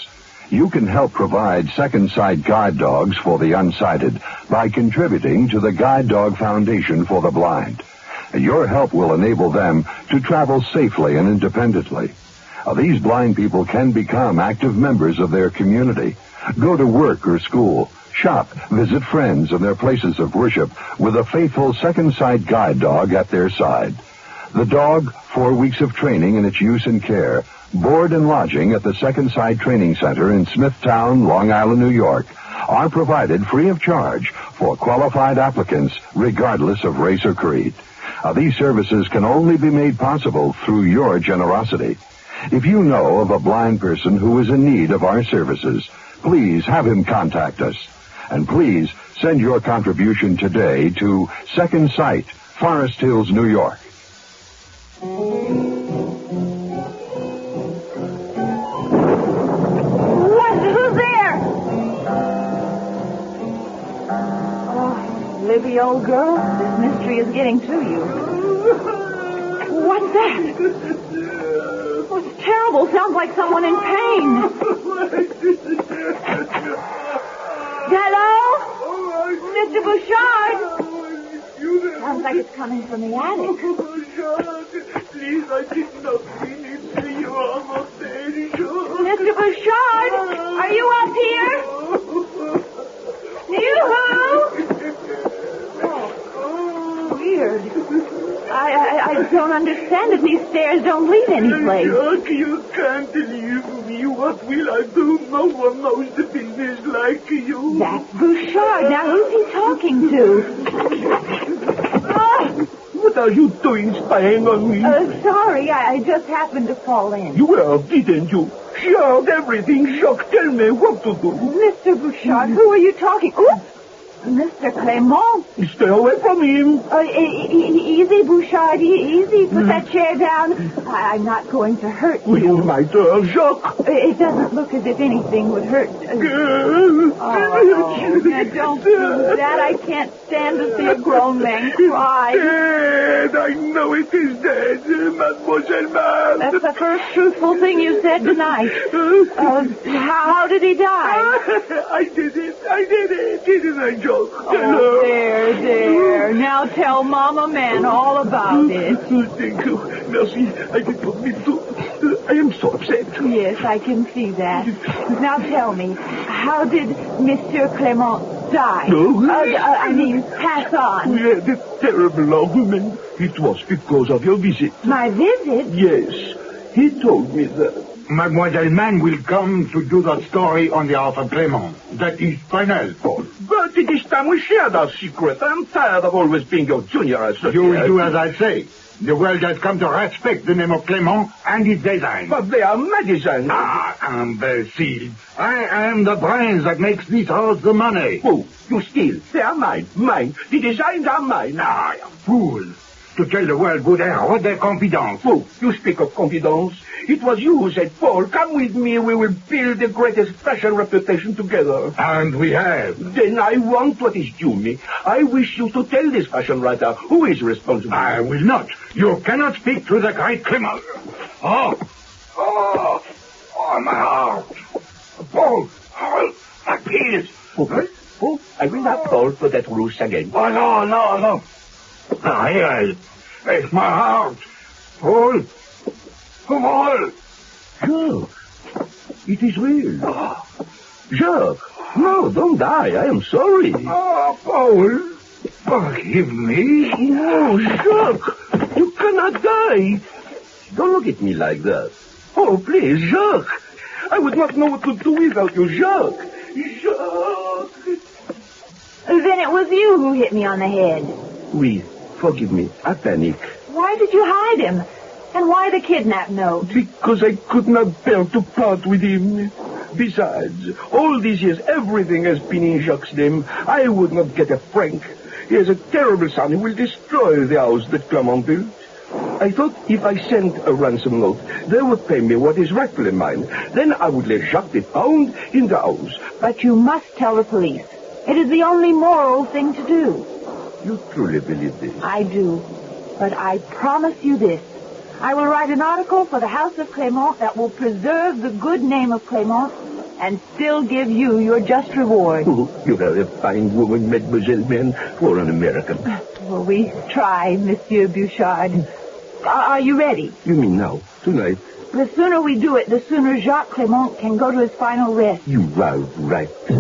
You can help provide second sight guide dogs for the unsighted by contributing to the Guide Dog Foundation for the Blind. Your help will enable them to travel safely and independently. These blind people can become active members of their community Go to work or school, shop, visit friends and their places of worship with a faithful second sight guide dog at their side. The dog, 4 weeks of training in its use and care, board and lodging at the Second Sight Training Center in Smithtown, Long Island, New York, are provided free of charge for qualified applicants regardless of race or creed. These services can only be made possible through your generosity. If you know of a blind person who is in need of our services, please have him contact us. And please send your contribution today to Second Sight, Forest Hills, New York. Who's there? Oh, Libby, old girl, this mystery is getting to you. What's that? Oh, it's terrible. Sounds like someone in pain. Hello? Mr. Bouchard? Sounds like it's coming from the attic. Please, I did not mean it. You are not very sure. Mr. Bouchard, are you up here? Yoo-hoo! Oh, weird. I don't understand it. These stairs don't lead anyplace. You can't leave me. What will I do? No one knows the business like you. That's Bouchard. Now, who's he talking to? What are you doing spying on me? Sorry, I just happened to fall in. You were, didn't you? She heard everything. Jacques, tell me what to do. Mr. Bouchard, who are you talking? Oops! Mr. Clemont. Stay away from him. Easy, Bouchard, easy. Put that chair down. I'm not going to hurt you. You might, Jacques. It doesn't look as if anything would hurt. Oh, now don't do that. I can't stand to see a grown man cry. Dead. I know it is dead, Mademoiselle Mab. That's the first truthful thing you said tonight. How did he die? I did it, didn't I, Joe? Oh, there. Now tell Mama Man all about it. Thank you. Merci. I did not mean to. I am so upset. Yes, I can see that. Now tell me, how did Mr. Clemont die? I mean, pass on. We had a terrible argument. It was because of your visit. My visit? Yes. He told me that. Mademoiselle Mann will come to do the story on behalf of Clemont. That is final, Paul. But it is time we shared our secret. I'm tired of always being your junior associate. You will do as I say. The world has come to respect the name of Clemont and its design. But they are my designs. Imbecile. I am the brains that makes this house the money. Oh, you steal. They are mine. The designs are mine. Fool. To tell the world good air, what their confidence. Oh, you speak of confidence. It was you who said, Paul, come with me, we will build the greatest fashion reputation together. And we have. Then I want what is due me. I wish you to tell this fashion writer who is responsible. I will not. You cannot speak to the great Clemont. Oh, my heart. Paul, my penis. Oh, I will not fall for that ruse again. Oh, no. Here, it's my heart. Paul. Jacques, it is real. Jacques, no, don't die. I am sorry. Paul, forgive me. No, Jacques, you cannot die. Don't look at me like that. Oh, please, Jacques. I would not know what to do without you, Jacques. Then it was you who hit me on the head. Oui, forgive me. I panic. Why did you hide him? And why the kidnap note? Because I could not bear to part with him. Besides, all these years, everything has been in Jacques' name. I would not get a franc. He has a terrible son who will destroy the house that Clemont built. I thought if I sent a ransom note, they would pay me what is rightfully mine. Then I would let Jacques be found in the house. But you must tell the police. It is the only moral thing to do. You truly believe this? I do. But I promise you this. I will write an article for the House of Clemont that will preserve the good name of Clemont and still give you your just reward. Oh, you are a fine woman, Mademoiselle Mann, for an American. Well, we try, Monsieur Bouchard. Are you ready? You mean now, tonight? The sooner we do it, the sooner Jacques Clemont can go to his final rest. You are right. But,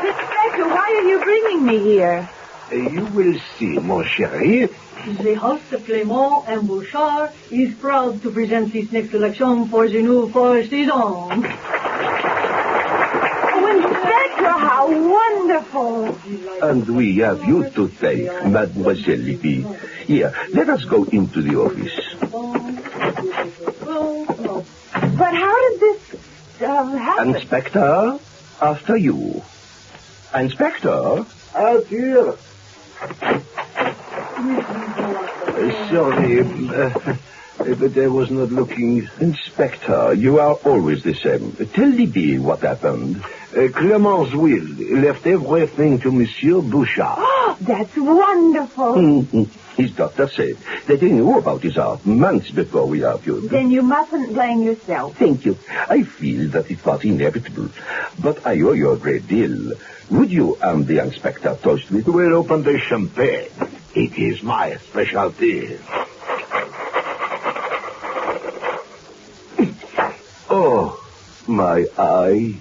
Inspector, why are you bringing me here? You will see, mon chéri. The house of Clemont and Bouchard is proud to present this next election for the new four season. Oh, Inspector, how wonderful. And we have you to thank, Mademoiselle Libby. Here, let us go into the office. But how did this happen? Inspector, after you. Inspector? Here. Sorry, but I was not looking. Inspector, you are always the same. Tell Libby what happened. Clement's will left everything to Monsieur Bouchard. Oh, that's wonderful. His doctor said that he knew about his art months before we argued. Then you mustn't blame yourself. Thank you. I feel that it was inevitable. But I owe you a great deal. Would you and the inspector toast me? We'll open the champagne. It is my specialty. Oh, my eye.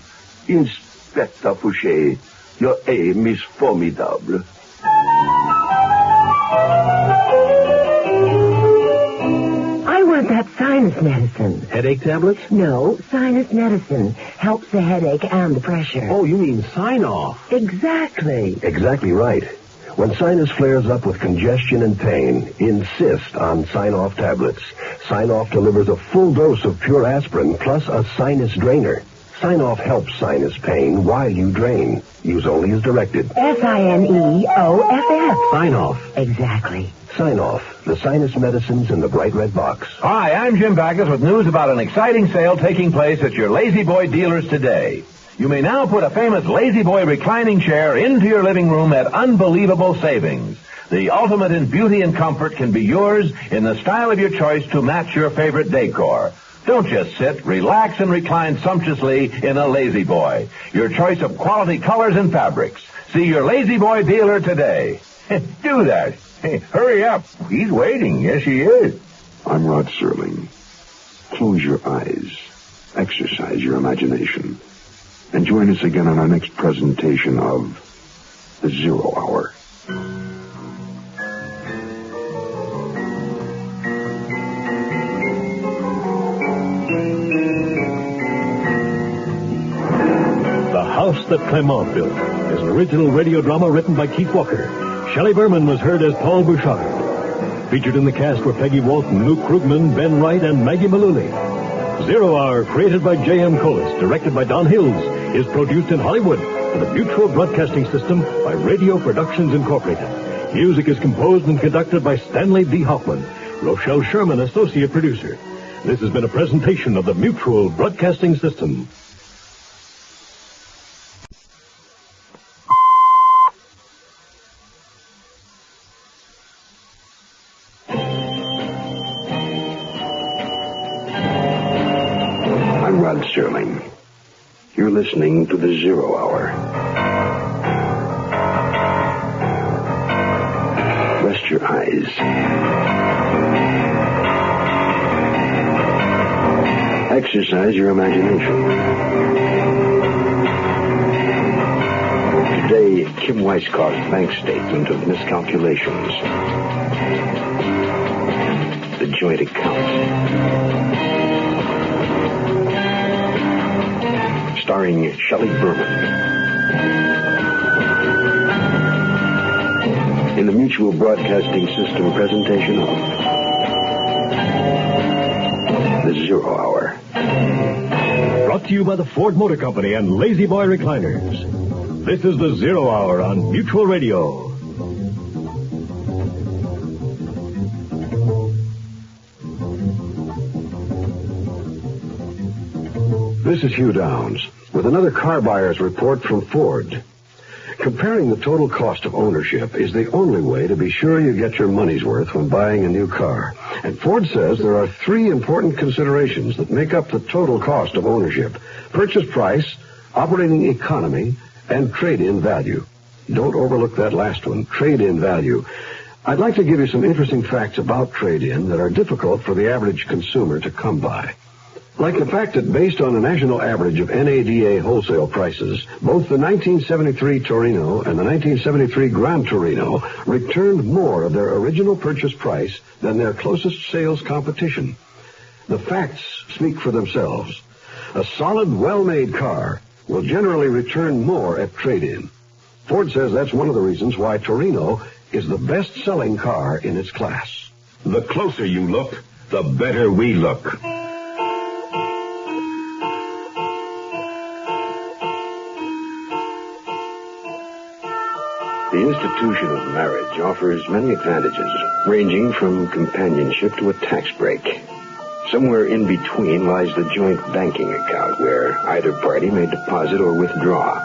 Inspector Fouché, your aim is formidable. I want that sinus medicine. Headache tablets? No, sinus medicine. Helps the headache and the pressure. Oh, you mean sign-off. Exactly. Exactly right. When sinus flares up with congestion and pain, insist on Sign-Off tablets. Sign-Off delivers a full dose of pure aspirin plus a sinus drainer. Sign-Off helps sinus pain while you drain. Use only as directed. Sineoff. Sign-Off. Exactly. Sign-Off, the sinus medicines in the bright red box. Hi, I'm Jim Backus with news about an exciting sale taking place at your Lazy Boy dealers today. You may now put a famous Lazy Boy reclining chair into your living room at unbelievable savings. The ultimate in beauty and comfort can be yours in the style of your choice to match your favorite decor. Don't just sit, relax, and recline sumptuously in a Lazy Boy. Your choice of quality colors and fabrics. See your Lazy Boy dealer today. Do that. Hey, hurry up. He's waiting. Yes, he is. I'm Rod Serling. Close your eyes. Exercise your imagination. And join us again on our next presentation of The Zero Hour. The House That Clemont Built is an original radio drama written by Keith Walker. Shelley Berman was heard as Paul Bouchard. Featured in the cast were Peggy Walton, Luke Krugman, Ben Wright, and Maggie Malooly. Zero Hour, created by J.M. Collis, directed by Don Hills, is produced in Hollywood for the Mutual Broadcasting System by Radio Productions Incorporated. Music is composed and conducted by Stanley D. Hoffman. Rochelle Sherman, associate producer. This has been a presentation of the Mutual Broadcasting System. I'm Rod Serling. You're listening to The Zero Hour. Rest your eyes. Exercise your imagination. Today, Kim Weisskopf's bank statement of miscalculations. The joint account. Starring Shelley Berman. In the Mutual Broadcasting System presentation of The Zero Hour. Brought to you by the Ford Motor Company and Lazy Boy Recliners. This is The Zero Hour on Mutual Radio. This is Hugh Downs with another car buyer's report from Ford. Comparing the total cost of ownership is the only way to be sure you get your money's worth when buying a new car. And Ford says there are 3 important considerations that make up the total cost of ownership: purchase price, operating economy, and trade-in value. Don't overlook that last one, trade-in value. I'd like to give you some interesting facts about trade-in that are difficult for the average consumer to come by. Like the fact that based on a national average of NADA wholesale prices, both the 1973 Torino and the 1973 Gran Torino returned more of their original purchase price than their closest sales competition. The facts speak for themselves. A solid, well-made car will generally return more at trade-in. Ford says that's one of the reasons why Torino is the best-selling car in its class. The closer you look, the better we look. The institution of marriage offers many advantages, ranging from companionship to a tax break. Somewhere in between lies the joint banking account, where either party may deposit or withdraw.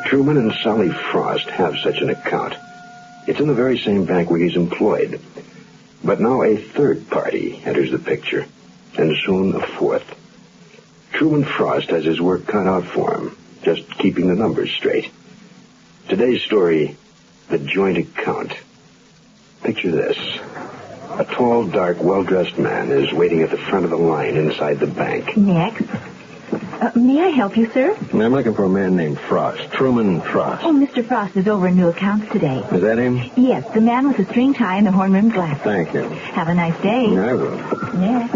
Truman and Sally Frost have such an account. It's in the very same bank where he's employed. But now a third party enters the picture, and soon a fourth. Truman Frost has his work cut out for him, just keeping the numbers straight. Today's story, the joint account. Picture this. A tall, dark, well-dressed man is waiting at the front of the line inside the bank. Next. May I help you, sir? I'm looking for a man named Frost, Truman Frost. Oh, Mr. Frost is over in new accounts today. Is that him? Yes, the man with the string tie and the horn-rimmed glasses. Thank you. Have a nice day. I will. Yes.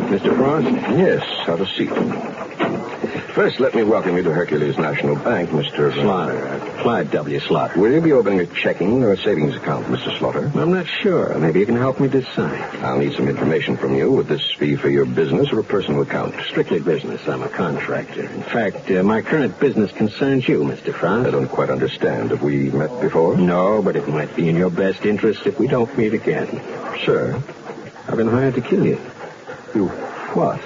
Mr. Frost? Yes, have a seat. First, let me welcome you to Hercules National Bank, Mr. Slaughter. Clyde W. Slaughter. Will you be opening a checking or a savings account, Mr. Slaughter? I'm not sure. Maybe you can help me decide. I'll need some information from you. Would this be for your business or a personal account? Strictly business. I'm a contractor. In fact, my current business concerns you, Mr. Frost. I don't quite understand. Have we met before? No, but it might be in your best interest if we don't meet again. Sir? I've been hired to kill you. You what?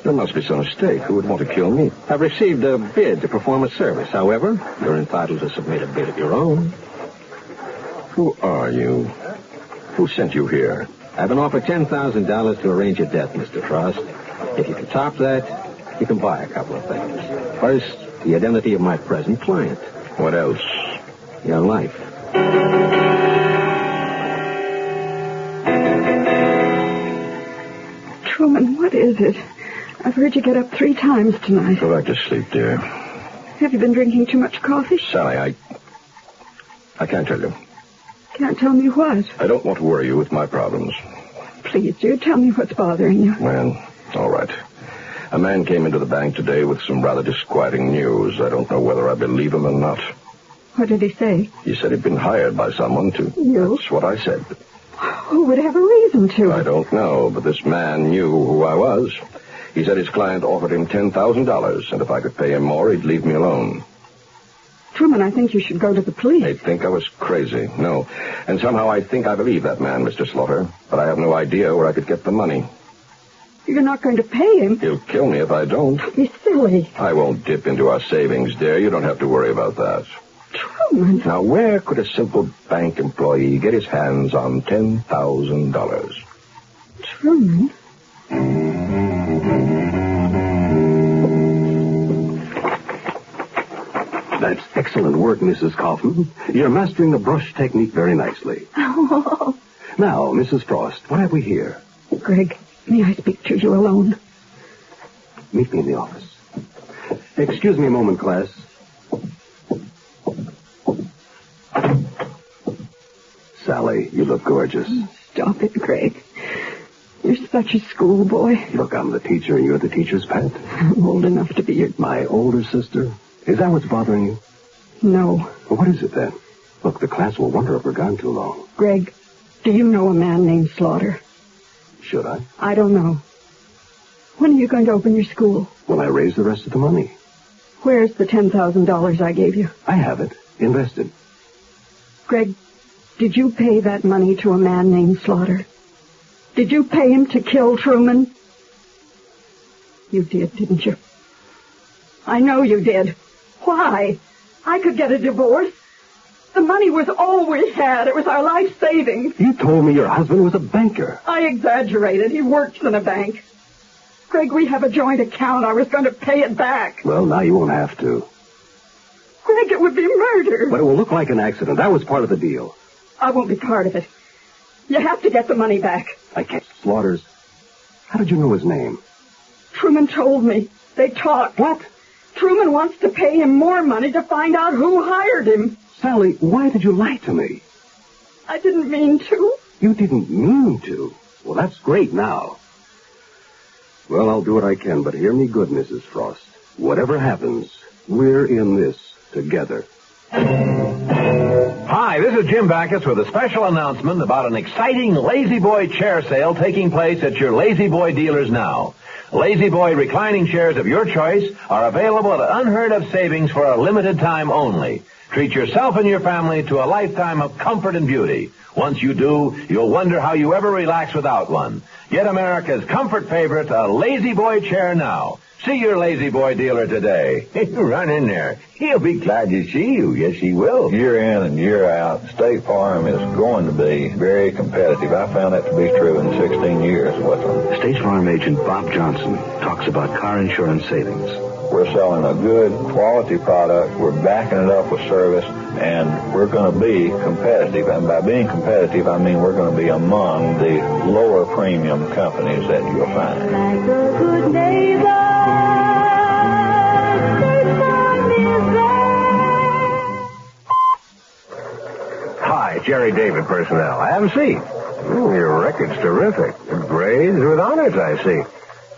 There must be some mistake. Who would want to kill me? I've received a bid to perform a service. However, you're entitled to submit a bid of your own. Who are you? Who sent you here? I've been offered $10,000 to arrange a death, Mr. Frost. If you can top that, you can buy a couple of things. First, the identity of my present client. What else? Your life. Truman, what is it? I've heard you get up 3 times tonight. Go back to sleep, dear. Have you been drinking too much coffee? Sally, I can't tell you. Can't tell me what? I don't want to worry you with my problems. Please, do tell me what's bothering you. Well, all right. A man came into the bank today with some rather disquieting news. I don't know whether I believe him or not. What did he say? He said he'd been hired by someone to... You? That's what I said. Who would have a reason to? I don't know, but this man knew who I was. He said his client offered him $10,000, and if I could pay him more, he'd leave me alone. Truman, I think you should go to the police. They'd think I was crazy. No. And somehow I think I believe that man, Mr. Slaughter. But I have no idea where I could get the money. You're not going to pay him? He'll kill me if I don't. Don't be silly. I won't dip into our savings, dear. You don't have to worry about that. Truman. Now, where could a simple bank employee get his hands on $10,000? Truman? That's excellent work, Mrs. Kaufman. You're mastering the brush technique very nicely. Oh. Now, Mrs. Frost, what have we here? Greg, may I speak to you alone? Meet me in the office. Excuse me a moment, class. Sally, you look gorgeous. Stop it, Greg. You're such a schoolboy. Look, I'm the teacher, and you're the teacher's pet. I'm old enough to be your... My older sister? Is that what's bothering you? No. Well, what is it, then? Look, the class will wonder if we're gone too long. Greg, do you know a man named Slaughter? Should I? I don't know. When are you going to open your school? When I raise the rest of the money. Where's the $10,000 I gave you? I have it. Invested. Greg, did you pay that money to a man named Slaughter? Did you pay him to kill Truman? You did, didn't you? I know you did. Why? I could get a divorce. The money was all we had. It was our life savings. You told me your husband was a banker. I exaggerated. He works in a bank. Greg, we have a joint account. I was going to pay it back. Well, now you won't have to. Greg, it would be murder. But it will look like an accident. That was part of the deal. I won't be part of it. You have to get the money back. I can't. Slaughters. How did you know his name? Truman told me. They talked. What? Truman wants to pay him more money to find out who hired him. Sally, why did you lie to me? I didn't mean to. You didn't mean to? Well, that's great now. Well, I'll do what I can, but hear me good, Mrs. Frost. Whatever happens, we're in this together. Hi, this is Jim Backus with a special announcement about an exciting Lazy Boy chair sale taking place at your Lazy Boy dealers now. Lazy Boy reclining chairs of your choice are available at unheard of savings for a limited time only. Treat yourself and your family to a lifetime of comfort and beauty. Once you do, you'll wonder how you ever relax without one. Get America's comfort favorite, a Lazy Boy chair now. See your Lazy Boy dealer today. Run in there. He'll be glad to see you. Yes, he will. Year in and year out, State Farm is going to be very competitive. I found that to be true in 16 years with them. State Farm agent Bob Johnson talks about car insurance savings. We're selling a good quality product. We're backing it up with service, and we're going to be competitive. And by being competitive, I mean we're going to be among the lower premium companies that you'll find. Like a good neighbor. Hi, Jerry David personnel. Have a seat. Your record's terrific. Grades with honors, I see.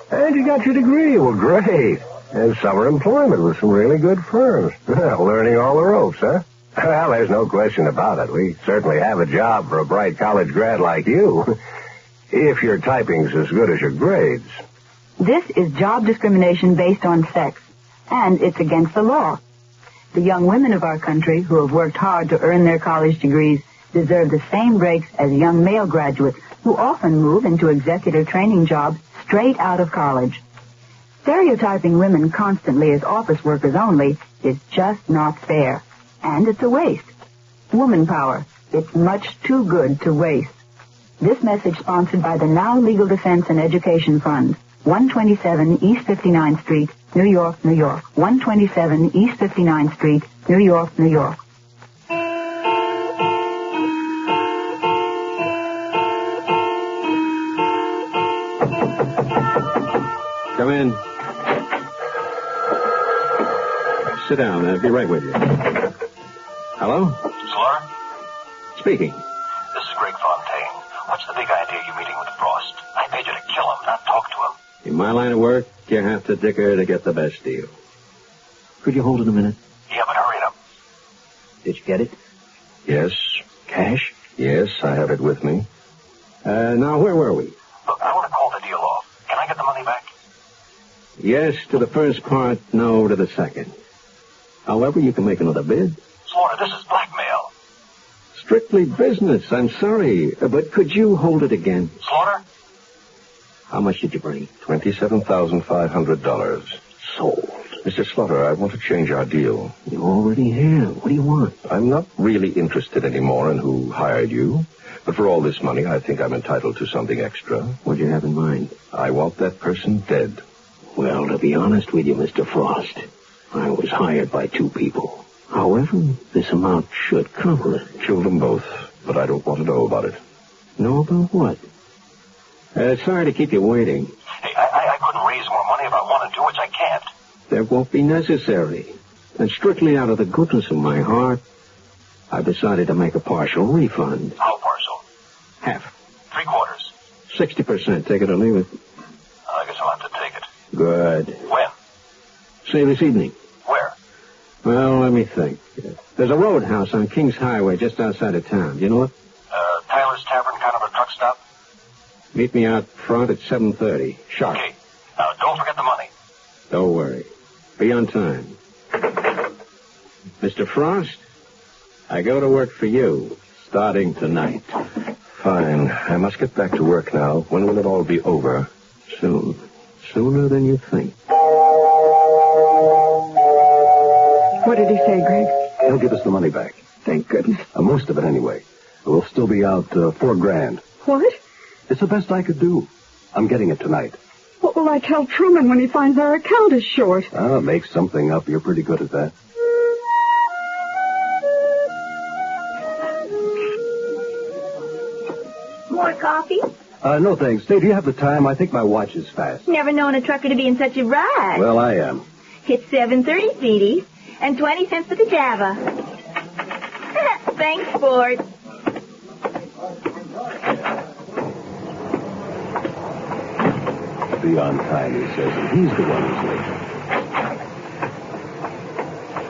And you got your degree. Well, great. And summer employment with some really good firms. Learning all the ropes, huh? Well, there's no question about it. We certainly have a job for a bright college grad like you. If your typing's as good as your grades. This is job discrimination based on sex, and it's against the law. The young women of our country who have worked hard to earn their college degrees deserve the same breaks as young male graduates who often move into executive training jobs straight out of college. Stereotyping women constantly as office workers only is just not fair, and it's a waste. Woman power, it's much too good to waste. This message sponsored by the Now Legal Defense and Education Fund, 127 East 59th Street, New York, New York. 127 East 59th Street, New York, New York. Come in. Sit down. I'll be right with you. Hello? Slaughter? Speaking. This is Greg Fontaine. What's the big idea you're meeting with Frost? I paid you to kill him, not talk to him. In my line of work, you have to dicker to get the best deal. Could you hold it a minute? Yeah, but hurry it up. Did you get it? Yes. Cash? Yes, I have it with me. Now, where were we? Look, I want to call the deal off. Can I get the money back? Yes to the first part, no to the second. However, you can make another bid. Slaughter, this is blackmail. Strictly business. I'm sorry, but could you hold it again? Slaughter? How much did you bring? $27,500. Sold. Mr. Slaughter, I want to change our deal. You already have. What do you want? I'm not really interested anymore in who hired you. But for all this money, I think I'm entitled to something extra. What do you have in mind? I want that person dead. Well, to be honest with you, Mr. Frost, I was hired by two people. However, this amount should cover it. Kill them both, but I don't want to know about it. Know about what? Sorry to keep you waiting. Hey, I couldn't raise more money if I wanted to, which I can't. That won't be necessary. And strictly out of the goodness of my heart, I've decided to make a partial refund. How partial? Half. 3/4. 60%. Take it or leave it. I guess I'll have to take it. Good. When? Say this evening. Where? Well, let me think. There's a roadhouse on Kings Highway just outside of town. Do you know it? Tyler's Tavern, kind of a truck stop? Meet me out front at 7:30. Sharp. Okay. Don't forget the money. Don't worry. Be on time. Mr. Frost, I go to work for you, starting tonight. Fine. I must get back to work now. When will it all be over? Soon. Sooner than you think. What did he say, Greg? He'll give us the money back. Thank goodness. Most of it, anyway. We'll still be out $4,000. What? It's the best I could do. I'm getting it tonight. What will I tell Truman when he finds our account is short? I'll make something up. You're pretty good at that. More coffee? No, thanks. Say, do you have the time? I think my watch is fast. Never known a trucker to be in such a rush. Well, I am. It's 7:30, sweetie, and 20 cents for the Java. Thanks, Ford. Be on time, he says, and he's the one who's late.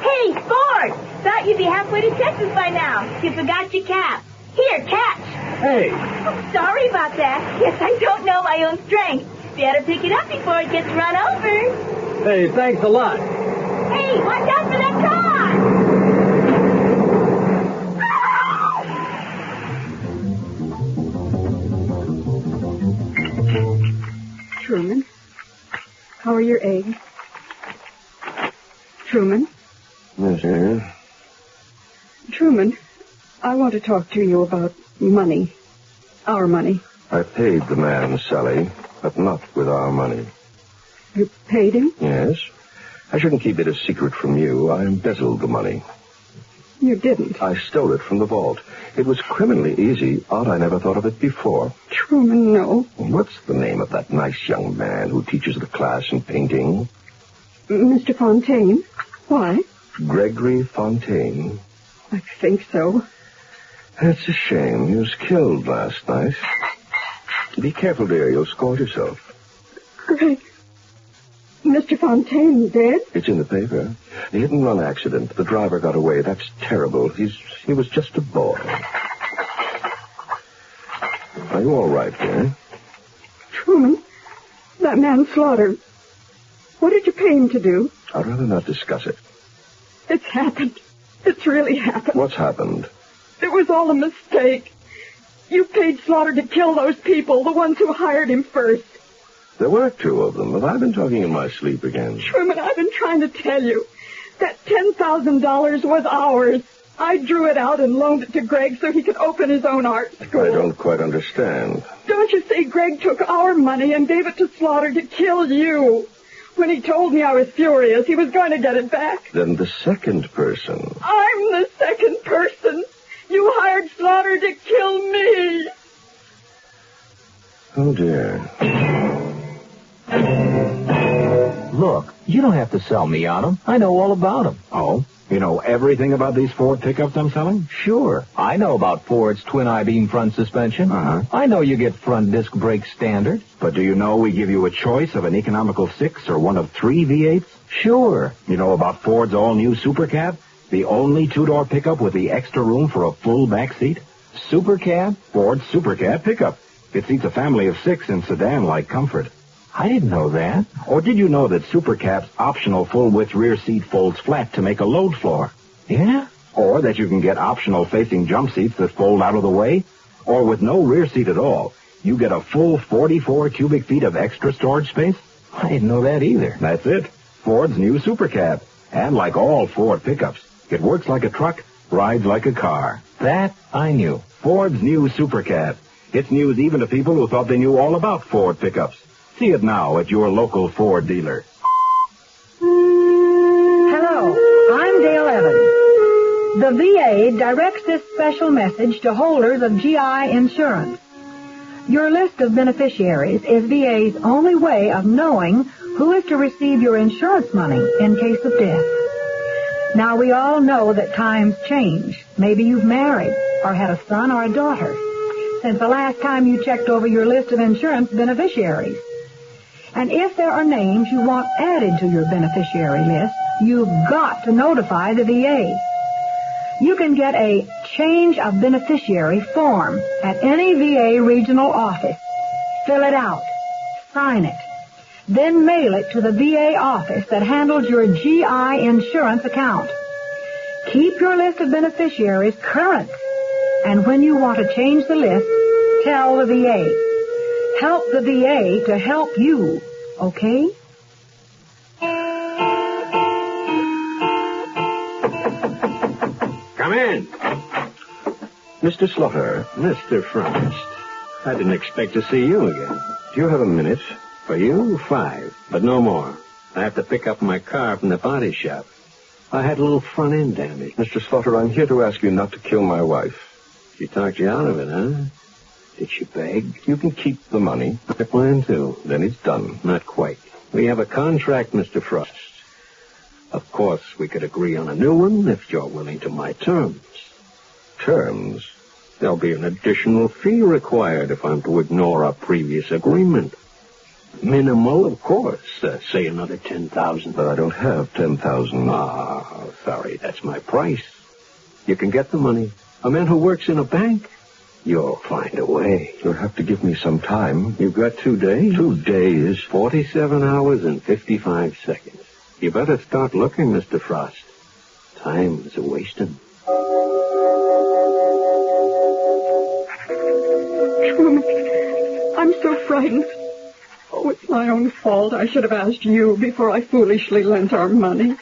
Hey, Ford! Thought you'd be halfway to Texas by now. You forgot your cap. Here, catch. Hey! Oh, sorry about that. Yes, I don't know my own strength. Better pick it up before it gets run over. Hey, thanks a lot. Hey, watch out for that car! Truman, how are your eggs? Truman? Yes, sir. Truman, I want to talk to you about money. Our money. I paid the man, Sally, but not with our money. You paid him? Yes. I shouldn't keep it a secret from you. I embezzled the money. You didn't. I stole it from the vault. It was criminally easy. Odd I never thought of it before. Truman, no. What's the name of that nice young man who teaches the class in painting? Mr. Fontaine. Why? Gregory Fontaine. I think so. That's a shame. He was killed last night. Be careful, dear. You'll scald yourself. Greg. Mr. Fontaine dead? It's in the paper. A hit-and-run accident. The driver got away. That's terrible. He was just a boy. Are you all right, dear? Truman, that manslaughter. What did you pay him to do? I'd rather not discuss it. It's happened. It's really happened. What's happened? It was all a mistake. You paid Slaughter to kill those people, the ones who hired him first. There were two of them. Have I been talking in my sleep again? Truman, I've been trying to tell you. That $10,000 was ours. I drew it out and loaned it to Greg so he could open his own art school. I don't quite understand. Don't you see Greg took our money and gave it to Slaughter to kill you? When he told me I was furious, he was going to get it back. Then the second person. I'm the second person. You hired Slaughter to kill me. Oh, dear. Look, you don't have to sell me on them. I know all about them. Oh? You know everything about these Ford pickups I'm selling? Sure. I know about Ford's twin I-beam front suspension. I know you get front disc brake standard. But do you know we give you a choice of an economical 6 or one of 3 V8s? Sure. You know about Ford's all-new Super Cab? The only two-door pickup with the extra room for a full back seat? Super Cab? Ford's Super Cab pickup. It seats a family of 6 in sedan-like comfort. I didn't know that. Or did you know that Super Cab's optional full-width rear seat folds flat to make a load floor? Yeah? Or that you can get optional facing jump seats that fold out of the way? Or with no rear seat at all, you get a full 44 cubic feet of extra storage space? I didn't know that either. That's it. Ford's new Super Cab. And like all Ford pickups, it works like a truck, rides like a car. That I knew. Ford's new Super Cab. It's news even to people who thought they knew all about Ford pickups. See it now at your local Ford dealer. Hello, I'm Dale Evans. The VA directs this special message to holders of GI insurance. Your list of beneficiaries is VA's only way of knowing who is to receive your insurance money in case of death. Now, we all know that times change. Maybe you've married or had a son or a daughter since the last time you checked over your list of insurance beneficiaries. And if there are names you want added to your beneficiary list, you've got to notify the VA. You can get a change of beneficiary form at any VA regional office. Fill it out, sign it, then mail it to the VA office that handles your GI insurance account. Keep your list of beneficiaries current. And when you want to change the list, tell the VA. Help the VA to help you, okay? Come in. Mr. Slaughter. Mr. Frost. I didn't expect to see you again. Do you have a minute? For you, 5, but no more. I have to pick up my car from the body shop. I had a little front end damage. Mr. Slaughter, I'm here to ask you not to kill my wife. She talked you out of it, huh? Did she beg? You can keep the money. I plan to. Then it's done. Not quite. We have a contract, Mr. Frost. Of course, we could agree on a new one if you're willing to my terms. Terms? There'll be an additional fee required if I'm to ignore our previous agreement. Minimal, of course. Say another $10,000. But I don't have $10,000. Ah, sorry, that's my price. You can get the money. A man who works in a bank, you'll find a way. You'll have to give me some time. You've got 2 days. 2 days? 47 hours and 55 seconds. You better start looking, Mr. Frost. Time's a-wasting. Truman, I'm so frightened. Oh, it's my own fault. I should have asked you before I foolishly lent our money.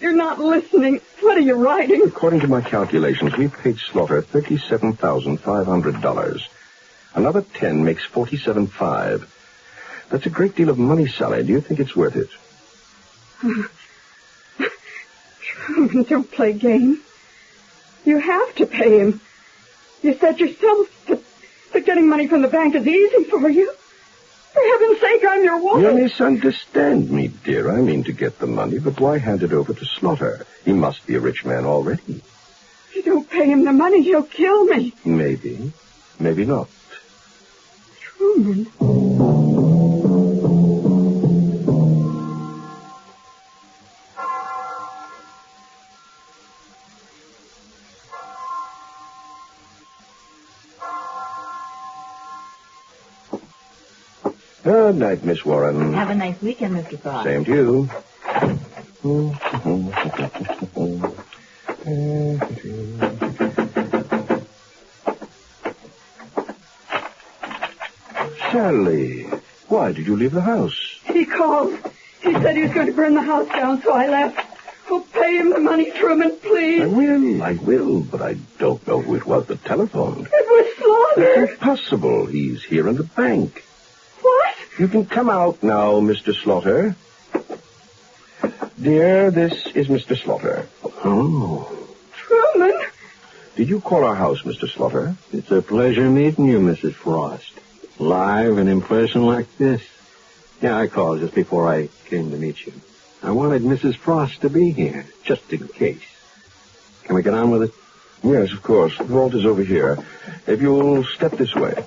You're not listening. What are you writing? According to my calculations, we've paid Slaughter $37,500. Another 10 makes $47,500. That's a great deal of money, Sally. Do you think it's worth it? Truman, don't play games. You have to pay him. You said yourself that getting money from the bank is easy for you. For heaven's sake, I'm your woman. You misunderstand me, dear. I mean to get the money, but why hand it over to Slaughter? He must be a rich man already. If you don't pay him the money, he'll kill me. Maybe. Maybe not. Truman. Good night, Miss Warren. Have a nice weekend, Mr. Frost. Same to you. Sally, why did you leave the house? He called. He said he was going to burn the house down, so I left. Oh, pay him the money, Truman, please. I will, but I don't know who it was that telephoned. It was Slaughter. It's impossible. He's here in the bank. What? You can come out now, Mr. Slaughter. Dear, this is Mr. Slaughter. Oh. Truman. Did you call our house, Mr. Slaughter? It's a pleasure meeting you, Mrs. Frost. Live and in person like this. Yeah, I called just before I came to meet you. I wanted Mrs. Frost to be here, just in case. Can we get on with it? Yes, of course. The vault is over here. If you'll step this way.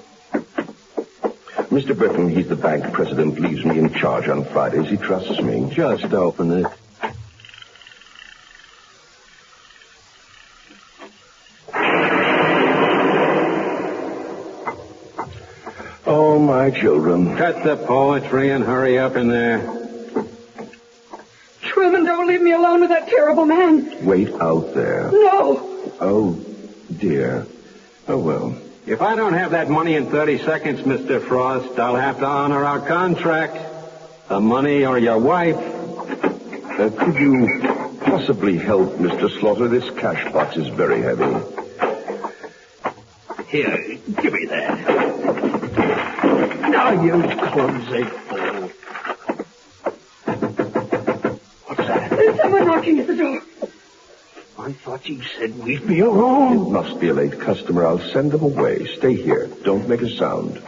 Mr. Britton, he's the bank president, leaves me in charge on Fridays. He trusts me. Just open it. Oh, my children. Cut the poetry and hurry up in there. Truman, don't leave me alone with that terrible man. Wait out there. No. Oh, dear. Oh, well. If I don't have that money in 30 seconds, Mr. Frost, I'll have to honor our contract. The money or your wife. Could you possibly help, Mr. Slaughter? This cash box is very heavy. Here, give me that. Now, you clumsy fool. What's that? There's someone knocking at the door. I thought you said we'd be alone. It must be a late customer. I'll send them away. Stay here. Don't make a sound.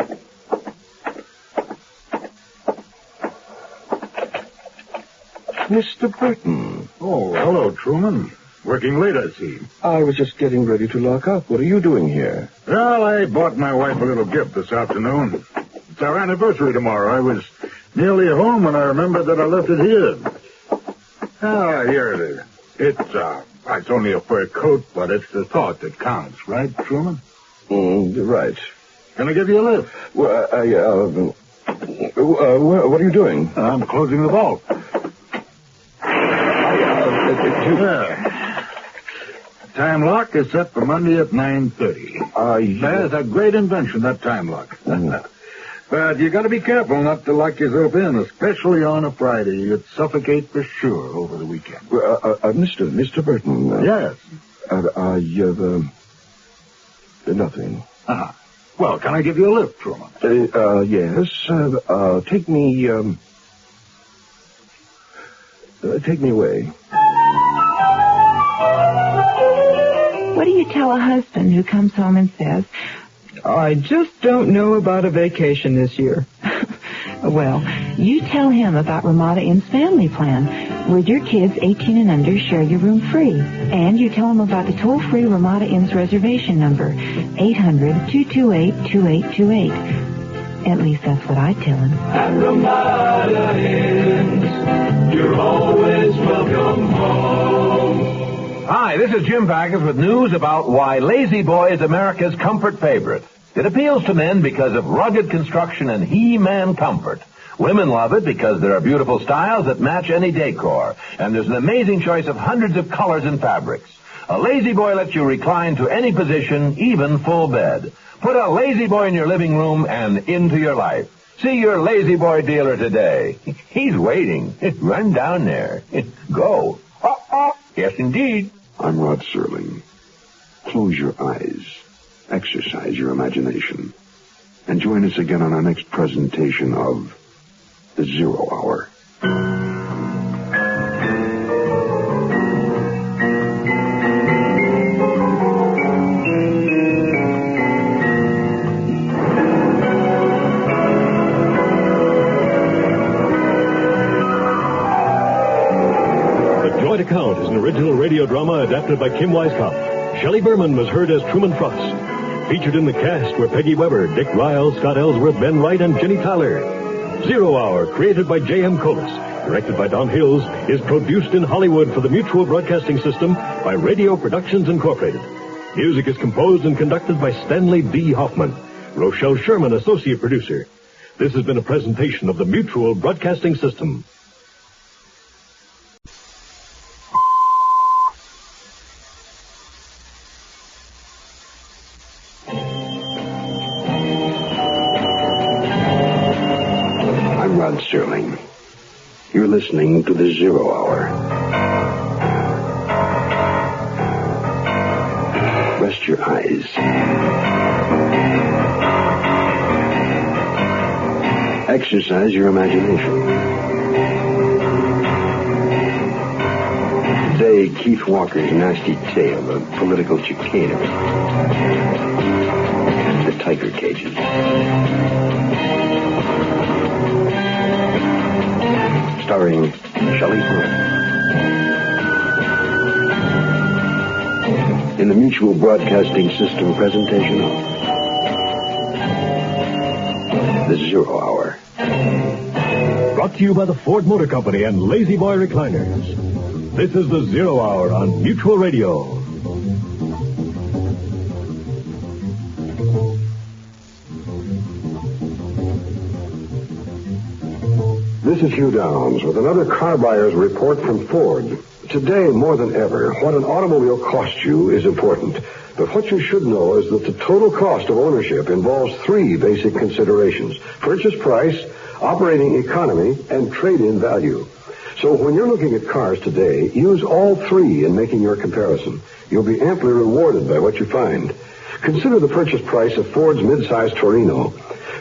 Mr. Burton. Oh, hello, Truman. Working late, I see. I was just getting ready to lock up. What are you doing here? Well, I bought my wife a little gift this afternoon. It's our anniversary tomorrow. I was nearly home when I remembered that I left it here. Ah, here it is. It's only a fur coat, but it's the thought that counts, right, Truman? You're right. Can I give you a lift? Well, what are you doing? I'm closing the vault. Time lock is set for Monday at 9:30. That's a great invention, that time lock. But you got to be careful not to lock yourself in, especially on a Friday. You'd suffocate for sure over the weekend. Mr. Burton. Yes. Nothing. Well, can I give you a lift, Truman? Yes. Take me away. What do you tell a husband who comes home and says, I just don't know about a vacation this year? Well, you tell him about Ramada Inn's family plan, where your kids 18 and under share your room free. And you tell him about the toll-free Ramada Inn's reservation number, 800-228-2828. At least that's what I tell him. At Ramada Inn, you're always welcome home. Hi, this is Jim Backus with news about why Lazy Boy is America's comfort favorite. It appeals to men because of rugged construction and He-Man comfort. Women love it because there are beautiful styles that match any decor, and there's an amazing choice of hundreds of colors and fabrics. A Lazy Boy lets you recline to any position, even full bed. Put a Lazy Boy in your living room and into your life. See your Lazy Boy dealer today. He's waiting. Run down there. Go. Yes, indeed. I'm Rod Serling. Close your eyes. Exercise your imagination. And join us again on our next presentation of The Zero Hour. The Joint Account is an original radio drama adapted by Kim Weisskopf. Shelley Berman was heard as Truman Frost. Featured in the cast were Peggy Weber, Dick Ryle, Scott Ellsworth, Ben Wright, and Jenny Tyler. Zero Hour, created by J.M. Colas, directed by Don Hills, is produced in Hollywood for the Mutual Broadcasting System by Radio Productions Incorporated. Music is composed and conducted by Stanley D. Hoffman. Rochelle Sherman, associate producer. This has been a presentation of the Mutual Broadcasting System. Rod Serling. You're listening to The Zero Hour. Rest your eyes. Exercise your imagination. Today, Keith Walker's nasty tale of political chicanery. The tiger cages. Starring Shelley Berman. In the Mutual Broadcasting System presentation of The Zero Hour. Brought to you by the Ford Motor Company and Lazy Boy Recliners. This is The Zero Hour on Mutual Radio. This is Hugh Downs with another car buyer's report from Ford. Today, more than ever, what an automobile costs you is important. But what you should know is that the total cost of ownership involves three basic considerations: purchase price, operating economy, and trade-in value. So when you're looking at cars today, use all three in making your comparison. You'll be amply rewarded by what you find. Consider the purchase price of Ford's midsize Torino.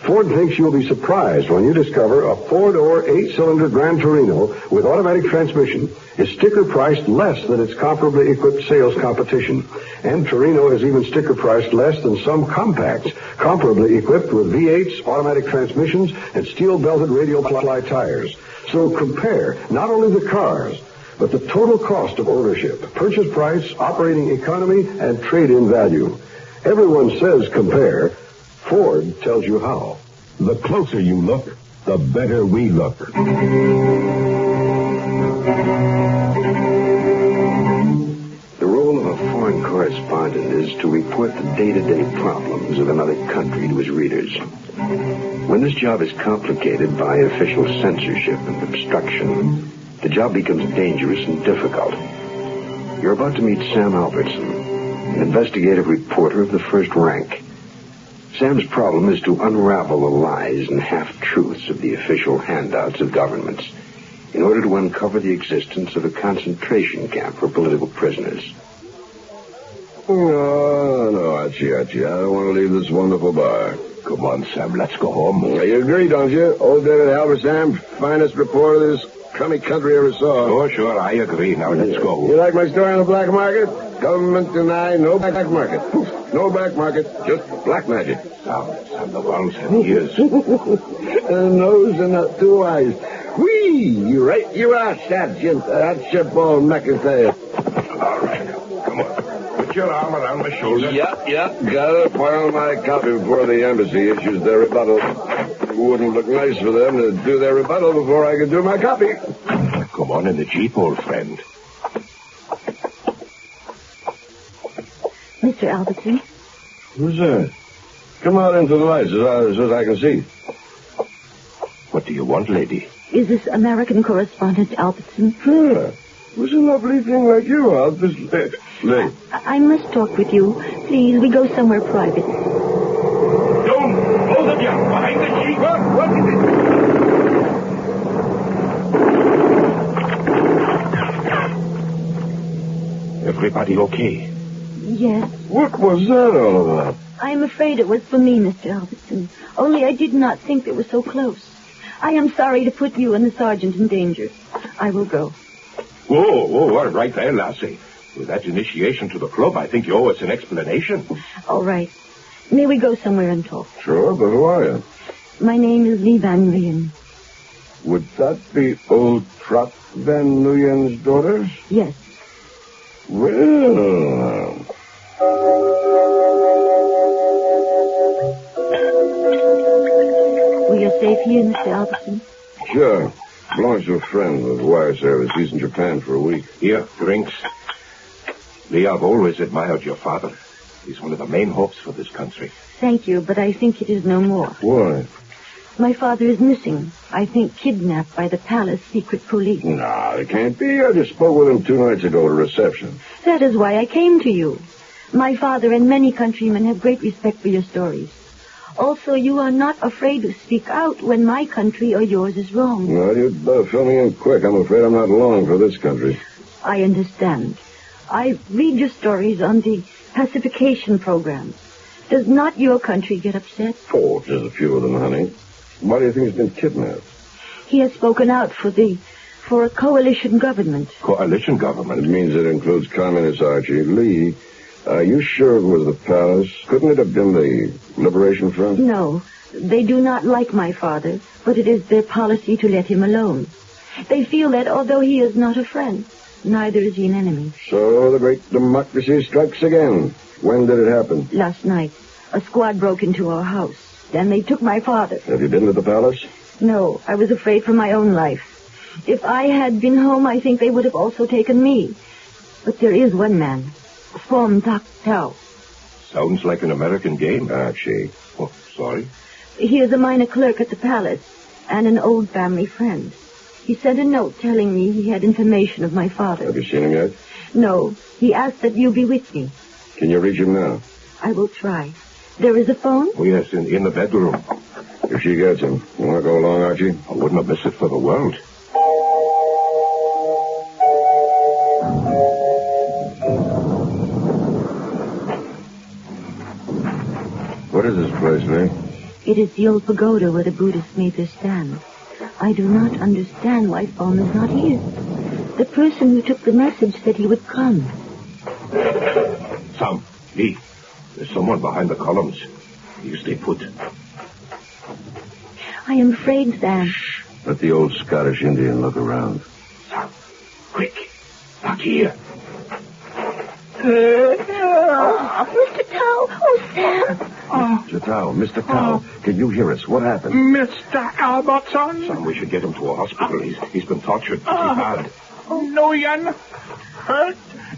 Ford thinks you'll be surprised when you discover a four-door, 8-cylinder Gran Torino with automatic transmission is sticker priced less than its comparably equipped sales competition. And Torino is even sticker priced less than some compacts, comparably equipped with V8s, automatic transmissions, and steel-belted radial ply tires. So compare not only the cars, but the total cost of ownership, purchase price, operating economy, and trade-in value. Everyone says compare. Ford tells you how. The closer you look, the better we look. The role of a foreign correspondent is to report the day-to-day problems of another country to his readers. When this job is complicated by official censorship and obstruction, the job becomes dangerous and difficult. You're about to meet Sam Albertson, an investigative reporter of the first rank. Sam's problem is to unravel the lies and half-truths of the official handouts of governments in order to uncover the existence of a concentration camp for political prisoners. No, it's Archie. I don't want to leave this wonderful bar. Come on, Sam, let's go home. You agree, don't you? Old David Halberstam, finest reporter this crummy country ever saw. Sure, I agree. Now, let's go. You like my story on the black market? Government deny no black market. No black market, just black magic. Sam, the world's in ears. A nose and not two eyes. Whee! Right you are, Sergeant. That's your ball McIntyre. All right, come on. Put your arm around my shoulder. Yeah. Gotta file my copy before the embassy issues their rebuttal. It wouldn't look nice for them to do their rebuttal before I could do my copy. Come on in the Jeep, old friend. Mr. Albertson? Who's that? Come out into the light so I can see. What do you want, lady? Is this American correspondent Albertson? Sure. Who's a lovely thing like you, Albertson? I must talk with you. Please, we go somewhere private. Don't! Both of you! Behind the Jeep! What is it? Everybody okay? Yes. What was that all about? I'm afraid it was for me, Mr. Albertson. Only I did not think they were so close. I am sorry to put you and the sergeant in danger. I will go. Whoa, all right there, lassie. With that initiation to the club, I think you owe us an explanation. All right. May we go somewhere and talk? Sure, but who are you? My name is Lee Van Rijn. Would that be old Trot Van Nuyen's daughter? Yes. Well... We are safe here, Mr. Albertson? Sure. Belongs to a friend with wire service. He's in Japan for a week. Here, drinks. Lee, I've always admired your father. He's one of the main hopes for this country. Thank you, but I think it is no more. Why? My father is missing. I think kidnapped by the palace secret police. No, it can't be. I just spoke with him 2 nights ago at a reception. That is why I came to you. My father and many countrymen have great respect for your stories. Also, you are not afraid to speak out when my country or yours is wrong. Well, you'd better fill me in quick. I'm afraid I'm not long for this country. I understand. I read your stories on the pacification program. Does not your country get upset? Oh, just a few of them, honey. Why do you think he's been kidnapped? He has spoken out for a coalition government. Coalition government? It means it includes communists, Archie. Lee, are you sure it was the palace? Couldn't it have been the Liberation Front? No, they do not like my father, but it is their policy to let him alone. They feel that although he is not a friend, neither is he an enemy. So the great democracy strikes again. When did it happen? Last night. A squad broke into our house. Then they took my father. Have you been to the palace? No, I was afraid for my own life. If I had been home, I think they would have also taken me. But there is one man. From Dak Tao. Sounds like an American game, Archie. Oh, sorry. He is a minor clerk at the palace and an old family friend. He sent a note telling me he had information of my father. Have you seen him yet? No. He asked that you be with me. Can you reach him now? I will try. There is a phone? Oh, yes, in the bedroom. If she gets him, you want to go along, Archie? I wouldn't have missed it for the world. What is this place, May? It is the old pagoda where the Buddhists made their stand. I do not understand why Fong is not here. The person who took the message said he would come. Sam, Lee, there's someone behind the columns. You stay put. I am afraid, Sam. Let the old Scottish Indian look around. Sam, quick. Back here. Mr. Tao! Oh, Sam! Mr. Tao, Mr. Tao, can you hear us? What happened? Mr. Albertson? Sam, we should get him to a hospital. He's been tortured pretty bad. Nguyen hurt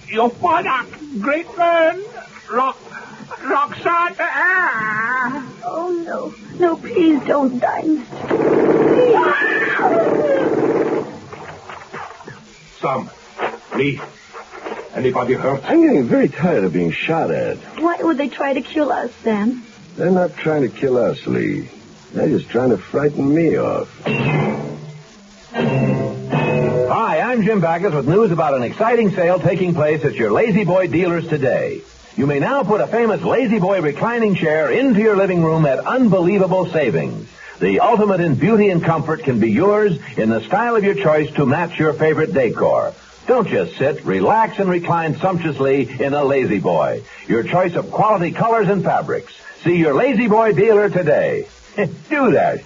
your father. Great man. Roxanne. Oh, no. No, please don't die. Sam, Lee, anybody hurt? I'm getting very tired of being shot at. Why would they try to kill us, Sam? They're not trying to kill us, Lee. They're just trying to frighten me off. Hi, I'm Jim Backus with news about an exciting sale taking place at your Lazy Boy dealers today. You may now put a famous Lazy Boy reclining chair into your living room at unbelievable savings. The ultimate in beauty and comfort can be yours in the style of your choice to match your favorite decor. Don't just sit, relax, and recline sumptuously in a Lazy Boy. Your choice of quality colors and fabrics. See your Lazy Boy dealer today. Do that.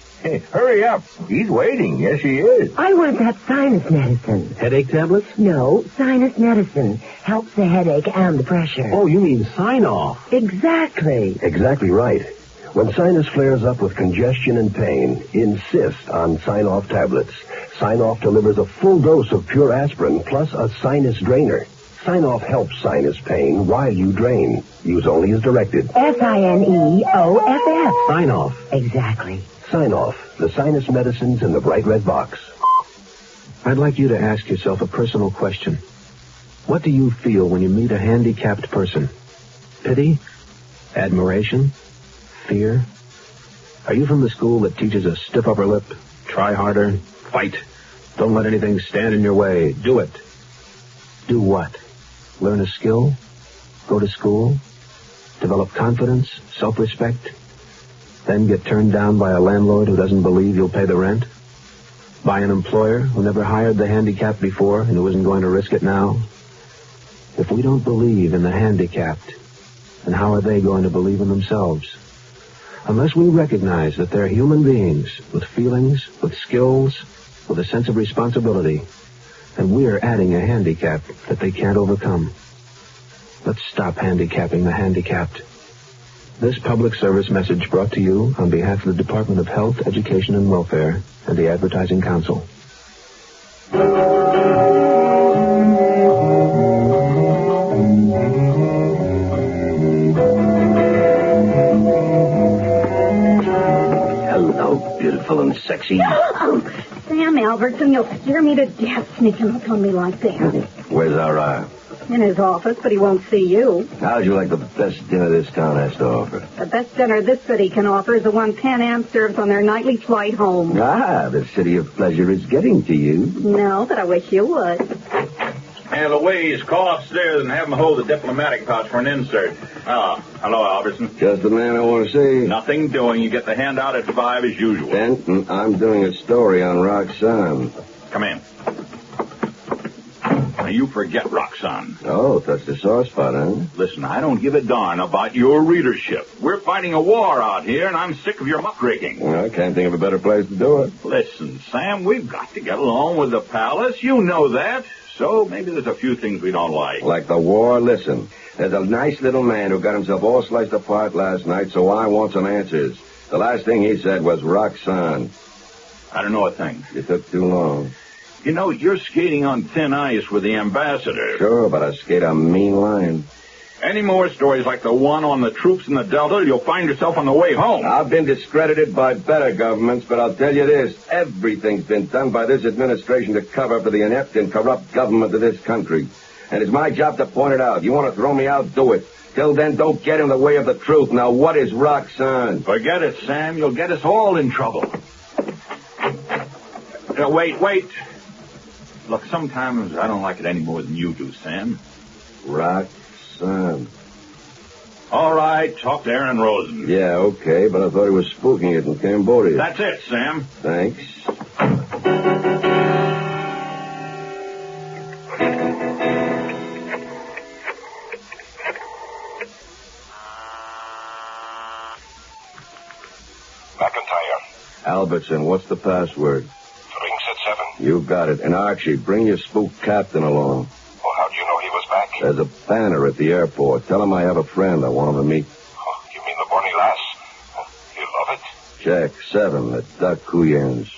Hurry up. He's waiting. Yes, he is. I want that sinus medicine. Headache tablets? No, sinus medicine. Helps the headache and the pressure. Oh, you mean sign-off. Exactly. Exactly right. When sinus flares up with congestion and pain, insist on Sign-Off tablets. Sign-Off delivers a full dose of pure aspirin plus a sinus drainer. Sign-Off helps sinus pain while you drain. Use only as directed. Signoff. Sign-Off. Exactly. Sign-Off, the sinus medicines in the bright red box. I'd like you to ask yourself a personal question. What do you feel when you meet a handicapped person? Pity? Admiration? Fear? Are you from the school that teaches a stiff upper lip, try harder, fight, don't let anything stand in your way, do it? Do what? Learn a skill? Go to school? Develop confidence, self-respect? Then get turned down by a landlord who doesn't believe you'll pay the rent? By an employer who never hired the handicapped before and who isn't going to risk it now? If we don't believe in the handicapped, then how are they going to believe in themselves? Unless we recognize that they're human beings with feelings, with skills, with a sense of responsibility, and we're adding a handicap that they can't overcome. Let's stop handicapping the handicapped. This public service message brought to you on behalf of the Department of Health, Education, and Welfare and the Advertising Council. Hello, beautiful and sexy. Oh, Sam Albertson, you'll scare me to death sneaking up on me like that. Where's our In his office, but he won't see you. How'd you like the best dinner this town has to offer? The best dinner this city can offer is the one Pan Am serves on their nightly flight home. Ah, the city of pleasure is getting to you. No, but I wish you would. Hey, Louise, call upstairs and have him hold the diplomatic pouch for an insert. Hello, Albertson. Just the man I want to see. Nothing doing. You get the handout at 5 as usual. Denton, I'm doing a story on Roxanne. Come in. Now, you forget Roxanne. Oh, that's the sore spot, huh? Listen, I don't give a darn about your readership. We're fighting a war out here, and I'm sick of your muckraking. Well, I can't think of a better place to do it. Listen, Sam, we've got to get along with the palace. You know that. So maybe there's a few things we don't like. Like the war? Listen, there's a nice little man who got himself all sliced apart last night, so I want some answers. The last thing he said was Roxanne. I don't know a thing. You took too long. You know, you're skating on thin ice with the ambassador. Sure, but I skate a mean line. Any more stories like the one on the troops in the Delta, you'll find yourself on the way home. I've been discredited by better governments, but I'll tell you this. Everything's been done by this administration to cover for the inept and corrupt government of this country. And it's my job to point it out. You want to throw me out, do it. Till then, don't get in the way of the truth. Now, what is Roxanne? Forget it, Sam. You'll get us all in trouble. Wait. Look, sometimes I don't like it any more than you do, Sam. Roxanne. All right, talk to Aaron Rosen. Yeah, okay, but I thought he was spooking it in Cambodia. That's it, Sam. Thanks. McIntyre. Albertson, what's the password? Rings at 7. You got it. And Archie, bring your spook captain along. Well, how do you know he was back? There's a banner at the airport. Tell him I have a friend I want him to meet. Oh, you mean the Bonnie Lass? You love it? Check 7 at Duck Cuyans.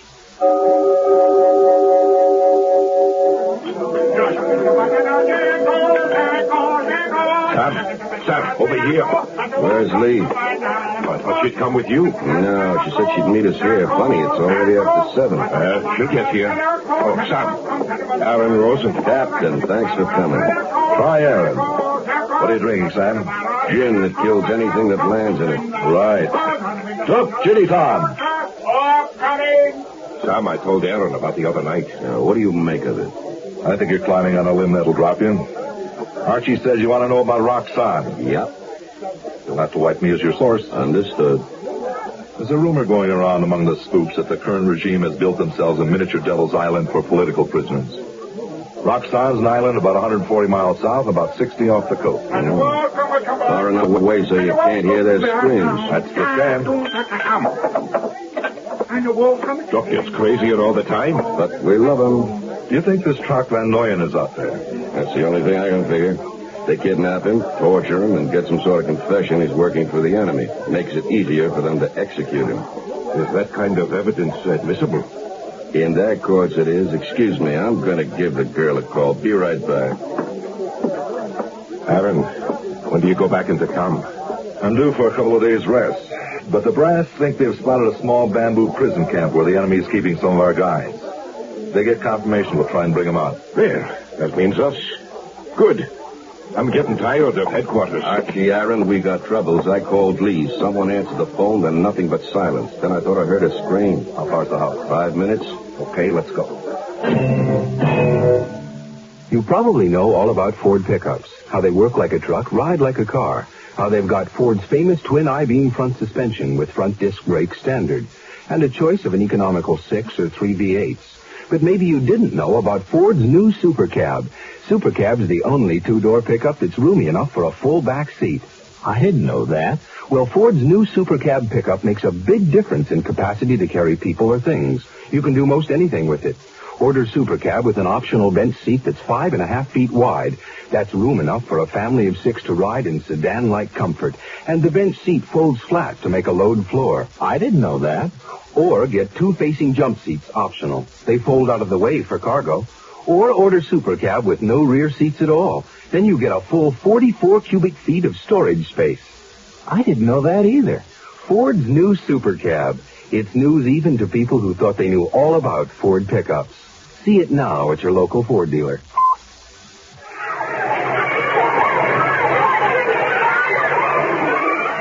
Sam, over here. Where's Lee? I thought she'd come with you. No, she said she'd meet us here. Funny, it's already after 7. She'll get here. Oh, Sam. Aaron Rosen. Captain, thanks for coming. Try Aaron. What are you drinking, Sam? Gin that kills anything that lands in it. Right. Look, Ginny Tom. Sam, I told Aaron about the other night. Now, what do you make of it? I think you're climbing on a limb that'll drop you. Archie says you want to know about Roxanne. Yep. You'll have to wipe me as your source. Understood. There's a rumor going around among the spooks that the current regime has built themselves a miniature Devil's Island for political prisoners. Roxanne's an island about 140 miles south, about 60 off the coast. Far enough away so you can't hear their screams. That's the stand. Doc gets crazier all the time. But we love him. Do you think this Troc Van Noyen is out there? That's the only thing I can figure. They kidnap him, torture him, and get some sort of confession he's working for the enemy. Makes it easier for them to execute him. Is that kind of evidence admissible? In their courts it is. Excuse me, I'm going to give the girl a call. Be right back. Aaron, when do you go back into town? I'm due for a couple of days' rest. But the brass think they've spotted a small bamboo prison camp where the enemy's keeping some of our guys. If they get confirmation, we'll try and bring them out. There. That means us. Good. I'm getting tired of headquarters. Archie, Aaron, we got troubles. I called Lee. Someone answered the phone, then nothing but silence. Then I thought I heard a scream. How far's the house? 5 minutes. Okay, let's go. You probably know all about Ford pickups, how they work like a truck, ride like a car, how they've got Ford's famous twin I-beam front suspension with front disc brake standard, and a choice of an economical 6 or 3 V8s. But maybe you didn't know about Ford's new Super Cab. Super Cab's the only two-door pickup that's roomy enough for a full back seat. I didn't know that. Well, Ford's new Super Cab pickup makes a big difference in capacity to carry people or things. You can do most anything with it. Order Super Cab with an optional bench seat that's 5.5 feet wide. That's room enough for a family of 6 to ride in sedan-like comfort. And the bench seat folds flat to make a load floor. I didn't know that. Or get 2 facing jump seats optional. They fold out of the way for cargo. Or order Super Cab with no rear seats at all. Then you get a full 44 cubic feet of storage space. I didn't know that either. Ford's new Super Cab. It's news even to people who thought they knew all about Ford pickups. See it now at your local Ford dealer.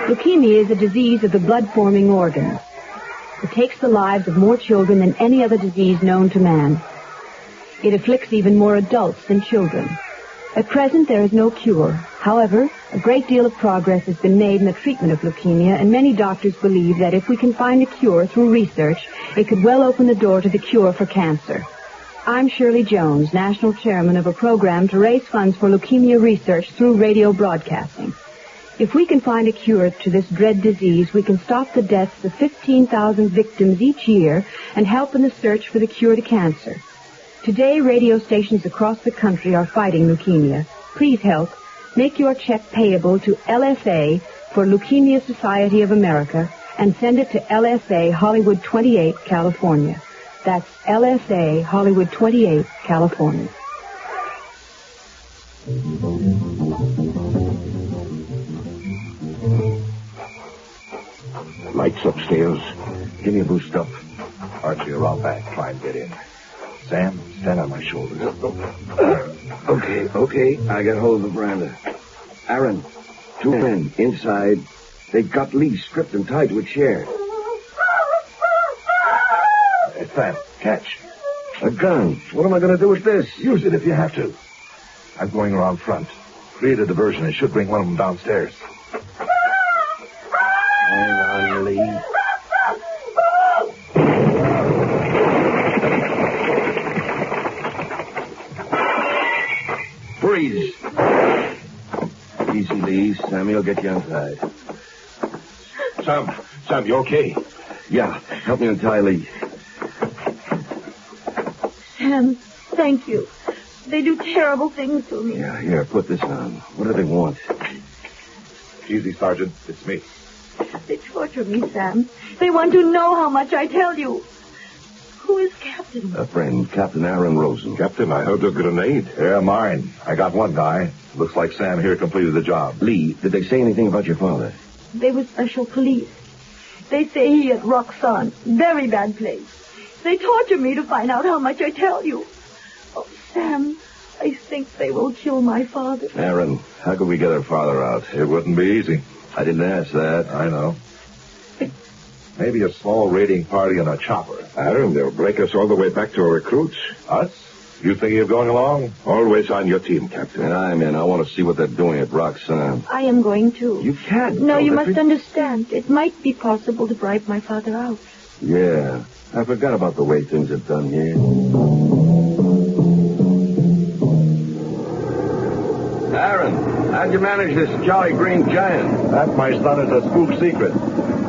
Leukemia is a disease of the blood-forming organs. It takes the lives of more children than any other disease known to man. It afflicts even more adults than children. At present, there is no cure. However, a great deal of progress has been made in the treatment of leukemia, and many doctors believe that if we can find a cure through research, it could well open the door to the cure for cancer. I'm Shirley Jones, National Chairman of a program to raise funds for leukemia research through radio broadcasting. If we can find a cure to this dread disease, we can stop the deaths of 15,000 victims each year and help in the search for the cure to cancer. Today, radio stations across the country are fighting leukemia. Please help. Make your check payable to LSA for Leukemia Society of America and send it to LSA Hollywood 28, California. That's LSA Hollywood 28, California. Lights upstairs. Give me a boost up. Archie, around back. Try and get in. Sam, stand on my shoulders. Okay. I got hold of the veranda. Aaron, 2 men inside. They've got Lee stripped and tied to a chair. Hey, Sam, catch. A gun. What am I going to do with this? Use it if you have to. I'm going around front. Create a diversion. It should bring one of them downstairs. Hang on, Lee. Freeze. Easy, Lee. Sammy will get you inside. Sam, you okay? Yeah, help me untie Lee. Sam, thank you. They do terrible things to me. Yeah, here, put this on. What do they want? Easy, Sergeant. It's me. They torture me, Sam. They want to know how much I tell you. Who is Captain? A friend, Captain Aaron Rosen. Captain, I heard a grenade. Yeah, mine. I got one guy. Looks like Sam here completed the job. Lee, did they say anything about your father? They were special police. They say he at Roxanne. Very bad place. They torture me to find out how much I tell you. Oh, Sam, I think they will kill my father. Aaron, how could we get our father out? It wouldn't be easy. I didn't ask that. I know. Maybe a small raiding party on a chopper. Aaron, they'll break us all the way back to our recruits. Us? You thinking of going along? Always on your team, Captain. And I'm in. I want to see what they're doing at Roxanne. I am going too. You can't. No, you must understand. It might be possible to bribe my father out. Yeah. I forgot about the way things are done here. Aaron, how'd you manage this Jolly Green Giant? That, my son, is a spook secret.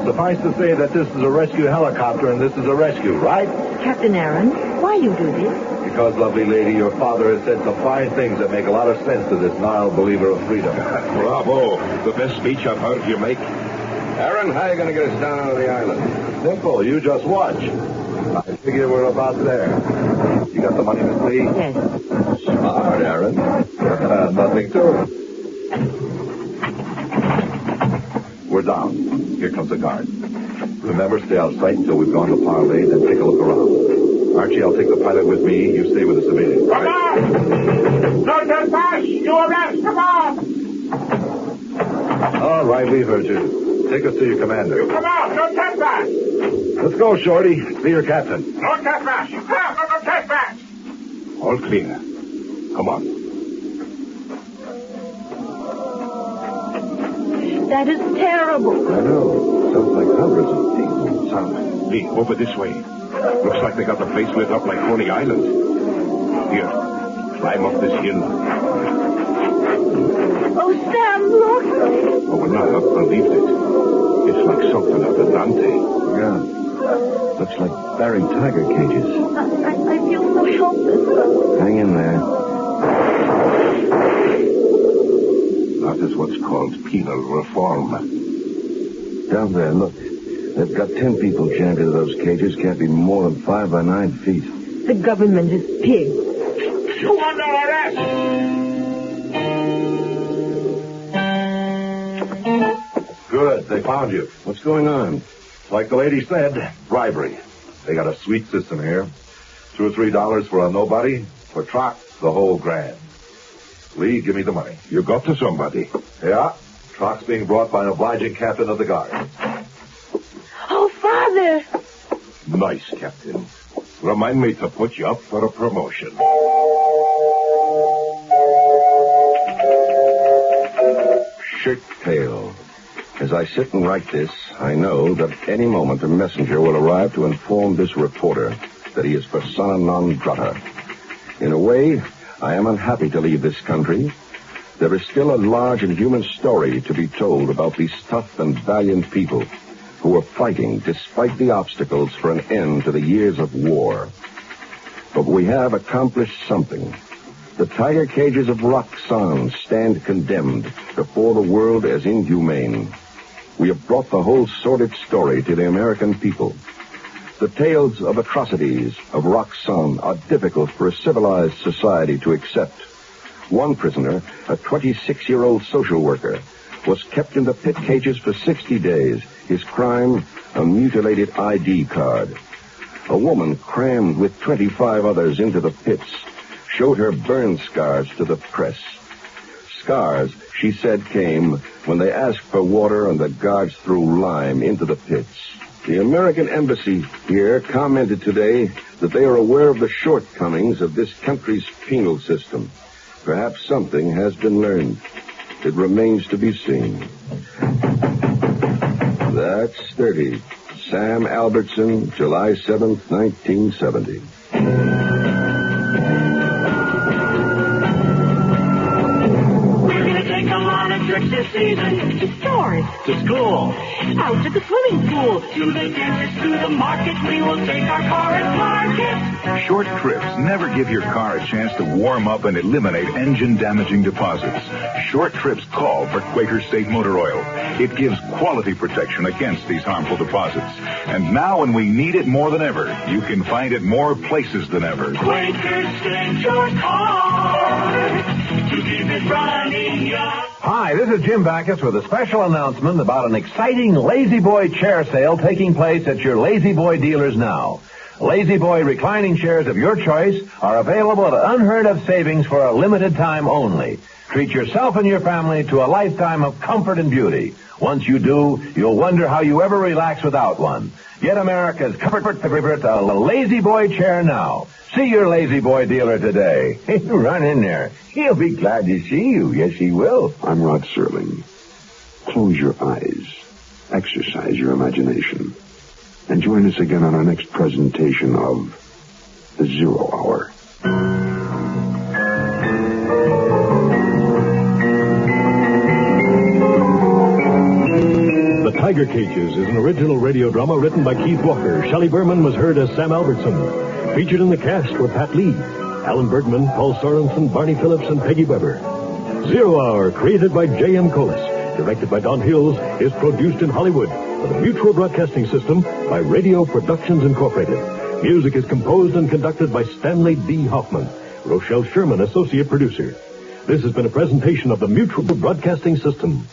Suffice to say that this is a rescue helicopter and this is a rescue, right? Captain Aaron, why you do this? Because, lovely lady, your father has said some fine things that make a lot of sense to this gnarled believer of freedom. Bravo. The best speech I've heard you make. Aaron, how are you going to get us down onto the island? Simple. You just watch. I figure we're about there. You got the money, Miss Lee? Yes. Smart, Aaron. Nothing to it. We're down. Here comes the guard. Remember, stay out of sight until we've gone to Parley, then take a look around. Archie, I'll take the pilot with me. You stay with the civilian. Come on! No trespass! You arrest! Come on! All right, we heard you. Take us to your commander. You come out! No trespass! Let's go, Shorty. See your captain. No trespass! No trespass! All clear. Come on. That is terrible. I know. Sounds like hundreds of people. Sam, Lee, over this way. Looks like they got the place lit up like Coney Island. Here, climb up this hill. Oh, Sam, look. Oh, well, now, I believed it. It's like something out of Dante. Yeah. Looks like buried tiger cages. I feel so helpless. Hang in there. That is what's called penal reform. Down there, look. They've got 10 people jammed into those cages. Can't be more than 5 by 9 feet. The government is pig. You under arrest! Good. They found you. What's going on? Like the lady said, bribery. They got a sweet system here. $2 or $3 for a nobody. For Troc, the whole grand. Lee, give me the money. You got to somebody. Yeah. Troc's being brought by an obliging captain of the guard. Oh, Father! Nice, Captain. Remind me to put you up for a promotion. Shirt tail. As I sit and write this, I know that at any moment a messenger will arrive to inform this reporter that he is persona non grata. In a way, I am unhappy to leave this country. There is still a large and human story to be told about these tough and valiant people who are fighting despite the obstacles for an end to the years of war. But we have accomplished something. The tiger cages of Roxanne stand condemned before the world as inhumane. We have brought the whole sordid story to the American people. The tales of atrocities of Roxanne are difficult for a civilized society to accept. One prisoner, a 26-year-old social worker, was kept in the pit cages for 60 days. His crime, a mutilated ID card. A woman crammed with 25 others into the pits showed her burn scars to the press. Scars, she said, came when they asked for water and the guards threw lime into the pits. The American embassy here commented today that they are aware of the shortcomings of this country's penal system. Perhaps something has been learned. It remains to be seen. That's 30. Sam Albertson, July 7th, 1970. Trips this season. To stores. To school. Out to the swimming pool. To the dentist, to the market. We will take our car and park it. Short trips never give your car a chance to warm up and eliminate engine-damaging deposits. Short trips call for Quaker State Motor Oil. It gives quality protection against these harmful deposits. And now when we need it more than ever, you can find it more places than ever. Quaker State your car to keep it running young. Hi, this is Jim Backus with a special announcement about an exciting Lazy Boy chair sale taking place at your Lazy Boy dealers now. Lazy Boy reclining chairs of your choice are available at unheard-of savings for a limited time only. Treat yourself and your family to a lifetime of comfort and beauty. Once you do, you'll wonder how you ever relax without one. Get America's comfort favorite, a Lazy Boy chair now. See your Lazy Boy dealer today. Run in there. He'll be glad to see you. Yes, he will. I'm Rod Serling. Close your eyes. Exercise your imagination. And join us again on our next presentation of The Zero Hour. The Tiger Cages is an original radio drama written by Keith Walker. Shelley Berman was heard as Sam Albertson. Featured in the cast were Pat Lee, Alan Bergman, Paul Sorensen, Barney Phillips, and Peggy Weber. Zero Hour, created by J.M. Collis, directed by Don Hills, is produced in Hollywood for the Mutual Broadcasting System by Radio Productions Incorporated. Music is composed and conducted by Stanley D. Hoffman. Rochelle Sherman, associate producer. This has been a presentation of the Mutual Broadcasting System.